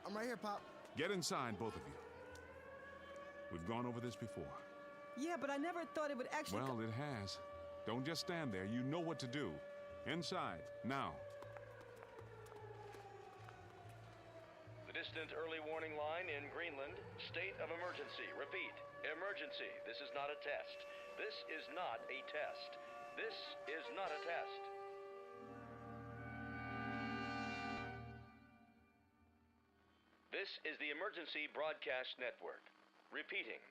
I'm right here, Pop.
Get inside, both of you. We've gone over this before.
Yeah, but I never thought it would actually...
Well, it has. Don't just stand there. You know what to do. Inside, now.
The distant early warning line in Greenland, state of emergency. Repeat, emergency. This is not a test. This is not a test. This is not a test. This is the Emergency Broadcast Network. Repeating,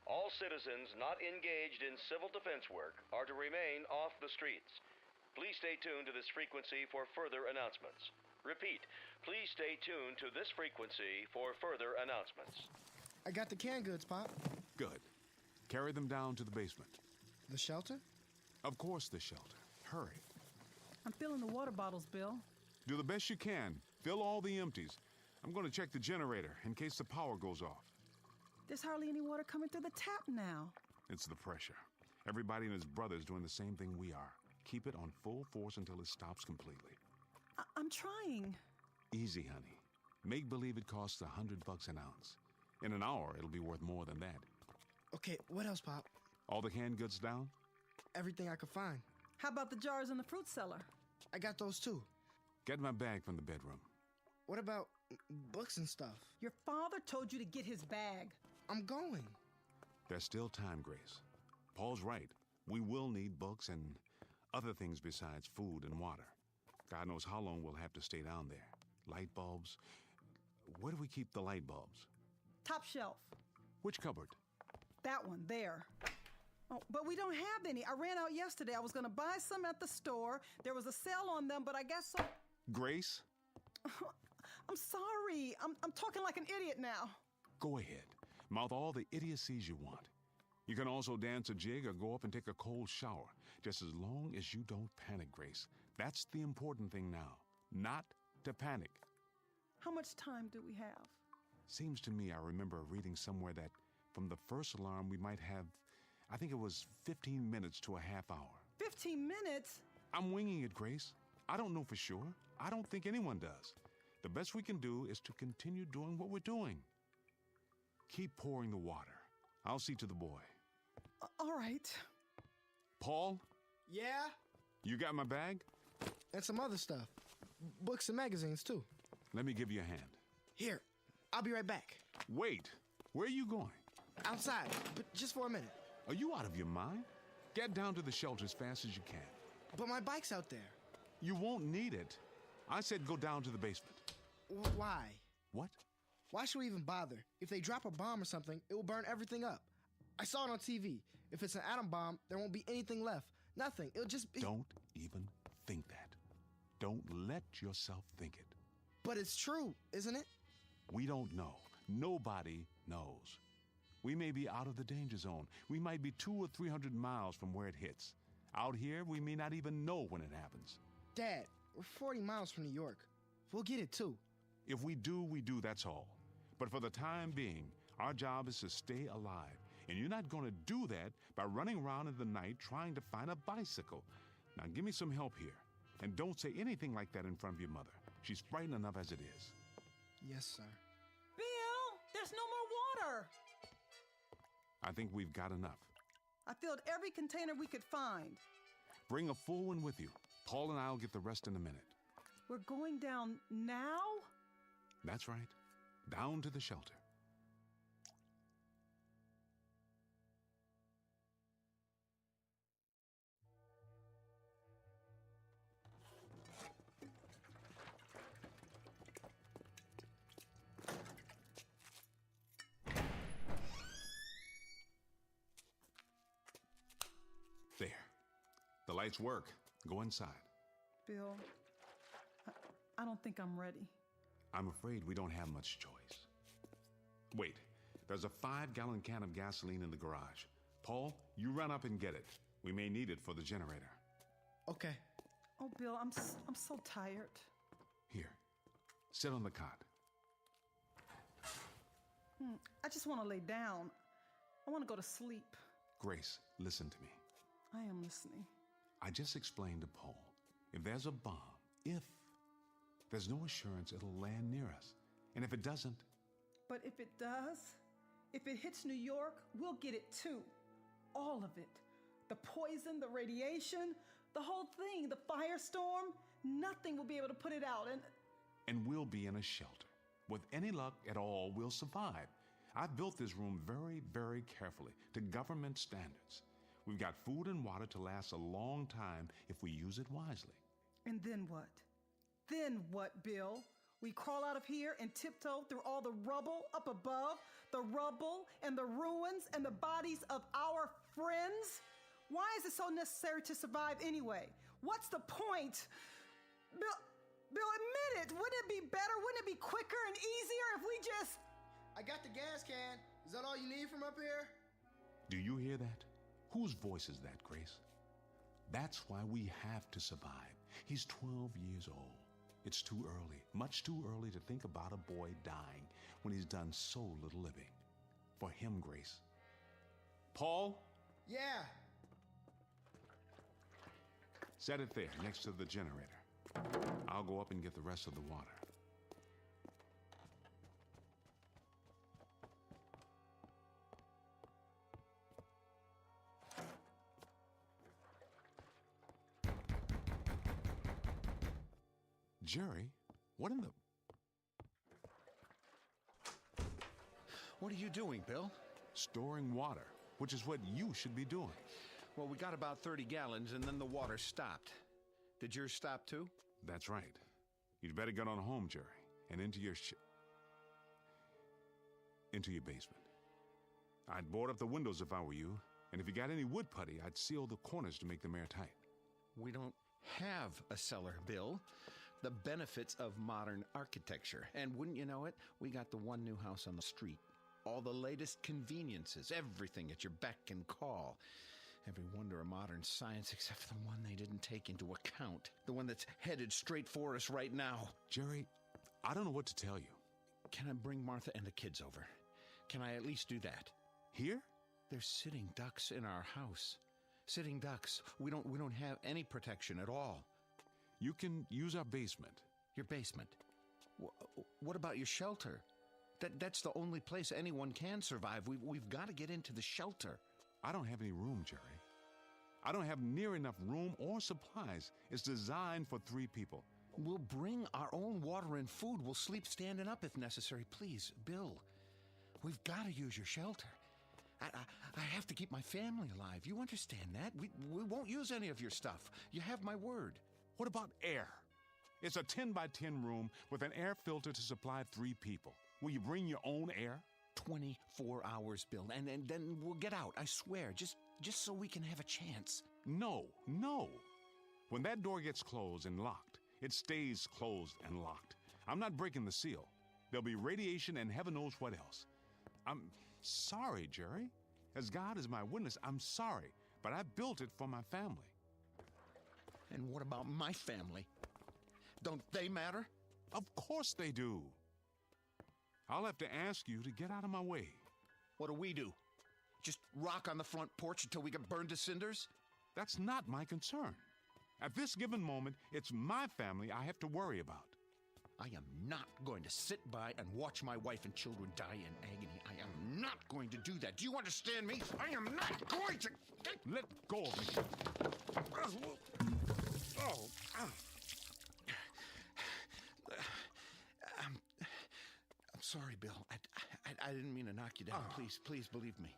all citizens not engaged in civil defense work are to remain off the streets. Please stay tuned to this frequency for further announcements. Repeat, please stay tuned to this frequency for further announcements.
I got the canned goods, Pop.
Good. Carry them down to the basement.
The shelter?
Of course, the shelter. Hurry.
I'm filling the water bottles, Bill.
Do the best you can. Fill all the empties. I'm going to check the generator in case the power goes off.
There's hardly any water coming through the tap now.
It's the pressure. Everybody and his brother's doing the same thing we are. Keep it on full force until it stops completely.
I'm trying.
Easy, honey. Make believe it costs $100 an ounce. In an hour, it'll be worth more than that.
Okay, what else, Pop?
All the canned goods down?
Everything I could find.
How about the jars in the fruit cellar?
I got those too.
Get my bag from the bedroom.
What about books and stuff?
Your father told you to get his bag.
I'm going.
There's still time, Grace. Paul's right. We will need books and other things besides food and water. God knows how long we'll have to stay down there. Light bulbs. Where do we keep the light bulbs?
Top shelf.
Which cupboard?
That one, there. Oh, but we don't have any. I ran out yesterday. I was going to buy some at the store. There was a sale on them, but I guess so.
Grace?
I'm sorry. I'm talking like an idiot now.
Go ahead. Mouth all the idiocies you want. You can also dance a jig or go up and take a cold shower, just as long as you don't panic, Grace. That's the important thing now, not to panic.
How much time do we have?
Seems to me I remember reading somewhere that from the first alarm we might have, I think it was 15 minutes to a half hour.
15 minutes?
I'm winging it, Grace. I don't know for sure. I don't think anyone does. The best we can do is to continue doing what we're doing. Keep pouring the water. I'll see to the boy.
All right.
Paul?
Yeah?
You got my bag?
And some other stuff. Books and magazines, too.
Let me give you a hand.
Here, I'll be right back.
Wait. Where are you going?
Outside, but just for a minute.
Are you out of your mind? Get down to the shelter as fast as you can.
But my bike's out there.
You won't need it. I said go down to the basement.
Why?
What?
Why should we even bother? If they drop a bomb or something, it will burn everything up. I saw it on TV. If it's an atom bomb, there won't be anything left. Nothing. It'll just be...
Don't even think that. Don't let yourself think it.
But it's true, isn't it?
We don't know. Nobody knows. We may be out of the danger zone. We might be 200 or 300 miles from where it hits. Out here, we may not even know when it happens.
Dad, we're 40 miles from New York. We'll get it too.
If we do, we do, that's all. But for the time being, our job is to stay alive. And you're not going to do that by running around in the night trying to find a bicycle. Now, give me some help here. And don't say anything like that in front of your mother. She's frightened enough as it is.
Yes, sir.
Bill, there's no more water.
I think we've got enough.
I filled every container we could find.
Bring a full one with you. Paul and I'll get the rest in a minute.
We're going down now?
That's right. Down to the shelter. There. The lights work. Go inside.
Bill, I don't think I'm ready.
I'm afraid we don't have much choice. Wait, there's a 5-gallon can of gasoline in the garage. Paul, you run up and get it. We may need it for the generator.
Okay.
Oh, Bill, I'm so tired.
Here, sit on the cot.
I just want to lay down. I want to go to sleep.
Grace, listen to me.
I am listening.
I just explained to Paul, if there's a bomb, there's no assurance it'll land near us. And if it doesn't...
But if it does, if it hits New York, we'll get it too. All of it. The poison, the radiation, the whole thing, the firestorm, nothing will be able to put it out.
And we'll be in a shelter. With any luck at all, we'll survive. I've built this room very, very carefully to government standards. We've got food and water to last a long time if we use it wisely.
And then what? Then what, Bill? We crawl out of here and tiptoe through all the rubble up above, the rubble and the ruins and the bodies of our friends? Why is it so necessary to survive anyway? What's the point? Bill, admit it. Wouldn't it be better? Wouldn't it be quicker and easier if we just...
I got the gas can. Is that all you need from up here?
Do you hear that? Whose voice is that, Grace? That's why we have to survive. He's 12 years old. It's too early, much too early to think about a boy dying when he's done so little living. For him, Grace. Paul?
Yeah.
Set it there, next to the generator. I'll go up and get the rest of the water. Jerry, what in the...
What are you doing, Bill?
Storing water, which is what you should be doing.
Well, we got about 30 gallons, and then the water stopped. Did yours stop, too?
That's right. You'd better get on home, Jerry, and into your basement. I'd board up the windows if I were you, and if you got any wood putty, I'd seal the corners to make them airtight.
We don't have a cellar, Bill. The benefits of modern architecture. And wouldn't you know it, we got the one new house on the street. All the latest conveniences, everything at your beck and call. Every wonder of modern science except for the one they didn't take into account. The one that's headed straight for us right now.
Jerry, I don't know what to tell you.
Can I bring Martha and the kids over? Can I at least do that?
Here?
There's sitting ducks in our house. Sitting ducks. We don't have any protection at all.
You can use our basement.
Your basement? What about your shelter? That's the only place anyone can survive. We've got to get into the shelter.
I don't have any room, Jerry. I don't have near enough room or supplies. It's designed for 3 people.
We'll bring our own water and food. We'll sleep standing up if necessary. Please, Bill, we've got to use your shelter. I have to keep my family alive. You understand that? We won't use any of your stuff. You have my word.
What about air? It's a 10 by 10 room with an air filter to supply 3 people. Will you bring your own air?
24 hours, Bill, and then we'll get out, I swear, just so we can have a chance.
No. When that door gets closed and locked, it stays closed and locked. I'm not breaking the seal. There'll be radiation and heaven knows what else. I'm sorry, Jerry. As God is my witness, I'm sorry, but I built it for my family.
And what about my family? Don't they matter?
Of course they do. I'll have to ask you to get out of my way.
What do we do? Just rock on the front porch until we get burned to cinders?
That's not my concern. At this given moment, it's my family I have to worry about.
I am not going to sit by and watch my wife and children die in agony. I am not going to do that. Do you understand me? I am not going to...
Let go of me.
I'm sorry, Bill. I didn't mean to knock you down. Please believe me.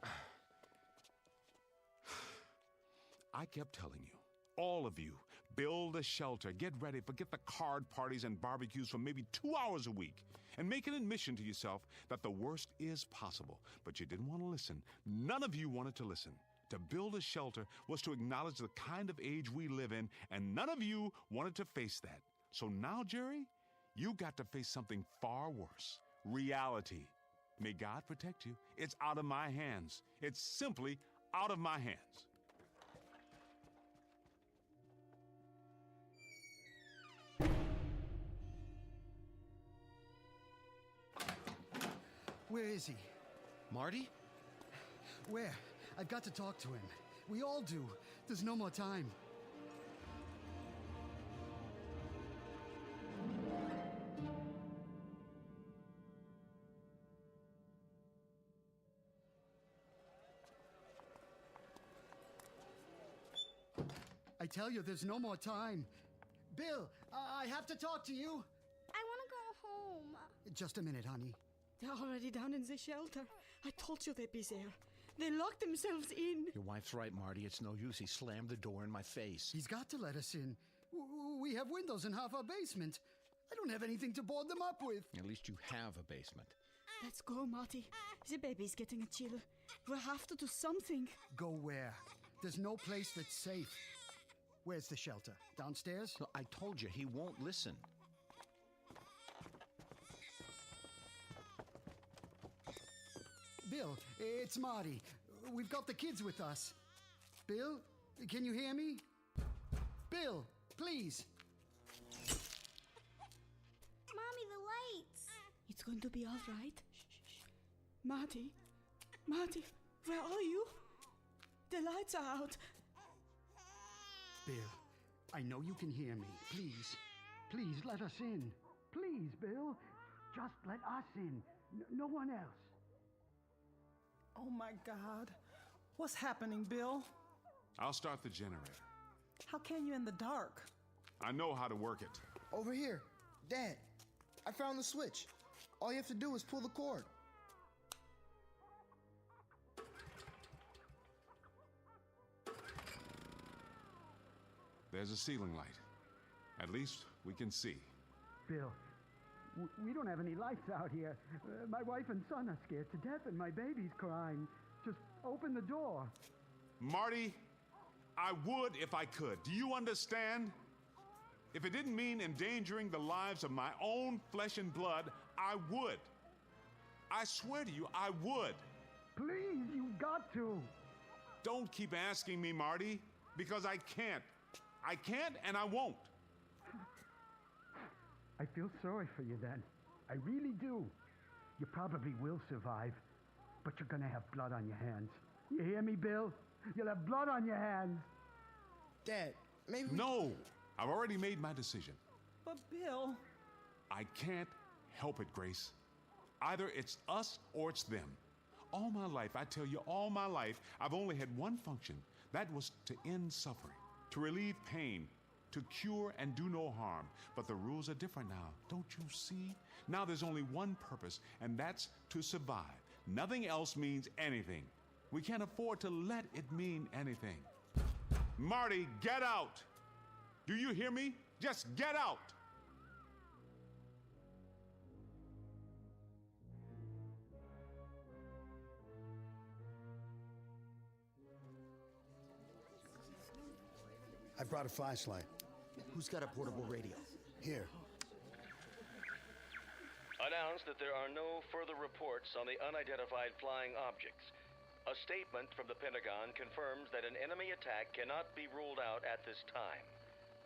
I kept telling you, all of you, build a shelter, get ready, forget the card parties and barbecues for maybe 2 hours a week, and make an admission to yourself that the worst is possible. But you didn't want to listen. None of you wanted to listen. To build a shelter was to acknowledge the kind of age we live in, and none of you wanted to face that. So now, Jerry, you got to face something far worse. Reality. May God protect you. It's out of my hands. It's simply out of my hands.
Where is he?
Marty?
Where? I've got to talk to him. We all do. There's no more time. I tell you, there's no more time. Bill, I have to talk to you.
I want to go home.
Just a minute, honey.
They're already down in the shelter. I told you they'd be there. They locked themselves in.
Your wife's right, Marty. It's no use. He slammed the door in my face.
He's got to let us in. We have windows in half our basement. I don't have anything to board them up with.
At least you have a basement.
Let's go, Marty. The baby's getting a chill. We'll have to do something.
Go where? There's no place that's safe. Where's the shelter? Downstairs?
No, I told you, he won't listen.
Bill, it's Marty. We've got the kids with us. Bill, can you hear me? Bill, please.
Mommy, the lights.
It's going to be all right. Shh. Marty, where are you? The lights are out.
Bill, I know you can hear me. Please let us in. Please, Bill. Just let us in. No one else.
Oh my God. What's happening, Bill?
I'll start the generator.
How can you in the dark?
I know how to work it.
Over here. Dad, I found the switch. All you have to do is pull the cord.
There's a ceiling light. At least we can see.
Bill, we don't have any lights out here. My wife and son are scared to death and my baby's crying. Just open the door.
Marty, I would if I could. Do you understand? If it didn't mean endangering the lives of my own flesh and blood, I would. I swear to you, I would.
Please, you've got to.
Don't keep asking me, Marty, because I can't. I can't and I won't.
I feel sorry for you then. I really do. You probably will survive, but you're gonna have blood on your hands. You hear me, Bill? You'll have blood on your hands.
Dad, maybe
No! I've already made my decision.
But Bill...
I can't help it, Grace. Either it's us or it's them. All my life, I tell you, all my life, I've only had one function. That was to end suffering, to relieve pain, to cure and do no harm. But the rules are different now, don't you see? Now there's only one purpose, and that's to survive. Nothing else means anything. We can't afford to let it mean anything. Marty, get out! Do you hear me? Just get out!
I brought a flashlight.
Who's got a portable radio?
Here.
Announced that there are no further reports on the unidentified flying objects. A statement from the Pentagon confirms that an enemy attack cannot be ruled out at this time.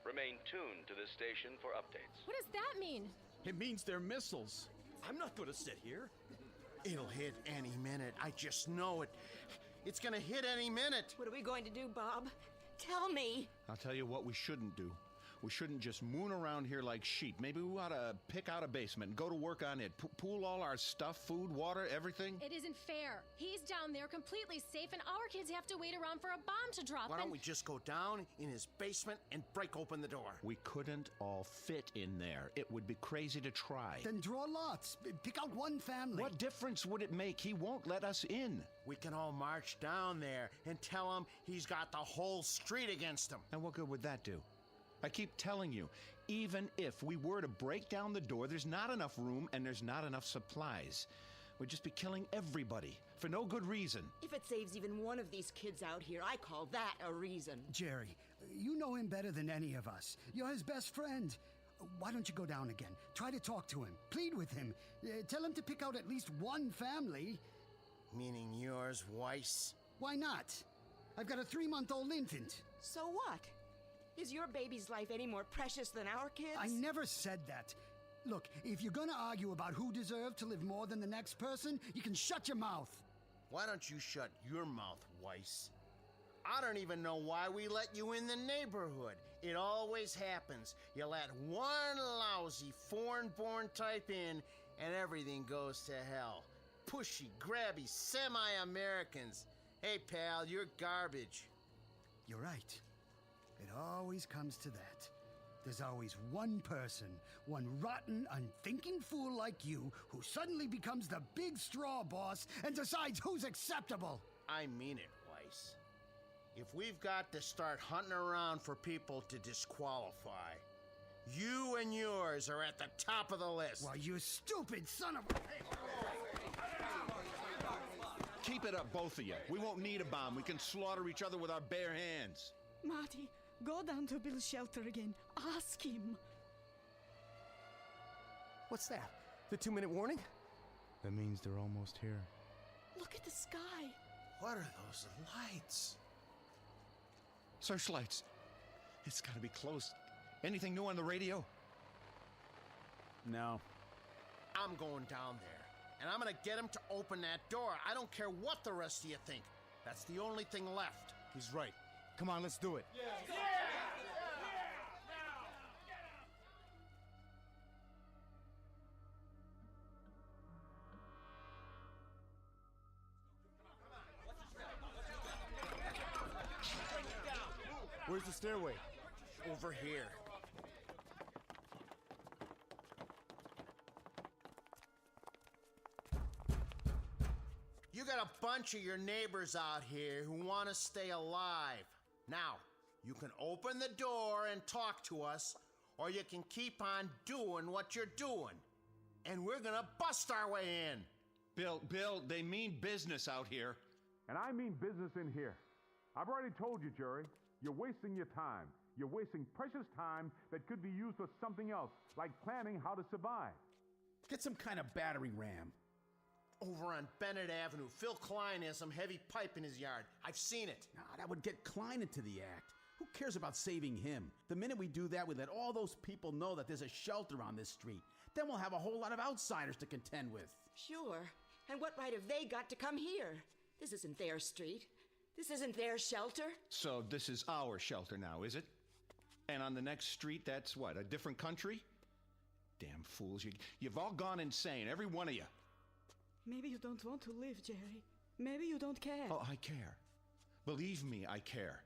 Remain tuned to this station for updates.
What does that mean?
It means they're missiles. I'm not going to sit here. It'll hit any minute. I just know it. It's going to hit any minute.
What are we going to do, Bob? Tell me.
I'll tell you what we shouldn't do. We shouldn't just moon around here like sheep. Maybe we ought to pick out a basement and go to work on it. Pool all our stuff, food, water, everything.
It isn't fair. He's down there completely safe, and our kids have to wait around for a bomb to drop.
Why don't we just go down in his basement and break open the door?
We couldn't all fit in there. It would be crazy to try.
Then draw lots. Pick out one family.
What difference would it make? He won't let us in.
We can all march down there and tell him he's got the whole street against him.
And what good would that do? I keep telling you, even if we were to break down the door, there's not enough room and there's not enough supplies. We'd just be killing everybody for no good reason.
If it saves even one of these kids out here, I call that a reason.
Jerry, you know him better than any of us. You're his best friend. Why don't you go down again? Try to talk to him. Plead with him. Tell him to pick out at least one family.
Meaning yours, Weiss?
Why not? I've got a 3-month-old infant.
So what? Is your baby's life any more precious than our kids?
I never said that. Look, if you're gonna argue about who deserved to live more than the next person, you can shut your mouth.
Why don't you shut your mouth, Weiss? I don't even know why we let you in the neighborhood. It always happens. You let one lousy foreign-born type in, and everything goes to hell. Pushy, grabby, semi-Americans. Hey, pal, you're garbage.
You're right. It always comes to that. There's always one person, one rotten, unthinking fool like you, who suddenly becomes the big straw boss and decides who's acceptable.
I mean it, Weiss. If we've got to start hunting around for people to disqualify, you and yours are at the top of the list.
Why, you stupid son of a...
Keep it up, both of you. We won't need a bomb. We can slaughter each other with our bare hands.
Marty, go down to Bill's shelter again. Ask him.
What's that? The 2-minute warning?
That means they're almost here.
Look at the sky.
What are those lights?
Searchlights. It's gotta be close. Anything new on the radio?
No.
I'm going down there, and I'm gonna get him to open that door. I don't care what the rest of you think. That's the only thing left.
He's right. Come on, let's do it. Where's the stairway?
Over here. You got a bunch of your neighbors out here who want to stay alive. Now, you can open the door and talk to us, or you can keep on doing what you're doing. And we're gonna bust our way in.
Bill, they mean business out here.
And I mean business in here. I've already told you, Jerry. You're wasting your time. You're wasting precious time that could be used for something else, like planning how to survive.
Get some kind of battering ram.
Over on Bennett Avenue, Phil Klein has some heavy pipe in his yard. I've seen it.
Nah, that would get Klein into the act. Who cares about saving him? The minute we do that, we let all those people know that there's a shelter on this street. Then we'll have a whole lot of outsiders to contend with.
Sure. And what right have they got to come here? This isn't their street. This isn't their shelter.
So this is our shelter now, is it? And on the next street, that's what, a different country? Damn fools, you've all gone insane, every one of you.
Maybe you don't want to live, Jerry. Maybe you don't care.
Oh, I care. Believe me, I care.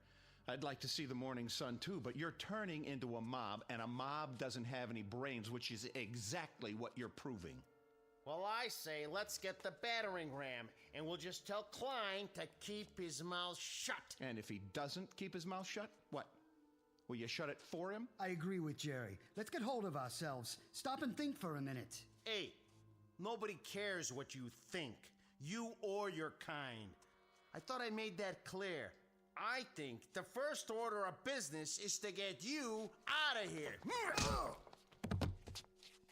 I'd like to see the morning sun too, but you're turning into a mob, and a mob doesn't have any brains, which is exactly what you're proving.
Well, I say let's get the battering ram, and we'll just tell Klein to keep his mouth shut.
And if he doesn't keep his mouth shut, what? Will you shut it for him?
I agree with Jerry. Let's get hold of ourselves. Stop and think for a minute.
Hey, nobody cares what you think, you or your kind. I thought I made that clear. I think the first order of business is to get you out of here.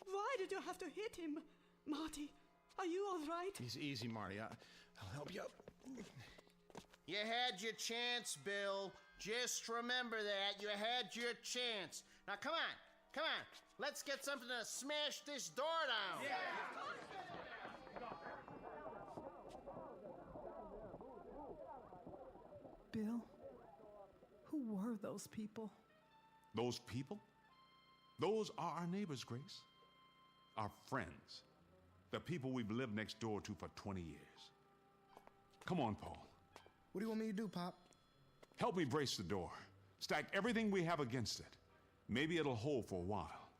Why did you have to hit him? Marty, are you all right?
Easy, Marty. I'll help you up.
You had your chance, Bill. Just remember that. You had your chance. Now, come on. Let's get something to smash this door down. Yeah.
Bill, who were those people?
Those people? Those are our neighbors, Grace. Our friends. The people we've lived next door to for 20 years. Come on, Paul.
What do you want me to do, Pop?
Help me brace the door. Stack everything we have against it. Maybe it'll hold for a while.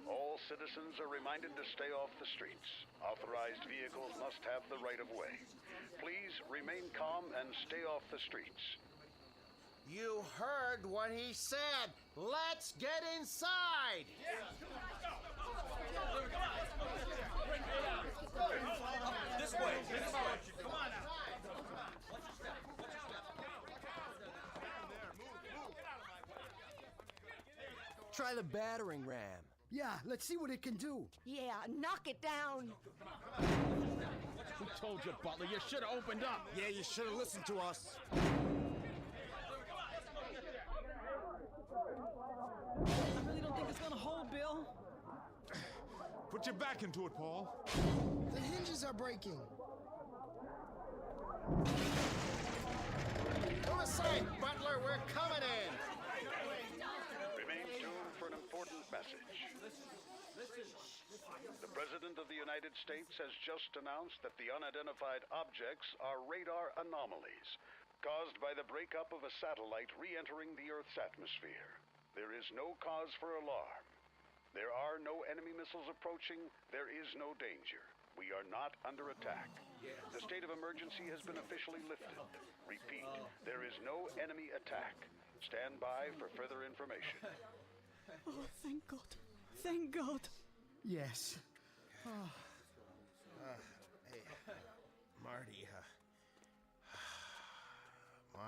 All citizens are reminded to stay off the streets. Authorized vehicles must have the right of way. Please remain calm and stay off the streets.
You heard what he said. Let's get inside.
This way. Come on now.
Try the battering ram.
Yeah, let's see what it can do.
Yeah, knock it down.
Who told you, Butler? You should have opened up.
Yeah, you should have listened to us.
I really don't think it's gonna hold, Bill.
Put your back into it, Paul.
The hinges are breaking.
Move aside, Butler. We're coming in.
Remain tuned for an important message. The President of the United States has just announced that the unidentified objects are radar anomalies caused by the breakup of a satellite re-entering the Earth's atmosphere. There is no cause for alarm. There are no enemy missiles approaching. There is no danger. We are not under attack. The state of emergency has been officially lifted. Repeat, there is no enemy attack. Stand by for further information.
Oh, thank God. Thank God.
Yes.
Oh. Hey, Marty,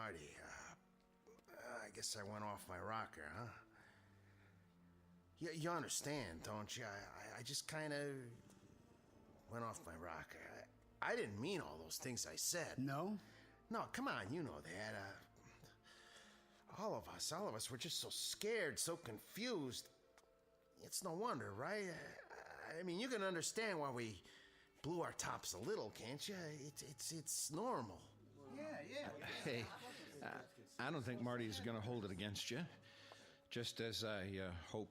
Marty. I guess I went off my rocker, huh? You understand, don't you? I just kind of went off my rocker. I didn't mean all those things I said.
No?
No, come on, you know that. All of us were just so scared, so confused. It's no wonder, right? I mean, you can understand why we blew our tops a little, can't you? It's normal.
Yeah.
Hey, I don't think Marty's going to hold it against you. Just as I hope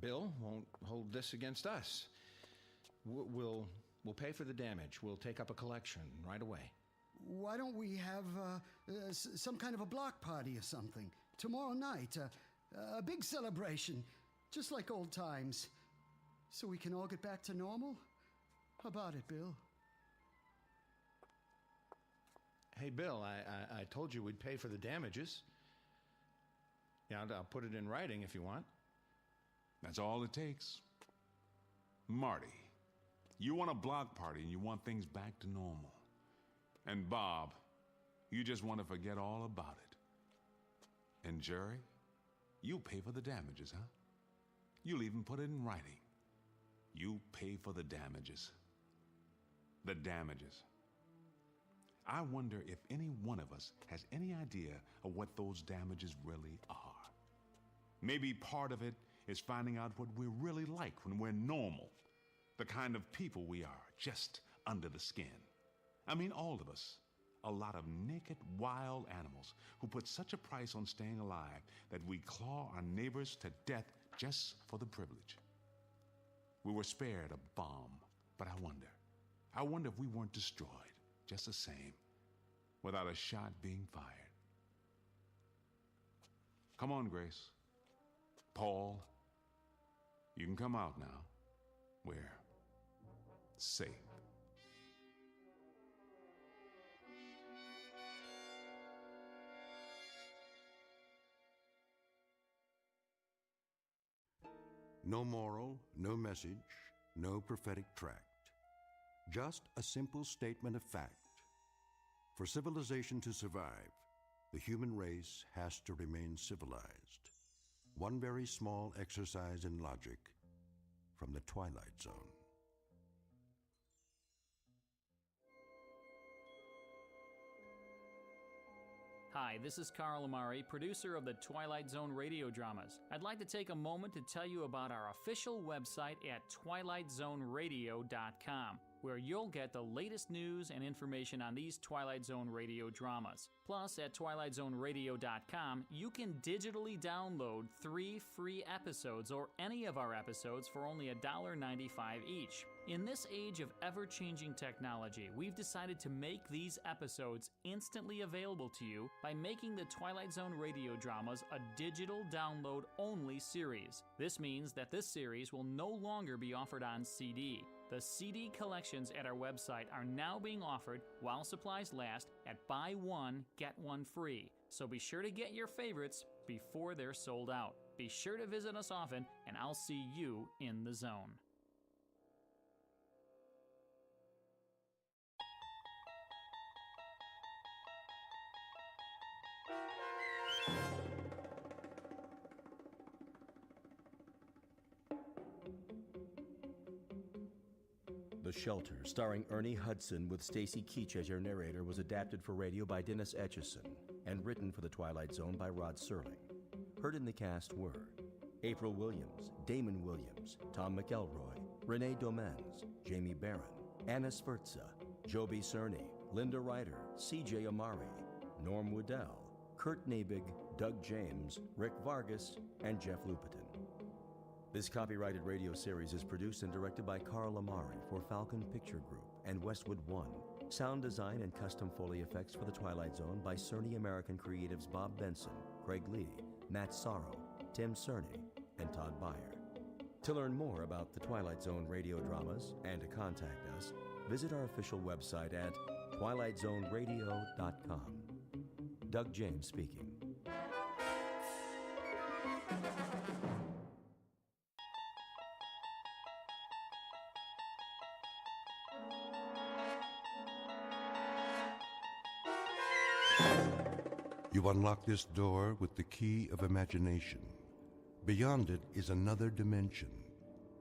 Bill won't hold this against us. We'll pay for the damage. We'll take up a collection right away.
Why don't we have some kind of a block party or something? Tomorrow night, a big celebration, just like old times. So we can all get back to normal? How about it, Bill?
Hey, Bill, I told you we'd pay for the damages. Yeah, I'll put it in writing if you want.
That's all it takes. Marty, you want a block party and you want things back to normal. And Bob, you just want to forget all about it. And Jerry, you pay for the damages, huh? You'll even put it in writing. You pay for the damages. The damages. I wonder if any one of us has any idea of what those damages really are. Maybe part of it is finding out what we're really like when we're normal. The kind of people we are, just under the skin. I mean, all of us. A lot of naked, wild animals who put such a price on staying alive that we claw our neighbors to death just for the privilege. We were spared a bomb, but I wonder if we weren't destroyed just the same, without a shot being fired. Come on, Grace. Paul, you can come out now. We're safe.
No moral, no message, no prophetic tract. Just a simple statement of fact. For civilization to survive, the human race has to remain civilized. One very small exercise in logic from the Twilight Zone.
Hi, this is Carl Amari, producer of the Twilight Zone Radio Dramas. I'd like to take a moment to tell you about our official website at twilightzoneradio.com, where you'll get the latest news and information on these Twilight Zone Radio dramas. Plus, at twilightzoneradio.com, you can digitally download 3 free episodes or any of our episodes for only $1.95 each. In this age of ever-changing technology, we've decided to make these episodes instantly available to you by making the Twilight Zone Radio Dramas a digital download-only series. This means that this series will no longer be offered on CD. The CD collections at our website are now being offered while supplies last at buy one, get one free. So be sure to get your favorites before they're sold out. Be sure to visit us often, and I'll see you in the zone.
The Shelter, starring Ernie Hudson with Stacy Keach as your narrator, was adapted for radio by Dennis Etchison and written for The Twilight Zone by Rod Serling. Heard in the cast were April Williams, Damon Williams, Tom McElroy, Renee Domenz, Jamie Barron, Anna Sferza, Joby Cerny, Linda Ryder, C.J. Amari, Norm Woodell, Kurt Nabig, Doug James, Rick Vargas, and Jeff Lupitin. This copyrighted radio series is produced and directed by Carl Amari for Falcon Picture Group and Westwood One. Sound design and custom Foley effects for The Twilight Zone by Cerny American creatives Bob Benson, Craig Lee, Matt Sorrow, Tim Cerny, and Todd Beyer. To learn more about The Twilight Zone radio dramas and to contact us, visit our official website at twilightzoneradio.com. Doug James speaking.
You unlock this door with the key of imagination. Beyond it is another dimension,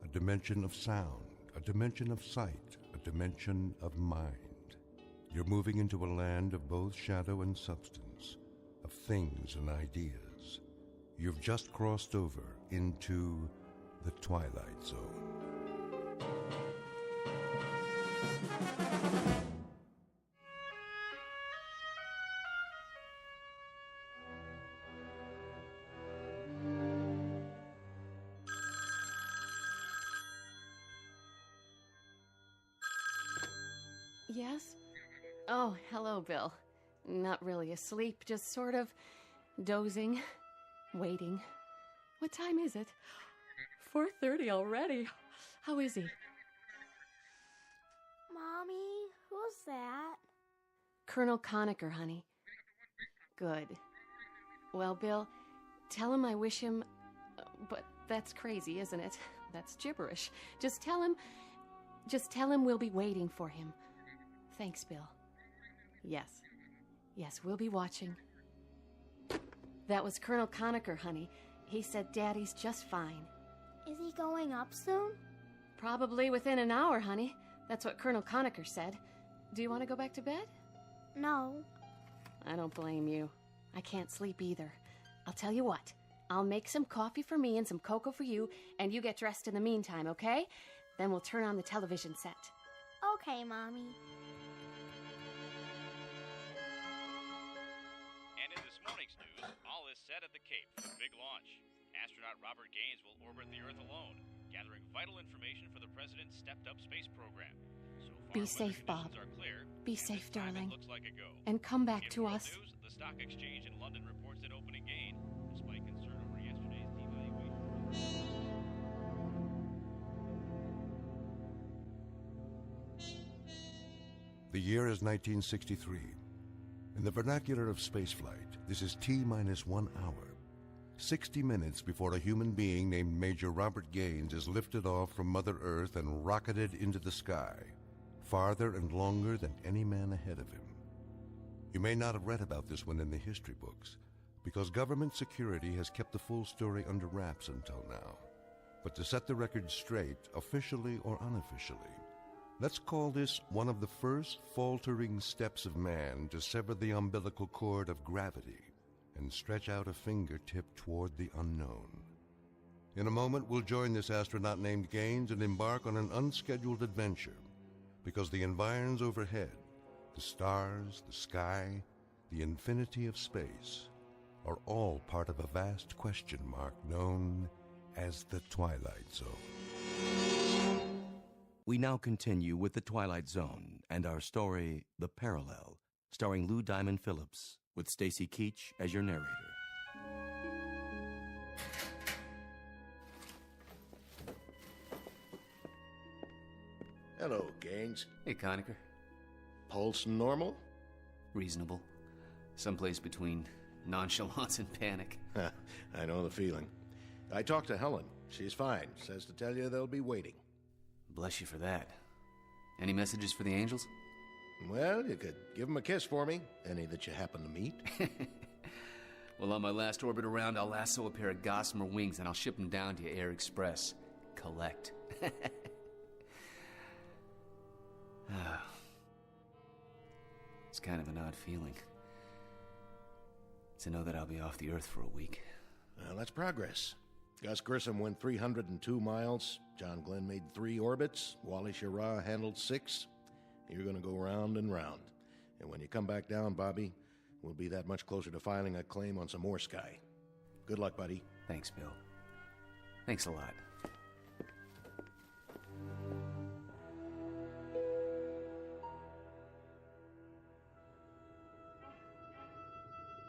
a dimension of sound, a dimension of sight, a dimension of mind. You're moving into a land of both shadow and substance, of things and ideas. You've just crossed over into the Twilight Zone.
Yes? Oh, hello, Bill. Not really asleep, just sort of dozing, waiting. What time is it? 4:30 already. How is he?
Mommy, who's that?
Colonel Conacher, honey. Good. Well, Bill, tell him I wish him... But that's crazy, isn't it? That's gibberish. Just tell him we'll be waiting for him. Thanks, Bill. Yes. Yes, we'll be watching. That was Colonel Conacher, honey. He said Daddy's just fine.
Is he going up soon?
Probably within an hour, honey. That's what Colonel Conacher said. Do you want to go back to bed?
No.
I don't blame you. I can't sleep either. I'll tell you what. I'll make some coffee for me and some cocoa for you, and you get dressed in the meantime, okay? Then we'll turn on the television set.
Okay, Mommy.
And in this morning's news, all is set at the Cape for the big launch. Astronaut Robert Gaines will orbit the Earth alone, gathering vital information for the President's stepped-up space program. So far,
Be safe, Bob.
are clear,
Be safe, darling.
looks like a go.
And come back
In
to
world
us.
News, the stock exchange in London reports an opening gain, despite concern over yesterday's devaluation.
The year is 1963. In the vernacular of spaceflight, this is T-1 hour. 60 minutes before a human being named Major Robert Gaines is lifted off from Mother Earth and rocketed into the sky, farther and longer than any man ahead of him. You may not have read about this one in the history books, because government security has kept the full story under wraps until now. But to set the record straight, officially or unofficially, let's call this one of the first faltering steps of man to sever the umbilical cord of gravity and stretch out a fingertip toward the unknown. In a moment, we'll join this astronaut named Gaines and embark on an unscheduled adventure, because the environs overhead, the stars, the sky, the infinity of space, are all part of a vast question mark known as the Twilight Zone.
We now continue with The Twilight Zone and our story, The Parallel, starring Lou Diamond Phillips, with Stacy Keach as your narrator.
Hello, Gaines.
Hey, Conacher.
Pulse normal?
Reasonable. Someplace between nonchalance and panic.
I know the feeling. I talked to Helen. She's fine. Says to tell you they'll be waiting.
Bless you for that. Any messages for the angels?
Well, you could give them a kiss for me. Any that you happen to meet.
Well, on my last orbit around, I'll lasso a pair of gossamer wings and I'll ship them down to you Air Express. Collect. It's kind of an odd feeling to know that I'll be off the Earth for a week.
Well, that's progress. Gus Grissom went 302 miles. John Glenn made 3 orbits. Wally Schirra handled 6. You're going to go round and round. And when you come back down, Bobby, we'll be that much closer to filing a claim on some more sky. Good luck, buddy.
Thanks, Bill. Thanks a lot.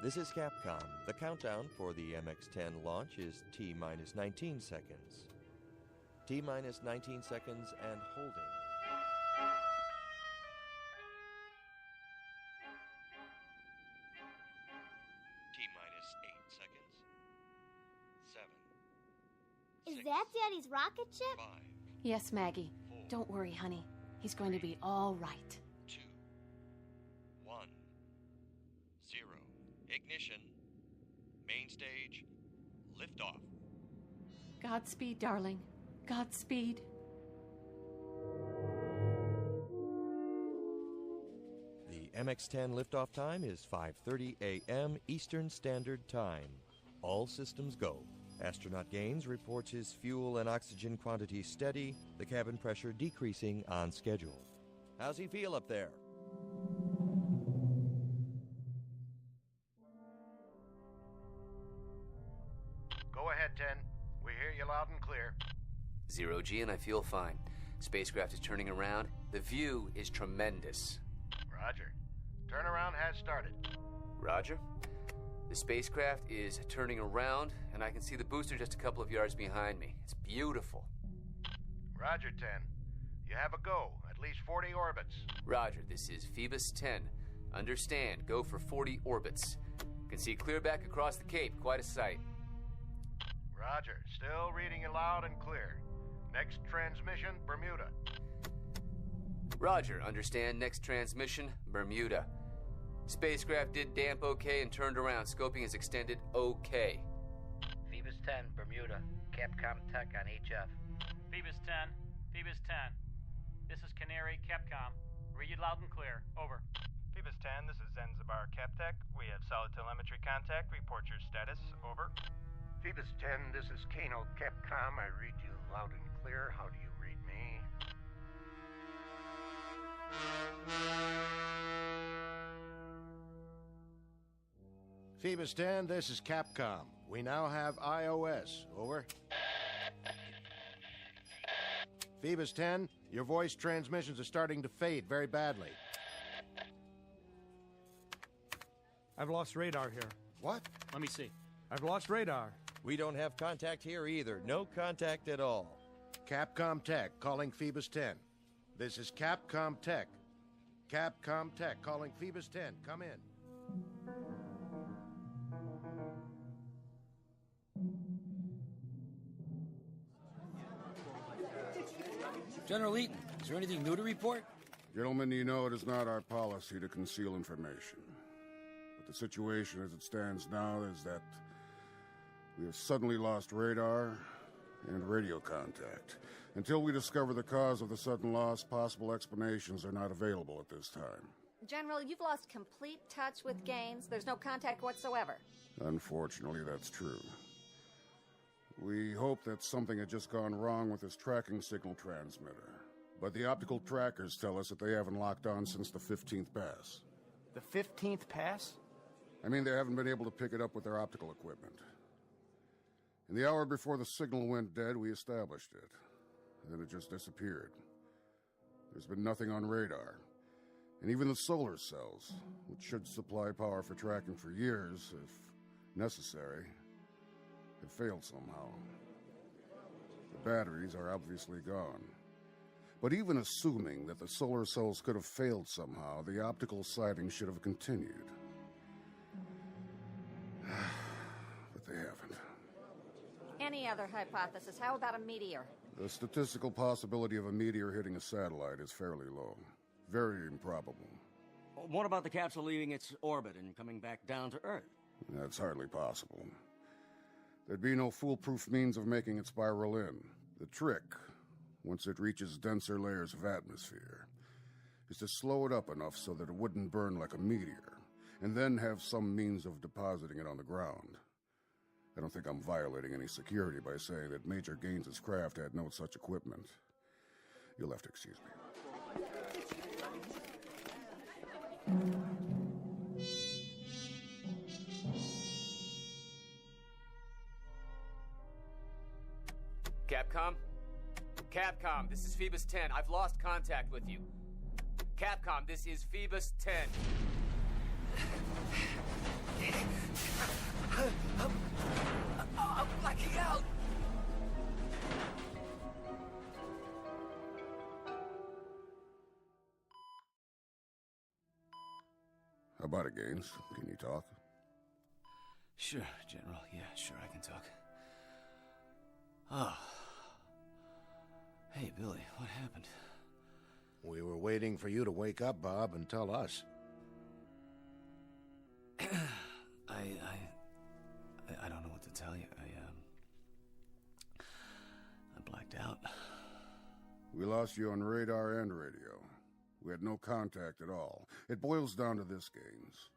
This is Capcom. The countdown for the MX-10 launch is T-minus 19 seconds. T-minus 19 seconds and holding.
T-minus 8 seconds. 7. Is that Daddy's rocket ship?
5. Yes, Maggie. 4, don't worry, honey. He's going to be all right.
2, 1, 0. Ignition. Main stage. Liftoff.
Godspeed, darling. Godspeed.
The MX-10 liftoff time is 5:30 a.m. Eastern Standard Time. All systems go. Astronaut Gaines reports his fuel and oxygen quantity steady, the cabin pressure decreasing on schedule. How's he feel up there?
Go ahead, 10. We hear you loud and clear.
0G, and I feel fine. Spacecraft is turning around. The view is tremendous.
Roger. Turnaround has started.
Roger. The spacecraft is turning around, and I can see the booster just a couple of yards behind me. It's beautiful.
Roger, 10. You have a go. At least 40 orbits.
Roger, this is Phoebus 10. Understand, go for 40 orbits. Can see clear back across the Cape. Quite a sight.
Roger. Still reading you loud and clear. Next transmission, Bermuda.
Roger, understand. Next transmission, Bermuda. Spacecraft did damp okay and turned around. Scoping is extended okay.
Phoebus 10, Bermuda. Capcom Tech on HF.
Phoebus 10. Phoebus 10. This is Canary, Capcom. Read you loud and clear. Over.
Phoebus 10, this is Zanzibar Captech. We have solid telemetry contact. Report your status. Over.
Phoebus 10, this is Kano, Capcom. I read you loud and clear. How do you read me? Phoebus 10, this is Capcom. We now have iOS. Over. Phoebus 10, your voice transmissions are starting to fade very badly.
I've lost radar here.
What?
Let me see.
I've lost radar.
We don't have contact here either. No contact at all.
Capcom Tech calling Phoebus 10. This is Capcom Tech. Capcom Tech calling Phoebus 10. Come in.
General Eaton, is there anything new to report?
Gentlemen, you know it is not our policy to conceal information. But the situation as it stands now is that we have suddenly lost radar and radio contact. Until we discover the cause of the sudden loss, possible explanations are not available at this time.
General, you've lost complete touch with Gaines. There's no contact whatsoever.
Unfortunately, that's true. We hope that something had just gone wrong with this tracking signal transmitter. But the optical trackers tell us that they haven't locked on since the 15th pass.
The 15th pass?
I mean, they haven't been able to pick it up with their optical equipment. In the hour before the signal went dead, we established it. Then it just disappeared. There's been nothing on radar. And even the solar cells, which should supply power for tracking for years, if necessary, have failed somehow. The batteries are obviously gone. But even assuming that the solar cells could have failed somehow, the optical sighting should have continued. But they haven't.
Any other hypothesis? How about a meteor?
The statistical possibility of a meteor hitting a satellite is fairly low. Very improbable.
What about the capsule leaving its orbit and coming back down to Earth?
That's hardly possible. There'd be no foolproof means of making it spiral in. The trick, once it reaches denser layers of atmosphere, is to slow it up enough so that it wouldn't burn like a meteor, and then have some means of depositing it on the ground. I don't think I'm violating any security by saying that Major Gaines's craft had no such equipment. You'll have to excuse me.
Capcom? Capcom, this is Phoebus 10. I've lost contact with you. Capcom, this is Phoebus 10. I'm blacking out.
How about it, Gaines? Can you talk?
Sure, General. Yeah, sure, I can talk. Oh. Hey, Billy, what happened?
We were waiting for you to wake up, Bob, and tell us.
I
out.
We lost you on radar and radio. We had no contact at all. It boils down to this, Gaines.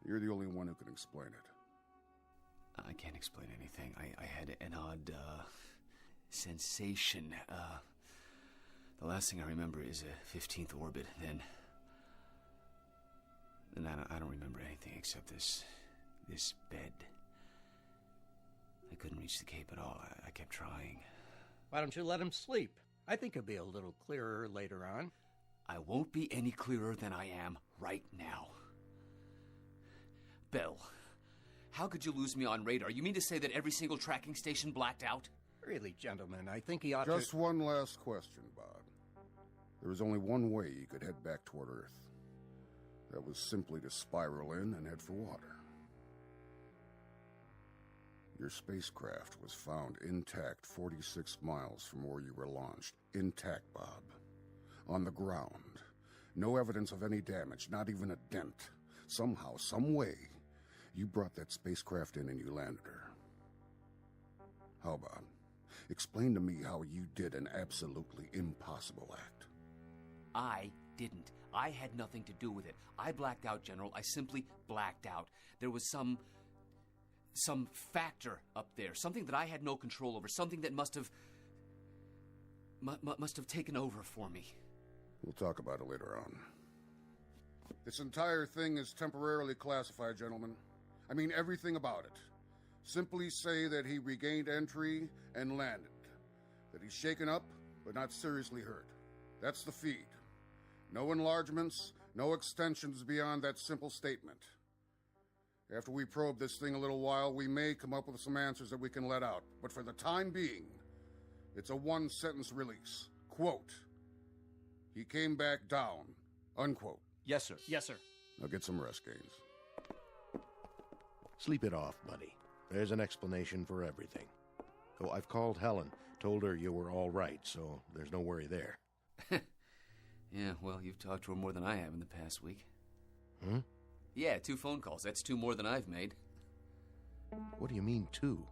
You're the only one who can explain it.
I can't explain anything. I had an odd, sensation. The last thing I remember is a 15th orbit, then I don't remember anything except this bed. I couldn't reach the Cape at all. I kept trying.
Why don't you let him sleep? I think he'll be a little clearer later on.
I won't be any clearer than I am right now. Bill, how could you lose me on radar? You mean to say that every single tracking station blacked out?
Really, gentlemen, I think he ought
Just
to...
one last question, Bob. There was only one way you could head back toward Earth. That was simply to spiral in and head for water. Your spacecraft was found intact 46 miles from where you were launched. Intact, Bob. On the ground. No evidence of any damage, not even a dent. Somehow, some way, you brought that spacecraft in and you landed her. How about? Explain to me how you did an absolutely impossible act.
I didn't. I had nothing to do with it. I blacked out, General. I simply blacked out. There was some factor up there, something that I had no control over, something that must have taken over for me.
We'll talk about it later on. This entire thing is temporarily classified, gentlemen. I mean everything about it. Simply say that he regained entry and landed. That he's shaken up, but not seriously hurt. That's the feed. No enlargements, no extensions beyond that simple statement. After we probe this thing a little while, we may come up with some answers that we can let out. But for the time being, it's a one-sentence release. Quote, he came back down. Unquote.
Yes, sir.
Yes, sir.
Now get some rest, Gaines.
Sleep it off, buddy. There's an explanation for everything. Oh, I've called Helen. Told her you were all right, so there's no worry there.
Yeah, well, you've talked to her more than I have in the past week.
Hmm?
Yeah, 2 phone calls. That's 2 more than I've made.
What do you mean, 2?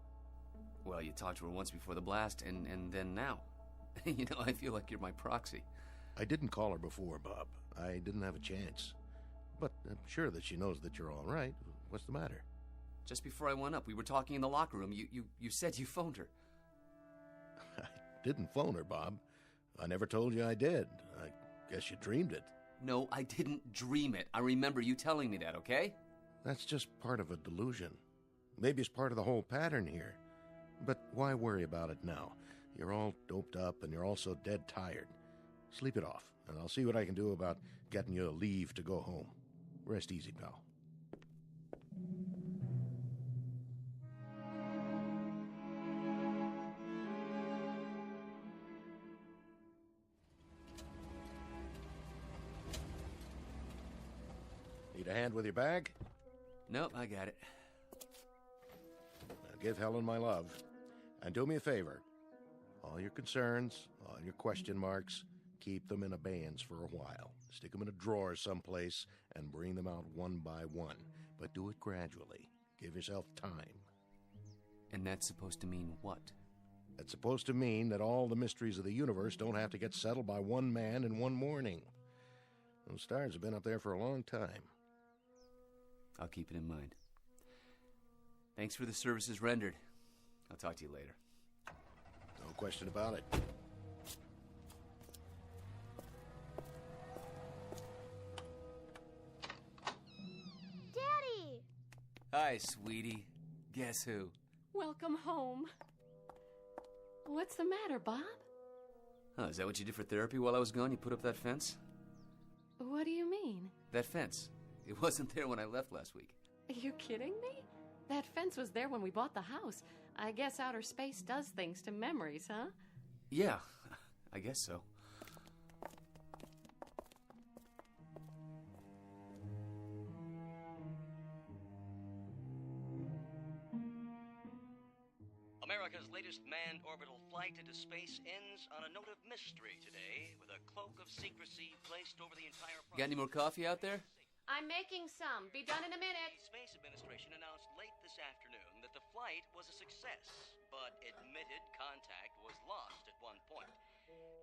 Well, you talked to her once before the blast, and then now. You know, I feel like you're my proxy.
I didn't call her before, Bob. I didn't have a chance. But I'm sure that she knows that you're all right. What's the matter?
Just before I went up, we were talking in the locker room. You said you phoned her.
I didn't phone her, Bob. I never told you I did. I guess you dreamed it.
No, I didn't dream it. I remember you telling me that, okay?
That's just part of a delusion. Maybe it's part of the whole pattern here. But why worry about it now? You're all doped up and you're also dead tired. Sleep it off, and I'll see what I can do about getting you a leave to go home. Rest easy, pal. Need a hand with your bag?
Nope, I got it.
Now give Helen my love. And do me a favor. All your concerns, all your question marks, keep them in abeyance for a while. Stick them in a drawer someplace and bring them out one by one. But do it gradually. Give yourself time.
And that's supposed to mean what?
That's supposed to mean that all the mysteries of the universe don't have to get settled by one man in one morning. Those stars have been up there for a long time.
I'll keep it in mind. Thanks for the services rendered. I'll talk to you later.
No question about it.
Daddy!
Hi, sweetie. Guess who?
Welcome home. What's the matter, Bob?
Oh, is that what you did for therapy while I was gone? You put up that fence?
What do you mean?
That fence. It wasn't there when I left last week.
Are you kidding me? That fence was there when we bought the house. I guess outer space does things to memories, huh?
Yeah, I guess so.
America's latest manned orbital flight into space ends on a note of mystery today, with a cloak of secrecy placed over the entire process.
Got any more coffee out there?
I'm making some. Be done in a minute.
The Space Administration announced late this afternoon that the flight was a success, but admitted contact was lost at one point.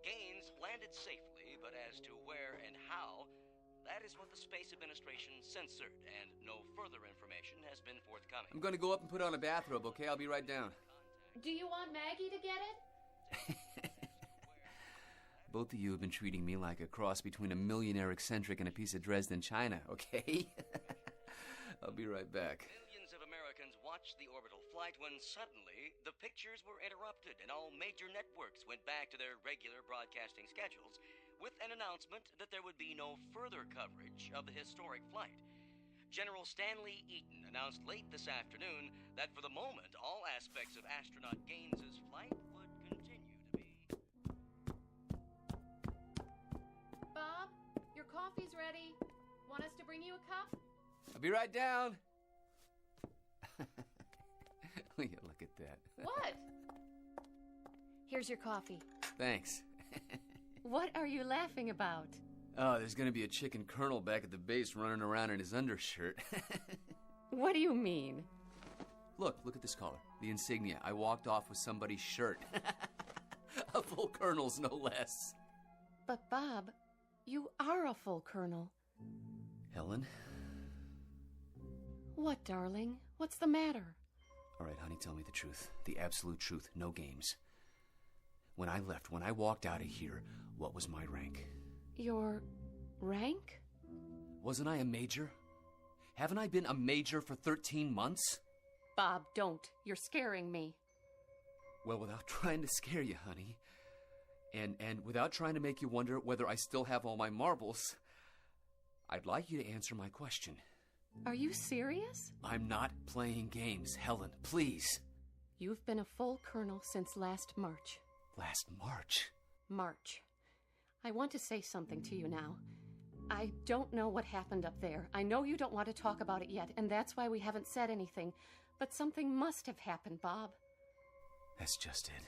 Gaines landed safely, but as to where and how, that is what the Space Administration censored, and no further information has been forthcoming.
I'm gonna go up and put on a bathrobe, okay? I'll be right down.
Do you want Maggie to get it?
Both of you have been treating me like a cross between a millionaire eccentric and a piece of Dresden china, okay? I'll be right back.
Millions of Americans watched the orbital flight when suddenly the pictures were interrupted and all major networks went back to their regular broadcasting schedules with an announcement that there would be no further coverage of the historic flight. General Stanley Eaton announced late this afternoon that for the moment all aspects of astronaut Gaines's flight would continue to be.
Bob, your coffee's ready. Want us to bring you a cup?
I'll be right down. Look at that.
What? Here's your coffee.
Thanks.
What are you laughing about?
Oh, there's gonna be a chicken colonel back at the base running around in his undershirt.
What do you mean?
Look at this collar. The insignia. I walked off with somebody's shirt. A full colonel's, no less.
But Bob, you are a full colonel.
Helen?
What, darling? What's the matter?
All right, honey, tell me the truth. The absolute truth. No games. When I left, when I walked out of here, what was my rank?
Your rank?
Wasn't I a major? Haven't I been a major for 13 months?
Bob, don't. You're scaring me.
Well, without trying to scare you, honey, and without trying to make you wonder whether I still have all my marbles, I'd like you to answer my question.
Are you serious?
I'm not playing games, Helen, please.
You've been a full colonel since last March.
Last March?
March. I want to say something to you now. I don't know what happened up there. I know you don't want to talk about it yet, and that's why we haven't said anything. But something must have happened, Bob.
That's just it.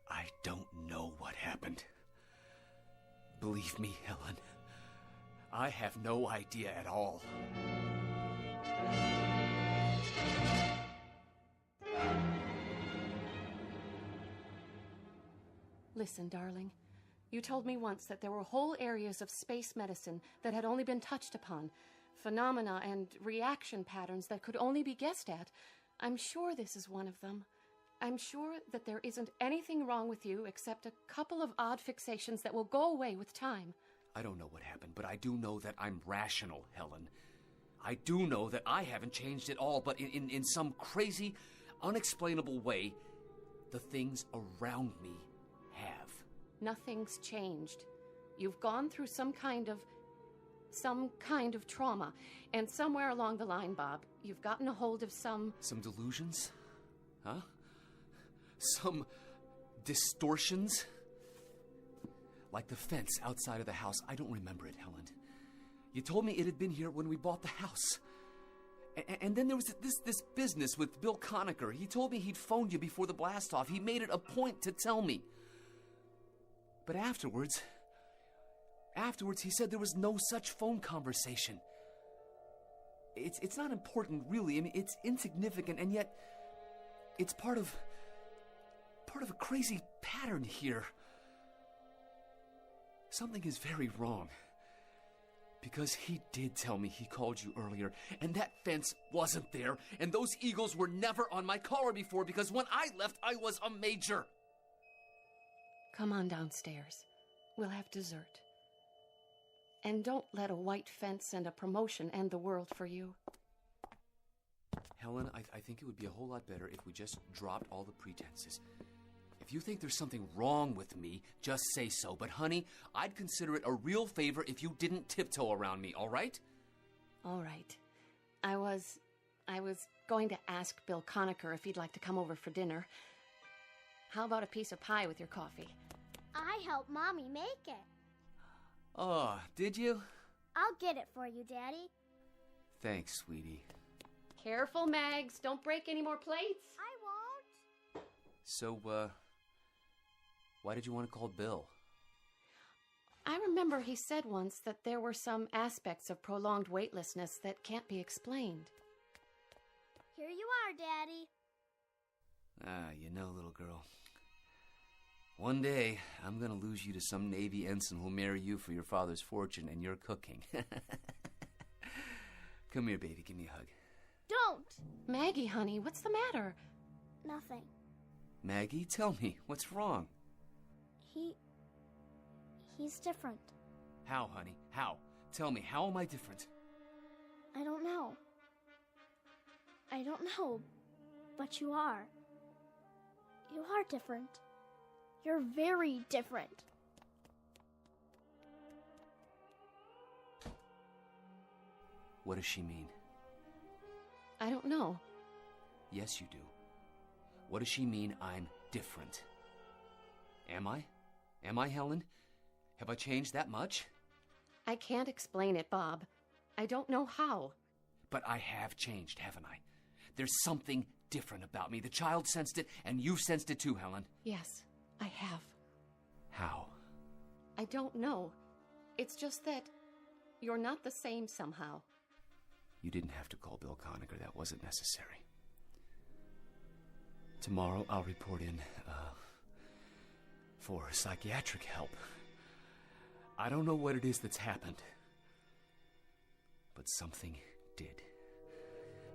I don't know what happened. Believe me, Helen, I have no idea at all.
Listen, darling. You told me once that there were whole areas of space medicine that had only been touched upon, phenomena and reaction patterns that could only be guessed at. I'm sure this is one of them. I'm sure that there isn't anything wrong with you except a couple of odd fixations that will go away with time.
I don't know what happened, but I do know that I'm rational, Helen. I do know that I haven't changed at all, but in some crazy, unexplainable way, the things around me have.
Nothing's changed. You've gone through some kind of trauma, and somewhere along the line, Bob, you've gotten a hold of some
delusions? Huh? Some distortions? Like the fence outside of the house. I don't remember it, Helen. You told me it had been here when we bought the house. And then there was this business with Bill Conacher. He told me he'd phoned you before the blast-off. He made it a point to tell me. But afterwards, he said there was no such phone conversation. It's not important, really. I mean, it's insignificant, and yet it's part of a crazy pattern here. Something is very wrong. Because he did tell me he called you earlier, and that fence wasn't there, and those eagles were never on my collar before, because when I left, I was a major.
Come on downstairs. We'll have dessert. And don't let a white fence and a promotion end the world for you.
Helen, I think it would be a whole lot better if we just dropped all the pretenses. If you think there's something wrong with me, just say so. But honey, I'd consider it a real favor if you didn't tiptoe around me, all right?
All right. I was going to ask Bill Conacher if he'd like to come over for dinner. How about a piece of pie with your coffee?
I helped Mommy make it.
Oh, did you?
I'll get it for you, Daddy.
Thanks, sweetie.
Careful, Mags. Don't break any more plates.
I won't.
So, why did you want to call Bill?
I remember he said once that there were some aspects of prolonged weightlessness that can't be explained.
Here you are, Daddy.
Little girl. One day, I'm gonna lose you to some Navy ensign who'll marry you for your father's fortune and your cooking. Come here, baby. Give me a hug.
Don't!
Maggie, honey, what's the matter?
Nothing.
Maggie, tell me, what's wrong?
He's different.
How, honey? How? Tell me, how am I different?
I don't know. But you are. You are different. You're very different.
What does she mean?
I don't know.
Yes, you do. What does she mean I'm different? Am I? Am I, Helen? Have I changed that much?
I can't explain it, Bob. I don't know how.
But I have changed, haven't I? There's something different about me. The child sensed it, and you've sensed it too, Helen.
Yes, I have.
How?
I don't know. It's just that you're not the same somehow.
You didn't have to call Bill Conacher. That wasn't necessary. Tomorrow I'll report in, for psychiatric help. I don't know what it is that's happened, but something did.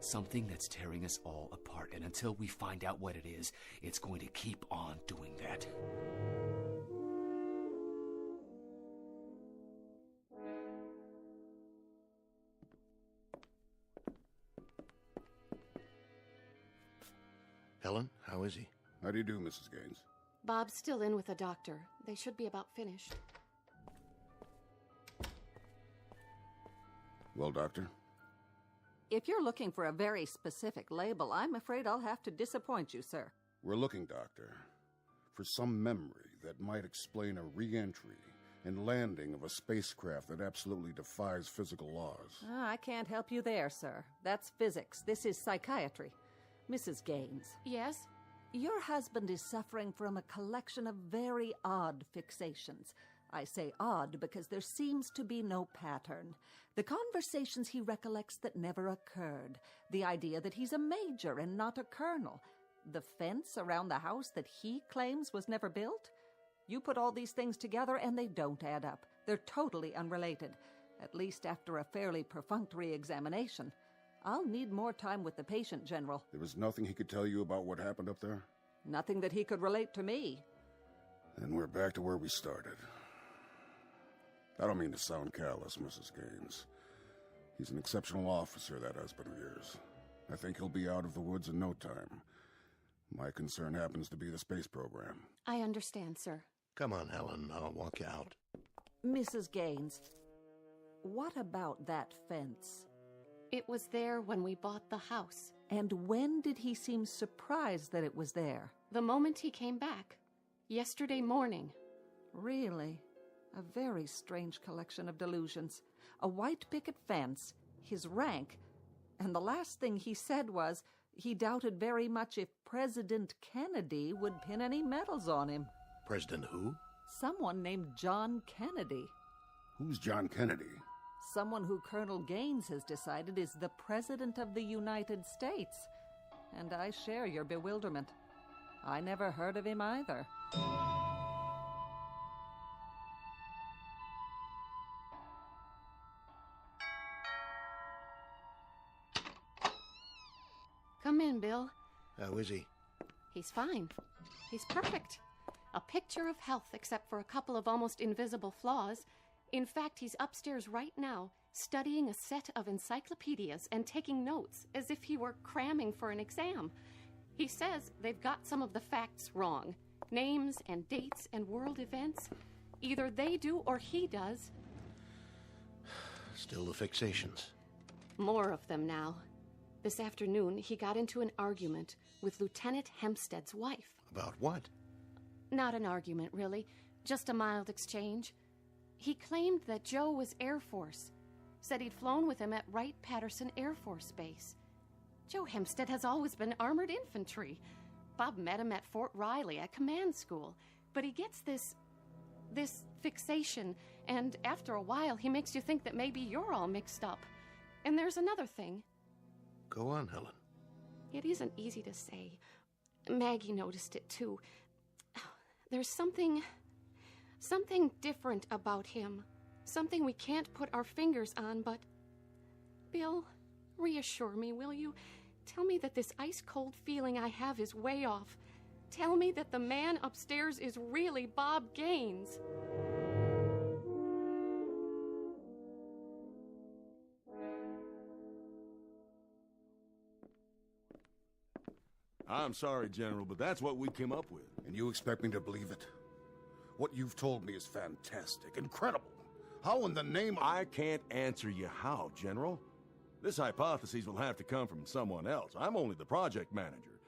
Something that's tearing us all apart, and until we find out what it is, it's going to keep on doing that.
Helen, how is he?
How do you do, Mrs. Gaines?
Bob's still in with the doctor. They should be about finished.
Well, Doctor?
If you're looking for a very specific label, I'm afraid I'll have to disappoint you, sir.
We're looking, Doctor, for some memory that might explain a re-entry and landing of a spacecraft that absolutely defies physical laws.
I can't help you there, sir. That's physics. This is psychiatry. Mrs. Gaines.
Yes?
Your husband is suffering from a collection of very odd fixations. I say odd because there seems to be no pattern. The conversations he recollects that never occurred. The idea that he's a major and not a colonel. The fence around the house that he claims was never built. You put all these things together and they don't add up. They're totally unrelated, at least after a fairly perfunctory examination. I'll need more time with the patient, General.
There was nothing he could tell you about what happened up there?
Nothing that he could relate to me.
Then we're back to where we started. I don't mean to sound callous, Mrs. Gaines. He's an exceptional officer, that husband of yours. I think he'll be out of the woods in no time. My concern happens to be the space program.
I understand, sir.
Come on, Helen. I'll walk you out.
Mrs. Gaines, what about that fence?
It was there when we bought the house.
And when did he seem surprised that it was there?
The moment he came back. Yesterday morning.
Really? A very strange collection of delusions. A white picket fence, his rank, and the last thing he said was he doubted very much if President Kennedy would pin any medals on him.
President who?
Someone named John Kennedy.
Who's John Kennedy?
Someone who Colonel Gaines has decided is the President of the United States. And I share your bewilderment. I never heard of him either.
Come in, Bill.
How is he?
He's fine. He's perfect. A picture of health except for a couple of almost invisible flaws. In fact, he's upstairs right now, studying a set of encyclopedias and taking notes as if he were cramming for an exam. He says they've got some of the facts wrong. Names and dates and world events. Either they do or he does.
Still the fixations.
More of them now. This afternoon, he got into an argument with Lieutenant Hempstead's wife.
About what?
Not an argument, really. Just a mild exchange. He claimed that Joe was Air Force. Said he'd flown with him at Wright-Patterson Air Force Base. Joe Hempstead has always been armored infantry. Bob met him at Fort Riley at command school. But he gets this this fixation, and after a while, he makes you think that maybe you're all mixed up. And there's another thing.
Go on, Helen.
It isn't easy to say. Maggie noticed it, too. There's something different about him. Something we can't put our fingers on, but... Bill, reassure me, will you? Tell me that this ice-cold feeling I have is way off. Tell me that the man upstairs is really Bob Gaines.
I'm sorry, General, but that's what we came up with.
And you expect me to believe it? What you've told me is fantastic, incredible. How in the name of...
I can't answer you how, General. This hypothesis will have to come from someone else. I'm only the project manager.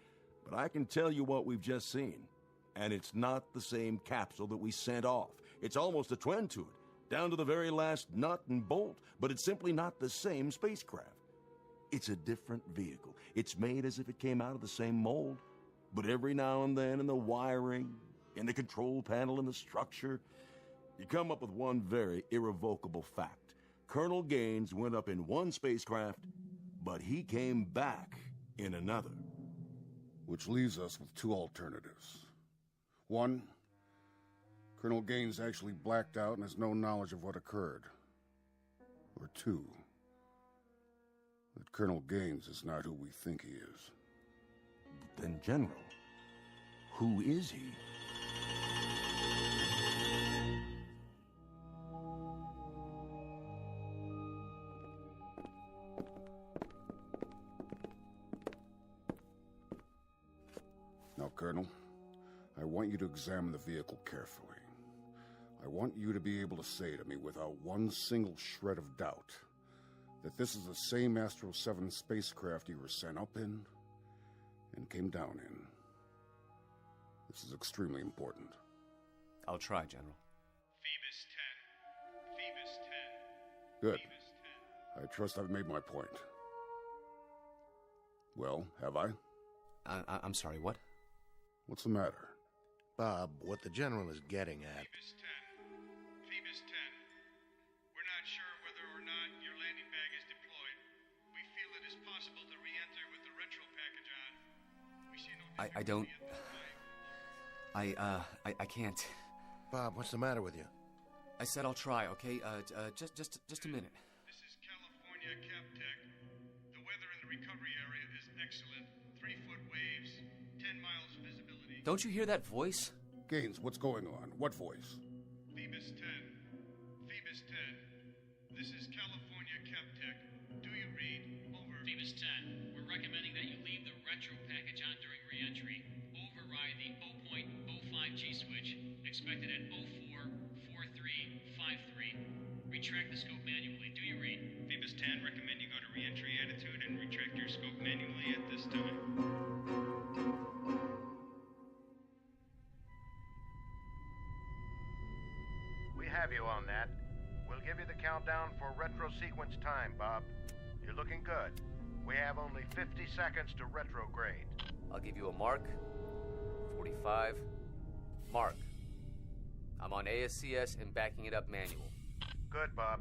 But I can tell you what we've just seen. And it's not the same capsule that we sent off. It's almost a twin to it, down to the very last nut and bolt. But it's simply not the same spacecraft. It's a different vehicle. It's made as if it came out of the same mold. But every now and then in the wiring, in the control panel, in the structure, you come up with one very irrevocable fact. Colonel Gaines went up in one spacecraft, but he came back in another.
Which leaves us with two alternatives. One, Colonel Gaines actually blacked out and has no knowledge of what occurred. Or two, that Colonel Gaines is not who we think he is.
But then, General, who is he?
Now, Colonel, I want you to examine the vehicle carefully. I want you to be able to say to me without one single shred of doubt that this is the same Astro 7 spacecraft you were sent up in and came down in. This is extremely important.
I'll try, General.
Phoebus 10. Good. I trust I've made my point. Well, have I?
I'm sorry, what?
What's the matter?
Bob, what the General is getting at...
Phoebus 10. We're not sure whether or not your landing bag is deployed. We feel it is possible to re-enter with the retro package on. We see no...
I don't... I can't.
Bob, what's the matter with you?
I said I'll try, okay? Just a minute.
This is California CapTech. The weather in the recovery area is excellent. 3-foot waves, 10 miles visibility.
Don't you hear that voice?
Gaines, what's going on? What voice?
Phoebus 10. Phoebus 10. This is California CapTech. Do you read? Over.
Phoebus 10. We're recommending that you leave the retro package on during re-entry. Override the 0.05G switch, expected at 044353. Retract the scope manually. Do you read?
Phoebus 10, recommend you go to re-entry attitude and retract your scope manually at this time.
We have you on that. We'll give you the countdown for retro sequence time, Bob. You're looking good. We have only 50 seconds to retrograde.
I'll give you a mark. 45. Mark. I'm on ASCS and backing it up manual.
Good, Bob.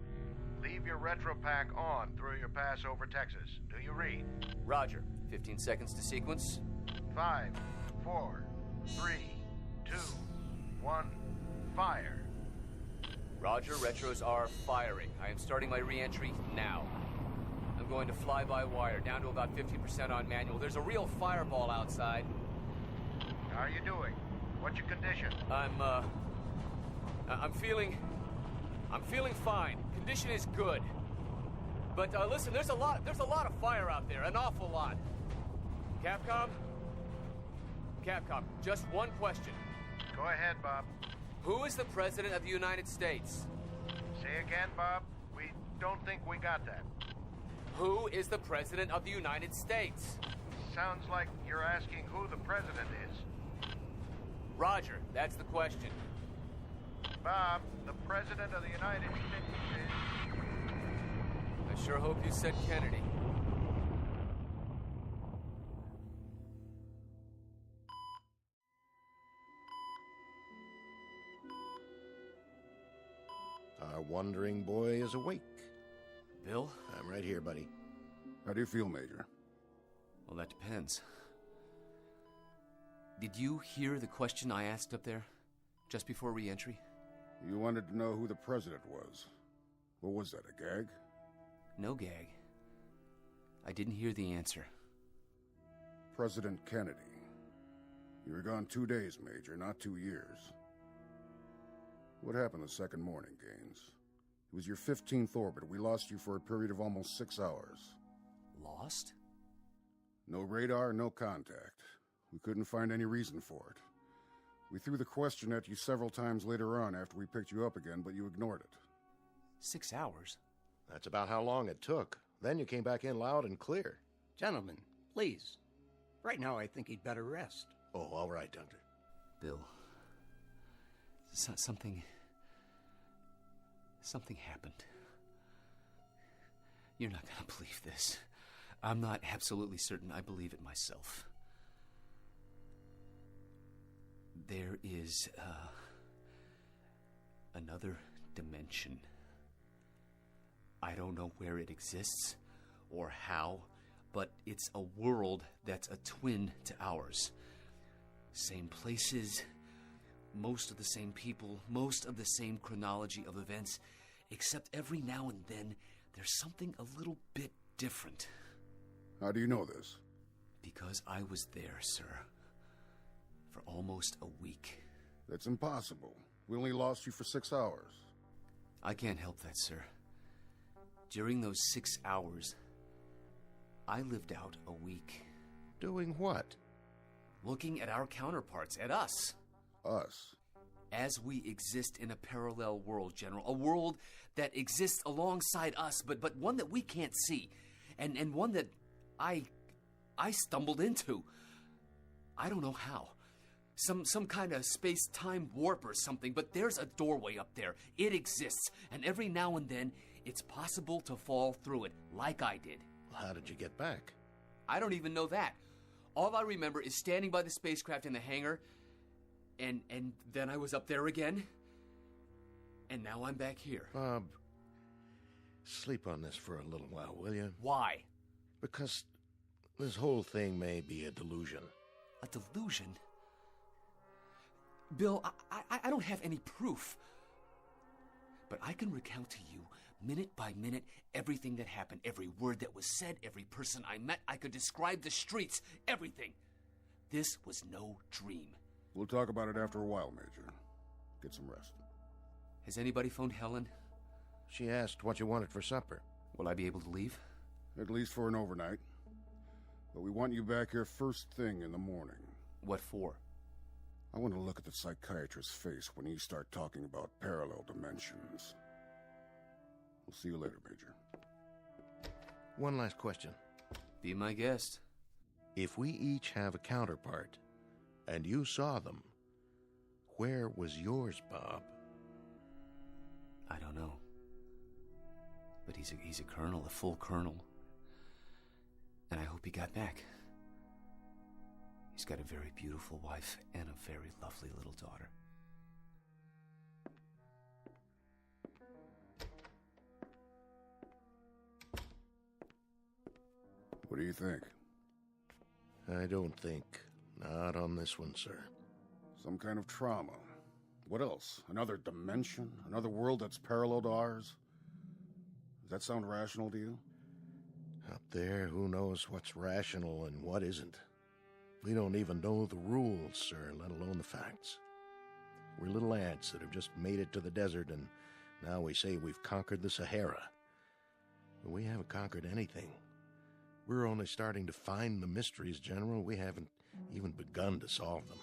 Leave your retro pack on through your pass over Texas. Do you read?
Roger. 15 seconds to sequence.
5, 4, 3, 2, 1, fire.
Roger, retros are firing. I am starting my re-entry now. I'm going to fly by wire, down to about 50% on manual. There's a real fireball outside.
How are you doing? What's your condition?
I'm feeling fine. Condition is good. But listen, there's a lot of fire out there, an awful lot. Capcom, just one question.
Go ahead, Bob.
Who is the President of the United States?
Say again, Bob. We don't think we got that.
Who is the President of the United States?
Sounds like you're asking who the President is.
Roger, that's the question.
Bob, the President of the United States is...
I sure hope you said Kennedy.
wandering boy is awake.
Bill?
I'm right here, buddy.
How do you feel, Major?
Well, that depends. Did you hear the question I asked up there, just before re-entry?
You wanted to know who the president was. What was that, a gag?
No gag. I didn't hear the answer.
President Kennedy. You were gone 2 days, Major, not 2 years. What happened the second morning, Gaines? It was your 15th orbit. We lost you for a period of almost 6 hours.
Lost?
No radar, no contact. We couldn't find any reason for it. We threw the question at you several times later on after we picked you up again, but you ignored it.
6 hours?
That's about how long it took. Then you came back in loud and clear.
Gentlemen, please. Right now I think he'd better rest.
Oh, all right, Doctor.
Bill, something happened. You're not going to believe this. I'm not absolutely certain I believe it myself. There is another dimension. I don't know where it exists or how, but it's a world that's a twin to ours. Same places, most of the same people, most of the same chronology of events, except every now and then there's something a little bit different.
How do you know this?
Because I was there, sir. For almost a week.
That's impossible. We only lost you for 6 hours.
I can't help that, sir. During those 6 hours, I lived out a week.
Doing what?
Looking at our counterparts, at us.
Us?
As we exist in a parallel world, General. A world that exists alongside us, but one that we can't see. And one that I stumbled into. I don't know how. Some kind of space-time warp or something, but there's a doorway up there. It exists, and every now and then, it's possible to fall through it, like I did.
How did you get back?
I don't even know that. All I remember is standing by the spacecraft in the hangar, and then I was up there again, and now I'm back here.
Bob, sleep on this for a little while, will you?
Why?
Because this whole thing may be a delusion.
A delusion? Bill, I don't have any proof. But I can recount to you, minute by minute, everything that happened. Every word that was said, every person I met. I could describe the streets, everything. This was no dream.
We'll talk about it after a while, Major. Get some rest.
Has anybody phoned Helen?
She asked what you wanted for supper.
Will I be able to leave?
At least for an overnight. But we want you back here first thing in the morning.
What for?
I want to look at the psychiatrist's face when you start talking about parallel dimensions. We'll see you later, Major.
One last question.
Be my guest.
If we each have a counterpart, and you saw them, where was yours, Bob?
I don't know. But he's a colonel, a full colonel. And I hope he got back. He's got a very beautiful wife and a very lovely little daughter.
What do you think?
I don't think. Not on this one, sir.
Some kind of trauma. What else? Another dimension? Another world that's parallel to ours? Does that sound rational to you?
Up there, who knows what's rational and what isn't? We don't even know the rules, sir, let alone the facts. We're little ants that have just made it to the desert, and now we say we've conquered the Sahara. But we haven't conquered anything. We're only starting to find the mysteries, General. We haven't even begun to solve them.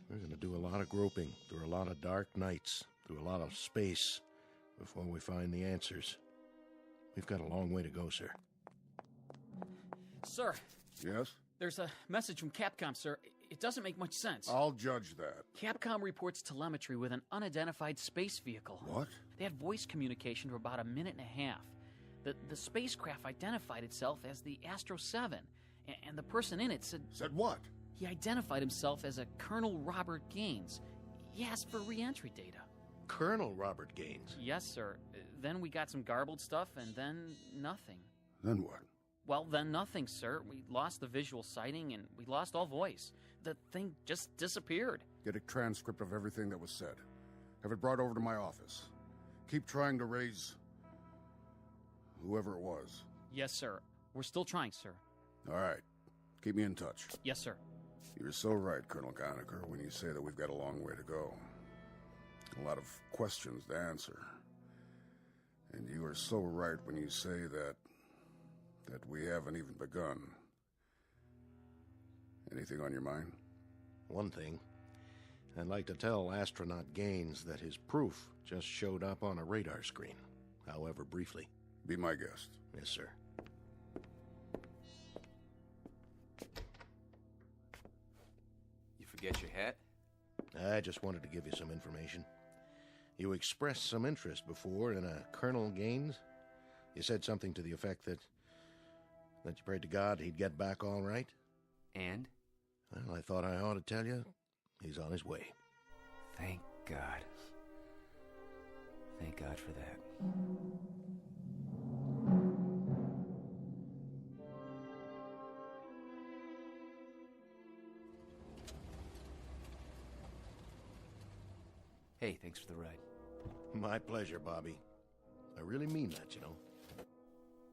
We're going to do a lot of groping through a lot of dark nights, through a lot of space, before we find the answers. We've got a long way to go, sir.
Sir.
Yes?
There's a message from Capcom, sir. It doesn't make much sense.
I'll judge that.
Capcom reports telemetry with an unidentified space vehicle.
What?
They had voice communication for about a minute and a half. The spacecraft identified itself as the Astro 7, and the person in it said...
Said what?
He identified himself as a Colonel Robert Gaines. He asked for re-entry data.
Colonel Robert Gaines.
Yes, sir. Then we got some garbled stuff, and then nothing.
Then what?
Well, then nothing, sir. We lost the visual sighting, and we lost all voice. The thing just disappeared.
Get a transcript of everything that was said. Have it brought over to my office. Keep trying to raise whoever it was.
Yes, sir. We're still trying, sir.
All right. Keep me in touch.
Yes, sir.
You're so right, Colonel Conacher, when you say that we've got a long way to go. A lot of questions to answer. And you are so right when you say that we haven't even begun. Anything on your mind?
One thing. I'd like to tell astronaut Gaines that his proof just showed up on a radar screen, however briefly.
Be my guest.
Yes, sir.
You forget your hat?
I just wanted to give you some information. You expressed some interest before in a Colonel Gaines. You said something to the effect that you prayed to God he'd get back all right.
And?
Well, I thought I ought to tell you he's on his way.
Thank God. Thank God for that. Hey, thanks for the ride.
My pleasure, Bobby. I really mean that, you know.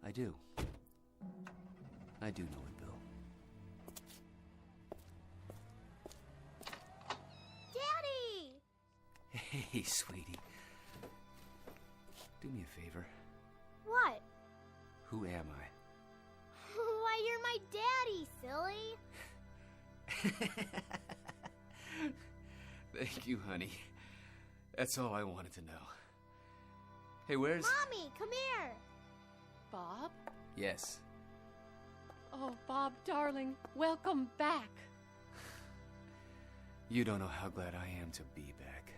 I do. I do know it, Bill.
Daddy!
Hey, sweetie. Do me a favor.
What?
Who am I?
Why, you're my daddy, silly.
Thank you, honey. That's all I wanted to know. Hey, where's...
Mommy, come here.
Bob?
Yes.
Oh, Bob, darling, welcome back.
You don't know how glad I am to be back.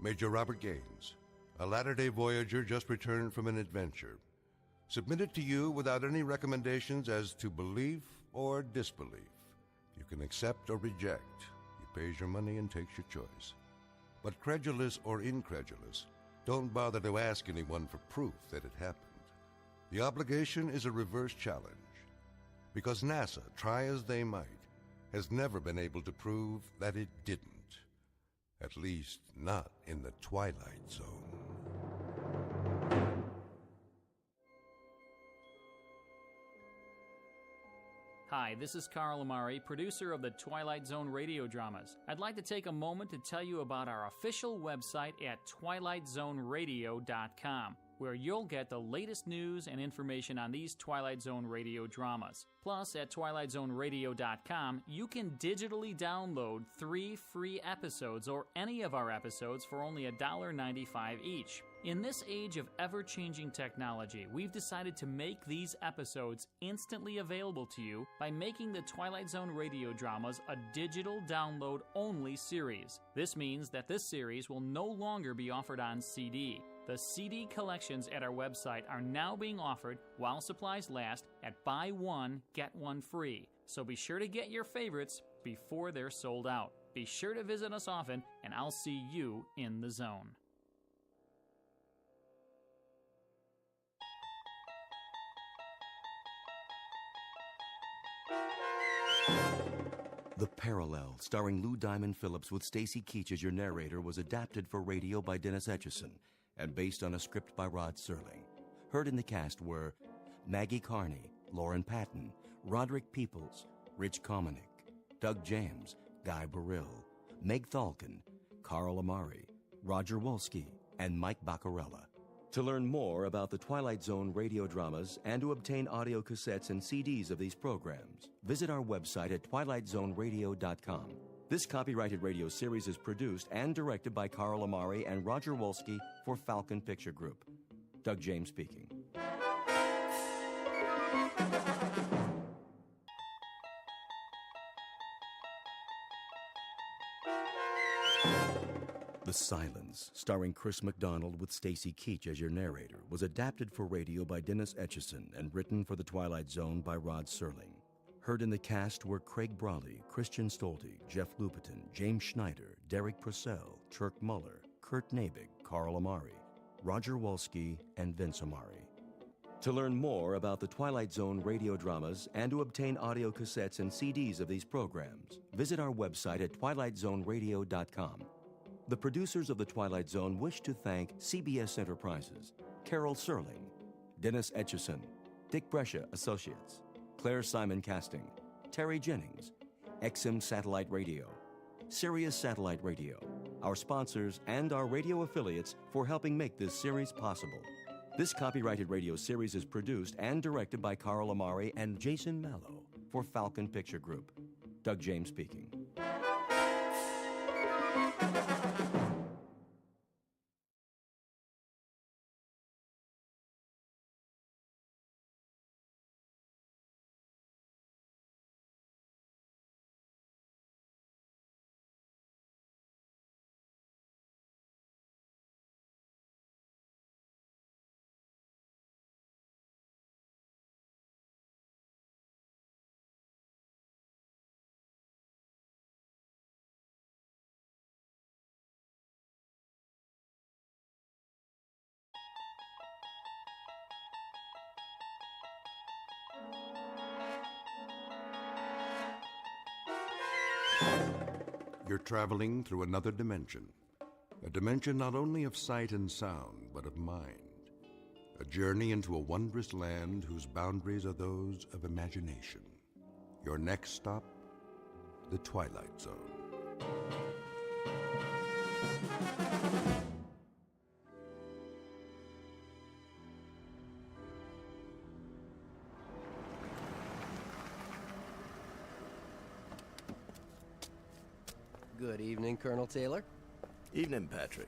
Major Robert Gaines, a latter-day Voyager just returned from an adventure. Submitted to you without any recommendations as to belief or disbelief. You can accept or reject. He pays your money and takes your choice. But credulous or incredulous, don't bother to ask anyone for proof that it happened. The obligation is a reverse challenge. Because NASA, try as they might, has never been able to prove that it didn't. At least, not in the Twilight Zone.
Hi, this is Carl Amari, producer of the Twilight Zone Radio Dramas. I'd like to take a moment to tell you about our official website at twilightzoneradio.com, where you'll get the latest news and information on these Twilight Zone Radio dramas. Plus, at twilightzoneradio.com, you can digitally download 3 free episodes or any of our episodes for only $1.95 each. In this age of ever-changing technology, we've decided to make these episodes instantly available to you by making the Twilight Zone Radio Dramas a digital download-only series. This means that this series will no longer be offered on CD. The CD collections at our website are now being offered while supplies last at buy one, get one free. So be sure to get your favorites before they're sold out. Be sure to visit us often, and I'll see you in the zone.
The Parallel, starring Lou Diamond Phillips with Stacy Keach as your narrator, was adapted for radio by Dennis Etchison and based on a script by Rod Serling. Heard in the cast were Maggie Carney, Lauren Patton, Roderick Peoples, Rich Kominick, Doug James, Guy Burrill, Meg Thalken, Carl Amari, Roger Wolski, and Mike Baccarella. To learn more about the Twilight Zone radio dramas and to obtain audio cassettes and CDs of these programs, visit our website at twilightzoneradio.com. This copyrighted radio series is produced and directed by Carl Amari and Roger Wolski for Falcon Picture Group. Doug James speaking. The Silence, starring Chris McDonald with Stacy Keach as your narrator, was adapted for radio by Dennis Etchison and written for The Twilight Zone by Rod Serling. Heard in the cast were Craig Brawley, Christian Stolte, Jeff Lupetin, James Schneider, Derek Purcell, Turk Muller, Kurt Nabig, Carl Amari, Roger Wolski, and Vince Amari. To learn more about the Twilight Zone radio dramas and to obtain audio cassettes and CDs of these programs, visit our website at twilightzoneradio.com. The producers of The Twilight Zone wish to thank CBS Enterprises, Carol Serling, Dennis Etchison, Dick Brescia Associates, Claire Simon Casting, Terry Jennings, XM Satellite Radio, Sirius Satellite Radio, our sponsors, and our radio affiliates for helping make this series possible. This copyrighted radio series is produced and directed by Carl Amari and Jason Mallow for Falcon Picture Group. Doug James speaking.
You're traveling through another dimension. A dimension not only of sight and sound, but of mind. A journey into a wondrous land whose boundaries are those of imagination. Your next stop, the Twilight Zone.
Good evening, Colonel Taylor.
Evening, Patrick.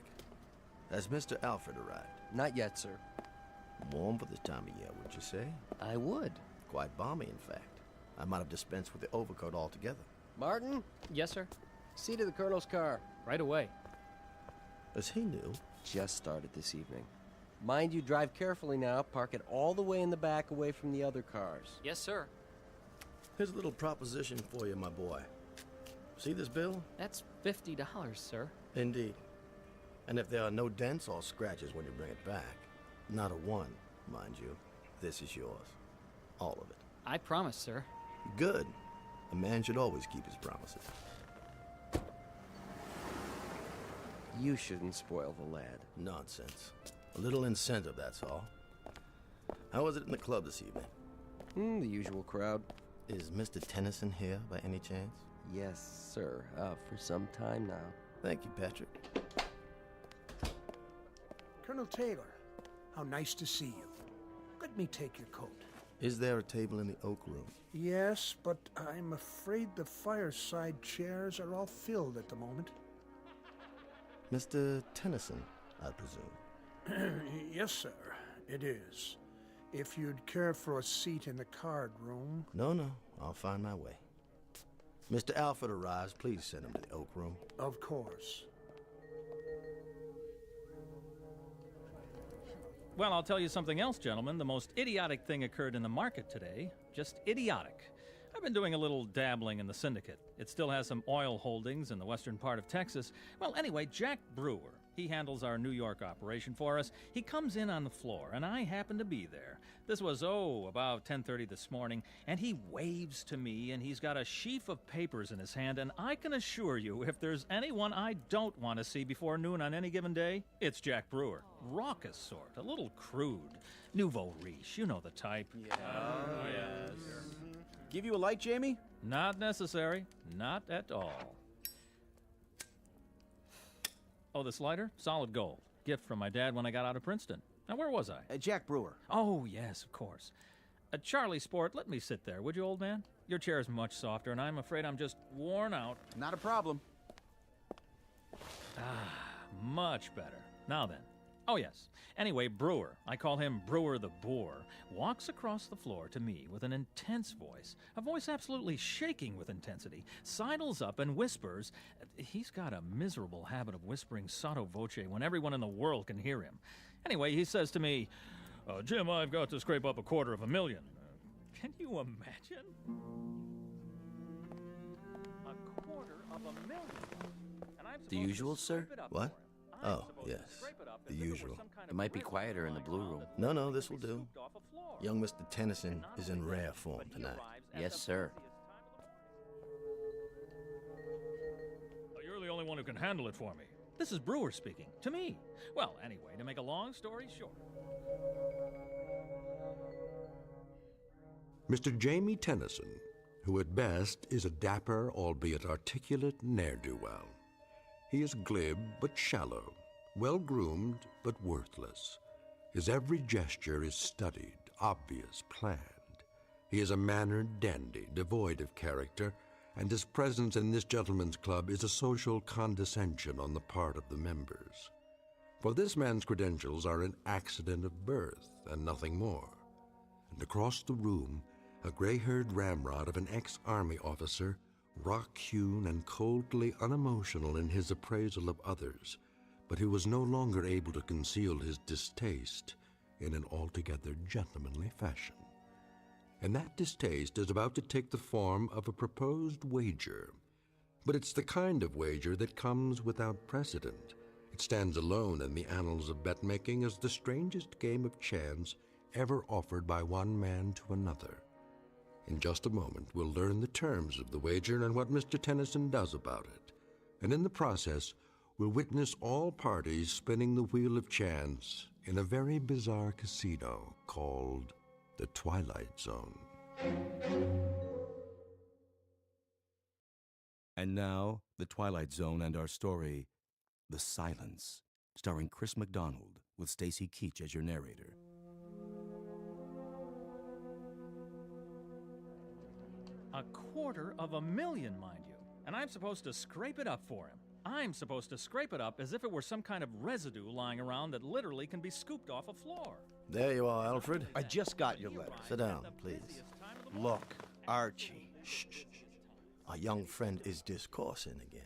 Has Mr. Alfred arrived?
Not yet, sir.
Warm for this time of year, would you say?
I would.
Quite balmy, in fact. I might have dispensed with the overcoat altogether.
Martin?
Yes, sir.
See to the Colonel's car.
Right away.
Is he new?
Just started this evening. Mind you, drive carefully now. Park it all the way in the back away from the other cars.
Yes, sir.
Here's a little proposition for you, my boy. See this bill?
That's $50, sir.
Indeed. And if there are no dents or scratches when you bring it back, not a one, mind you, this is yours. All of it.
I promise, sir.
Good. A man should always keep his promises.
You shouldn't spoil the lad.
Nonsense. A little incentive, that's all. How was it in the club this evening?
The usual crowd.
Is Mr. Tennyson here by any chance?
Yes, sir. For some time now.
Thank you, Patrick.
Colonel Taylor, how nice to see you. Let me take your coat.
Is there a table in the oak room?
Yes, but I'm afraid the fireside chairs are all filled at the moment.
Mr. Tennyson, I presume.
Yes, sir, it is. If you'd care for a seat in the card room.
No, I'll find my way. Mr. Alfred arrives, please send him to the oak room.
Of course.
Well, I'll tell you something else, gentlemen. The most idiotic thing occurred in the market today. Just idiotic. I've been doing a little dabbling in the syndicate. It still has some oil holdings in the western part of Texas. Well, anyway, Jack Brewer, he handles our New York operation for us. He comes in on the floor, and I happen to be there. This was, about 10:30 this morning, and he waves to me, and he's got a sheaf of papers in his hand, and I can assure you, if there's anyone I don't want to see before noon on any given day, it's Jack Brewer. Raucous sort, a little crude. Nouveau riche, you know the type.
Yeah. Oh, yes. Give you a light, Jamie?
Not necessary. Not at all. Oh, this lighter? Solid gold. Gift from my dad when I got out of Princeton. Now, where was I?
Jack Brewer.
Oh, yes, of course. Charlie Sport, let me sit there, would you, old man? Your chair's much softer, and I'm afraid I'm just worn out.
Not a problem.
Ah, much better. Now then, Oh, yes. Anyway, Brewer, I call him Brewer the Boar, walks across the floor to me with an intense voice, a voice absolutely shaking with intensity, sidles up and whispers. He's got a miserable habit of whispering sotto voce when everyone in the world can hear him. Anyway, he says to me, Jim, I've got to scrape up $250,000. Can you imagine? $250,000.
The usual, sir?
What? Oh, yes. The usual.
It might be quieter in the blue room.
No, this will do. Young Mr. Tennyson is in rare form tonight.
Yes, sir.
You're the only one who can handle it for me. This is Brewer speaking. To me. Well, anyway, to make a long story short.
Mr. Jamie Tennyson, who at best is a dapper, albeit articulate ne'er-do-well. He is glib but shallow, well-groomed but worthless. His every gesture is studied, obvious, planned. He is a mannered dandy, devoid of character, and his presence in this gentleman's club is a social condescension on the part of the members. For this man's credentials are an accident of birth and nothing more. And across the room, a gray-haired ramrod of an ex-army officer, rock-hewn and coldly unemotional in his appraisal of others, but who was no longer able to conceal his distaste in an altogether gentlemanly fashion. And that distaste is about to take the form of a proposed wager. But it's the kind of wager that comes without precedent. It stands alone in the annals of bet-making as the strangest game of chance ever offered by one man to another. In just a moment, we'll learn the terms of the wager and what Mr. Tennyson does about it. And in the process, we'll witness all parties spinning the wheel of chance in a very bizarre casino called the Twilight Zone.
And now, the Twilight Zone and our story, The Silence, starring Chris McDonald with Stacy Keach as your narrator.
$250,000, mind you. And I'm supposed to scrape it up for him. I'm supposed to scrape it up as if it were some kind of residue lying around that literally can be scooped off a floor.
There you are, Alfred.
I just got your letter.
Sit down, please.
Look, Archie.
Shh. Our young friend is discoursing again.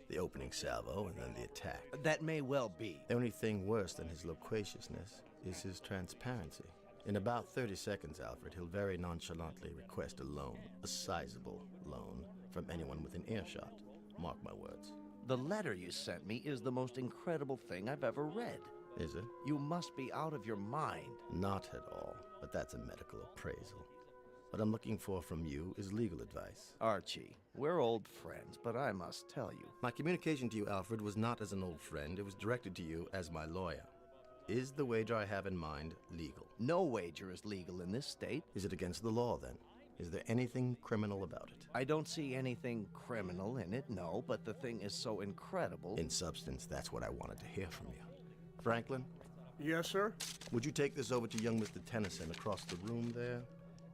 The opening salvo and then the attack.
That may well be.
The only thing worse than his loquaciousness is his transparency. In about 30 seconds, Alfred, he'll very nonchalantly request a loan, a sizable loan, from anyone within earshot. Mark my words.
The letter you sent me is the most incredible thing I've ever read.
Is it?
You must be out of your mind.
Not at all, but that's a medical appraisal. What I'm looking for from you is legal advice.
Archie, we're old friends, but I must tell you.
My communication to you, Alfred, was not as an old friend. It was directed to you as my lawyer. Is the wager I have in mind legal?
No wager is legal in this state.
Is it against the law, then? Is there anything criminal about it?
I don't see anything criminal in it, no, but the thing is so incredible.
In substance, that's what I wanted to hear from you. Franklin?
Yes, sir?
Would you take this over to young Mr. Tennyson across the room there?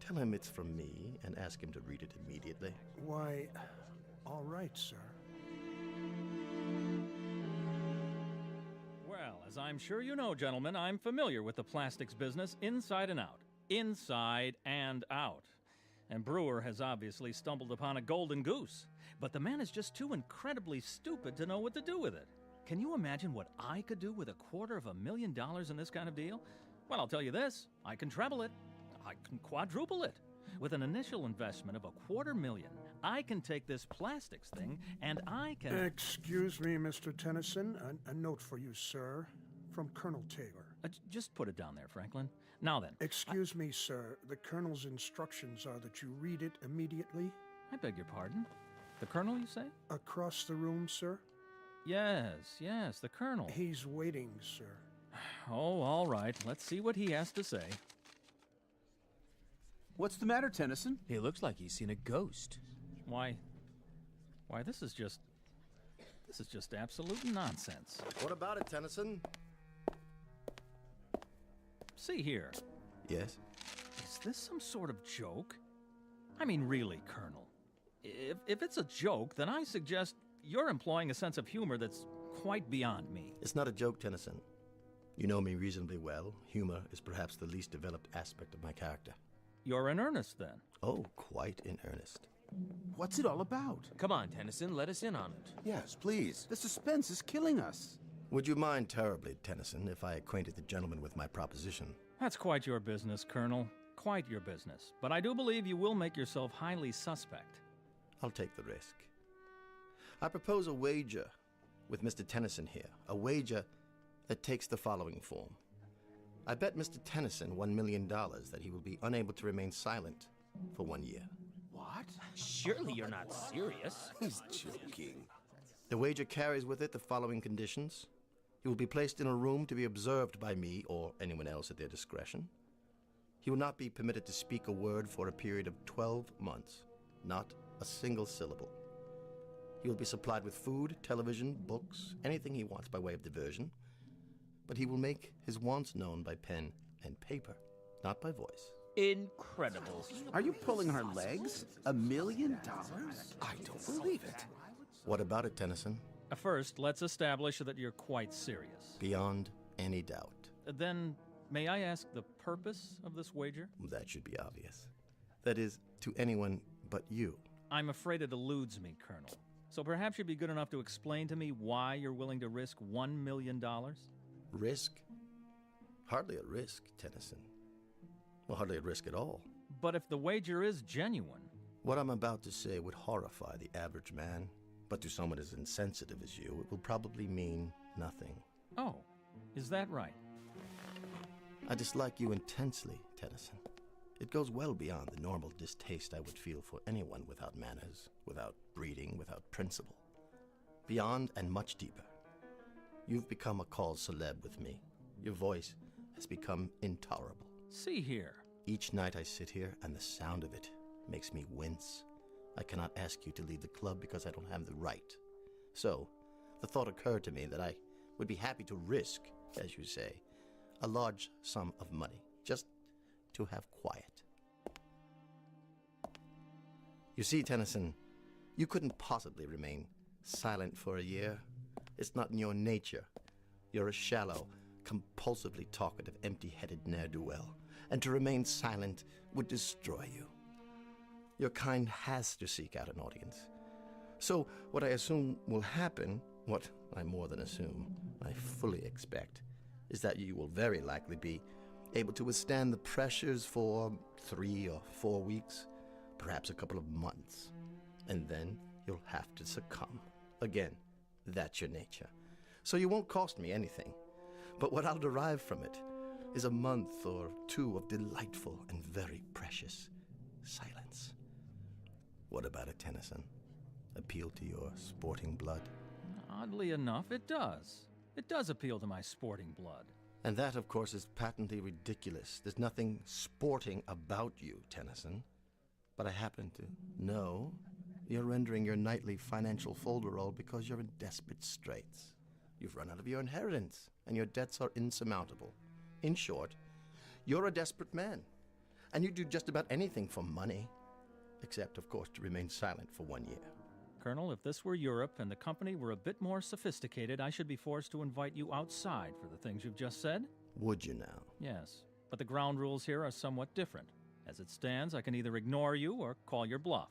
Tell him it's from me and ask him to read it immediately.
Why, all right, sir.
Well, as I'm sure you know, gentlemen, I'm familiar with the plastics business inside and out. Inside and out. And Brewer has obviously stumbled upon a golden goose. But the man is just too incredibly stupid to know what to do with it. Can you imagine what I could do with $250,000 in this kind of deal? Well, I'll tell you this. I can treble it. I can quadruple it. With an initial investment of $250,000, I can take this plastics thing and I can...
Excuse me, Mr. Tennyson. A note for you, sir. From Colonel Taylor.
Just put it down there, Franklin. Now then.
Excuse me, sir. The Colonel's instructions are that you read it immediately.
I beg your pardon? The Colonel, you say?
Across the room, sir?
Yes, the Colonel.
He's waiting, sir.
Oh, all right. Let's see what he has to say.
What's the matter, Tennyson?
He looks like he's seen a ghost.
Why, this is just absolute nonsense.
What about it, Tennyson?
See here.
Yes?
Is this some sort of joke? I mean, really, Colonel. If it's a joke, then I suggest you're employing a sense of humor that's quite beyond me.
It's not a joke, Tennyson. You know me reasonably well. Humor is perhaps the least developed aspect of my character.
You're in earnest, then?
Oh, quite in earnest.
What's it all about?
Come on, Tennyson, let us in on it.
Yes, please. The suspense is killing us.
Would you mind terribly, Tennyson, if I acquainted the gentleman with my proposition?
That's quite your business, Colonel. Quite your business. But I do believe you will make yourself highly suspect.
I'll take the risk. I propose a wager with Mr. Tennyson here. A wager that takes the following form. I bet Mr. Tennyson $1 million that he will be unable to remain silent for 1 year.
What? Surely you're not serious.
He's joking.
The wager carries with it the following conditions. He will be placed in a room to be observed by me or anyone else at their discretion. He will not be permitted to speak a word for a period of 12 months, not a single syllable. He will be supplied with food, television, books, anything he wants by way of diversion, but he will make his wants known by pen and paper, not by voice.
Incredible.
Are you pulling our legs? $1 million? I don't believe it.
What about it, Tennyson?
First, let's establish that you're quite serious.
Beyond any doubt.
Then, may I ask the purpose of this wager?
That should be obvious. That is, to anyone but you.
I'm afraid it eludes me, Colonel. So perhaps you'd be good enough to explain to me why you're willing to risk $1 million?
Risk? Hardly a risk, Tennyson. Well, hardly a risk at all.
But if the wager is genuine...
What I'm about to say would horrify the average man, but to someone as insensitive as you, it will probably mean nothing.
Oh, is that right?
I dislike you intensely, Tennyson. It goes well beyond the normal distaste I would feel for anyone without manners, without breeding, without principle. Beyond and much deeper. You've become a call celeb with me. Your voice has become intolerable.
See here.
Each night I sit here, and the sound of it makes me wince. I cannot ask you to leave the club because I don't have the right. So, the thought occurred to me that I would be happy to risk, as you say, a large sum of money, just to have quiet. You see, Tennyson, you couldn't possibly remain silent for a year. It's not in your nature. You're a shallow, compulsively talkative, empty-headed ne'er-do-well, and to remain silent would destroy you. Your kind has to seek out an audience. So what I assume will happen, what I more than assume, I fully expect, is that you will very likely be able to withstand the pressures for 3 or 4 weeks, perhaps a couple of months, and then you'll have to succumb. Again, that's your nature. So you won't cost me anything, but what I'll derive from it is a month or 2 of delightful and very precious silence. What about it, Tennyson? Appeal to your sporting blood?
Oddly enough, it does. It does appeal to my sporting blood.
And that, of course, is patently ridiculous. There's nothing sporting about you, Tennyson. But I happen to know you're rendering your nightly financial folderol because you're in desperate straits. You've run out of your inheritance, and your debts are insurmountable. In short, you're a desperate man, and you do just about anything for money, except, of course, to remain silent for 1 year.
Colonel, if this were Europe and the company were a bit more sophisticated, I should be forced to invite you outside for the things you've just said.
Would you now?
Yes, but the ground rules here are somewhat different. As it stands, I can either ignore you or call your bluff.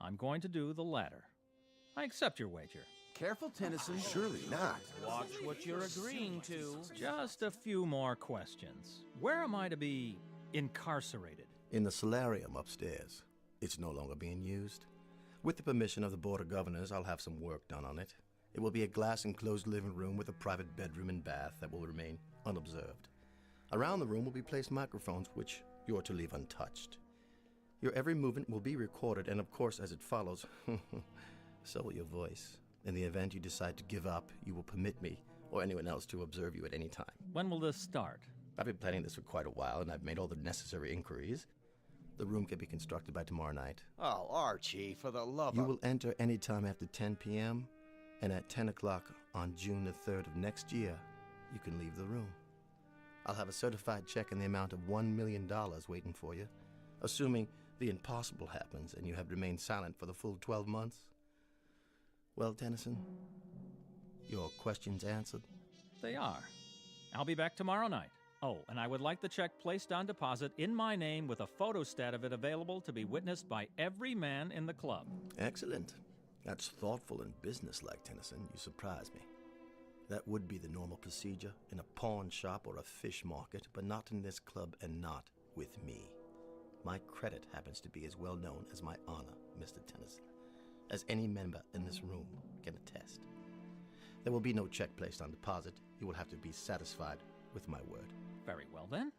I'm going to do the latter. I accept your wager.
Careful, Tennyson.
Surely not. Watch what you're agreeing to.
Just a few more questions. Where am I to be incarcerated?
In the solarium upstairs. It's no longer being used. With the permission of the Board of Governors, I'll have some work done on it. It will be a glass-enclosed living room with a private bedroom and bath that will remain unobserved. Around the room will be placed microphones which you're to leave untouched. Your every movement will be recorded, and of course, as it follows, so will your voice. In the event you decide to give up, you will permit me or anyone else to observe you at any time.
When will this start?
I've been planning this for quite a while, and I've made all the necessary inquiries. The room can be constructed by tomorrow night.
Oh, Archie, for the love of...
You will enter any time after 10 p.m., and at 10 o'clock on June the 3rd of next year, you can leave the room. I'll have a certified check in the amount of $1 million waiting for you, assuming the impossible happens and you have remained silent for the full 12 months. Well, Tennyson, your questions answered?
They are. I'll be back tomorrow night. Oh, and I would like the check placed on deposit in my name with a photostat of it available to be witnessed by every man in the club.
Excellent. That's thoughtful and businesslike, Tennyson. You surprise me. That would be the normal procedure in a pawn shop or a fish market, but not in this club and not with me. My credit happens to be as well known as my honor, Mr. Tennyson, as any member in this room can attest. There will be no check placed on deposit. You will have to be satisfied with my word.
Very well, then.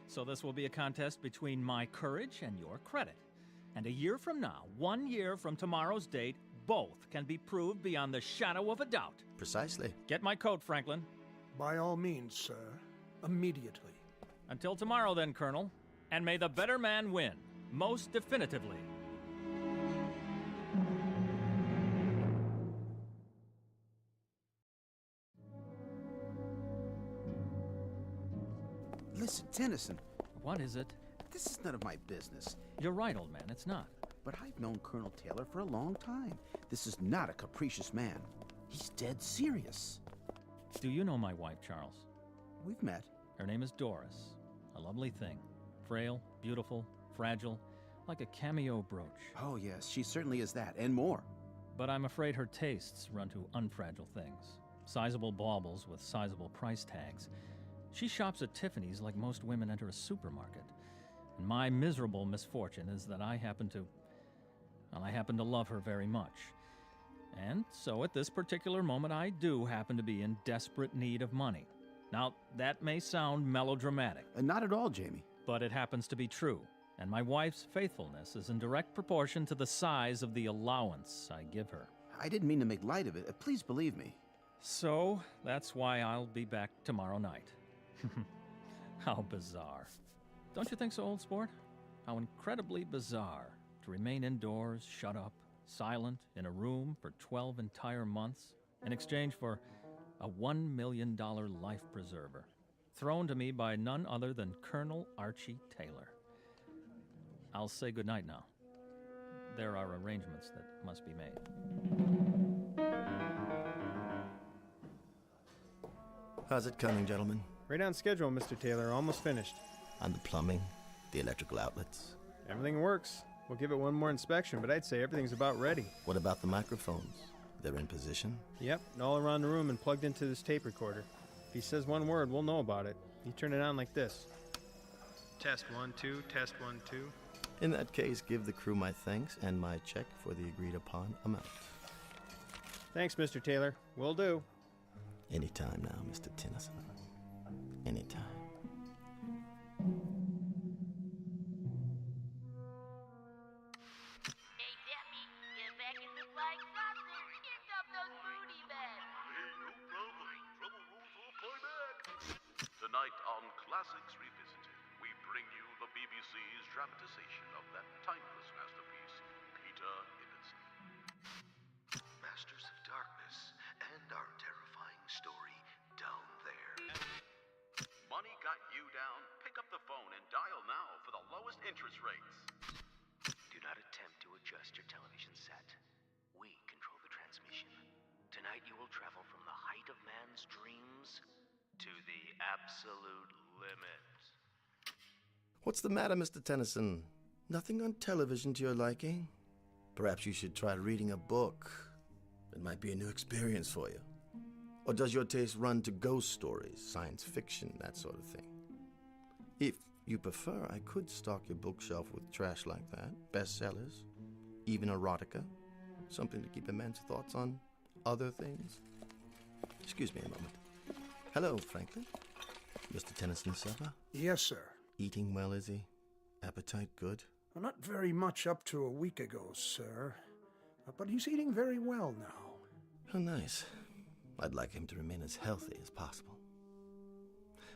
So this will be a contest between my courage and your credit. And a year from now, 1 year from tomorrow's date, both can be proved beyond the shadow of a doubt.
Precisely.
Get my coat, Franklin.
By all means, sir. Immediately.
Until tomorrow, then, Colonel. And may the better man win, most definitively.
Listen, Tennyson.
What is it?
This is none of my business.
You're right, old man, it's not.
But I've known Colonel Taylor for a long time. This is not a capricious man. He's dead serious.
Do you know my wife, Charles?
We've met.
Her name is Doris. A lovely thing. Frail, beautiful, fragile, like a cameo brooch.
Oh, yes, she certainly is that, and more.
But I'm afraid her tastes run to unfragile things. Sizable baubles with sizable price tags. She shops at Tiffany's like most women enter a supermarket. And my miserable misfortune is that I happen to love her very much. And so at this particular moment, I do happen to be in desperate need of money. Now, that may sound melodramatic.
Not at all, Jamie.
But it happens to be true. And my wife's faithfulness is in direct proportion to the size of the allowance I give her.
I didn't mean to make light of it. Please believe me.
So, that's why I'll be back tomorrow night. How bizarre. Don't you think so, old sport? How incredibly bizarre to remain indoors, shut up, silent, in a room for 12 entire months in exchange for a $1 million life preserver, thrown to me by none other than Colonel Archie Taylor. I'll say goodnight now. There are arrangements that must be made.
How's it coming, gentlemen?
Right on schedule, Mr. Taylor. Almost finished.
On the plumbing, the electrical outlets.
Everything works. We'll give it one more inspection, but I'd say everything's about ready.
What about the microphones? They're in position?
Yep, all around the room and plugged into this tape recorder. If he says one word, we'll know about it. You turn it on like this. Test 1, 2, test 1, 2.
In that case, give the crew my thanks and my check for the agreed upon amount.
Thanks, Mr. Taylor. Will do.
Anytime now, Mr. Tennyson. Anytime.
Hey, Debbie, get back in the flying saucer. Here come those booty men.
Hey, no problem. Trouble rules will apply back. Tonight on Classics Revisited, we bring you the BBC's dramatization of that timeless masterpiece, Peter Ibbotson.
Masters of Darkness and our terrifying story, Down There.
Money got you down? Pick up the phone and dial now for the lowest interest rates.
Do not attempt to adjust your television set. We control the transmission. Tonight you will travel from the height of man's dreams to the absolute limit.
What's the matter, Mr. Tennyson? Nothing on television to your liking? Perhaps you should try reading a book. It might be a new experience for you. Or does your taste run to ghost stories, science fiction, that sort of thing? If you prefer, I could stock your bookshelf with trash like that, bestsellers, even erotica, something to keep a man's thoughts on other things. Excuse me a moment. Hello, Franklin. Mr. Tennyson's supper?
Yes, sir.
Eating well, is he? Appetite good?
Well, not very much up to a week ago, sir. But he's eating very well now.
Oh, nice. I'd like him to remain as healthy as possible.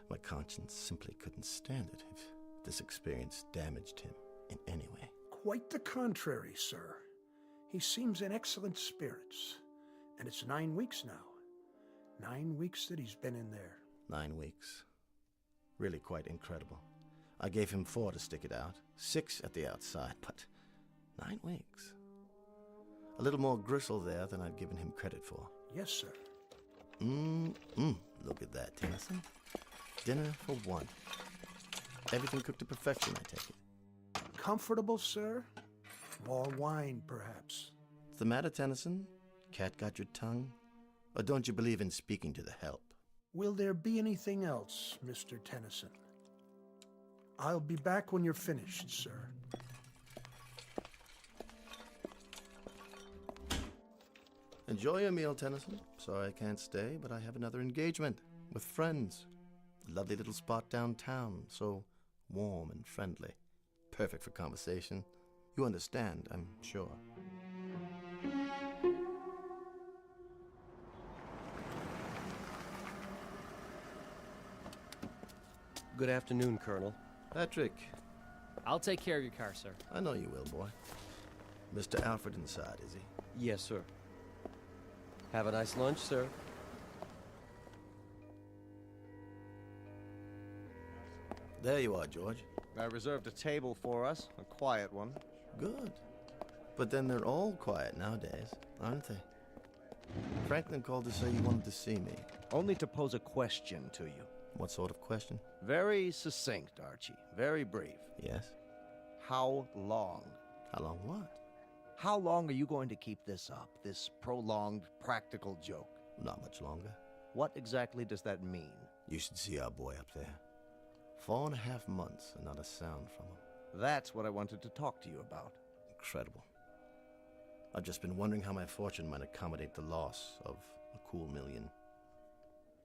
My conscience simply couldn't stand it if this experience damaged him in any way.
Quite the contrary, sir. He seems in excellent spirits. And it's 9 weeks now. 9 weeks that he's been in there.
9 weeks. Really quite incredible. I gave him 4 to stick it out, 6 at the outside, but 9 weeks. A little more gristle there than I'd given him credit for.
Yes, sir.
Look at that, Tennyson. Dinner for one. Everything cooked to perfection, I take it.
Comfortable, sir? More wine, perhaps.
What's the matter, Tennyson? Cat got your tongue? Or don't you believe in speaking to the help?
Will there be anything else, Mr. Tennyson? I'll be back when you're finished, sir.
Enjoy your meal, Tennyson. Sorry I can't stay, but I have another engagement with friends. Lovely little spot downtown, so warm and friendly. Perfect for conversation. You understand, I'm sure.
Good afternoon, Colonel.
Patrick.
I'll take care of your car, sir.
I know you will, boy. Mr. Alfred inside, is he?
Yes, sir. Have a nice lunch, sir.
There you are, George.
I reserved a table for us, a quiet one.
Good. But then they're all quiet nowadays, aren't they? Franklin called to say you wanted to see me.
Only to pose a question to you.
What sort of question?
Very succinct, Archie. Very brief.
Yes?
How long?
How long what?
How long are you going to keep this up, this prolonged practical joke?
Not much longer.
What exactly does that mean?
You should see our boy up there. 4.5 months and not a sound from him.
That's what I wanted to talk to you about.
Incredible. I've just been wondering how my fortune might accommodate the loss of a cool million.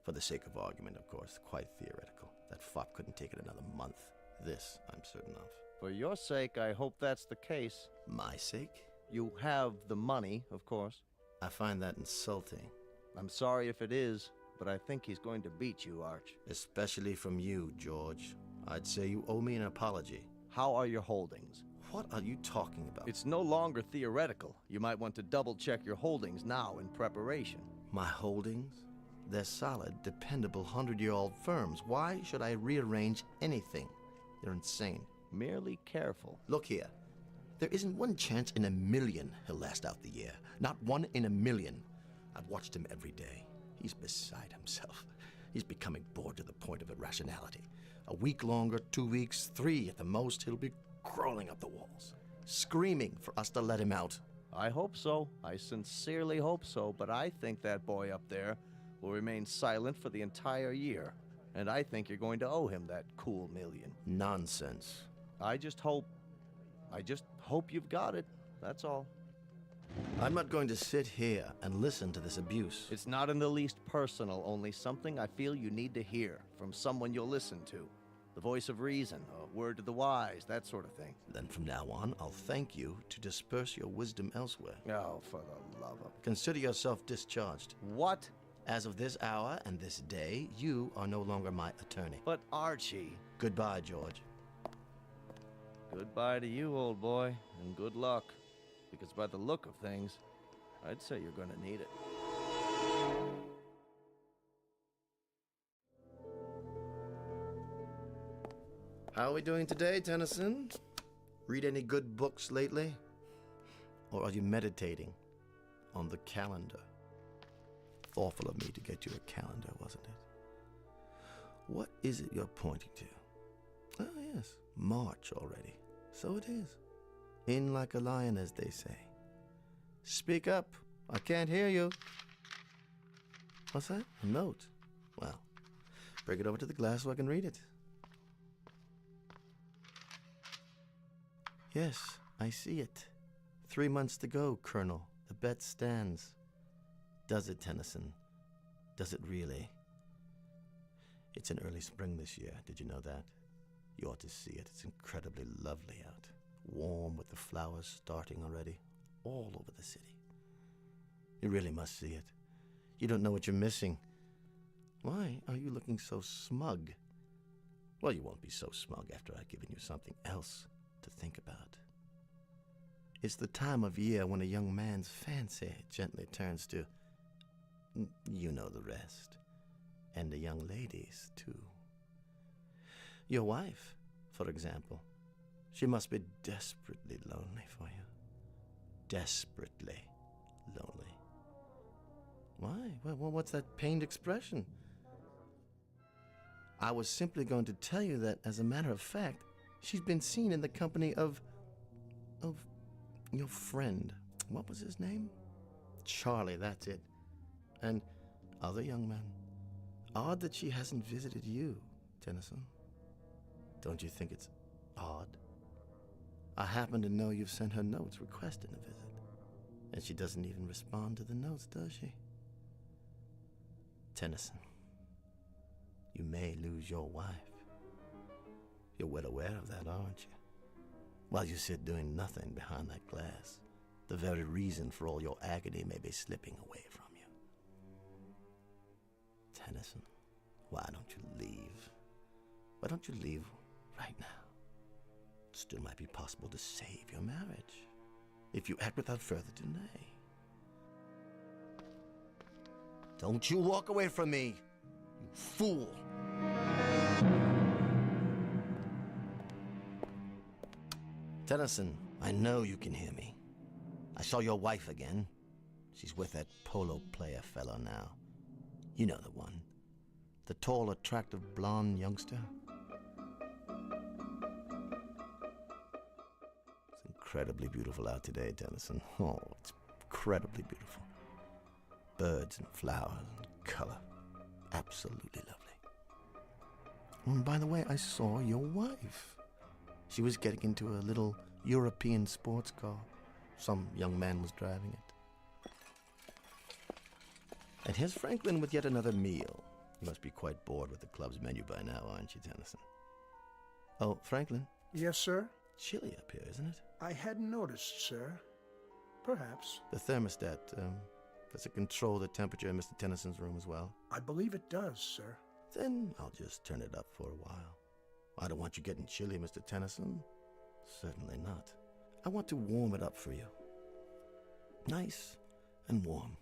For the sake of argument, of course, quite theoretical. That fop couldn't take it another month. This, I'm certain of.
For your sake, I hope that's the case.
My sake?
You have the money, of course.
I find that insulting.
I'm sorry if it is, but I think he's going to beat you, Arch.
Especially from you, George. I'd say you owe me an apology.
How are your holdings?
What are you talking about?
It's no longer theoretical. You might want to double-check your holdings now in preparation.
My holdings? They're solid, dependable, 100-year-old firms. Why should I rearrange anything? You're insane.
Merely careful.
Look here. There isn't one chance in a million he'll last out the year. Not one in a million. I've watched him every day. He's beside himself. He's becoming bored to the point of irrationality. A week longer, 2 weeks, 3 at the most, he'll be crawling up the walls, screaming for us to let him out.
I hope so. I sincerely hope so, but I think that boy up there will remain silent for the entire year. And I think you're going to owe him that cool million.
Nonsense.
I just hope you've got it. That's all.
I'm not going to sit here and listen to this abuse.
It's not in the least personal, only something I feel you need to hear from someone you'll listen to. The voice of reason, a word to the wise, that sort of thing.
Then from now on, I'll thank you to disperse your wisdom elsewhere.
Oh, for the love of...
Consider yourself discharged.
What?
As of this hour and this day, you are no longer my attorney.
But Archie...
Goodbye, George.
Goodbye to you, old boy, and good luck. Because by the look of things, I'd say you're going to need it.
How are we doing today, Tennyson? Read any good books lately? Or are you meditating on the calendar? Thoughtful of me to get you a calendar, wasn't it? What is it you're pointing to? Oh, yes, March already. So it is. In like a lion, as they say. Speak up. I can't hear you. What's that? A note? Well, bring it over to the glass so I can read it. Yes, I see it. 3 months to go, Colonel. The bet stands. Does it, Tennyson? Does it really? It's an early spring this year. Did you know that? You ought to see it. It's incredibly lovely out. Warm with the flowers starting already. All over the city. You really must see it. You don't know what you're missing. Why are you looking so smug? Well, you won't be so smug after I've given you something else to think about. It's the time of year when a young man's fancy gently turns to... You know the rest. And the young ladies, too. Your wife, for example. She must be desperately lonely for you. Desperately lonely. Why? Well, what's that pained expression? I was simply going to tell you that, as a matter of fact, she's been seen in the company of your friend. What was his name? Charlie, that's it. And other young men. Odd that she hasn't visited you, Tennyson. Don't you think it's odd? I happen to know you've sent her notes requesting a visit. And she doesn't even respond to the notes, does she? Tennyson, you may lose your wife. You're well aware of that, aren't you? While you sit doing nothing behind that glass, the very reason for all your agony may be slipping away from you. Tennyson, why don't you leave? Why don't you leave right now? It still might be possible to save your marriage if you act without further delay. Don't you walk away from me, you fool! Tennyson, I know you can hear me. I saw your wife again. She's with that polo player fellow now. You know the one. The tall, attractive, blonde youngster. It's incredibly beautiful out today, Tennyson. Oh, it's incredibly beautiful. Birds and flowers and color. Absolutely lovely. And by the way, I saw your wife. She was getting into a little European sports car. Some young man was driving it. And here's Franklin with yet another meal. You must be quite bored with the club's menu by now, aren't you, Tennyson? Oh, Franklin?
Yes, sir?
Chilly up here, isn't it?
I hadn't noticed, sir. Perhaps.
The thermostat, does it control the temperature in Mr. Tennyson's room as well?
I believe it does, sir.
Then I'll just turn it up for a while. I don't want you getting chilly, Mr. Tennyson. Certainly not. I want to warm it up for you. Nice and warm.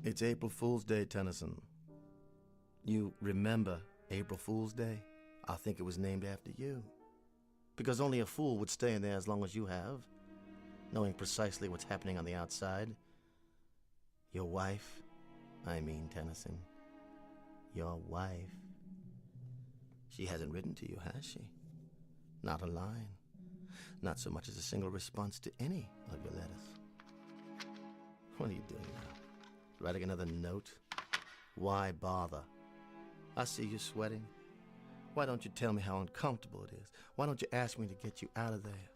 It's April Fool's Day, Tennyson. You remember April Fool's Day? I think it was named after you. Because only a fool would stay in there as long as you have, knowing precisely what's happening on the outside. Your wife, Tennyson. Your wife. She hasn't written to you, has she? Not a line. Not so much as a single response to any of your letters. What are you doing now? Writing another note? Why bother? I see you sweating. Why don't you tell me how uncomfortable it is? Why don't you ask me to get you out of there?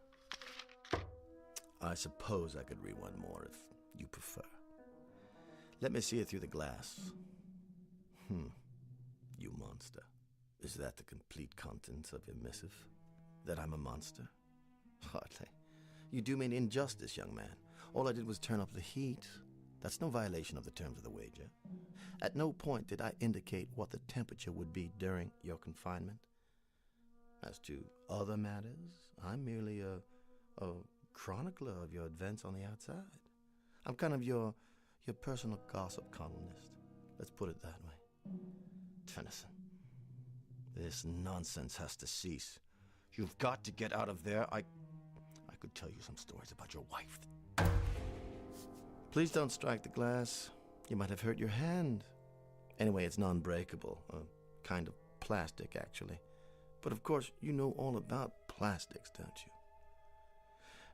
I suppose I could read one more if you prefer. Let me see it through the glass. You monster. Is that the complete contents of your missive? That I'm a monster? Hardly. You do me an injustice, young man. All I did was turn up the heat. That's no violation of the terms of the wager. At no point did I indicate what the temperature would be during your confinement. As to other matters, I'm merely a chronicler of your events on the outside. I'm kind of your personal gossip columnist. Let's put it that way. Tennyson, this nonsense has to cease. You've got to get out of there. I could tell you some stories about your wife. Please don't strike the glass. You might have hurt your hand. Anyway, it's non-breakable. A kind of plastic, actually. But of course, you know all about plastics, don't you?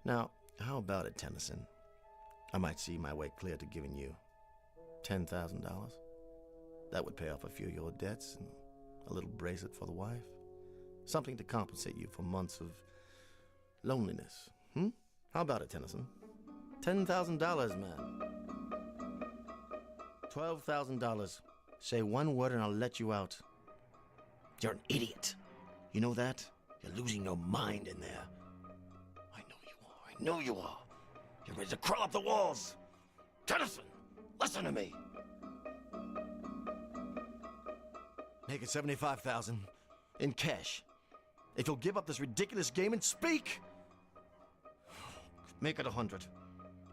Now, how about it, Tennyson? I might see my way clear to giving you $10,000. That would pay off a few of your debts and a little bracelet for the wife. Something to compensate you for months of loneliness. How about it, Tennyson? $10,000, man. $12,000. Say one word and I'll let you out. You're an idiot. You know that? You're losing your mind in there. I know you are. You're ready to crawl up the walls. Tennyson, listen to me. Make it $75,000 in cash. If you'll give up this ridiculous game and speak. Make it 100.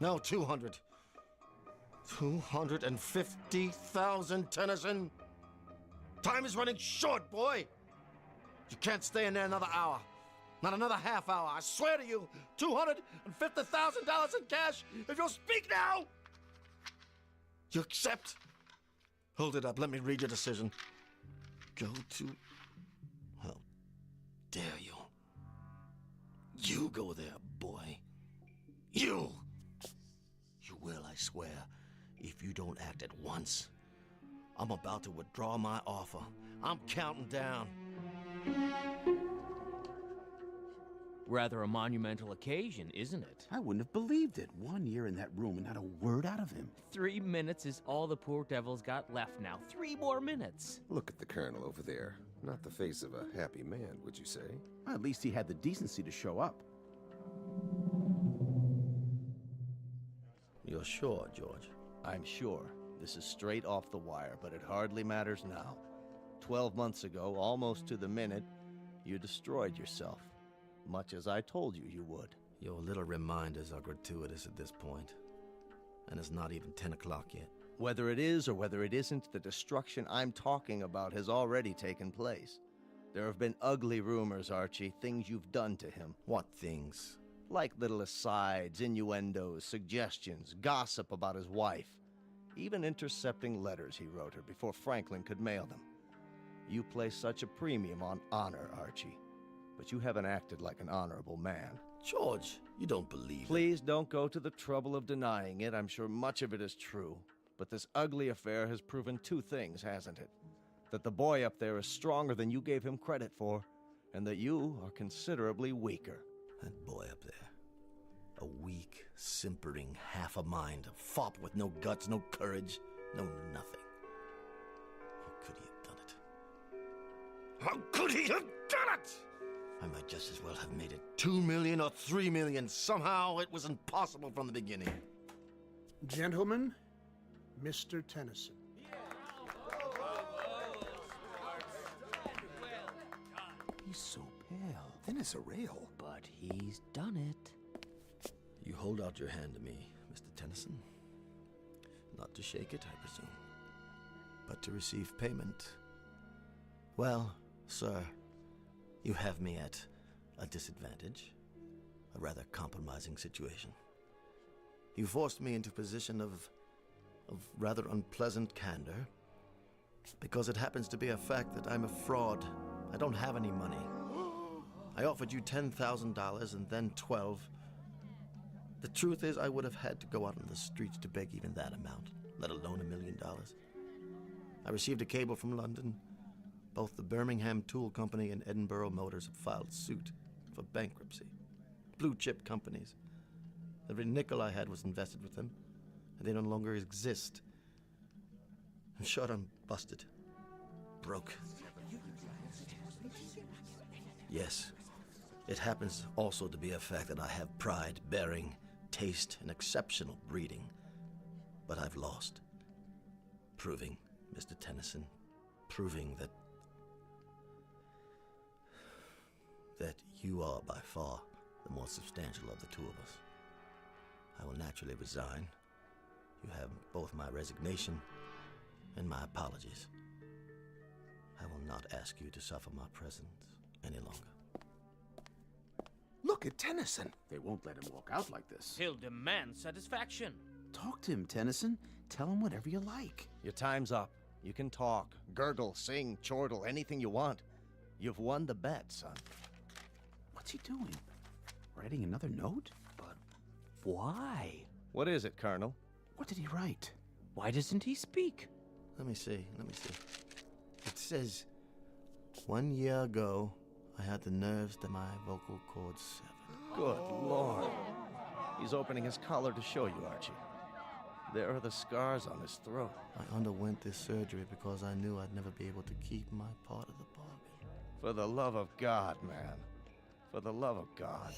No, 200. 250,000, Tennyson. Time is running short, boy. You can't stay in there another hour.
Not another half hour. I swear to you, $250,000 in cash if you'll speak now! You accept? Hold it up. Let me read your decision. Go to... How dare you? You go there, boy. You! You will, I swear, if you don't act at once. I'm about to withdraw my offer. I'm counting down.
Rather a monumental occasion, isn't it?
I wouldn't have believed it. 1 year in that room and not a word out of him.
3 minutes is all the poor devil's got left now. 3 more minutes.
Look at the colonel over there. Not the face of a happy man, would you say?
Well, at least he had the decency to show up.
You're sure, George? I'm sure. This is straight off the wire, but it hardly matters now. 12 months ago, almost to the minute, you destroyed yourself. Much as I told you you would. Your little reminders are gratuitous at this point. And it's not even 10 o'clock yet. Whether it is or whether it isn't, the destruction I'm talking about has already taken place. There have been ugly rumors, Archie, things you've done to him. What things? Like little asides, innuendos, suggestions, gossip about his wife. Even intercepting letters he wrote her before Franklin could mail them. You place such a premium on honor, Archie. But you haven't acted like an honorable man. George, you don't believe Please don't go to the trouble of denying it. I'm sure much of it is true. But this ugly affair has proven 2 things, hasn't it? That the boy up there is stronger than you gave him credit for, and that you are considerably weaker. That boy up there. A weak, simpering half a mind, a fop with no guts, no courage, no nothing. How could he have done it? How could he have done it? I might just as well have made it 2 million or 3 million. Somehow it was impossible from the beginning.
Gentlemen, Mr. Tennyson.
He's so pale, thin as a rail.
But he's done it.
You hold out your hand to me, Mr. Tennyson. Not to shake it, I presume, but to receive payment. Well, sir, you have me at a disadvantage, a rather compromising situation. You forced me into a position of rather unpleasant candor, because it happens to be a fact that I'm a fraud. I don't have any money. I offered you $10,000 and then 12. The truth is, I would have had to go out on the streets to beg even that amount, let alone $1 million. I received a cable from London. Both the Birmingham Tool Company and Edinburgh Motors have filed suit for bankruptcy. Blue chip companies. Every nickel I had was invested with them, and they no longer exist. In short, I'm busted. Broke. Yes, it happens also to be a fact that I have pride, bearing, taste, and exceptional breeding. But I've lost. Proving, Mr. Tennyson, proving that you are by far the more substantial of the two of us. I will naturally resign. You have both my resignation and my apologies. I will not ask you to suffer my presence any longer.
Look at Tennyson. They won't let him walk out like this.
He'll demand satisfaction.
Talk to him, Tennyson. Tell him whatever you like.
Your time's up. You can talk, gurgle, sing, chortle, anything you want. You've won the bet, son.
What's he doing? Writing another note?
But why?
What is it, Colonel?
What did he write?
Why doesn't he speak?
Let me see. It says, 1 year ago, I had the nerves to my vocal cords severed. Good Lord. He's opening his collar to show you, Archie. There are the scars on his throat. I underwent this surgery because I knew I'd never be able to keep my part of the bargain. For the love of God, man. For the love of God.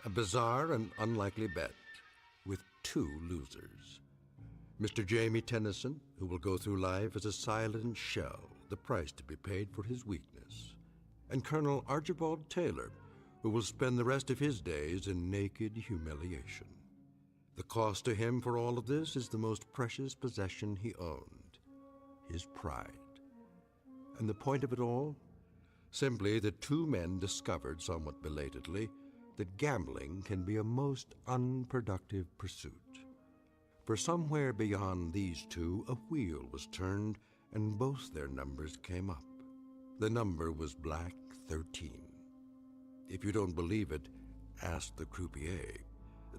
A bizarre and unlikely bet with 2 losers. Mr. Jamie Tennyson, who will go through life as a silent shell, the price to be paid for his weakness. And Colonel Archibald Taylor, who will spend the rest of his days in naked humiliation. The cost to him for all of this is the most precious possession he owned, his pride. And the point of it all? Simply that two men discovered somewhat belatedly that gambling can be a most unproductive pursuit. For somewhere beyond these two, a wheel was turned and both their numbers came up. The number was Black 13. If you don't believe it, ask the croupier,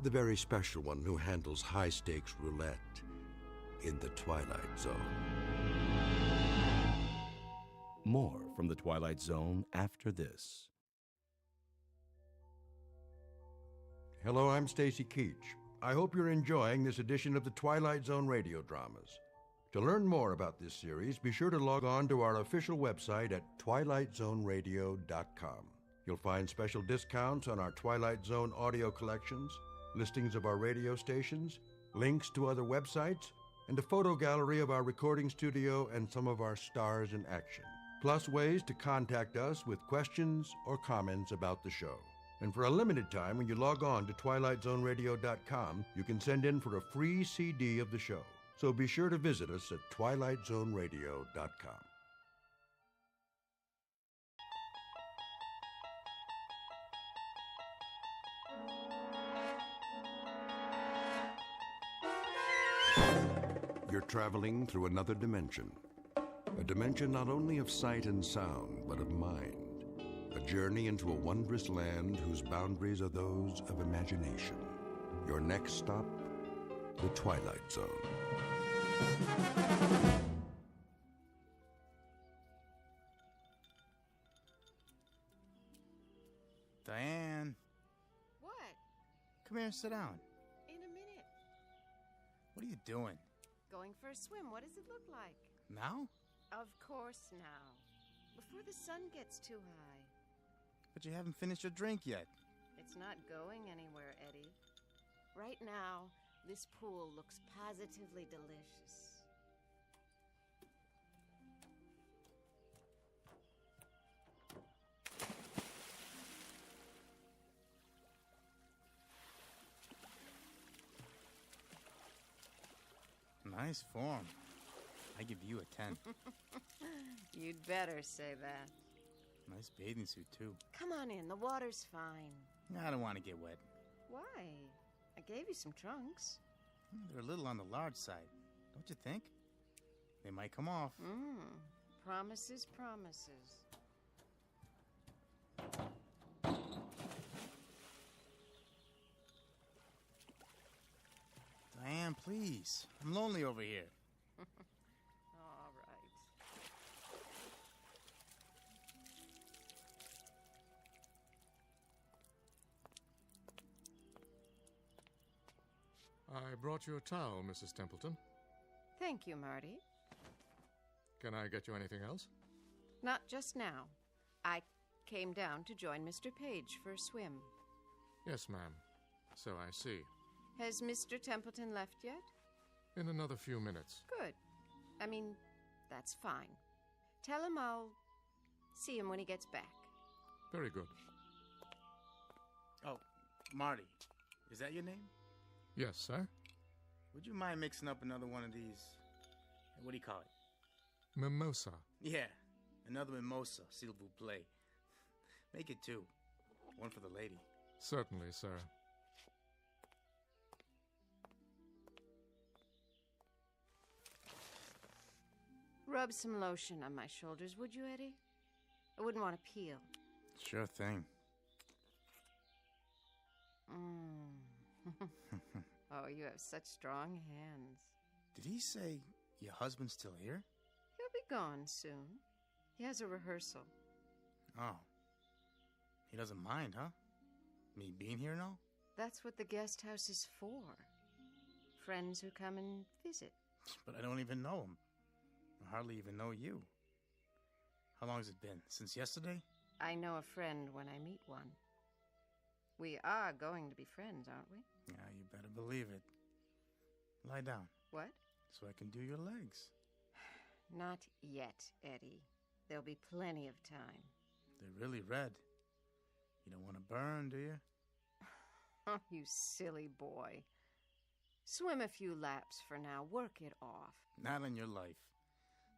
the very special one who handles high-stakes roulette in the Twilight Zone.
More from the Twilight Zone after this.
Hello, I'm Stacy Keach. I hope you're enjoying this edition of the Twilight Zone Radio Dramas. To learn more about this series, be sure to log on to our official website at twilightzoneradio.com. You'll find special discounts on our Twilight Zone audio collections, listings of our radio stations, links to other websites, and a photo gallery of our recording studio and some of our stars in action. Plus ways to contact us with questions or comments about the show. And for a limited time, when you log on to twilightzoneradio.com, you can send in for a free CD of the show. So be sure to visit us at twilightzoneradio.com. You're traveling through another dimension. A dimension not only of sight and sound, but of mind. A journey into a wondrous land whose boundaries are those of imagination. Your next stop, the Twilight Zone.
Diane.
What?
Come here and sit down.
In a minute.
What are you doing?
Going for a swim. What does it look like?
Now?
Of course now. Before the sun gets too high.
But you haven't finished your drink yet.
It's not going anywhere, Eddie. Right now, this pool looks positively delicious.
Nice form. I give you a 10.
You'd better say that.
Nice bathing suit, too.
Come on in, the water's fine.
I don't want to get wet.
Why? I gave you some trunks.
They're a little on the large side, don't you think? They might come off.
Promises, promises.
Diane, please. I'm lonely over here.
All right.
I brought you a towel, Mrs. Templeton.
Thank you, Marty.
Can I get you anything else?
Not just now. I came down to join Mr. Page for a swim.
Yes, ma'am. So I see.
Has Mr. Templeton left yet?
In another few minutes.
Good. I mean, that's fine. Tell him I'll see him when he gets back.
Very good.
Oh, Marty. Is that your name?
Yes, sir.
Would you mind mixing up another one of these? What do you call it?
Mimosa.
Yeah, another mimosa, s'il vous plaît. Make it two. One for the lady.
Certainly, sir.
Rub some lotion on my shoulders, would you, Eddie? I wouldn't want to peel.
Sure thing.
Oh, you have such strong hands.
Did he say your husband's still here?
He'll be gone soon. He has a rehearsal.
Oh. He doesn't mind, huh? Me being here and all?
That's what the guest house is for. Friends who come and visit.
But I don't even know him. I hardly even know you. How long has it been? Since yesterday?
I know a friend when I meet one. We are going to be friends, aren't we?
Yeah, you better believe it. Lie down.
What?
So I can do your legs.
Not yet, Eddie. There'll be plenty of time.
They're really red. You don't want to burn, do you?
Oh, you silly boy. Swim a few laps for now. Work it off.
Not on your life.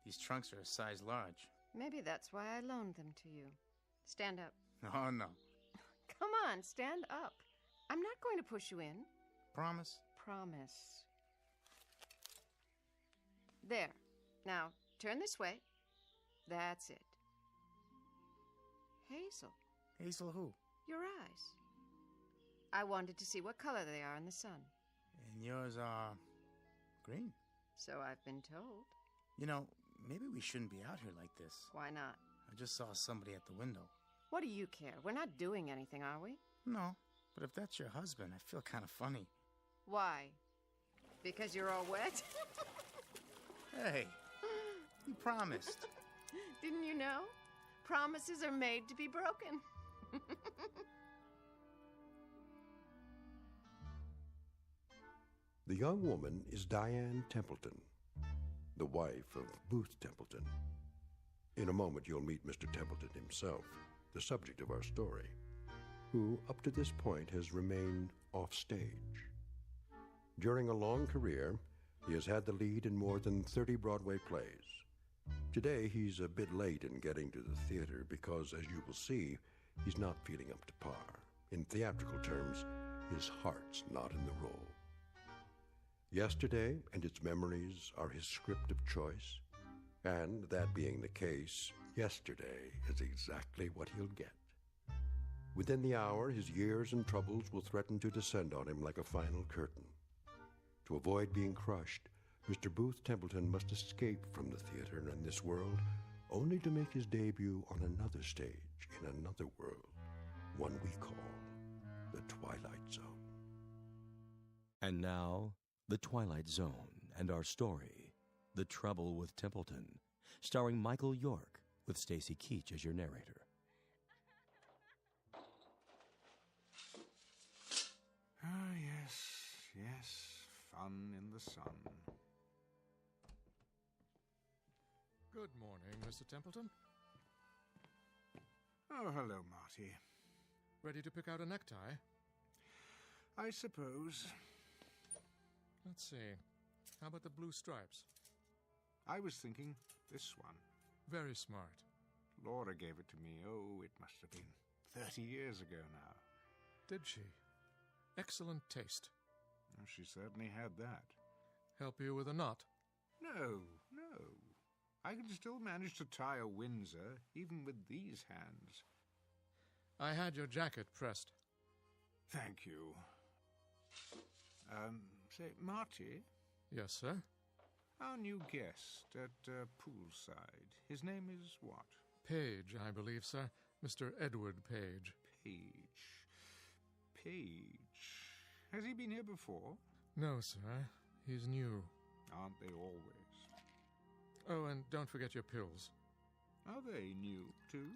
These trunks are a size large.
Maybe that's why I loaned them to you. Stand up.
Oh, no.
Come on, stand up. I'm not going to push you in.
Promise?
Promise. There. Now, turn this way. That's it. Hazel.
Hazel who?
Your eyes. I wanted to see what color they are in the sun.
And yours are green.
So I've been told.
You know, maybe we shouldn't be out here like this.
Why not?
I just saw somebody at the window.
What do you care? We're not doing anything, are we?
No, but if that's your husband, I feel kind of funny.
Why? Because you're all wet?
Hey, you promised.
Didn't you know? Promises are made to be broken.
The young woman is Diane Templeton, the wife of Booth Templeton. In a moment, you'll meet Mr. Templeton himself, the subject of our story, who, up to this point, has remained offstage. During a long career, he has had the lead in more than 30 Broadway plays. Today, he's a bit late in getting to the theater because, as you will see, he's not feeling up to par. In theatrical terms, his heart's not in the role. Yesterday and its memories are his script of choice, and that being the case, yesterday is exactly what he'll get. Within the hour, his years and troubles will threaten to descend on him like a final curtain. To avoid being crushed, Mr. Booth Templeton must escape from the theater and this world, only to make his debut on another stage in another world, one we call the Twilight Zone.
And now, the Twilight Zone and our story, The Trouble with Templeton, starring Michael York with Stacy Keach as your narrator.
Ah, yes, fun in the sun.
Good morning, Mr. Templeton.
Oh, hello, Marty.
Ready to pick out a necktie?
I suppose.
Let's see. How about the blue stripes?
I was thinking this one.
Very smart.
Laura gave it to me. Oh, it must have been 30 years ago now.
Did she? Excellent taste.
Oh, she certainly had that.
Help you with a knot?
No. I can still manage to tie a Windsor, even with these hands.
I had your jacket pressed.
Thank you. Say, Marty?
Yes, sir?
Our new guest at poolside. His name is what?
Page, I believe, sir. Mr. Edward Page.
Page. Has he been here before?
No, sir. He's new.
Aren't they always?
Oh, and don't forget your pills.
Are they new, too?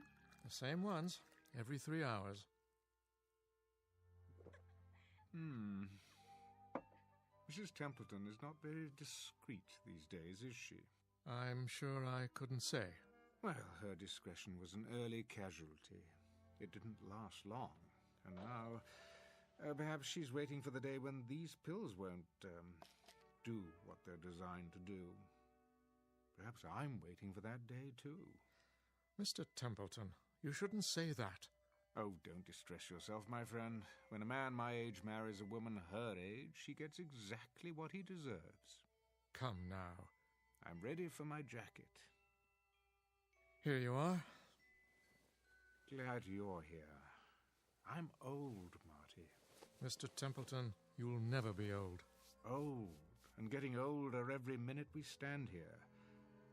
The same ones, every 3 hours.
Mrs. Templeton is not very discreet these days, is she?
I'm sure I couldn't say.
Well, her discretion was an early casualty. It didn't last long. And now, perhaps she's waiting for the day when these pills won't, do what they're designed to do. Perhaps I'm waiting for that day, too.
Mr. Templeton, you shouldn't say that.
Oh, don't distress yourself, my friend. When a man my age marries a woman her age, she gets exactly what he deserves.
Come now.
I'm ready for my jacket.
Here you are.
Glad you're here. I'm old, Marty.
Mr. Templeton, you'll never be old.
Old, and getting older every minute we stand here.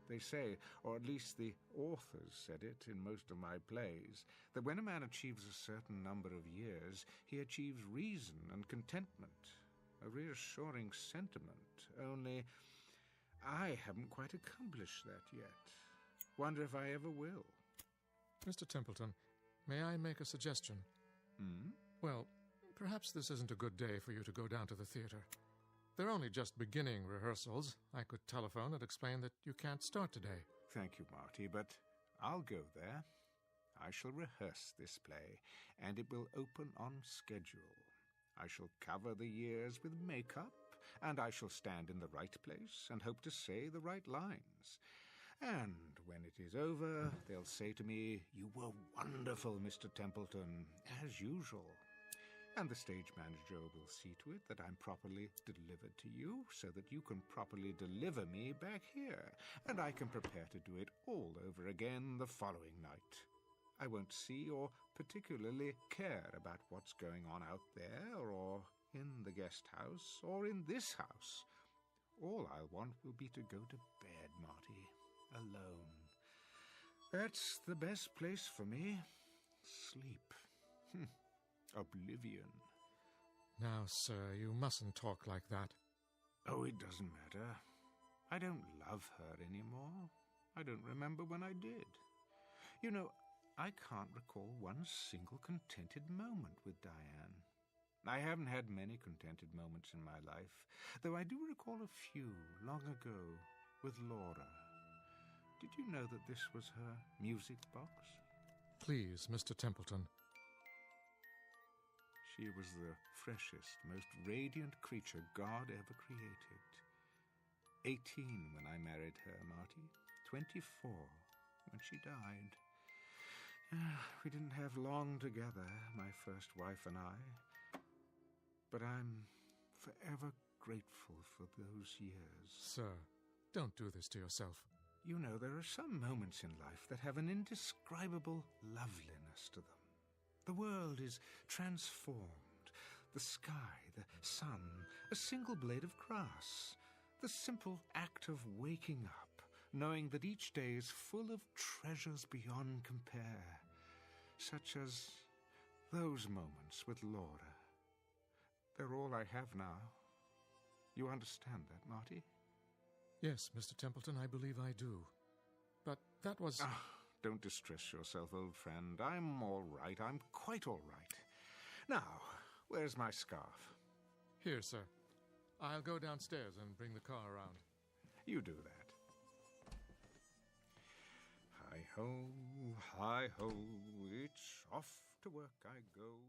They say, or at least the authors said it in most of my plays, that when a man achieves a certain number of years, he achieves reason and contentment, a reassuring sentiment, only I haven't quite accomplished that yet. Wonder if I ever will.
Mr. Templeton, may I make a suggestion? Well, perhaps this isn't a good day for you to go down to the theater. They're only just beginning rehearsals. I could telephone and explain that you can't start today.
Thank you, Marty, but I'll go there. I shall rehearse this play, and it will open on schedule. I shall cover the years with makeup, and I shall stand in the right place and hope to say the right lines. And when it is over, they'll say to me, "You were wonderful, Mr. Templeton, as usual." And the stage manager will see to it that I'm properly delivered to you, so that you can properly deliver me back here, and I can prepare to do it all over again the following night. I won't see or particularly care about what's going on out there, or in the guest house, or in this house. All I'll want will be to go to bed, Marty, alone. That's the best place for me. Sleep. Oblivion.
Now, sir, you mustn't talk like that.
Oh, it doesn't matter. I don't love her anymore. I don't remember when I did. You know, I can't recall one single contented moment with Diane. I haven't had many contented moments in my life, though I do recall a few long ago with Laura. Did you know that this was her music box?
Please, Mr. Templeton.
She was the freshest, most radiant creature God ever created. 18 when I married her, Marty. 24 when she died. We didn't have long together, my first wife and I. But I'm forever grateful for those years.
Sir, don't do this to yourself.
You know, there are some moments in life that have an indescribable loveliness to them. The world is transformed. The sky, the sun, a single blade of grass. The simple act of waking up, knowing that each day is full of treasures beyond compare, such as those moments with Laura. They're all I have now. You understand that, Marty?
Yes, Mr. Templeton, I believe I do. But that was...
Don't distress yourself, old friend. I'm all right. I'm quite all right. Now, where's my scarf?
Here, sir. I'll go downstairs and bring the car around.
You do that. Hi-ho, it's off to work I go.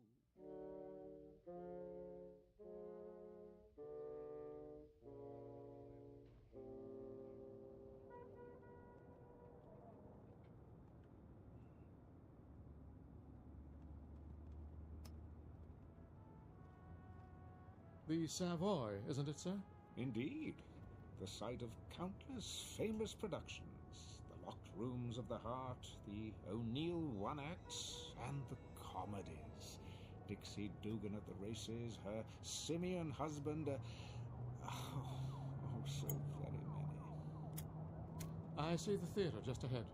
The Savoy, isn't it, sir?
Indeed. The site of countless famous productions. The Locked Rooms of the Heart, the O'Neill One-Acts, and the comedies. Dixie Dugan at the races, her simian husband, so very many.
I see the theatre just ahead.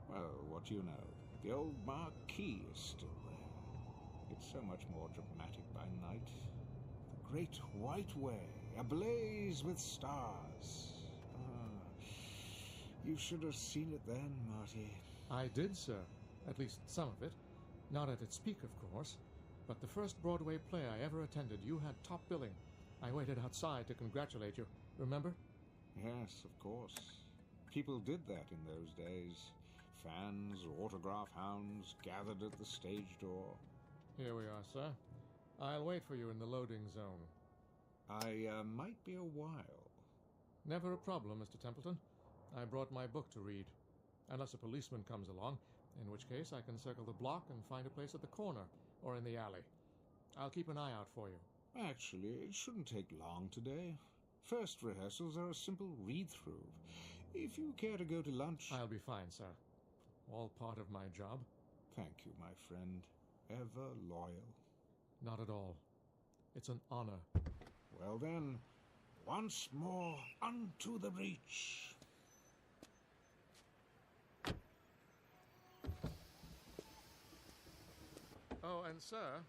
Well, what do you know? The old marquee is still there. It's so much more dramatic by night. The Great White Way, ablaze with stars. You should have seen it then, Marty.
I did, sir. At least some of it. Not at its peak, of course. But the first Broadway play I ever attended, you had top billing. I waited outside to congratulate you. Remember?
Yes, of course. People did that in those days. Fans, autograph hounds, gathered at the stage door.
Here we are, sir. I'll wait for you in the loading zone.
I might be a while.
Never a problem, Mr. Templeton. I brought my book to read. Unless a policeman comes along, in which case I can circle the block and find a place at the corner or in the alley. I'll keep an eye out for you.
Actually, it shouldn't take long today. First rehearsals are a simple read-through. If you care to go to lunch...
I'll be fine, sir. All part of my job.
Thank you, my friend. Ever loyal.
Not at all. It's an honor.
Well then, once more unto the breach.
Oh, and sir...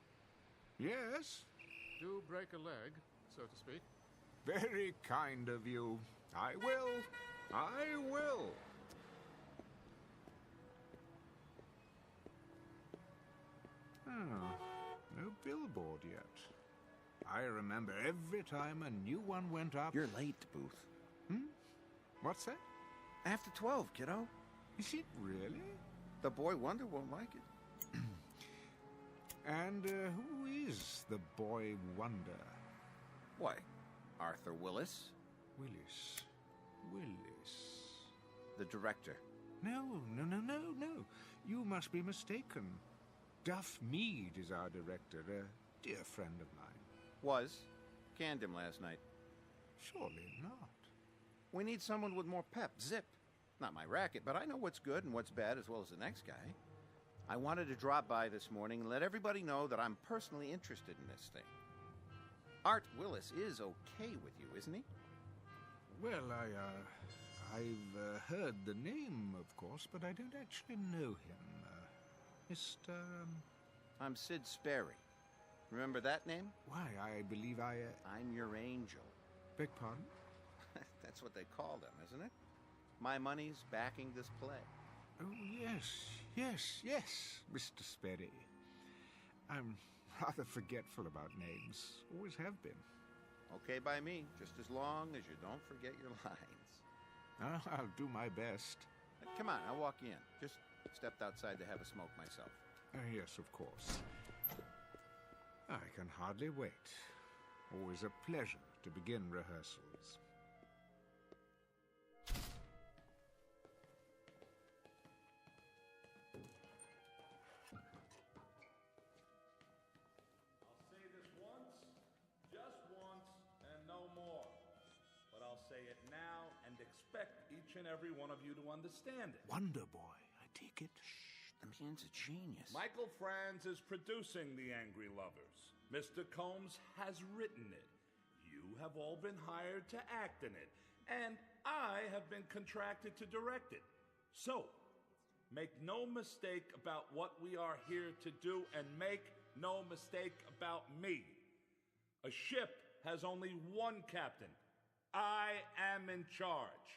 Yes?
Do break a leg, so to speak.
Very kind of you. I will. I will. No billboard yet. I remember every time a new one went up...
You're late, Booth.
What's that?
After 12, kiddo.
Is it really?
The boy wonder won't like it.
And who is the boy wonder?
Why, Arthur Willis.
Willis.
The director.
No. You must be mistaken. Duff Mead is our director, a dear friend of mine.
Was. Canned him last night.
Surely not.
We need someone with more pep, zip. Not my racket, but I know what's good and what's bad as well as the next guy. I wanted to drop by this morning and let everybody know that I'm personally interested in this thing. Art Willis is okay with you, isn't he?
Well, I've heard the name, of course, but I don't actually know him. Mr.
I'm Sid Sperry. Remember that name?
Why, I believe
I'm your angel.
Beg pardon?
That's what they call them, isn't it? My money's backing this play.
Oh, yes, Mr. Sperry. I'm rather forgetful about names. Always have been.
Okay by me, just as long as you don't forget your lines.
I'll do my best.
Come on, I'll walk you in. Just stepped outside to have a smoke myself.
Yes, of course. I can hardly wait. Always a pleasure to begin rehearsals.
Say it now and expect each and every one of you to understand it.
Wonder Boy, I take it.
Shh, the man's a genius.
Michael Franz is producing The Angry Lovers. Mr. Combs has written it. You have all been hired to act in it. And I have been contracted to direct it. So, make no mistake about what we are here to do, and make no mistake about me. A ship has only one captain. I am in charge.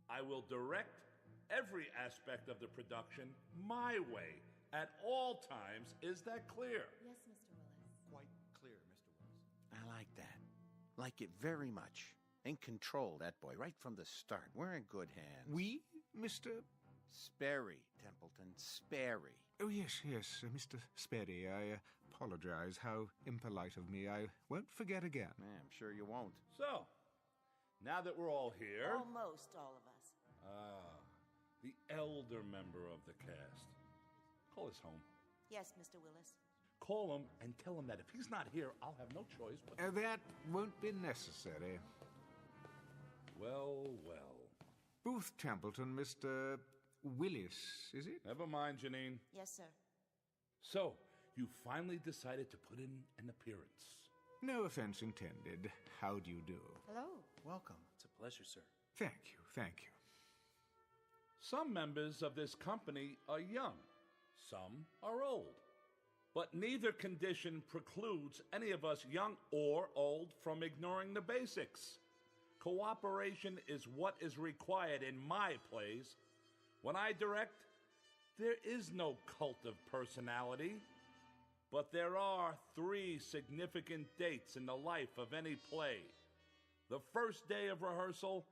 I will direct every aspect of the production my way at all times. Is that clear?
Yes, Mr. Willis.
Quite clear, Mr. Willis. I like that. Like it very much. In control, that boy, right from the start. We're in good hands.
We, Mr.
Sperry, Templeton, Sperry.
Oh, yes, Mr. Sperry. I apologize. How impolite of me. I won't forget again.
I'm sure you won't.
So, now that we're all here...
Almost all of us.
The elder member of the cast. Call us home.
Yes, Mr. Willis.
Call him and tell him that if he's not here, I'll have no choice but...
That won't be necessary.
Well.
Booth Templeton, Mr. Willis, is it?
Never mind, Janine.
Yes, sir.
So, you finally decided to put in an appearance.
No offense intended. How do you do?
Hello.
Welcome. It's a pleasure, sir.
Thank you.
Some members of this company are young. Some are old. But neither condition precludes any of us, young or old, from ignoring the basics. Cooperation is what is required in my plays. When I direct, there is no cult of personality. But there are 3 significant dates in the life of any play: the first day of rehearsal,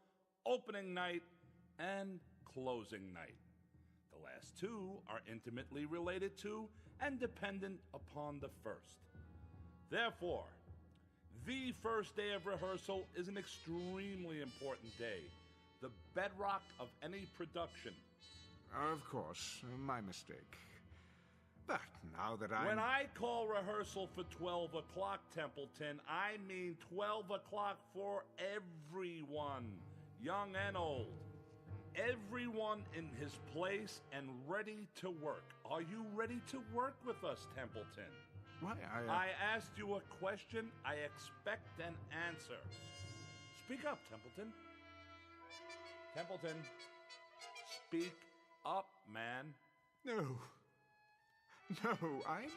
opening night, and closing night. The last 2 are intimately related to and dependent upon the first. Therefore, the first day of rehearsal is an extremely important day, the bedrock of any production.
Of course, my mistake. But now that
When I call rehearsal for 12 o'clock, Templeton, I mean 12 o'clock for everyone, young and old. Everyone in his place and ready to work. Are you ready to work with us, Templeton?
Why,
I asked you a question. I expect an answer. Speak up, Templeton. Templeton, speak up, man.
No, I'm...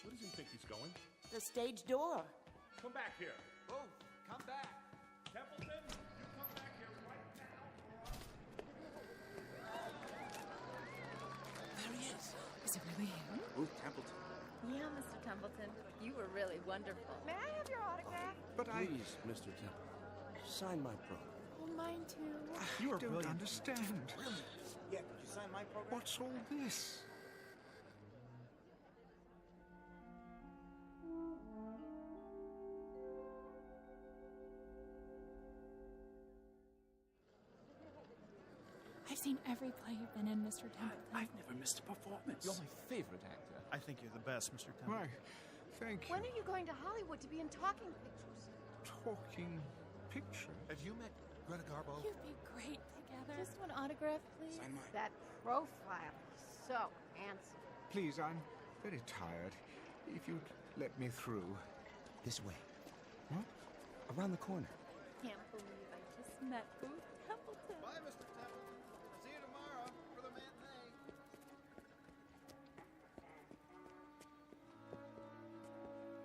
Where does he think he's going?
The stage door.
Come back here.
Both, come back.
Templeton, you come back here right now.
There he is. Is it really him?
Booth Templeton.
Yeah, Mr. Templeton. You were really wonderful. May I have your autograph?
But
Please, Mr. Templeton, sign my product.
Oh, mine too.
You don't understand.
Yeah, did you sign my program?
What's all this?
I've seen every play you've been in, Mr. Templeton.
I've never missed a performance. You're my favorite actor.
I think you're the best, Mr. Templeton.
Why, thank you.
When are you going to Hollywood to be in talking pictures?
Talking picture?
Have you met Greta Garbo?
You'd be great together.
Just one autograph, please.
Sign mine.
That profile is so handsome.
Please, I'm very tired. If you'd let me through.
This way.
What?
Around the corner.
Can't believe I just met Booth Templeton.
Bye, Mr. Templeton. See you tomorrow for the matinee.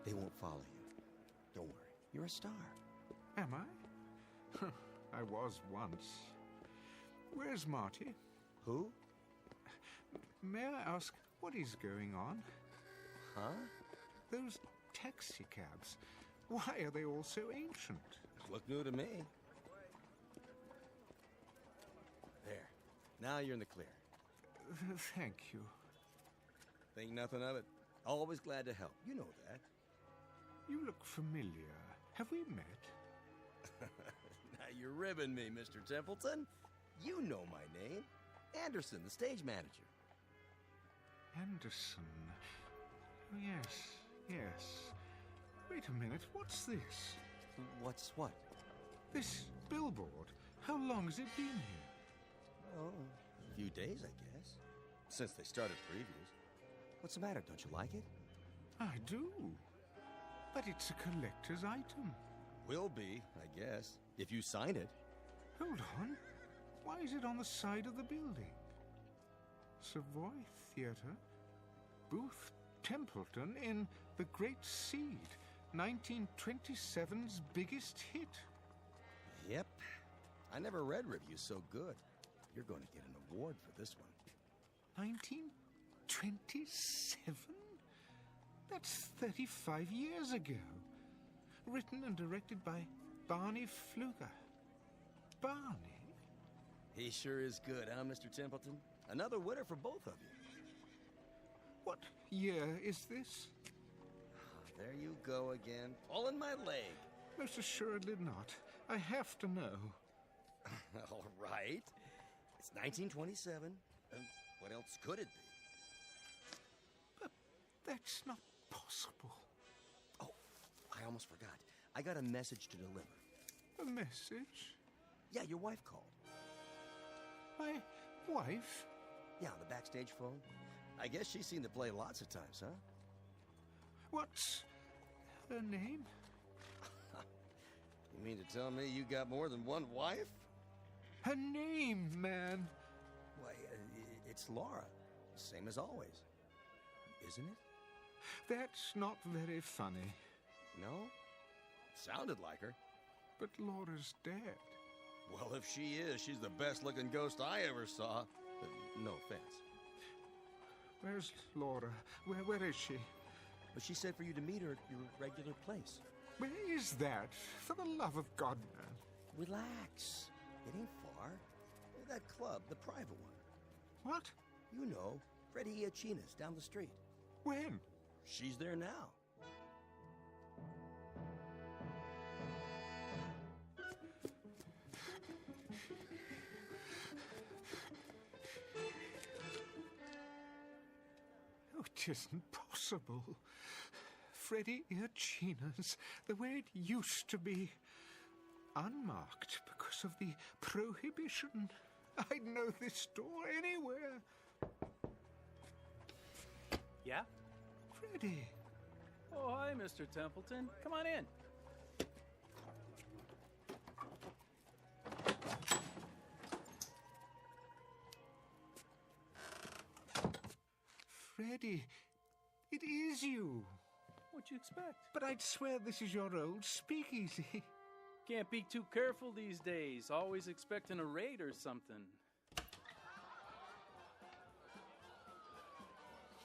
They won't follow you. Don't worry. You're a star.
Am I? I was once. Where's Marty?
Who?
May I ask what is going on?
Huh?
Those taxi cabs. Why are they all so ancient?
Look new to me. There. Now you're in the clear.
Thank you.
Think nothing of it. Always glad to help. You know that.
You look familiar. Have we met?
Now you're ribbing me, Mr. Templeton. You know my name. Anderson, the stage manager.
Anderson. Oh, yes. Wait a minute, what's this?
What's what?
This billboard. How long has it been here?
Oh, a few days, I guess. Since they started previews. What's the matter? Don't you like it?
I do. But it's a collector's item.
Will be, I guess, if you sign it.
Hold on. Why is it on the side of the building? Savoy Theatre, Booth Templeton in The Great Seed, 1927's biggest hit.
Yep. I never read reviews so good. You're going to get an award for this one.
1927? That's 35 years ago. Written and directed by Barney Pfluger. Barney?
He sure is good, huh, Mr. Templeton? Another winner for both of you.
What year is this?
There you go again, pulling my leg.
Most assuredly not. I have to know.
All right. It's 1927. What else could it be?
But that's not possible.
Oh, I almost forgot. I got a message to deliver.
A message?
Yeah, your wife called.
My wife?
Yeah, on the backstage phone. I guess she's seen the play lots of times, huh?
What's her name?
You mean to tell me you got more than one wife?
Her name, man.
Why, it's Laura. Same as always. Isn't it?
That's not very funny.
No? Sounded like her.
But Laura's dead.
Well, if she is, she's the best-looking ghost I ever saw. No offense.
Where's Laura? Where is she?
But she said for you to meet her at your regular place.
Where is that? For the love of God, man.
Relax. It ain't far. That club, the private one.
What?
You know, Freddie Iachina's down the street.
When?
She's there now.
Oh, it isn't possible. Freddie Iachina's the way it used to be. Unmarked because of the prohibition. I'd know this store anywhere.
Yeah?
Freddie.
Oh, hi, Mr. Templeton. Come on in.
Freddie, it is you.
What'd you expect?
But I'd swear this is your old speakeasy.
Can't be too careful these days. Always expecting a raid or something.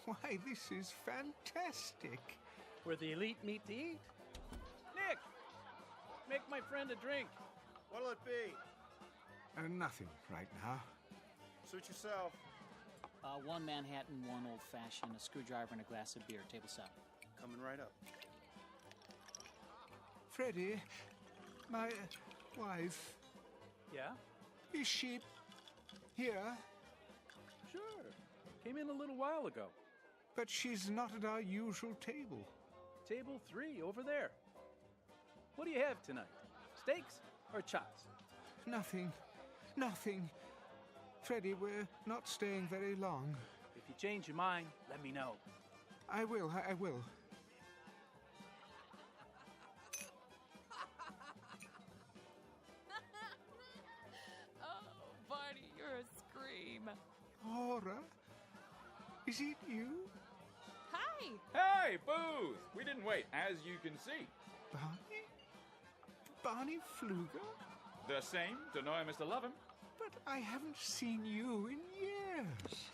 Why, this is fantastic.
Where the elite meet to eat. Nick! Make my friend a drink.
What'll it be?
Nothing right now.
Suit yourself.
One Manhattan, one old-fashioned, a screwdriver, and a glass of beer. Table 7.
Coming right up.
Freddie, my wife,
Yeah?
is she here?
Sure. Came in a little while ago.
But she's not at our usual table.
Table 3, over there. What do you have tonight? Steaks or chops?
Nothing. Freddie, we're not staying very long.
If you change your mind, let me know.
I will.
Oh, Barney, you're a scream.
Laura? Is it you?
Hi!
Hey, Booth! We didn't wait, as you can see.
Barney? Barney Pfluger?
The same, to know him as to love him.
But I haven't seen you in years.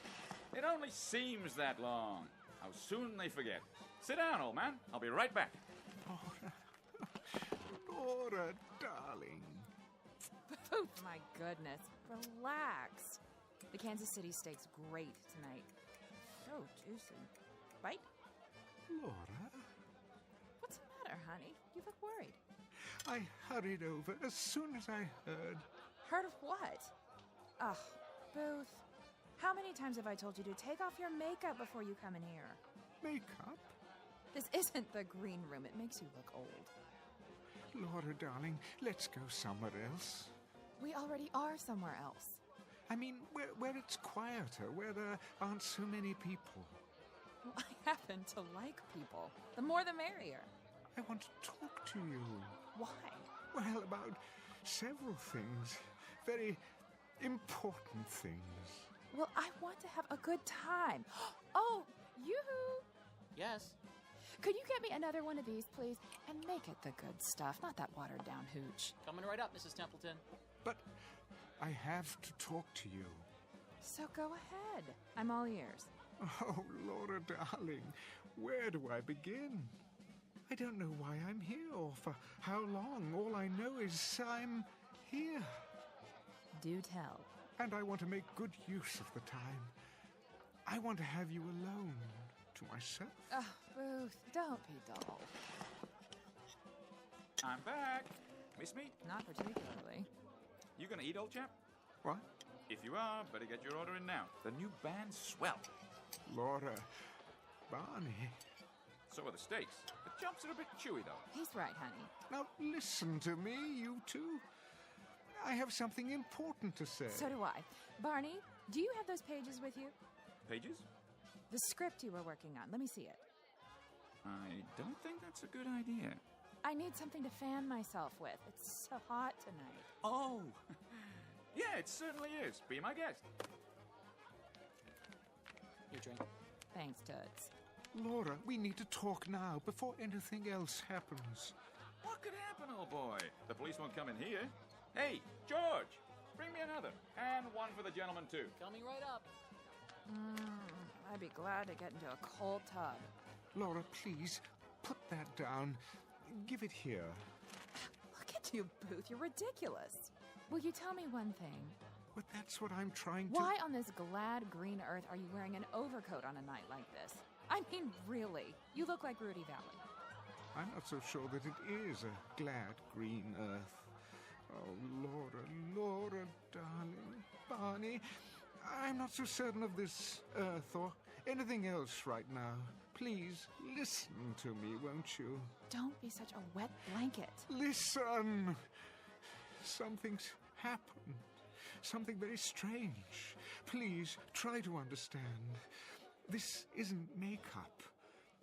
It only seems that long. How soon they forget. Sit down, old man. I'll be right back.
Laura, darling.
My goodness. Relax. The Kansas City steak's great tonight. So juicy. Right?
Laura?
What's the matter, honey? You look worried.
I hurried over as soon as I heard.
Heard of what? Ugh, Booth. How many times have I told you to take off your makeup before you come in here?
Makeup?
This isn't the green room. It makes you look old.
Laura, darling, let's go somewhere else.
We already are somewhere else.
I mean, where it's quieter, where there aren't so many people.
Well, I happen to like people. The more the merrier.
I want to talk to you.
Why?
Well, about several things. Very important things.
Well, I want to have a good time. Oh, yoo-hoo!
Yes?
Could you get me another one of these, please? And make it the good stuff, not that watered-down hooch.
Coming right up, Mrs. Templeton.
But I have to talk to you.
So go ahead. I'm all ears.
Oh, Laura, darling, where do I begin? I don't know why I'm here or for how long. All I know is I'm here.
Do tell.
And I want to make good use of the time. I want to have you alone to myself.
Oh, Booth, don't be dull.
I'm back. Miss me?
Not particularly.
You gonna eat, old chap?
What?
If you are, better get your order in now. The new band's swell.
Laura, Barney.
So are the steaks. The chops are a bit chewy, though.
He's right, honey.
Now listen to me, you two. I have something important to say.
So do I. Barney, do you have those pages with you?
Pages?
The script you were working on. Let me see it.
I don't think that's a good idea.
I need something to fan myself with. It's so hot tonight.
Oh! Yeah, it certainly is. Be my guest.
Your drink.
Thanks, Toots.
Laura, we need to talk now before anything else happens.
What could happen, old boy? The police won't come in here. Hey, George! Bring me another. And one for the gentleman, too.
Coming right up.
I'd be glad to get into a cold tub.
Laura, please, put that down. Give it here.
Look at you, Booth. You're ridiculous. Will you tell me one thing?
But that's what I'm trying to...
Why on this glad green earth are you wearing an overcoat on a night like this? I mean, really. You look like Rudy Valley.
I'm not so sure that it is a glad green earth. Oh, Laura, darling, Barney, I'm not so certain of this earth or anything else right now. Please, listen to me, won't you?
Don't be such a wet blanket.
Listen! Something's happened. Something very strange. Please, try to understand. This isn't makeup.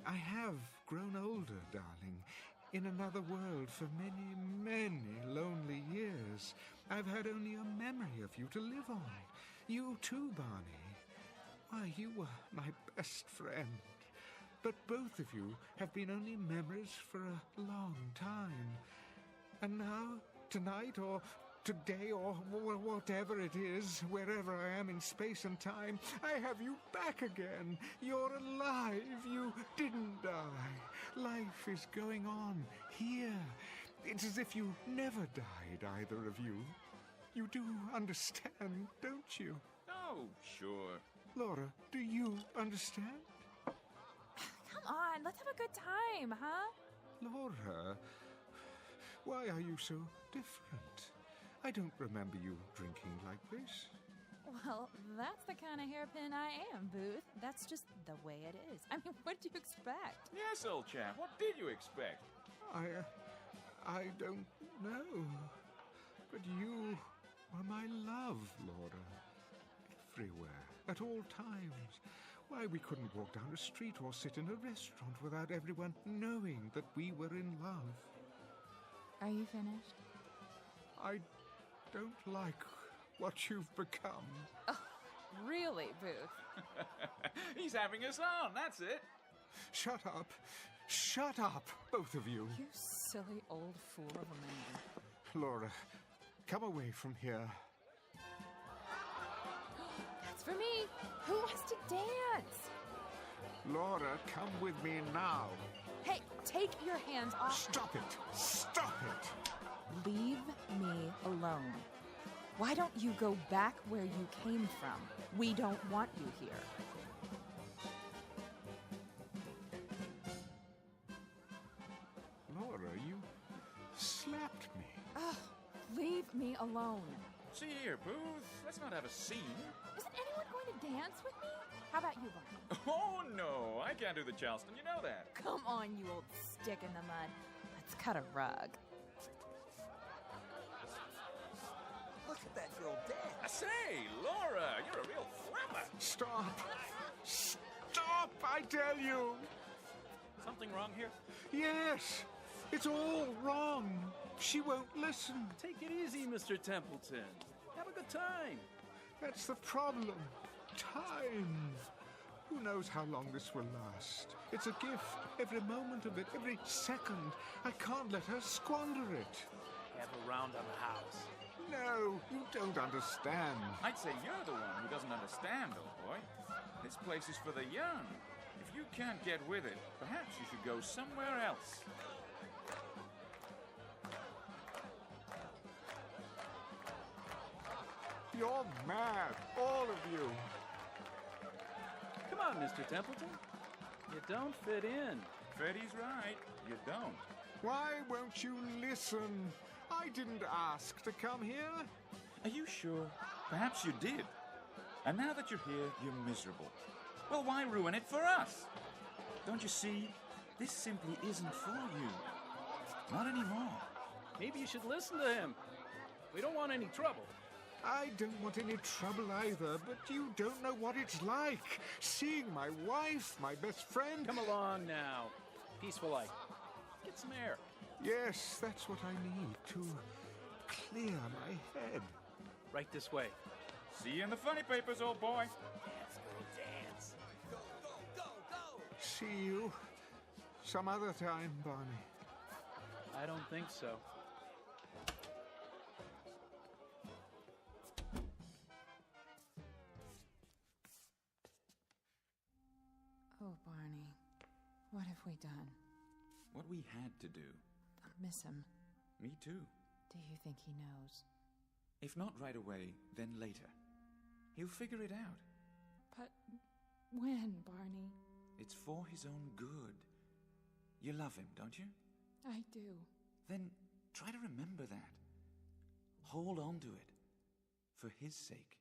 I have grown older, darling. In another world for many, many lonely years. I've had only a memory of you to live on. You too, Barney. Why, you were my best friend. But both of you have been only memories for a long time. And now, tonight, or today, or whatever it is, wherever I am in space and time, I have you back again. You're alive. You didn't die. Life is going on here. It's as if you never died, either of you. You do understand, don't you?
Oh, sure.
Laura, do you understand?
Come on, let's have a good time, huh?
Laura, why are you so different? I don't remember you drinking like this.
Well, that's the kind of hairpin I am, Booth. That's just the way it is. I mean, what did you expect?
Yes, old chap, what did you expect?
I don't know. But you are my love, Laura. Everywhere, at all times. Why, we couldn't walk down a street or sit in a restaurant without everyone knowing that we were in love.
Are you finished?
I don't like what you've become.
Oh, really, Booth?
He's having us on, that's it.
Shut up. Shut up, both of you.
You silly old fool of a man.
Laura, come away from here.
That's for me. Who wants to dance?
Laura, come with me now.
Hey, take your hands off.
Stop it. Stop it.
Leave me alone. Why don't you go back where you came from? We don't want you here.
Laura, you slapped me.
Oh, leave me alone.
See here, Booth, let's not have a scene.
Isn't anyone going to dance with me? How about you, Barney?
Oh, no, I can't do the Charleston, you know that.
Come on, you old stick in the mud. Let's cut a rug.
Look at that girl dance.
I say, Laura, you're a real flapper.
Stop. Stop, I tell you.
Something wrong here?
Yes. It's all wrong. She won't listen.
Take it easy, Mr. Templeton. Have a good time.
That's the problem. Time. Who knows how long this will last? It's a gift. Every moment of it, every second. I can't let her squander it.
Have a round on the house.
No, you don't understand.
I'd say you're the one who doesn't understand, old boy. This place is for the young. If you can't get with it, perhaps you should go somewhere else.
You're mad, all of you.
Come on, Mr. Templeton. You don't fit in.
Freddie's right. You don't.
Why won't you listen? I didn't ask to come here.
Are you sure? Perhaps you did. And now that you're here, you're miserable. Well, why ruin it for us? Don't you see? This simply isn't for you. Not anymore.
Maybe you should listen to him. We don't want any trouble.
I don't want any trouble either, but you don't know what it's like. Seeing my wife, my best friend...
Come along now. Peaceful life. Get some air.
Yes, that's what I need to clear my head.
Right this way.
See you in the funny papers, old boy.
Let's go dance.
Go, go, go, go.
See you some other time, Barney.
I don't think so.
Oh, Barney. What have we done?
What we had to do.
I miss him.
Me too.
Do you think he knows?
If not right away, then later. He'll figure it out.
But when, Barney?
It's for his own good. You love him, don't you?
I do.
Then try to remember that. Hold on to it. For his sake.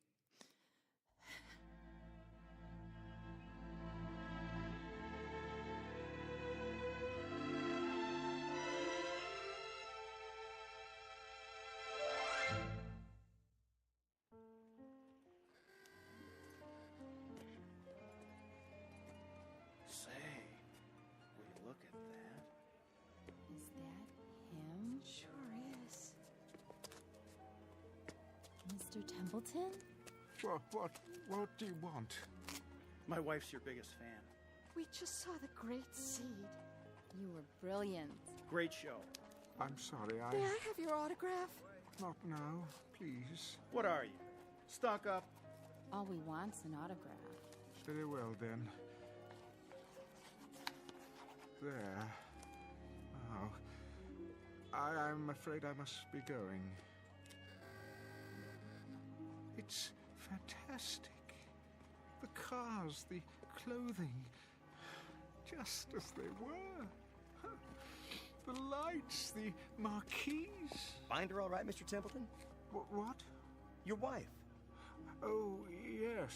Mr. Templeton?
What do you want?
My wife's your biggest fan.
We just saw the great seed. You were brilliant.
Great show.
I'm sorry,
May I have your autograph?
Not now, please.
What are you? Stuck up?
All we want's an autograph.
Very well, then. There. Now, I'm afraid I must be going. It's fantastic. The cars, the clothing, just as they were. The lights, the marquees.
Find her all right, Mr. Templeton?
What?
Your wife.
Oh, yes.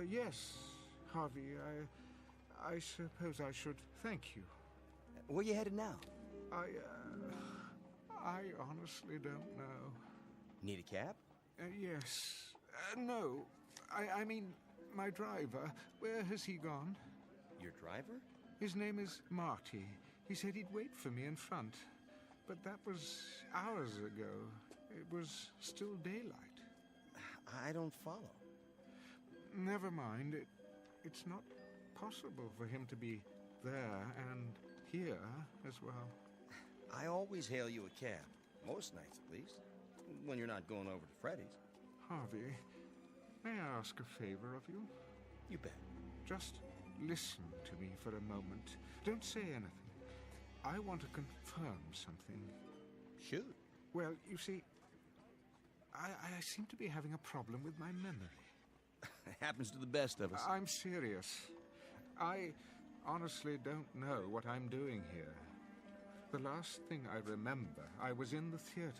Yes, Harvey. I suppose I should thank you.
Where you headed now?
I honestly don't know.
Need a cab?
Yes. No. I mean, my driver. Where has he gone?
Your driver?
His name is Marty. He said he'd wait for me in front. But that was hours ago. It was still daylight.
I don't follow.
Never mind. It's not possible for him to be there and here as well.
I always hail you a cab. Most nights, at least. When you're not going over to Freddy's.
Harvey, may I ask a favor of you?
You bet.
Just listen to me for a moment. Don't say anything. I want to confirm something.
Shoot.
Well, you see, I seem to be having a problem with my memory.
It happens to the best of us.
I'm serious. I honestly don't know what I'm doing here. The last thing I remember, I was in the theater,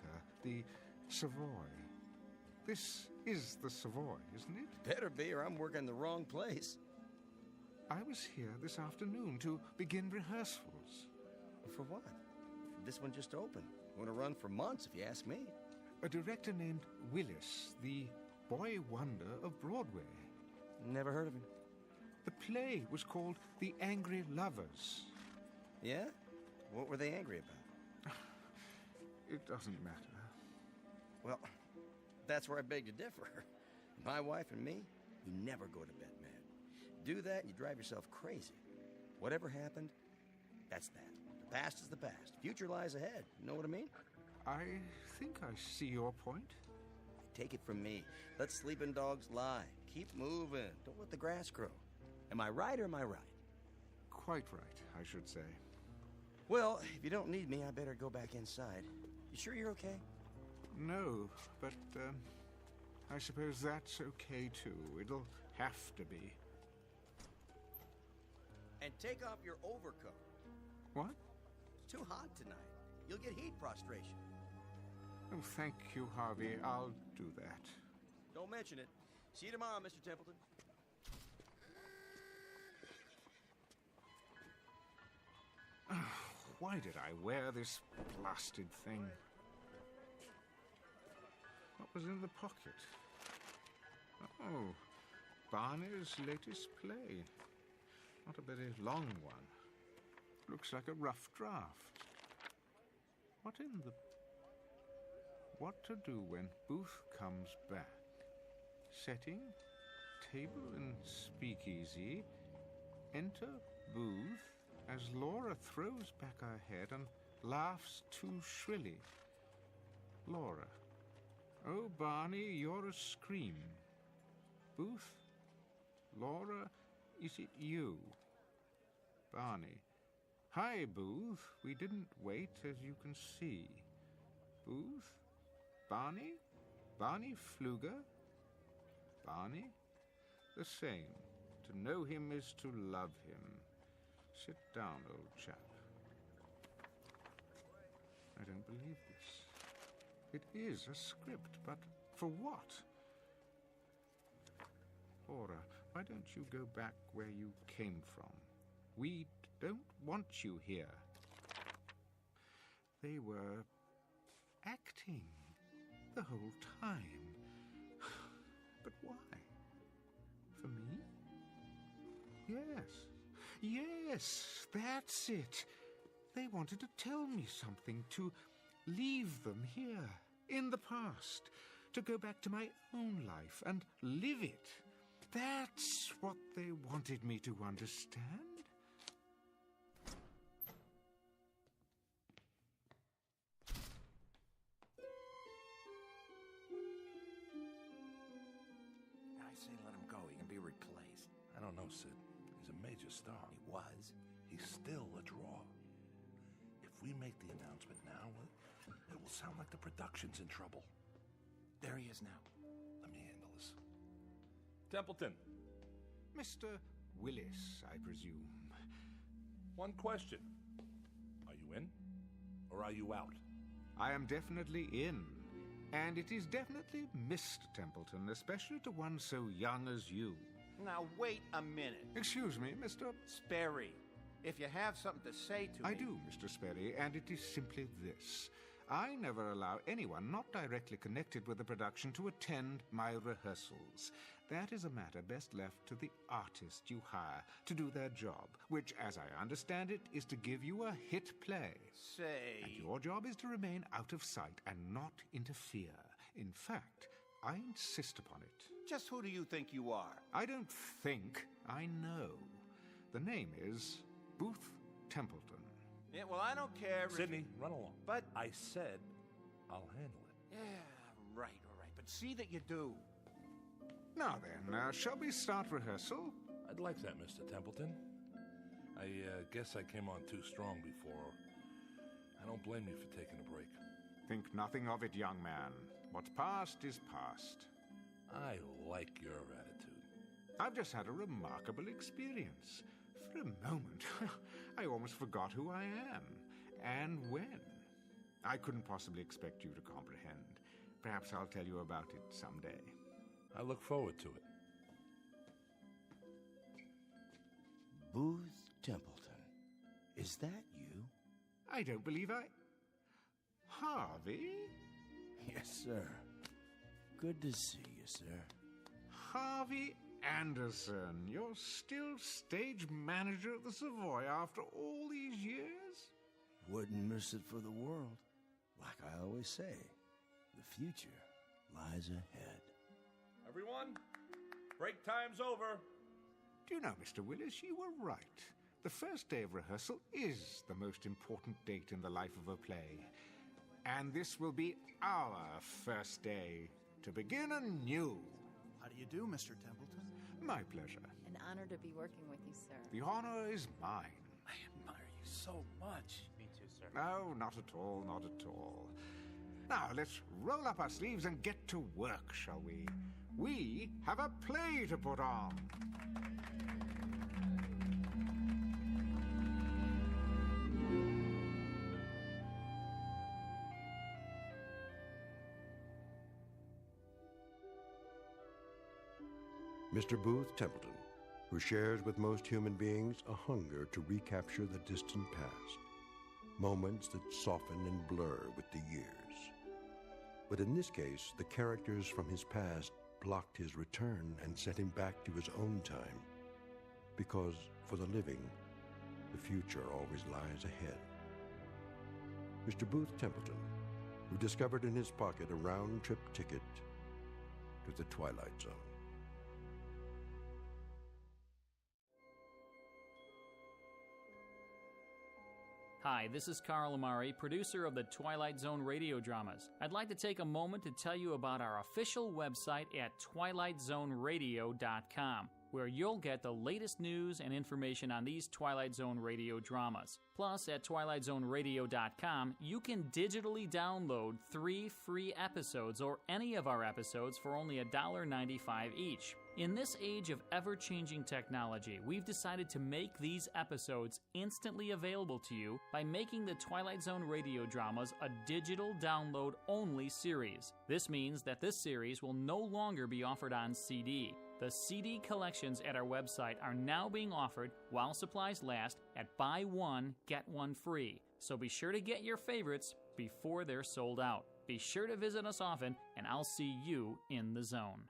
the Savoy. This is the Savoy, isn't it?
Better be, or I'm working the wrong place.
I was here this afternoon to begin rehearsals.
For what? This one just opened. Going to run for months, if you ask me.
A director named Willis, the boy wonder of Broadway.
Never heard of him.
The play was called The Angry Lovers.
Yeah? What were they angry about?
It doesn't matter.
Well, that's where I beg to differ. My wife and me, we never go to bed mad. Do that and you drive yourself crazy. Whatever happened, that's that. The past is the past. Future lies ahead. You know what I mean?
I think I see your point.
Take it from me. Let sleeping dogs lie. Keep moving. Don't let the grass grow. Am I right or am I right?
Quite right, I should say.
Well, if you don't need me, I better go back inside. You sure you're okay?
No, but I suppose that's okay too. It'll have to be.
And take off your overcoat.
What?
It's too hot tonight. You'll get heat prostration.
Oh, thank you, Harvey. I'll do that.
Don't mention it. See you tomorrow, Mr. Templeton.
Why did I wear this blasted thing? What was in the pocket? Oh, Barney's latest play. Not a very long one. Looks like a rough draft. What to do when Booth comes back? Setting, table in speakeasy. Enter Booth as Laura throws back her head and laughs too shrilly. Laura. Oh, Barney, you're a scream. Booth. Laura, is it you? Barney. Hi, Booth. We didn't wait, as you can see. Booth? Barney? Barney Pfluger? Barney? The same. To know him is to love him. Sit down, old chap. I don't believe this. It is a script, but for what? Laura, why don't you go back where you came from? We don't want you here. They were acting the whole time. But why? For me? Yes. Yes, that's it. They wanted to tell me something, to leave them here, in the past, to go back to my own life and live it. That's what they wanted me to understand.
I say let him go. He can be replaced.
I don't know, Sid. He's a major star.
He was.
He's still a draw. If we make the announcement now, it will sound like the production's in trouble.
There he is now.
Let me handle this. Templeton.
Mr. Willis, I presume.
One question. Are you in or are you out?
I am definitely in. And it is definitely Mr. Templeton, especially to one so young as you.
Now, wait a minute.
Excuse me, Mr.
Sperry. If you have something to say to me...
I do, Mr. Sperry, and it is simply this. I never allow anyone not directly connected with the production to attend my rehearsals. That is a matter best left to the artist you hire to do their job, which, as I understand it, is to give you a hit play.
Say...
And your job is to remain out of sight and not interfere. In fact, I insist upon it.
Just who do you think you are?
I don't think, I know. The name is Booth Templeton.
Yeah, well, I don't care.
Sidney, run along.
But
I said I'll handle it.
Yeah, right, all right. But see that you do.
Now then, shall we start rehearsal?
I'd like that, Mr. Templeton. I guess I came on too strong before. I don't blame you for taking a break.
Think nothing of it, young man. What's past is past.
I like your attitude.
I've just had a remarkable experience. For a moment, I almost forgot who I am and when. I couldn't possibly expect you to comprehend. Perhaps I'll tell you about it someday.
I look forward to it.
Booth Templeton. Is that you?
I don't believe I... Harvey?
Yes, sir. Good to see you, sir.
Harvey Anderson, you're still stage manager at the Savoy after all these years?
Wouldn't miss it for the world. Like I always say, the future lies ahead.
Everyone, break time's over.
Do you know, Mr. Willis, you were right. The first day of rehearsal is the most important date in the life of a play. And this will be our first day to begin anew.
How do you do, Mr. Templeton?
My pleasure.
An honor to be working with you, sir.
The honor is mine.
I admire you so much.
Me too, sir.
No, not at all, not at all. Now, let's roll up our sleeves and get to work, shall we? We have a play to put on.
Mr. Booth Templeton, who shares with most human beings a hunger to recapture the distant past, moments that soften and blur with the years. But in this case, the characters from his past blocked his return and sent him back to his own time, because for the living, the future always lies ahead. Mr. Booth Templeton, who discovered in his pocket a round-trip ticket to the Twilight Zone.
Hi, this is Carl Amari, producer of the Twilight Zone Radio Dramas. I'd like to take a moment to tell you about our official website at twilightzoneradio.com, where you'll get the latest news and information on these Twilight Zone Radio Dramas. Plus, at twilightzoneradio.com, you can digitally download 3 free episodes or any of our episodes for only $1.95 each. In this age of ever-changing technology, we've decided to make these episodes instantly available to you by making the Twilight Zone Radio Dramas a digital download-only series. This means that this series will no longer be offered on CD. The CD collections at our website are now being offered while supplies last at buy one, get one free. So be sure to get your favorites before they're sold out. Be sure to visit us often, and I'll see you in the zone.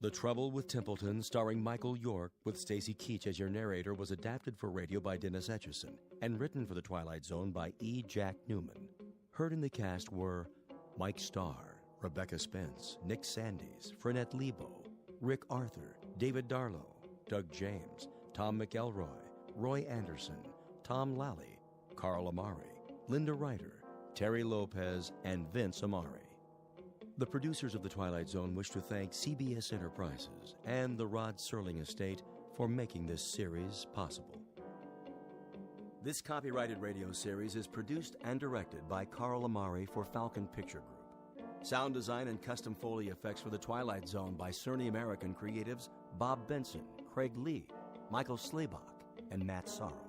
The Trouble with Templeton, starring Michael York, with Stacy Keach as your narrator, was adapted for radio by Dennis Etchison and written for The Twilight Zone by E. Jack Newman. Heard in the cast were Mike Starr, Rebecca Spence, Nick Sandys, Frenette Lebo, Rick Arthur, David Darlow, Doug James, Tom McElroy, Roy Anderson, Tom Lally, Carl Amari, Linda Ryder, Terry Lopez, and Vince Amari. The producers of The Twilight Zone wish to thank CBS Enterprises and the Rod Serling estate for making this series possible. This copyrighted radio series is produced and directed by Carl Amari for Falcon Picture Group. Sound design and custom Foley effects for The Twilight Zone by Cerny American creatives Bob Benson, Craig Lee, Michael Slaybach, and Matt Sorrow.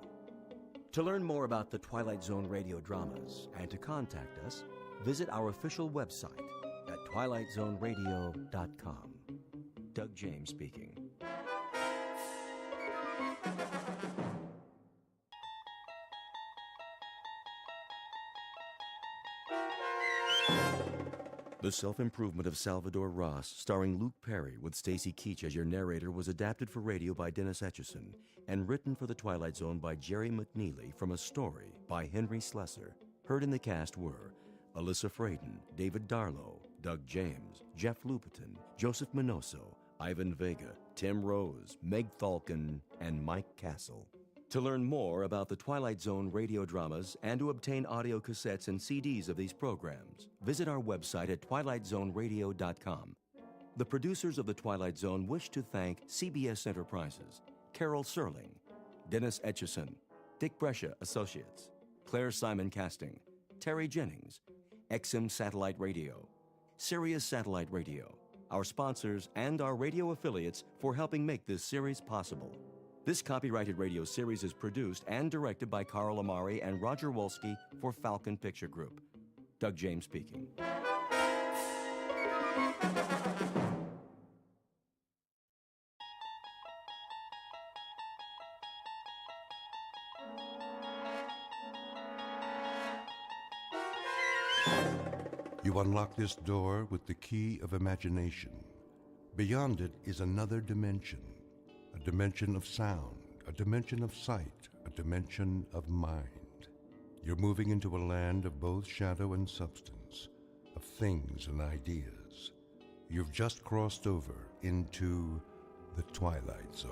To learn more about the Twilight Zone radio dramas and to contact us, visit our official website at twilightzoneradio.com. Doug James speaking. The Self-Improvement of Salvador Ross, starring Luke Perry with Stacy Keach as your narrator, was adapted for radio by Dennis Etchison and written for The Twilight Zone by Jerry McNeely from a story by Henry Slesser. Heard in the cast were Alyssa Fraden, David Darlow, Doug James, Jeff Lupetin, Joseph Minoso, Ivan Vega, Tim Rose, Meg Thalken, and Mike Castle. To learn more about the Twilight Zone radio dramas and to obtain audio cassettes and CDs of these programs, visit our website at twilightzoneradio.com. The producers of The Twilight Zone wish to thank CBS Enterprises, Carol Serling, Dennis Etchison, Dick Brescia Associates, Claire Simon Casting, Terry Jennings, XM Satellite Radio, Sirius Satellite Radio, our sponsors and our radio affiliates for helping make this series possible. This copyrighted radio series is produced and directed by Carl Amari and Roger Wolski for Falcon Picture Group. Doug James speaking.
You unlock this door with the key of imagination. Beyond it is another dimension. A dimension of sound, a dimension of sight, a dimension of mind. You're moving into a land of both shadow and substance, of things and ideas. You've just crossed over into the Twilight Zone.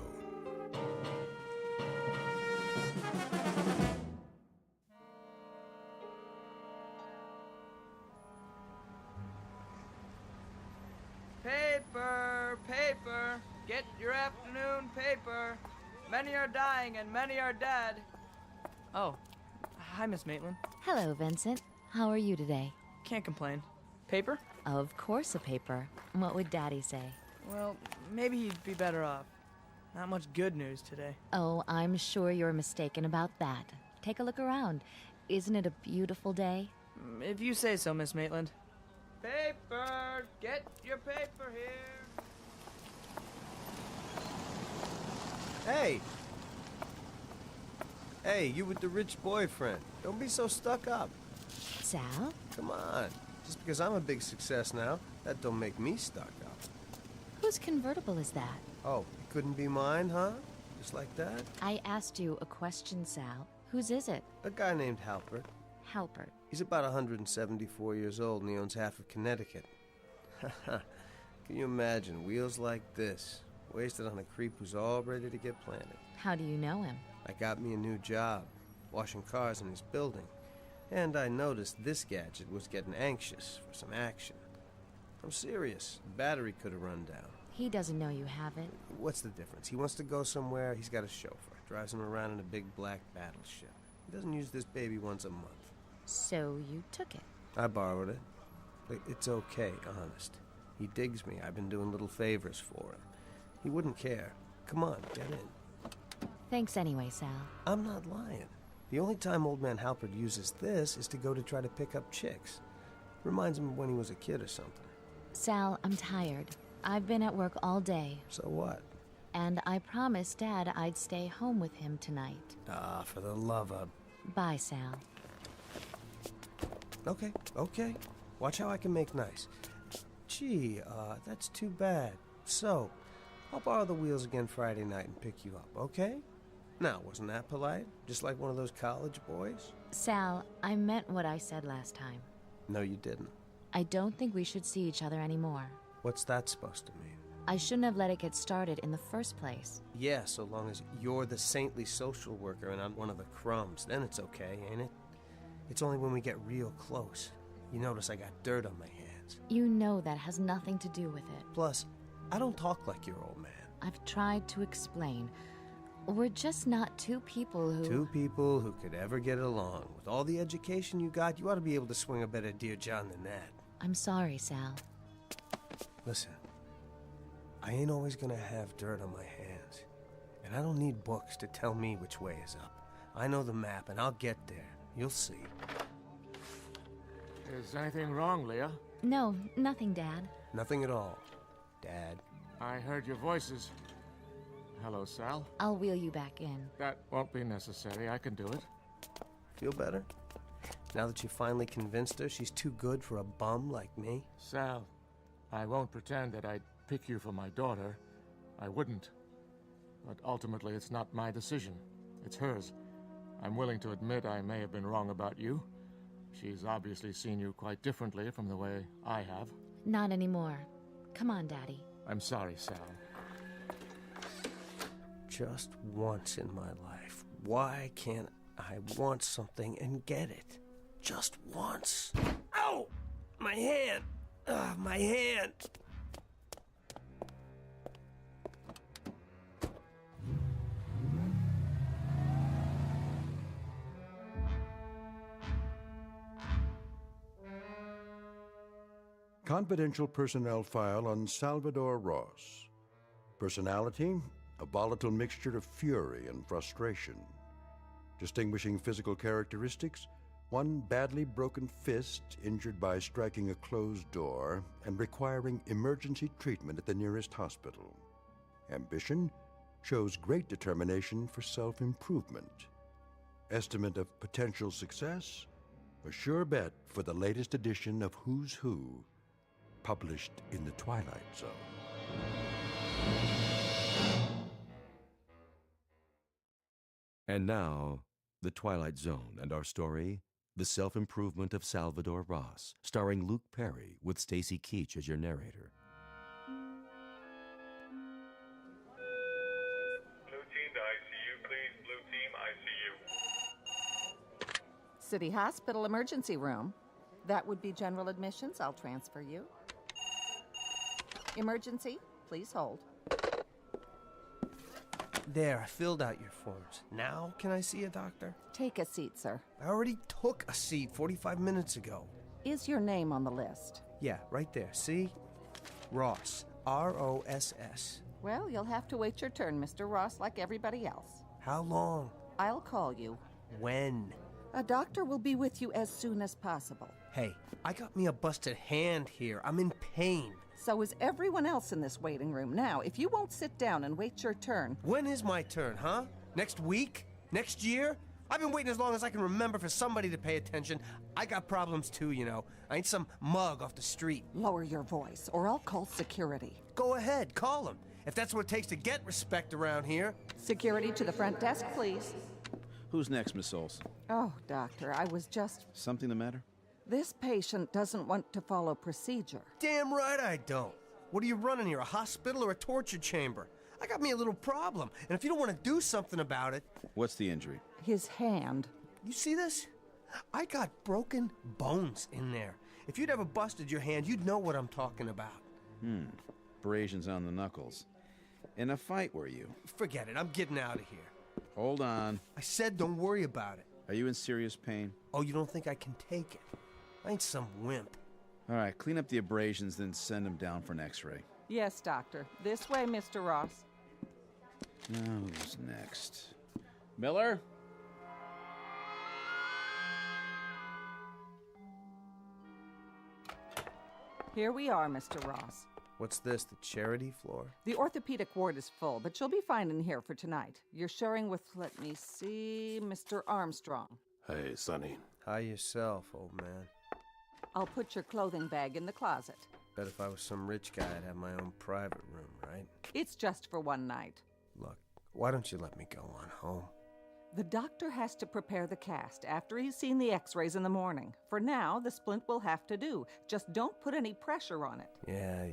Paper, paper, get your afternoon paper. Many are dying and many are dead. Oh, hi, Miss Maitland.
Hello, Vincent. How are you today?
Can't complain. Paper?
Of course a paper. What would Daddy say?
Well, maybe he'd be better off. Not much good news today.
Oh, I'm sure you're mistaken about that. Take a look around. Isn't it a beautiful day?
If you say so, Miss Maitland. Paper! Get your paper here!
Hey! Hey, you with the rich boyfriend. Don't be so stuck up.
Sal?
Come on. Just because I'm a big success now, that don't make me stuck up.
Whose convertible is that?
Oh, it couldn't be mine, huh? Just like that?
I asked you a question, Sal. Whose is it?
A guy named Halpert.
Halpert.
He's about 174 years old and he owns half of Connecticut. Can you imagine wheels like this, wasted on a creep who's all ready to get planted?
How do you know him?
I got me a new job, washing cars in his building, and I noticed this gadget was getting anxious for some action. I'm serious. The battery could have run down.
He doesn't know you have it.
What's the difference? He wants to go somewhere, he's got a chauffeur. Drives him around in a big black battleship. He doesn't use this baby once a month.
So you took it?
I borrowed it. It's okay, honest. He digs me. I've been doing little favors for him. He wouldn't care. Come on, get in.
Thanks anyway, Sal.
I'm not lying. The only time old man Halpert uses this is to go to try to pick up chicks. Reminds him of when he was a kid or something.
Sal, I'm tired. I've been at work all day.
So what?
And I promised Dad I'd stay home with him tonight.
Ah, for the love of...
Bye, Sal.
Okay. Watch how I can make nice. Gee, that's too bad. So, I'll borrow the wheels again Friday night and pick you up, okay? Now, wasn't that polite? Just like one of those college boys?
Sal, I meant what I said last time.
No, you didn't.
I don't think we should see each other anymore.
What's that supposed to mean?
I shouldn't have let it get started in the first place.
Yeah, so long as you're the saintly social worker and I'm one of the crumbs, then it's okay, ain't it? It's only when we get real close. You notice I got dirt on my hands. hands.
You know that has nothing to do with it.
Plus, I don't talk like your old man.
I've tried to explain. We're just not two people who...
Two people who could ever get along. With all the education you got, you ought to be able to swing a better Dear John than that.
I'm sorry, Sal.
Listen, I ain't always gonna have dirt on my hands. And I don't need books to tell me which way is up. I know the map, and I'll get there. You'll see.
Is anything wrong, Leah?
No, nothing, Dad.
Nothing at all, Dad.
I heard your voices. Hello, Sal.
I'll wheel you back in.
That won't be necessary. I can do it.
Feel better? Now that you finally convinced her she's too good for a bum like me?
Sal, I won't pretend that I'd pick you for my daughter. I wouldn't. But ultimately, it's not my decision. It's hers. I'm willing to admit I may have been wrong about you. She's obviously seen you quite differently from the way I have.
Not anymore. Come on, Daddy.
I'm sorry, Sal.
Just once in my life, why can't I want something and get it? Just once. Ow! My hand! My hand!
Confidential personnel file on Salvador Ross. Personality, a volatile mixture of fury and frustration. Distinguishing physical characteristics, one badly broken fist injured by striking a closed door and requiring emergency treatment at the nearest hospital. Ambition shows great determination for self-improvement. Estimate of potential success, a sure bet for the latest edition of Who's Who, published in the Twilight Zone.
And now, The Twilight Zone and our story, The Self-Improvement of Salvador Ross, starring Luke Perry with Stacy Keach as your narrator.
Blue team to ICU, please. Blue team, ICU.
City Hospital emergency room. That would be general admissions. I'll transfer you. Emergency, please hold.
There, I filled out your forms. Now can I see a doctor?
Take a seat, sir.
I already took a seat 45 minutes ago.
Is your name on the list?
Yeah, right there. See? Ross. R-O-S-S.
Well, you'll have to wait your turn, Mr. Ross, like everybody else.
How long?
I'll call you.
When?
A doctor will be with you as soon as possible.
Hey, I got me a busted hand here. I'm in pain.
So is everyone else in this waiting room. Now, if you won't sit down and wait your turn...
When is my turn, huh? Next week? Next year? I've been waiting as long as I can remember for somebody to pay attention. I got problems too, you know. I ain't some mug off the street.
Lower your voice, or I'll call security.
Go ahead, call them. If that's what it takes to get respect around here.
Security to the front desk, please.
Who's next, Miss Olson?
Oh, doctor, I was just...
Something the matter?
This patient doesn't want to follow procedure.
Damn right I don't. What are you running here, a hospital or a torture chamber? I got me a little problem, and if you don't want to do something about it...
What's the injury?
His hand.
You see this? I got broken bones in there. If you'd ever busted your hand, you'd know what I'm talking about.
Abrasions on the knuckles. In a fight, were you?
Forget it, I'm getting out of here.
Hold on.
I said don't worry about it.
Are you in serious pain?
Oh, you don't think I can take it? I ain't some wimp.
All right, clean up the abrasions, then send him down for an x-ray.
Yes, doctor. This way, Mr. Ross.
Now, who's next? Miller?
Here we are, Mr. Ross.
What's this, the charity floor?
The orthopedic ward is full, but you'll be fine in here for tonight. You're sharing with, let me see, Mr. Armstrong.
Hey, Sonny.
Hi yourself, old man.
I'll put your clothing bag in the closet.
Bet if I was some rich guy, I'd have my own private room, right?
It's just for one night.
Look, why don't you let me go on home?
The doctor has to prepare the cast after he's seen the x-rays in the morning. For now, the splint will have to do. Just don't put any pressure on it.
Yeah.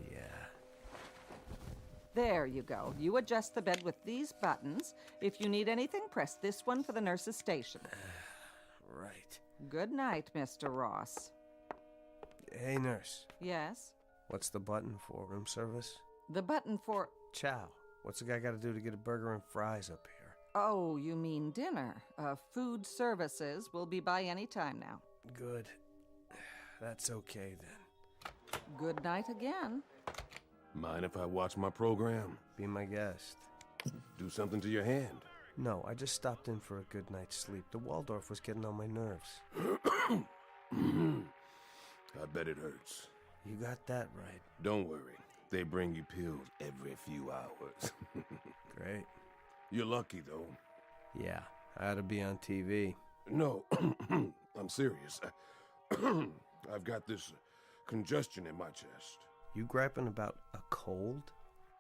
There you go. You adjust the bed with these buttons. If you need anything, press this one for the nurse's station.
Right.
Good night, Mr. Ross.
Hey, nurse.
Yes?
What's the button for room service?
The button for...
Chow. What's the guy got to do to get a burger and fries up here?
Oh, you mean dinner. Food services will be by any time now.
Good. That's okay, then.
Good night again.
Mind if I watch my program?
Be my guest.
Do something to your hand?
No, I just stopped in for a good night's sleep. The Waldorf was getting on my nerves.
I bet it hurts.
You got that right.
Don't worry. They bring you pills every few hours.
Great.
You're lucky, though.
Yeah, I ought to be on TV.
No, I'm serious. I've got this congestion in my chest.
You griping about a cold?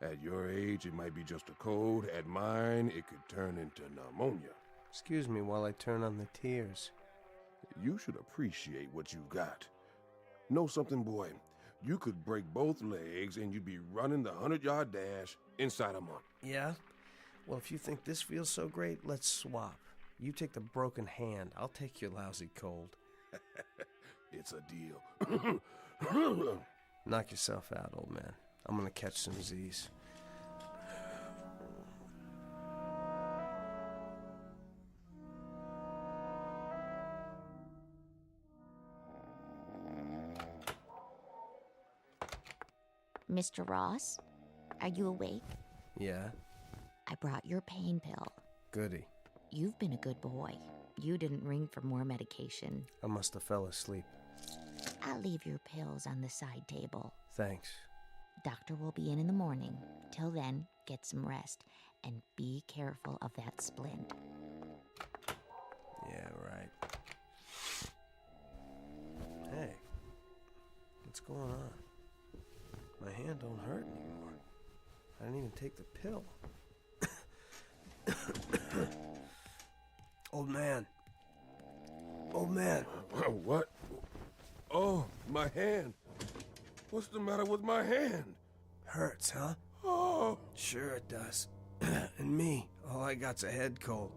At your age, it might be just a cold. At mine, it could turn into pneumonia.
Excuse me while I turn on the tears.
You should appreciate what you got. Know something, boy? You could break both legs and you'd be running the 100-yard dash inside a month.
Yeah? Well, if you think this feels so great, let's swap. You take the broken hand. I'll take your lousy cold.
It's a deal.
Knock yourself out, old man. I'm gonna catch some Z's.
Mr. Ross, are you awake?
Yeah?
I brought your pain pill.
Goody.
You've been a good boy. You didn't ring for more medication.
I must have fell asleep.
I'll leave your pills on the side table.
Thanks.
Doctor will be in the morning. Till then, get some rest. And be careful of that splint.
Yeah, right. Hey. What's going on? My hand don't hurt anymore. I didn't even take the pill. Old man. Old man.
What? Oh, my hand. What's the matter with my hand?
Hurts, huh?
Oh.
Sure it does. And me, all I got's a head cold.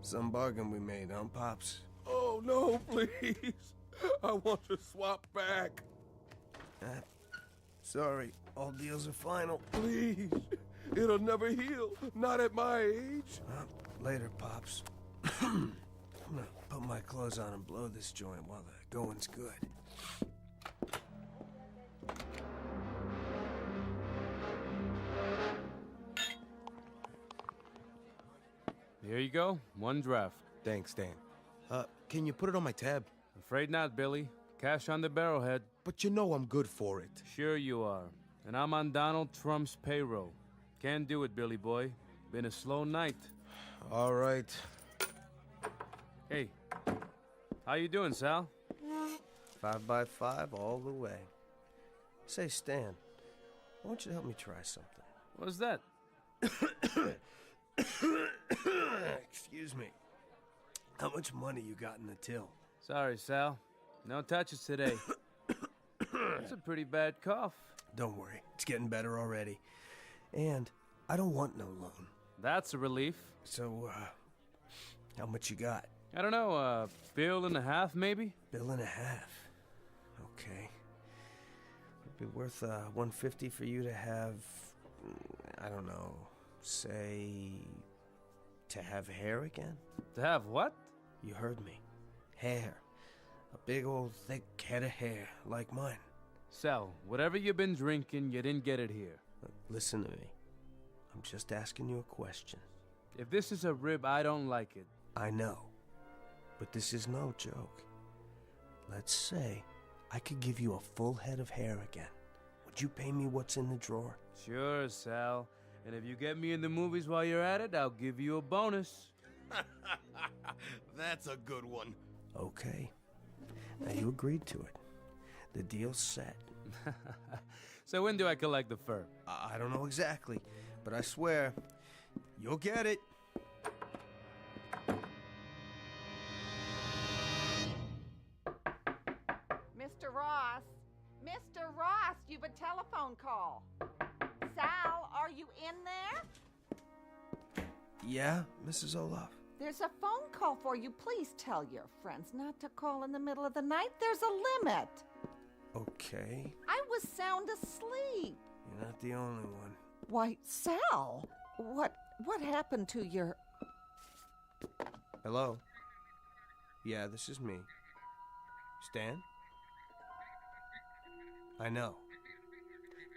Some bargain we made, huh, Pops?
Oh, no, please. I want to swap back.
Sorry, all deals are final.
Please. It'll never heal. Not at my age.
Later, Pops. I'm gonna put my clothes on and blow this joint while the going's good.
Here you go. One draft.
Thanks, Dan. Can you put it on my tab?
Afraid not, Billy. Cash on the barrelhead.
But you know I'm good for it.
Sure you are. And I'm on Donald Trump's payroll. Can't do it, Billy boy. Been a slow night.
All right.
Hey, how you doing, Sal?
5 by 5 all the way. Say, Stan, I want you to help me try something.
What's that?
Excuse me. How much money you got in the till?
Sorry, Sal. No touches today. That's a pretty bad cough.
Don't worry. It's getting better already. And I don't want no loan.
That's a relief.
So, how much you got?
I don't know, $1.5 billion, maybe?
$1.5 billion. Okay. It'd be worth $150 for you to have, I don't know, say, to have hair again?
To have what?
You heard me. Hair. A big old thick head of hair, like mine.
Sal, whatever you've been drinking, you didn't get it here.
Listen to me. I'm just asking you a question.
If this is a rib, I don't like it.
I know. But this is no joke. Let's say I could give you a full head of hair again. Would you pay me what's in the drawer?
Sure, Sal. And if you get me in the movies while you're at it, I'll give you a bonus.
That's a good one.
Okay. Now you agreed to it. The deal's set.
So when do I collect the fur?
I don't know exactly, but I swear, you'll get it.
Mr. Ross! Mr. Ross, you've a telephone call. Sal, are you in there?
Yeah, Mrs. Olaf?
There's a phone call for you. Please tell your friends not to call in the middle of the night. There's a limit.
Okay.
I was sound asleep.
You're not the only one.
Why, Sal, what happened to your...
Hello? Yeah, this is me. Stan? I know.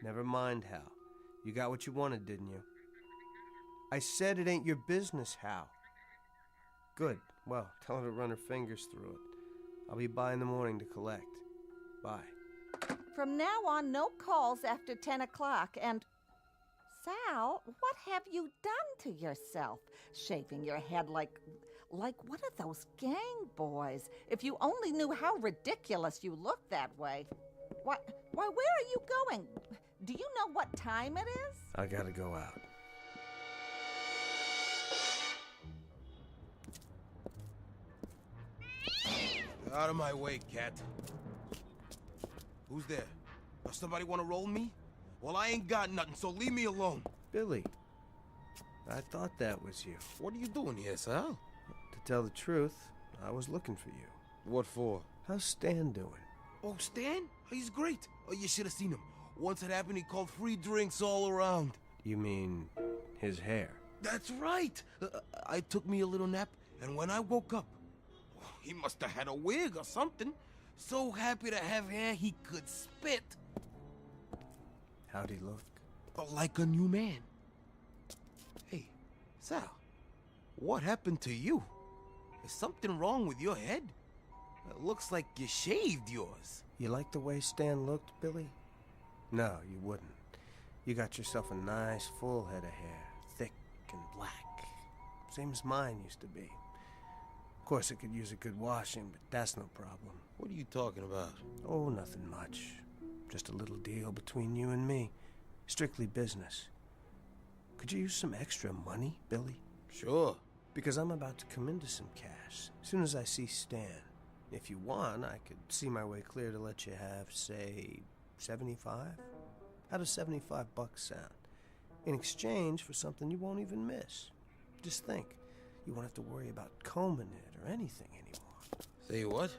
Never mind, Hal. You got what you wanted, didn't you? I said it ain't your business, Hal. Good. Well, tell her to run her fingers through it. I'll be by in the morning to collect. Bye.
From now on, no calls after 10 o'clock, and... Sal, what have you done to yourself? Shaving your head like one of those gang boys. If you only knew how ridiculous you look that way. Why, where are you going? Do you know what time it is?
I gotta go out.
Out of my way, cat. Who's there? Does somebody want to roll me? Well, I ain't got nothing, so leave me alone.
Billy. I thought that was you.
What are you doing here, Sal?
To tell the truth, I was looking for you.
What for?
How's Stan doing?
Oh, Stan? He's great. Oh, you should have seen him. Once it happened, he called free drinks all around.
You mean his hair?
That's right. I took me a little nap, and when I woke up, he must have had a wig or something. So happy to have hair he could spit.
How'd he look?
Like a new man. Hey, Sal, what happened to you? Is something wrong with your head? It looks like you shaved yours.
You like the way Stan looked, Billy? No, you wouldn't. You got yourself a nice full head of hair, thick and black. Same as mine used to be. Of course, it could use a good washing, but that's no problem.
What are you talking about?
Oh, nothing much. Just a little deal between you and me. Strictly business. Could you use some extra money, Billy?
Sure.
Because I'm about to come into some cash as soon as I see Stan. If you want, I could see my way clear to let you have, say, 75? How does $75 sound? In exchange for something you won't even miss. Just think. You won't have to worry about combing it or anything anymore.
Say what?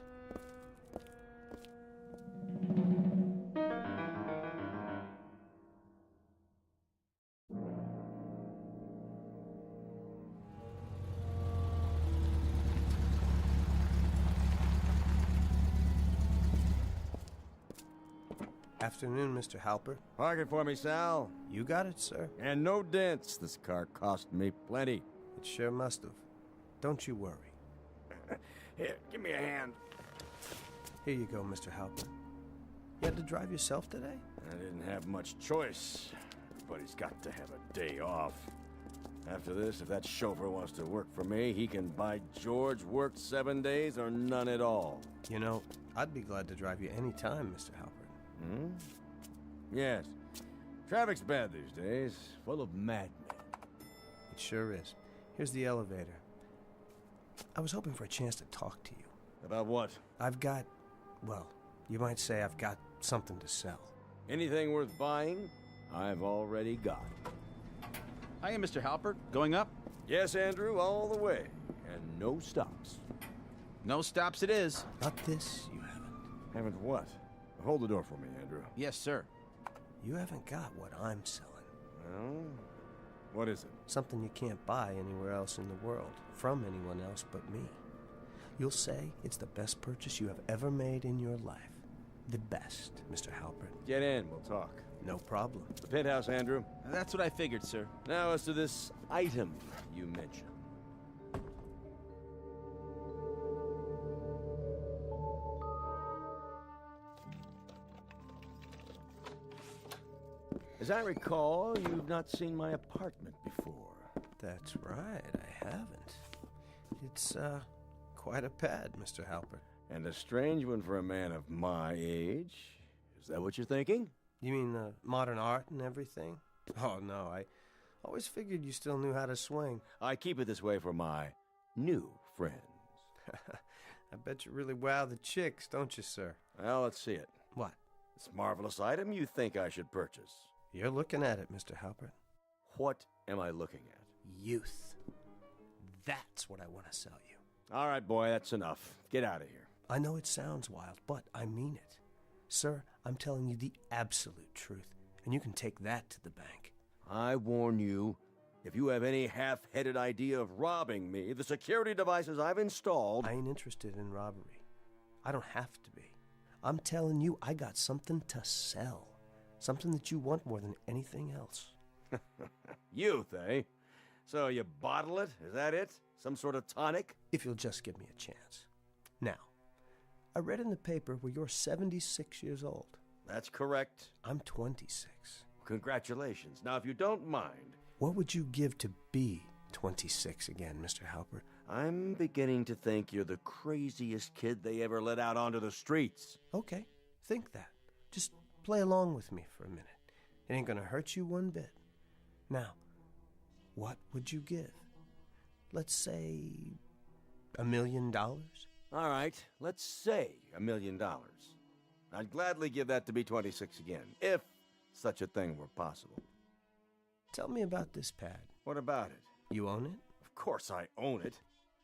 Afternoon, Mr. Halper.
Park it for me, Sal.
You got it, sir.
And no dents. This car cost me plenty.
It sure must have. Don't you worry.
Here, give me a hand.
Here you go, Mr. Halper. You had to drive yourself today?
I didn't have much choice. Everybody's got to have a day off. After this, if that chauffeur wants to work for me, he can buy George worked 7 days or none at all.
You know, I'd be glad to drive you any time, Mr. Halper.
Hmm? Yes. Traffic's bad these days, full of madmen.
It sure is. Here's the elevator. I was hoping for a chance to talk to you.
About what?
I've got, well, you might say I've got something to sell.
Anything worth buying, I've already got.
Hiya, Mr. Halpert. Going up?
Yes, Andrew, all the way. And no stops.
No stops it is.
Not this, you haven't.
Haven't what? Hold the door for me, Andrew.
Yes, sir.
You haven't got what I'm selling.
Well, what is it?
Something you can't buy anywhere else in the world, from anyone else but me. You'll say it's the best purchase you have ever made in your life. The best, Mr. Halpert.
Get in, we'll talk.
No problem.
The penthouse, Andrew.
That's what I figured, sir.
Now, as to this item you mentioned. As I recall, you've not seen my apartment before.
That's right, I haven't. It's, quite a pad, Mr. Halpert.
And a strange one for a man of my age. Is that what you're thinking?
You mean the modern art and everything? Oh, no, I always figured you still knew how to swing.
I keep it this way for my new friends.
I bet you really wow the chicks, don't you, sir?
Well, let's see it.
What?
This marvelous item you think I should purchase.
You're looking at it, Mr. Halpert.
What am I looking at?
Youth. That's what I want to sell you.
All right, boy, that's enough. Get out of here.
I know it sounds wild, but I mean it. Sir, I'm telling you the absolute truth, and you can take that to the bank.
I warn you, if you have any half-headed idea of robbing me, the security devices I've installed...
I ain't interested in robbery. I don't have to be. I'm telling you, I got something to sell. Something that you want more than anything else.
Youth, eh? So you bottle it? Is that it? Some sort of tonic?
If you'll just give me a chance. Now, I read in the paper where you're 76 years old.
That's correct.
I'm 26.
Congratulations. Now, if you don't mind...
What would you give to be 26 again, Mr. Halpert?
I'm beginning to think you're the craziest kid they ever let out onto the streets.
Okay, think that. Just play along with me for a minute. It ain't gonna hurt you one bit. Now, what would you give? Let's say $1 million?
All right, let's say $1 million. I'd gladly give that to be 26 again, if such a thing were possible.
Tell me about this pad.
What about it?
You own it?
Of course I own it.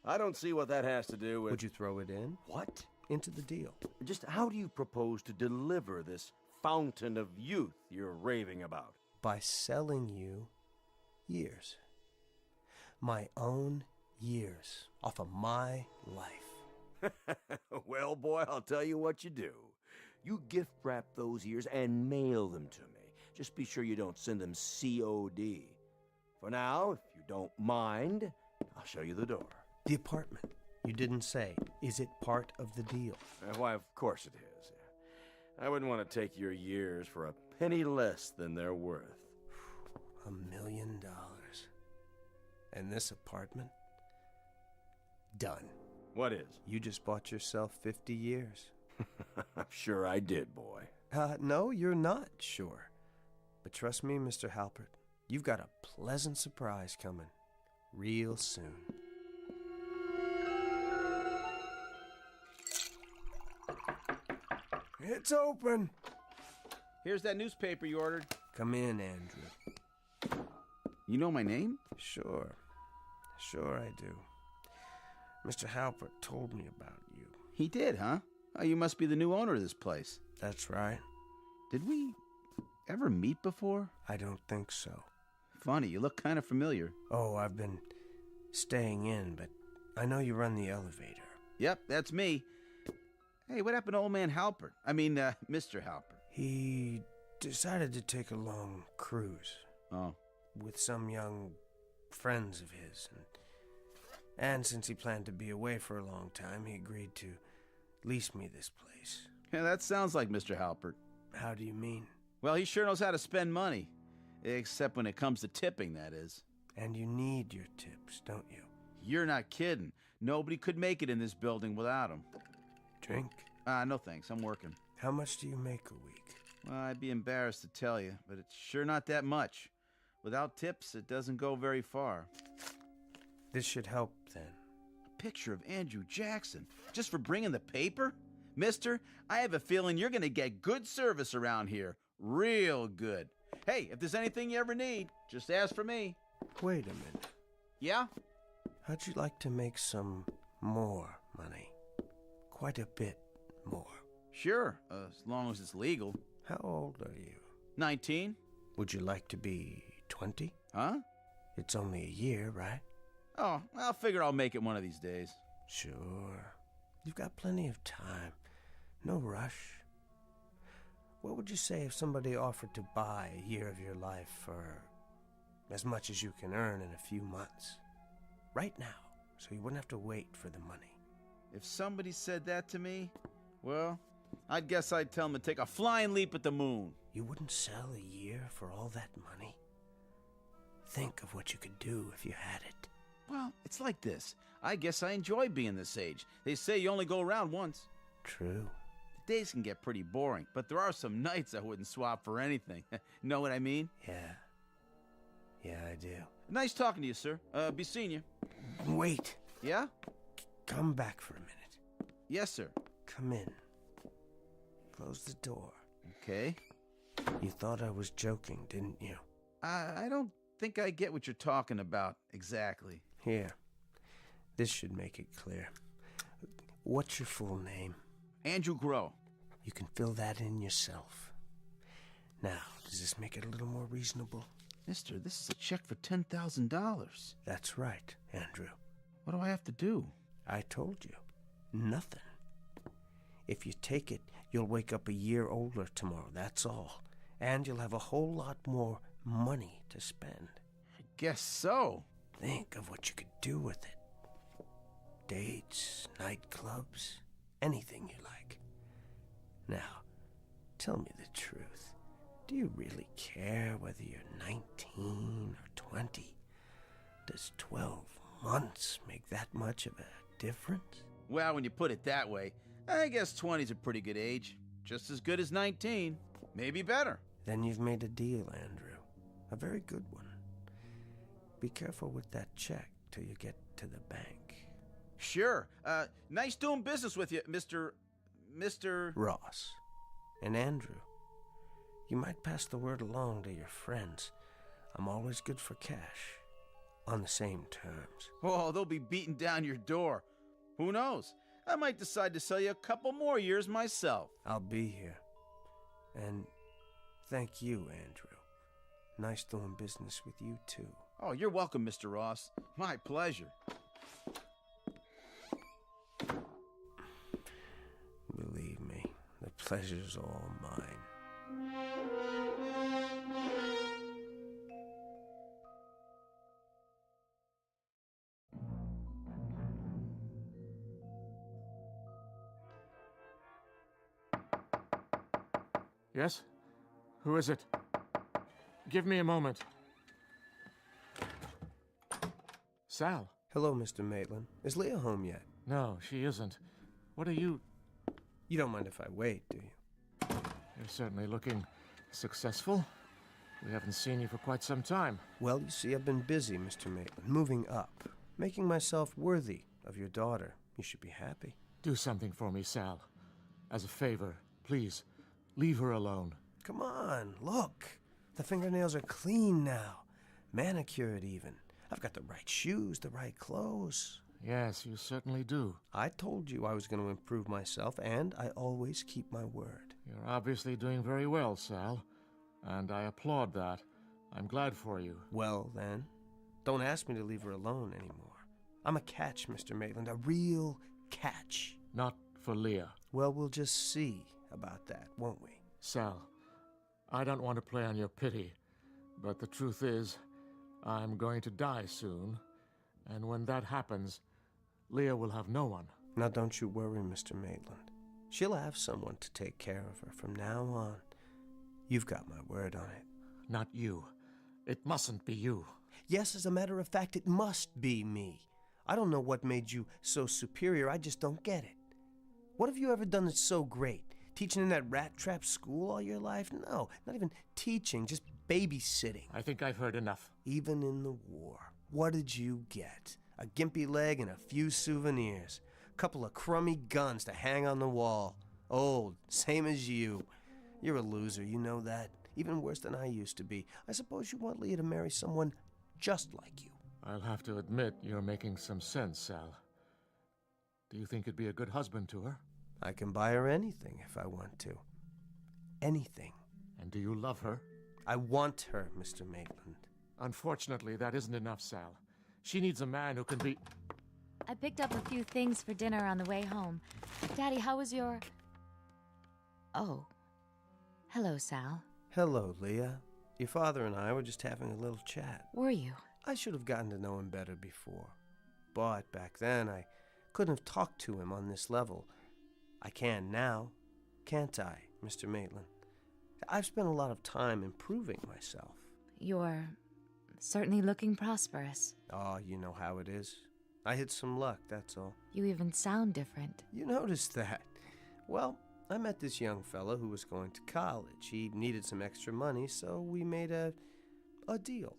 I don't see what that has to do with...
Would you throw it in?
What?
Into the deal.
Just how do you propose to deliver this fountain of youth you're raving about?
By selling you years. My own years. Off of my life.
Well, boy, I'll tell you what you do. You gift wrap those years and mail them to me. Just be sure you don't send them COD. For now, if you don't mind, I'll show you the door.
The apartment. You didn't say. Is it part of the deal?
Why, of course it is. I wouldn't want to take your years for a penny less than they're worth.
$1 million. And this apartment? Done.
What is?
You just bought yourself 50 years.
I'm sure I did, boy.
No, you're not sure. But trust me, Mr. Halpert, you've got a pleasant surprise coming real soon. It's open.
Here's that newspaper you ordered.
Come in, Andrew.
You know my name?
Sure. Sure I do. Mr. Halpert told me about you.
He did, huh? Oh, you must be the new owner of this place.
That's right.
Did we ever meet before?
I don't think so.
Funny, you look kind of familiar.
Oh, I've been staying in, but I know you run the elevator.
Yep, that's me. Hey, what happened to old man Halpert? I mean, Mr. Halpert.
He decided to take a long cruise.
Oh.
With some young friends of his. And since he planned to be away for a long time, he agreed to lease me this place.
Yeah, that sounds like Mr. Halpert.
How do you mean?
Well, he sure knows how to spend money. Except when it comes to tipping, that is.
And you need your tips, don't you?
You're not kidding. Nobody could make it in this building without them.
Drink?
No thanks. I'm working.
How much do you make a week?
Well, I'd be embarrassed to tell you, but it's sure not that much. Without tips, it doesn't go very far.
This should help, then.
A picture of Andrew Jackson, just for bringing the paper? Mister, I have a feeling you're going to get good service around here. Real good. Hey, if there's anything you ever need, just ask for me.
Wait a minute.
Yeah?
How'd you like to make some more money? Quite a bit more.
Sure, as long as it's legal.
How old are you?
19.
Would you like to be 20?
Huh?
It's only a year, right?
Oh, I'll figure I'll make it one of these days.
Sure. You've got plenty of time. No rush. What would you say if somebody offered to buy a year of your life for as much as you can earn in a few months? Right now, so you wouldn't have to wait for the money.
If somebody said that to me, well, I'd guess I'd tell them to take a flying leap at the moon.
You wouldn't sell a year for all that money? Think of what you could do if you had it.
Well, it's like this. I guess I enjoy being this age. They say you only go around once.
True.
The days can get pretty boring, but there are some nights I wouldn't swap for anything. Know what I mean?
Yeah. Yeah, I do.
Nice talking to you, sir. Be seeing you.
Wait.
Yeah?
Come back for a minute.
Yes, sir.
Come in. Close the door.
Okay.
You thought I was joking, didn't you?
I don't think I get what you're talking about exactly.
Here. This should make it clear. What's your full name?
Andrew Grow.
You can fill that in yourself. Now, does this make it a little more reasonable?
Mister, this is a check for $10,000.
That's right, Andrew.
What do I have to do?
I told you. Nothing. If you take it, you'll wake up a year older tomorrow, that's all. And you'll have a whole lot more money to spend.
I guess so.
Think of what you could do with it. Dates, nightclubs, anything you like. Now, tell me the truth. Do you really care whether you're 19 or 20? Does 12 months make that much of a difference?
Well, when you put it that way, I guess 20's a pretty good age. Just as good as 19. Maybe better.
Then you've made a deal, Andrew. A very good one. Be careful with that check till you get to the bank.
Sure. Nice doing business with you, Mr.
Ross. And Andrew, you might pass the word along to your friends. I'm always good for cash. On the same terms.
Oh, they'll be beating down your door. Who knows? I might decide to sell you a couple more years myself.
I'll be here. And thank you, Andrew. Nice doing business with you, too.
Oh, you're welcome, Mr. Ross. My pleasure.
Believe me, the pleasure's all mine.
Yes? Who is it? Give me a moment. Sal.
Hello, Mr. Maitland. Is Leah home yet?
No, she isn't. What are you...
You don't mind if I wait, do you?
You're certainly looking successful. We haven't seen you for quite some time.
Well, you see, I've been busy, Mr. Maitland, moving up, making myself worthy of your daughter. You should be happy.
Do something for me, Sal. As a favor, please, leave her alone.
Come on, look. The fingernails are clean now. Manicured, even. I've got the right shoes, the right clothes.
Yes, you certainly do.
I told you I was going to improve myself, and I always keep my word.
You're obviously doing very well, Sal, and I applaud that. I'm glad for you.
Well, then, don't ask me to leave her alone anymore. I'm a catch, Mr. Maitland, a real catch.
Not for Leah.
Well, we'll just see about that, won't we?
Sal, I don't want to play on your pity, but the truth is, I'm going to die soon, and when that happens, Leah will have no one.
Now, don't you worry, Mr. Maitland. She'll have someone to take care of her from now on. You've got my word on it.
Not you. It mustn't be you.
Yes, as a matter of fact, it must be me. I don't know what made you so superior. I just don't get it. What have you ever done that's so great? Teaching in that rat trap school all your life? No, not even teaching, just babysitting.
I think I've heard enough.
Even in the war, what did you get? A gimpy leg and a few souvenirs. A couple of crummy guns to hang on the wall. Old, same as you. You're a loser, you know that. Even worse than I used to be. I suppose you want Leah to marry someone just like you.
I'll have to admit you're making some sense, Sal. Do you think you'd be a good husband to her?
I can buy her anything if I want to. Anything.
And do you love her?
I want her, Mr. Maitland.
Unfortunately, that isn't enough, Sal. She needs a man who can be...
I picked up a few things for dinner on the way home. Daddy, how was your... Oh. Hello, Sal.
Hello, Leah. Your father and I were just having a little chat.
Were you?
I should have gotten to know him better before. But back then, I couldn't have talked to him on this level. I can now, can't I, Mr. Maitland? I've spent a lot of time improving myself.
You're certainly looking prosperous.
Oh, you know how it is. I hit some luck, that's all.
You even sound different.
You noticed that. Well, I met this young fellow who was going to college. He needed some extra money, so we made a deal.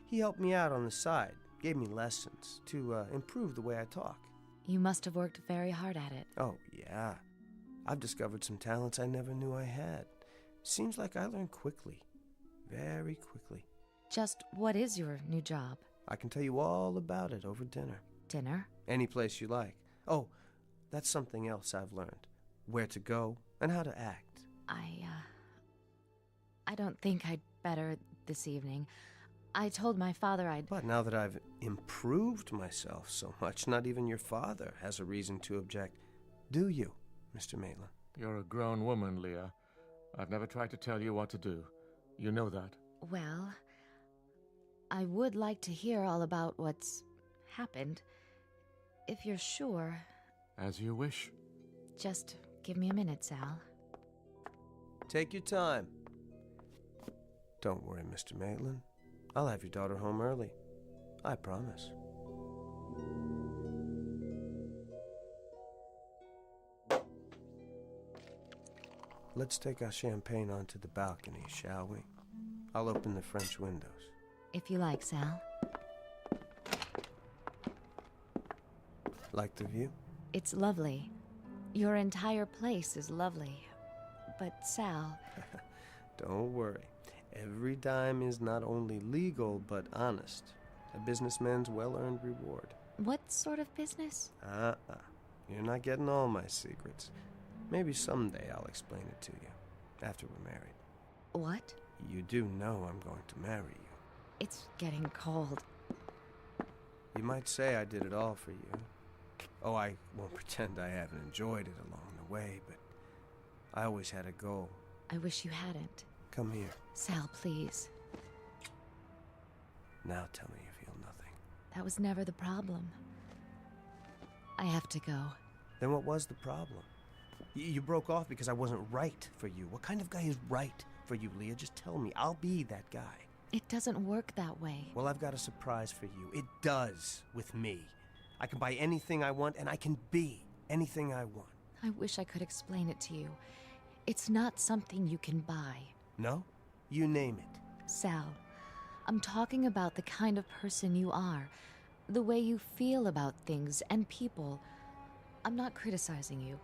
He helped me out on the side, gave me lessons to improve the way I talk.
You must have worked very hard at it.
Oh, yeah. I've discovered some talents I never knew I had. Seems like I learn quickly. Very quickly.
Just what is your new job?
I can tell you all about it over dinner.
Dinner?
Any place you like. Oh, that's something else I've learned. Where to go, and how to act.
I don't think I'd better this evening. I told my father I'd...
But now that I've improved myself so much, not even your father has a reason to object. Do you, Mr. Maitland?
You're a grown woman, Leah. I've never tried to tell you what to do. You know that.
Well, I would like to hear all about what's happened. If you're sure.
As you wish.
Just give me a minute, Sal.
Take your time. Don't worry, Mr. Maitland. I'll have your daughter home early. I promise. Let's take our champagne onto the balcony, shall we? I'll open the French windows.
If you like, Sal.
Like the view?
It's lovely. Your entire place is lovely. But, Sal...
Don't worry. Every dime is not only legal, but honest. A businessman's well-earned reward.
What sort of business?
You're not getting all my secrets. Maybe someday I'll explain it to you, after we're married.
What?
You do know I'm going to marry you.
It's getting cold.
You might say I did it all for you. Oh, I won't pretend I haven't enjoyed it along the way, but I always had a goal.
I wish you hadn't.
Come here.
Sal, please.
Now tell me you feel nothing.
That was never the problem. I have to go.
Then what was the problem? You broke off because I wasn't right for you. What kind of guy is right for you, Leah? Just tell me. I'll be that guy.
It doesn't work that way.
Well, I've got a surprise for you. It does with me. I can buy anything I want, and I can be anything I want.
I wish I could explain it to you. It's not something you can buy.
No? You name it.
Sal, I'm talking about the kind of person you are. The way you feel about things and people. I'm not criticizing you.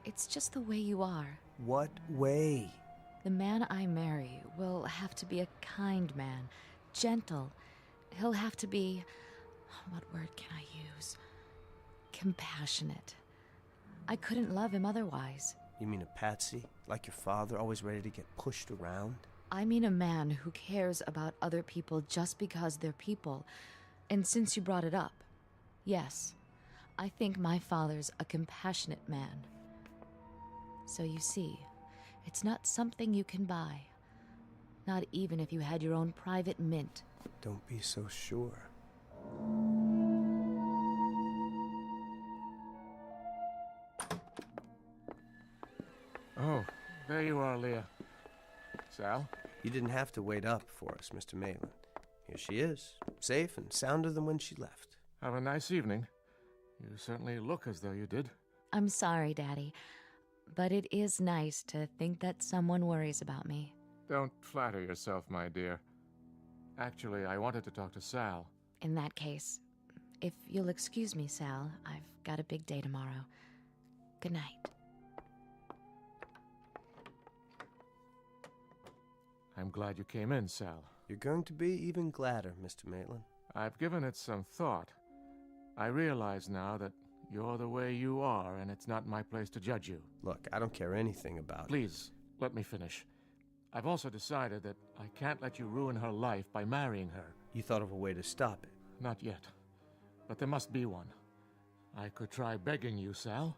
It's just the way you are.
What way?
The man I marry will have to be a kind man, gentle. He'll have to be... what word can I use? Compassionate. I couldn't love him otherwise.
You mean a patsy? Like your father, always ready to get pushed around?
I mean a man who cares about other people just because they're people. And since you brought it up, yes, I think my father's a compassionate man. So you see, it's not something you can buy. Not even if you had your own private mint.
Don't be so sure.
Oh, there you are, Leah. Sal?
You didn't have to wait up for us, Mr. Maitland. Here she is, safe and sounder than when she left.
Have a nice evening. You certainly look as though you did.
I'm sorry, Daddy, but it is nice to think that someone worries about me.
Don't flatter yourself, my dear. Actually, I wanted to talk to Sal.
In that case, if you'll excuse me, Sal, I've got a big day tomorrow. Good night.
I'm glad you came in, Sal.
You're going to be even gladder, Mr. Maitland.
I've given it some thought. I realize now that you're the way you are, and it's not my place to judge you.
Look, I don't care anything about
Please, let me finish. I've also decided that I can't let you ruin her life by marrying her.
You thought of a way to stop it?
Not yet. But there must be one. I could try begging you, Sal.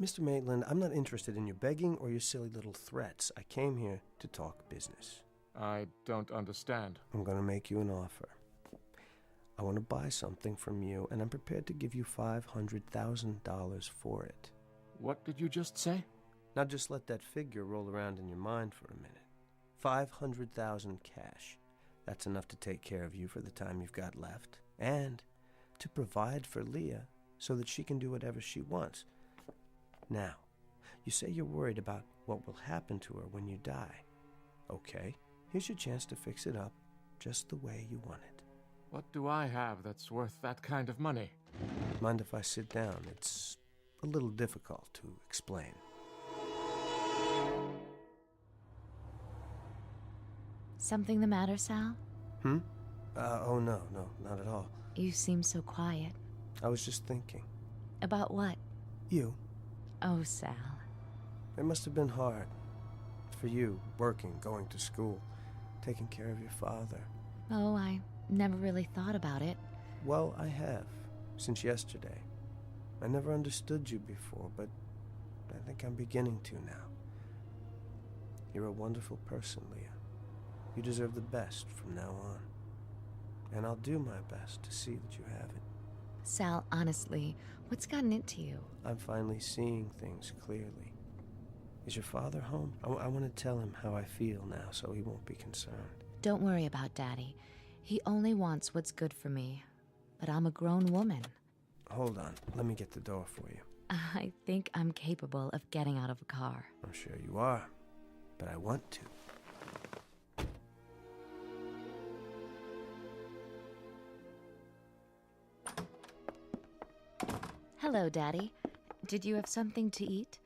Mr. Maitland, I'm not interested in your begging or your silly little threats. I came here to talk business.
I don't understand.
I'm going to make you an offer. I want to buy something from you, and I'm prepared to give you $500,000 for it.
What did you just say?
Now just let that figure roll around in your mind for a minute. $500,000 cash. That's enough to take care of you for the time you've got left, and to provide for Leah so that she can do whatever she wants. Now, you say you're worried about what will happen to her when you die. Okay, here's your chance to fix it up just the way you want it.
What do I have that's worth that kind of money?
Mind if I sit down? It's a little difficult to explain.
Something the matter, Sal?
Oh, no, not at all.
You seem so quiet.
I was just thinking.
About what?
You.
Oh, Sal.
It must have been hard. For you, working, going to school, taking care of your father.
Oh, I never really thought about it.
Well, I have, since yesterday. I never understood you before, but I think I'm beginning to now. You're a wonderful person, Leah. You deserve the best from now on. And I'll do my best to see that you have it.
Sal, honestly, what's gotten into you?
I'm finally seeing things clearly. Is your father home? I want to tell him how I feel now so he won't be concerned.
Don't worry about Daddy. He only wants what's good for me. But I'm a grown woman.
Hold on. Let me get the door for you.
I think I'm capable of getting out of a car.
I'm sure you are, but I want to.
Hello, Daddy. Did you have something to eat?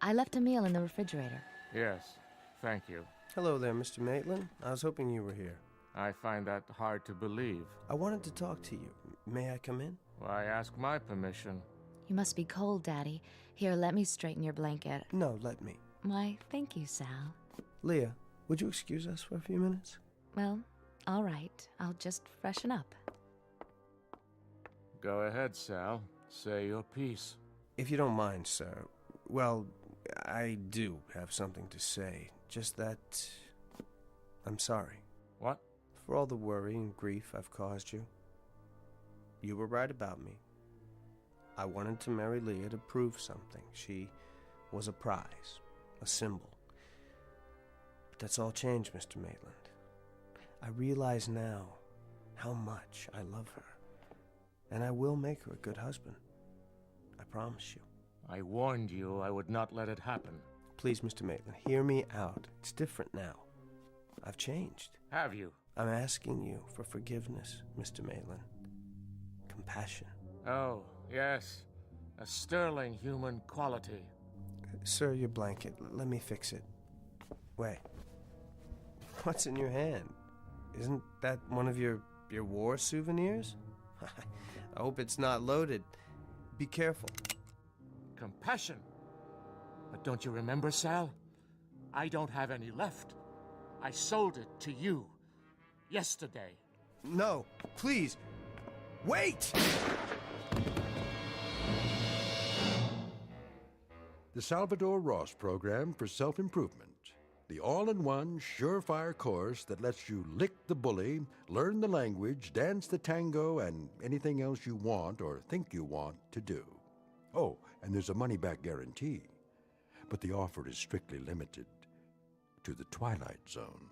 I left a meal in the refrigerator.
Yes, thank you.
Hello there, Mr. Maitland. I was hoping you were here.
I find that hard to believe.
I wanted to talk to you. May I come in?
Why ask my permission?
You must be cold, Daddy. Here, let me straighten your blanket.
No, let me.
Why, thank you, Sal.
Leah, would you excuse us for a few minutes?
Well, all right. I'll just freshen up.
Go ahead, Sal. Say your piece.
If you don't mind, sir. Well, I do have something to say. Just that I'm sorry.
What?
For all the worry and grief I've caused you. You were right about me. I wanted to marry Leah to prove something. She was a prize, a symbol. But that's all changed, Mr. Maitland. I realize now how much I love her. And I will make her a good husband. I promise you.
I warned you I would not let it happen.
Please, Mr. Maitland, hear me out. It's different now. I've changed.
Have you?
I'm asking you for forgiveness, Mr. Maitland. Compassion.
Oh, yes. A sterling human quality.
Sir, your blanket. Let me fix it. Wait. What's in your hand? Isn't that one of your war souvenirs? I hope it's not loaded. Be careful.
Compassion. But don't you remember, Sal? I don't have any left. I sold it to you yesterday.
No, please. Wait!
The Salvador Ross Program for Self-Improvement. The all-in-one, surefire course that lets you lick the bully, learn the language, dance the tango, and anything else you want or think you want to do. Oh, and there's a money-back guarantee. But the offer is strictly limited to the Twilight Zone.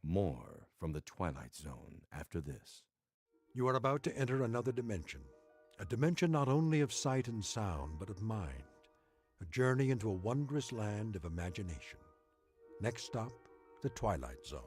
More from the Twilight Zone after this.
You are about to enter another dimension. A dimension not only of sight and sound, but of mind. A journey into a wondrous land of imagination. Next stop, the Twilight Zone.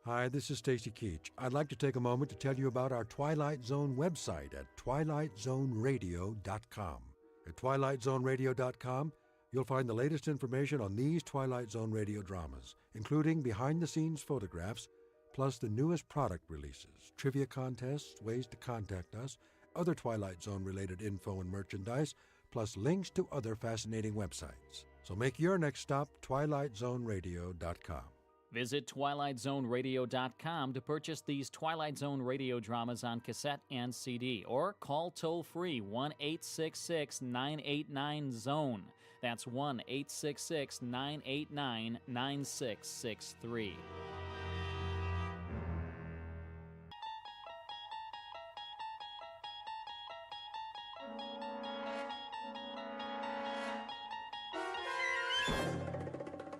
Hi, this is Stacy Keach. I'd like to take a moment to tell you about our Twilight Zone website at twilightzoneradio.com. At twilightzoneradio.com, you'll find the latest information on these Twilight Zone radio dramas, including behind-the-scenes photographs, plus the newest product releases, trivia contests, ways to contact us, other Twilight Zone-related info and merchandise, plus links to other fascinating websites. So make your next stop twilightzoneradio.com.
Visit twilightzoneradio.com to purchase these Twilight Zone radio dramas on cassette and CD, or call toll-free 1-866-989-ZONE. That's 1-866-989-9663.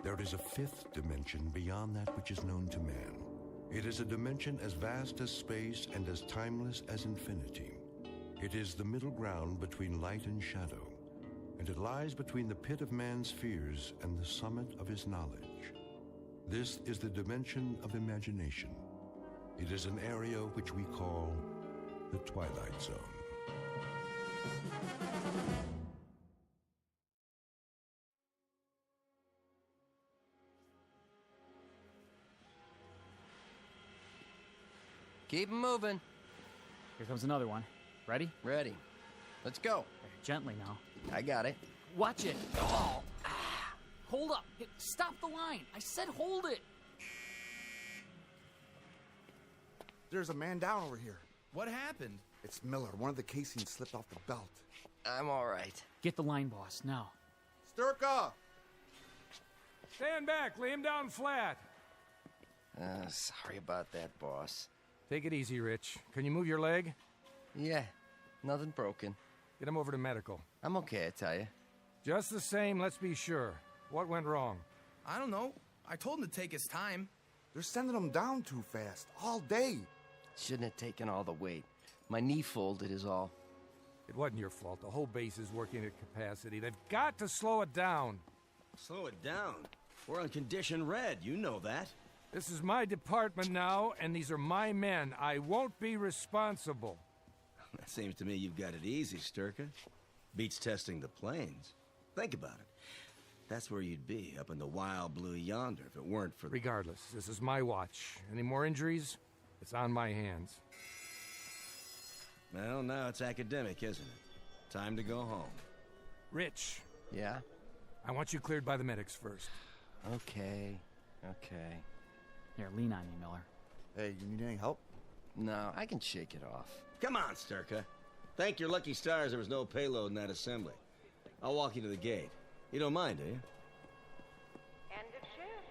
There is a fifth dimension beyond that which is known to man. It is a dimension as vast as space and as timeless as infinity. It is the middle ground between light and shadow, and it lies between the pit of man's fears and the summit of his knowledge. This is the dimension of imagination. It is an area which we call the Twilight Zone.
Keep 'em moving.
Here comes another one. Ready?
Ready. Let's go.
Gently now.
I got it.
Watch it. Oh, hold up. Stop the line. I said hold it.
There's a man down over here.
What happened?
It's Miller. One of the casings slipped off the belt.
I'm all right.
Get the line, boss, now.
Sturka!
Stand back. Lay him down flat.
Sorry about that, boss.
Take it easy, Rich. Can you move your leg?
Yeah, nothing broken.
Get him over to medical.
I'm okay, I tell you.
Just the same, let's be sure. What went wrong?
I don't know. I told him to take his time.
They're sending him down too fast, all day.
Shouldn't have taken all the weight. My knee folded is all.
It wasn't your fault. The whole base is working at capacity. They've got to slow it down.
Slow it down? We're on condition red. You know that.
This is my department now, and these are my men. I won't be responsible.
That seems to me you've got it easy, Sturka. Beats testing the planes. Think about it. That's where you'd be, up in the wild blue yonder, if it weren't for...
Regardless, this is my watch. Any more injuries? It's on my hands.
Well, now it's academic, isn't it? Time to go home.
Rich.
Yeah?
I want you cleared by the medics first.
Okay.
Here, lean on me, Miller.
Hey, you need any help?
No, I can shake it off.
Come on, Sturka. Thank your lucky stars there was no payload in that assembly. I'll walk you to the gate. You don't mind, do you?
End of shift.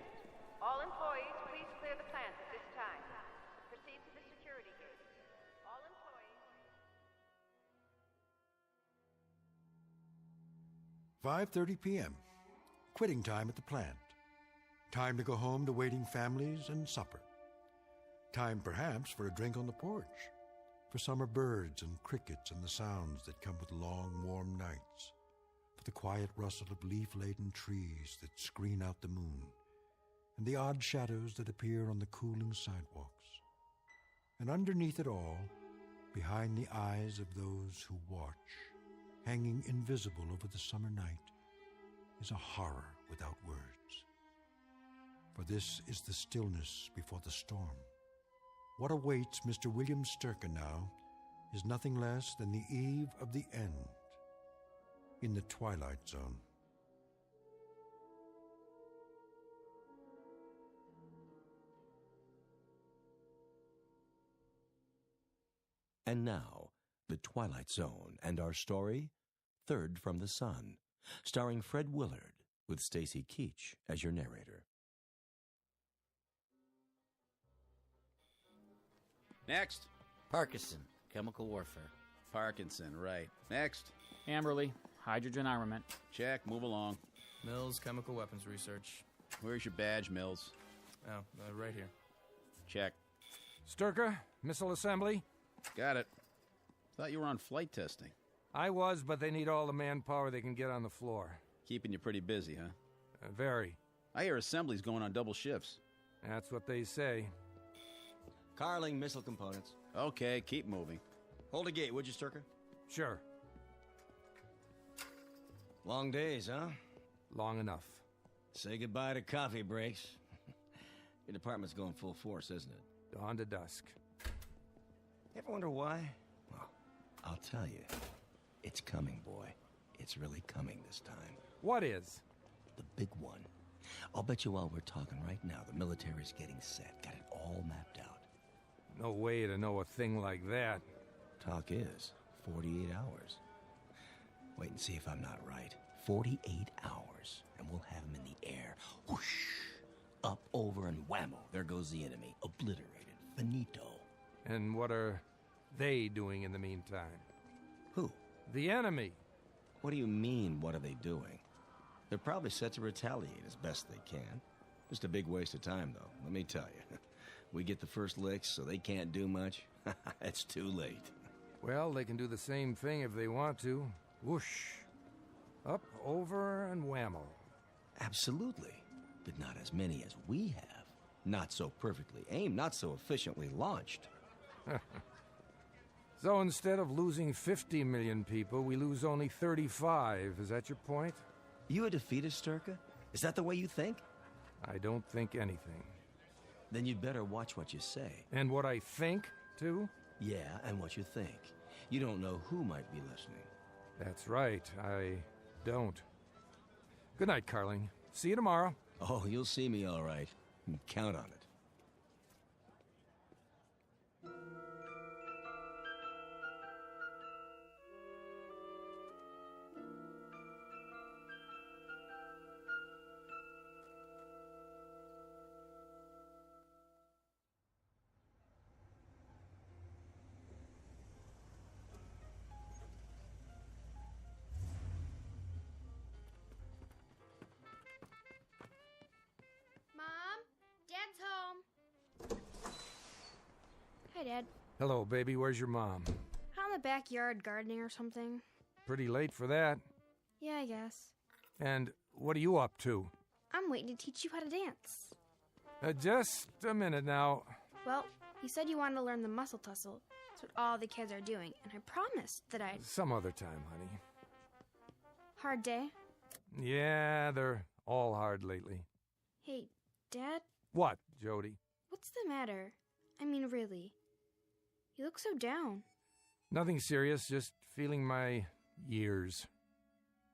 All employees, please clear the plant at this time. Proceed to the security gate. All employees...
5:30 p.m. Quitting time at the plant. Time to go home to waiting families and supper. Time, perhaps, for a drink on the porch. For summer birds and crickets and the sounds that come with long, warm nights. For the quiet rustle of leaf-laden trees that screen out the moon. And the odd shadows that appear on the cooling sidewalks. And underneath it all, behind the eyes of those who watch, hanging invisible over the summer night, is a horror without words. For this is the stillness before the storm. What awaits Mr. William Sturka now is nothing less than the eve of the end in the Twilight Zone.
And now, The Twilight Zone and our story, Third from the Sun, starring Fred Willard, with Stacy Keach as your narrator.
Next.
Parkinson, chemical warfare.
Parkinson, right. Next.
Amberley, hydrogen armament.
Check, move along.
Mills, chemical weapons research.
Where's your badge, Mills?
Oh, right here.
Check.
Sturka, missile assembly.
Got it. Thought you were on flight testing.
I was, but they need all the manpower they can get on the floor.
Keeping you pretty busy, huh?
Very.
I hear assembly's going on double shifts.
That's what they say.
Carling missile components.
Okay, keep moving.
Hold the gate, would you, Sturka?
Sure.
Long days, huh?
Long enough.
Say goodbye to coffee breaks. Your department's going full force, isn't it?
Dawn to dusk.
Ever wonder why? Well, I'll tell you. It's coming, boy. It's really coming this time.
What is?
The big one. I'll bet you while we're talking right now, the military's getting set. Got it all mapped out.
No way to know a thing like that.
Talk is 48 hours. Wait and see if I'm not right. 48 hours, and we'll have him in the air. Whoosh! Up, over, and whammo. There goes the enemy. Obliterated. Finito.
And what are they doing in the meantime?
Who?
The enemy.
What do you mean, what are they doing? They're probably set to retaliate as best they can. Just a big waste of time, though, let me tell you. We get the first licks, so they can't do much. It's too late.
Well, they can do the same thing if they want to. Whoosh. Up, over, and whammo.
Absolutely. But not as many as we have. Not so perfectly aimed, not so efficiently launched.
So instead of losing 50 million people, we lose only 35. Is that your point?
You a defeatist, Sturka? Is that the way you think?
I don't think anything.
Then you'd better watch what you say.
And what I think, too?
Yeah, and what you think. You don't know who might be listening.
That's right, I don't. Good night, Carling. See you tomorrow.
Oh, you'll see me all right. Count on it.
Hi, Dad.
Hello, baby. Where's your mom?
Out in the backyard gardening or something.
Pretty late for that.
Yeah, I guess.
And what are you up to?
I'm waiting to teach you how to dance.
Just a minute now.
Well, you said you wanted to learn the muscle tussle. That's what all the kids are doing, and I promised that I'd...
Some other time, honey.
Hard day?
Yeah, they're all hard lately.
Hey, Dad?
What, Jody?
What's the matter? I mean, really. You look so down.
Nothing serious, just feeling my years.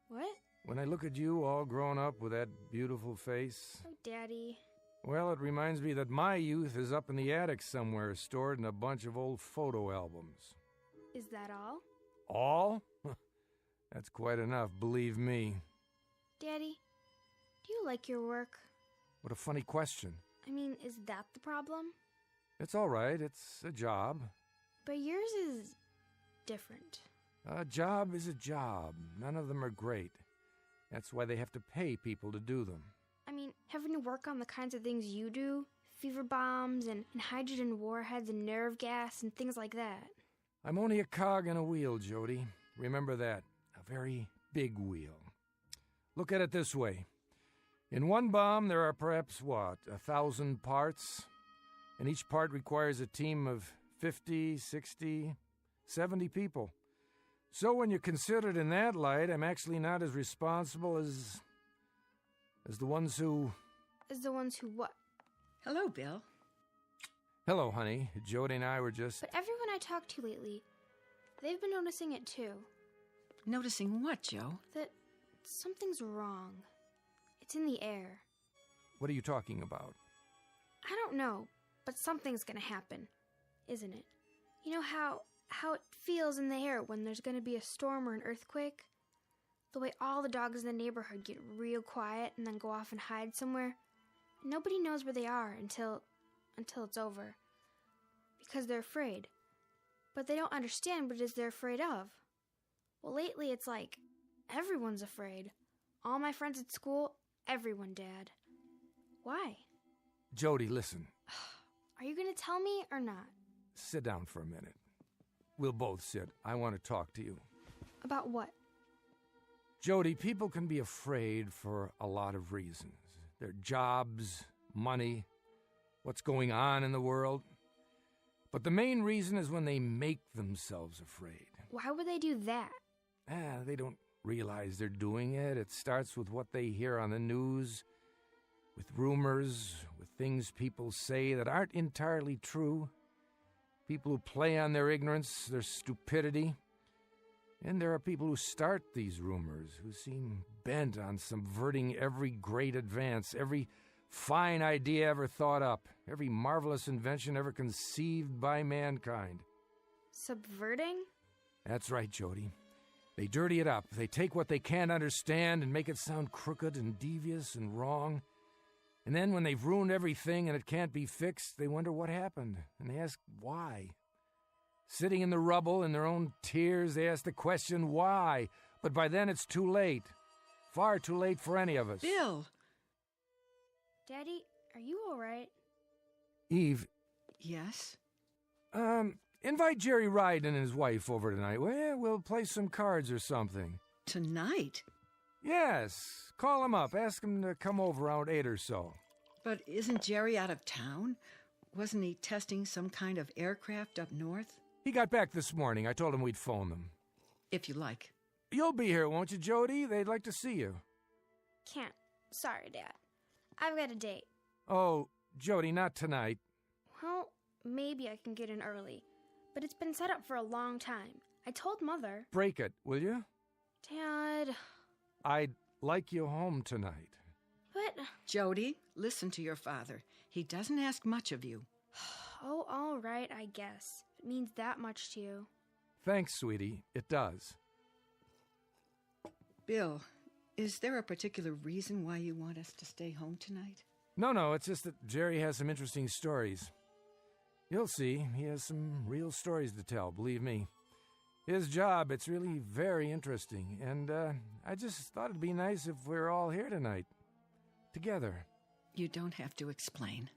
What?
When I look at you all grown up with that beautiful face...
Oh, Daddy.
Well, it reminds me that my youth is up in the attic somewhere, stored in a bunch of old photo albums.
Is that all?
All? That's quite enough, believe me.
Daddy, do you like your work?
What a funny question.
I mean, is that the problem?
It's all right, it's a job.
But yours is... different.
A job is a job. None of them are great. That's why they have to pay people to do them.
I mean, having to work on the kinds of things you do, fever bombs and hydrogen warheads and nerve gas and things like that.
I'm only a cog in a wheel, Jody. Remember that. A very big wheel. Look at it this way. In one bomb, there are perhaps, 1,000 parts? And each part requires a team of 50, 60, 70 people. So when you consider it in that light, I'm actually not as responsible as the ones who...
As the ones who what?
Hello, Bill.
Hello, honey. Jody and I were just...
But everyone I talked to lately, they've been noticing it too.
Noticing what, Joe?
That something's wrong. It's in the air.
What are you talking about?
I don't know, but something's gonna happen, isn't it? You know how it feels in the air when there's gonna be a storm or an earthquake? The way all the dogs in the neighborhood get real quiet and then go off and hide somewhere. Nobody knows where they are until it's over. Because they're afraid. But they don't understand what it is they're afraid of. Well, lately it's like everyone's afraid. All my friends at school, everyone, Dad. Why?
Jody, listen.
Are you going to tell me or not?
Sit down for a minute. We'll both sit. I want to talk to you.
About what?
Jody, people can be afraid for a lot of reasons. Their jobs, money, what's going on in the world. But the main reason is when they make themselves afraid.
Why would they do that?
They don't realize they're doing it. It starts with what they hear on the news, with rumors, with things people say that aren't entirely true. People who play on their ignorance, their stupidity. And there are people who start these rumors, who seem bent on subverting every great advance, every fine idea ever thought up, every marvelous invention ever conceived by mankind.
Subverting?
That's right, Jody. They dirty it up. They take what they can't understand and make it sound crooked and devious and wrong. And then when they've ruined everything and it can't be fixed, they wonder what happened. And they ask why. Sitting in the rubble in their own tears, they ask the question why. But by then it's too late. Far too late for any of us.
Bill!
Daddy, are you all right?
Eve.
Yes?
Invite Jerry Ryden and his wife over tonight. Well, we'll play some cards or something.
Tonight?
Yes. Call him up. Ask him to come over around 8 or so.
But isn't Jerry out of town? Wasn't he testing some kind of aircraft up north?
He got back this morning. I told him we'd phone them.
If you like.
You'll be here, won't you, Jody? They'd like to see you.
Can't. Sorry, Dad. I've got a date.
Oh, Jody, not tonight.
Well, maybe I can get in early. But it's been set up for a long time. I told Mother.
Break it, will you?
Dad.
I'd like you home tonight.
But...
Jody, listen to your father. He doesn't ask much of you.
Oh, all right, I guess. If it means that much to you.
Thanks, sweetie. It does.
Bill, is there a particular reason why you want us to stay home tonight?
No, it's just that Jerry has some interesting stories. You'll see, he has some real stories to tell, believe me. His job, it's really very interesting, and I just thought it'd be nice if we were all here tonight. Together.
You don't have to explain.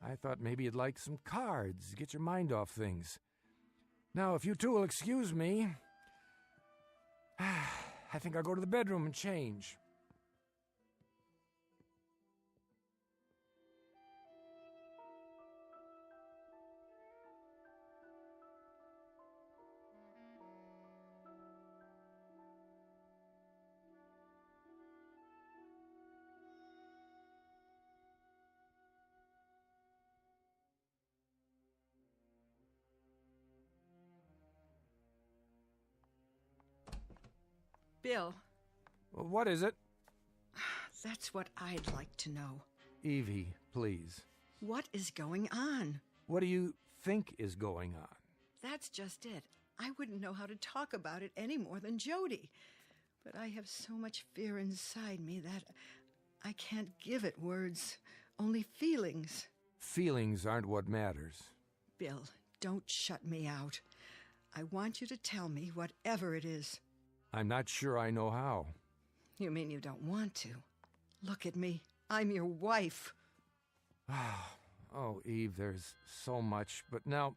I thought maybe you'd like some cards, get your mind off things. Now, if you two will excuse me, I think I'll go to the bedroom and change.
Bill.
What is it?
That's what I'd like to know.
Evie, please.
What is going on?
What do you think is going on?
That's just it. I wouldn't know how to talk about it any more than Jody. But I have so much fear inside me that I can't give it words, only feelings.
Feelings aren't what matters.
Bill, don't shut me out. I want you to tell me whatever it is.
I'm not sure I know how.
You mean you don't want to? Look at me. I'm your wife.
Oh, Eve, there's so much, but now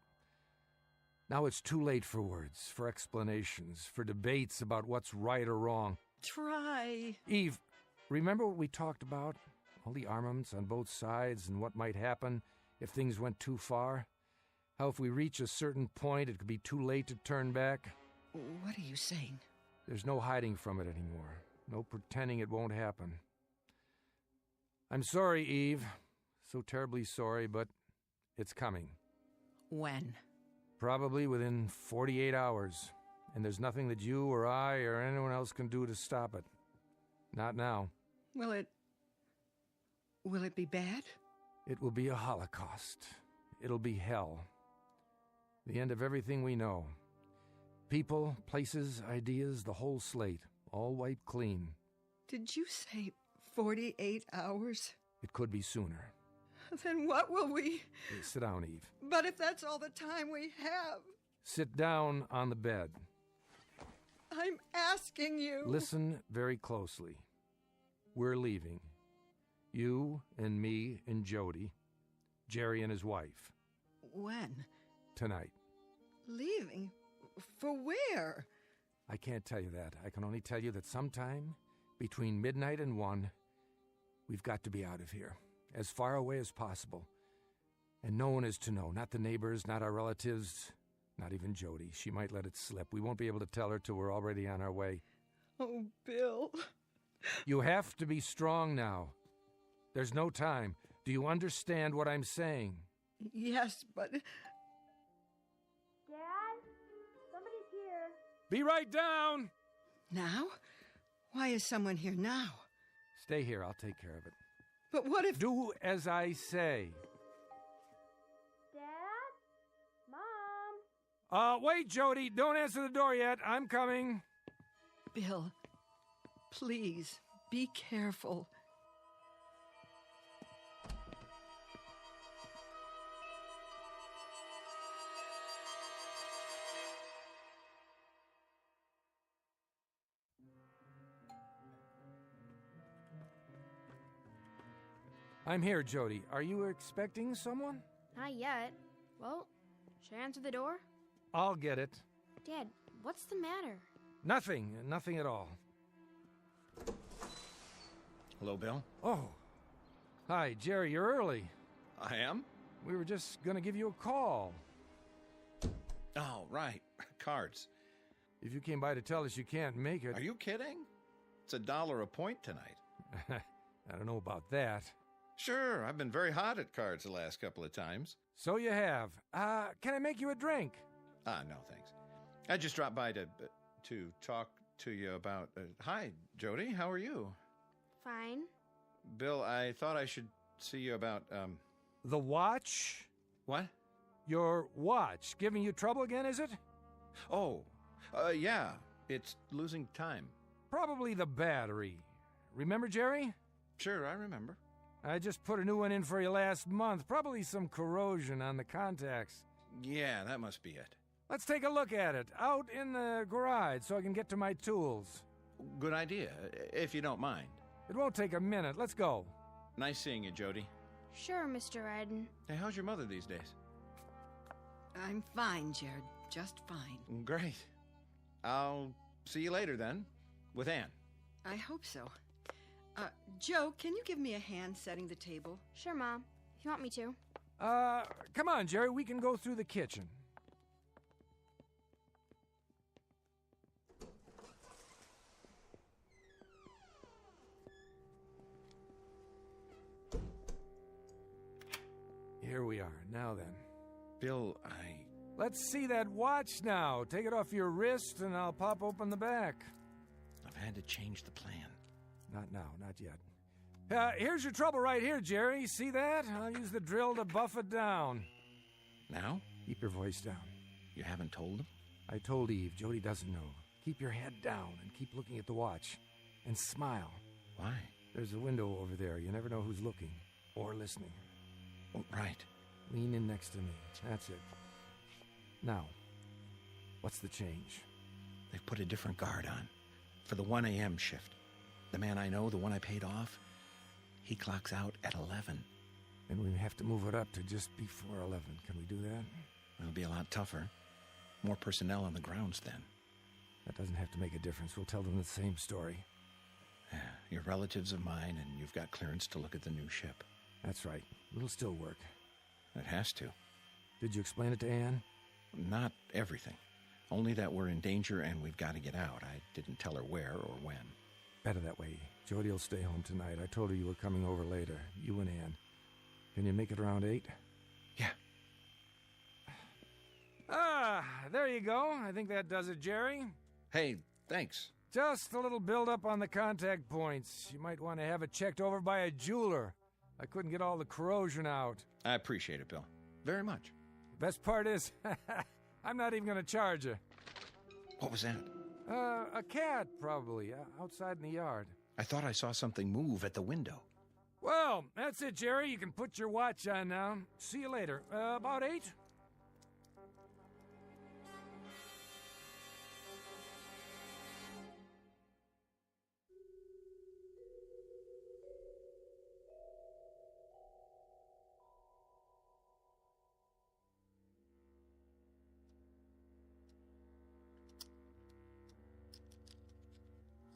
it's too late for words, for explanations, for debates about what's right or wrong.
Try.
Eve, remember what we talked about? All the armaments on both sides and what might happen if things went too far? How if we reach a certain point, it could be too late to turn back?
What are you saying?
There's no hiding from it anymore. No pretending it won't happen. I'm sorry, Eve. So terribly sorry, but it's coming.
When?
Probably within 48 hours. And there's nothing that you or I or anyone else can do to stop it. Not now.
Will it be bad?
It will be a holocaust. It'll be hell. The end of everything we know. People, places, ideas, the whole slate, all wiped clean.
Did you say 48 hours?
It could be sooner.
Then what will we...
Sit down, Eve.
But if that's all the time we have...
Sit down on the bed.
I'm asking you...
Listen very closely. We're leaving. You and me and Jody. Jerry and his wife.
When?
Tonight.
Leaving? For where?
I can't tell you that. I can only tell you that sometime between midnight and 1, we've got to be out of here. As far away as possible. And no one is to know. Not the neighbors, not our relatives, not even Jody. She might let it slip. We won't be able to tell her till we're already on our way.
Oh, Bill.
You have to be strong now. There's no time. Do you understand what I'm saying?
Yes, but...
Dad? Somebody's here.
Be right down!
Now? Why is someone here now?
Stay here. I'll take care of it.
But what if...
Do as I say.
Dad? Mom?
Wait, Jody. Don't answer the door yet. I'm coming.
Bill, please, be careful.
I'm here, Jody. Are you expecting someone?
Not yet. Well, should I answer the door?
I'll get it.
Dad, what's the matter?
Nothing at all.
Hello, Bill.
Oh. Hi, Jerry, you're early.
I am?
We were just going to give you a call.
Oh, right. Cards.
If you came by to tell us you can't make it...
Are you kidding? It's $1 a point tonight.
I don't know about that.
Sure, I've been very hot at cards the last couple of times.
So you have. Can I make you a drink?
No, thanks. I just dropped by to talk to you about... hi, Jody. How are you?
Fine.
Bill, I thought I should see you about,
The watch?
What?
Your watch. Giving you trouble again, is it?
Oh, yeah. It's losing time.
Probably the battery. Remember, Jerry?
Sure, I remember.
I just put a new one in for you last month. Probably some corrosion on the contacts.
Yeah, that must be it.
Let's take a look at it. Out in the garage so I can get to my tools.
Good idea, if you don't mind.
It won't take a minute. Let's go.
Nice seeing you, Jody.
Sure, Mr. Redden.
Hey, how's your mother these days?
I'm fine, Jared. Just fine.
Great. I'll see you later, then, with Ann.
I hope so. Joe, can you give me a hand setting the table?
Sure, Mom. If you want me to.
Come on, Jerry. We can go through the kitchen. Here we are. Now then.
Bill,
Let's see that watch now. Take it off your wrist and I'll pop open the back.
I've had to change the plan.
Not now, not yet. Here's your trouble right here, Jerry. See that? I'll use the drill to buff it down.
Now?
Keep your voice down.
You haven't told him?
I told Eve. Jody doesn't know. Keep your head down and keep looking at the watch. And smile.
Why?
There's a window over there. You never know who's looking. Or listening.
Oh, right.
Lean in next to me. That's it. Now, what's the change?
They've put a different guard on. For the 1 a.m. shift. The man I know, the one I paid off, he clocks out at 11.
And we have to move it up to just before 11. Can we do that?
It'll be a lot tougher. More personnel on the grounds then.
That doesn't have to make a difference. We'll tell them the same story.
Yeah, you're relatives of mine, and you've got clearance to look at the new ship.
That's right. It'll still work.
It has to.
Did you explain it to Ann?
Not everything. Only that we're in danger and we've got to get out. I didn't tell her where or when.
Better that way. Jody will stay home tonight. I told her you were coming over later. You and Ann. Can you make it around 8?
Yeah.
There you go. I think that does it, Jerry.
Hey, thanks.
Just a little build-up on the contact points. You might want to have it checked over by a jeweler. I couldn't get all the corrosion out.
I appreciate it, Bill. Very much.
The best part is, I'm not even going to charge you.
What was that?
A cat, probably, outside in the yard.
I thought I saw something move at the window.
Well, that's it, Jerry. You can put your watch on now. See you later. About 8?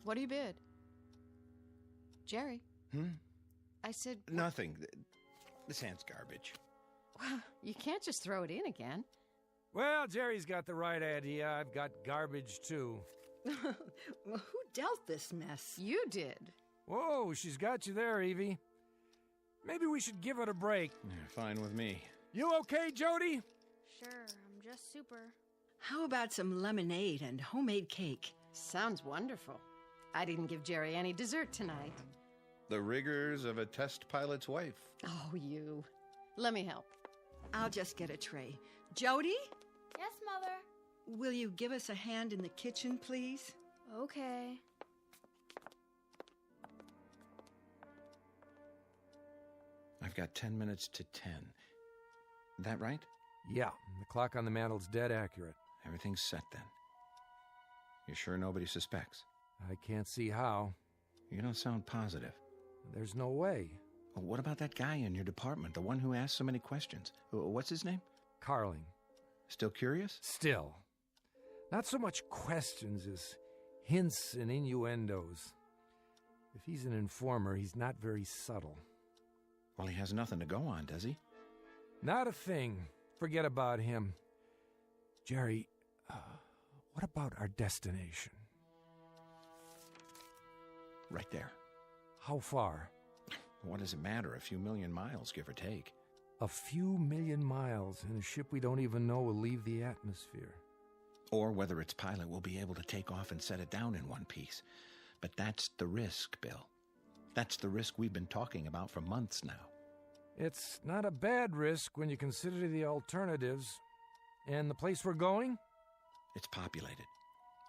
What do you bid? Jerry? I said...
Nothing. This hand's garbage.
Well, you can't just throw it in again.
Well, Jerry's got the right idea. I've got garbage, too.
Well, who dealt this mess?
You did.
Whoa, she's got you there, Evie. Maybe we should give it a break.
Yeah, fine with me.
You okay, Jody?
Sure, I'm just super.
How about some lemonade and homemade cake?
Sounds wonderful. I didn't give Jerry any dessert tonight.
The rigors of a test pilot's wife.
Oh, you. Let me help.
I'll just get a tray. Jody?
Yes, Mother?
Will you give us a hand in the kitchen, please?
Okay.
I've got 10 minutes to 10. That right?
Yeah, the clock on the mantel's dead accurate.
Everything's set then. You sure nobody suspects?
I can't see how.
You don't sound positive.
There's no way.
Well, what about that guy in your department, the one who asked so many questions? What's his name?
Carling.
Still curious?
Still. Not so much questions as hints and innuendos. If he's an informer, he's not very subtle.
Well, he has nothing to go on, does he?
Not a thing. Forget about him. Jerry, what about our destination?
Right there.
How far?
What does it matter? A few million miles, give or take.
A few million miles, and a ship we don't even know will leave the atmosphere.
or whether its pilot will be able to take off and set it down in one piece. But that's the risk, Bill. That's the risk we've been talking about for months now.
It's not a bad risk when you consider the alternatives. And the place we're going?
It's populated.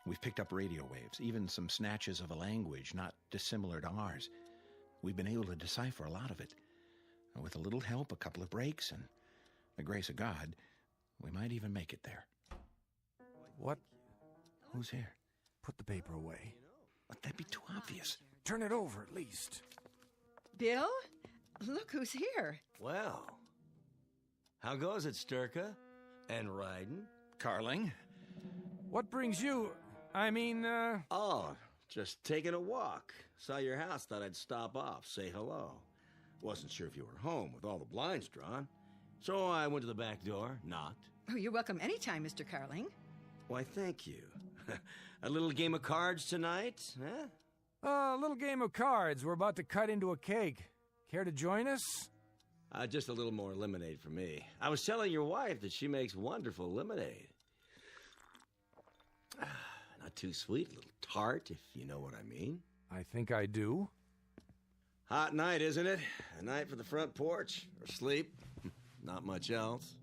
We've picked up radio waves, even some snatches of a language not dissimilar to ours. We've been able to decipher a lot of it. And with a little help, a couple of breaks, and the grace of God, we might even make it there.
What?
Who's here?
Put the paper away.
Let that be too obvious.
Turn it over, at least.
Bill? Look who's here.
Well, how goes it, Sturka? And riding?
Carling?
What brings you...
Oh, just taking a walk. Saw your house, thought I'd stop off, say hello. Wasn't sure if you were home with all the blinds drawn. So I went to the back door, knocked.
Oh, you're welcome anytime, Mr. Carling.
Why, thank you. A little game of cards tonight, huh?
A little game of cards. We're about to cut into a cake. Care to join us?
Just a little more lemonade for me. I was telling your wife that she makes wonderful lemonade. Not too sweet, a little tart, if you know what I mean.
I think I do.
Hot night, isn't it? A night for the front porch, or sleep. Not much else.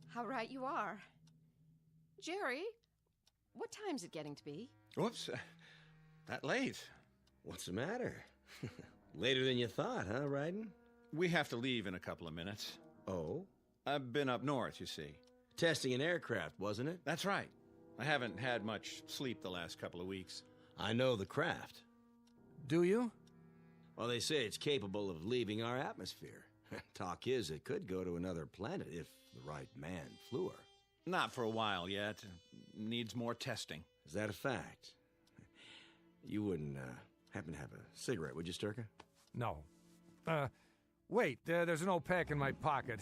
How right you are. Jerry, what time's it getting to be?
Whoops, that late.
What's the matter? Later than you thought, huh, Ryden?
We have to leave in a couple of minutes.
Oh?
I've been up north, you see.
Testing an aircraft, wasn't it?
That's right. I haven't had much sleep the last couple of weeks.
I know the craft.
Do you?
Well, they say it's capable of leaving our atmosphere. Talk is, it could go to another planet if the right man flew her.
Not for a while yet. Needs more testing.
Is that a fact? You wouldn't happen to have a cigarette, would you, Sturka?
No. Wait, there's an old pack in my pocket.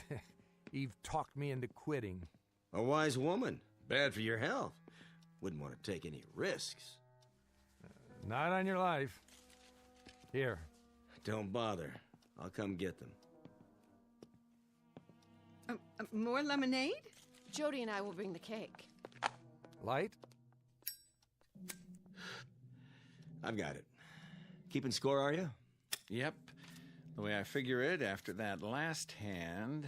Eve talked me into quitting.
A wise woman. Bad for your health. Wouldn't want to take any risks.
Not on your life. Here.
Don't bother. I'll come get them.
More lemonade?
Jody and I will bring the cake.
Light?
I've got it. Keeping score, are you?
Yep. The way I figure it, after that last hand,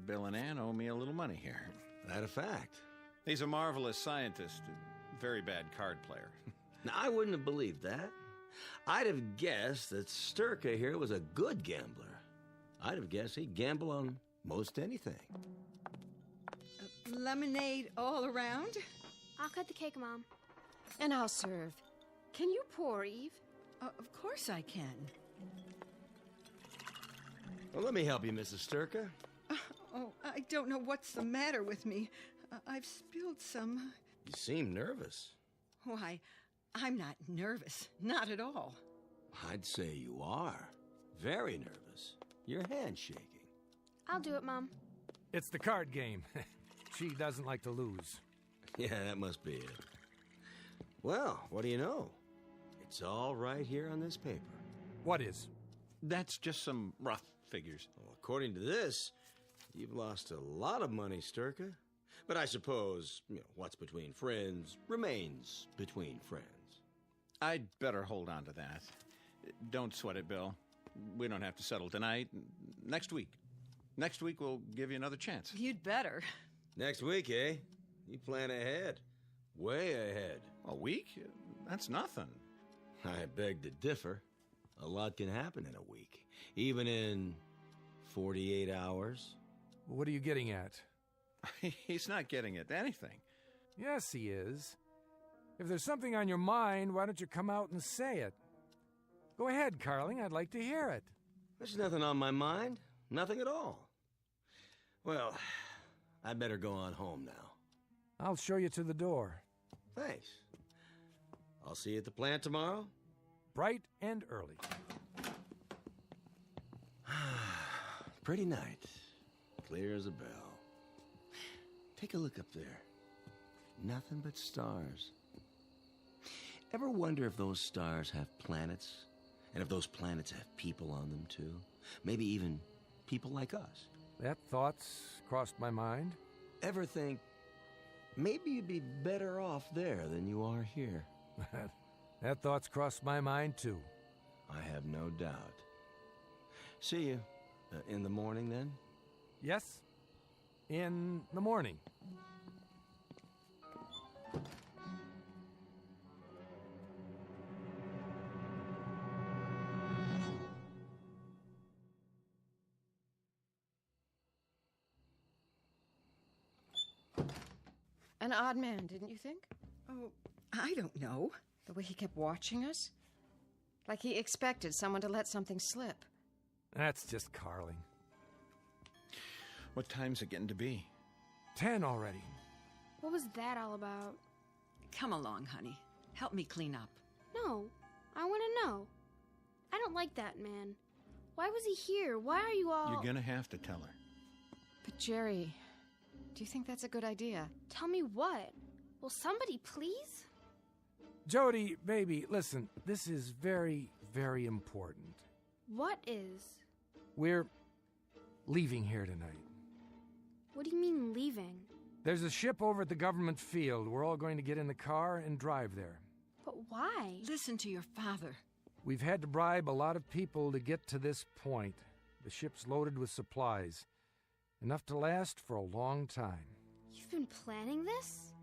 Bill and Ann owe me a little money here.
That a fact?
He's a marvelous scientist, a very bad card player.
Now, I wouldn't have believed that. I'd have guessed that Sturka here was a good gambler. I'd have guessed he'd gamble on most anything.
Lemonade all around?
I'll cut the cake, Mom.
And I'll serve. Can you pour, Eve?
Of course I can.
Well, let me help you, Mrs. Sturka.
Oh, I don't know what's the matter with me. I've spilled some.
You seem nervous.
Why, I'm not nervous. Not at all.
I'd say you are. Very nervous. Your hand's shaking.
I'll do it, Mom.
It's the card game. She doesn't like to lose.
Yeah, that must be it. Well, what do you know? It's all right here on this paper.
What is?
That's just some rough figures.
Well, according to this, you've lost a lot of money, Sturka. But I suppose, what's between friends remains between friends.
I'd better hold on to that. Don't sweat it, Bill. We don't have to settle tonight. Next week. Next week we'll give you another chance.
You'd better.
Next week, eh? You plan ahead. Way ahead.
A week? That's nothing.
I beg to differ. A lot can happen in a week. Even in 48 hours.
What are you getting at?
He's not getting at anything.
Yes, he is. If there's something on your mind, why don't you come out and say it? Go ahead, Carling. I'd like to hear it.
There's nothing on my mind. Nothing at all. Well, I better go on home now.
I'll show you to the door.
Thanks. I'll see you at the plant tomorrow.
Bright and early.
Pretty night. Clear as a bell. Take a look up there. Nothing but stars. Ever wonder if those stars have planets? And if those planets have people on them, too? Maybe even people like us?
That thought's crossed my mind.
Ever think Maybe you'd be better off there than you are here.
That thought's crossed my mind, too.
I have no doubt. See you in the morning, then?
Yes, in the morning.
An odd man, didn't you think?
Oh, I don't know.
The way he kept watching us? Like he expected someone to let something slip.
That's just Carling.
What time's it getting to be?
10 already.
What was that all about?
Come along, honey. Help me clean up.
No, I want to know. I don't like that man. Why was he here? Why are you all...
You're gonna have to tell her.
But Jerry, do you think that's a good idea?
Tell me what? Will somebody please?
Jody, baby, listen, this is very, very important.
What is?
We're leaving here tonight.
What do you mean, leaving?
There's a ship over at the government field. We're all going to get in the car and drive there.
But why?
Listen to your father.
We've had to bribe a lot of people to get to this point. The ship's loaded with supplies. Enough to last for a long time.
You've been planning this?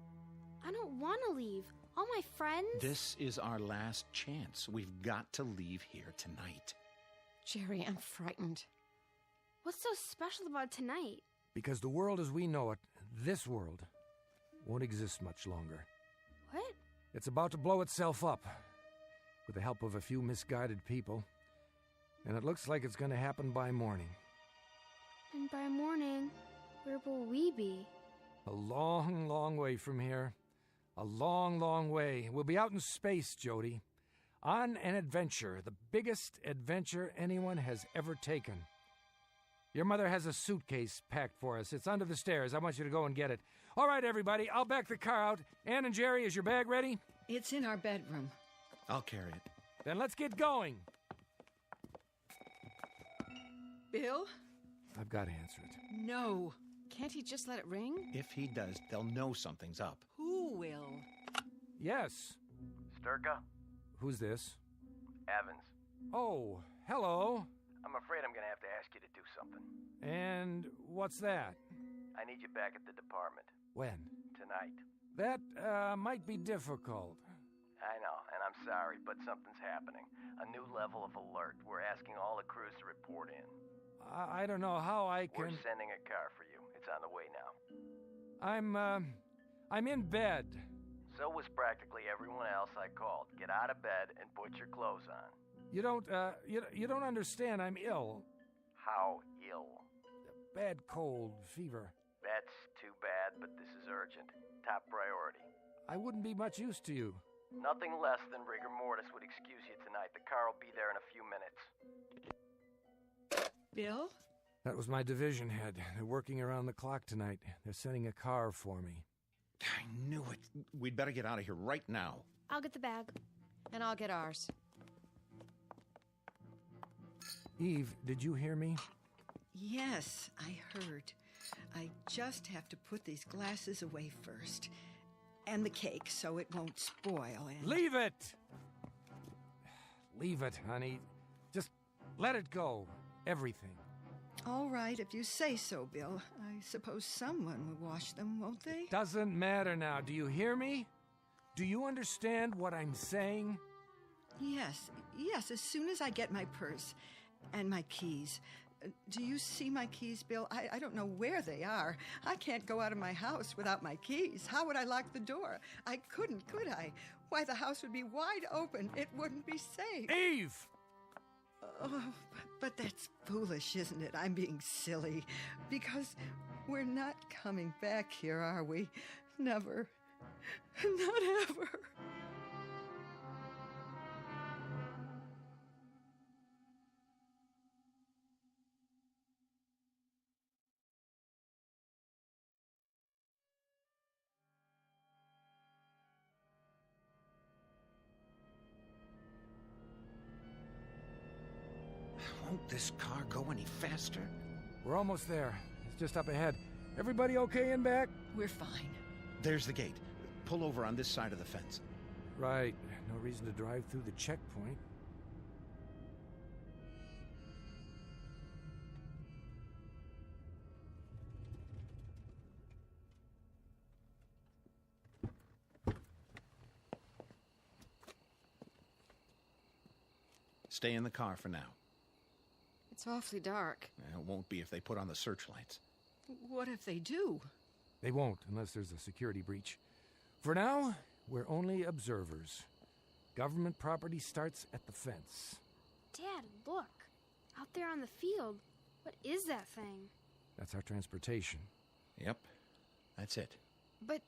I don't want to leave. All my friends...
This is our last chance. We've got to leave here tonight.
Jerry, I'm frightened.
What's so special about tonight?
Because the world as we know it, this world, won't exist much longer.
What?
It's about to blow itself up, with the help of a few misguided people. And it looks like it's going to happen by morning.
And by morning, where will we be?
A long, long way from here. A long, long way. We'll be out in space, Jody. On an adventure, the biggest adventure anyone has ever taken. Your mother has a suitcase packed for us. It's under the stairs. I want you to go and get it. All right, everybody, I'll back the car out. Ann and Jerry, is your bag ready?
It's in our bedroom.
I'll carry it.
Then let's get going.
Bill?
I've got to answer it.
No.
Can't he just let it ring?
If he does, they'll know something's up.
Who will?
Yes.
Sturka?
Who's this?
Evans.
Oh, hello.
I'm afraid I'm gonna have to ask you to do something.
And what's that?
I need you back at the department.
When?
Tonight.
That, might be difficult.
I know, and I'm sorry, but something's happening. A new level of alert. We're asking all the crews to report in.
I don't know how I can...
We're sending a car for you. It's on the way now.
I'm in bed.
So was practically everyone else I called. Get out of bed and put your clothes on.
You don't understand. I'm ill.
How ill?
Bad cold, fever.
That's too bad, but this is urgent. Top priority.
I wouldn't be much use to you.
Nothing less than rigor mortis would excuse you tonight. The car will be there in a few minutes.
Bill?
That was my division head. They're working around the clock tonight. They're sending a car for me.
I knew it. We'd better get out of here right now.
I'll get the bag.
And I'll get ours.
Eve, did you hear me?
Yes, I heard. I just have to put these glasses away first. And the cake, so it won't spoil. And...
Leave it! Leave it, honey. Just let it go. Everything.
All right, if you say so, Bill. I suppose someone will wash them, won't they?
Doesn't matter now. Do you hear me? Do you understand what I'm saying?
Yes, as soon as I get my purse and my keys. Do you see my keys, Bill? I don't know where they are. I can't go out of my house without my keys. How would I lock the door? I couldn't, could I? Why, the house would be wide open. It wouldn't be safe.
Eve!
Oh, but that's foolish, isn't it? I'm being silly. Because we're not coming back here, are we? Never. Not ever.
Won't this car go any faster?
We're almost there. It's just up ahead. Everybody okay in back?
We're fine.
There's the gate. Pull over on this side of the fence.
Right. No reason to drive through the checkpoint.
Stay in the car for now.
It's awfully dark.
It won't be if they put on the searchlights.
What if they do?
They won't, unless there's a security breach. For now, we're only observers. Government property starts at the fence.
Dad, look. Out there on the field. What is that thing?
That's our transportation.
Yep, that's it.
But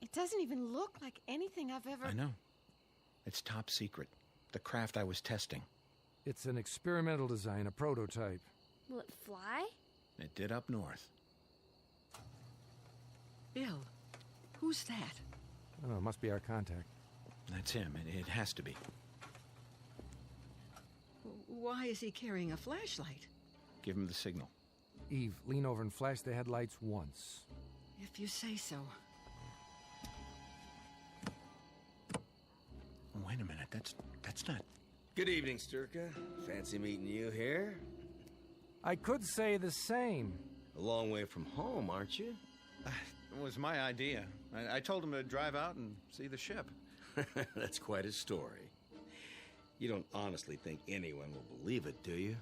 it doesn't even look like anything I've ever...
I know. It's top secret. The craft I was testing.
It's an experimental design, a prototype.
Will it fly?
It did up north.
Bill, who's that?
Oh, it must be our contact.
That's him. It has to be.
Why is he carrying a flashlight?
Give him the signal.
Eve, lean over and flash the headlights once.
If you say so.
Wait a minute. That's not...
Good evening, Sturka. Fancy meeting you here?
I could say the same.
A long way from home, aren't you?
It was my idea. I told him to drive out and see the ship.
That's quite a story. You don't honestly think anyone will believe it, do you?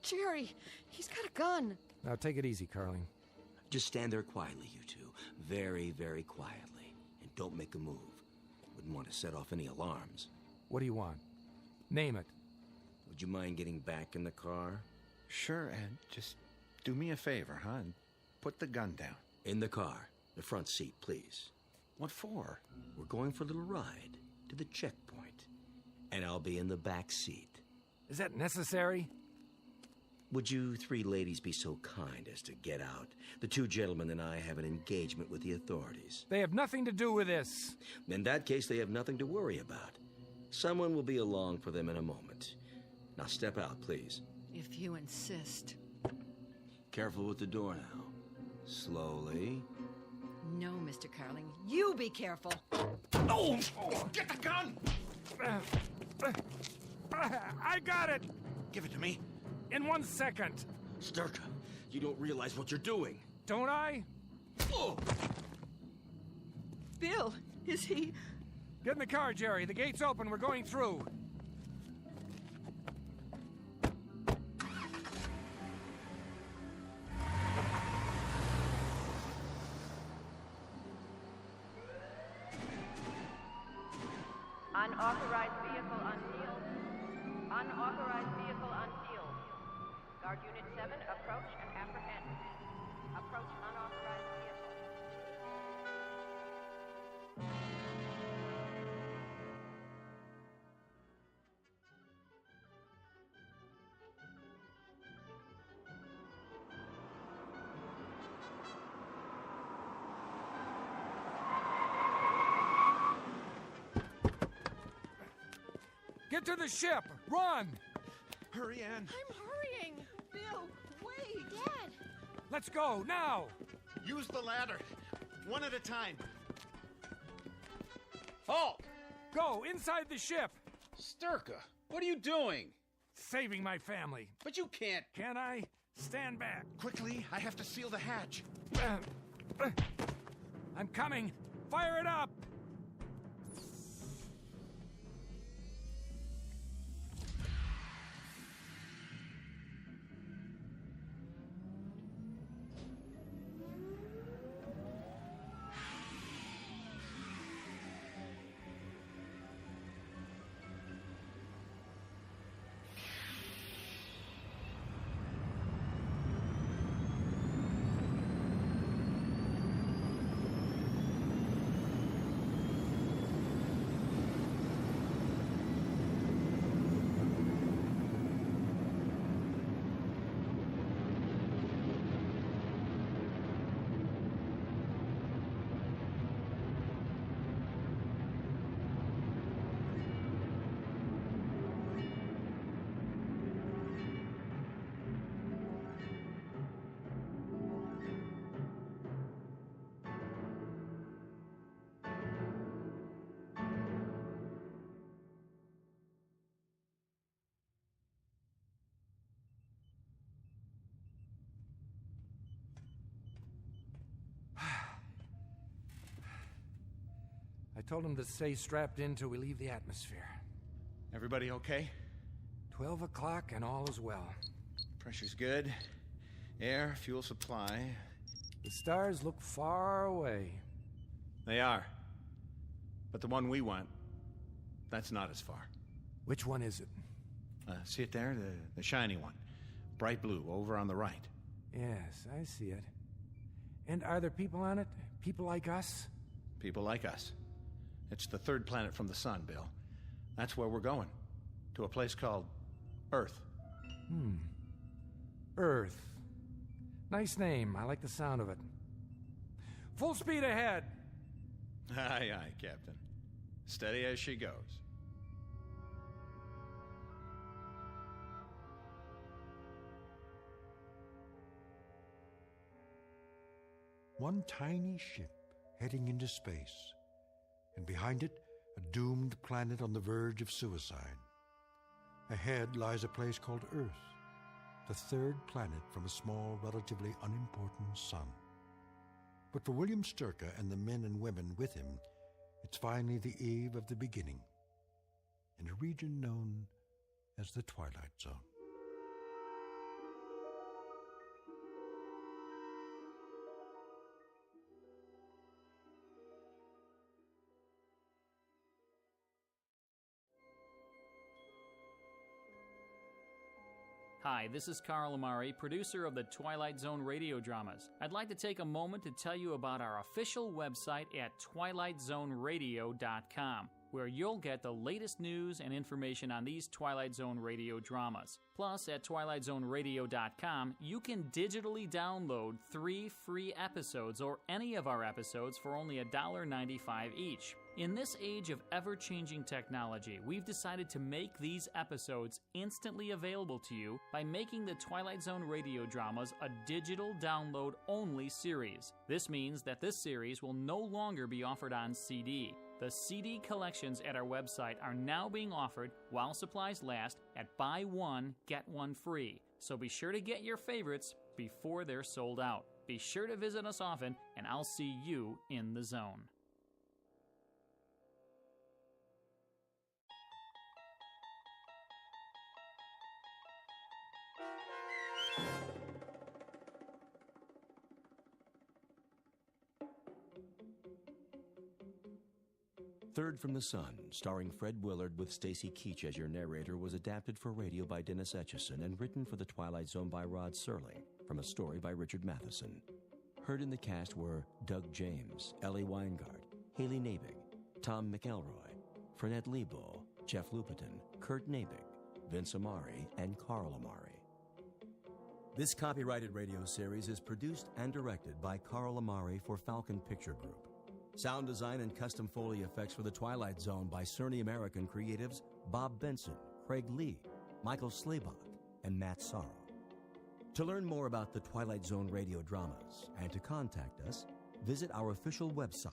Jerry, he's got a gun.
Now take it easy, Carling.
Just stand there quietly, you two. Very, very quietly. And don't make a move. Wouldn't want to set off any alarms.
What do you want? Name it.
Would you mind getting back in the car?
Sure, Ed. Just do me a favor, huh? And put the gun down.
In the car. The front seat, please.
What for?
We're going for a little ride to the checkpoint. And I'll be in the back seat.
Is that necessary?
Would you three ladies be so kind as to get out? The two gentlemen and I have an engagement with the authorities.
They have nothing to do with this.
In that case, they have nothing to worry about. Someone will be along for them in a moment. Now step out, please.
If you insist.
Careful with the door now. Slowly.
No, Mr. Carling. You be careful.
Oh! Get the gun!
I got it!
Give it to me.
In 1 second.
Sturka, you don't realize what you're doing.
Don't I?
Oh!
Bill, is he...
Get in the car, Jerry. The gate's open. We're going through.
Unauthorized vehicle unsealed. Unauthorized vehicle unsealed. Guard Unit 7, approach and apprehend. Approach unauthorized vehicle.
Get to the ship! Run!
Hurry, Ann.
I'm hurrying.
Bill, wait.
Dad!
Let's go, now!
Use the ladder. One at a time. Halt!
Go, inside the ship!
Sturka, what are you doing?
Saving my family.
But you can't.
Can I? Stand back.
Quickly, I have to seal the hatch.
I'm coming. Fire it up! told him to stay strapped in till we leave the atmosphere.
Everybody okay?
12 o'clock and all is well.
Pressure's good. Air, fuel supply.
The stars look far away.
They are. But the one we want, that's not as far.
Which one is it?
See it there? The shiny one. Bright blue, over on the right.
Yes, I see it. And are there people on it? People like us?
People like us. It's the third planet from the sun, Bill. That's where we're going. To a place called Earth.
Earth. Nice name. I like the sound of it. Full speed ahead!
Aye, aye, Captain. Steady as she goes.
One tiny ship heading into space, and behind it, a doomed planet on the verge of suicide. Ahead lies a place called Earth, the third planet from a small, relatively unimportant sun. But for William Sturka and the men and women with him, it's finally the eve of the beginning, in a region known as the Twilight Zone.
Hi, this is Carl Amari, producer of the Twilight Zone Radio Dramas. I'd like to take a moment to tell you about our official website at twilightzoneradio.com, where you'll get the latest news and information on these Twilight Zone Radio Dramas. Plus, at twilightzoneradio.com, you can digitally download 3 free episodes or any of our episodes for only $1.95 each. In this age of ever-changing technology, we've decided to make these episodes instantly available to you by making the Twilight Zone Radio Dramas a digital download-only series. This means that this series will no longer be offered on CD. The CD collections at our website are now being offered while supplies last at buy one, get one free. So be sure to get your favorites before they're sold out. Be sure to visit us often, and I'll see you in the zone.
Third from the Sun, starring Fred Willard with Stacy Keach as your narrator, was adapted for radio by Dennis Etchison and written for The Twilight Zone by Rod Serling, from a story by Richard Matheson. Heard in the cast were Doug James, Ellie Weingart, Haley Nabig, Tom McElroy, Frenette Lebo, Jeff Lupetin, Kurt Nabig, Vince Amari, and Carl Amari. This copyrighted radio series is produced and directed by Carl Amari for Falcon Picture Group. Sound design and custom Foley effects for The Twilight Zone by Cerny American creatives Bob Benson, Craig Lee, Michael Slaybach, and Matt Sorrow. To learn more about the Twilight Zone radio dramas and to contact us, visit our official website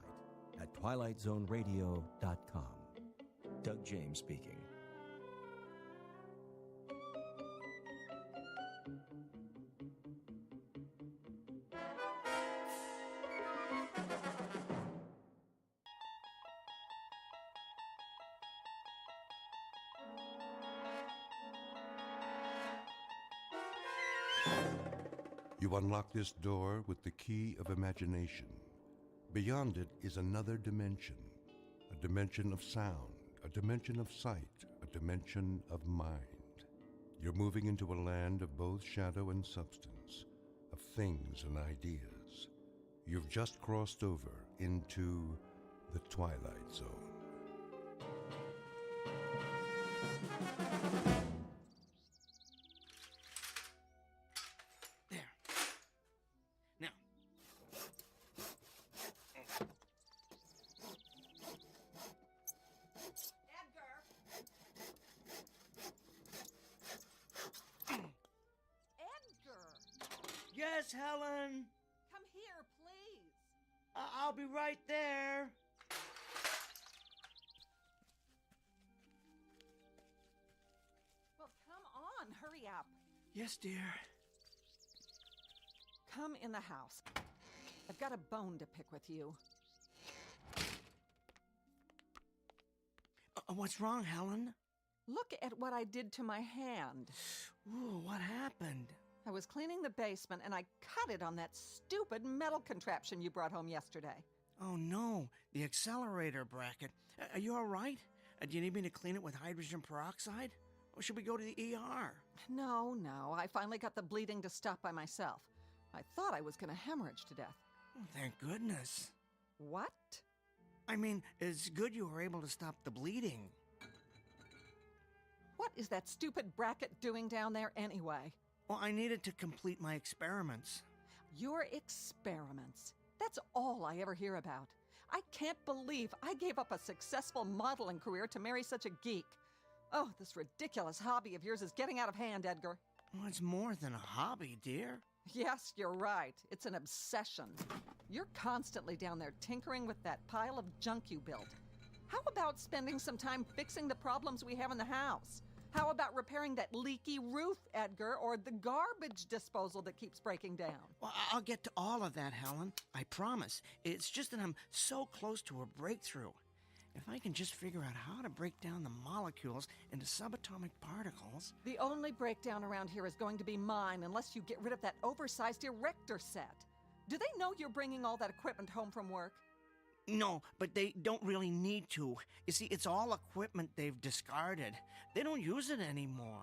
at twilightzoneradio.com. Doug James speaking.
You unlock this door with the key of imagination. Beyond it is another dimension, a dimension of sound, a dimension of sight, a dimension of mind. You're moving into a land of both shadow and substance, of things and ideas. You've just crossed over into the Twilight Zone.
Yes, Helen?
Come here, please.
I'll be right there.
Well, come on, hurry up.
Yes, dear.
Come in the house. I've got a bone to pick with you.
What's wrong, Helen?
Look at what I did to my hand.
Ooh, what happened?
I was cleaning the basement and I cut it on that stupid metal contraption you brought home yesterday.
Oh, no. The accelerator bracket. Are you all right? Do you need me to clean it with hydrogen peroxide? Or should we go to the ER?
No. I finally got the bleeding to stop by myself. I thought I was going to hemorrhage to death.
Oh, thank goodness.
What?
I mean, it's good you were able to stop the bleeding.
What is that stupid bracket doing down there anyway?
Well, I needed to complete my experiments.
Your experiments? That's all I ever hear about. I can't believe I gave up a successful modeling career to marry such a geek. Oh, this ridiculous hobby of yours is getting out of hand, Edgar.
Well, it's more than a hobby, dear.
Yes, you're right. It's an obsession. You're constantly down there tinkering with that pile of junk you built. How about spending some time fixing the problems we have in the house? How about repairing that leaky roof, Edgar, or the garbage disposal that keeps breaking down?
Well, I'll get to all of that, Helen. I promise. It's just that I'm so close to a breakthrough. If I can just figure out how to break down the molecules into subatomic particles...
The only breakdown around here is going to be mine unless you get rid of that oversized erector set. Do they know you're bringing all that equipment home from work?
No, but they don't really need to. You see, it's all equipment they've discarded. They don't use it anymore.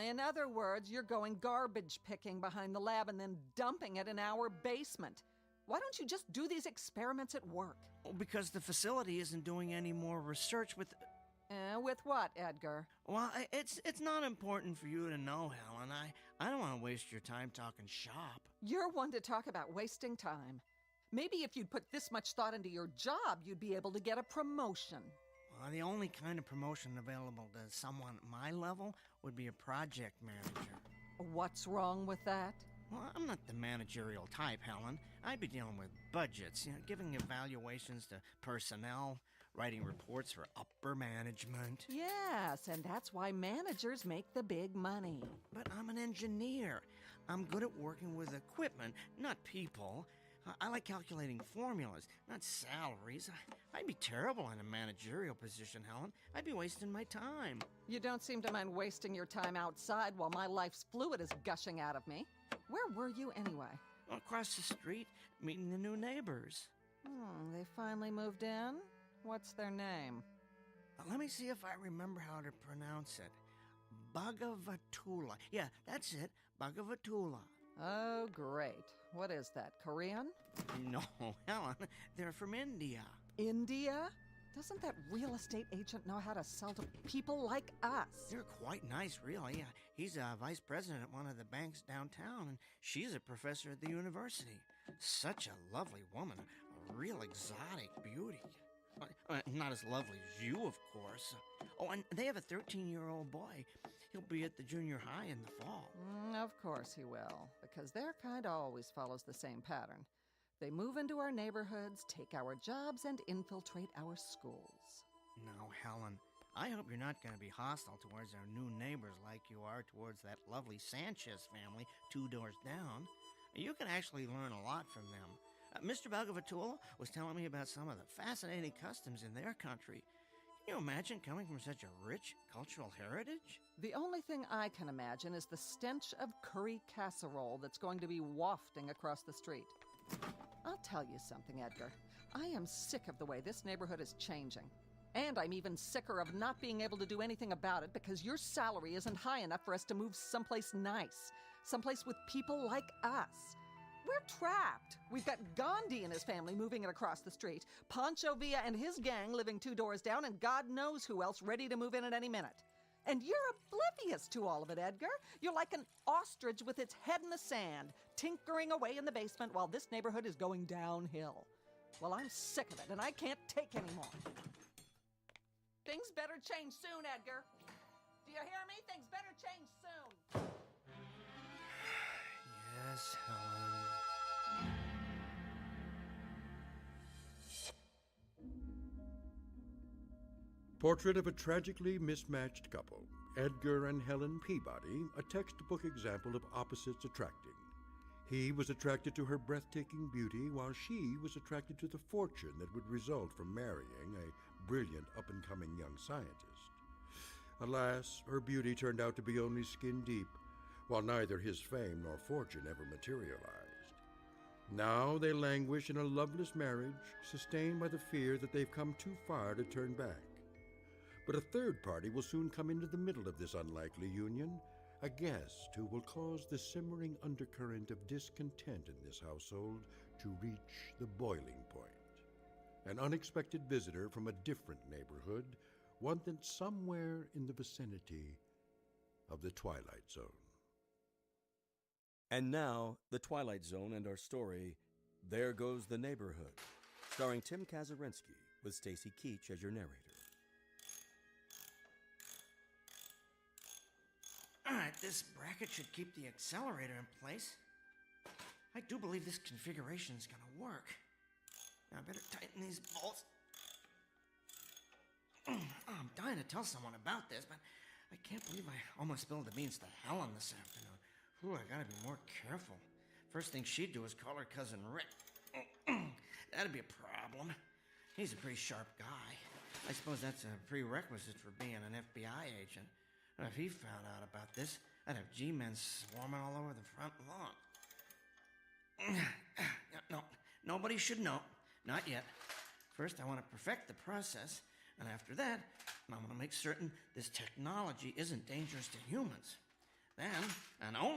In other words, you're going garbage picking behind the lab and then dumping it in our basement. Why don't you just do these experiments at work?
Because the facility isn't doing any more research with...
With what, Edgar?
Well, it's not important for you to know, Helen. I don't want to waste your time talking shop.
You're one to talk about wasting time. Maybe if you'd put this much thought into your job, you'd be able to get a promotion.
Well, the only kind of promotion available to someone at my level would be a project manager.
What's wrong with that?
Well, I'm not the managerial type, Helen. I'd be dealing with budgets, giving evaluations to personnel, writing reports for upper management.
Yes, and that's why managers make the big money.
But I'm an engineer. I'm good at working with equipment, not people. I like calculating formulas, not salaries. I'd be terrible in a managerial position, Helen. I'd be wasting my time.
You don't seem to mind wasting your time outside while my life's fluid is gushing out of me. Where were you anyway?
Across the street, meeting the new neighbors.
They finally moved in? What's their name?
Let me see if I remember how to pronounce it. Bhagavatula. Yeah, that's it. Bhagavatula.
Oh, great. What is that, Korean?
No, Helen. They're from India.
India? Doesn't that real estate agent know how to sell to people like us?
They're quite nice, really. He's a vice president at one of the banks downtown, and she's a professor at the university. Such a lovely woman. A real exotic beauty. Not as lovely as you, of course. Oh, and they have a 13-year-old boy. He'll be at the junior high in the fall.
Of course he will, because their kind always follows the same pattern. They move into our neighborhoods, take our jobs, and infiltrate our schools.
Now, Helen, I hope you're not going to be hostile towards our new neighbors like you are towards that lovely Sanchez family 2 doors down. You can actually learn a lot from them. Mr. Bhagavatula was telling me about some of the fascinating customs in their country. Can you imagine coming from such a rich cultural heritage?
The only thing I can imagine is the stench of curry casserole that's going to be wafting across the street. I'll tell you something, Edgar. I am sick of the way this neighborhood is changing. And I'm even sicker of not being able to do anything about it because your salary isn't high enough for us to move someplace nice. Someplace with people like us. We're trapped. We've got Gandhi and his family moving it across the street, Pancho Villa and his gang living 2 doors down, and God knows who else ready to move in at any minute. And you're oblivious to all of it, Edgar. You're like an ostrich with its head in the sand, tinkering away in the basement while this neighborhood is going downhill. Well, I'm sick of it, and I can't take any more. Things better change soon, Edgar. Do you hear me? Things better change soon.
Yes, Helen.
Portrait of a tragically mismatched couple, Edgar and Helen Peabody, a textbook example of opposites attracting. He was attracted to her breathtaking beauty, while she was attracted to the fortune that would result from marrying a brilliant up-and-coming young scientist. Alas, her beauty turned out to be only skin deep, while neither his fame nor fortune ever materialized. Now they languish in a loveless marriage, sustained by the fear that they've come too far to turn back. But a third party will soon come into the middle of this unlikely union, a guest who will cause the simmering undercurrent of discontent in this household to reach the boiling point. An unexpected visitor from a different neighborhood, one that's somewhere in the vicinity of the Twilight Zone.
And now, The Twilight Zone and our story, There Goes the Neighborhood, starring Tim Kazurinsky with Stacy Keach as your narrator.
All right, this bracket should keep the accelerator in place. I do believe this configuration is going to work. Now I better tighten these bolts. Oh, I'm dying to tell someone about this, but I can't believe I almost spilled the beans to Helen this afternoon. Ooh, I gotta be more careful. First thing she'd do is call her cousin Rick. That'd be a problem. He's a pretty sharp guy. I suppose that's a prerequisite for being an FBI agent. If he found out about this, I'd have G-men swarming all over the front lawn. No, nobody should know. Not yet. First, I want to perfect the process, and after that, I want to make certain this technology isn't dangerous to humans. Then, and only